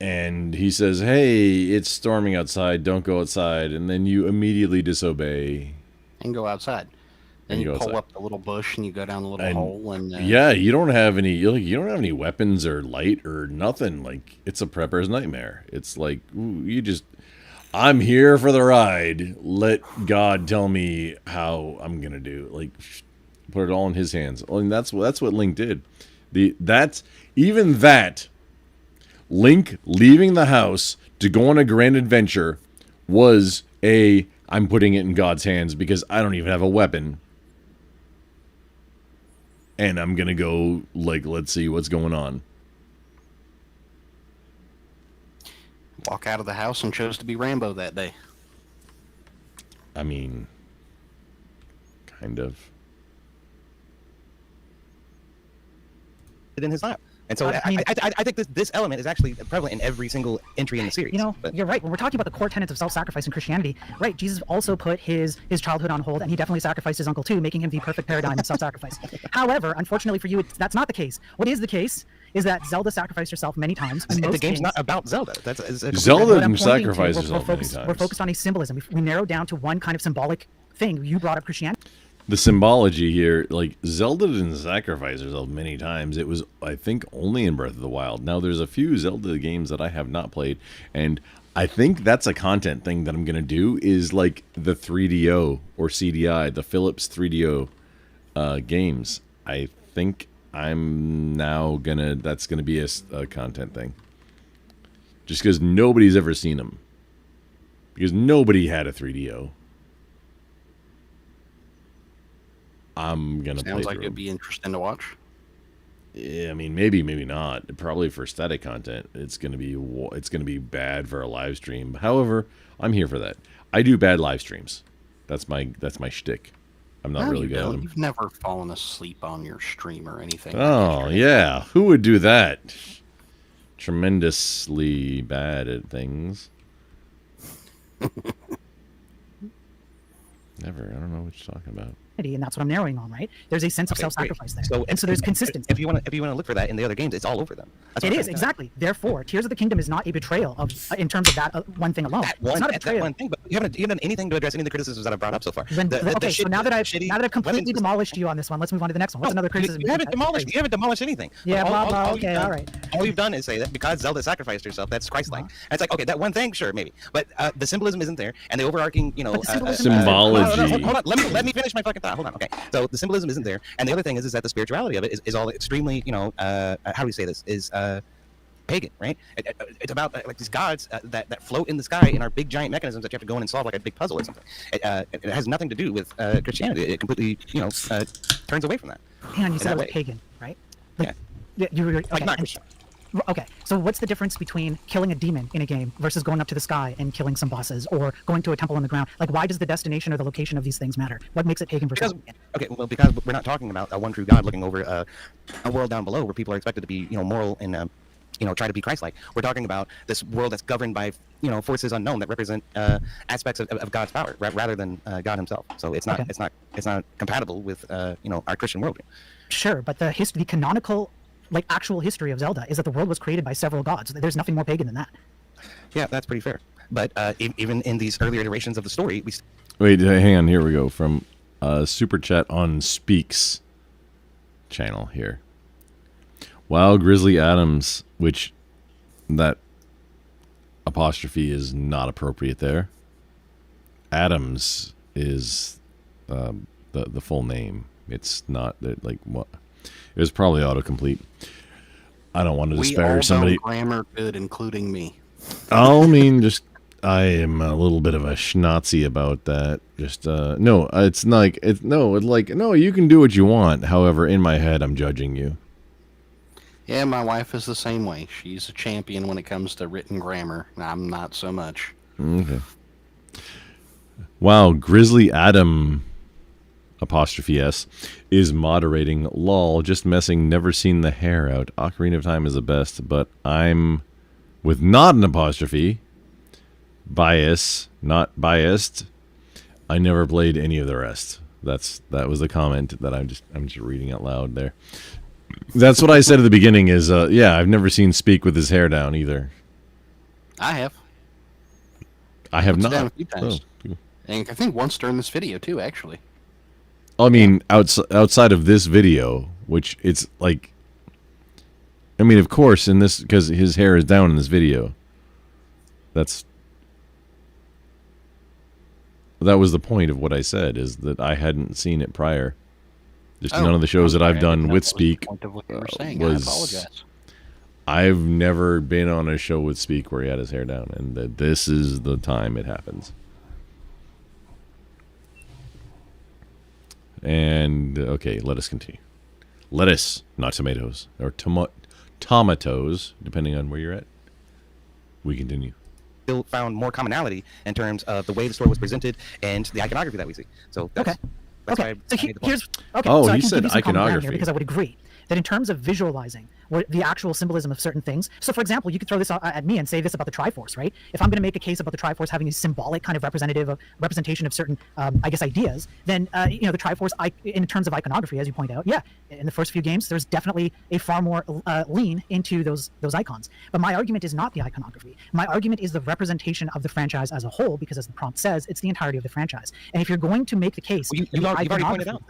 And he says, hey, it's storming outside. Don't go outside. And then you immediately disobey. And go outside. Then you pull up the little bush and you go down the little hole. And yeah, you don't have any weapons or light or nothing. Like, it's a prepper's nightmare. It's like, ooh, I'm here for the ride. Let God tell me how I'm going to do. Like, put it all in his hands. And that's what Link did. Link leaving the house to go on a grand adventure was I'm putting it in God's hands because I don't even have a weapon. And I'm going to go, like, let's see what's going on. Walk out of the house and chose to be Rambo that day. I mean, kind of. In his lap. And so I think this element is actually prevalent in every single entry in the series. You know, you're right. When we're talking about the core tenets of self-sacrifice in Christianity, right, Jesus also put his childhood on hold, and he definitely sacrificed his uncle too, making him the perfect paradigm of self-sacrifice. However, unfortunately for you, that's not the case. What is the case is that Zelda sacrificed herself many times. The game's not about Zelda. Zelda didn't sacrifice herself many times. We're focused on a symbolism. We narrowed down to one kind of symbolic thing. You brought up Christianity. The symbology here, like, Zelda didn't sacrifice herself many times. It was, I think, only in Breath of the Wild. Now, there's a few Zelda games that I have not played, and I think that's a content thing that I'm going to do, is, like, the 3DO or CDI, the Philips 3DO games. I think I'm now that's going to be a content thing. Just because nobody's ever seen them. Because nobody had a 3DO. I'm gonna play. Sounds like it'd be interesting to watch. Yeah, I mean, maybe not. Probably for static content, it's gonna be bad for a live stream. However, I'm here for that. I do bad live streams. That's my shtick. I'm not No, really you good at don't. them. You've never fallen asleep on your stream or anything. Oh, yeah. Who would do that? Tremendously bad at things. Never. I don't know what you're talking about. And that's what I'm narrowing on, right? There's a sense of self-sacrifice there, and so there's consistency. If you want to look for that in the other games, it's all over them. It is exactly. Therefore, Tears of the Kingdom is not a betrayal of, in terms of that one thing alone. It's not a betrayal. That one thing, but you haven't done anything to address any of the criticisms that I've brought up so far. Okay, so now that I've completely demolished you on this one, let's move on to the next one. What's another criticism? You haven't demolished anything. Yeah, okay, all right. All you've done is say that because Zelda sacrificed herself, that's Christ-like. And it's like, okay, that one thing, sure, maybe, but the symbolism isn't there, and the overarching, symbology. Hold on, let me finish my fucking thought. Hold on, okay. So the symbolism isn't there, and the other thing is that the spirituality of it is all extremely, how do we say this? Is pagan, right? It's about like these gods that float in the sky and are big giant mechanisms that you have to go in and solve like a big puzzle or something. It has nothing to do with Christianity. It completely, turns away from that. Hang on, you said it was pagan, right? Like, yeah. You were okay. Not Christian. Okay, so what's the difference between killing a demon in a game versus going up to the sky and killing some bosses, or going to a temple on the ground? Like, why does the destination or the location of these things matter? What makes it pagan versus pagan? Okay, well, because we're not talking about a one true God looking over a world down below where people are expected to be, moral and, try to be Christ-like. We're talking about this world that's governed by, forces unknown that represent aspects of God's power rather than God Himself. So it's not it's not compatible with our Christian worldview. Sure, but the canonical, actual history of Zelda is that the world was created by several gods. There's nothing more pagan than that. Yeah, that's pretty fair. But even in these earlier iterations of the story, Wait, hang on. Here we go. From Super Chat on Speaks channel here. Wow, Grizzly Adams, which that apostrophe is not appropriate there. Adams is the full name. It's not like what. It was probably autocomplete. I don't want to disparage somebody. Grammar good, including me. I mean, I am a little bit of a schnazi about that. No, it's like no. You can do what you want. However, in my head, I'm judging you. Yeah, my wife is the same way. She's a champion when it comes to written grammar. I'm not so much. Okay. Wow, Grizzly Adam 'S is moderating. Lol, just messing. Never seen the hair out. Ocarina of Time is the best, but I'm with not an apostrophe. Bias, not biased. I never played any of the rest. That was the comment that I'm just reading out loud there. That's what I said at the beginning. Is yeah, I've never seen Speak with his hair down either. I have. I have It's not. down a few times. Oh. And I think once during this video too, actually. I mean, outside of this video, which it's like, I mean, of course, in this, because his hair is down in this video. That was the point of what I said, is that I hadn't seen it prior. Just none of the shows that I've done with Speak was. I've never been on a show with Speak where he had his hair down, and that this is the time it happens. And okay, let us continue. Lettuce, not tomatoes, or tomatoes, depending on where you're at. We continue. Still found more commonality in terms of the way the story was presented and the iconography that we see. So that's, that's Okay. why So here's okay. Oh, so I he can said give you some common ground iconography. here because I would agree that in terms of visualizing the actual symbolism of certain things. So, for example, you could throw this at me and say this about the Triforce, right? If I'm going to make a case about the Triforce having a symbolic kind of representation of certain, I guess, ideas, then the Triforce, in terms of iconography, as you point out, yeah, in the first few games, there's definitely a far more lean into those icons. But my argument is not the iconography. My argument is the representation of the franchise as a whole, because as the prompt says, it's the entirety of the franchise. And if you're going to make the case, well, you've already pointed out.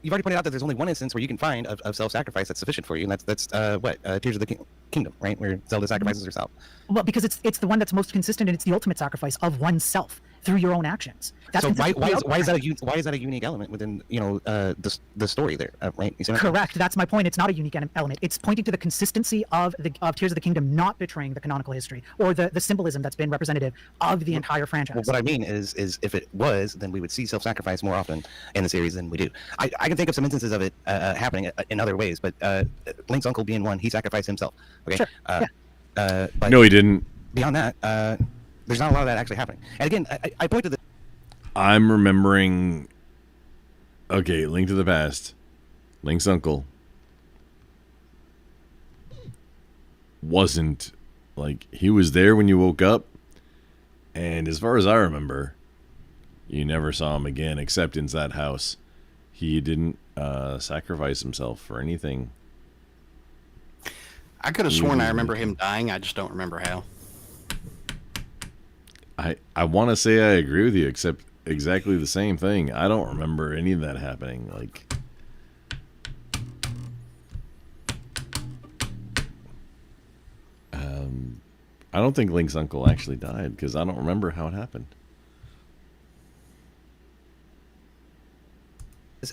You've already pointed out that there's only one instance where you can find of self-sacrifice that's sufficient for you, and that's Tears of the Kingdom, right, where Zelda sacrifices herself. Well, because it's the one that's most consistent, and it's the ultimate sacrifice of oneself through your own actions. That's so why is that a unique element within the story there, right? You see what I'm saying? Correct. That's my point. It's not a unique element. It's pointing to the consistency of Tears of the Kingdom not betraying the canonical history or the symbolism that's been representative of the entire franchise. Well, what I mean is if it was, then we would see self-sacrifice more often in the series than we do. I can think of some instances of it happening in other ways, but Link's uncle being one, he sacrificed himself. Okay. Sure. But no, he didn't. Beyond that, there's not a lot of that actually happening. And again, I point to the. I'm remembering Okay, Link to the Past. Link's uncle wasn't, like, he was there when you woke up, and as far as I remember, you never saw him again except in that house. He didn't sacrifice himself for anything. I could have sworn I remember him dying. I just don't remember how. I want to say I agree with you, except exactly the same thing. I don't remember any of that happening. Like, I don't think Link's uncle actually died because I don't remember how it happened.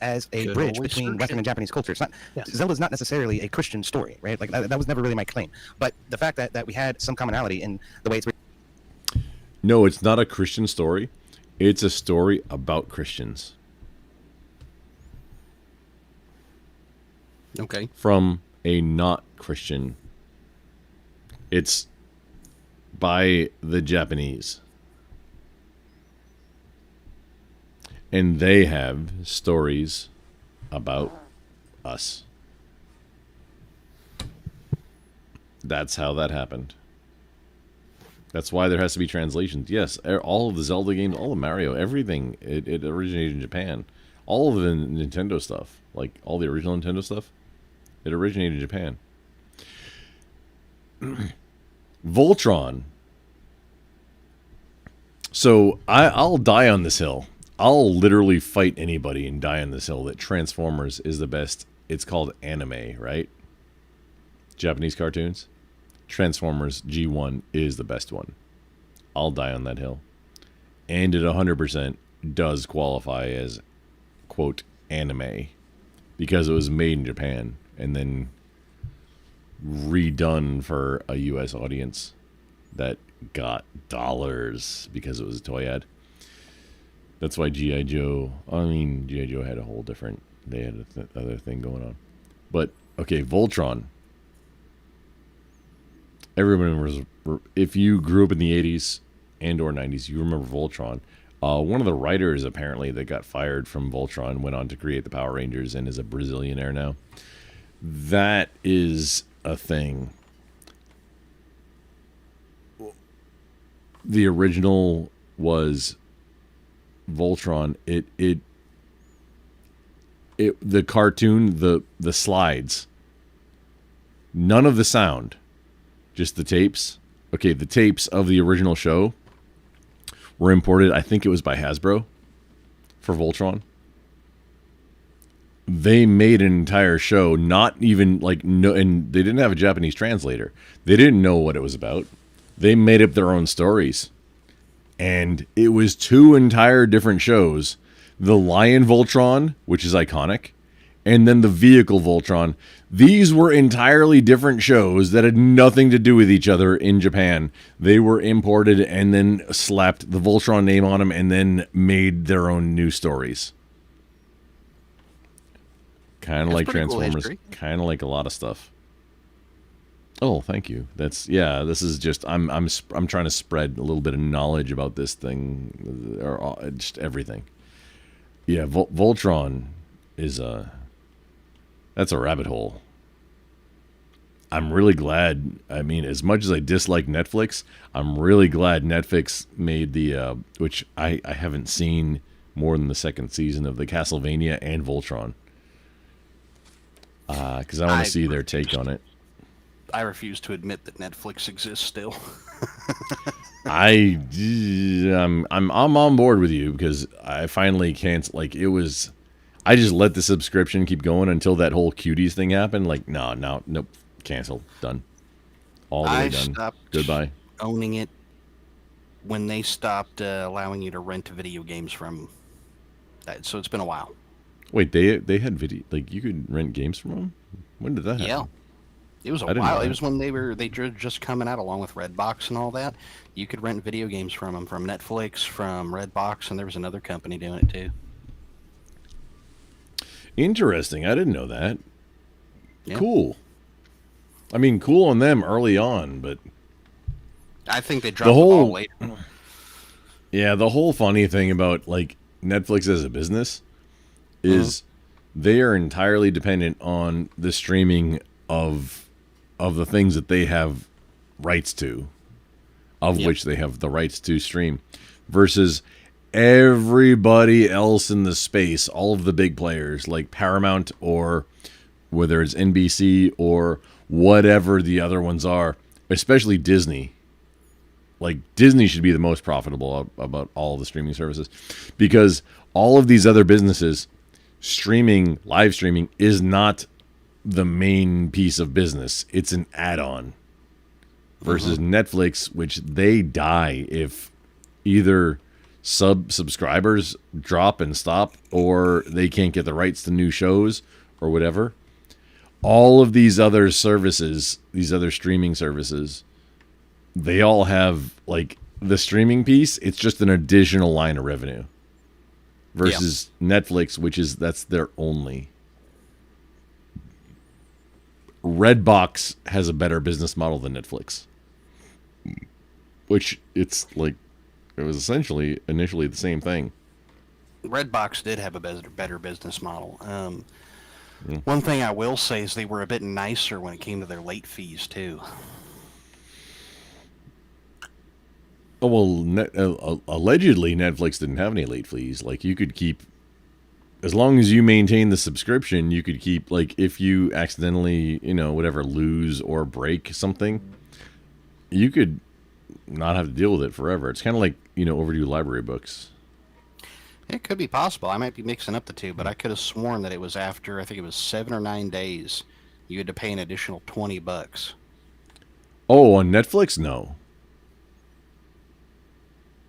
As a bridge between Western and Japanese culture. It's not, Zelda's not necessarily a Christian story, right? Like that was never really my claim. But the fact that we had some commonality in the way it's. No, it's not a Christian story. It's a story about Christians. Okay. From a not Christian. It's by the Japanese. And they have stories about us. That's how that happened. That's why there has to be translations. Yes, all of the Zelda games, all of Mario, everything, it originated in Japan. All of the Nintendo stuff, like all the original Nintendo stuff, it originated in Japan. Voltron. So I'll die on this hill. I'll literally fight anybody and die on this hill that Transformers is the best. It's called anime, right? Japanese cartoons. Transformers G1 is the best one. I'll die on that hill. And it 100% does qualify as, quote, anime. Because it was made in Japan and then redone for a US audience that got dollars because it was a toy ad. That's why G.I. Joe... I mean, G.I. Joe had a whole different... They had other thing going on. But, okay, Voltron. Everyone was... If you grew up in the 80s and or 90s, you remember Voltron. One of the writers, apparently, that got fired from Voltron went on to create the Power Rangers and is a Brazilianaire now. That is a thing. The original was... Voltron, the cartoon, the slides, none of the sound, just the tapes. Okay, the tapes of the original show were imported, I think it was by Hasbro for Voltron. They made an entire show, not even like no, and they didn't have a Japanese translator. They didn't know what it was about. They made up their own stories. And it was two entire different shows. The Lion Voltron, which is iconic, and then the Vehicle Voltron. These were entirely different shows that had nothing to do with each other in Japan. They were imported and then slapped the Voltron name on them and then made their own new stories. Kind of like Transformers, kind of like a lot of stuff. Oh, thank you. That's this is just I'm trying to spread a little bit of knowledge about this thing, or just everything. Yeah, Voltron is that's a rabbit hole. I'm really glad. I mean, as much as I dislike Netflix, I'm really glad Netflix made the which I haven't seen more than the second season of the Castlevania and Voltron. Because I want to see their take on it. I refuse to admit that Netflix exists still. I'm on board with you because I finally can't. Like, it was, I just let the subscription keep going until that whole Cuties thing happened. Like, nope, canceled, done, all the way done. Stopped Goodbye. Owning it when they stopped allowing you to rent video games from. So it's been a while. Wait, they had video, like you could rent games from them? When did that happen? Yeah. It was a while. It was when they were just coming out along with Redbox and all that. You could rent video games from them, from Netflix, from Redbox, and there was another company doing it too. Interesting. I didn't know that. Yeah. Cool. I mean, cool on them early on, but I think they dropped the ball later. Yeah, the whole funny thing about like Netflix as a business is they are entirely dependent on the streaming of the things that they have rights to, of which they have the rights to stream, versus everybody else in the space, all of the big players like Paramount or whether it's NBC or whatever the other ones are, especially Disney. Like, Disney should be the most profitable about all the streaming services, because all of these other businesses, live streaming is not the main piece of business. It's an add-on. Versus Netflix, which they die if either subscribers drop and stop, or they can't get the rights to new shows or whatever. All of these other services, these other streaming services, they all have, like, the streaming piece. It's just an additional line of revenue. Versus Netflix, which is, that's their only. Redbox has a better business model than Netflix. Which, it's like, it was essentially initially the same thing. Redbox did have a better business model. One thing I will say is they were a bit nicer when it came to their late fees, too. Oh, well, allegedly Netflix didn't have any late fees. Like, you could keep, as long as you maintain the subscription, you could keep, like, if you accidentally, whatever, lose or break something, you could not have to deal with it forever. It's kind of like, overdue library books. It could be possible. I might be mixing up the two, but I could have sworn that it was after, I think it was 7 or 9 days, you had to pay an additional $20. Oh, on Netflix? No.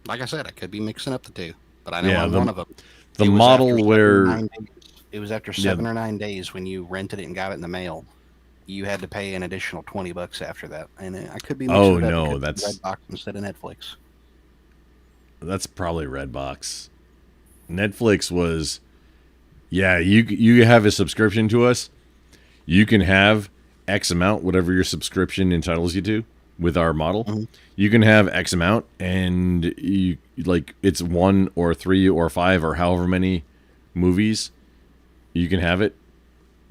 Like I said, I could be mixing up the two, but I know on one of them. The model where... It was after 7 or 9 days when you rented it and got it in the mail. You had to pay an additional $20 after that. And I could be mixing it up. That's Redbox instead of Netflix. That's probably Redbox. Netflix was, you have a subscription to us. You can have X amount, whatever your subscription entitles you to with our model. You can have X amount, and you, like, it's 1 or 3 or 5 or however many movies. You can have it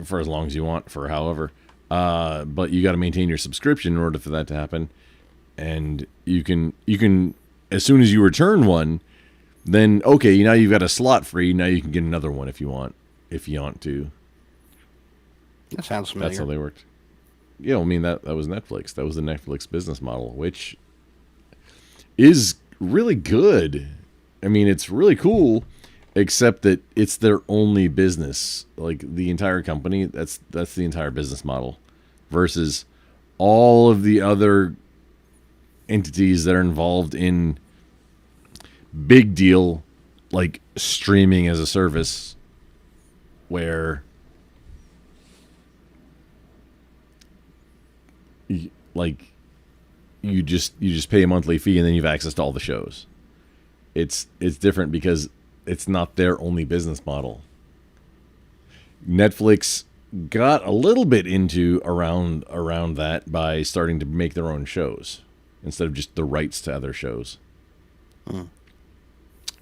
for as long as you want, for however. But you got to maintain your subscription in order for that to happen. And you can, as soon as you return one, then, okay, now you've got a slot free. Now you can get another one if you want to. That sounds familiar. That's how they worked. Yeah, I mean, that was Netflix. That was the Netflix business model, which is really good. I mean, it's really cool, except that it's their only business. Like, the entire company, that's the entire business model. Versus all of the other entities that are involved in big deal, like streaming as a service, where you just pay a monthly fee and then you have access to all the shows. It's different because it's not their only business model. Netflix got a little bit into around that by starting to make their own shows instead of just the rights to other shows.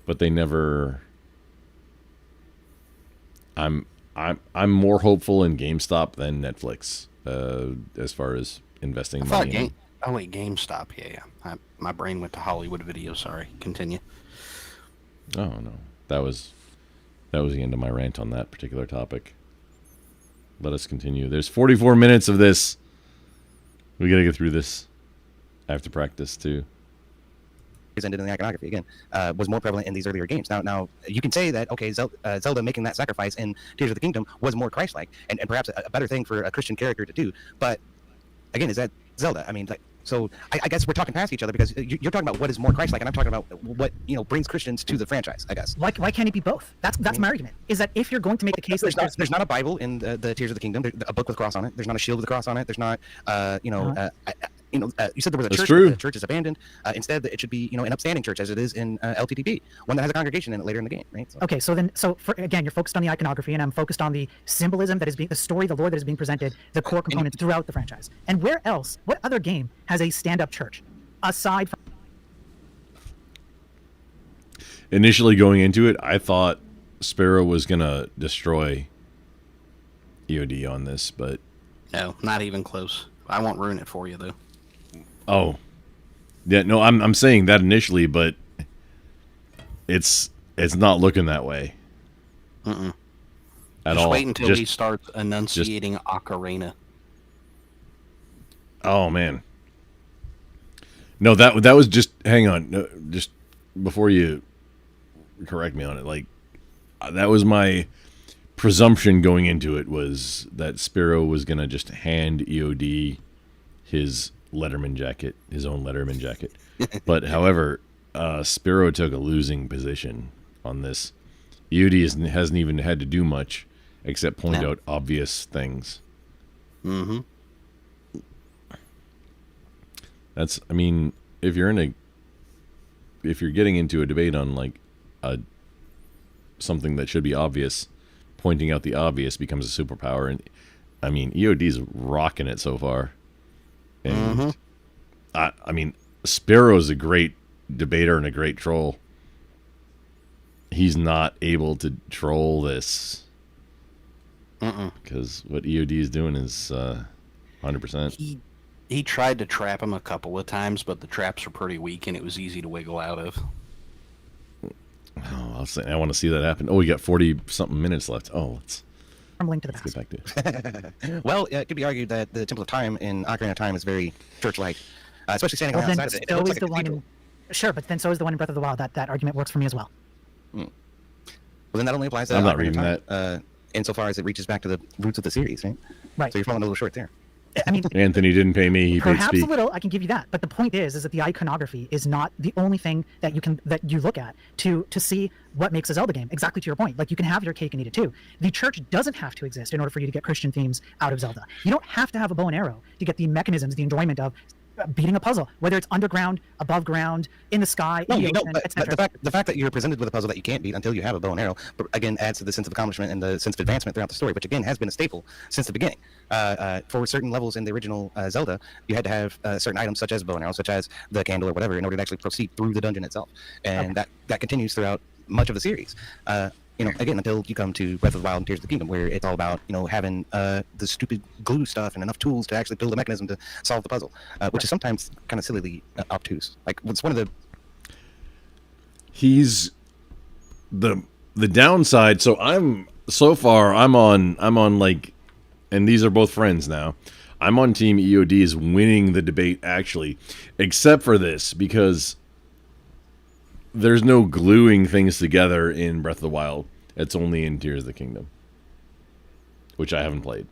But they never. I'm more hopeful in GameStop than Netflix as far as investing money. GameStop. Yeah. My brain went to Hollywood Video. Sorry. Continue. Oh no, that was the end of my rant on that particular topic. Let us continue. There's 44 minutes of this. We got to get through this. I have to practice too. Presented in the iconography again was more prevalent in these earlier games. Now you can say that, okay, Zelda making that sacrifice in Tears of the Kingdom was more Christ-like and perhaps a better thing for a Christian character to do. But again, is that Zelda? I mean, like, so I guess we're talking past each other because you're talking about what is more Christ-like, and I'm talking about what brings Christians to the franchise. I guess. Why can't it be both? That's my argument. Is that if you're going to make the case, there's not a Bible in the Tears of the Kingdom. There's a book with a cross on it. There's not a shield with a cross on it. There's not you said there was a church. The church is abandoned. Instead, it should be an upstanding church, as it is in LTTB, one that has a congregation in it later in the game, right? So. Okay, again, you're focused on the iconography, and I'm focused on the symbolism that is being, the story, the lore that is being presented, the core components throughout the franchise. And where else? What other game has a stand-up church aside from? Initially going into it, I thought Sparrow was gonna destroy EOD on this, but no, not even close. I won't ruin it for you though. Oh, yeah, no, I'm saying that initially, but it's not looking that way. At At just all. wait until he starts enunciating Ocarina. Oh man. No, that was just. Hang on, no, just before you correct me on it. Like that was my presumption going into it, was that Sparrow was gonna just hand EOD his Letterman jacket, his own Letterman jacket. But however, Sparrow took a losing position on this. EOD hasn't even had to do much except point out obvious things. Mm-hmm. That's, I mean, if you're getting into a debate on like something that should be obvious, pointing out the obvious becomes a superpower. And I mean, EOD's rocking it so far. And I mean, Sparrow's a great debater and a great troll. He's not able to troll this because what EOD is doing is 100%. He tried to trap him a couple of times, but the traps are pretty weak and it was easy to wiggle out of. Oh, I want to see that happen. Oh, we got 40-something minutes left. Oh, let's Link to the get back to it. Well, it could be argued that the Temple of Time in Ocarina of Time is very church-like, especially standing Well, on the then outside of it. so It looks is like the a one cathedral. sure, but then so is the one in Breath of the Wild. That argument works for me as well. Well, then that only applies to I'm not Ocarina reading of Time, insofar as it reaches back to the roots of the series, right? Right. So you're falling a little short there. I mean, Anthony didn't pay me. He paid perhaps speak. a little. I can give you that, but the point is that the iconography is not the only thing that you look at to see what makes a Zelda game. Exactly to your point. Like you can have your cake and eat it too. The church doesn't have to exist in order for you to get Christian themes out of Zelda. You don't have to have a bow and arrow to get the mechanisms, the enjoyment of beating a puzzle, whether it's underground, above ground, in the sky, in the ocean, but etc. the fact that you're presented with a puzzle that you can't beat until you have a bow and arrow, again, adds to the sense of accomplishment and the sense of advancement throughout the story, which again has been a staple since the beginning. For certain levels in the original Zelda, you had to have certain items such as a bow and arrow, such as the candle or whatever, in order to actually proceed through the dungeon itself, and that continues throughout much of the series. Again, until you come to Breath of the Wild and Tears of the Kingdom, where it's all about, having the stupid glue stuff and enough tools to actually build a mechanism to solve the puzzle, which is sometimes kind of sillily obtuse. Like, it's one of the... He's the downside. So I'm on like, and these are both friends now. I'm on team EOD is winning the debate actually, except for this, because there's no gluing things together in Breath of the Wild. It's only in Tears of the Kingdom, which I haven't played.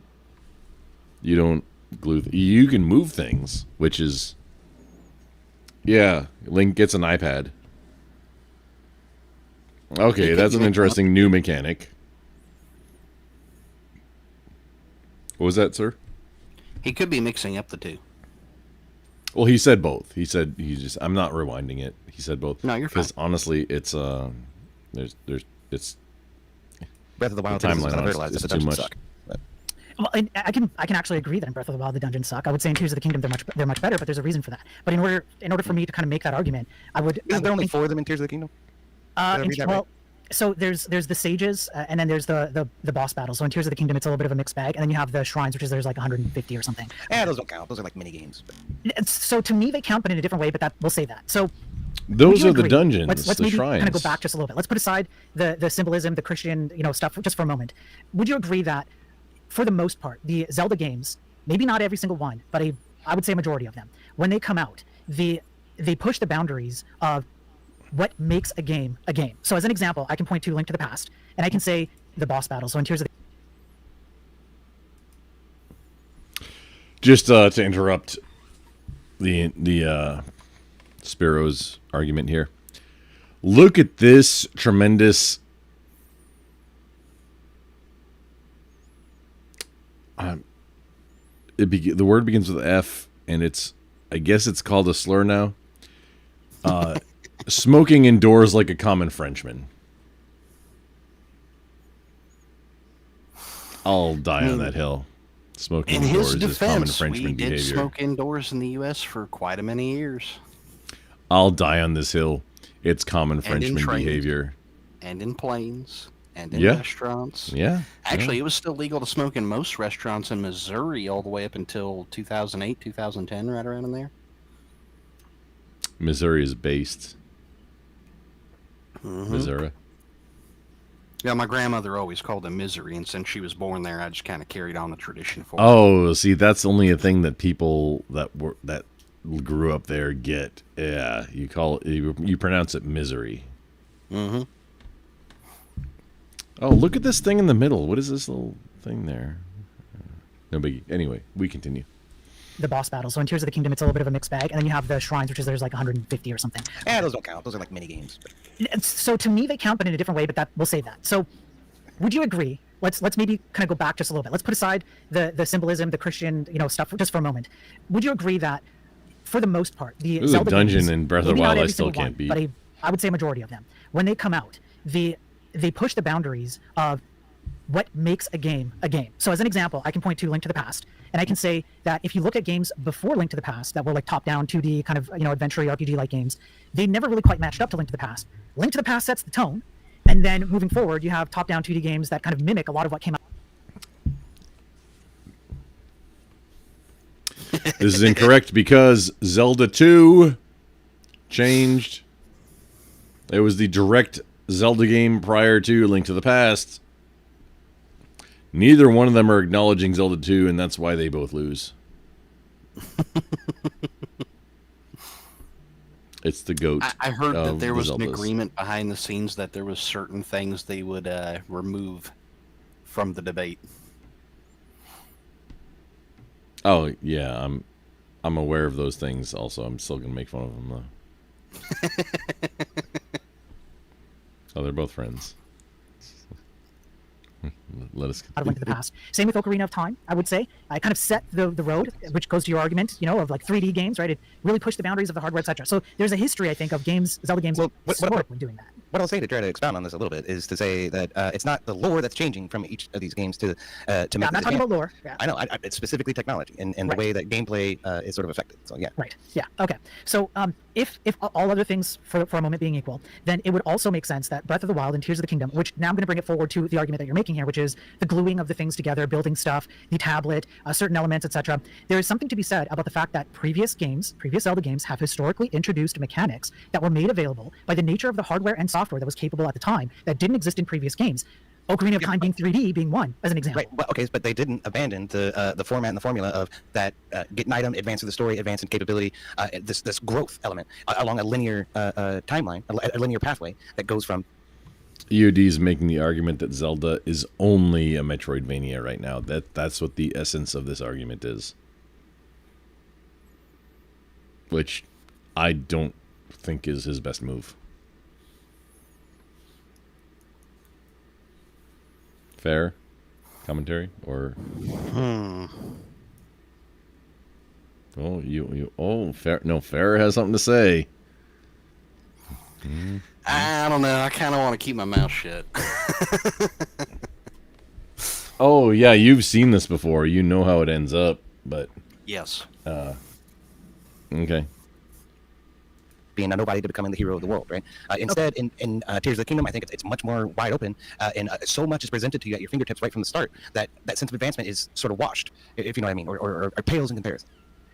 You don't glue. You can move things, which is... Yeah, Link gets an iPad. Okay, that's an interesting new mechanic. What was that, sir? He could be mixing up the two. Well, he said both. He said I'm not rewinding it. He said both. No, you're fine. Because honestly, it's it's Breath of the Wild timeline on fertilized it's the too dungeons much. suck. Well, and I can actually agree that in Breath of the Wild the dungeons suck. I would say in Tears of the Kingdom they're much better, but there's a reason for that. But in order for me to kind of make that argument, Isn't there only 4 of them in Tears of the Kingdom? So there's the sages, and then there's the boss battles. So in Tears of the Kingdom, it's a little bit of a mixed bag, and then you have the shrines, which is there's like 150 or something. Yeah, those don't count. Those are like mini games. So to me, they count, but in a different way. But we'll say that. So those would you are the agree? dungeons, Let's the maybe shrines. kind of go back just a little bit. Let's put aside the symbolism, the Christian stuff just for a moment. Would you agree that for the most part, the Zelda games, maybe not every single one, but I would say a majority of them, when they come out, they push the boundaries of what makes a game a game. So as an example, I can point to Link to the Past, and I can say the boss battle. So in Tears of the... Just to interrupt the Sparrow's argument here. Look at this tremendous... the word begins with F, and I guess it's called a slur now. Smoking indoors like a common Frenchman. I'll die on that hill. Smoking In indoors his is common defense, Frenchman we did behavior. smoke indoors in the U.S. for quite a many years. I'll die on this hill. It's common And in Frenchman trains. behavior. And in planes. and in restaurants. Yeah. Actually, it was still legal to smoke in most restaurants in Missouri all the way up until 2008, 2010, right around in there. Missouri is based. Missouri. Yeah, my grandmother always called it misery, and since she was born there, I just kind of carried on the tradition for her. Oh, see, that's only a thing that people that grew up there get. Yeah, you call it, you pronounce it misery. Mm-hmm. Oh, look at this thing in the middle. What is this little thing there? No biggie. Anyway, we continue. The boss battle. So in Tears of the Kingdom, it's a little bit of a mixed bag, and then you have the shrines, which is there's like 150 or something. Yeah, those don't count. Those are like mini games. So to me, they count, but in a different way. But that we'll save that. So, would you agree? Let's maybe kind of go back just a little bit. Let's put aside the symbolism, the Christian stuff just for a moment. Would you agree that for the most part, the Zelda dungeon games, in Breath of the Wild I still can't beat, but I would say a majority of them, when they come out, they push the boundaries of what makes a game a game. So as an example, I can point to Link to the Past, and I can say that if you look at games before Link to the Past that were like top-down 2D kind of adventure RPG-like games, they never really quite matched up to Link to the Past. Link to the Past sets the tone, and then moving forward, you have top-down 2D games that kind of mimic a lot of what came out. This is incorrect because Zelda 2 changed. It was the direct Zelda game prior to Link to the Past. Neither one of them are acknowledging Zelda 2, and that's why they both lose. It's the goat. I heard that there was an Zeldas. agreement behind the scenes that there was certain things they would remove from the debate. Oh yeah, I'm aware of those things. Also, I'm still gonna make fun of them though. Oh, they're both friends. Let us Out of Link to the Past. Same with Ocarina of Time, I would say. I kind of set the road, which goes to your argument, of like 3D games, right? It really pushed the boundaries of the hardware, etc. So there's a history, I think, of games, Zelda games, historically doing that. What I'll say to try to expound on this a little bit is to say that it's not the lore that's changing from each of these games to make I'm not talking about lore. Yeah. I know. It's specifically technology and the way that gameplay is sort of affected. So yeah. Right. Yeah. Okay. So if all other things for a moment being equal, then it would also make sense that Breath of the Wild and Tears of the Kingdom, which now I'm going to bring it forward to the argument that you're making here, which is the gluing of the things together, building stuff, the tablet, certain elements, etc. There is something to be said about the fact that previous Zelda games have historically introduced mechanics that were made available by the nature of the hardware and software that was capable at the time that didn't exist in previous games. Ocarina of Time being 3D being one, as an example. Right. Well, okay, but they didn't abandon the format and the formula of that get an item, advance in the story, advance in capability, this growth element along a linear timeline, a linear pathway that goes from. EOD is making the argument that Zelda is only a Metroidvania right now. That's what the essence of this argument is. Which I don't think is his best move. Fair commentary or Fair has something to say. I don't know. I kind of want to keep my mouth shut. Oh yeah, you've seen this before. You know how it ends up, but yes. Okay. Being a nobody to becoming the hero of the world, right? Instead, in Tears of the Kingdom, I think it's much more wide open, and so much is presented to you at your fingertips right from the start that sense of advancement is sort of washed, if you know what I mean, or pales in comparison.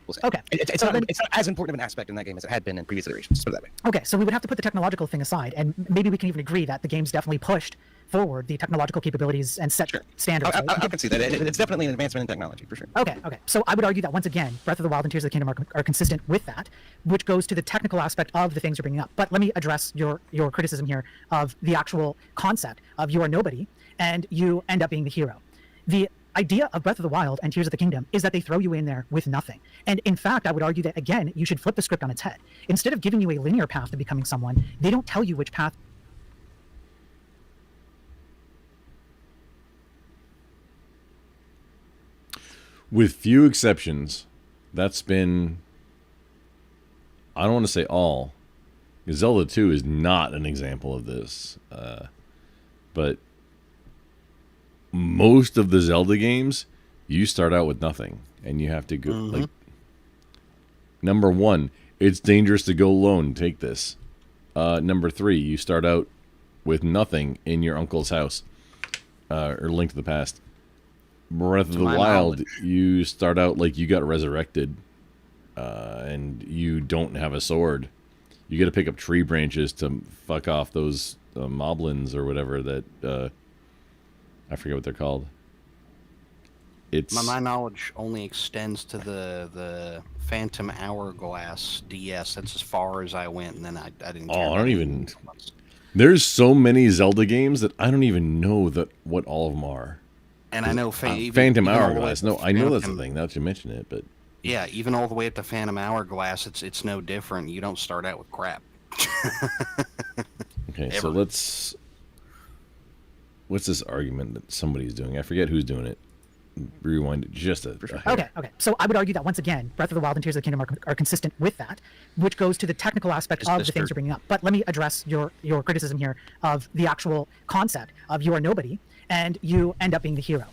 We'll say. Okay. It's not as important of an aspect in that game as it had been in previous iterations. Let's put it that way. Okay, so we would have to put the technological thing aside, and maybe we can even agree that the game's definitely pushed forward the technological capabilities and set standards. I can see that. It's definitely an advancement in technology, for sure. Okay. So I would argue that once again, Breath of the Wild and Tears of the Kingdom are consistent with that, which goes to the technical aspect of the things you're bringing up. But let me address your criticism here of the actual concept of you are nobody and you end up being the hero. The idea of Breath of the Wild and Tears of the Kingdom is that they throw you in there with nothing. And in fact, I would argue that, again, you should flip the script on its head. Instead of giving you a linear path to becoming someone, they don't tell you which path. With few exceptions, that's been, I don't want to say all, because Zelda 2 is not an example of this, but most of the Zelda games, you start out with nothing, and you have to go, like, number 1, it's dangerous to go alone, take this. Number 3, you start out with nothing in your uncle's house, or Link to the Past. Breath of the Wild, you start out like you got resurrected, and you don't have a sword. You got to pick up tree branches to fuck off those moblins or whatever that I forget what they're called. It's my knowledge only extends to the Phantom Hourglass DS. That's as far as I went, and then I didn't. I don't even. There's so many Zelda games that I don't even know what all of them are. And I know Phantom Hourglass. No, I know that's the thing. Now that you mention it, but yeah, even all the way up to Phantom Hourglass, it's no different. You don't start out with crap. Okay, so what's this argument that somebody's doing? I forget who's doing it. Rewind it just a hair. Okay. So I would argue that once again, Breath of the Wild and Tears of the Kingdom are consistent with that, which goes to the technical aspect of the things you're bringing up. But let me address your criticism here of the actual concept of you are nobody and you end up being the hero.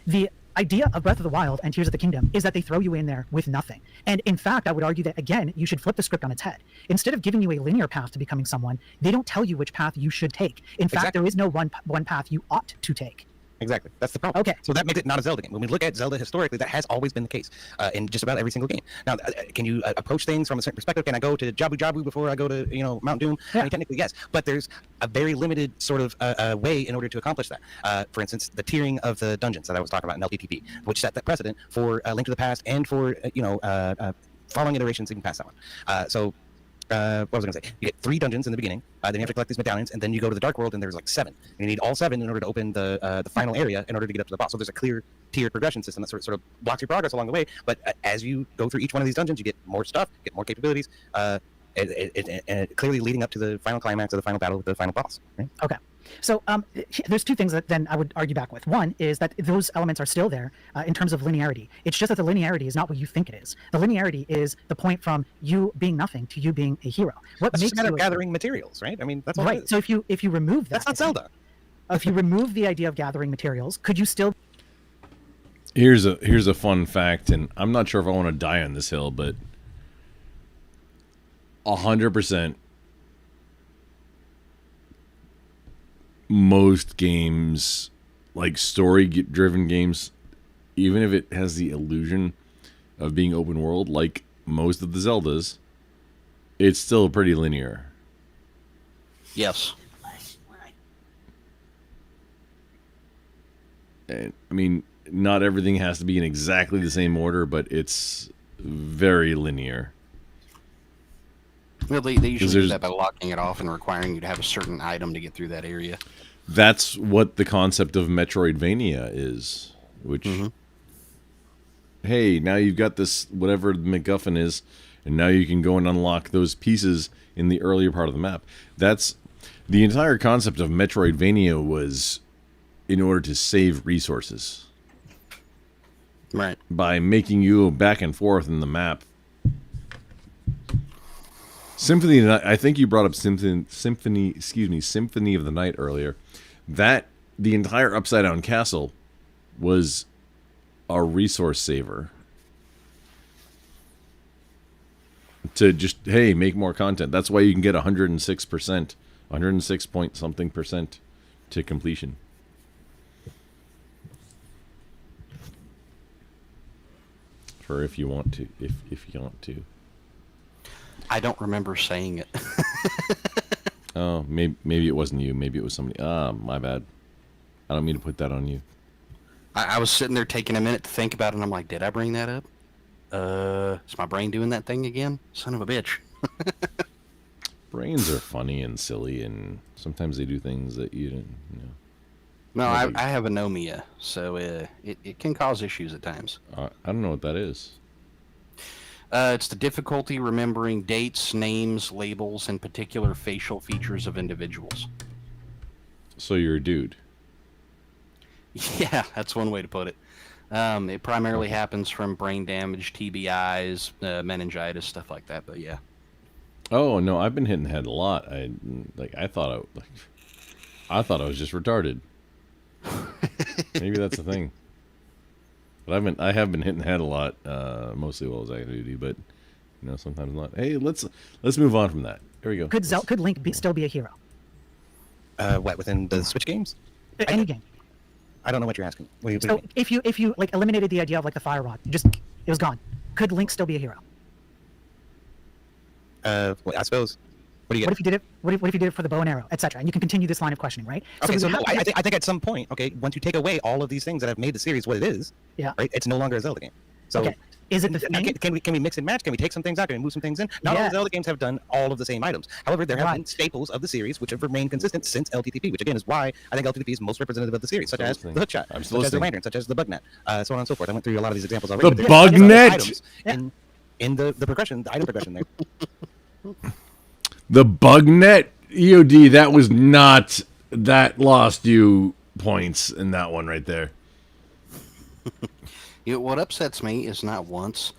The idea of Breath of the Wild and Tears of the Kingdom is that they throw you in there with nothing. And in fact, I would argue that, again, you should flip the script on its head. Instead of giving you a linear path to becoming someone, they don't tell you which path you should take. In fact, there is no one path you ought to take. Exactly. That's the problem. Okay. So that makes it not a Zelda game. When we look at Zelda historically, that has always been the case in just about every single game. Now, can you approach things from a certain perspective? Can I go to Jabu Jabu before I go to Mount Doom? Yeah. I mean, technically, yes. But there's a very limited sort of way in order to accomplish that. For instance, the tiering of the dungeons that I was talking about in LTTP, which set the precedent for Link to the Past and for following iterations even past that one. What was I going to say? You get 3 dungeons in the beginning, then you have to collect these medallions, and then you go to the Dark World, and there's like 7. And you need all 7 in order to open the final area in order to get up to the boss. So there's a clear tiered progression system that sort of blocks your progress along the way. But as you go through each one of these dungeons, you get more stuff, get more capabilities, and clearly leading up to the final climax of the final battle with the final boss. Right? Okay. So there's 2 things that then I would argue back with. One is that those elements are still there in terms of linearity. It's just that the linearity is not what you think it is. The linearity is the point from you being nothing to you being a hero. What that's makes just a matter of gathering materials, right? I mean, that's all right. it is. So if you remove that, that's not Zelda. If you remove the idea of gathering materials, could you still? Here's a fun fact, and I'm not sure if I want to die on this hill, but 100%. Most games, like story-driven games, even if it has the illusion of being open world, like most of the Zeldas, it's still pretty linear. Yes. And, I mean, not everything has to be in exactly the same order, but it's very linear. Well, they usually do that by locking it off and requiring you to have a certain item to get through that area. That's what the concept of Metroidvania is, which, hey, now you've got this, whatever the MacGuffin is, and now you can go and unlock those pieces in the earlier part of the map. That's the entire concept of Metroidvania was in order to save resources. Right. By making you go back and forth in the map. Symphony of the Night, I think you brought up Symphony of the Night earlier. That, the entire Upside Down Castle was a resource saver. To just, hey, make more content. That's why you can get 106%, 106 point something percent to completion. For if you want to, if you want to. I don't remember saying it. Oh, maybe it wasn't you. Maybe it was somebody. My bad. I don't mean to put that on you. I was sitting there taking a minute to think about it, and I'm like, did I bring that up? Is my brain doing that thing again? Son of a bitch. Brains are funny and silly, and sometimes they do things that you didn't, No, I have anomia, so it can cause issues at times. I don't know what that is. It's the difficulty remembering dates, names, labels, and particular facial features of individuals. So you're a dude. Yeah, that's one way to put it. It primarily happens from brain damage, TBIs, meningitis, stuff like that. But yeah. Oh no, I've been hitting the head a lot. I thought I was just retarded. Maybe that's the thing. But I have been hitting the head a lot, mostly while I was active duty, but sometimes not. Hey, let's move on from that. There we go. Could Link still be a hero? What, within the Switch games? Any game. I don't know what you're asking. So if you like eliminated the idea of like the fire rod, it was gone. Could Link still be a hero? I suppose. What do you What get? if you did it? What if you did it for the bow and arrow, etc.? And you can continue this line of questioning, right? Okay, so we no, have to I think at some point, okay, once you take away all of these things that have made the series what it is, Yeah. right, it's no longer a Zelda game. So Okay. Is it the thing? Can we mix and match? Can we take some things out? Can we move some things in? Not all Yes. Zelda games have done all of the same items. However, there have been staples of the series which have remained consistent since LTTP, which again is why I think LTTP is most representative of the series, such as the hookshot, such as the lantern, such as the bug net, so on and so forth. I went through a lot of these examples already. The but bug there's other net? items in the progression, the item progression there. The bug net EOD, that was not, that lost you points in that one right there. What upsets me is not once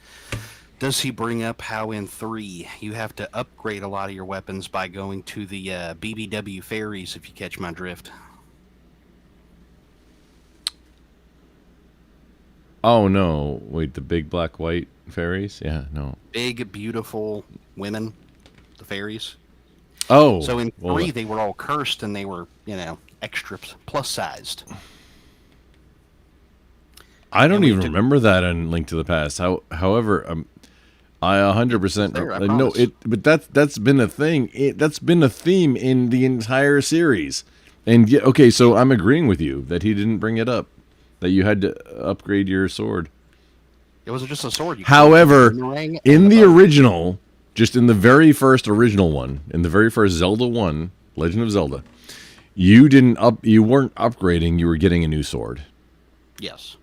does he bring up how in 3 you have to upgrade a lot of your weapons by going to the BBW ferries, if you catch my drift. Oh no, wait, the big black white fairies? Yeah, no. Big, beautiful women, the fairies. Oh. So in 3 well, they were all cursed and they were, extra plus sized. I don't even remember that in Link to the Past. However, I 100% no. But that's been a thing. That's been a theme in the entire series. And yeah, okay, so I'm agreeing with you that he didn't bring it up, that you had to upgrade your sword. It wasn't just a sword. However, in the original, just in the very first original one, in the very first Zelda 1, Legend of Zelda, you weren't upgrading. You were getting a new sword. Yes.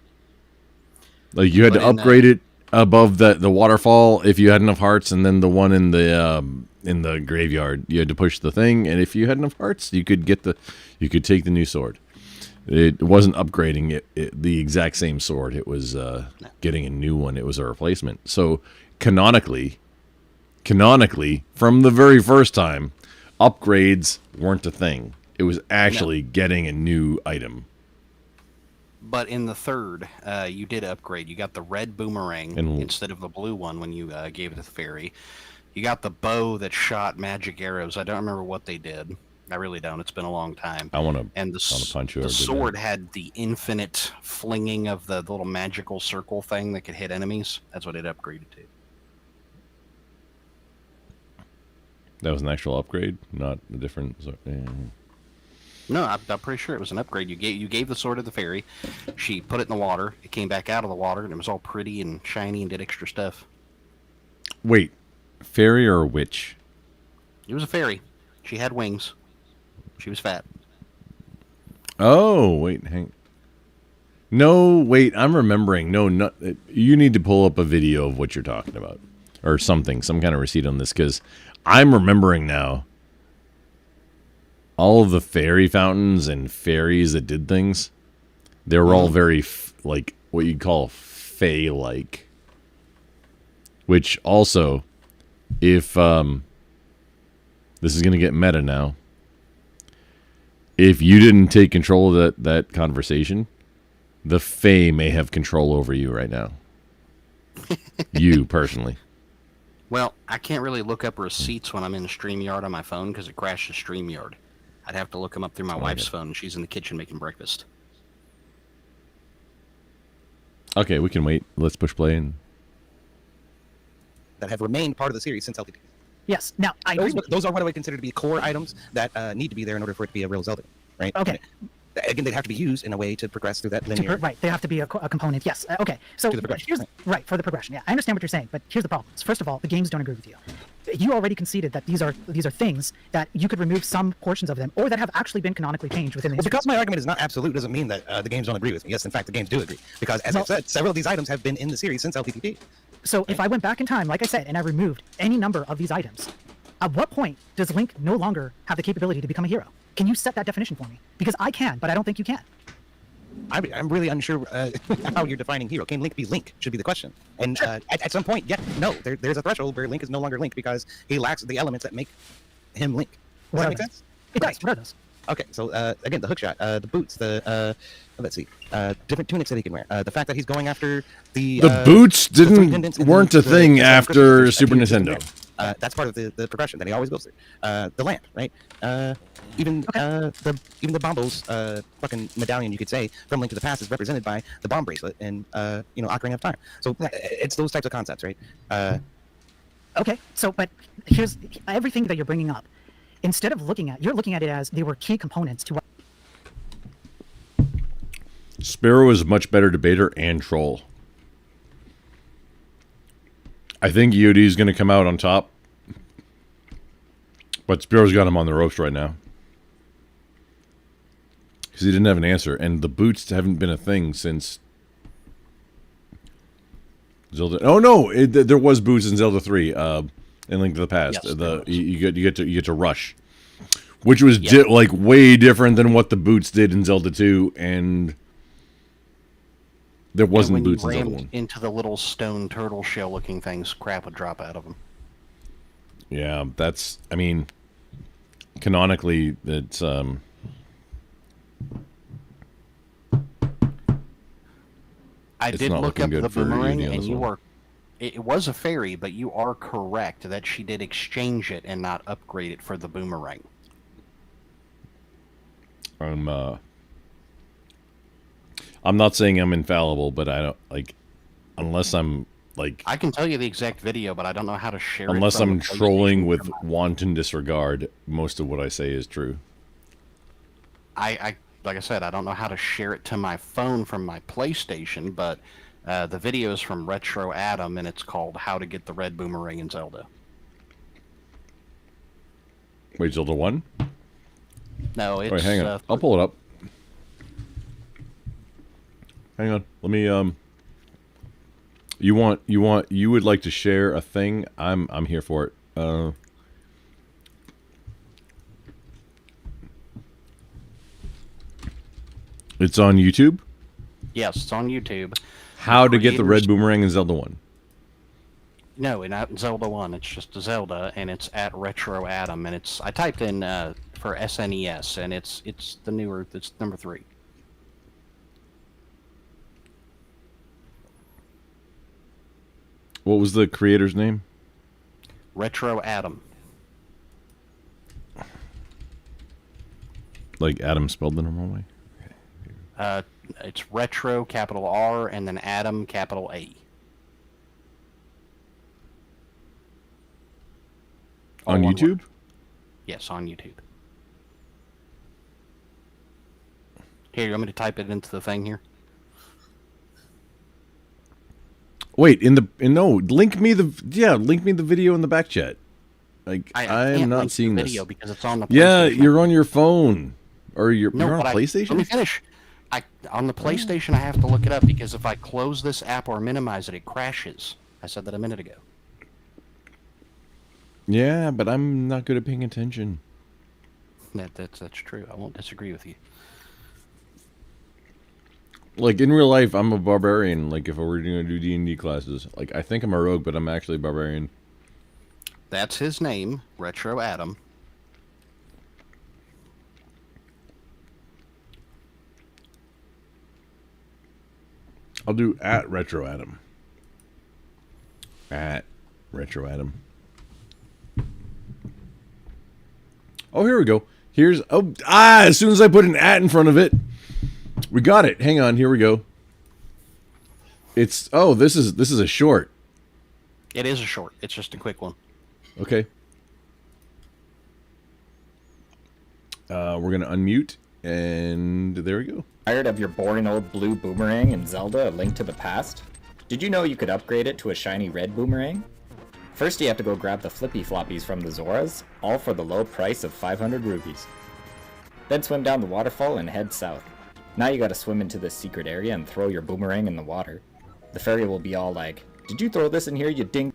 Like you had to upgrade it above the waterfall if you had enough hearts, and then the one in the graveyard you had to push the thing, and if you had enough hearts, you could take the new sword. It wasn't upgrading the exact same sword. It was getting a new one. It was a replacement. So canonically, from the very first time, upgrades weren't a thing. It was actually getting a new item. But in the 3rd, you did upgrade. You got the red boomerang instead of the blue one when you gave it to the fairy. You got the bow that shot magic arrows. I don't remember what they did. I really don't. It's been a long time. I want to punch you. The sword had the infinite flinging of the little magical circle thing that could hit enemies. That's what it upgraded to. That was an actual upgrade, not a different. No, I'm pretty sure it was an upgrade. You gave the sword to the fairy. She put it in the water. It came back out of the water, and it was all pretty and shiny and did extra stuff. Wait, fairy or witch? It was a fairy. She had wings. She was fat. Oh, wait, No, wait, I'm remembering. No, you need to pull up a video of what you're talking about. Or something, some kind of receipt on this, because I'm remembering now. All of the fairy fountains and fairies that did things, they were all very, like, what you'd call fae-like. Which also, if, this is going to get meta now. If you didn't take control of that conversation, the fae may have control over you right now. You, personally. Well, I can't really look up receipts when I'm in StreamYard on my phone because it crashes StreamYard. I'd have to look them up through my wife's phone. She's in the kitchen making breakfast. Okay, we can wait. Let's push play and that have remained part of the series since LTTP. Yes. Now, those are what I would consider to be core items that need to be there in order for it to be a real Zelda, right? Okay. Again, they'd have to be used in a way to progress through that linear. Right, they have to be a component. Yes. Okay. So here's for the progression. Yeah, I understand what you're saying, but here's the problem. First of all, the games don't agree with you. You already conceded that these are things that you could remove some portions of them, or that have actually been canonically changed within the. Well, because my argument is not absolute doesn't mean that the games don't agree with me. Yes, in fact, the games do agree. Because as I said, several of these items have been in the series since LTTP. So if I went back in time, like I said, and I removed any number of these items, at what point does Link no longer have the capability to become a hero? Can you set that definition for me? Because I can, but I don't think you can. I'm really unsure how you're defining hero. Can Link be Link? Should be the question. And at some point, there's a threshold where Link is no longer Link because he lacks the elements that make him Link. Does that make sense? It does. What are those? Okay, so again, the hookshot, the boots, let's see, different tunics that he can wear. The fact that he's going after the boots weren't a thing after Super Nintendo. That's part of the progression that he always goes through. The land, right? Even the Bombo's fucking medallion, you could say, from Link to the Past is represented by the bomb bracelet and Ocarina of Time. So it's those types of concepts, right? Okay, so but here's everything that you're bringing up. Instead of you're looking at it as they were key components to what. Sparrow is a much better debater and troll. I think EOD is going to come out on top, but Sparrow's got him on the ropes right now because he didn't have an answer, and the boots haven't been a thing since Zelda. Oh no, there was boots in Zelda 3, in Link to the Past. Yes, you get to rush, which was like way different than what the boots did in Zelda 2, and there wasn't boots in Zelda 1. Into the little stone turtle shell looking things, crap would drop out of them. Yeah, that's. I mean, canonically, it's. I did look up the boomerang, and you are. It was a fairy, but you are correct that she did exchange it and not upgrade it for the boomerang. I'm not saying I'm infallible, but I don't like unless I'm like. I can tell you the exact video, but I don't know how to share it. Unless I'm trolling with wanton disregard, most of what I say is true. I like I said, I don't know how to share it to my phone from my PlayStation, but the video is from Retro Adam, and it's called "How to Get the Red Boomerang in Zelda." Wait, Zelda 1? No, it's. Wait, hang on. I'll pull it up. Hang on. Let me. You would like to share a thing? I'm here for it. It's on YouTube? Yes, it's on YouTube. How to get the red boomerang in Zelda 1? No, not Zelda 1. It's just Zelda, and it's at Retro Adam, and it's. I typed in for SNES, and it's the newer. It's number 3. What was the creator's name? Retro Adam. Like Adam spelled the normal way? It's Retro, capital R, and then Adam, capital A. On YouTube? Yes, on YouTube. Here, you want me to type it into the thing here? Wait, link me the video in the back chat. Like I am not seeing this video because it's on the PlayStation. Yeah, you're on your phone or you're on a PlayStation. Let me finish. On the PlayStation, I have to look it up because if I close this app or minimize it, it crashes. I said that a minute ago. Yeah, but I'm not good at paying attention. That's true. I won't disagree with you. Like in real life, I'm a barbarian. Like if I were going to do D&D classes, like I think I'm a rogue, but I'm actually a barbarian. That's his name, Retro Adam. I'll do at Retro Adam. At Retro Adam. Oh, here we go. As soon as I put an at in front of it, we got it. Hang on, here we go. This is a short. It is a short. It's just a quick one. Okay. We're gonna unmute, and there we go. Tired of your boring old blue boomerang in Zelda: A Link to the Past? Did you know you could upgrade it to a shiny red boomerang? First you have to go grab the flippy floppies from the Zoras, all for the low price of 500 rubies. Then swim down the waterfall and head south. Now you gotta swim into this secret area and throw your boomerang in the water. The fairy will be all like, "Did you throw this in here, you ding?"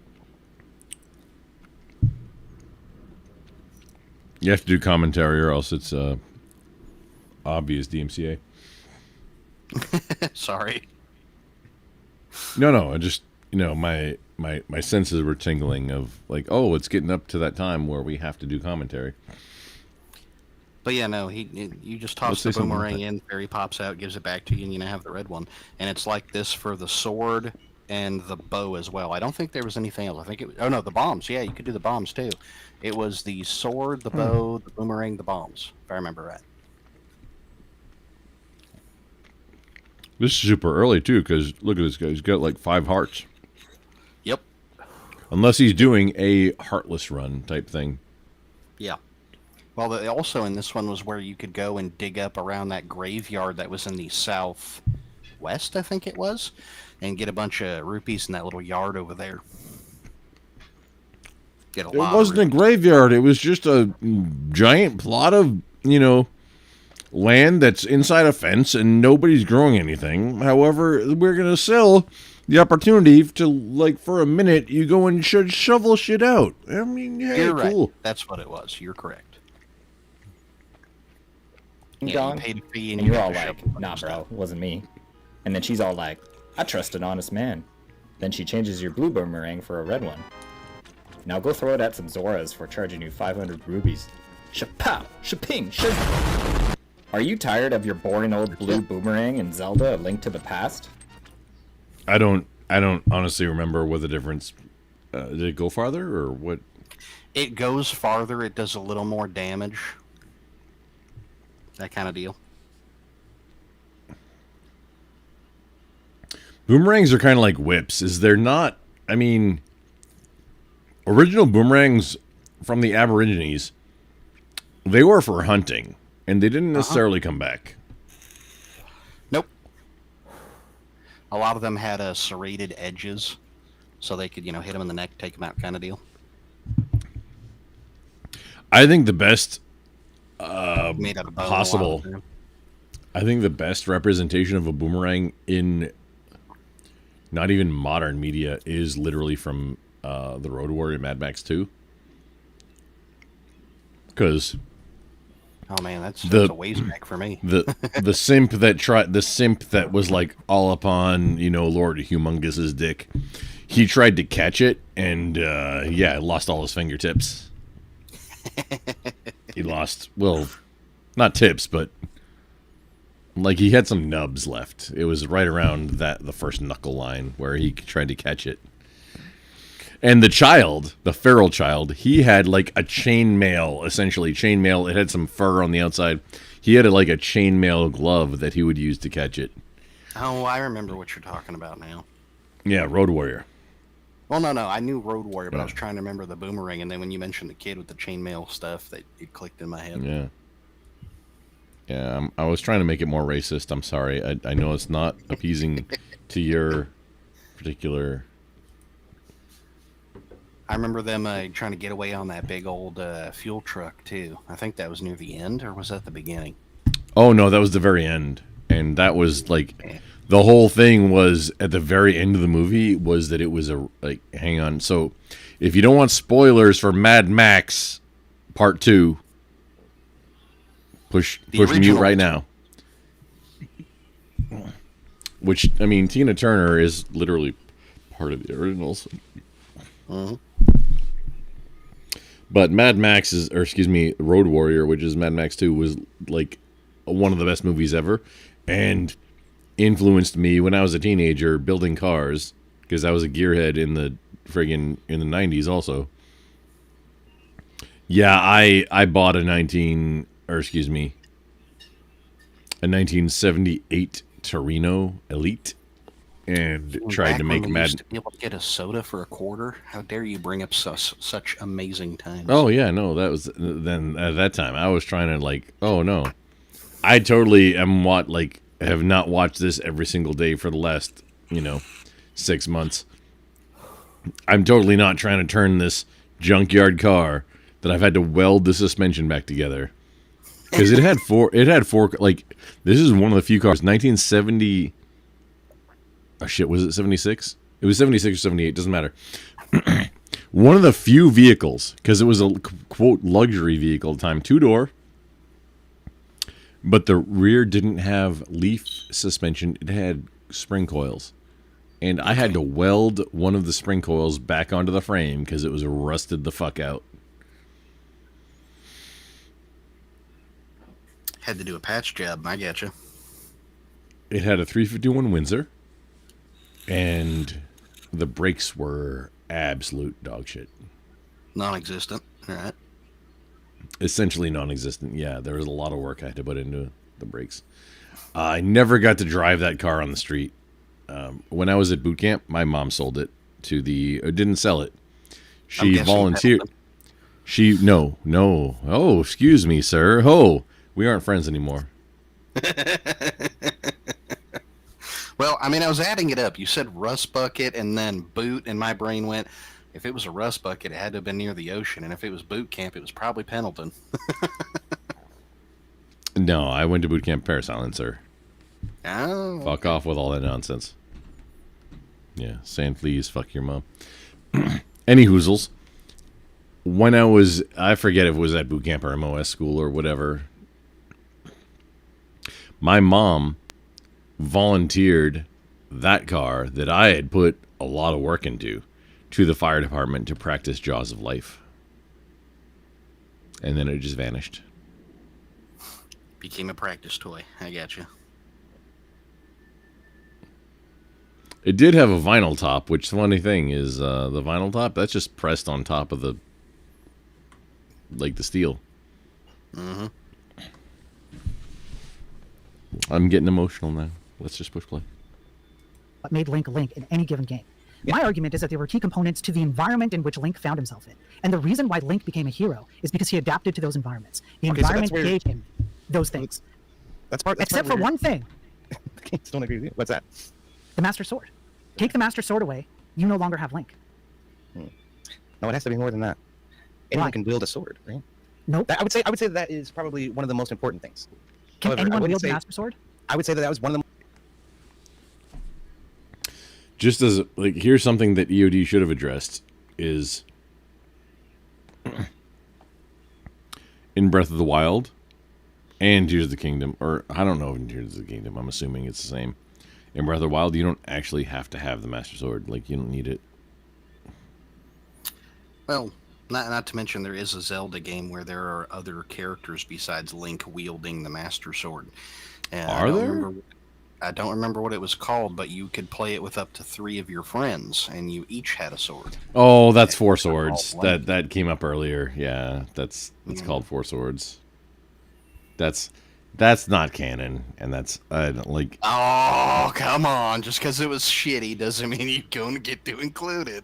You have to do commentary or else it's obvious DMCA. Sorry. No, I just, my senses were tingling of like, oh, it's getting up to that time where we have to do commentary. But yeah, no, you just toss the boomerang in, fairy pops out, gives it back to you, and you now have the red one. And it's like this for the sword and the bow as well. I don't think there was anything else. I think oh no, the bombs. Yeah, you could do the bombs too. It was the sword, the bow, the boomerang, the bombs, if I remember right. This is super early too, because look at this guy. He's got like 5 hearts. Yep. Unless he's doing a heartless run type thing. Yeah. Well, also in this one was where you could go and dig up around that graveyard that was in the southwest, I think it was, and get a bunch of rupees in that little yard over there. Get a lot. It wasn't a graveyard. It was just a giant plot of, land that's inside a fence and nobody's growing anything. However, we're going to sell the opportunity to, like, for a minute, you go and shovel shit out. I mean, yeah, You're cool. Right. That's what it was. You're correct. Gone, you paid a fee and you you're all got to like, shovel nah, stuff. bro, it wasn't me. And then she's all like, I trust an honest man. Then she changes your blue boomerang for a red one. Now go throw it at some Zoras for charging you 500 rubies. Shapow! Shaping! Shaz! Are you tired of your boring old blue boomerang in Zelda: A Link to the Past? I don't honestly remember what the difference. Did it go farther or what? It goes farther. It does a little more damage. That kind of deal. Boomerangs are kind of like whips. Is there not? I mean, original boomerangs from the Aborigines, they were for hunting, and they didn't necessarily come back. Nope. A lot of them had serrated edges, so they could, hit them in the neck, take them out, kind of deal. I think the best Made out of bone, possible. a lot of them. I think the best representation of a boomerang in not even modern media is literally from the Road Warrior Mad Max 2. Because oh man, that's a ways back for me. the simp that was like all upon Lord Humongous's dick. He tried to catch it and lost all his fingertips. He lost, well, not tips, but like he had some nubs left. It was right around the first knuckle line where he tried to catch it. And the feral child, he had like a chainmail, essentially chainmail. It had some fur on the outside. He had like a chainmail glove that he would use to catch it. Oh, I remember what you're talking about now. Yeah, Road Warrior. Well, no, I knew Road Warrior, but I was trying to remember the boomerang, and then when you mentioned the kid with the chainmail stuff, it clicked in my head. Yeah. Yeah, I was trying to make it more racist. I'm sorry. I know it's not appeasing to your particular... I remember them trying to get away on that big old fuel truck, too. I think that was near the end, or was that the beginning? Oh, no, that was the very end. And that was, like... The whole thing was, at the very end of the movie, was that it was hang on. So, if you don't want spoilers for Mad Max Part 2, push mute right now. Which, I mean, Tina Turner is literally part of the originals. But Road Warrior, which is Mad Max 2, was like one of the best movies ever. And influenced me when I was a teenager building cars, because I was a gearhead in the 90s also. Yeah, I bought a 1978 Torino Elite and tried to make used to be able to get a soda for $0.25. How dare you bring up such amazing times? Oh yeah, no, that was then at that time I was trying to oh no. I totally have not watched this every single day for the last, 6 months. I'm totally not trying to turn this junkyard car that I've had to weld the suspension back together. Because it had four, this is one of the few cars, 1970, oh shit, was it 76? It was 76 or 78, doesn't matter. One of the few vehicles, because it was a, quote, luxury vehicle at the time, 2-door. But the rear didn't have leaf suspension. It had spring coils. And I had to weld one of the spring coils back onto the frame because it was rusted the fuck out. Had to do a patch job. I getcha. It had a 351 Windsor. And the brakes were absolute dog shit. Non-existent. All right. Essentially non-existent. Yeah, there was a lot of work I had to put into the brakes. I never got to drive that car on the street. When I was at boot camp, my mom sold it to didn't sell it. She volunteered. No. Oh, excuse me, sir. Oh, we aren't friends anymore. Well, I mean, I was adding it up. You said rust bucket and then boot, and my brain went, if it was a rust bucket, it had to have been near the ocean, and if it was boot camp, it was probably Pendleton. No, I went to boot camp Paris Island, sir. Oh. Fuck off with all that nonsense. Yeah, saying please, fuck your mom. Any hoozles. When I forget if it was at boot camp or MOS school or whatever, my mom volunteered that car that I had put a lot of work into to the fire department to practice Jaws of Life. And then it just vanished. Became a practice toy. I got you. It did have a vinyl top, which the funny thing is the vinyl top, that's just pressed on top of the steel. Mm-hmm. I'm getting emotional now. Let's just push play. What made Link Link in any given game? My argument is that they were key components to the environment in which Link found himself in. And the reason why Link became a hero is because he adapted to those environments. The environment gave him those things. Except for one thing. I don't agree with you. What's that? The Master Sword. Take the Master Sword away, you no longer have Link. No, it has to be more than that. Anyone can wield a sword, right? Nope. I would say that is probably one of the most important things. Can anyone wield the Master Sword? I would say that was one of the. Just as here's something that EOD should have addressed is in Breath of the Wild and Tears of the Kingdom, or I don't know if in Tears of the Kingdom, I'm assuming it's the same. In Breath of the Wild, you don't actually have to have the Master Sword. You don't need it. Well, not to mention there is a Zelda game where there are other characters besides Link wielding the Master Sword. Are there? I don't remember what it was called, but you could play it with up to 3 of your friends, and you each had a sword. Oh, that's Four Swords. That came up earlier. Yeah, that's called Four Swords. That's not canon, and that's Oh, come on! Just because it was shitty doesn't mean you're going to get to include it.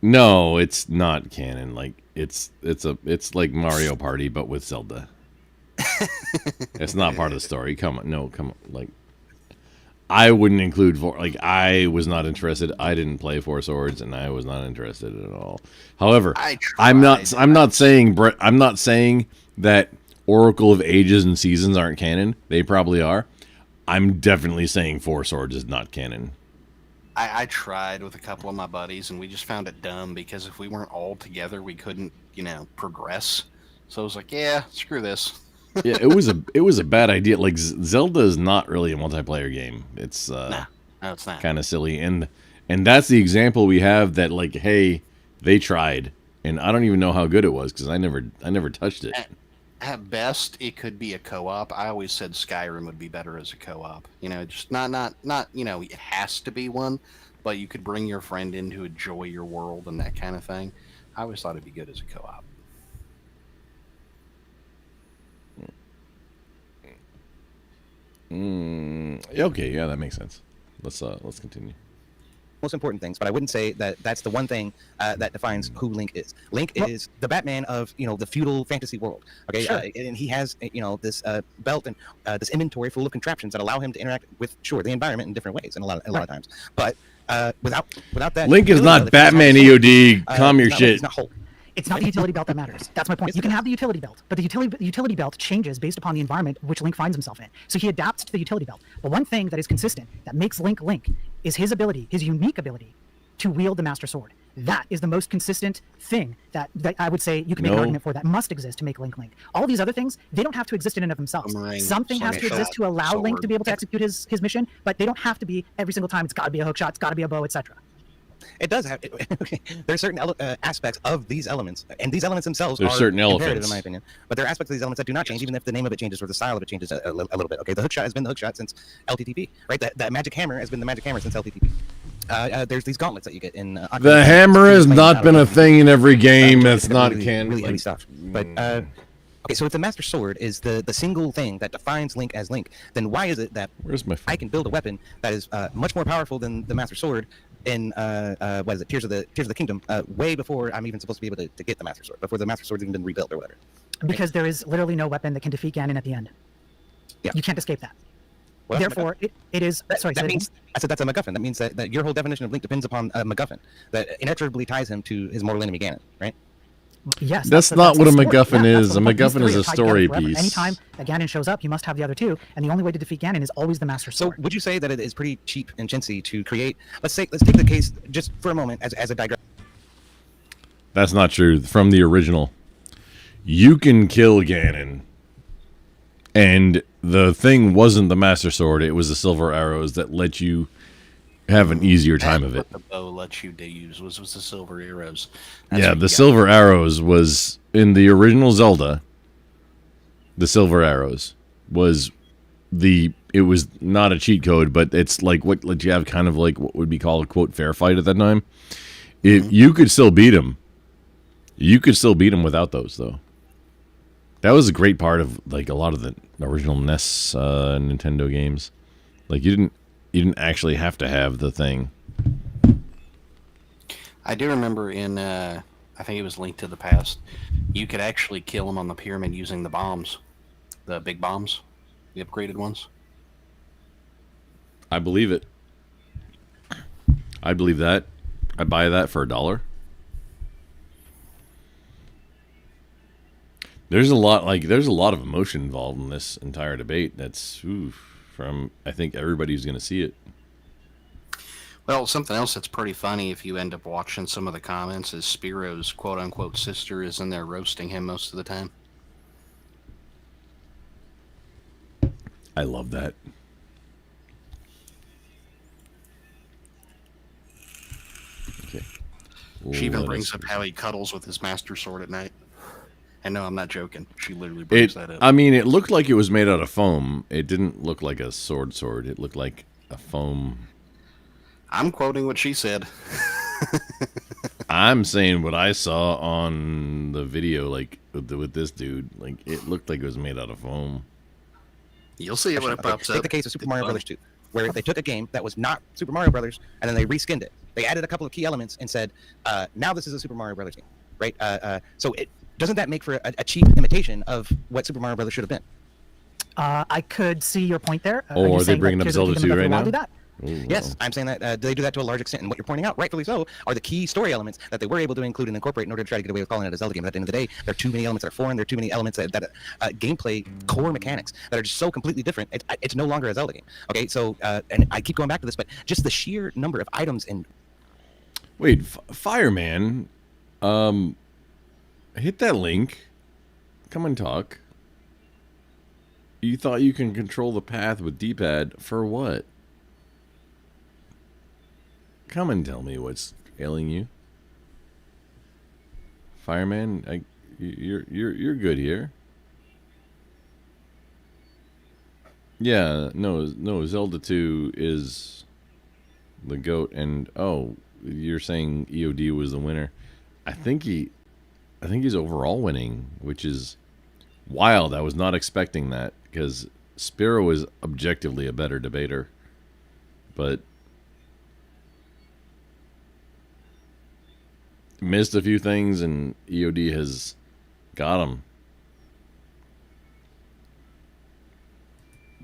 No, it's not canon. It's like Mario Party, but with Zelda. It's not part of the story. Come on. I wouldn't include I was not interested. I didn't play Four Swords, and I was not interested at all. However, I'm not saying that Oracle of Ages and Seasons aren't canon. They probably are. I'm definitely saying Four Swords is not canon. I tried with a couple of my buddies, and we just found it dumb because if we weren't all together, we couldn't, progress. So I was like, yeah, screw this. Yeah, it was a bad idea. Zelda is not really a multiplayer game. It's no, it's not. Kind of silly, and that's the example we have that hey, they tried, and I don't even know how good it was because I never touched it. At best, it could be a co-op. I always said Skyrim would be better as a co-op. Just not it has to be one, but you could bring your friend in to enjoy your world and that kind of thing. I always thought it'd be good as a co-op. Okay, yeah, that makes sense. Let's continue. Most important things, but I wouldn't say that that's the one thing that defines who Link is. Link is the Batman of the feudal fantasy world. Okay, sure. And he has this belt and this inventory full of contraptions that allow him to interact with the environment in different ways, and a lot of times. But without that, Link is not Batman. EOD, calm your shit. He's not Hulk. It's not the utility belt that matters. That's my point. You can have the utility belt, but the utility belt changes based upon the environment which Link finds himself in. So he adapts to the utility belt. But one thing that is consistent, that makes Link Link, is his ability, his unique ability, to wield the Master Sword. That is the most consistent thing that I would say you can make an argument for that must exist to make Link Link. All these other things, they don't have to exist in and of themselves. Something has to exist to allow Link to be able to execute his mission, but they don't have to be every single time. It's got to be a hook shot, it's got to be a bow, etc. It does have. There are certain aspects of these elements, and these elements themselves There's are certain imperative, elephants. in my opinion. But there are aspects of these elements that do not change, even if the name of it changes or the style of it changes a little bit. Okay, the hookshot has been the hookshot since LTTP, right? That magic hammer has been the magic hammer since LTTP. there's these gauntlets that you get in. The hammer has not been a thing in every game. That's not canon. Really heavy stuff. But okay, so if the Master Sword is the single thing that defines Link as Link, then why is it that I can build a weapon that is much more powerful than the Master Sword in what is it, Tears of the Kingdom, way before I'm even supposed to be able to get the Master Sword, before the Master Sword's even been rebuilt or whatever? Because there is literally no weapon that can defeat Ganon at the end. Yeah. You can't escape that. Well, Therefore, it is. Sorry, that means I said that's a MacGuffin. That means that your whole definition of Link depends upon a MacGuffin that inexorably ties him to his mortal enemy Ganon, right? Yes. That's not what a story. MacGuffin Yeah, is. A MacGuffin is a story piece. Anytime that Ganon shows up, you must have the other two, and the only way to defeat Ganon is always the Master Sword. So, would you say that it is pretty cheap and chintzy to create? Let's take the case just for a moment as a digression. That's not true. From the original, you can kill Ganon, and the thing wasn't the Master Sword. It was the silver arrows that let you have an easier time of it. What the bow lets you use was the silver arrows. Yeah, the silver arrows was in the original Zelda. The silver arrows was it was not a cheat code, but it's like what let you have kind of like what would be called a quote fair fight at that time. If you could still beat him, without those though. That was a great part of like a lot of the original NES Nintendo games. Like you didn't actually have to have the thing. I do remember in, I think it was Link to the Past, you could actually kill him on the pyramid using the bombs. The big bombs. The upgraded ones. I believe it. I believe that. I buy that for $1. There's a lot of emotion involved in this entire debate. That's from I think everybody's going to see it. Well, something else that's pretty funny if you end up watching some of the comments is Spiro's quote-unquote sister is in there roasting him most of the time. I love that. Okay. She even brings up how he cuddles with his Master Sword at night. And no, I'm not joking. She literally brings that up. I mean, it looked like it was made out of foam. It didn't look like a sword. It looked like a foam. I'm quoting what she said. I'm saying what I saw on the video, like with this dude. Like it looked like it was made out of foam. You'll see it when it pops up. Take the case of Super Mario Brothers 2, where they took a game that was not Super Mario Brothers, and then they reskinned it. They added a couple of key elements and said, now this is a Super Mario Brothers game, right? So doesn't that make for a cheap imitation of what Super Mario Brothers should have been? I could see your point there. Or are they bringing up Zelda 2 right now? Ooh, yes, I'm saying that they do that to a large extent, and what you're pointing out, rightfully so, are the key story elements that they were able to include and incorporate in order to try to get away with calling it a Zelda game. But at the end of the day, there are too many elements that are foreign. There are too many elements that gameplay core mechanics that are just so completely different. It's no longer a Zelda game. Okay, so and I keep going back to this, but just the sheer number of items in. Wait, Fireman, hit that link. Come and talk. You thought you can control the path with D-pad for what? Come and tell me what's ailing you, Fireman. You're good here. Yeah, no. Zelda 2 is the GOAT, and you're saying EOD was the winner. I think he's overall winning, which is wild. I was not expecting that because Spiro is objectively a better debater, but. Missed a few things, and EOD has got them.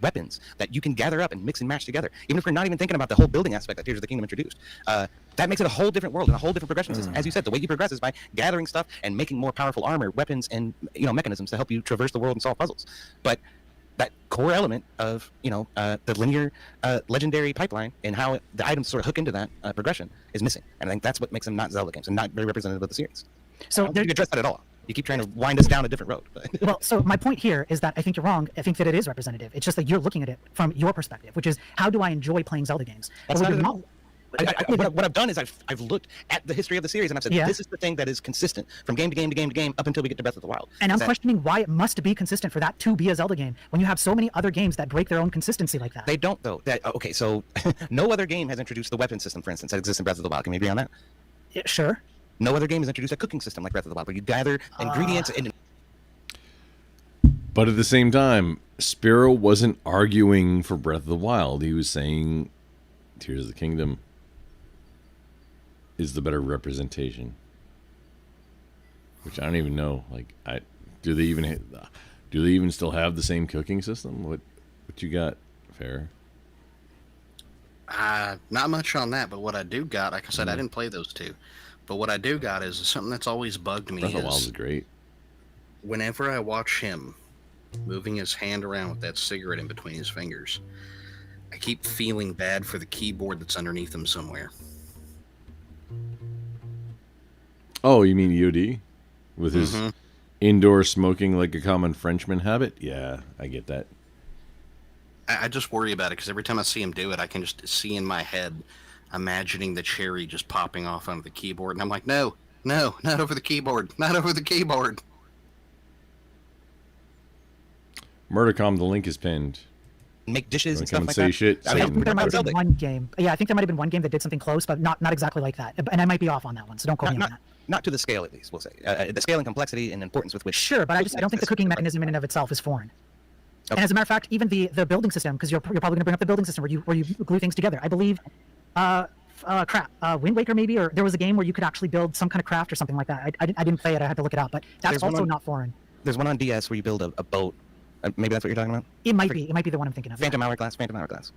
Weapons that you can gather up and mix and match together, even if we're not even thinking about the whole building aspect that Tears of the Kingdom introduced. That makes it a whole different world and a whole different progression system. As you said, the way you progress is by gathering stuff and making more powerful armor, weapons, and mechanisms to help you traverse the world and solve puzzles. But that core element of the linear legendary pipeline and how the items sort of hook into that progression is missing, and I think that's what makes them not Zelda games and not very representative of the series. So you can address that at all. You keep trying to wind us down a different road. Well, so my point here is that I think you're wrong. I think that it is representative. It's just that you're looking at it from your perspective, which is how do I enjoy playing Zelda games? What I've done is I've looked at the history of the series and I've said this is the thing that is consistent from game to game to game to game up until we get to Breath of the Wild. And I'm questioning why it must be consistent for that to be a Zelda game when you have so many other games that break their own consistency like that. They don't though. Okay, so no other game has introduced the weapon system, for instance, that exists in Breath of the Wild. Can we agree on that? Yeah, sure. No other game has introduced a cooking system like Breath of the Wild, where you gather ingredients and. But at the same time, Spiro wasn't arguing for Breath of the Wild. He was saying Tears of the Kingdom is the better representation. Which I don't even know. Like, do they even still have the same cooking system? What you got, Fair? Not much on that, but what I do got, like I said, I didn't play those two. But what I do got is something that's always bugged me. Breath of the Wild is great. Whenever I watch him moving his hand around with that cigarette in between his fingers, I keep feeling bad for the keyboard that's underneath him somewhere. Oh, you mean EOD? With his indoor smoking like a common Frenchman habit? Yeah, I get that. I just worry about it because every time I see him do it, I can just see in my head imagining the cherry just popping off onto the keyboard. And I'm like, no, not over the keyboard. Not over the keyboard. Murdercom, the link is pinned. Make dishes and come stuff like say that. Shit, I think there might have been one game. Yeah, I think there might have been one game that did something close, but not exactly like that. And I might be off on that one, so don't quote me on that. Not to the scale, at least, we'll say. The scale and complexity and importance with which... Sure, but I don't think the cooking mechanism in and of itself is foreign. Okay. And as a matter of fact, even the building system, because you're probably going to bring up the building system where you glue things together. I believe, Wind Waker maybe, or there was a game where you could actually build some kind of craft or something like that. I didn't play it. I had to look it up, but that's also not foreign. There's one on DS where you build a boat. Maybe that's what you're talking about? It might be. It might be the one I'm thinking of. Phantom Hourglass.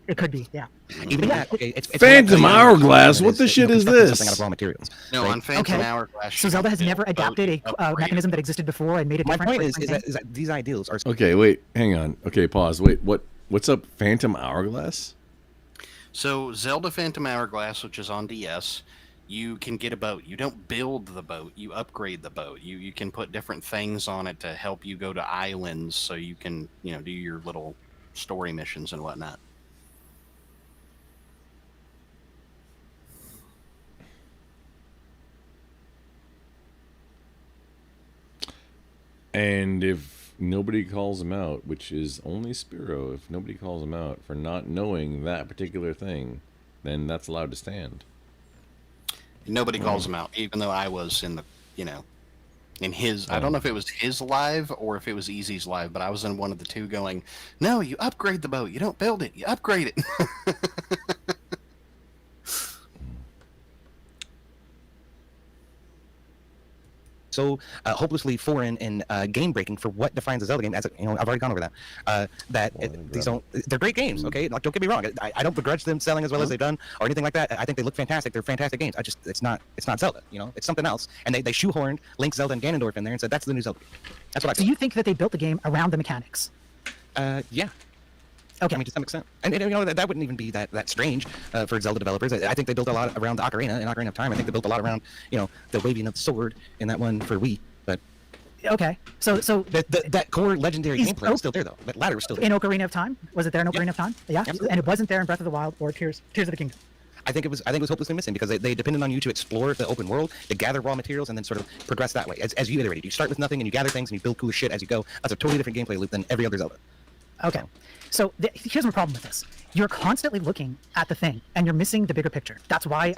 It could be, yeah. Even that, okay, it's Phantom Hourglass? What the shit is this? Out of raw materials. No, on Phantom Hourglass. So Zelda has never adapted a mechanism that existed before and made it different. My point is that these ideals are... Okay, wait, hang on. Okay, pause. Wait, what's up, Phantom Hourglass? So Zelda Phantom Hourglass, which is on DS, you can get a boat. You don't build the boat, you upgrade the boat. You can put different things on it to help you go to islands so you can, do your little story missions and whatnot. And if nobody calls him out, which is only Spiro, if nobody calls him out for not knowing that particular thing, then that's allowed to stand. Nobody calls him out, even though I was in the, in his, I don't know if it was his live or if it was Easy's live, but I was in one of the two going, no, you upgrade the boat. You don't build it. You upgrade it. So hopelessly foreign and game breaking for what defines a Zelda game. As I've already gone over that. They're great games. Okay, like, don't get me wrong. I don't begrudge them selling as well as they've done or anything like that. I think they look fantastic. They're fantastic games. It's not Zelda. It's something else. And they shoehorned Link, Zelda, and Ganondorf in there and said that's the new Zelda game. That's what I. So you think that they built the game around the mechanics? Yeah. Okay. I mean, to some extent, and that wouldn't even be that strange for Zelda developers. I think they built a lot around the Ocarina and Ocarina of Time. I think they built a lot around the waving of the sword in that one for Wii. But okay, so that core legendary gameplay is still there though. That ladder was still there in Ocarina of Time. Was it there in Ocarina of Time? Yeah, and it wasn't there in Breath of the Wild or Tears of the Kingdom. I think it was hopelessly missing because they depended on you to explore the open world, to gather raw materials, and then sort of progress that way. As you iterated, you start with nothing and you gather things and you build cool shit as you go. That's a totally different gameplay loop than every other Zelda. Okay. So here's my problem with this. You're constantly looking at the thing, and you're missing the bigger picture. That's why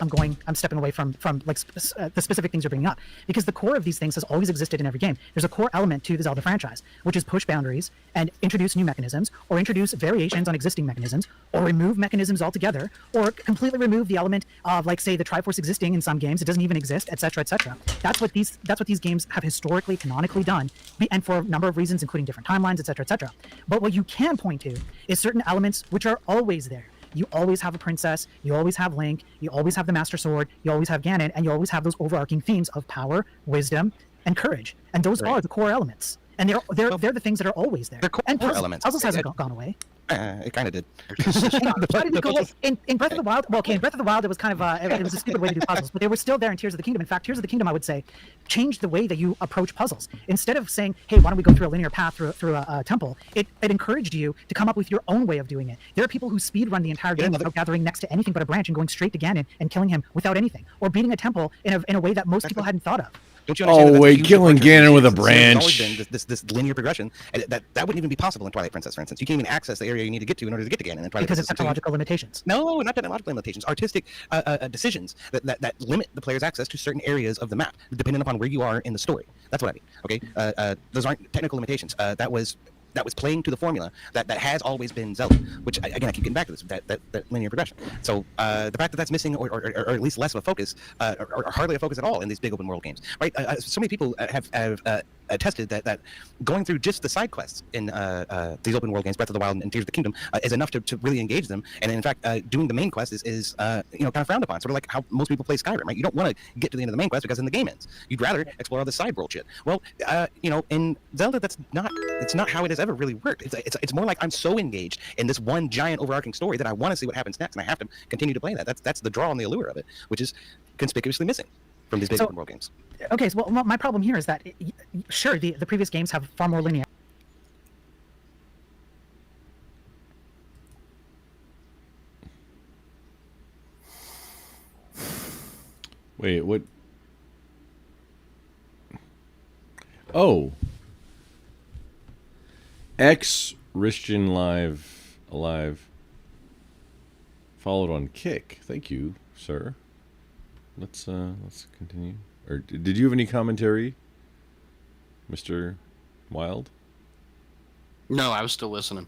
I'm stepping away from like the specific things you're bringing up, because the core of these things has always existed in every game. There's a core element to the Zelda franchise, which is push boundaries and introduce new mechanisms, or introduce variations on existing mechanisms, or remove mechanisms altogether, or completely remove the element of, like, say, the Triforce existing in some games. It doesn't even exist, etc., etc. That's what these games have historically, canonically done, and for a number of reasons, including different timelines, etc., etc. But what you can point to is certain elements which are always there. You always have a princess, you always have Link, you always have the Master Sword, you always have Ganon, and you always have those overarching themes of power, wisdom, and courage. And those are the core elements. And they're the things that are always there. They're core and elements. Puzzles hasn't gone away. It kind of did. Why did it go away? In Breath of the Wild, well, okay, in Breath of the Wild, it was kind of it was a stupid way to do puzzles, but they were still there in Tears of the Kingdom. In fact, Tears of the Kingdom, I would say, changed the way that you approach puzzles. Instead of saying, "Hey, why don't we go through a linear path through a temple?" It encouraged you to come up with your own way of doing it. There are people who speed run the entire game without gathering next to anything but a branch and going straight to Ganon and killing him without anything, or beating a temple in a way that most people hadn't thought of. Don't you understand wait, killing Ganon with a branch. There's always been this linear progression, and that wouldn't even be possible in Twilight Princess, for instance. You can't even access the area you need to get to in order to get to Ganon in Twilight Because Princess. of technological limitations. No, not technological limitations. Artistic decisions that limit the player's access to certain areas of the map, depending upon where you are in the story. That's what I mean. Okay, those aren't technical limitations. That was playing to the formula that has always been Zelda, which again I keep getting back to this that linear progression. So the fact that that's missing or at least less of a focus or hardly a focus at all in these big open world games, right? So many people have attested that going through just the side quests in these open world games, Breath of the Wild and Tears of the Kingdom, is enough to really engage them. And in fact, doing the main quest is kind of frowned upon, sort of like how most people play Skyrim, right? You don't want to get to the end of the main quest because then the game ends. You'd rather explore all the side world shit. Well, in Zelda, it's not how it has ever really worked. It's more like I'm so engaged in this one giant overarching story that I want to see what happens next, and I have to continue to play that. That's the draw and the allure of it, which is conspicuously missing from these big open world games. Okay, so well, my problem here is that, sure, the previous games have far more linear. Wait, what? Oh. X Ristian alive. Followed on Kick. Thank you, sir. Let's continue. Or did you have any commentary, Mr. Wild? No, I was still listening.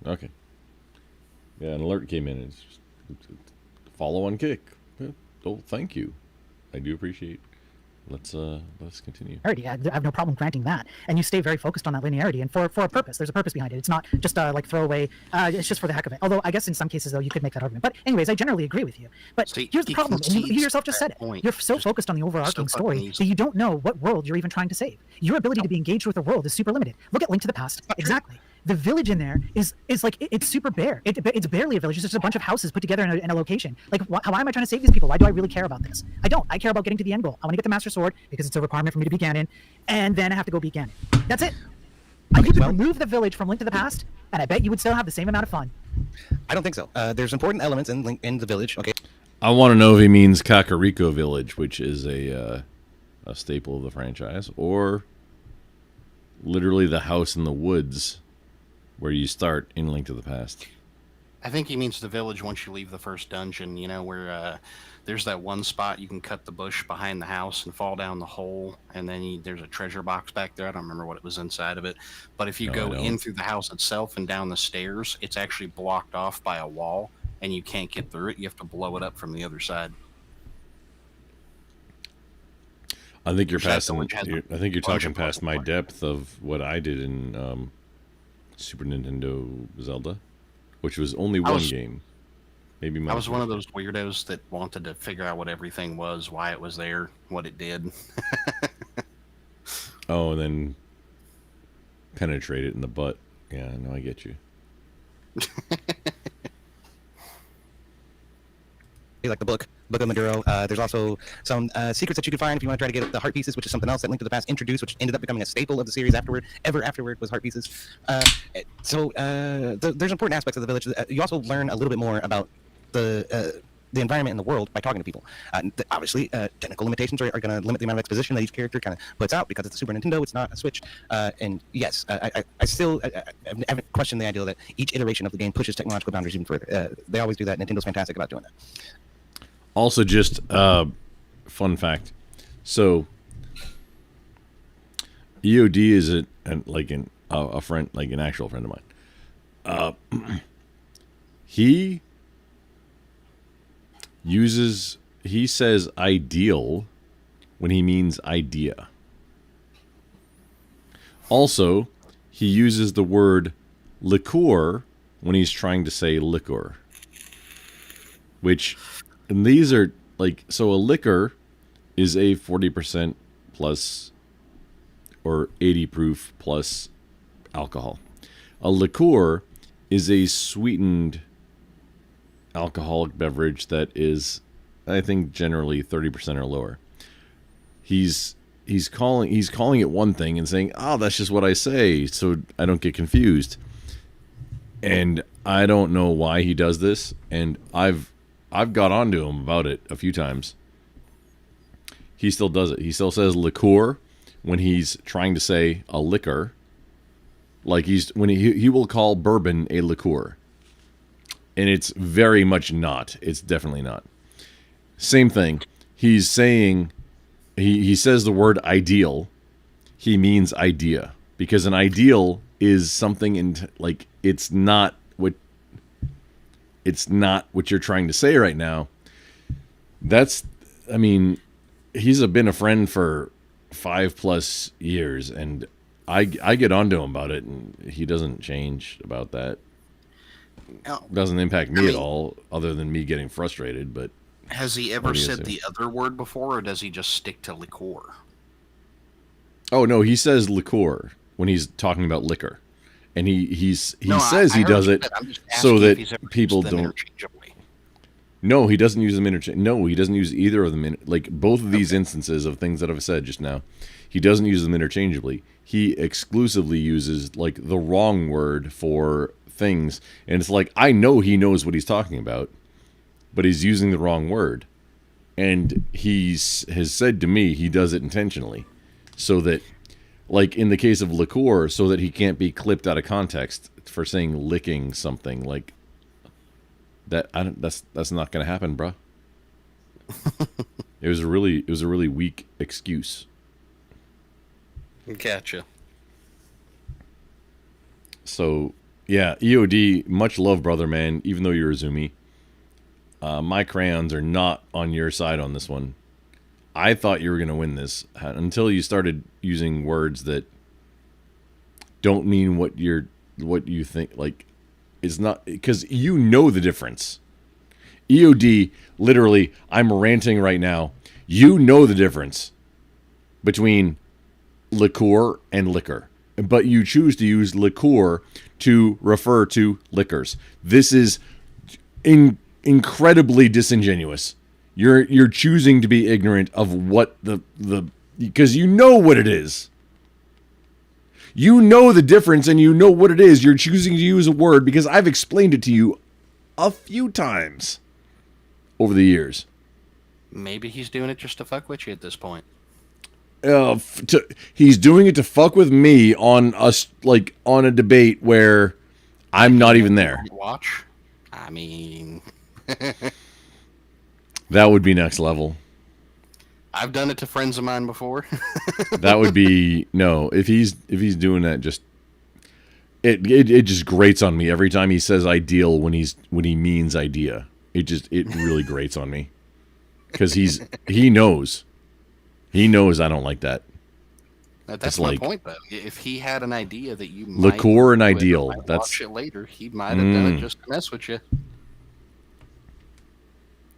Okay. Yeah, an alert came in. It's just follow on Kick. Oh, thank you. I do appreciate. Let's continue. I have no problem granting that, and you stay very focused on that linearity, and for a purpose. There's a purpose behind it. It's not just like throwaway. It's just for the heck of it. Although I guess in some cases though you could make that argument. But anyways, I generally agree with you. But here's the problem. And you yourself just said it. You're so focused on the overarching story that you don't know what world you're even trying to save. Your ability to be engaged with the world is super limited. Look at Link to the Past. Exactly. The village in there is like it's super bare. It's barely a village. It's just a bunch of houses put together in a location. Like, why am I trying to save these people? Why do I really care about this? I don't. I care about getting to the end goal. I want to get the Master Sword because it's a requirement for me to beat Ganon, and then I have to go beat Ganon. That's it. You could remove the village from Link to the Past, and I bet you would still have the same amount of fun. I don't think so. There's important elements in the village. Okay. I want to know if he means Kakariko Village, which is a staple of the franchise, or literally the house in the woods where you start in Link to the Past. I think he means the village once you leave the first dungeon, where there's that one spot you can cut the bush behind the house and fall down the hole, and then there's a treasure box back there. I don't remember what it was inside of it. But if you go in through the house itself and down the stairs, it's actually blocked off by a wall, and you can't get through it. You have to blow it up from the other side. I think you're passing. I think you're talking past my depth of what I did in Super Nintendo Zelda, which was only one game. Maybe I was one of those weirdos that wanted to figure out what everything was, why it was there, what it did. Oh, and then penetrate it in the butt. Yeah, no, I get you. Like the book of Maduro. There's also some secrets that you can find if you want to try to get the heart pieces, which is something else that Link to the Past introduced, which ended up becoming a staple of the series afterward. Afterward was heart pieces. So there's important aspects of the village. You also learn a little bit more about the environment in the world by talking to people. Obviously, technical limitations are going to limit the amount of exposition that each character kind of puts out because it's a Super Nintendo, it's not a Switch. And yes, I still haven't questioned the idea that each iteration of the game pushes technological boundaries even further. They always do that. Nintendo's fantastic about doing that. Also, just fun fact. So, EOD is a friend, like an actual friend of mine. He says ideal when he means idea. Also, he uses the word liqueur when he's trying to say liquor. And these are so a liquor is a 40% plus or 80 proof plus alcohol. A liqueur is a sweetened alcoholic beverage that is, I think, generally 30% or lower. He's calling it one thing and saying, "Oh, that's just what I say," so I don't get confused. And I don't know why he does this, and I've got onto him about it a few times. He still does it. He still says liqueur when he's trying to say a liquor. Like he will call bourbon a liqueur. And it's very much not. It's definitely not. Same thing. He's saying, he says the word ideal. He means idea. Because an ideal is something it's not what you're trying to say right now. He's been a friend for 5+ years, and I get onto him about it, and he doesn't change about that. Doesn't impact me at all, other than me getting frustrated. But has he ever said the other word before, or does he just stick to liqueur? Oh no, he says liqueur when he's talking about liquor, and he says he does it so that people don't. No, he doesn't use them interchangeably. No, he doesn't use either of them. Like both of these instances of things that I've said just now, he doesn't use them interchangeably. He exclusively uses like the wrong word for things, and it's like, I know he knows what he's talking about, but he's using the wrong word. And has said to me he does it intentionally, so that, like in the case of liqueur, so that he can't be clipped out of context for saying licking something like that. That's not going to happen, bruh. It was a really weak excuse. Gotcha. So yeah, EOD, much love, brother, man. Even though you're a Zoomy, my crayons are not on your side on this one. I thought you were going to win this until you started using words that don't mean what you think. Like, it's not, because you know the difference. EOD, literally, I'm ranting right now. You know the difference between liqueur and liquor, but you choose to use liqueur to refer to liquors. This is incredibly disingenuous. You're choosing to be ignorant of what the because you know what it is. You know the difference and you know what it is. You're choosing to use a word because I've explained it to you a few times over the years. Maybe he's doing it just to fuck with you at this point. He's doing it to fuck with me on a debate where I'm not even there. Watch. I mean, that would be next level. I've done it to friends of mine before. That would be no. If he's doing that, just it just grates on me every time he says ideal when he means idea. It really grates on me because he knows I don't like that. That's my point, though. If he had an idea that you might liqueur and ideal, watch it later, he might have done it just to mess with you.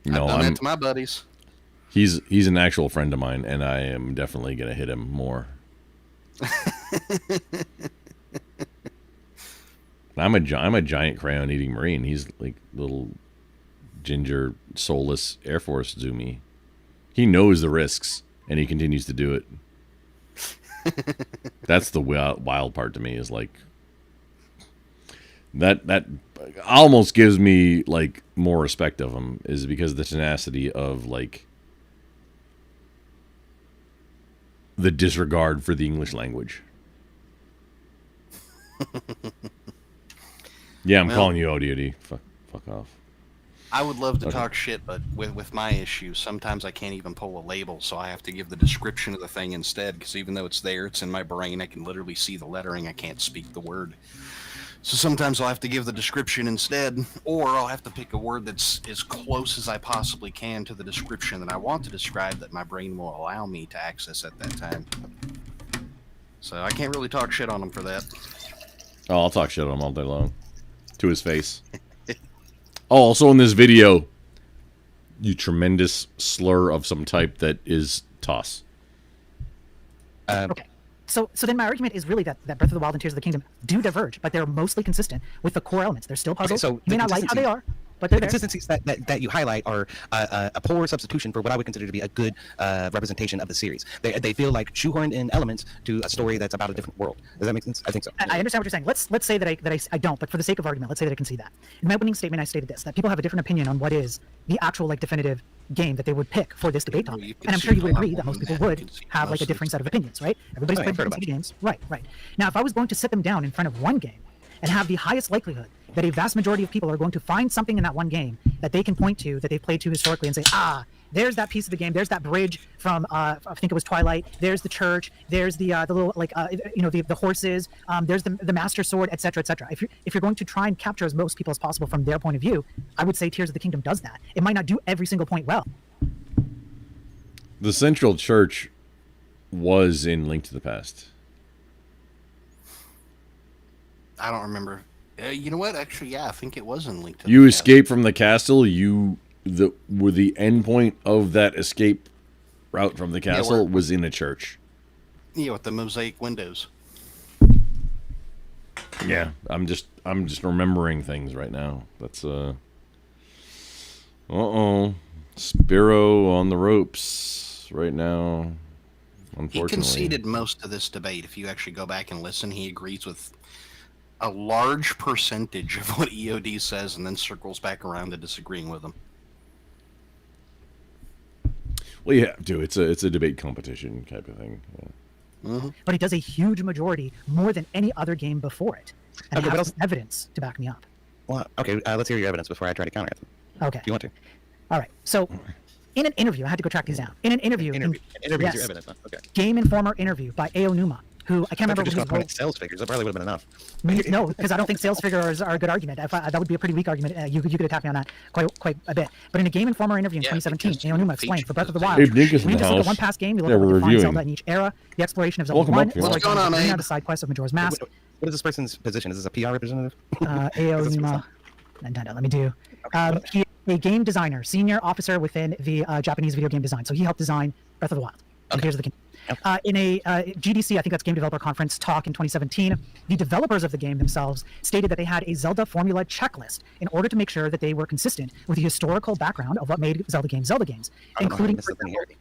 No, I've done that to my buddies. He's an actual friend of mine, and I am definitely gonna hit him more. I'm a giant crayon eating Marine. He's like little ginger soulless Air Force Zoomy. He knows the risks, and he continues to do it. That's the wild part to me, is like that almost gives me like more respect of him, is because of the tenacity of like the disregard for the English language. Yeah, I'm calling you ODOD. Fuck off. I would love to talk shit, but with my issues, sometimes I can't even pull a label, so I have to give the description of the thing instead, because even though it's there, it's in my brain, I can literally see the lettering, I can't speak the word. So sometimes I'll have to give the description instead, or I'll have to pick a word that's as close as I possibly can to the description that I want to describe that my brain will allow me to access at that time. So I can't really talk shit on him for that. Oh, I'll talk shit on him all day long. To his face. Oh, also in this video, you tremendous slur of some type that is toss. Okay. So then my argument is really that Breath of the Wild and Tears of the Kingdom do diverge, but they're mostly consistent with the core elements. They're still puzzles. Okay, so you may the not like how they are, but the they're there. consistencies that you highlight are a poor substitution for what I would consider to be a good representation of the series. They feel like shoehorned in elements to a story that's about a different world. Does that make sense? I think so. I understand what you're saying. Let's say that I don't, but for the sake of argument, let's say that I can see that. In my opening statement, I stated this, that people have a different opinion on what is the actual like definitive game that they would pick for this debate topic. And I'm sure you would agree that most people would have like a different set of opinions, right? Everybody's played different set of games. Right. Now, if I was going to sit them down in front of one game and have the highest likelihood that a vast majority of people are going to find something in that one game that they can point to, that they've played to historically and say, there's that piece of the game, there's that bridge from, I think it was Twilight, there's the church, there's the little, like, the horses, there's the Master Sword, etc., etc. If you're going to try and capture as most people as possible from their point of view, I would say Tears of the Kingdom does that. It might not do every single point well. The Central Church was in Link to the Past. I don't remember. You know what? Actually, yeah, I think it was in Link to You the escape from the castle. Were the end point of that escape route from the castle was in a church. Yeah, with the mosaic windows. Yeah, I'm just remembering things right now. That's Spiro on the ropes right now. Unfortunately, he conceded most of this debate. If you actually go back and listen, he agrees with a large percentage of what EOD says, and then circles back around to disagreeing with him. Well, you have to. It's a debate competition type of thing. Yeah. But he does a huge majority, more than any other game before it, and Okay, has evidence to back me up. Well, okay, let's hear your evidence before I try to counter it. Okay. If you want to. All right. So, in an interview, I had to go track these down. In an interview, An interview is your evidence, huh? Okay. Game Informer interview by A.O. Numa, who I can't remember Just what going his to sales figures. That probably would have been enough. No, because I don't think sales figures are a good argument. That would be a pretty weak argument. You could attack me on that quite a bit. But in a Game Informer interview in 2017, A.O. Numa explained for Breath of the Wild, Abe Nick is in we the just look house. at one past game, you look Yeah, at what we're defines reviewing. Zelda in each era, the exploration of Zelda Welcome 1, up, What's going on, Abe? the side quest of Majora's Mask. What is this person's position? Is this a PR representative? A.O. Numa, Nintendo, let me do. He is a game designer, senior officer within the Japanese video game design. So he helped design Breath of the Wild. And Tears of the Kingdom. In a GDC, I think that's Game Developer Conference talk in 2017, the developers of the game themselves stated that they had a Zelda formula checklist in order to make sure that they were consistent with the historical background of what made Zelda games, including, for example,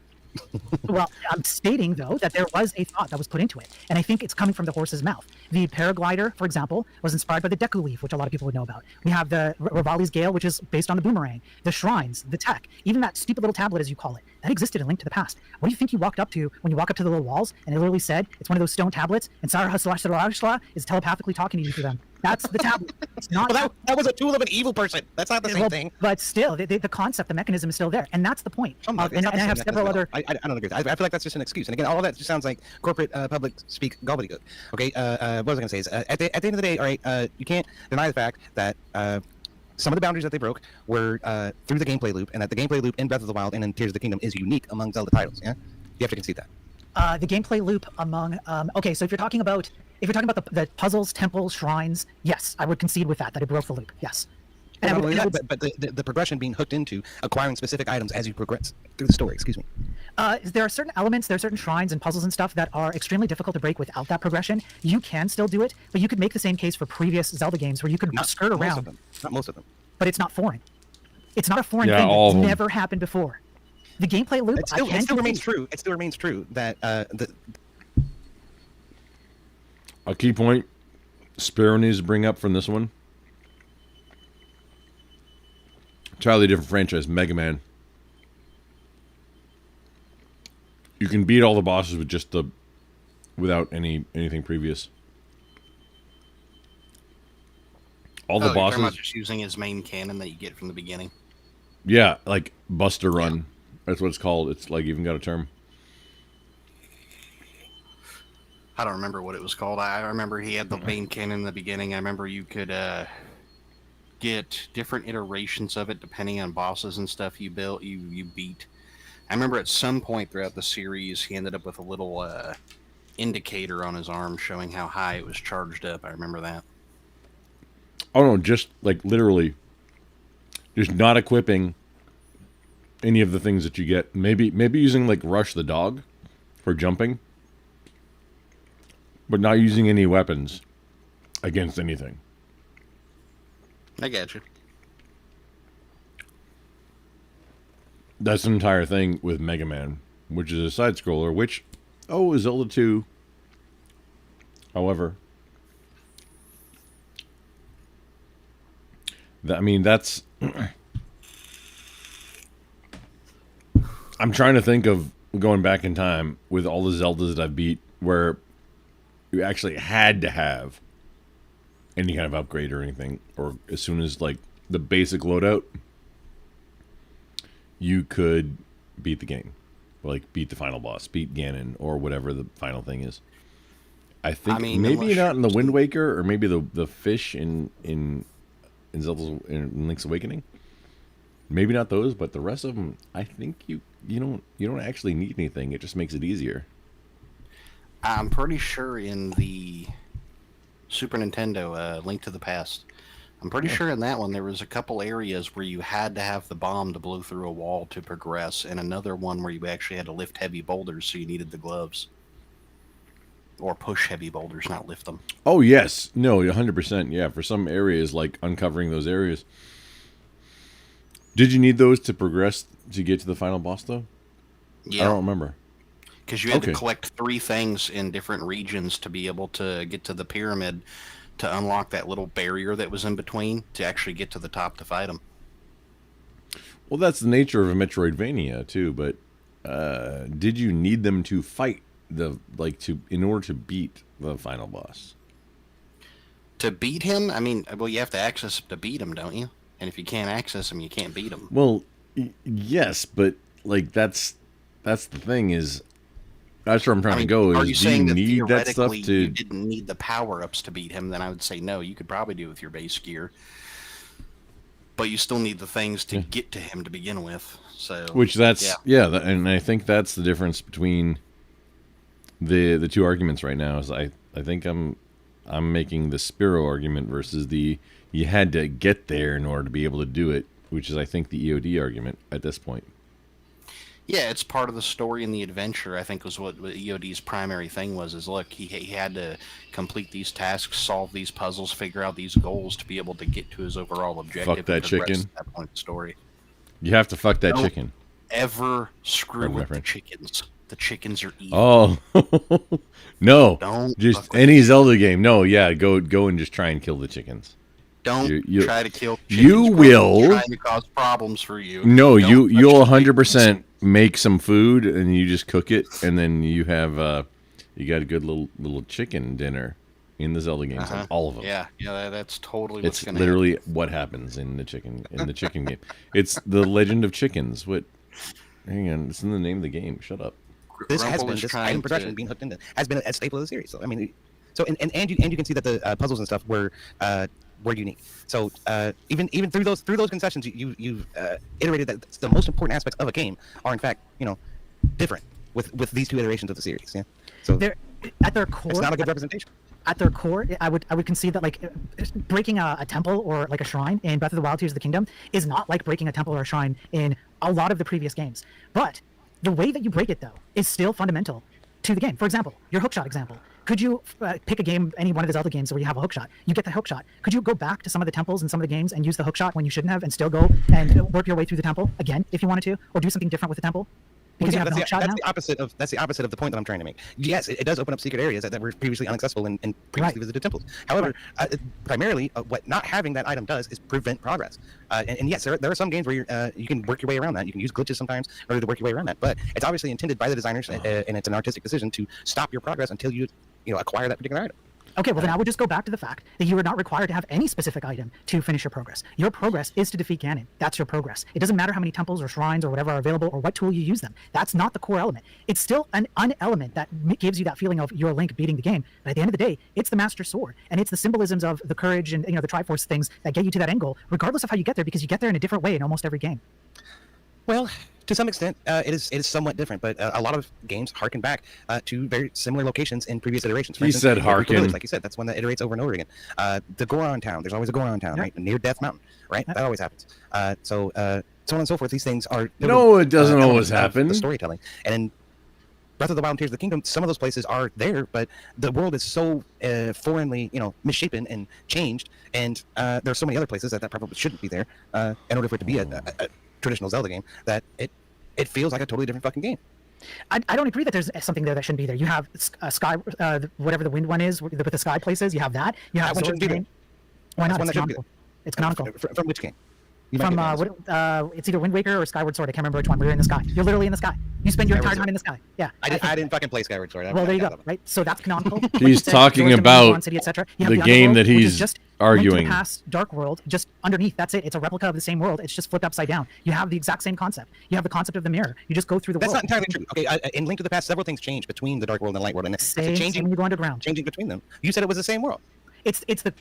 well, I'm stating, though, that there was a thought that was put into it, and I think it's coming from the horse's mouth. The paraglider, for example, was inspired by the Deku Leaf, which a lot of people would know about. We have the Rivali's Gale, which is based on the boomerang, the shrines, the tech, even that stupid little tablet, as you call it, that existed in Link to the Past. What do you think you walked up to when you walk up to the little walls, and it literally said, it's one of those stone tablets, and Sarah is telepathically talking to you through them? That's the tablet. It's not. Well, that was a tool of an evil person. That's not the same thing. But still, the concept, the mechanism is still there, and that's the point. And I have several other. I don't agree. I feel like that's just an excuse. And again, all of that just sounds like corporate public speak gobbledygook. Okay. What was I going to say? Is at the end of the day, all right, you can't deny the fact that some of the boundaries that they broke were through the gameplay loop, and that the gameplay loop in Breath of the Wild and in Tears of the Kingdom is unique among Zelda titles. Yeah, you have to concede that. The gameplay loop among okay, so if you're talking about the puzzles, temples, shrines, yes, I would concede with that it broke the loop. Yes. And not only that, but the progression being hooked into acquiring specific items as you progress through the story. Excuse me. There are certain elements, there are certain shrines and puzzles and stuff that are extremely difficult to break without that progression. You can still do it, but you could make the same case for previous Zelda games where you could skirt around. Not most of them. But it's not foreign. It's not a foreign thing. It's never happened before. The gameplay loop. It still remains true. It still remains true that a key point Sparrow needs to bring up from this one. Entirely different franchise, Mega Man. You can beat all the bosses with just without anything previous. All the bosses. You're just using his main cannon that you get from the beginning. Yeah, like Buster Run. That's what it's called. It's like even got a term. I don't remember what it was called. I remember he had the main cannon in the beginning. I remember you could get different iterations of it depending on bosses and stuff you beat. I remember at some point throughout the series he ended up with a little indicator on his arm showing how high it was charged up. I remember that. Oh no, just like literally just not equipping any of the things that you get. Maybe using like Rush the dog for jumping. but not using any weapons against anything. I get you. That's the entire thing with Mega Man, which is a side scroller, which, Zelda 2. However, that's. I'm trying to think of going back in time with all the Zeldas that I've beat where you actually had to have any kind of upgrade or anything, or as soon as like the basic loadout, you could beat the game, like beat the final boss, beat Ganon, or whatever the final thing is. I think maybe not in the Wind Waker, or maybe the fish in Zelda's in Link's Awakening. Maybe not those, but the rest of them, I think you don't actually need anything. It just makes it easier. I'm pretty sure in the Super Nintendo, Link to the Past, I'm pretty sure in that one there was a couple areas where you had to have the bomb to blow through a wall to progress, and another one where you actually had to lift heavy boulders, so you needed the gloves. Or push heavy boulders, not lift them. Oh, yes. No, 100%. Yeah, for some areas, like uncovering those areas. Did you need those to progress to get to the final boss, though? Yeah. I don't remember. Because you had to collect 3 things in different regions to be able to get to the pyramid to unlock that little barrier that was in between to actually get to the top to fight them. Well, that's the nature of a Metroidvania, too, but did you need them to fight in order to beat the final boss? To beat him? I mean, well, you have to access him to beat him, don't you? And if you can't access him, you can't beat him. Well, yes, but like that's the thing is, that's where I'm trying to go. Are Is you do saying you need that stuff theoretically to? you didn't need the power-ups to beat him? Then I would say no. You could probably do it with your base gear, but you still need the things to get to him to begin with. So, and I think that's the difference between the two arguments right now. Is I think I'm making the Spiro argument versus the you had to get there in order to be able to do it, which is I think the EOD argument at this point. Yeah, it's part of the story and the adventure, I think, was what EOD's primary thing was, is look, he had to complete these tasks, solve these puzzles, figure out these goals to be able to get to his overall objective. Fuck that chicken. At that point in the story. You have to fuck that chicken. Ever screw with the chickens. The chickens are evil. Oh. No. Don't just any Zelda game. No, yeah, go and just try and kill the chickens. Don't try to kill chickens. You will. Trying to cause problems for you. No, you'll 100% make some food and you just cook it, and then you have you got a good little chicken dinner in the Zelda games, all of them. Yeah, that's totally. It's literally what happens in the chicken game. It's the Legend of Chickens. What? Hang on, it's in the name of the game. Shut up. This item progression being hooked into has been a staple of the series. So I mean, and you can see that the puzzles and stuff were unique. So even through those concessions, you've iterated that the most important aspects of a game are in fact different with these two iterations of the series. Yeah. So they're at their core. It's not a good representation. At their core, I would concede that like breaking a temple or like a shrine in Breath of the Wild: Tears of the Kingdom is not like breaking a temple or a shrine in a lot of the previous games. But the way that you break it, though, is still fundamental to the game. For example, your hookshot example. Could you pick a game, any one of the Zelda games where you have a hookshot? You get the hookshot. Could you go back to some of the temples and some of the games and use the hookshot when you shouldn't have, and still go and work your way through the temple again if you wanted to, or do something different with the temple? Because you have the hookshot now? That's the opposite of the point that I'm trying to make. Yes, it does open up secret areas that were previously inaccessible in previously visited temples. However, primarily, what not having that item does is prevent progress. And yes, there are some games where you can work your way around that. You can use glitches sometimes in order to work your way around that. But it's obviously intended by the designers, and it's an artistic decision to stop your progress until you acquire that particular item. Okay, well then I would just go back to the fact that you are not required to have any specific item to finish your progress. Your progress is to defeat Ganon. That's your progress. It doesn't matter how many temples or shrines or whatever are available or what tool you use them. That's not the core element. It's still an element that gives you that feeling of your Link beating the game. But at the end of the day, it's the Master Sword, and it's the symbolisms of the courage and the Triforce things that get you to that end goal, regardless of how you get there, because you get there in a different way in almost every game. Well, to some extent, it is somewhat different, but a lot of games harken back to very similar locations in previous iterations. For instance, said harken. Village, like you said, that's one that iterates over and over again. The Goron town, there's always a Goron town, right? Near Death Mountain, right? That always happens. So on and so forth. These things are... No, it doesn't always happen. The storytelling. And Breath of the Wild and Tears of the Kingdom, some of those places are there, but the world is so foreignly, misshapen and changed, and there are so many other places that probably shouldn't be there in order for it to be a traditional Zelda game, that it feels like a totally different fucking game. I don't agree that there's something there that shouldn't be there. You have Sky, whatever the wind one is, with the Sky places. You have that. You have that one shouldn't be there. Why not? It's canonical. It's canonical. From which game? From it's either Wind Waker or Skyward Sword. I can't remember which one. We're in the sky. You're literally in the sky. You spend your entire time in the sky. Yeah. I didn't fucking play Skyward Sword. Well, there you go. Right. So that's canonical. He's talking about City, the game that he's just arguing. The past Dark World, just underneath. That's it. It's a replica of the same world. It's just flipped upside down. You have the exact same concept. You have the concept of the mirror. You just go through the world. That's not entirely true. Okay. In Link to the Past, several things change between the Dark World and the Light World, and it's changing when you go underground. Changing between them. You said it was the same world. It's the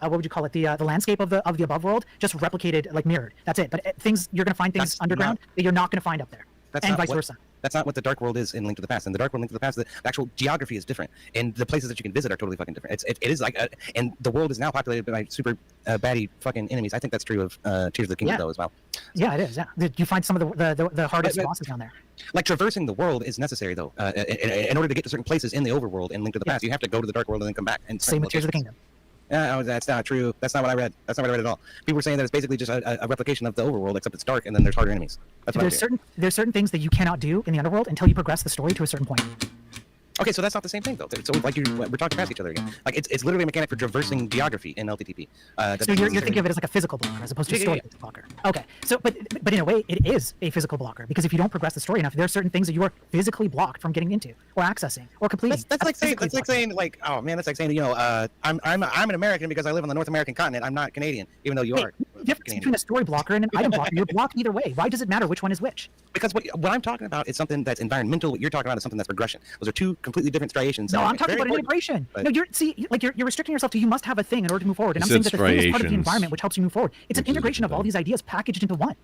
what would you call it, the landscape of the above world, just replicated, like mirrored. That's it. But things, you're going to find things underground that you're not going to find up there, and vice versa. That's not what the Dark World is in Link to the Past. In the Dark World, Link to the Past, the actual geography is different, and the places that you can visit are totally fucking different. It is like, and the world is now populated by super baddie fucking enemies. I think that's true of Tears of the Kingdom though as well. Yeah, it is. Yeah, you find some of the hardest bosses down there. Like traversing the world is necessary though. In order to get to certain places in the overworld in Link to the Past, you have to go to the Dark World and then come back. And same with Tears of the Kingdom. No, that's not true. That's not what I read. That's not what I read at all. People were saying that it's basically just a replication of the overworld, except it's dark and then there's harder enemies. That's there's certain things that you cannot do in the underworld until you progress the story to a certain point. Okay, so that's not the same thing though. So like we're talking past each other again. Like it's literally a mechanic for traversing geography in LTTP. So you're thinking of it as like a physical blocker as opposed to a story blocker. Okay, so but in a way it is a physical blocker, because if you don't progress the story enough, there are certain things that you are physically blocked from getting into or accessing or completing. That's like saying oh man, that's like saying I'm an American because I live on the North American continent. I'm not Canadian, even though you are. The difference between a story blocker and an item blocker, you're blocked either way. Why does it matter which one is which? Because what I'm talking about is something that's environmental. What you're talking about is something that's progression. Those are two completely different striations. No, I'm talking about integration. No, you're restricting yourself to you must have a thing in order to move forward. And I'm saying that the thing is part of the environment which helps you move forward. It's an integration of all these ideas packaged into one.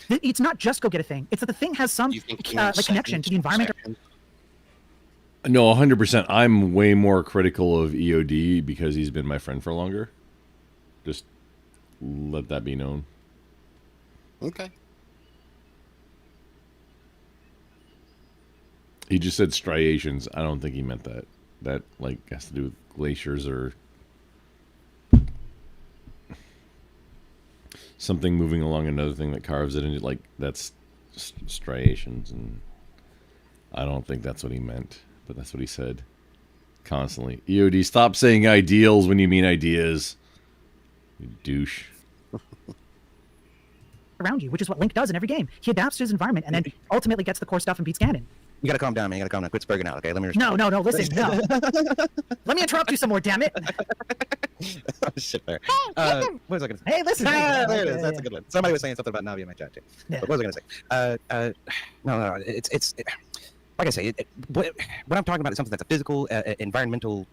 It's not just go get a thing. It's that the thing has some connection to the environment. No, 100%. I'm way more critical of EOD because he's been my friend for longer. Just let that be known. Okay. He just said striations. I don't think he meant that. That like has to do with glaciers or something moving along another thing that carves it into, like that's striations, and I don't think that's what he meant, but that's what he said constantly. EOD, stop saying ideals when you mean ideas. You douche. Around you, which is what Link does in every game. He adapts to his environment and then ultimately gets the core stuff and beats Ganon. You gotta calm down, man. You gotta calm down. Quit spurging out, okay? Let me. No. Listen, no. Let me interrupt you some more, damn it. Oh, shit, there. What was I gonna say? Hey, listen. There it is. That's a good one. Somebody was saying something about Navi in my chat too. Yeah. But what was I gonna say? No. It's like I say, what I'm talking about is something that's a physical, environmental,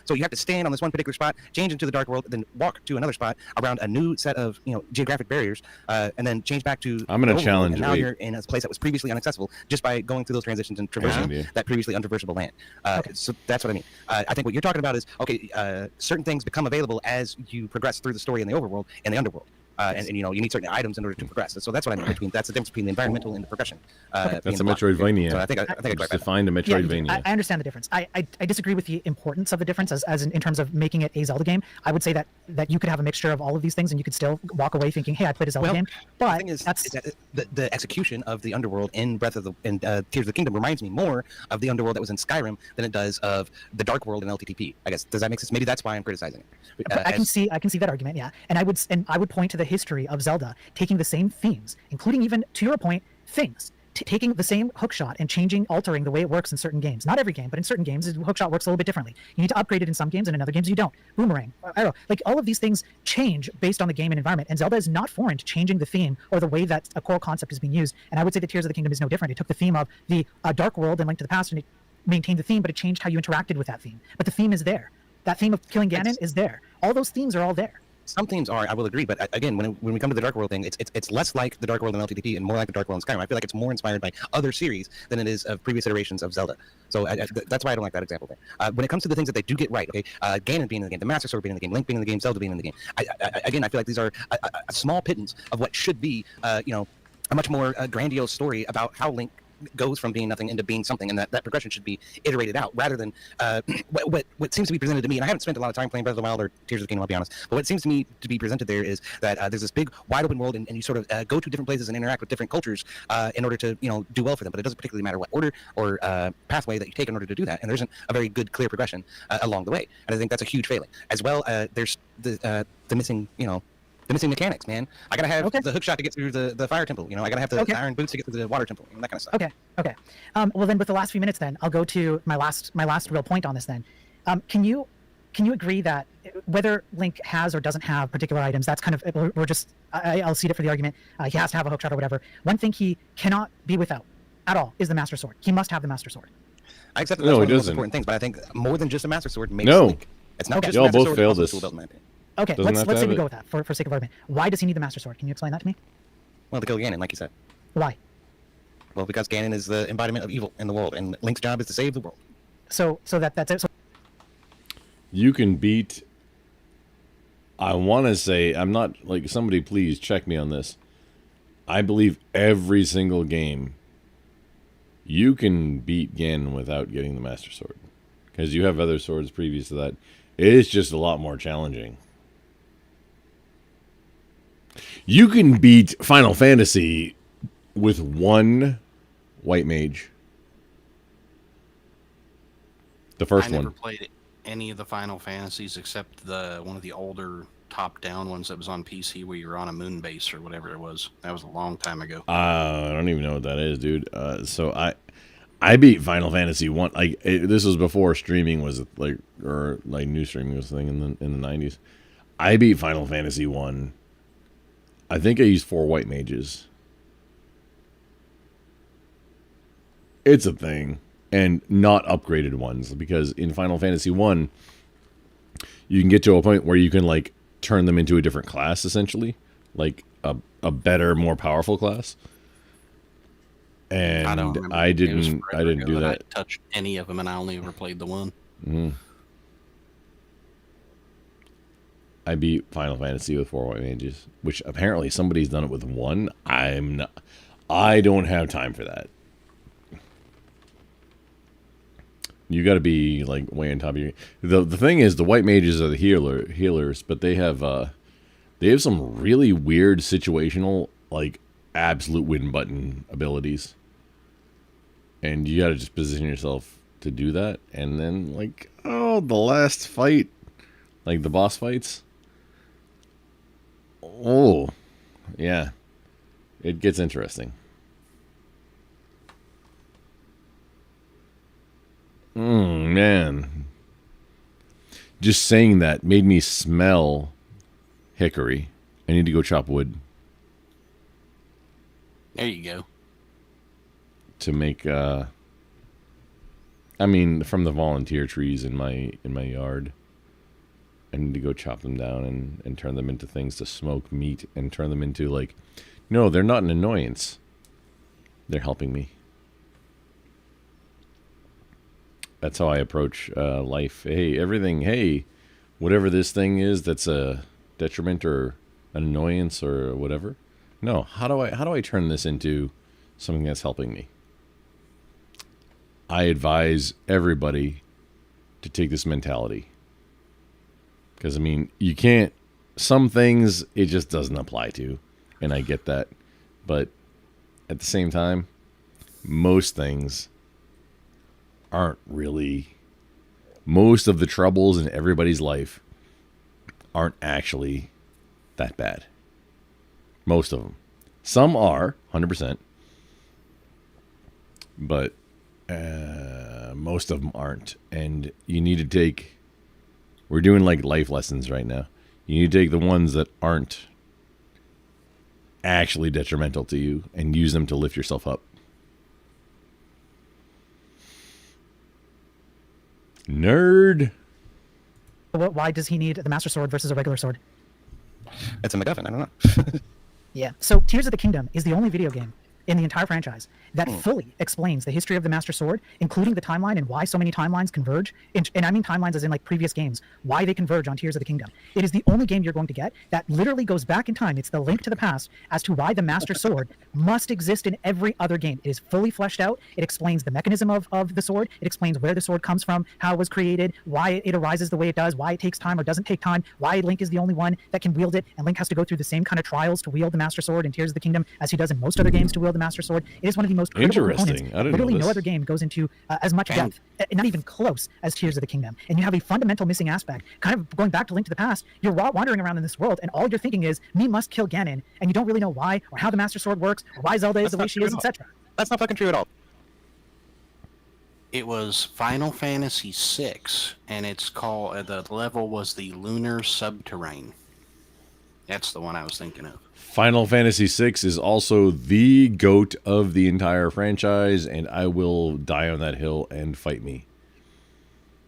so you have to stand on this one particular spot, change into the Dark World, then walk to another spot around a new set of, geographic barriers, and then change back to... I'm going to challenge and now you're in a place that was previously inaccessible just by going through those transitions and traversing that previously untraversable land. So that's what I mean. I think what you're talking about is, certain things become available as you progress through the story in the overworld and the underworld. And you need certain items in order to progress. So that's what I mean. That's the difference between the environmental and the progression. That's a Metroidvania. So I think I defined a Metroidvania. Yeah, I understand the difference. I disagree with the importance of the difference as in terms of making it a Zelda game. I would say that you could have a mixture of all of these things and you could still walk away thinking, hey, I played a Zelda game. But the thing is that the execution of the underworld in Tears of the Kingdom reminds me more of the underworld that was in Skyrim than it does of the Dark World in LTTP. I guess, does that make sense? Maybe that's why I'm criticizing it. I can see that argument, yeah. And I would point to the history of Zelda taking the same themes, including, even to your point, things, taking the same hookshot and altering the way it works in certain games. Not every game, but in certain games, hookshot works a little bit differently. You need to upgrade it in some games, and in other games you don't. Boomerang, arrow, like all of these things change based on the game and environment. And Zelda is not foreign to changing the theme or the way that a core concept is being used. And I would say that Tears of the Kingdom is no different. It took the theme of the Dark World and Link to the Past, and it maintained the theme, but it changed how you interacted with that theme. But the theme is there. That theme of killing Ganon is there. All those themes are all there. Some themes are, I will agree, but again, when we come to the Dark World thing, it's less like the Dark World in LTTP and more like the Dark World in Skyrim. I feel like it's more inspired by other series than it is of previous iterations of Zelda. So that's why I don't like that example there. When it comes to the things that they do get right, Ganon being in the game, the Master Sword being in the game, Link being in the game, Zelda being in the game, again, I feel like these are a small pittance of what should be, a much more grandiose story about how Link goes from being nothing into being something, and that progression should be iterated out rather than what seems to be presented to me. And I haven't spent a lot of time playing Breath of the Wild or Tears of the Kingdom, I'll be honest. But what seems to me to be presented there is that there's this big, wide open world, and you sort of go to different places and interact with different cultures in order to do well for them. But it doesn't particularly matter what order or pathway that you take in order to do that. And there isn't a very good, clear progression along the way. And I think that's a huge failing. As well, there's the missing, the missing mechanics, man. I gotta have the hook shot to get through the fire temple. I gotta have the iron boots to get through the water temple, that kind of stuff. Okay. Well, then, with the last few minutes, then I'll go to my last real point on this. Then, can you agree that whether Link has or doesn't have particular items, that's kind of we're just I'll cede it for the argument. He has to have a hook shot or whatever. One thing he cannot be without at all is the Master Sword. He must have the Master Sword. I accept that that's one of the most important things, but I think more than just a Master Sword makes Link. It's not just y'all Master both Sword, failed also this. tool belt, in my opinion. Okay, let's say we go with that for sake of argument. Why does he need the Master Sword? Can you explain that to me? Well, to kill Ganon, like you said. Why? Well, because Ganon is the embodiment of evil in the world, and Link's job is to save the world. So that's it. So You can beat. I want to say, I'm not like, somebody please check me on this. I believe every single game you can beat Ganon without getting the Master Sword, because you have other swords previous to that. It is just a lot more challenging. You can beat Final Fantasy with one white mage. The first I never one. played any of the Final Fantasies except one of the older top-down ones that was on PC where you were on a moon base or whatever it was. That was a long time ago. I don't even know what that is, dude. So I beat Final Fantasy 1. This was before streaming was new streaming was a thing in the 90s. I beat Final Fantasy 1. I think I used 4 white mages. It's a thing, and not upgraded ones, because in Final Fantasy 1 you can get to a point where you can turn them into a different class, essentially, like a better, more powerful class. And I didn't do that. I touched any of them, and I only ever played the one. Mm. I beat Final Fantasy with 4 white mages, which apparently somebody's done it with 1. I don't have time for that. You got to be way on top of your. The thing is, the white mages are the healers, but they have some really weird situational, absolute win button abilities. And you got to just position yourself to do that. And then, the last fight, the boss fights. Oh, yeah. It gets interesting. Man. Just saying that made me smell hickory. I need to go chop wood. There you go. To make from the volunteer trees in my yard. I need to go chop them down and turn them into things to smoke meat, and turn them into no, they're not an annoyance. They're helping me. That's how I approach life. Hey, whatever this thing is that's a detriment or an annoyance or whatever. No, how do I turn this into something that's helping me? I advise everybody to take this mentality. Because, you can't... Some things it just doesn't apply to, and I get that. But at the same time, most things aren't really... Most of the troubles in everybody's life aren't actually that bad. Most of them. Some are, 100%. But most of them aren't. And you need to take... We're doing life lessons right now. You need to take the ones that aren't actually detrimental to you and use them to lift yourself up. Nerd. Why does he need the Master Sword versus a regular sword? It's a MacGuffin. I don't know. Yeah. So Tears of the Kingdom is the only video game in the entire franchise that fully explains the history of the Master Sword, including the timeline and why so many timelines converge. And I mean timelines as in like previous games, why they converge on Tears of the Kingdom. It is the only game you're going to get that literally goes back in time. It's the link to the past as to why the Master Sword must exist in every other game. It is fully fleshed out. It explains the mechanism of the sword. It explains where the sword comes from, how it was created, why it arises the way it does, why it takes time or doesn't take time, why Link is the only one that can wield it, and Link has to go through the same kind of trials to wield the Master Sword in Tears of the Kingdom as he does in most other games to wield the Master Sword. It is one of the most critical components. Literally no other game goes into as much depth, not even close, as Tears of the Kingdom. And you have a fundamental missing aspect. Kind of going back to Link to the Past, you're wandering around in this world, and all you're thinking is, me must kill Ganon, and you don't really know why, or how the Master Sword works, or why Zelda is the way she is, etc. That's not fucking true at all. It was Final Fantasy VI, and it's called, the level was the Lunar Subterrane. That's the one I was thinking of. Final Fantasy VI is also the GOAT of the entire franchise, and I will die on that hill and fight me.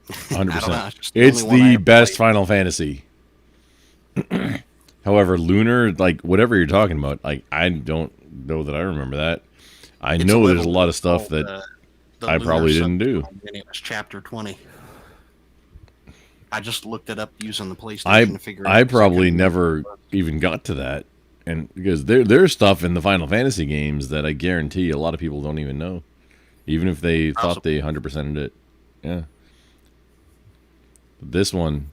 100%. It's the best Final Fantasy. However, Lunar, like, whatever you're talking about, like, I don't know that I remember that. I know there's a lot of stuff that I probably didn't do. And it was Chapter 20. I just looked it up using the PlayStation to figure out. I probably never even got to that. And because there's stuff in the Final Fantasy games that I guarantee a lot of people don't even know. Even if they thought they 100%ed it. Yeah. This one,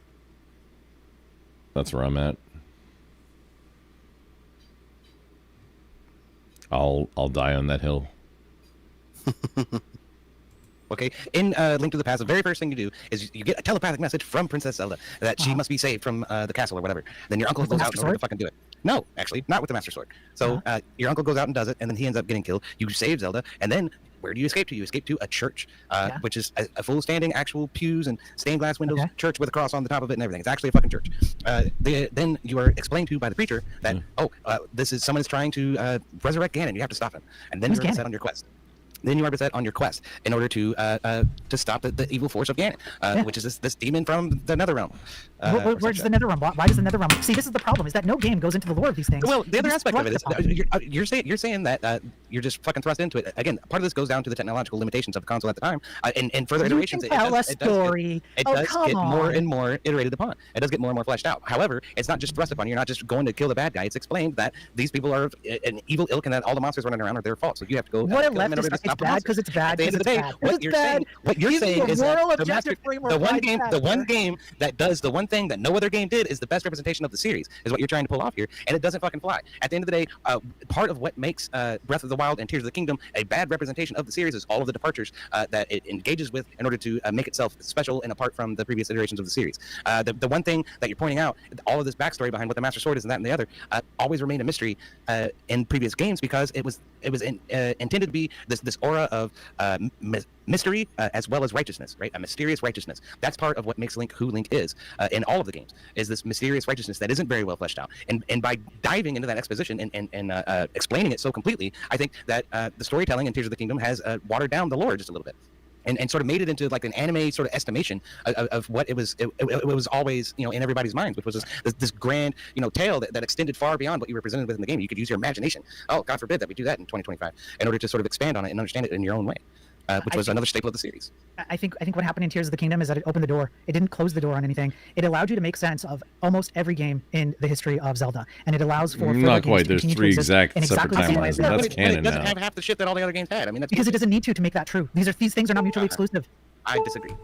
that's where I'm at. I'll die on that hill. Okay, in Link to the Past, the very first thing you do is you get a telepathic message from Princess Zelda that she must be saved from the castle or whatever. Then your uncle goes out in order to fucking do it. No, actually, not with the Master Sword. So your uncle goes out and does it, and then he ends up getting killed. You save Zelda, and then where do you escape to? You escape to a church, which is a full standing, actual pews and stained glass windows church with a cross on the top of it and everything. It's actually a fucking church. Then you are explained to by the preacher that, this is someone is trying to resurrect Ganon. You have to stop him. And then you're set on your quest. Then you are set on your quest in order to stop the evil force of Ganon, which is this demon from the Netherrealm. Where's the Netherrealm? Why does the Netherrealm? See, this is the problem: is that no game goes into the lore of these things. Well, the other aspect of it is you're saying that you're just fucking thrust into it. Again, part of this goes down to the technological limitations of the console at the time, and further iterations. It does get more and more iterated upon. It does get more and more fleshed out. However, it's not just thrust upon. You're not just going to kill the bad guy. It's explained that these people are an evil ilk and that all the monsters running around are their fault. So you have to go. What a leftist! It's bad because it's bad. At the end of the day, what you're saying is that the one game that does the one thing that no other game did is the best representation of the series, is what you're trying to pull off here, and it doesn't fucking fly. At the end of the day, part of what makes Breath of the Wild and Tears of the Kingdom a bad representation of the series is all of the departures that it engages with in order to make itself special and apart from the previous iterations of the series. The one thing that you're pointing out, all of this backstory behind what the Master Sword is and that and the other, always remained a mystery in previous games because it was intended to be this aura of mystery as well as righteousness, right? A mysterious righteousness. That's part of what makes Link who Link is in all of the games, is this mysterious righteousness that isn't very well fleshed out. And by diving into that exposition and explaining it so completely, I think that the storytelling in Tears of the Kingdom has watered down the lore just a little bit. And sort of made it into like an anime sort of estimation of what it was. It was always, in everybody's minds, which was this grand, tale that extended far beyond what you were presented with in the game. You could use your imagination. Oh, God forbid that we do that in 2025 in order to sort of expand on it and understand it in your own way. Which was another staple of the series. I think what happened in Tears of the Kingdom is that it opened the door. It didn't close the door on anything. It allowed you to make sense of almost every game in the history of Zelda, and it allows for not quite. There's 3 exact separate timelines. That's canon now. It doesn't have half the shit that all the other games had. I mean, that's because it doesn't need to make that true. These things are not mutually exclusive. I disagree.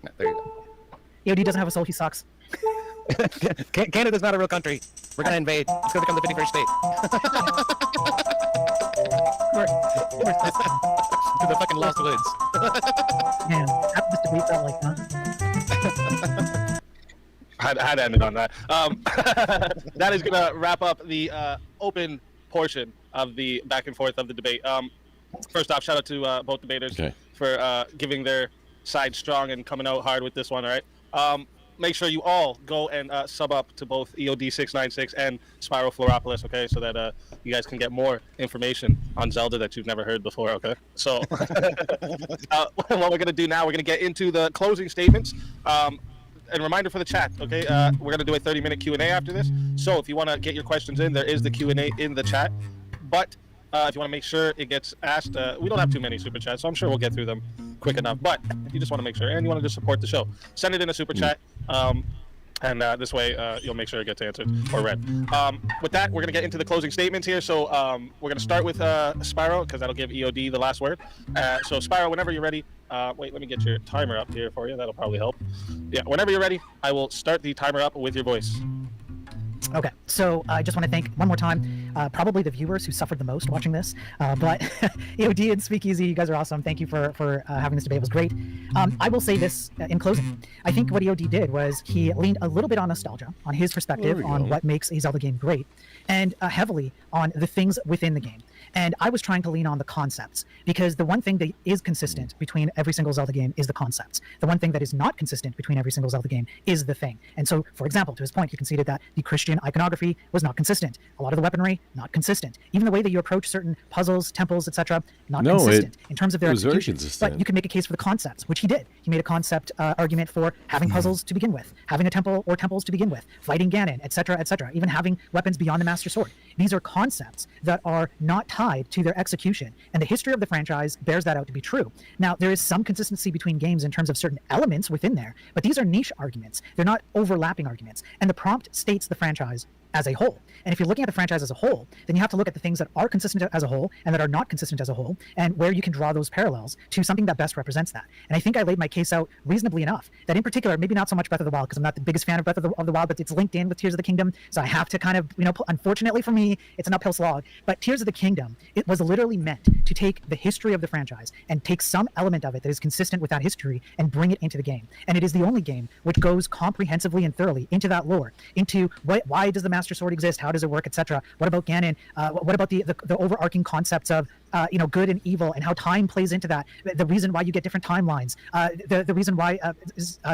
No, there you go. EOD doesn't have a soul. He sucks. Canada's not a real country. We're gonna invade. It's gonna become the 51st state. To the fucking lost woods. Man, how this debate felt like that. I had to end it on that. That is gonna wrap up the open portion of the back and forth of the debate. First off, shout out to both debaters for giving their side strong and coming out hard with this one. All right. Make sure you all go and sub up to both EOD696 and Spiral Fluoropolis, okay, so that you guys can get more information on Zelda that you've never heard before, okay? So what we're going to do now, we're going to get into the closing statements. And reminder for the chat, okay? We're going to do a 30-minute Q&A after this. So if you want to get your questions in, there is the Q&A in the chat. But if you want to make sure it gets asked. We don't have too many super chats, so I'm sure we'll get through them quick enough. But if you just want to make sure, and you want to just support the show, send it in a super chat. And this way, you'll make sure it gets answered or read. With that, we're going to get into the closing statements here. So we're going to start with Spyro, because that'll give EOD the last word. So Spyro, whenever you're ready. Wait, let me get your timer up here for you. That'll probably help. Yeah, whenever you're ready, I will start the timer up with your voice. Okay, so I just want to thank one more time, probably the viewers who suffered the most watching this, but EOD and Speakeasy, you guys are awesome. Thank you for having this debate. It was great. I will say this in closing. I think what EOD did was he leaned a little bit on nostalgia, on his perspective on what makes a Zelda game great, and heavily on the things within the game. And I was trying to lean on the concepts, because the one thing that is consistent between every single Zelda game is the concepts. The one thing that is not consistent between every single Zelda game is the thing. And so, for example, to his point, he conceded that the Christian iconography was not consistent. A lot of the weaponry, not consistent. Even the way that you approach certain puzzles, temples, etc., not consistent in terms of their execution. But you can make a case for the concepts, which he did. He made a concept argument for having puzzles to begin with, having a temple or temples to begin with, fighting Ganon, etc., etc., even having weapons beyond the Master Sword. These are concepts that are not tied to their execution, and the history of the franchise bears that out to be true. Now, there is some consistency between games in terms of certain elements within there, but these are niche arguments. They're not overlapping arguments, and the prompt states the franchise as a whole. And if you're looking at the franchise as a whole, then you have to look at the things that are consistent as a whole and that are not consistent as a whole, and where you can draw those parallels to something that best represents that. And I think I laid my case out reasonably enough that in particular, maybe not so much Breath of the Wild, because I'm not the biggest fan of Breath of the Wild, but it's linked in with Tears of the Kingdom, so I have to kind of, unfortunately for me, it's an uphill slog. But Tears of the Kingdom, it was literally meant to take the history of the franchise and take some element of it that is consistent with that history and bring it into the game. And it is the only game which goes comprehensively and thoroughly into that lore, into why does the Master Sword exist, how does it work, etc. What about Ganon? What about the overarching concepts of good and evil, and how time plays into that? The reason why you get different timelines, the reason why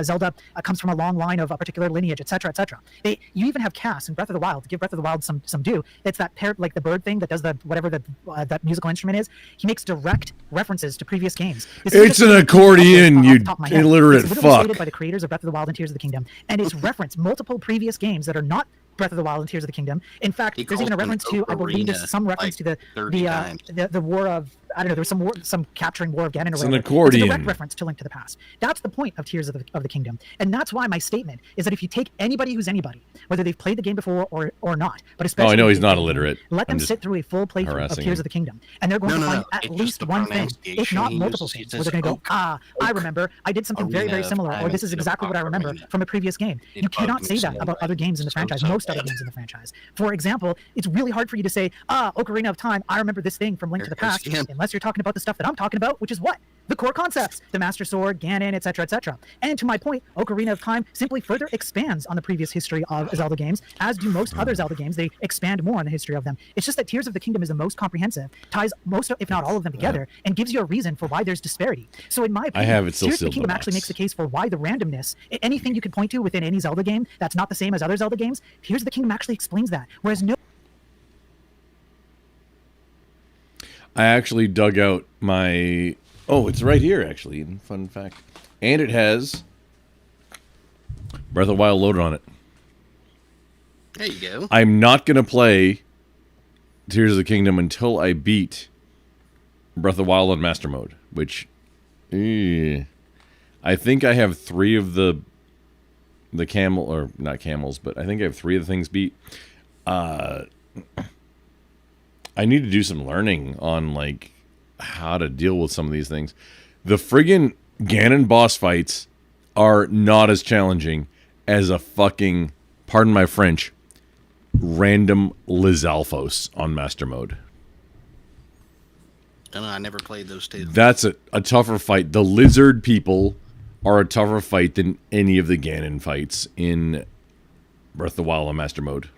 Zelda comes from a long line of a particular lineage, etc., etc. You even have Cass in Breath of the Wild, to give Breath of the Wild some due. It's that pair, like the bird thing that does the whatever that musical instrument is. He makes direct references to previous games. It's an accordion, you illiterate it's fuck. It's by the creators of Breath of the Wild and Tears of the Kingdom, and it's referenced multiple previous games that are not Breath of the Wild and Tears of the Kingdom. In fact, there's even a reference to, I believe there's some reference to the war of, I don't know, there was some capturing War of Ganon or whatever. It's an accordion. It's a direct reference to Link to the Past. That's the point of Tears of the Kingdom. And that's why my statement is that if you take anybody who's anybody, whether they've played the game before or not, but especially... I know he's not illiterate. Let them sit through a full playthrough of Tears of the Kingdom. And they're going to find at least one thing, if not multiple things, where they're going to go, I remember, I did something very, very similar, or this is exactly what I remember from a previous game. You cannot say that about other games in the franchise, most other games in the franchise. For example, it's really hard for you to say, Ocarina of Time, I remember this thing from Link to the Past, unless you're talking about the stuff that I'm talking about, which is what? The core concepts, the Master Sword, Ganon, etc., etc. And to my point, Ocarina of Time simply further expands on the previous history of Zelda games, as do most other Zelda games. They expand more on the history of them. It's just that Tears of the Kingdom is the most comprehensive, ties most, if not all of them together, and gives you a reason for why there's disparity. So in my opinion, Tears of the Kingdom actually makes the case for why the randomness, anything you could point to within any Zelda game that's not the same as other Zelda games, Tears of the Kingdom actually explains that. Whereas no... I actually dug out my... Oh, it's right here, actually. Fun fact. And it has Breath of the Wild loaded on it. There you go. I'm not going to play Tears of the Kingdom until I beat Breath of the Wild on Master Mode, which... I think I have 3 of the camel... Or, not camels, but I think I have 3 of the things beat. I need to do some learning on, like, how to deal with some of these things. The friggin' Ganon boss fights are not as challenging as a fucking, pardon my French, random Lizalfos on Master Mode. I don't know, I never played those two. That's a tougher fight. The lizard people are a tougher fight than any of the Ganon fights in Breath of the Wild on Master Mode.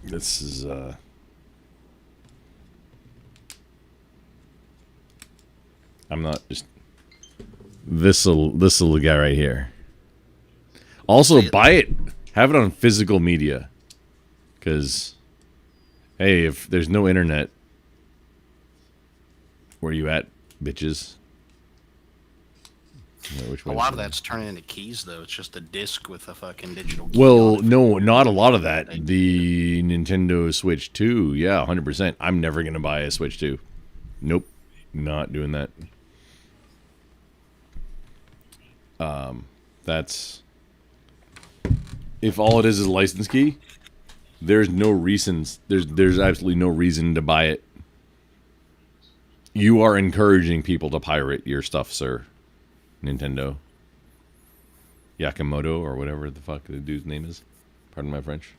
This is I'm not just this little guy right here. Also, buy it. Have it on physical media. Because, hey, if there's no internet, where you at, bitches? A lot of that's turning into keys, though. It's just a disc with a fucking digital key. Well, no, not a lot of that. The Nintendo Switch 2, yeah, 100%. I'm never going to buy a Switch 2. Nope, not doing that. That's... If all it is a license key, there's no reasons. There's absolutely no reason to buy it. You are encouraging people to pirate your stuff, sir. Nintendo. Yakamoto or whatever the fuck the dude's name is. Pardon my French.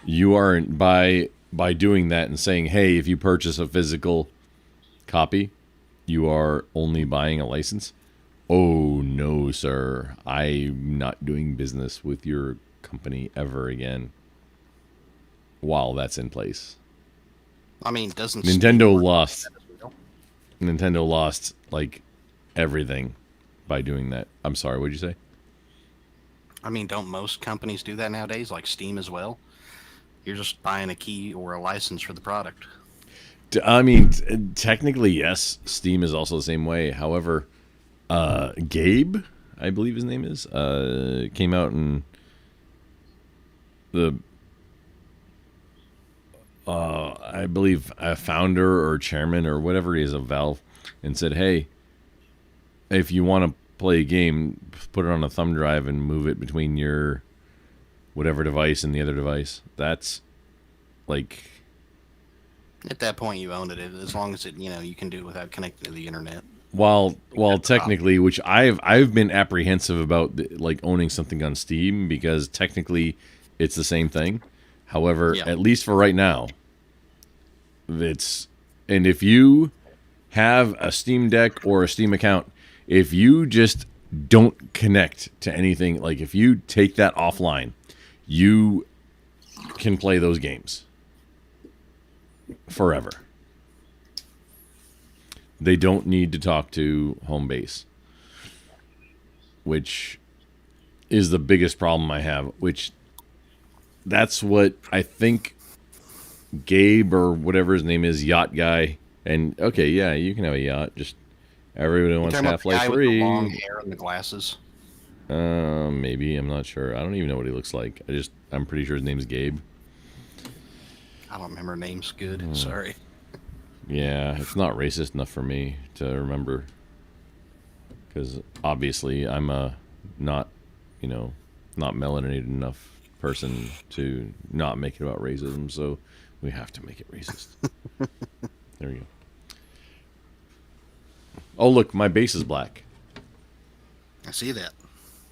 You are by doing that and saying, "Hey, if you purchase a physical copy, you are only buying a license." Oh no, sir. I'm not doing business with your company ever again. While that's in place. I mean, doesn't Nintendo lost like everything by doing that. I'm sorry, what'd you say? I mean, don't most companies do that nowadays, like Steam as well? You're just buying a key or a license for the product. I mean, technically, yes. Steam is also the same way. However, Gabe, I believe his name is, came out and I believe a founder or chairman or whatever he is of Valve, and said, "Hey, if you want to play a game, put it on a thumb drive and move it between your whatever device and the other device." That's like, at that point, you own it as long as you can do it without connecting to the internet. While technically, which I've been apprehensive about like owning something on Steam because technically it's the same thing. However, at least for right now, and if you have a Steam Deck or a Steam account, if you just don't connect to anything, like if you take that offline, you can play those games forever. They don't need to talk to home base, which is the biggest problem I have, which that's what I think Gabe or whatever his name is, Yacht Guy, and okay, yeah, you can have a yacht, just everybody wants Half-Life 3. With the long hair and the glasses? Maybe, I'm not sure. I don't even know what he looks like. I'm pretty sure his name's Gabe. I don't remember names good, sorry. Yeah, it's not racist enough for me to remember. Because obviously I'm not melanated enough person to not make it about racism, so we have to make it racist. There we go. Oh, look, my bass is black. I see that.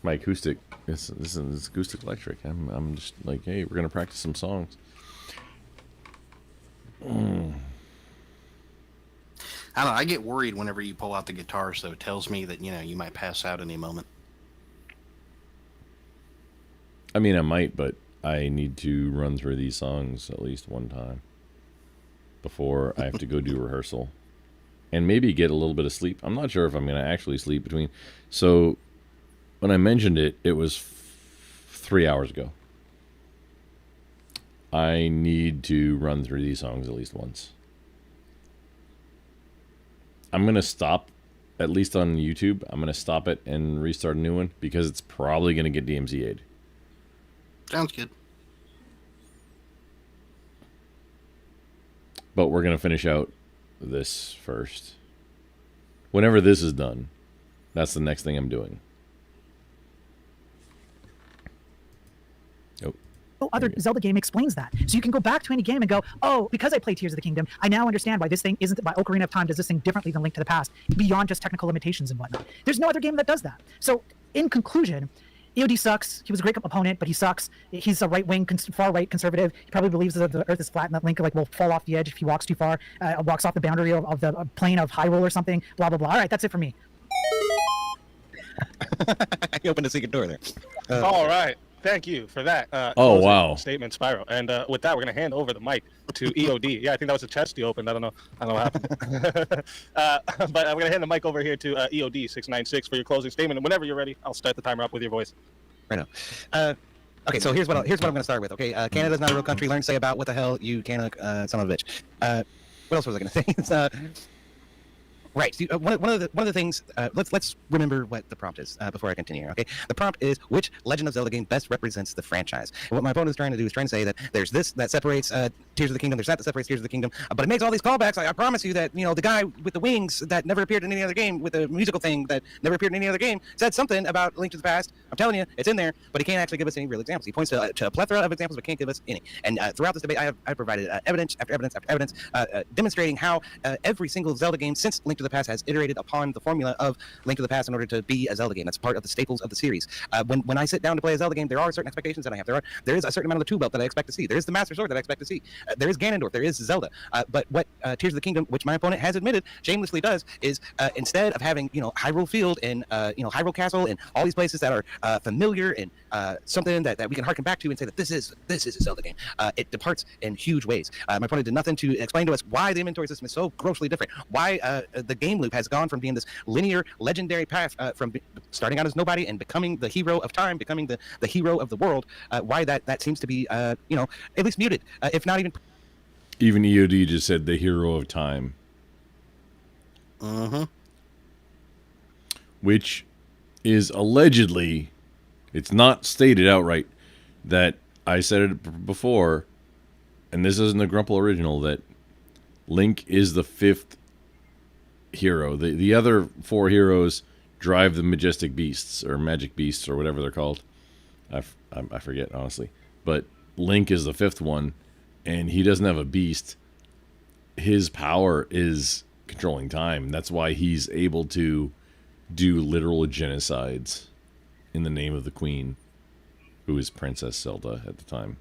My acoustic, this is acoustic electric. I'm just like, hey, we're gonna practice some songs. I don't know, I get worried whenever you pull out the guitar, so it tells me that, you might pass out any moment. I mean, I might, but I need to run through these songs at least one time before I have to go do rehearsal. And maybe get a little bit of sleep. I'm not sure if I'm going to actually sleep between. So, when I mentioned it, it was 3 hours ago. I need to run through these songs at least once. I'm going to stop, at least on YouTube, I'm going to stop it and restart a new one because it's probably going to get DMCA'd. Sounds good. But we're going to finish out this first. Whenever this is done, that's the next thing I'm doing. No other Zelda game explains that. So you can go back to any game and go, oh, because I played Tears of the Kingdom, I now understand why this thing isn't, by Ocarina of Time does this thing differently than Link to the Past, beyond just technical limitations and whatnot. There's no other game that does that. So, in conclusion, EOD sucks. He was a great opponent, but he sucks. He's a right-wing, far-right conservative. He probably believes that the Earth is flat and that Link will fall off the edge if he walks too far, walks off the boundary of the plane of Hyrule or something, blah, blah, blah. All right, that's it for me. You opened a secret door there. All right. Thank you for that. Oh, wow. Statement, Spyro. And with that, we're going to hand over the mic to EOD. Yeah, I think that was a chest you opened. I don't know what happened. But I'm going to hand the mic over here to EOD 696 for your closing statement. And whenever you're ready, I'll start the timer up with your voice. Right now. Okay, so here's what I'm going to start with. Okay, Canada's not a real country. Learn to say about what the hell you Canada, son of a bitch. What else was I going to say? It's, right. See, one of the things. Let's remember what the prompt is before I continue here. Okay. The prompt is which Legend of Zelda game best represents the franchise. And what my opponent is trying to do is trying to say that there's this that separates Tears of the Kingdom. There's that separates Tears of the Kingdom. But it makes all these callbacks. I promise you that the guy with the wings that never appeared in any other game with a musical thing that never appeared in any other game said something about Link to the Past. I'm telling you, it's in there, but he can't actually give us any real examples. He points to a plethora of examples, but can't give us any. And throughout this debate, I provided evidence after evidence after evidence demonstrating how every single Zelda game since Link to the Past has iterated upon the formula of Link to the Past in order to be a Zelda game. That's part of the staples of the series. When I sit down to play a Zelda game, there are certain expectations that I have. There is a certain amount of the tool belt that I expect to see. There is the Master Sword that I expect to see. There is Ganondorf. There is Zelda. But what Tears of the Kingdom, which my opponent has admitted shamelessly does, is instead of having Hyrule Field and Hyrule Castle and all these places that are familiar and something that we can harken back to and say that this is a Zelda game, it departs in huge ways. My opponent did nothing to explain to us why the inventory system is so grossly different. Why the game loop has gone from being this linear, legendary path from starting out as nobody and becoming the hero of time, becoming the hero of the world. Why that seems to be, at least muted, if not even. Even EOD just said the hero of time. Which is allegedly, it's not stated outright, that I said it before, and this isn't the Grumple original, that Link is the 5th hero. The other 4 heroes drive the majestic beasts or magic beasts or whatever they're called. I forget, honestly. But Link is the 5th one, and he doesn't have a beast. His power is controlling time. That's why he's able to do literal genocides in the name of the queen, who is Princess Zelda at the time.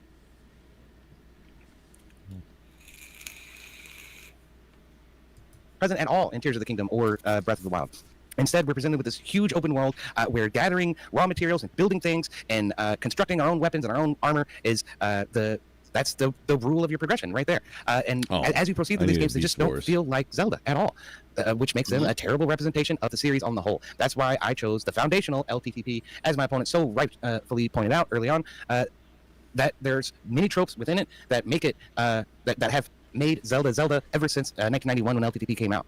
Present at all in Tears of the Kingdom or Breath of the Wild. Instead, we're presented with this huge open world where gathering raw materials and building things and constructing our own weapons and our own armor is that's the rule of your progression right there. As you proceed through these games, they just don't feel like Zelda at all, which makes them a terrible representation of the series on the whole. That's why I chose the foundational LTTP, as my opponent so rightfully pointed out early on, that there's many tropes within it that make it, that have made Zelda ever since 1991 when LTTP came out,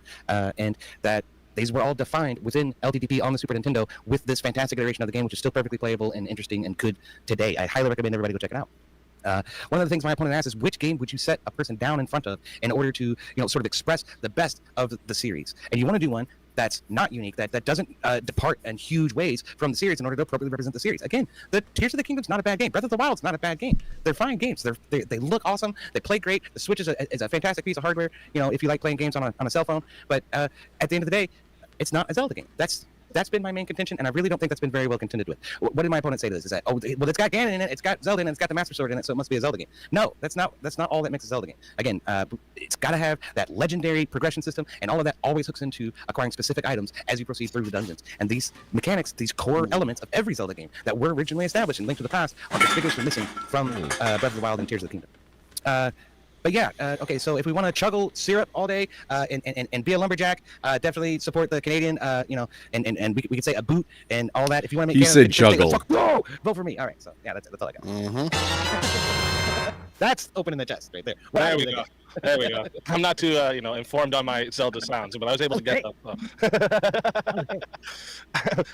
and that these were all defined within LTTP on the Super Nintendo with this fantastic iteration of the game, which is still perfectly playable and interesting and good today. I highly recommend everybody go check it out. One of the things my opponent asked is which game would you set a person down in front of in order to sort of express the best of the series, and you want to do one that's not unique, that doesn't depart in huge ways from the series in order to appropriately represent the series. Again, the Tears of the Kingdom's not a bad game. Breath of the Wild's not a bad game. They're fine games. They look awesome. They play great. The Switch is a fantastic piece of hardware, if you like playing games on a cell phone. But at the end of the day, it's not a Zelda game. That's been my main contention, and I really don't think that's been very well contended with. What did my opponent say to this? Is that, it's got Ganon in it, it's got Zelda in it, it's got the Master Sword in it, so it must be a Zelda game. No, that's not all that makes a Zelda game. Again, it's got to have that legendary progression system, and all of that always hooks into acquiring specific items as you proceed through the dungeons. And these mechanics, these core elements of every Zelda game that were originally established in Link to the Past are conspicuously missing from Breath of the Wild and Tears of the Kingdom. But yeah, okay, so if we want to chuggle syrup all day and be a lumberjack, definitely support the Canadian, and we could say a boot and all that. If you want to make Canada, said chuggle. Vote for me. All right, so yeah, that's all I got. That's opening the chest right there. There we go. There we go. I'm not too, informed on my Zelda sounds, but I was able to get them.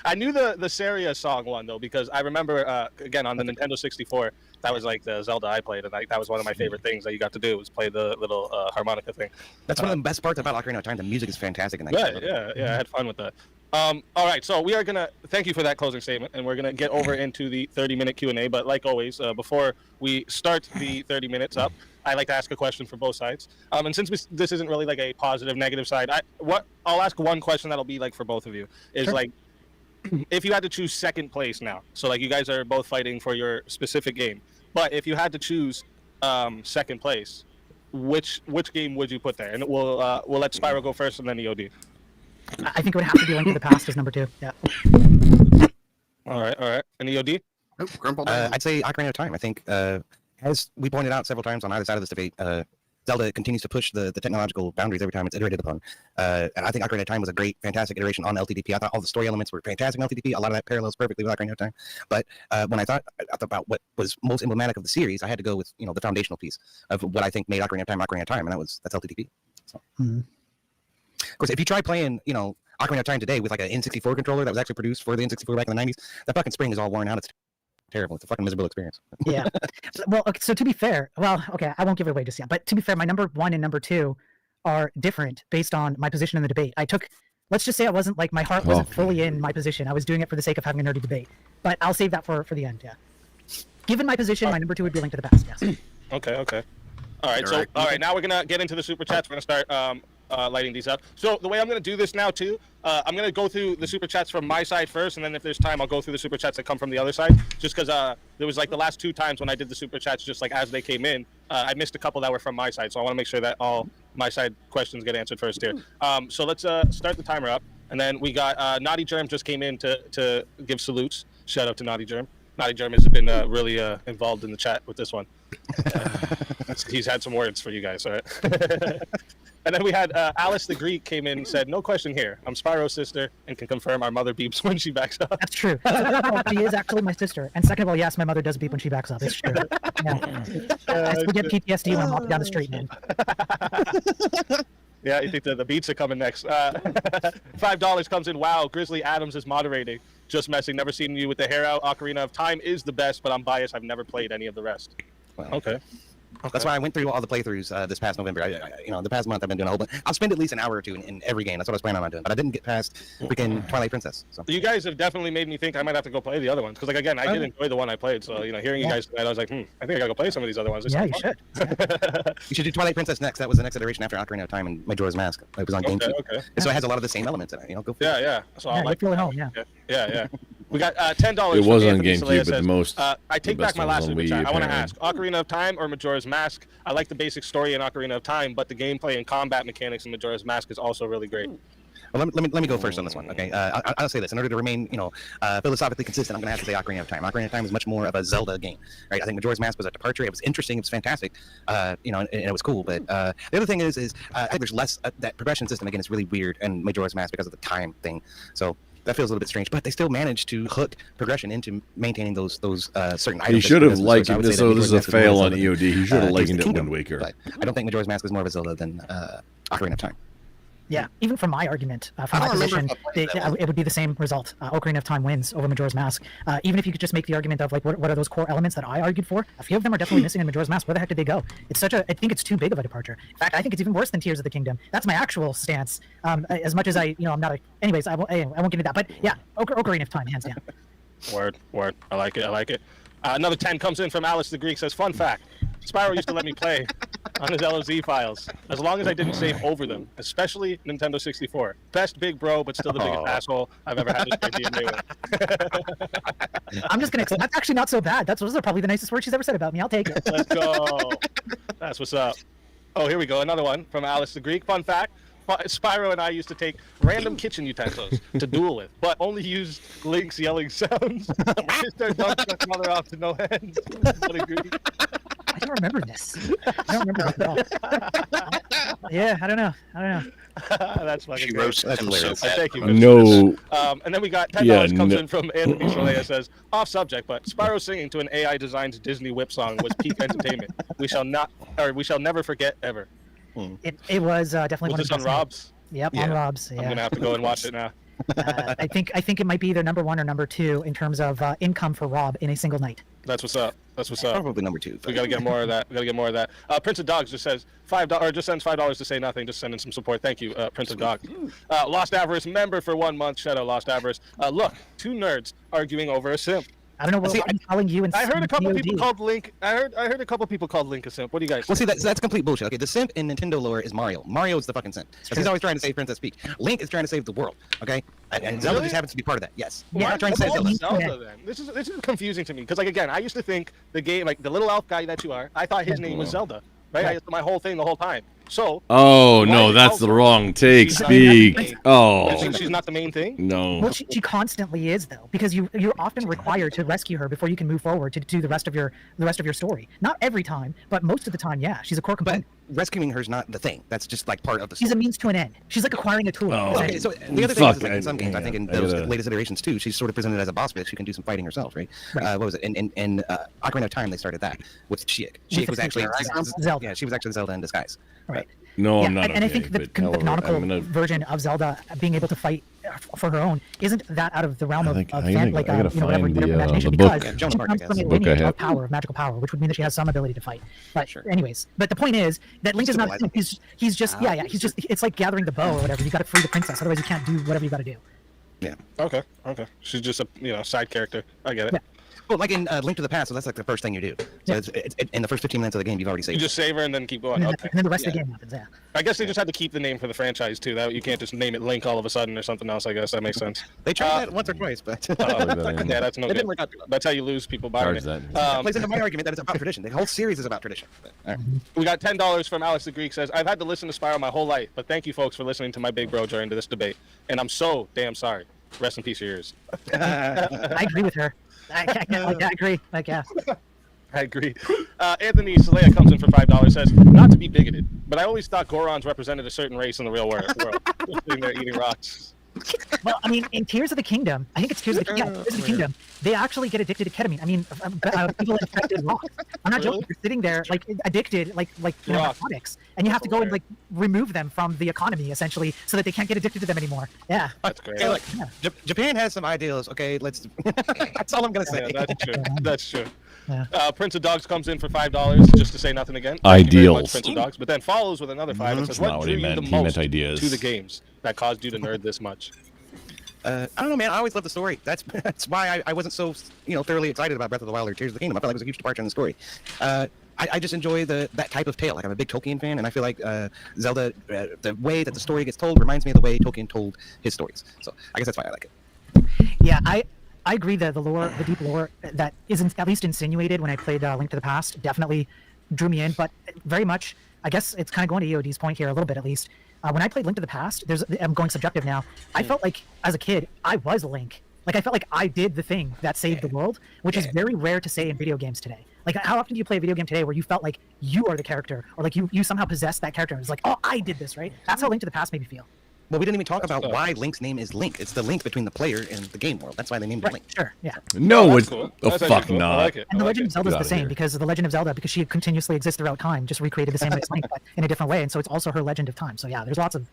I knew the Saria song one though, because I remember again on the Nintendo 64. That was like the Zelda I played, and that was one of my favorite things that you got to do was play the little harmonica thing. That's one of the best parts about Ocarina of Time. The music is fantastic in that game. Yeah, I had fun with that. All right, so we are gonna thank you for that closing statement, and we're gonna get over into the 30-minute Q&A. But like always, before we start the 30 minutes up, I like to ask a question from both sides. And since this isn't really like a positive, negative side, I'll ask one question that'll be like for both of you is like, if you had to choose second place now, so like you guys are both fighting for your specific game, but if you had to choose second place, which game would you put there? And we'll let Spyro go first, and then EOD. I think it would have to be Link to the Past as number 2. Yeah. All right. And EOD? I'd say Ocarina of Time. I think, as we pointed out several times on either side of this debate, Zelda continues to push the technological boundaries every time it's iterated upon. And I think Ocarina of Time was a great, fantastic iteration on LTDP. I thought all the story elements were fantastic on LTDP. A lot of that parallels perfectly with Ocarina of Time. But when I thought about what was most emblematic of the series, I had to go with the foundational piece of what I think made Ocarina of Time, and that's LTDP. So. Of course, if you try playing, Ocarina of Time today with like an N64 controller that was actually produced for the N64 back in the 90s, that fucking spring is all worn out. It's terrible. It's a fucking miserable experience. Yeah. Well, okay, so to be fair, I won't give it away just yet. But to be fair, my number 1 and number 2 are different based on my position in the debate. Let's just say I wasn't like, my heart wasn't fully in my position. I was doing it for the sake of having a nerdy debate. But I'll save that for the end, yeah. Given my position, my number 2 would be Link to the Past, yes. Okay. All right, now we're going to get into the super chats. We're going to start lighting these up. So the way I'm going to do this now, too, I'm going to go through the super chats from my side first, and then if there's time, I'll go through the super chats that come from the other side, just because there was like the last 2 times when I did the super chats, just like as they came in, I missed a couple that were from my side, so I want to make sure that all my side questions get answered first here. So let's start the timer up, and then we got Naughty Germ just came in to give salutes. Shout out to Naughty Germ. Naughty Germ has been really involved in the chat with this one. He's had some words for you guys, all right? And then we had Alice the Greek came in and said, "No question here. I'm Spyro's sister and can confirm our mother beeps when she backs up." That's true. She is actually my sister. And second of all, yes, my mother does beep when she backs up. It's true. Yeah. I still get PTSD when I'm walking down the street, man. Yeah, you think the beats are coming next. $5 comes in. Wow, Grizzly Adams is moderating. Just messing. Never seen you with the hair out. Ocarina of Time is the best, but I'm biased. I've never played any of the rest. Well, okay. That's why I went through all the playthroughs this past November. The past month I've been doing a whole bunch. I'll spend at least an hour or 2 in every game. That's what I was planning on doing. But I didn't get past freaking Twilight Princess. So. You guys have definitely made me think I might have to go play the other ones. Because, like, again, I did enjoy the one I played. So, hearing you guys tonight, I was like, I think I got to go play some of these other ones. Yeah, you should. You should do Twilight Princess next. That was the next iteration after Ocarina of Time and Majora's Mask. It was on GameCube. Okay. And so it has a lot of the same elements in it. Go for it. Yeah. So I like feeling home, yeah. Yeah. We got $10. It was on Anthony GameCube, Salea but the most. I take back my last super chat. I want to apparently. ask: Ocarina of Time or Majora's Mask? I like the basic story in Ocarina of Time, but the gameplay and combat mechanics in Majora's Mask is also really great. Well, let me go first on this one, okay? I'll say this. In order to remain, philosophically consistent, I'm going to have to say Ocarina of Time. Ocarina of Time is much more of a Zelda game, right? I think Majora's Mask was a departure. It was interesting. It was fantastic, and it was cool. But the other thing is I think there's less that progression system. Again, is really weird in Majora's Mask because of the time thing. So that feels a little bit strange, but they still managed to hook progression into maintaining those certain items. He should have likened this. So this is a fail on EOD. He should have likened it Wind Waker. But I don't think Majora's Mask is more of a Zelda than Ocarina of Time. Yeah, even from my argument, from my position, it would be the same result. Ocarina of Time wins over Majora's Mask. Even if you could just make the argument of like, what are those core elements that I argued for? A few of them are definitely missing in Majora's Mask. Where the heck did they go? I think it's too big of a departure. In fact, I think it's even worse than Tears of the Kingdom. That's my actual stance. As much as I'm not anyways, I won't get into that. But yeah, Ocarina of Time, hands down. Word. I like it. Another 10 comes in from Alice the Greek. Says, fun fact: Spyro used to let me play on his LOZ files as long as I didn't save over them, especially Nintendo 64. Best big bro, but still the biggest asshole I've ever had to play with. I'm just gonna. That's actually not so bad. Those are probably the nicest words she's ever said about me. I'll take it. Let's go. That's what's up. Oh, here we go. Another one from Alice the Greek. Fun fact: Spyro and I used to take random kitchen utensils to duel with, but only used Link's yelling sounds. Sister dumped my mother off to no end. What a Greek. I don't remember this. I don't remember this at all. Yeah, I don't know. That's fucking great. That's hilarious. Thank you. No. And then we got $10 comes in from Anthony Salea. Says, off subject, but Spyro singing to an AI-designed Disney whip song was peak entertainment. We shall never forget ever. It was definitely one of the best. On Rob's? Yep, on Rob's. Yeah. I'm gonna have to go and watch it now. I think it might be either number 1 or number 2 in terms of income for Rob in a single night. That's what's up. Probably number 2. We gotta get more of that. Prince of Dogs just says just sends $5 to say nothing. Just sending some support. Thank you, Prince of Dogs. Lost Avarice member for 1 month. Shout out Lost Avarice. Look, 2 nerds arguing over a simp. I don't know what I'm calling you. I heard a couple people called Link. I heard a couple people called Link a simp. What do you guys? Well, see, that's complete bullshit. Okay, the simp in Nintendo lore is Mario. Mario is the fucking simp. He's always trying to save Princess Peach. Link is trying to save the world. Okay, and Zelda just happens to be part of that. Yes. Why not trying to save Zelda then? This is confusing to me because, like, again, I used to think the game, like the little elf guy that you are, I thought his name was Zelda. Right? My whole thing the whole time. So. Oh no, that's the wrong take. Speak. Oh. She's not the main thing. No. Well, she constantly is though, because you're often required to rescue her before you can move forward to do the rest of your story. Not every time, but most of the time, yeah, she's a core component. But rescuing her is not the thing. That's just like part of the story. She's a means to an end. She's like acquiring a tool. Oh. Okay, so the other thing is like in some games, I think in those latest iterations too, she's sort of presented as a boss bitch who can do some fighting herself, right? What was it? In Ocarina of Time, they started that with Sheik. Sheik was actually Zelda. Yeah, she was actually Zelda in disguise. Right. No, yeah, I'm not. And I think the canonical version of Zelda being able to fight for her own isn't that out of the realm of whatever imagination, because she comes from a lineage of power, of magical power, which would mean that she has some ability to fight. But anyways, but the point is that Link is not. He's just he's just. It's like gathering the bow or whatever. You got to free the princess, otherwise you can't do whatever you got to do. Yeah. Okay. She's just a side character. I get it. Yeah. Well, like in Link to the Past, so that's like the first thing you do. So it's in the first 15 minutes of the game, you've already saved. You just save her and then keep going. And Okay. then the rest of the game happens. Yeah. I guess they just had to keep the name for the franchise too. That you can't just name it Link all of a sudden or something else. I guess that makes sense. They tried that once or twice, but yeah, that's no good. That's how you lose people buying it. Plays into my argument that it's about tradition. The whole series is about tradition. But, We got $10 from Alex the Greek. Says, I've had to listen to Spyro my whole life, but thank you folks for listening to my big bro during this debate, and I'm so damn sorry. Rest in peace, your ears. I agree with her. I agree. Like, yeah. I agree. Anthony Salea comes in for $5. Says, not to be bigoted, but I always thought Gorons represented a certain race in the real world. Sitting there eating rocks. Well, I mean, in Tears of the Kingdom, I think it's Tears of the Kingdom, they actually get addicted to ketamine. I mean, people infected rocks. I'm not joking. You're sitting there, like, addicted, like narcotics, and you have to go and, like, remove them from the economy, essentially, so that they can't get addicted to them anymore. Yeah. That's great. Okay, look, Japan has some ideals. Okay, let's. That's all I'm gonna say. Yeah, that's true. That's true. Yeah. Prince of Dogs comes in for $5 just to say nothing again. Ideals. Thank you very much, Prince of Dogs, but then follows with another $5 and says, Not "What what drew he you meant. the He meant most ideas. to the games that caused you to nerd this much?" I don't know, man. I always loved the story. That's why I wasn't so thoroughly excited about Breath of the Wild or Tears of the Kingdom. I felt like it was a huge departure in the story. I just enjoy that type of tale. Like, I'm a big Tolkien fan, and I feel like Zelda, the way that the story gets told reminds me of the way Tolkien told his stories. So I guess that's why I like it. Yeah, I agree that the deep lore that isn't at least insinuated when I played Link to the Past definitely drew me in, but very much, I guess it's kind of going to EOD's point here a little bit at least. When I played Link to the Past, I'm going subjective now. I felt like as a kid, I was Link. Like, I felt like I did the thing that saved the world, which is very rare to say in video games today. Like, how often do you play a video game today where you felt like you are the character, or like you somehow possessed that character? It's like, oh, I did this, right? That's how Link to the Past made me feel. Well, we didn't even talk about why Link's name is Link. It's the link between the player and the game world. That's why they named it Link. Sure, yeah. No, it's cool. oh That's fuck actually cool. not. I like it. And the Legend of Zelda is Get the outta same, here. because the Legend of Zelda, because she continuously exists throughout time, just recreated the same way as Link, but in a different way, and so it's also her Legend of Time. So yeah, there's lots of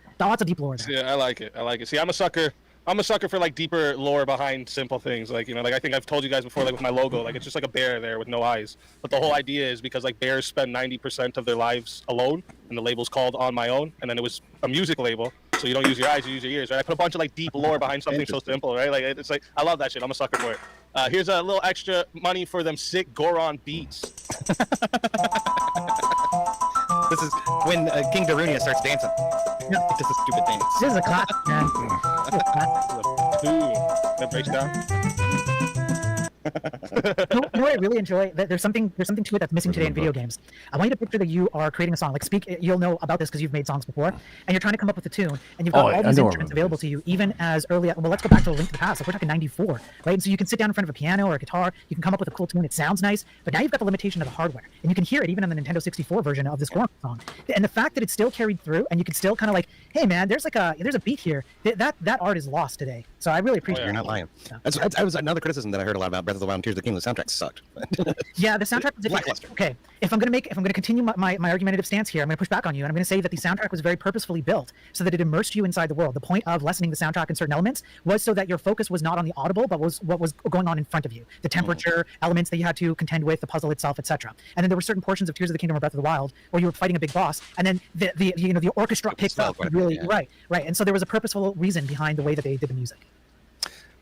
deep lore there. Yeah, I like it. See, I'm a sucker for like deeper lore behind simple things. Like, like I think I've told you guys before, like with my logo, like it's just like a bear there with no eyes. But the whole idea is because like bears spend 90% of their lives alone, and the label's called On My Own, and then it was a music label, so you don't use your eyes, you use your ears, right? I put a bunch of like deep lore behind something so simple, right? Like it's like I love that shit. I'm a sucker for it. Here's a little extra money for them sick Goron beats. This is when King Darunia starts dancing. Yeah. It's just a stupid dance. This is a classic, man. This is a classic. That breaks down. You know what I really enjoy? There's something to it that's missing today in video games. I want you to picture that you are creating a song. Like, you'll know about this because you've made songs before, and you're trying to come up with a tune, and you've got all these instruments available to you, even as early as, well, let's go back to Link to the Past. Like, we're talking 94, right? And so you can sit down in front of a piano or a guitar, you can come up with a cool tune, it sounds nice, but now you've got the limitation of the hardware, and you can hear it even on the Nintendo 64 version of this Goron song. And the fact that it's still carried through, and you can still kind of like, hey man, there's a beat here. That art is lost today. So I really appreciate it. You're not lying. That was another criticism that I heard a lot about Breath of the Wild and Tears of the Kingdom. The soundtrack sucked. Yeah, the soundtrack was lackluster. Okay, if I'm going to continue my argumentative stance here, I'm going to push back on you, and I'm going to say that the soundtrack was very purposefully built so that it immersed you inside the world. The point of lessening the soundtrack in certain elements was so that your focus was not on the audible, but was what was going on in front of you. The temperature, elements that you had to contend with, the puzzle itself, etc. And then there were certain portions of Tears of the Kingdom or Breath of the Wild where you were fighting a big boss, and then the orchestra picked up really right. And so there was a purposeful reason behind the way that they did the music.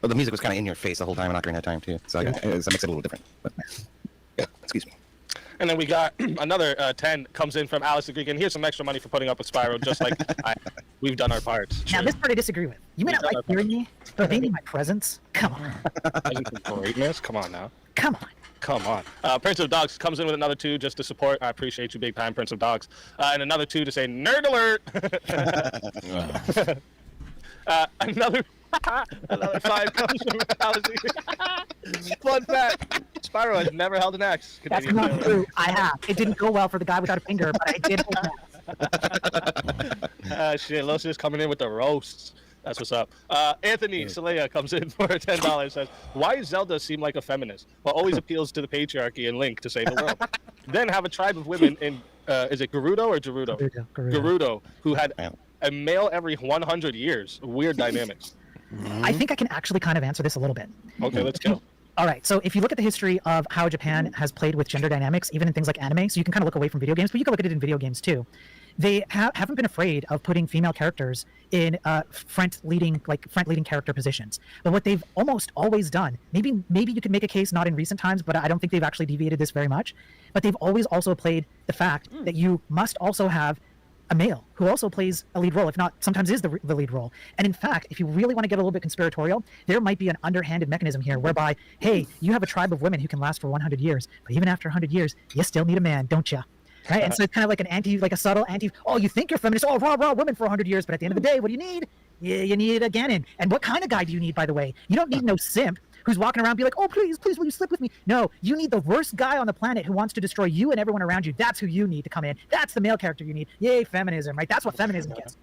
Well, the music was kind of in your face the whole time in Ocarina of Time too, so that makes it a little different. But, yeah, excuse me. And then we got another 10 comes in from Alice the Greek, and here's some extra money for putting up with Spyro, just like we've done our parts. Now, this part I disagree with. You may not like hearing me, but maybe my presence. Come on. Greatness? Come on now. Come on. Come on. Prince of Dogs comes in with another 2 just to support. I appreciate you big time, Prince of Dogs. And another 2 to say nerd alert. Another 5 comes from Halsey. Fun fact: Spyro has never held an axe. That's not true. I have. It didn't go well for the guy without a finger, but I did hold that. Shit, Los is coming in with the roasts. That's what's up. Anthony Saleya comes in for $10. Says, "Why does Zelda seem like a feminist, but always appeals to the patriarchy and Link to save the world? Then have a tribe of women in is it Gerudo or Gerudo? Gerudo, who had a male every 100 years. Weird dynamics." I think I can actually kind of answer this a little bit. Okay, let's go. All right, so if you look at the history of how Japan has played with gender dynamics, even in things like anime, so you can kind of look away from video games, but you can look at it in video games too. They haven't been afraid of putting female characters in front leading character positions. But what they've almost always done, maybe you could make a case not in recent times, but I don't think they've actually deviated this very much. But they've always also played the fact that you must also have a male who also plays a lead role, if not sometimes is the lead role. And in fact, if you really want to get a little bit conspiratorial, there might be an underhanded mechanism here whereby, hey, you have a tribe of women who can last for 100 years, but even after 100 years, you still need a man, don't you? Right? And so it's kind of like a subtle anti, oh, you think you're feminist, oh, raw women for 100 years, but at the end of the day, what do you need? You need a Ganon. And what kind of guy do you need, by the way? You don't need no simp who's walking around and be like, oh, please, will you slip with me? No, you need the worst guy on the planet who wants to destroy you and everyone around you. That's who you need to come in. That's the male character you need. Yay, feminism, right? That's what feminism gets.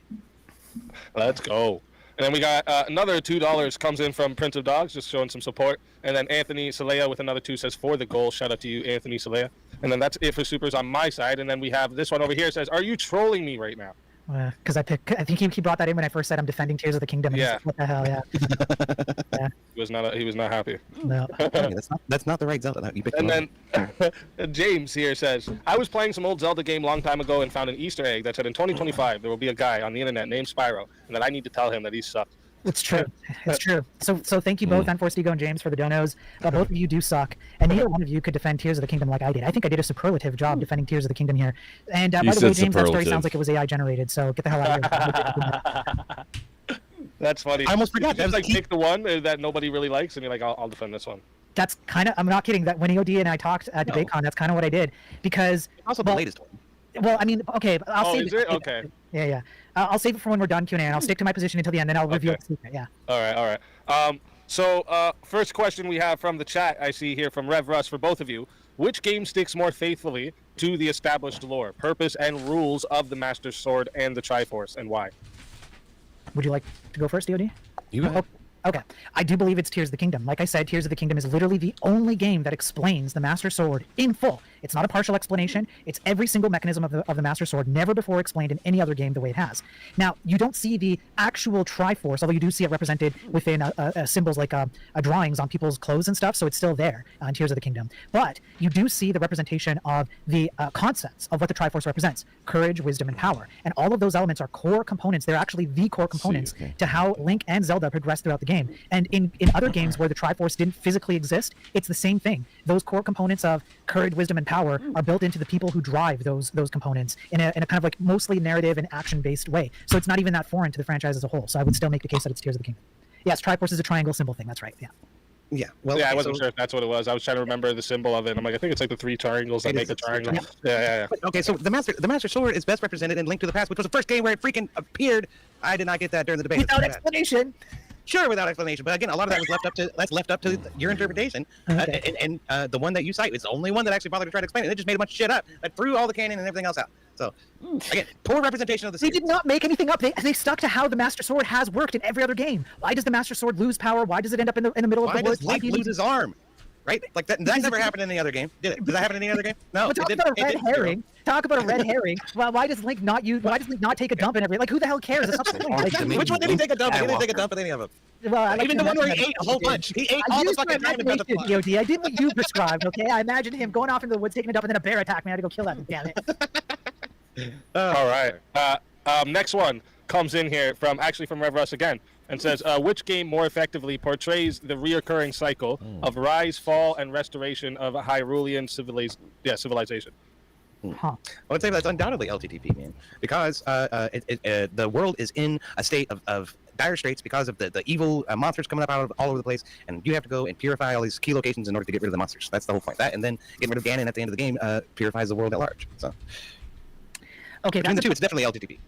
Let's go. And then we got another $2 comes in from Prince of Dogs, just showing some support. And then Anthony Saleya with another 2 says, for the goal. Shout out to you, Anthony Saleya. And then that's it for supers on my side. And then we have this one over here says, are you trolling me right now? Because I think he brought that in when I first said I'm defending Tears of the Kingdom. And Yeah. like, what the hell, yeah. Yeah. He was not happy. No. That's not the right Zelda. You picked And the then James here says, I was playing some old Zelda game long time ago and found an Easter egg that said in 2025 there will be a guy on the internet named Spyro, and that I need to tell him that he sucked. It's true. It's true. So thank you both, Unforced Ego and James, for the donos. Both of you do suck, and neither one of you could defend Tears of the Kingdom like I did. I think I did a superlative job defending Tears of the Kingdom here. And by the way, James, that story sounds like it was AI generated, so get the hell out of here. That's funny. I almost forgot. That was like pick the one that nobody really likes, and you're like, I'll defend this one. That's kind of, I'm not kidding, that when EOD and I talked at DebateCon, that's kind of what I did, because... Also the latest one. Well, I mean, okay, I'll save is it? Okay. Yeah. I'll save it for when we're done Q&A, and I'll stick to my position until the end, then I'll reveal the secret, yeah. All right. So first question we have from the chat, I see here from Rev Russ for both of you. Which game sticks more faithfully to the established lore, purpose, and rules of the Master Sword and the Triforce, and why? Would you like to go first, EOD? You go ahead. Okay. I do believe it's Tears of the Kingdom. Like I said, Tears of the Kingdom is literally the only game that explains the Master Sword in full. It's not a partial explanation. It's every single mechanism of the Master Sword, never before explained in any other game the way it has. Now, you don't see the actual Triforce, although you do see it represented within symbols like drawings on people's clothes and stuff, so it's still there in Tears of the Kingdom. But you do see the representation of the concepts of what the Triforce represents: courage, wisdom, and power. And all of those elements are core components. They're actually the core components to how Link and Zelda progress throughout the game. And in other games where the Triforce didn't physically exist, it's the same thing. Those core components of courage, wisdom, and power are built into the people who drive those components in a kind of like mostly narrative and action-based way. So it's not even that foreign to the franchise as a whole. So I would still make the case that it's Tears of the Kingdom. Yes, Triforce is a triangle symbol thing. That's right. Yeah. Yeah. Well, I wasn't sure if that's what it was. I was trying to remember the symbol of it. I'm like, I think it's like the 3 triangles that make a triangle. Yeah. Okay, so the Master Sword is best represented in Link to the Past, which was the first game where it freaking appeared. I did not get that during the debate. Without explanation. Sure, without explanation. But again, a lot of that was left up to your interpretation. Okay. And the one that you cite is the only one that actually bothered to try to explain it. They just made a bunch of shit up that threw all the canon and everything else out. So again, poor representation of the series. They did not make anything up. They stuck to how the Master Sword has worked in every other game. Why does the Master Sword lose power? Why does it end up in the middle of the woods? Why does Link lose his arm? Right? Like that never happened in any other game. Did it? Did that happen in any other game? No. Talk about a red herring. Talk about a red herring. Well, why does Link not take a dump in every? Like, who the hell cares? It's not the point. Like, which one did he take a dump? He didn't take a dump in any of them. Well, even the one where he ate a whole bunch. He ate all the fucking time and EOD. I did what you prescribed. Okay, I imagined him going off into the woods, taking a dump, and then a bear attacked me. I had to go kill that. Damn it. All right. Next one comes in here from Rev Russ again, and says, which game more effectively portrays the reoccurring cycle of rise, fall, and restoration of a Hyrulean civilization? I would say that's undoubtedly LTTP, man, because the world is in a state of dire straits because of the evil monsters coming up out of all over the place, and you have to go and purify all these key locations in order to get rid of the monsters. That's the whole point. That, and then getting rid of Ganon at the end of the game purifies the world at large. So, okay, between the two, it's definitely LTTP.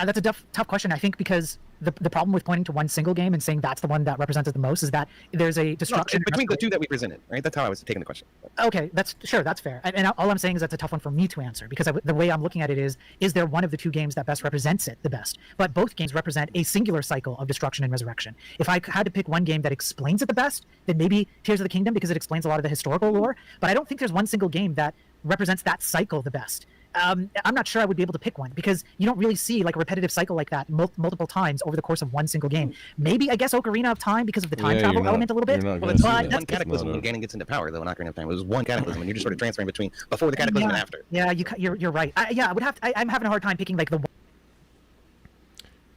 That's a tough question, I think, because the problem with pointing to one single game and saying that's the one that represents it the most is that there's a destruction between the two that we presented, right? That's how I was taking the question. Okay, that's fair. And all I'm saying is that's a tough one for me to answer because the way I'm looking at it is there one of the two games that best represents it the best? But both games represent a singular cycle of destruction and resurrection. If I had to pick one game that explains it the best, then maybe Tears of the Kingdom because it explains a lot of the historical lore. But I don't think there's one single game that represents that cycle the best. I'm not sure I would be able to pick one because you don't really see like a repetitive cycle like that multiple times over the course of one single game. Maybe I guess Ocarina of Time because of the time travel element a little bit. Well, it's one cataclysm when Ganon gets into power, though. In Ocarina of Time, it was one cataclysm, and you're just sort of transferring between before the cataclysm and after. Yeah, you're right. I would have. I'm having a hard time picking like the.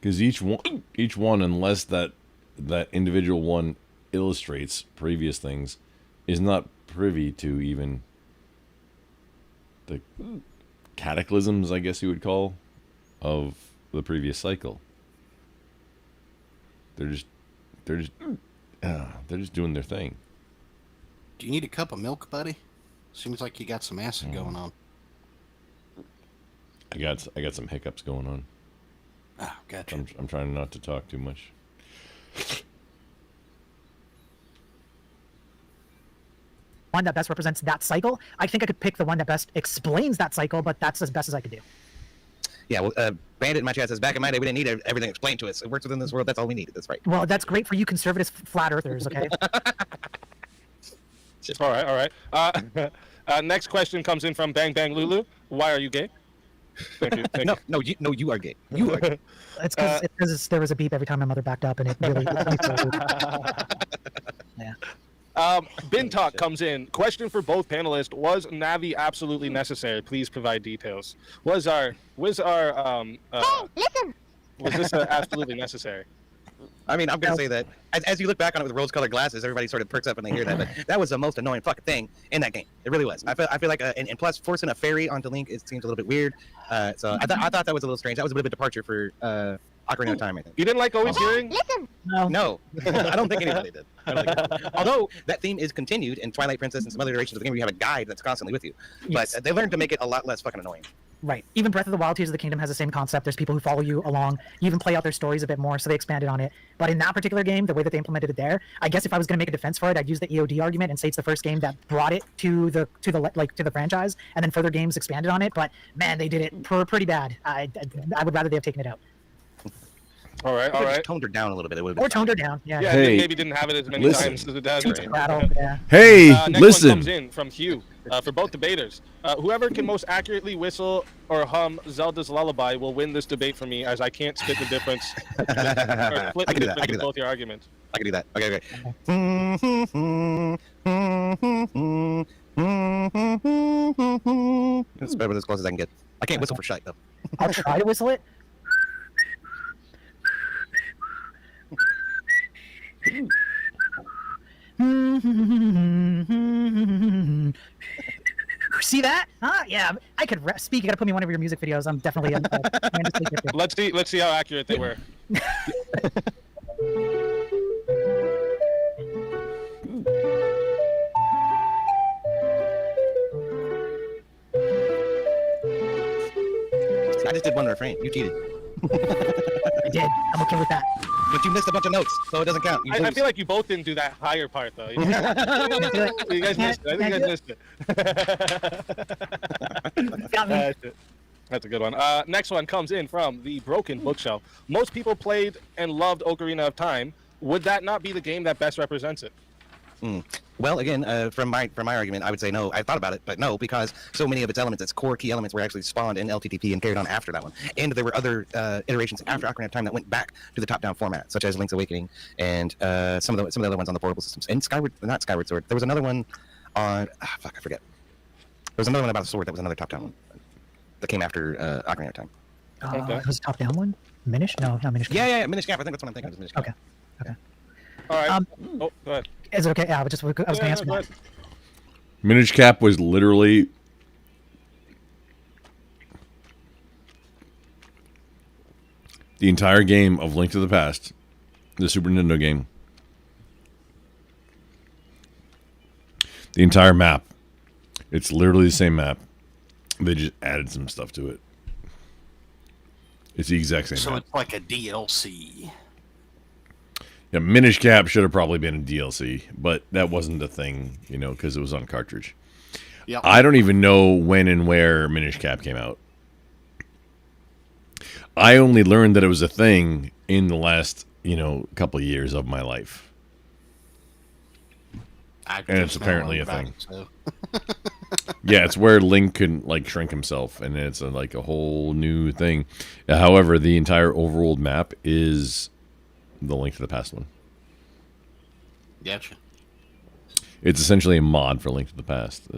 Because each one, unless that individual one illustrates previous things, is not privy to even the cataclysms, I guess you would call, of the previous cycle. They're just doing their thing. Do you need a cup of milk, buddy? Seems like you got some acid going on. I got some hiccups going on. Ah, gotcha. I'm trying not to talk too much. One that best represents that cycle. I think I could pick the one that best explains that cycle, but that's as best as I could do. Yeah, well, Bandit in my chat says, back in my day, we didn't need everything explained to us. It works within this world. That's all we needed. That's right. Well, that's great for you conservative flat earthers, okay? All right. Next question comes in from Bang Bang Lulu. Why are you gay? Thank you. No, you are gay. You are gay. It's because there was a beep every time my mother backed up, and it really. Yeah. Bin Talk comes in. Question for both panelists: was Navi absolutely necessary? Please provide details. Was this absolutely necessary? I mean, I'm gonna say that as you look back on it with rose-colored glasses, everybody sort of perks up when they hear that. But that was the most annoying fucking thing in that game. It really was. I feel like, and plus forcing a fairy onto Link, it seems a little bit weird. So I thought that was a little strange. That was a bit of a departure for Ocarina of Time, I think. You didn't like always hearing? No, I don't think anybody did. Although that theme is continued in Twilight Princess and some other iterations of the game where you have a guide that's constantly with you. But they learned to make it a lot less fucking annoying. Right. Even Breath of the Wild, Tears of the Kingdom has the same concept. There's people who follow you along. You even play out their stories a bit more, so they expanded on it. But in that particular game, the way that they implemented it there, I guess if I was going to make a defense for it, I'd use the EOD argument and say it's the first game that brought it to the franchise, and then further games expanded on it. But man, they did it pretty bad. I would rather they have taken it out. All right. Toned her down a little bit. Or toned her down. Yeah. Hey, maybe didn't have it as many times as it does. Yeah. Hey, next listen. one comes in from Hugh for both debaters. Whoever can most accurately whistle or hum Zelda's lullaby will win this debate for me, as I can't split the difference. I can do that. In both your arguments. I can do that. Okay. It's about as close as I can get. I can't whistle for shite though. I'll try to whistle it. See that? Yeah, I could speak. You gotta put me in one of your music videos. I'm definitely. Let's see how accurate they were. I just did one refrain. You cheated. I did. I'm okay with that. But you missed a bunch of notes, so it doesn't count. I feel like you both didn't do that higher part, though. You guys missed it. I think you guys missed it. Got me. That's a good one. Next one comes in from the Broken Bookshelf. Most people played and loved Ocarina of Time. Would that not be the game that best represents it? Well, again, from my argument, I would say no. I thought about it, but no, because so many of its elements, its core key elements, were actually spawned in LTTP and carried on after that one. And there were other iterations after Ocarina of Time that went back to the top-down format, such as Link's Awakening and some of the other ones on the portable systems. And Skyward Sword. There was another one on I forget. There was another one about a sword that was another top-down one that came after Ocarina of Time. It was a top-down one. Minish? No, not Minish Cap. Yeah, Minish Cap. I think that's what I'm thinking of. Minish Cap. Okay. All right. Go ahead. Is it okay? Yeah, I was going to answer that. Minish Cap was literally The entire game of Link to the Past, the Super Nintendo game, the entire map, it's literally the same map. They just added some stuff to it. It's the exact same So map. it's like a DLC. Yeah, Minish Cap should have probably been a DLC, but that wasn't a thing, you know, because it was on cartridge. Yep. I don't even know when and where Minish Cap came out. I only learned that it was a thing in the last, you know, couple of years of my life. And it's apparently a thing. Yeah, it's where Link can like shrink himself, and it's like a whole new thing. However, the entire overworld map is the Link to the Past one. Gotcha. It's essentially a mod for Link to the Past.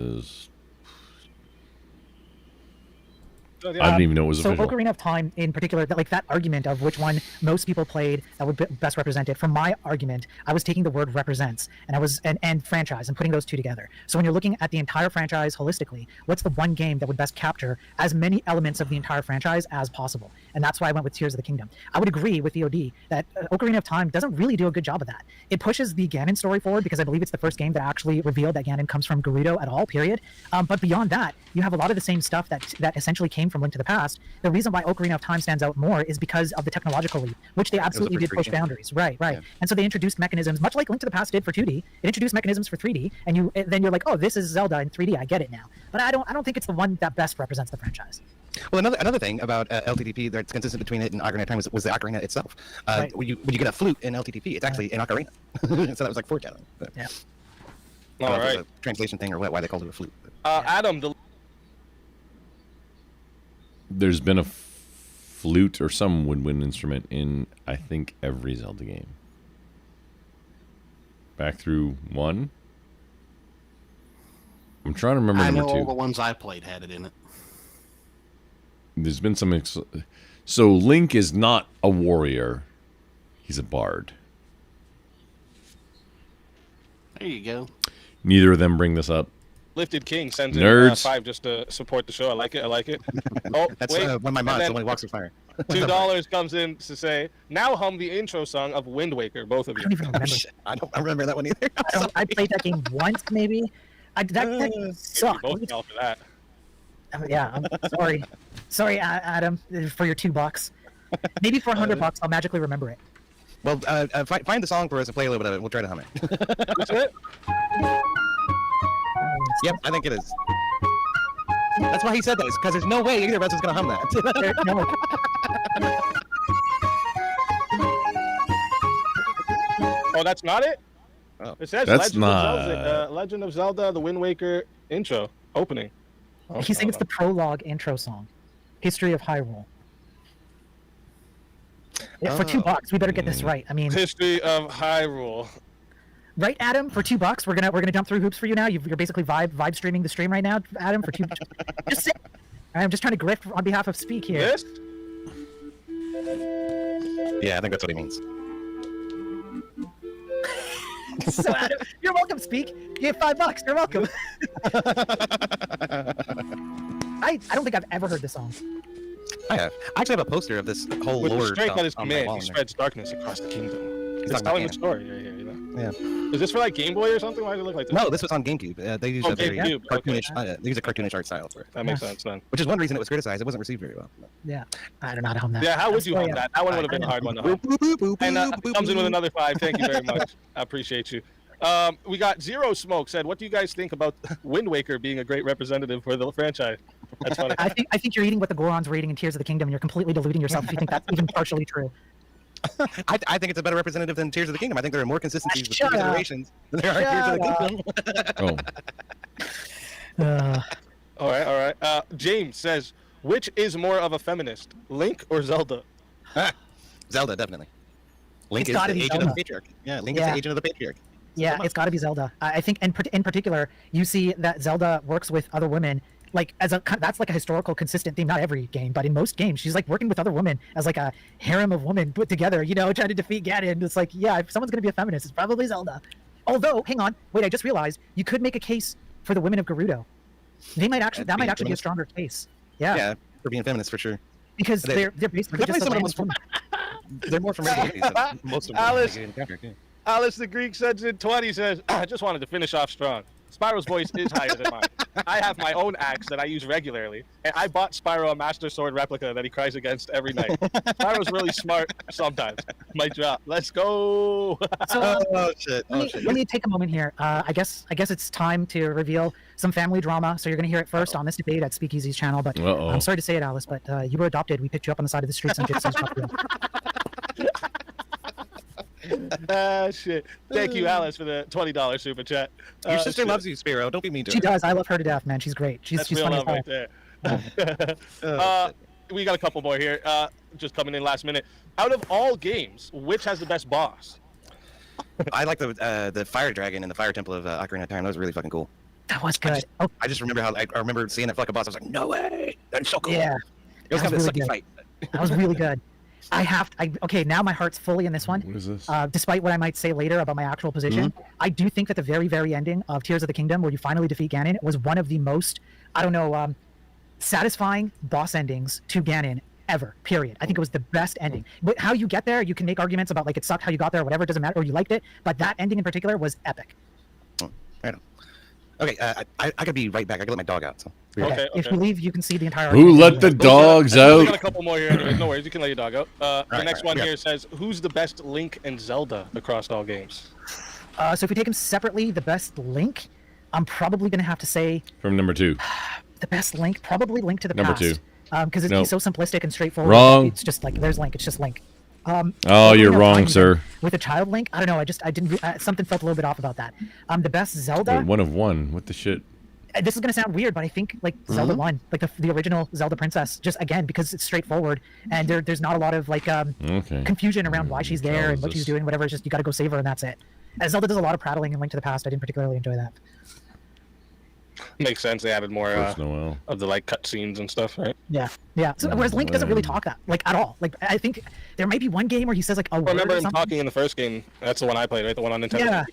I didn't even know it was so official. Ocarina of Time, in particular, that argument of which one most people played that would best represent it. From my argument, I was taking the word represents and franchise and putting those two together. So when you're looking at the entire franchise holistically, what's the one game that would best capture as many elements of the entire franchise as possible? And that's why I went with Tears of the Kingdom. I would agree with VOD that Ocarina of Time doesn't really do a good job of that. It pushes the Ganon story forward because I believe it's the first game that actually revealed that Ganon comes from Gerudo at all, period. But beyond that, you have a lot of the same stuff that essentially came from Link to the Past. The reason why Ocarina of Time stands out more is because of the technological leap, which they absolutely did push boundaries. Right. Yeah. And so they introduced mechanisms, much like Link to the Past did for 2D. It introduced mechanisms for 3D, and then you're like, oh, this is Zelda in 3D. I get it now. But I don't think it's the one that best represents the franchise. Well, another thing about LTTP that's consistent between it and Ocarina of Time was the ocarina itself. Right. When you get a flute in LTTP, it's actually an ocarina. So that was like foreshadowing. Yeah. All right. A translation thing or why they called it a flute. Adam, There's been a flute or some woodwind instrument in, I think, every Zelda game. Back through 1. I'm trying to remember I number know 2. all the ones I played had it in it. There's been some... So Link is not a warrior. He's a bard. There you go. Neither of them bring this up. Lifted King sends in Nerds. 5 just to support the show. I like it. Oh, That's wait. one of my mods, And then when he walks with fire. $2 comes in to say, now hum the intro song of Wind Waker, both of you. I don't even remember. I don't remember that one either. I played that game once, maybe. That sucked. We both fell for that. Yeah, I'm sorry. Sorry, Adam, for your $2. Maybe for $100, I'll magically remember it. Well, find the song for us and play a little bit of it. We'll try to hum it. That's it? Yep, I think it is. That's why he said that, because there's no way either of us is going to hum that. Oh, that's not it? Oh. It says That's Legend of Zelda, the Wind Waker intro, opening. Oh, He's saying it's the prologue intro song. History of Hyrule. Yeah, for $2, we better get this right. I mean, History of Hyrule. Right, Adam? For $2, we're gonna jump through hoops for you now. You're basically vibe streaming the stream right now, Adam. For $2, just sit. I'm just trying to grift on behalf of Speak here. This? Yeah, I think that's what he means. So, Adam, you're welcome, Speak. You have $5. You're welcome. I don't think I've ever heard this song. I have. I actually have a poster of this whole With the lore strength stuff at his on my command, wall he in there. spreads darkness across the kingdom. It's talking telling about the story right here, you know? Yeah. Is this for like Game Boy or something? Why does it look like this? No, this was on GameCube. They used a very GameCube, cartoonish. okay. They used a cartoonish art style for it. That makes sense then. Which is one reason it was criticized. It wasn't received very well. Yeah, I don't know how to hum that. Yeah, how would you Sorry, hum that? That one would have been a hard one to hum. And comes in with another 5. Thank you very much. I appreciate you. We got Zero Smoke said, "What do you guys think about Wind Waker being a great representative for the franchise?" That's funny. I think you're eating what the Gorons were eating in Tears of the Kingdom, and you're completely deluding yourself if you think that's even partially true. I think it's a better representative than Tears of the Kingdom. I think there are more consistencies with Shut two up. generations than there are in Tears of the Kingdom. All right. James says, "Which is more of a feminist, Link or Zelda?" Zelda, definitely. Link It's is gotta the be agent of Zelda. the patriarch. Yeah, Link is the agent of the patriarch. Yeah, it's got to be Zelda. I think, in particular, you see that Zelda works with other women. Like that's like a historical consistent theme. Not every game, but in most games, she's like working with other women as like a harem of women put together. You know, trying to defeat Ganon. It's like, yeah, if someone's gonna be a feminist, it's probably Zelda. Although, hang on, wait, I just realized you could make a case for the women of Gerudo. That might actually be a stronger case. Yeah. Yeah, for being feminist for sure. Because they're basically just the some of them lambs women. they're more familiar with these than most of them. Alice, Alice the Greek sends in 20, says, I just wanted to finish off strong. Spyro's voice is higher than mine. I have my own axe that I use regularly, and I bought Spyro a Master Sword replica that he cries against every night. Spyro's really smart sometimes. Might drop. Let's go. So, shit. Let me take a moment here. I guess it's time to reveal some family drama. So you're going to hear it first on this debate at Speakeasy's channel. But I'm sorry to say it, Alice, but you were adopted. We picked you up on the side of the streets and gypsies. Shit. Thank you, Alice, for the $20 super chat. Your sister loves you, Spiro. Don't be mean to her. She does. I love her to death, man. She's great. She's That's real funny as love hell. right there. We got a couple more here. Just coming in last minute. Out of all games, which has the best boss? I like the fire dragon in the fire temple of Ocarina of Time. That was really fucking cool. That was good. I just remember I remember seeing that fucking boss. I was like, no way. That's so cool. Yeah. It was kind of a sucky fight. That was really good. Okay, now my heart's fully in this one. What is this? Despite what I might say later about my actual position, I do think that the very, very ending of Tears of the Kingdom, where you finally defeat Ganon, was one of the most, satisfying boss endings to Ganon ever, period. I think it was the best ending. But how you get there, you can make arguments about, like, it sucked how you got there, or whatever, it doesn't matter, or you liked it, but that ending in particular was epic. Right on. Okay, I gotta be right back. I gotta let my dog out. So. Okay. If you leave, you can see the entire. Who let the dogs out? We got a couple more here. Anyway. No worries, you can let your dog out. The next one here says, "Who's the best Link and Zelda across all games?" So if we take them separately, the best Link, I'm probably gonna have to say from number 2. The best Link, probably Link to the number Past. 2. Because he's so simplistic and straightforward. Wrong. It's just like there's Link. It's just Link. You're wrong, sir. With a child Link, I don't know. I didn't. Something felt a little bit off about that. The best Zelda. Wait, 1 of 1. What the shit? This is gonna sound weird, but I think like Zelda 1, like the original Zelda Princess, just again because it's straightforward and there's not a lot of like confusion around why she's there and what she's doing, whatever. It's just you got to go save her and that's it. And Zelda does a lot of prattling in Link to the Past. I didn't particularly enjoy that. Makes sense. They added more of the like cutscenes and stuff, right? Yeah. So, whereas Link doesn't really talk that like at all. Like I think there might be one game where he says like a word. I remember or him something. talking in the first game. That's the one I played, right? The one on Nintendo.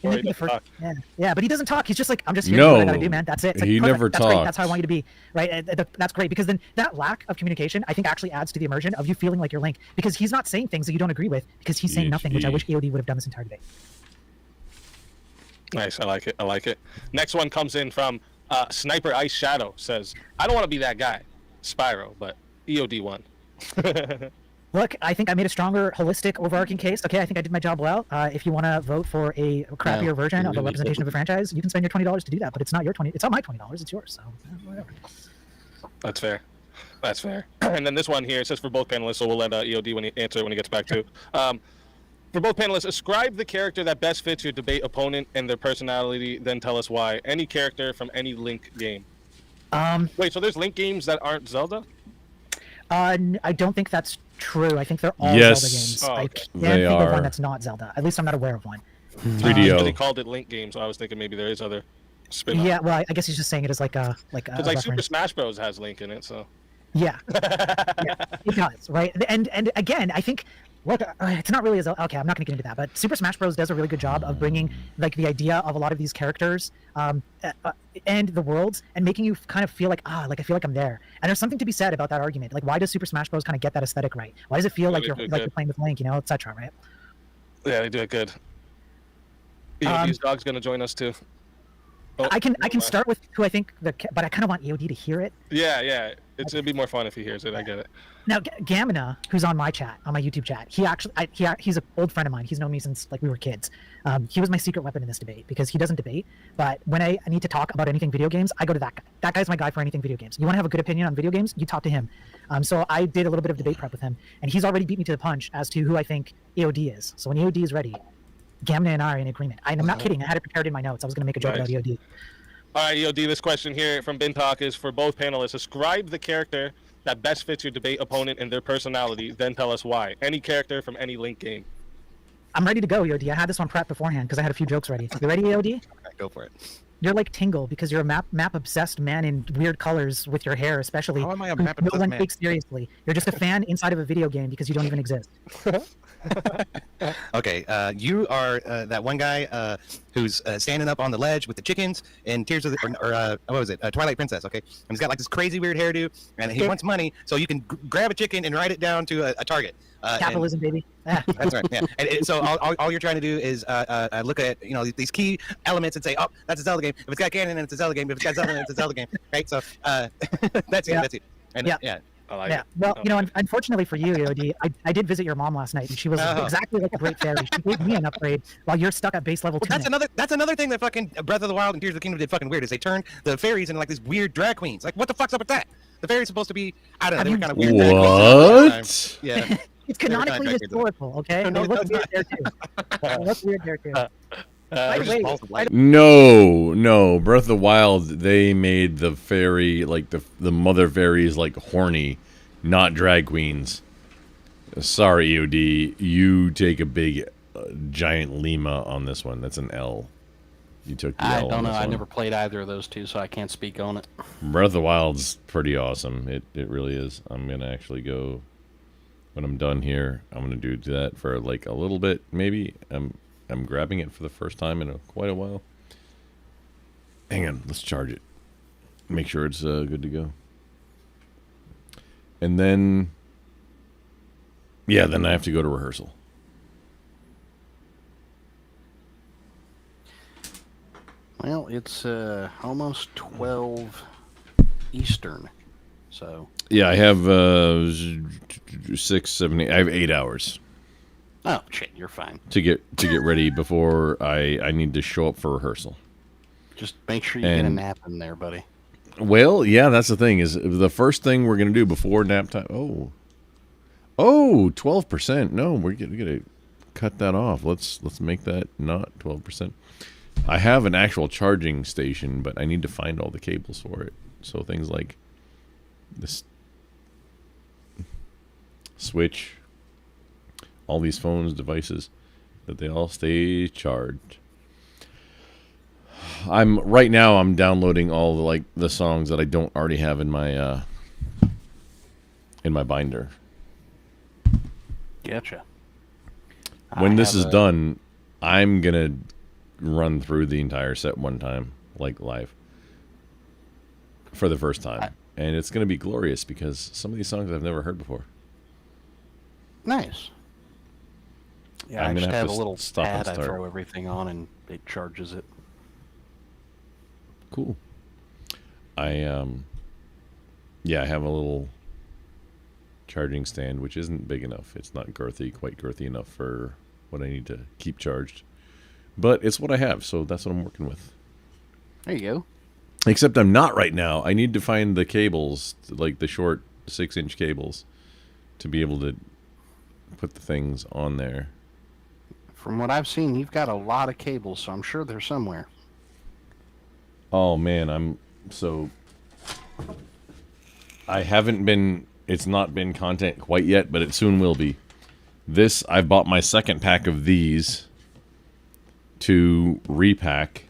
Yeah, but he doesn't talk. He's just like, I'm just here to do what I gotta do, man. That's it. It's like, he perfect. never That's talked. Great. That's how I want you to be, right? That's great because then that lack of communication, I think, actually adds to the immersion of you feeling like you're Link because he's not saying things that you don't agree with because he's saying nothing, which I wish EOD would have done this entire debate. Nice, I like it. Next one comes in from Sniper Ice Shadow. Says, I don't want to be that guy, Spyro, but EOD won. Look, I think I made a stronger, holistic, overarching case. Okay, I think I did my job well. If you want to vote for a crappier version of a representation of a franchise, you can spend your $20 to do that. But it's not your $20. It's not my $20. It's yours. So whatever. That's fair. And then this one here, it says for both panelists, so we'll let EOD answer when he gets back to. For both panelists, ascribe the character that best fits your debate opponent and their personality, then tell us why. Any character from any Link game. Wait, so there's Link games that aren't Zelda? I don't think that's true. I think they're all Yes. Zelda games. Oh, I okay. can't They think of are. one that's not Zelda. At least I'm not aware of one. 3DO. They called it Link games, so I was thinking maybe there is other spin-off. Yeah, well, I guess he's just saying it as like a Because like Super reference. Smash Bros has Link in it, so. Yeah, it does, right? And again, I think, look, it's not really as okay. I'm not going to get into that, but Super Smash Bros. Does a really good job of bringing like the idea of a lot of these characters and the worlds, and making you kind of feel like I feel like I'm there. And there's something to be said about that argument. Like, why does Super Smash Bros. Kind of get that aesthetic right? Why does it feel like you're playing with Link, etc. Right? Yeah, they do it good. EOD's dog's gonna join us too. Oh, I can start with who I think but I kind of want EOD to hear it. Yeah. It'd be more fun if he hears it. I get it. Now, Gamina, who's on my YouTube chat, he's an old friend of mine. He's known me since like we were kids. He was my secret weapon in this debate because he doesn't debate. But when I need to talk about anything video games, I go to that guy. That guy's my guy for anything video games. You want to have a good opinion on video games? You talk to him. So I did a little bit of debate prep with him, and he's already beat me to the punch as to who I think EOD is. So when EOD is ready, Gamina and I are in agreement. I'm not kidding. I had it prepared in my notes. I was going to make a joke about EOD. All right, EOD, this question here from Bin Talk is for both panelists. Ascribe the character that best fits your debate opponent and their personality, then tell us why. Any character from any Link game. I'm ready to go, EOD. I had this one prepped beforehand because I had a few jokes ready. You ready, EOD? Okay, go for it. You're like Tingle because you're a map-obsessed man in weird colors with your hair, especially. How am I a who map-obsessed no one man? takes seriously. You're just a fan inside of a video game because you don't even exist. Okay, you are that one guy who's standing up on the ledge with the chickens and Tears of the, what was it? Twilight Princess. Okay, and he's got like this crazy weird hairdo, and he wants money, so you can grab a chicken and ride it down to a target. Capitalism, baby. That's right. Yeah. And so all you're trying to do is look at these key elements and say, oh, that's a Zelda game. If it's got cannon, then it's a Zelda game. If it's got Zelda, then it's a Zelda game. Right. So that's it. That's it. And, yeah. I like Yeah. it. Well, unfortunately for you, EOD, I did visit your mom last night, and she was exactly like a great fairy. She gave me an upgrade while you're stuck at base level 2. That's another thing that fucking Breath of the Wild and Tears of the Kingdom did fucking weird is they turned the fairies into like these weird drag queens. Like, what the fuck's up with that? The fairies supposed to be, I don't know, they were kind of weird. What? Yeah. It's canonically historical, okay? And they look weird there too. They look weird there too. No. Breath of the Wild, they made the fairy, like the mother fairies, like horny, not drag queens. Sorry, EOD. You take a big, giant Lima on this one. That's an L. You took the L. I don't on know. this I one. never played either of those two, so I can't speak on it. Breath of the Wild's pretty awesome. It really is. I'm gonna actually go. When I'm done here, I'm gonna do that for like a little bit, maybe. I'm grabbing it for the first time in quite a while. Hang on, let's charge it. Make sure it's good to go. And then, yeah, then I have to go to rehearsal. Well, it's almost 12 Eastern, so. Yeah, I have 6, 7, 8. I have 8 hours. Oh shit, you're fine. To get ready before I need to show up for rehearsal. Just make sure you get a nap in there, buddy. Well, yeah, that's the thing. Is the first thing we're gonna do before nap time? 12%. No, we're gonna cut that off. Let's make that not 12%. I have an actual charging station, but I need to find all the cables for it. So things like this switch, all these phones, devices, that they all stay charged. Right now I'm downloading all the songs that I don't already have in my binder. Gotcha. When this is done, I'm gonna run through the entire set one time, like live, for the first time, and it's gonna be glorious because some of these songs I've never heard before. Nice. Yeah, I'm I just gonna have a to little stop and pad I start. throw everything on, and it charges it. Cool. I have a little charging stand, which isn't big enough. It's not quite girthy enough for what I need to keep charged. But it's what I have, so that's what I'm working with. There you go. Except I'm not right now. I need to find the cables, like the short 6-inch cables, to be able to put the things on there. From what I've seen, you've got a lot of cables, so I'm sure they're somewhere. Oh man, it's not been content quite yet, but it soon will be. I've bought my second pack of these to repack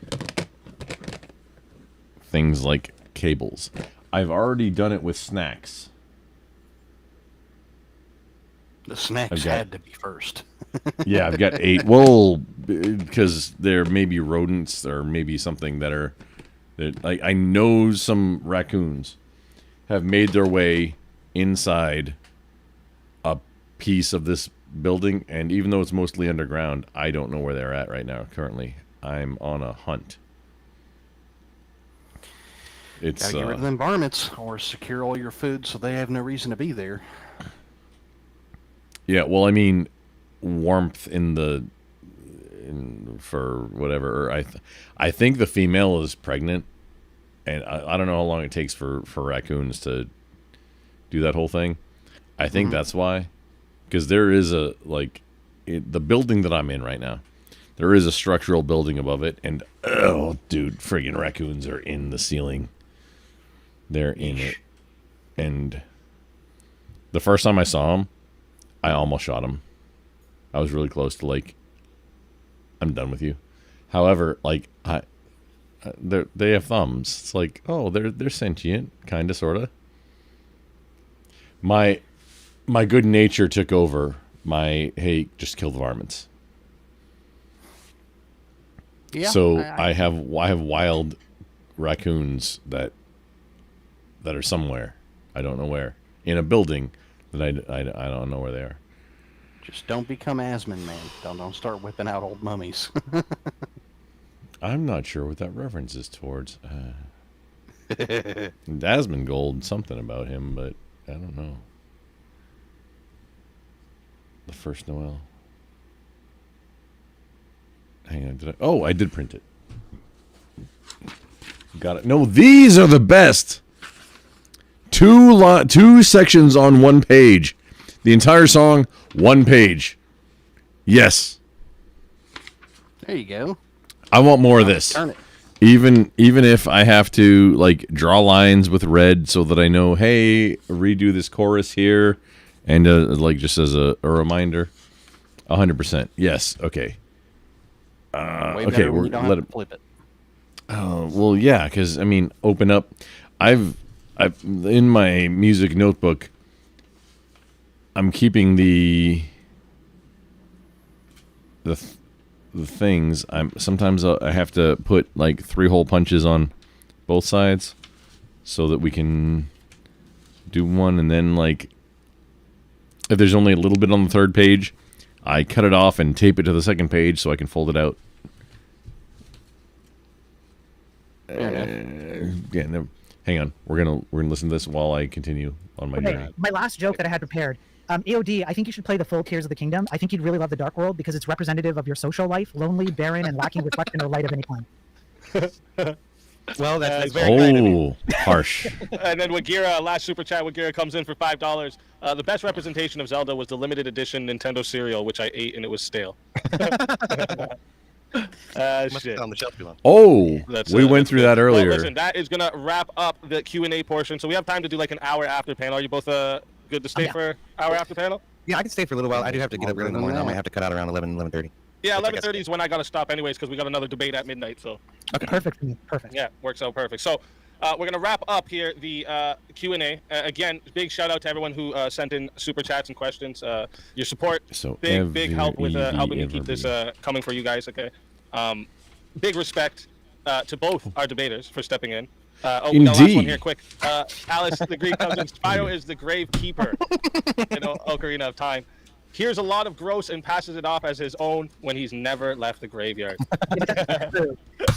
things like cables. I've already done it with snacks. The snacks had to be first. Yeah, I've got 8. Well, because there may be rodents or maybe something that I know some raccoons have made their way inside a piece of this building, and even though it's mostly underground, I don't know where they're at right now. Currently, I'm on a hunt. Gotta get rid of them varmints, or secure all your food so they have no reason to be there. Yeah, well, I mean, warmth for whatever. I think the female is pregnant, and I don't know how long it takes for raccoons to do that whole thing. I think that's why, because there is the building that I'm in right now, there is a structural building above it, and oh, dude, friggin' raccoons are in the ceiling. They're in it, and the first time I saw them, I almost shot him. I was really close to I'm done with you. However, they have thumbs. It's like, oh, they're sentient, kind of, sort of. My good nature took over hey, just kill the varmints. Yeah. So I have wild raccoons that are somewhere. I don't know where. In a building that I don't know where they are. Just don't become Asmon, man. Don't start whipping out old mummies. I'm not sure what that reference is towards. Asmongold, something about him, but I don't know. The first Noel. Hang on, I did print it. Got it. No, these are the best. Two sections on one page. The entire song, one page. Yes. There you go. I want more of this. Turn it. Even if I have to like draw lines with red so that I know, hey, redo this chorus here, and like just as a reminder, 100%. Yes. Okay. Okay. We're let it flip it. Oh well, yeah. Because I mean, open up. I've in my music notebook. I'm keeping the things. Sometimes I have to put like 3-hole punches on both sides so that we can do one, and then like if there's only a little bit on the third page, I cut it off and tape it to the second page so I can fold it out. Yeah, no, hang on. We're gonna listen to this while I continue on my journey. My last joke that I had prepared. AOD, I think you should play the full Tears of the Kingdom. I think you'd really love the Dark World because it's representative of your social life, lonely, barren, and lacking reflection or light of any kind. Well, that's very kind of me. Harsh. And then Wagira, last super chat, Wagira comes in for $5. The best representation of Zelda was the limited edition Nintendo cereal, which I ate and it was stale. Shit. On the shelf too long. Oh, we went through that earlier. Well, listen, that is gonna wrap up the Q&A portion. So we have time to do like an hour after panel. Are you both good to stay for hour after panel? Yeah, I can stay for a little while. I do have to get up early in the morning. I might have to cut out around 11:30. Yeah, 11:30 is when I gotta stop anyways because we got another debate at midnight. So. Okay. Perfect for me. Perfect. Yeah, works out perfect. So. We're gonna wrap up here the Q&A. Again, big shout out to everyone who sent in super chats and questions. Your support, big help with helping me keep this coming for you guys. Okay, big respect to both our debaters for stepping in. We got last one here, quick. Alice the Greek comes in. Spyro is the grave keeper in Ocarina of Time. Hears a lot of gross and passes it off as his own when he's never left the graveyard.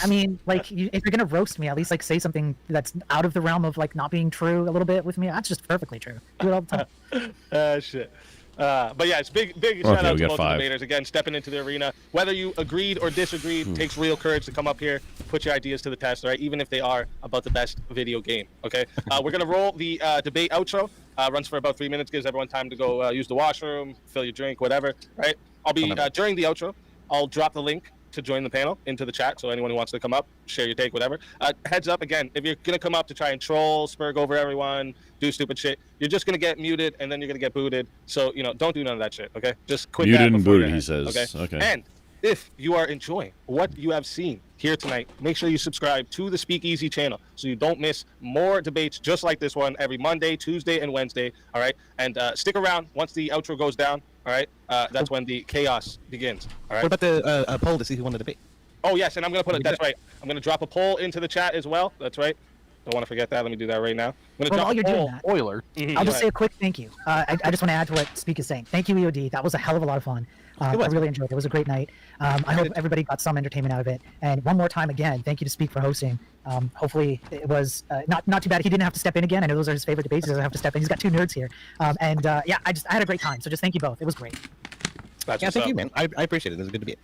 I mean, like, if you're gonna roast me, at least like say something that's out of the realm of like not being true a little bit with me. That's just perfectly true. Do it all the time. Shit. But yeah, it's big shout out to both debaters again stepping into the arena. Whether you agreed or disagreed, takes real courage to come up here, put your ideas to the test, right? Even if they are about the best video game. Okay, we're gonna roll the debate outro. Runs for about 3 minutes, gives everyone time to go use the washroom, fill your drink, whatever. Right? I'll be during the outro. I'll drop the link to join the panel into the chat, so anyone who wants to come up, share your take, whatever. Heads up again, if you're gonna come up to try and troll, spurg over everyone, do stupid shit, you're just gonna get muted and then you're gonna get booted. So don't do none of that shit. Okay, just quit. Muted that and booted, he says. Okay. And if you are enjoying what you have seen here tonight, make sure you subscribe to the Speakeasy channel so you don't miss more debates just like this one every Monday, Tuesday, and Wednesday. All right, and stick around once the outro goes down. All right, that's when the chaos begins. All right. What about the poll to see who won the debate? Oh yes, and I'm gonna put it. That's right. I'm gonna drop a poll into the chat as well. That's right. Don't want to forget that. Let me do that right now. I'm gonna while you're doing that, spoiler. I'll just say a quick thank you. I just want to add to what Speak is saying. Thank you, EOD. That was a hell of a lot of fun. I really enjoyed it. It was a great night. I hope everybody got some entertainment out of it. And one more time, again, thank you to Speak for hosting. Hopefully, it was not too bad. He didn't have to step in again. I know those are his favorite debates. He doesn't have to step in. He's got two nerds here. Yeah, I had a great time. So just thank you both. It was great. That's thank you, man. I appreciate it. It was a good debate.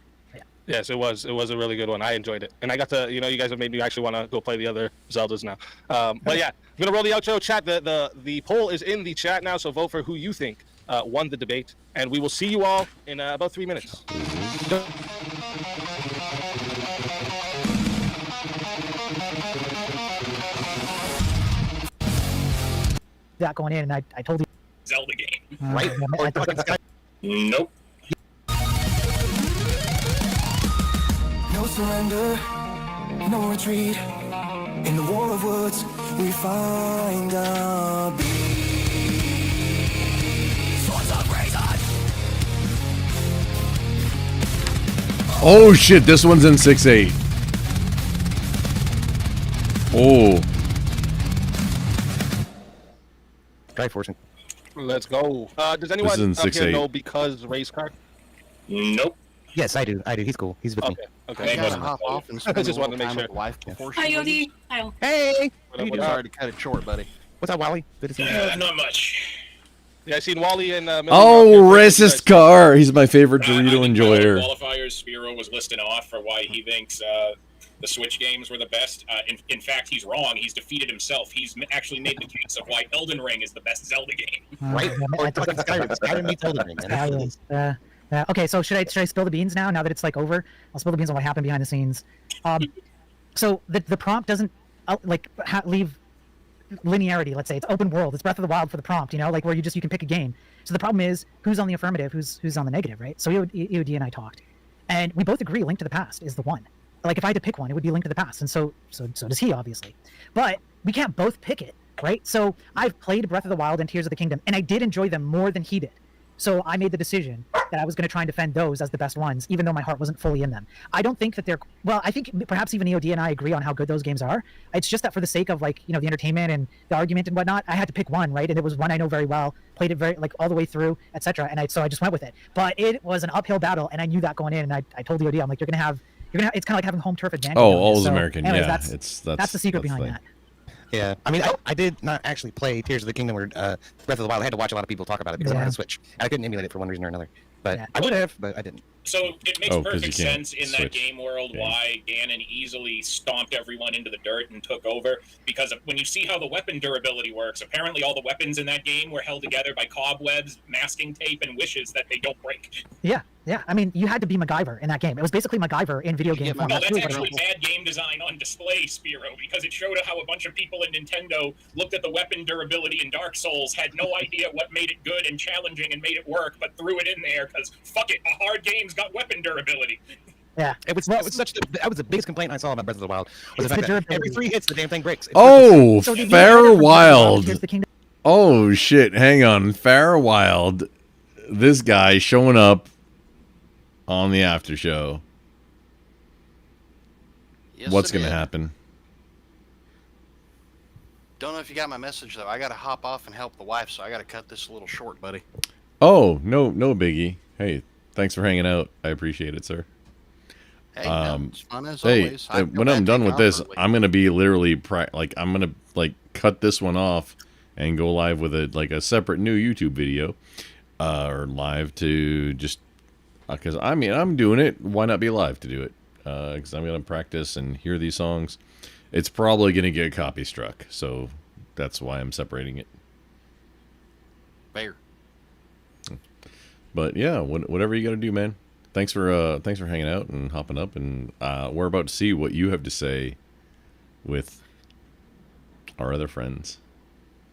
Yes, it was. It was a really good one. I enjoyed it, and I got to, you guys have made me actually want to go play the other Zeldas now. But yeah, I'm gonna roll the outro. Chat. The poll is in the chat now, so vote for who you think won the debate, and we will see you all in about 3 minutes. That going in, and I told you. Zelda game. Right? Nope. No surrender, no retreat. In the war of words, we find our beat. Swords of reason, Oh shit, this one's in 6-8. Oh. Try forcing. Let's go. Does This anyone is in up here 6-8. know Because race car? Nope. Yes, I do. He's cool. He's with me. Okay. I gotta hop off and spend I a just little wanted to make time sure. with the wife before Hi, she leaves. Yodi. Hi. Hey! Sorry to cut it short, buddy. What's up, Wally? Good to see you. Not much. Yeah, I seen Wally and Millie Oh, out there. racist car. He's my favorite Dorito enjoyer. Qualifiers, Spiro was listing off for why he thinks the Switch games were the best. In fact, he's wrong. He's defeated himself. He's actually made the case of why Elden Ring is the best Zelda game. Right? Or fucking Skyrim. Skyrim meets Elden Ring, man. Okay, so should I spill the beans now? Now that it's like over, I'll spill the beans on what happened behind the scenes. So the prompt doesn't leave linearity. Let's say it's open world. It's Breath of the Wild for the prompt. You know, like where you can pick a game. So the problem is who's on the affirmative, who's on the negative, right? So EOD and I talked, and we both agree Link to the Past is the one. Like if I had to pick one, it would be Link to the Past, and so does he, obviously. But we can't both pick it, right? So I've played Breath of the Wild and Tears of the Kingdom, and I did enjoy them more than he did. So I made the decision that I was going to try and defend those as the best ones, even though my heart wasn't fully in them. I don't think that they're... Well, I think perhaps even EOD and I agree on how good those games are. It's just that for the sake of, like, the entertainment and the argument and whatnot, I had to pick one, right? And it was one I know very well, played it very, all the way through, etc. And so I just went with it. But it was an uphill battle, and I knew that going in, and I told EOD, I'm like, you're going to have... It's kind of like having home turf advantage. Oh, all is American. Anyways, Yeah, that's the secret behind that. Yeah, I mean, I did not actually play Tears of the Kingdom or Breath of the Wild. I had to watch a lot of people talk about it because I don't have a Switch. And I couldn't emulate it for one reason or another. But I would have, but I didn't. So it makes perfect sense in that game world why Ganon easily stomped everyone into the dirt and took over. Because when you see how the weapon durability works, apparently all the weapons in that game were held together by cobwebs, masking tape, and wishes that they don't break. Yeah. I mean, you had to be MacGyver in that game. It was basically MacGyver in video game form. No, that's actually bad game design on display, Spiro, because it showed how a bunch of people in Nintendo looked at the weapon durability in Dark Souls, had no idea what made it good and challenging and made it work, but threw it in there because, fuck it, a hard game's got weapon durability. Yeah, that was the biggest complaint I saw about Breath of the Wild. Was the fact that every 3 hits, the damn thing breaks. Fair Wild. Oh shit! Hang on, Fair Wild. This guy showing up on the after show. Yes, What's gonna happen? Don't know if you got my message though. I gotta hop off and help the wife, so I gotta cut this a little short, buddy. Oh no biggie. Hey, thanks for hanging out. I appreciate it, sir. Hey, it's fun as always. When I'm done with this, I'm gonna be literally I'm gonna cut this one off and go live with a separate new YouTube video, or live to just because I'm doing it. Why not be live to do it? Because I'm gonna practice and hear these songs. It's probably gonna get copy struck, so that's why I'm separating it. Fair. But yeah, whatever you got to do, man. Thanks for hanging out and hopping up, and we're about to see what you have to say with our other friends.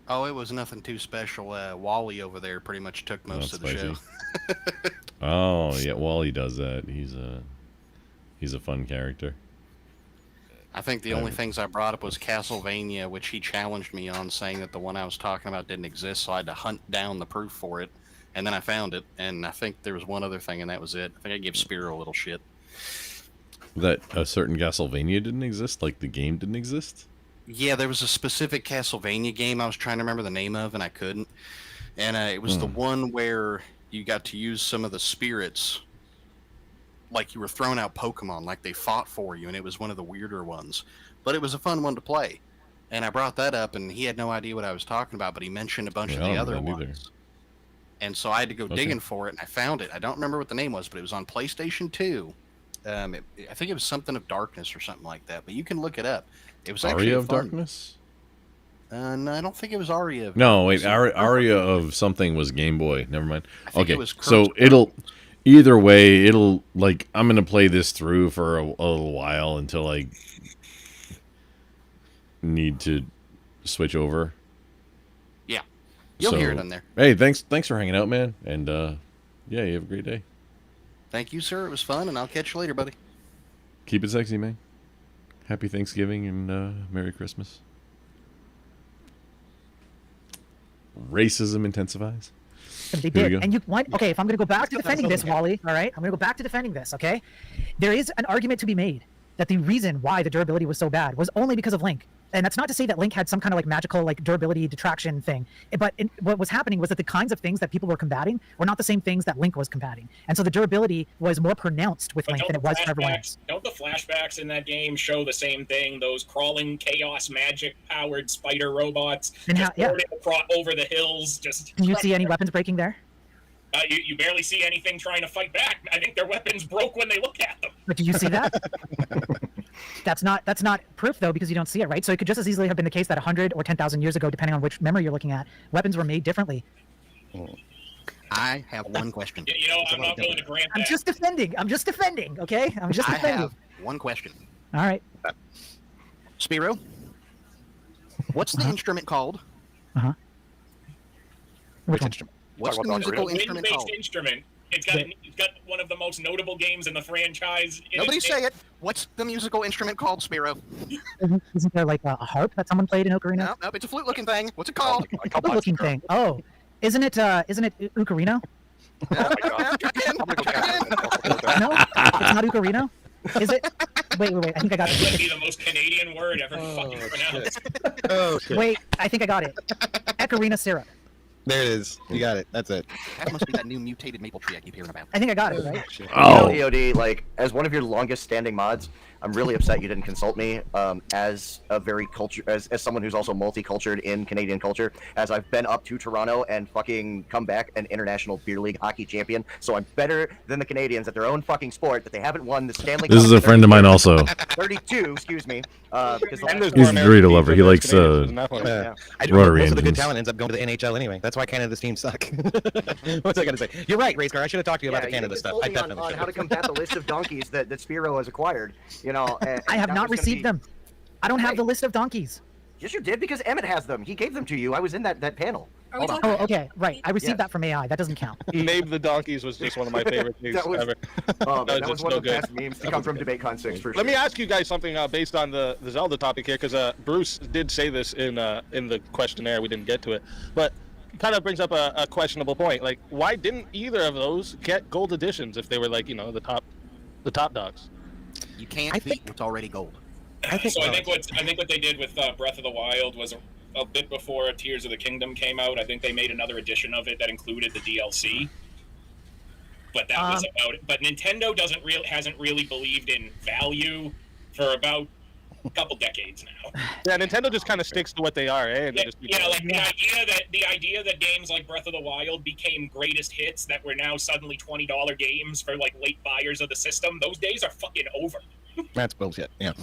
Oh, it was nothing too special. Wally over there pretty much took most of the show. Oh yeah, Wally does that. He's a fun character. I think the only things I brought up was Castlevania, which he challenged me on, saying that the one I was talking about didn't exist, so I had to hunt down the proof for it. And then I found it, and I think there was one other thing, and that was it. I think I gave Spiro a little shit. That a certain Castlevania didn't exist? Like the game didn't exist? Yeah, there was a specific Castlevania game I was trying to remember the name of, and I couldn't. And it was the one where you got to use some of the spirits, like you were throwing out Pokemon, like they fought for you, and it was one of the weirder ones. But it was a fun one to play. And I brought that up, and he had no idea what I was talking about, but he mentioned a bunch of the other ones. And so I had to go digging for it, and I found it. I don't remember what the name was, but it was on PlayStation 2. I think it was something of Darkness or something like that, but you can look it up. It was actually Aria of Darkness? No, I don't think it was Aria of No, wait, Aria of something was Game Boy. Never mind. Okay, it was so either way, I'm going to play this through for a little while until I need to switch over. Yeah. You'll hear it in there. Hey, thanks for hanging out, man. And yeah, you have a great day. Thank you, sir. It was fun, and I'll catch you later, buddy. Keep it sexy, man. Happy Thanksgiving and Merry Christmas. Racism intensifies. They did. And you want, okay, if I'm going to go back to defending this, Wally, all right? I'm going to go back to defending this, okay? There is an argument to be made that the reason why the durability was so bad was only because of Link. And that's not to say that Link had some kind of like magical like durability detraction thing, but what was happening was that the kinds of things that people were combating were not the same things that Link was combating, and so the durability was more pronounced with Link than it was for everyone else. Don't the flashbacks in that game show the same thing? Those crawling chaos magic powered spider robots just over the hills. Just can you see any weapons breaking there? You barely see anything trying to fight back. I think their weapons broke when they look at them. But do you see that? That's not proof though, because you don't see it, right? So it could just as easily have been the case that 100 or 10,000 years ago, depending on which memory you're looking at, weapons were made differently. I have one question. You know, I'm not willing to grant that. I'm just defending, okay? I'm just defending. I have one question. All right. Spiro, what's the instrument called? Which instrument? What's the musical instrument called? Wind-based instrument. It's got one of the most notable games in the franchise. Nobody say it. What's the musical instrument called, Spiro? Isn't there like a harp that someone played in Ocarina? No, it's a flute-looking thing. What's it called? Flute-looking thing. Oh, isn't it Ocarina? No, it's not Ocarina. Is it? Wait. I think I got it. That would be the most Canadian word ever fucking pronounced. Oh shit. Wait, I think I got it. Ocarina syrup. There it is. You got it. That's it. That must be that new mutated maple tree I keep hearing about. I think I got it, right? Oh. You know, EOD, like, as one of your longest standing mods, I'm really upset you didn't consult me as a very as someone who's also multicultural in Canadian culture, as I've been up to Toronto and fucking come back an international beer league hockey champion, so I'm better than the Canadians at their own fucking sport, that they haven't won the Stanley Cup. This is a friend of mine also. 32, excuse me. He's a burrito lover. He likes Rotary Most of the good engines. talent ends up going to the NHL anyway. That's why Canada's teams suck. What's I gotta say? You're right, Race Car. I should have talked to you about the Canada stuff. I definitely on how to combat the list of donkeys that Spiro has acquired. You know, I have not received them. I don't have the list of donkeys. Yes, you did, because Emmett has them. He gave them to you. I was in that panel. Hold on. Oh, okay, right. I received that from AI. That doesn't count. Name the Donkeys was just one of my favorite things ever. Oh, man, that was just one so of the good. best memes to come from DebateCon 6 for sure. Let me ask you guys something based on the Zelda topic here, because Bruce did say this in the questionnaire. We didn't get to it, but it kind of brings up a questionable point. Like, why didn't either of those get gold editions if they were like, you know, the top dogs? You can't beat what's already gold. I think what they did with Breath of the Wild was a bit before Tears of the Kingdom came out. I think they made another edition of it that included the DLC. But that was about it. But Nintendo hasn't really believed in value for about a couple decades now. Yeah, Nintendo just kind of sticks to what they are, eh? And they just the idea that games like Breath of the Wild became greatest hits that were now suddenly $20 games for like late buyers of the system, those days are fucking over. That's bullshit. Yeah.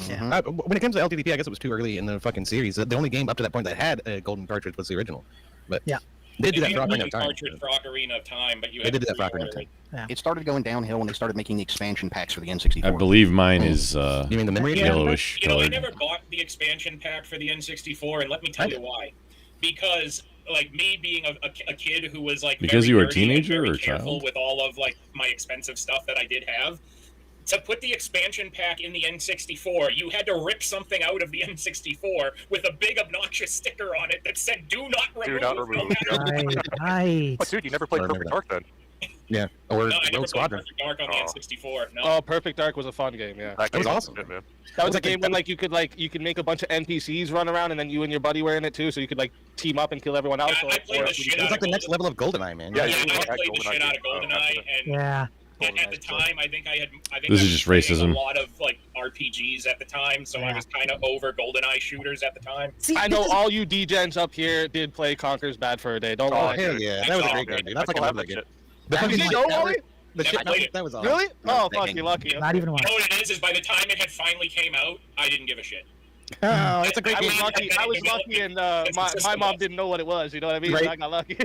When it comes to LTDP, I guess it was too early in the fucking series. The only game up to that point that had a golden cartridge was the original. But yeah, they did that for Ocarina of Time. Cartridge for Ocarina of Time, but They did that for Ocarina of Time. Yeah. It started going downhill when they started making the expansion packs for the N64. I believe mine is you mean the memory yellowish You know, I colored. never bought the expansion pack for the N64, and let me tell you why. Because, like, me being a kid who was like Because very you were a nerdy and teenager very or careful child? with all of like my expensive stuff that I did have. To put the expansion pack in the N64, you had to rip something out of the N64 with a big obnoxious sticker on it that said "Do not remove." Do not remove. Right. Oh, dude, you never played Perfect Dark then? Yeah, or No, I never Rogue played Squadron. Perfect Dark on the N64. No. Oh, Perfect Dark was a fun game. Yeah, That was game awesome. Good, man. that was a game when like you could make a bunch of NPCs run around, and then you and your buddy were in it too, so you could like team up and kill everyone else. I played the shit It was out like of the next level of GoldenEye, man. Yeah, Yeah, you I had played the shit out of GoldenEye, and Yeah. at the time, I think I This was is just playing racism. A lot of like RPGs at the time, so I was kind of over GoldenEye shooters at the time. I know all you D-gens up here did play Conker's Bad for a Day. Don't Oh, lie. hell yeah. That was a great game, dude. That's like a love that game. The You fucking didn't know, Wally? the Never shit, played it. that was awesome. Really? Oh, That fuck, game. you're lucky. Not even one. You know what it is by the time it had finally came out, I didn't give a shit. Oh, it's a great I game. was lucky. I was lucky, and my mom didn't know what it was. You know what I mean? Right. So I got lucky.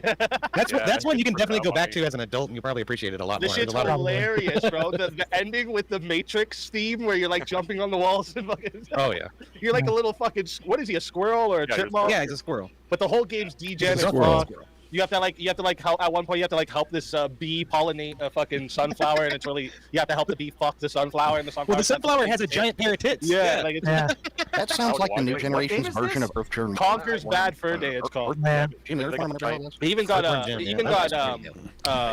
That's one you can definitely go back to as an adult, and you probably appreciate it a lot This more. shit's There's a lot of- hilarious, bro. The ending with the Matrix theme where you're like jumping on the walls and fucking. Oh yeah. You're like a little fucking. What is he? A squirrel or a chipmunk? Yeah, he's a squirrel. But the whole game's degen. He's a and squirrel. You have to help at one point. You have to like help this bee pollinate a fucking sunflower, and it's really you have to help the bee fuck the sunflower, and the sunflower. Well, the sunflower has a giant pair of tits. Yeah, like it's, Yeah. That sounds like the new generation's version of Earth Journey. Conker's Bad Fur Day. It's called. Yeah. He even got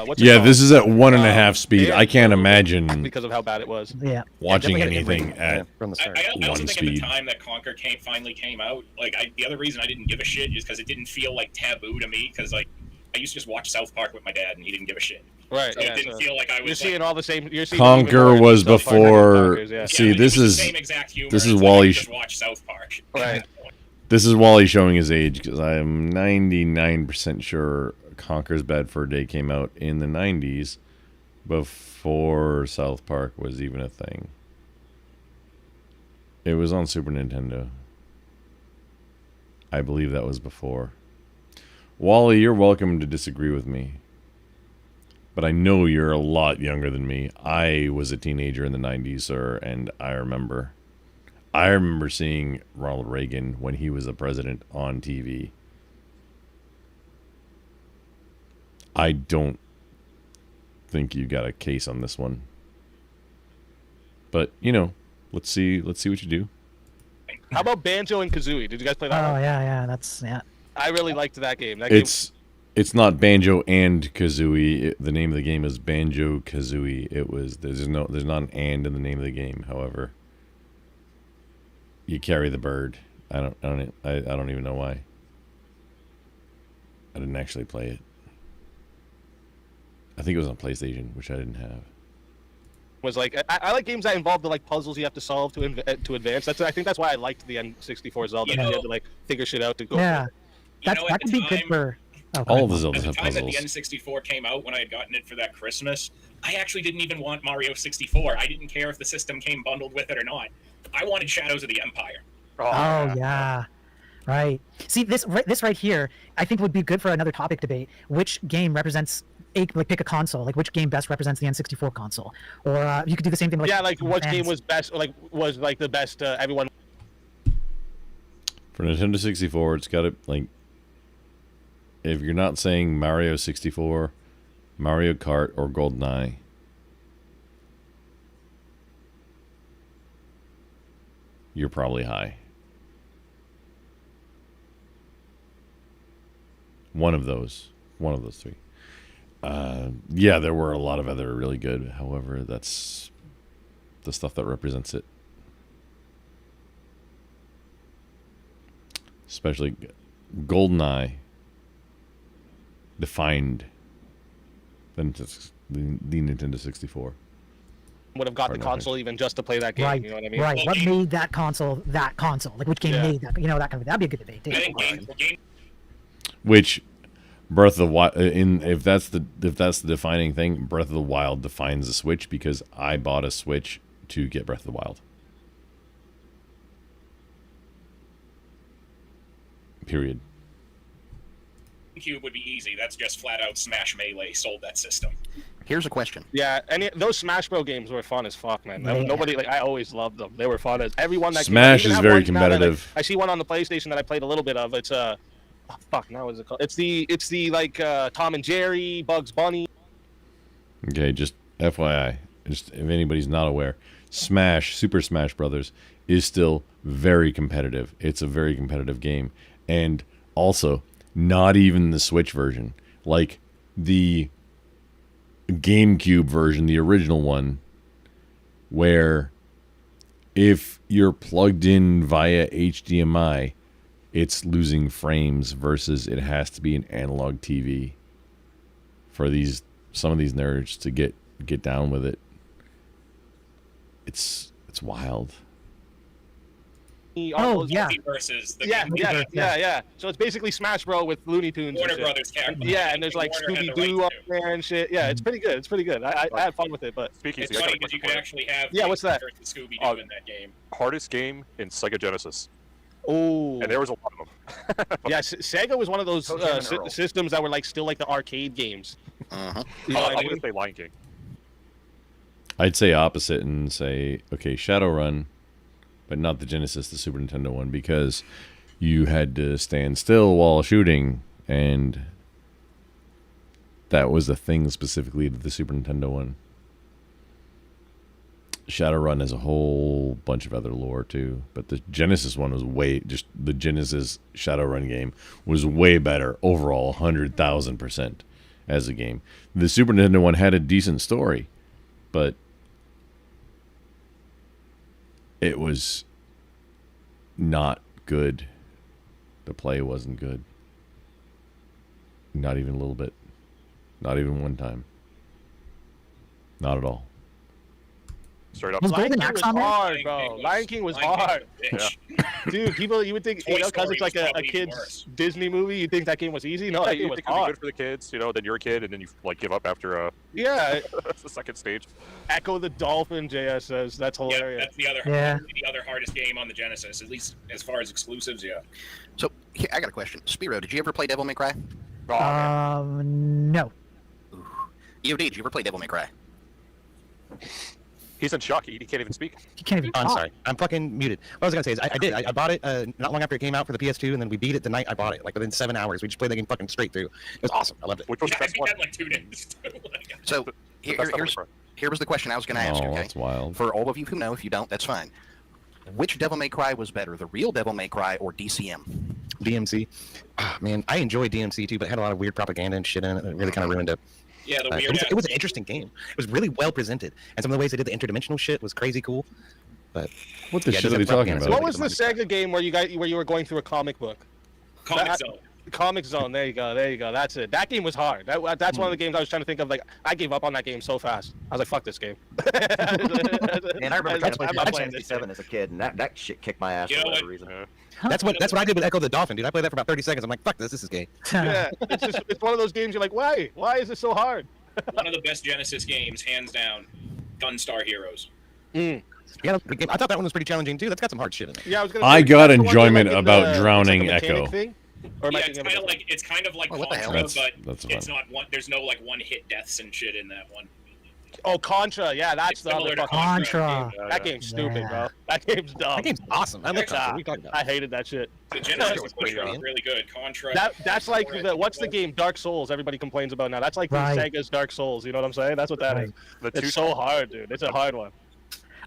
what's it Yeah, called? this is at 1.5 speed. I can't imagine because of how bad it was. Yeah. watching anything at I also 1 think speed. at the time that Conker finally came out, like the other reason I didn't give a shit is because it didn't feel like taboo to me. Because like I used to just watch South Park with my dad, and he didn't give a shit. Right. So it didn't feel like I was. You're seeing all the same. You're seeing Conker was before. See, this the is same exact humor. this is It's Wally. Like I just watch South Park. Right. This is Wally showing his age because I am 99% sure Conker's Bad Fur Day came out in the 90s before South Park was even a thing. It was on Super Nintendo. I believe that was before. Wally, you're welcome to disagree with me. But I know you're a lot younger than me. I was a teenager in the 90s, sir, and I remember seeing Ronald Reagan when he was the president on TV. I don't think you got a case on this one. But, you know, let's see what you do. How about Banjo and Kazooie? Did you guys play that Oh one? yeah, that's yeah. I really liked that game. It's not Banjo and Kazooie. The name of the game is Banjo Kazooie. There's not an and in the name of the game. However, you carry the bird. I don't even know why. I didn't actually play it. I think it was on PlayStation, which I didn't have. Was like I like games that involve the like puzzles you have to solve to advance. I think that's why I liked the N64 Zelda. You had to like figure shit out to go. Yeah, that could be good for. Oh, all of the Zeldas At the have time that puzzles. the N64 came out, when I had gotten it for that Christmas, I actually didn't even want Mario 64. I didn't care if the system came bundled with it or not. I wanted Shadows of the Empire. Oh yeah, right. See this right here, I think would be good for another topic debate. Which game represents pick a console? Like which game best represents the N64 console? Or you could do the same thing. Like, yeah, like what fans. game was best? Was the best? Everyone. For Nintendo 64, it's got to like. If you're not saying Mario 64, Mario Kart, or GoldenEye, you're probably high. One of those three. Yeah, there were a lot of other really good. However, that's the stuff that represents it. Especially GoldenEye defined the Nintendo 64. Would have got the console even just to play that game. Right, You know what I mean? right. What made that console that console? Like which game made that? You know, that kind of. That'd be a good debate. Too. I think Which Breath of the Wild, if that's the defining thing, Breath of the Wild defines the Switch because I bought a Switch to get Breath of the Wild. Period. GameCube would be easy. That's just flat out Smash Melee sold that system. Here's a question. Yeah, those Smash Bros games were fun as fuck, man. Nobody I always loved them. They were fun as everyone that Smash came out. is very competitive. I see one on the PlayStation that I played a little bit of. It's now what is it called? It's the like Tom and Jerry, Bugs Bunny. Okay, just FYI, just if anybody's not aware, Super Smash Brothers is still very competitive. It's a very competitive game, and also not even the Switch version, like the GameCube version, the original one, where if you're plugged in via HDMI, it's losing frames versus it has to be an analog TV for some of these nerds to get down with it. It's wild. Oh yeah. Versus the yeah. So it's basically Smash Bros with Looney Tunes. Warner Brothers characters. Yeah, and there's like Scooby Doo up there and shit. Yeah, it's pretty good. It's pretty good. I had fun with it, but it's funny because you could actually have what's that? Scooby Doo in that game. Hardest game in Sega Genesis. Oh, and there was a lot of them. Yeah, Sega was one of those systems that were like still like the arcade games. Uh-huh. You know I'm gonna say Lion King. I'd say opposite and say, okay, Shadowrun, but not the Genesis, the Super Nintendo one, because you had to stand still while shooting, and that was a thing specifically to the Super Nintendo one. Shadowrun has a whole bunch of other lore too, but the Genesis one was the Genesis Shadowrun game was way better overall, 100,000% as a game. The Super Nintendo one had a decent story, but it was not good. The play wasn't good. Not even a little bit. Not even one time. Not at all. Straight up. Was Lion Golden King Axe was on there? hard, bro. Lion King was hard. Dude, people, you would think, Toy because Story it's like was a probably kid's worse. Disney movie, you think that game was easy? No, Yeah, that game you was think it'd be hard. good for the kids, then you're a kid, and then you like give up after Yeah. the second stage. Echo the Dolphin, JS says. That's Yeah, hilarious. that's the other hardest game on the Genesis, at least as far as exclusives. Yeah. So here, I got a question. Spiro, did you ever play Devil May Cry? No. EOD, did you ever play Devil May Cry? He's in shock. He can't even speak. He can't even Oh, I'm talk. sorry. I'm fucking muted. What I was gonna say is I did. I bought it not long after it came out for the PS2, and then we beat it the night I bought it. Like within 7 hours, we just played the game fucking straight through. It was awesome. I loved it. Which was Yeah, I beat that in like 2 days. So here was the question I was going to ask you. Oh, Okay? that's wild. For all of you who know, if you don't, that's fine. Which Devil May Cry was better, the real Devil May Cry or DCM? DMC. Oh, man, I enjoyed DMC too, but it had a lot of weird propaganda and shit in it that really kind of ruined it. Yeah, the weird. It was an interesting game. It was really well presented, and some of the ways they did the interdimensional shit was crazy cool. But what the yeah, shit just are they the talking propaganda about? What was the Sega game where you were going through a comic book? Comic Zone. Comic Zone. There you go. That's it. That game was hard. That's one of the games I was trying to think of. Like, I gave up on that game so fast. I was like, "Fuck this game." And I remember That's- trying to I'm play playing this 7 as a kid, and that shit kicked my ass You for know whatever what? reason. that's what I did with Echo the Dolphin, dude. I played that for about 30 seconds. I'm like, "Fuck this. This is gay." Yeah, it's one of those games you're like, why? Why is this so hard? One of the best Genesis games, hands down. Gunstar Heroes. Yeah, the game, I thought that one was pretty challenging too. That's got some hard shit in it. Yeah, I got that's the one enjoyment where, like, about the- drowning it's like a Echo. mechanic thing? Or am I Yeah, thinking of a it's kind of like what the hell? Contra, That's but it's fun. not one. There's no like one hit deaths and shit in that one. Oh, Contra. Yeah, that's It's the other similar to fucking Contra. game. That game's stupid, Yeah. bro. That game's dumb. That game's awesome. I love Actually, Contra. What are you talking about? I hated that shit. The Genesis was pretty good. really good. Contra. That's like what's the game Dark Souls everybody complains about now. That's like the Right. Sega's Dark Souls. You know what I'm saying? That's what that is. The It's so hard, dude. It's a hard one.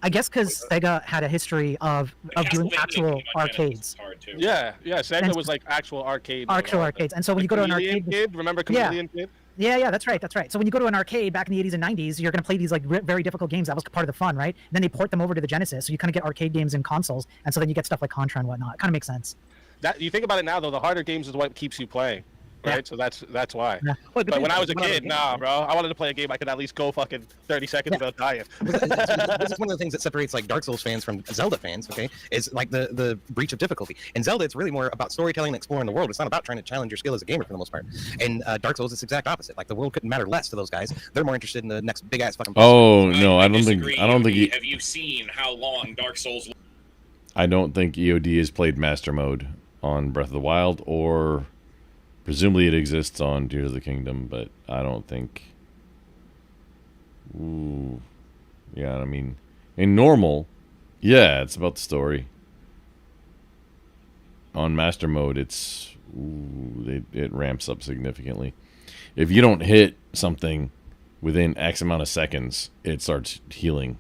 I guess because Sega had a history of doing Castlevania actual game on Genesis arcades. is hard, too. Yeah, Sega And- was like actual arcade. Actual arcades. And so when you go to an Chameleon arcade. Kid, remember Yeah. Chameleon Kid? Yeah, that's right. So when you go to an arcade back in the 80s and 90s, you're going to play these like very difficult games. That was part of the fun, right? And then they port them over to the Genesis, so you kind of get arcade games and consoles, and so then you get stuff like Contra and whatnot. It kind of makes sense. That you think about it now, though, the harder games is what keeps you playing, right? Yeah. So that's why. Yeah. Well, But when I was a one of the kid, games- nah, bro, I wanted to play a game I could at least go fucking 30 seconds without dying. This is one of the things that separates like Dark Souls fans from Zelda fans. Okay, is like the breach of difficulty. In Zelda, it's really more about storytelling and exploring the world. It's not about trying to challenge your skill as a gamer for the most part. And Dark Souls is the exact opposite. Like the world couldn't matter less to those guys. They're more interested in the next big ass fucking. Oh no, I don't think disagree. Have you seen how long Dark Souls? I don't think EOD has played Master Mode on Breath of the Wild, or presumably it exists on Tears of the Kingdom, but I don't think. Ooh, yeah, I mean, in normal, yeah, it's about the story. On Master Mode, it ramps up significantly. If you don't hit something within X amount of seconds, it starts healing.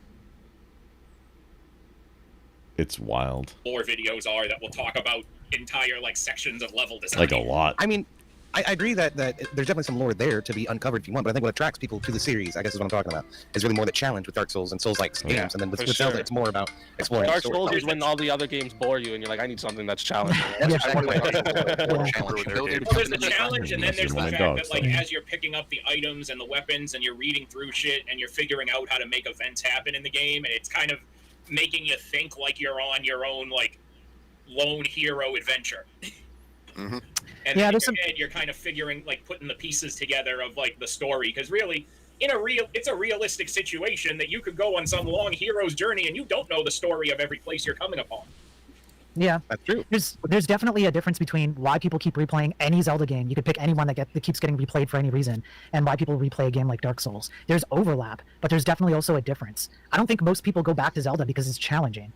It's wild. Lore videos are that will talk about entire like sections of level design. Like a lot. I mean, I agree that there's definitely some lore there to be uncovered if you want, but I think what attracts people to the series, I guess is what I'm talking about, is really more the challenge with Dark Souls and Souls-like games, Yeah, and then with for Zelda, sure. it's more about exploring the Dark story. Souls is when all the other games bore you, and you're like, I need something that's challenging. That's Yeah. exactly what I Well, there's the challenge, and then there's the My fact dog's that, like, like- as you're picking up the items and the weapons, and you're reading through shit, and you're figuring out how to make events happen in the game, and it's kind of making you think like you're on your own, like, lone hero adventure. Mm-hmm. And Yeah, in there's your head, you're kind of figuring, like, putting the pieces together of, like, the story, because really, it's a realistic situation that you could go on some long hero's journey, and you don't know the story of every place you're coming upon. Yeah, that's true. There's definitely a difference between why people keep replaying any Zelda game. You could pick any one that keeps getting replayed for any reason, and why people replay a game like Dark Souls. There's overlap, but there's definitely also a difference. I don't think most people go back to Zelda because it's challenging.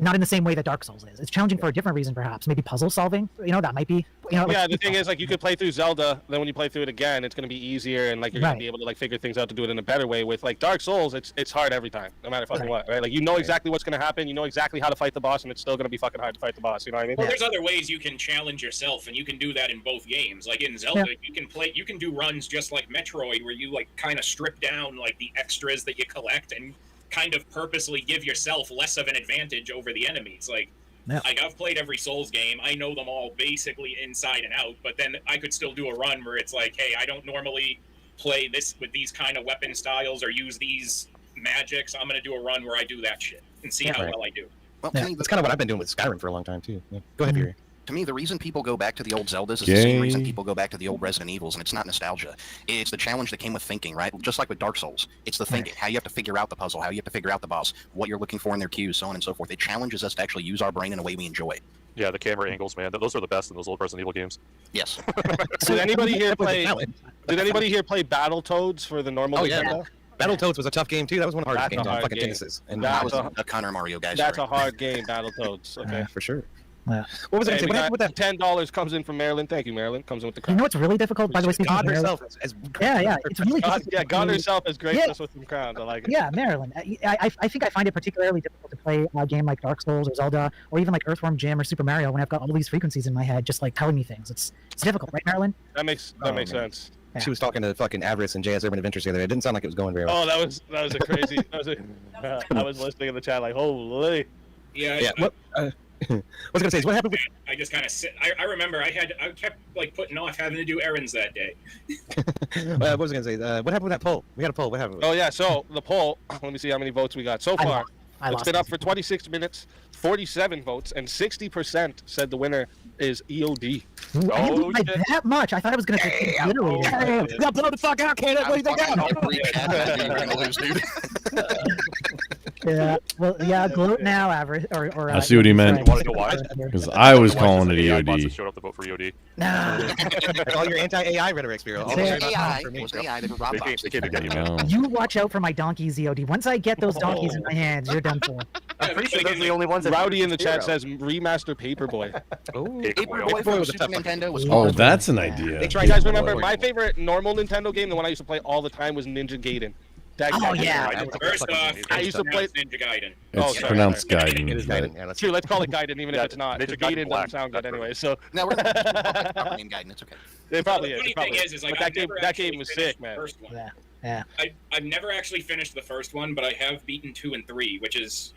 Not in the same way that Dark Souls is. It's challenging for a different reason, perhaps. Maybe puzzle solving. That might be. Yeah, the thing is, like, you could play through Zelda, then when you play through it again, it's going to be easier, and like you're going to be able to like figure things out to do it in a better way. With like Dark Souls, it's hard every time, no matter fucking what, right? Like you know exactly what's going to happen, you know exactly how to fight the boss, and it's still going to be fucking hard to fight the boss. You know what I mean? Well, there's other ways you can challenge yourself, and you can do that in both games. Like in Zelda, you can do runs just like Metroid, where you like kind of strip down like the extras that you collect and kind of purposely give yourself less of an advantage over the enemies. Like I've played every Souls game. I know them all basically inside and out, but then I could still do a run where it's like, hey, I don't normally play this with these kind of weapon styles or use these magics. I'm going to do a run where I do that shit and see how well I do. Well, That's kind of what I've been doing with Skyrim for a long time, too. Yeah. Go ahead, Fury. To me, the reason people go back to the old Zeldas is the same reason people go back to the old Resident Evils, and it's not nostalgia. It's the challenge that came with thinking, right? Just like with Dark Souls. It's the thinking, how you have to figure out the puzzle, how you have to figure out the boss, what you're looking for in their cues, so on and so forth. It challenges us to actually use our brain in a way we enjoy. Yeah, the camera angles, man. Those are the best in those old Resident Evil games. Yes. Did anybody here play Battletoads for the normal? Oh, yeah. Battletoads was a tough game, too. That was one of the hardest games on fucking Genesis. And that was a Connor Mario, guys. That's a hard game, Battletoads. Okay. For sure. Yeah. What was it? What happened with that? $10 comes in from Maryland. Thank you, Maryland. Comes in with the crown. You know what's really difficult, by the way? God herself as yeah, it's really difficult. God herself has graced us with some crowns. I like it. Yeah, Maryland. I think I find it particularly difficult to play a game like Dark Souls or Zelda or even like Earthworm Jim or Super Mario when I've got all these frequencies in my head just like telling me things. It's difficult, right, Maryland? That makes sense. Yeah. She was talking to fucking Avarice and JS Urban Adventures the other day. It didn't sound like it was going very well. Oh, that was a crazy. I was listening in the chat like, holy. Yeah. What I was gonna say is what happened with. I just kind of I remember I kept like putting off having to do errands that day. What was I gonna say? What happened with that poll? We had a poll. What happened? Oh yeah. So the poll. Let me see how many votes we got so far. It's been up for 26 minutes, 47 votes, and 60% said the winner is EOD. I didn't think by that much. I thought I was gonna say literally. Yeah, blow the fuck out, Canada. What do you think? Yeah. Well, yeah. Gloat now, average. Or I see what he meant. You want to know why? Because I was calling it AI bots EOD. that showed up to vote for EOD. All your anti-AI rhetoric, Spiro. All AI. It was AI that robbed bots. You watch out for my donkeys, EOD. Once I get those donkeys in my hands, you're done for. I'm pretty sure those are the only ones that Rowdy in the chat says remaster Paperboy. Paperboy from Super Nintendo was Oh, that's an idea. You guys remember my favorite normal Nintendo game, the one I used to play all the time, was Ninja Gaiden. First off, I used to play Ninja Gaiden. It's pronounced Gaiden. It is Gaiden. Yeah, True, let's call it Gaiden, even if it's not. Ninja Gaiden Gaiden doesn't sound good anyway. So now we're gonna name Gaiden. It's okay. It probably The is. funny It probably thing is. is like But that game was sick, man. Yeah. I've never actually finished the first one, but I have beaten 2 and 3, which is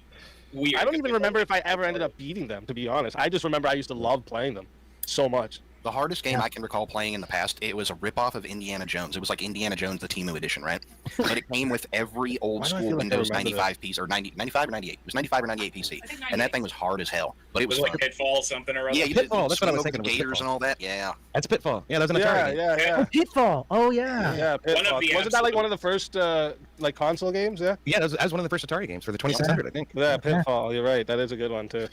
weird. I don't even remember if I ever ended up beating them, to be honest. I just remember I used to love playing them so much. The hardest game I can recall playing in the past, it was a ripoff of Indiana Jones. It was like Indiana Jones, the Temu edition, right? But it came with every old school Windows 95 PC, or 95 or 98. It was 95 or 98 PC. And that thing was hard as hell. But it was like fun. Pitfall, something or other. Yeah, you did Pitfall, that's what I was thinking. Gators and all that. Yeah. That's Pitfall. Yeah, that was an Atari. Yeah. Pitfall. Oh yeah. Yeah, Pitfall. Wasn't that like one of the first like console games? Yeah. Yeah, that was one of the first Atari games for the 2600, I think. Yeah, Pitfall. You're right. That is a good one too.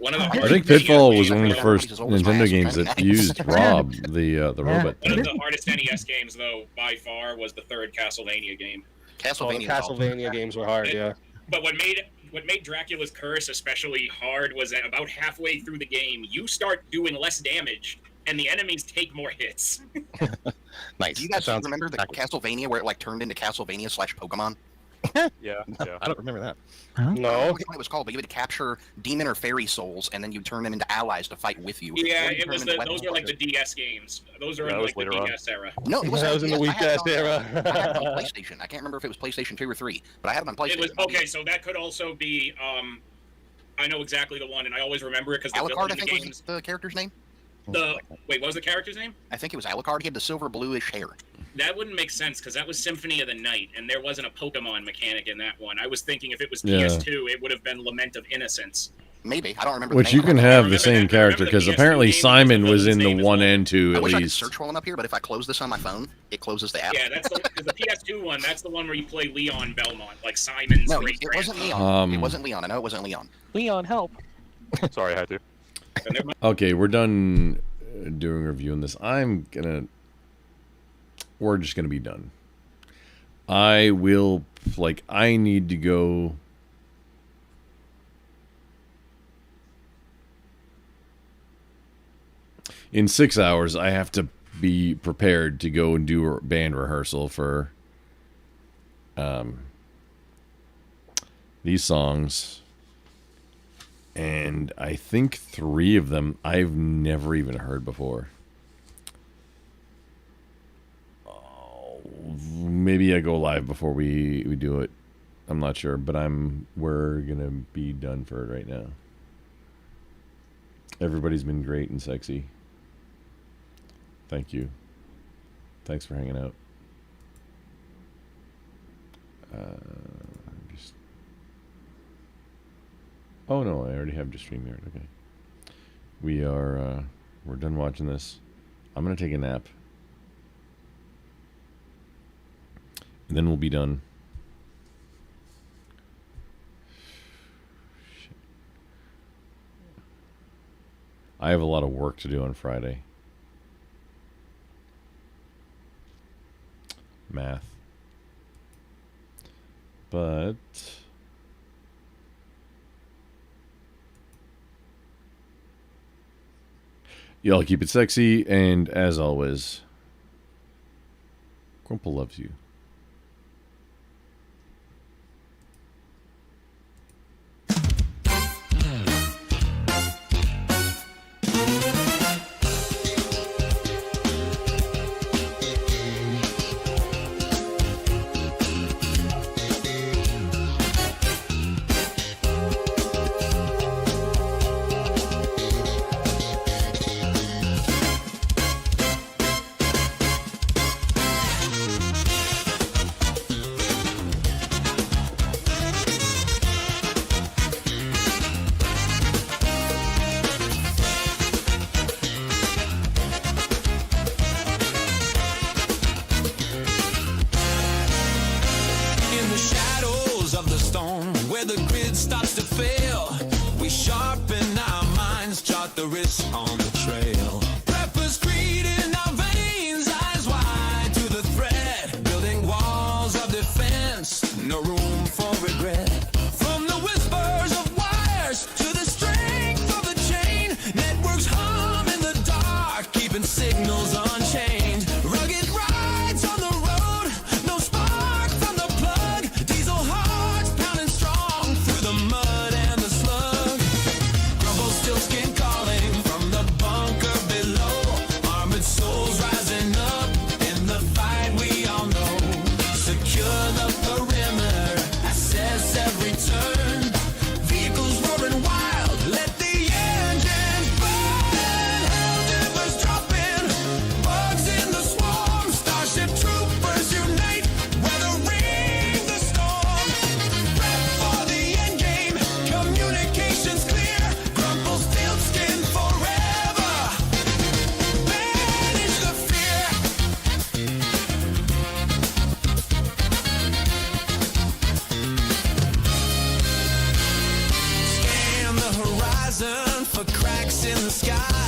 I think Pitfall was one of the first Nintendo games that used Rob, the robot. One of the hardest NES games, though, by far, was the third Castlevania game. Castlevania games were hard, yeah. But what made Dracula's Curse especially hard was that about halfway through the game, you start doing less damage, and the enemies take more hits. Nice. Do you guys remember the Castlevania where it like turned into Castlevania/Pokemon? Yeah. I don't remember that. No. I forget what it was called, but you would capture demon or fairy souls, and then you turn them into allies to fight with you. Yeah, those were like the DS games. Those are in like the DS era. No, it was that was in the weak ass era. I had it on PlayStation. I can't remember if it was PlayStation 2 or 3, but I had it on PlayStation. It was okay. So that could also be. I know exactly the one, and I always remember it because the Alucard, I villain in the think, games. was the character's name. Wait, what was the character's name? I think it was Alucard. He had the silver bluish hair. That wouldn't make sense because that was Symphony of the Night, and there wasn't a Pokemon mechanic in that one. I was thinking if it was Yeah. PS2, it would have been Lament of Innocence. Maybe I don't remember. Which the name you can have the same character because apparently Simon was in the 1 and 2 I at wish I could least. search for one up here, but if I close this on my phone, it closes the app. Yeah, that's the PS2 one. That's the one where you play Leon Belmont, like Simon's. No, great it wasn't grandfather. Leon. It wasn't Leon. I know it wasn't Leon. Leon, help. Sorry, I had to. Okay, we're done doing reviewing this. We're just gonna be done. I need to go in 6 hours, I have to be prepared to go and do band rehearsal for these songs. And I think 3 of them I've never even heard before. Maybe I go live before we do it. I'm not sure, but we're gonna be done for it right now. Everybody's been great and sexy. Thank you. Thanks for hanging out. Oh no, I already have just StreamYard. Okay. We're done watching this. I'm gonna take a nap. And then we'll be done. Shit. I have a lot of work to do on Friday. Math. But y'all keep it sexy, and as always, Grumple loves you. In the shadows of the storm, where the grid starts to fail, we sharpen our minds, chart the risk on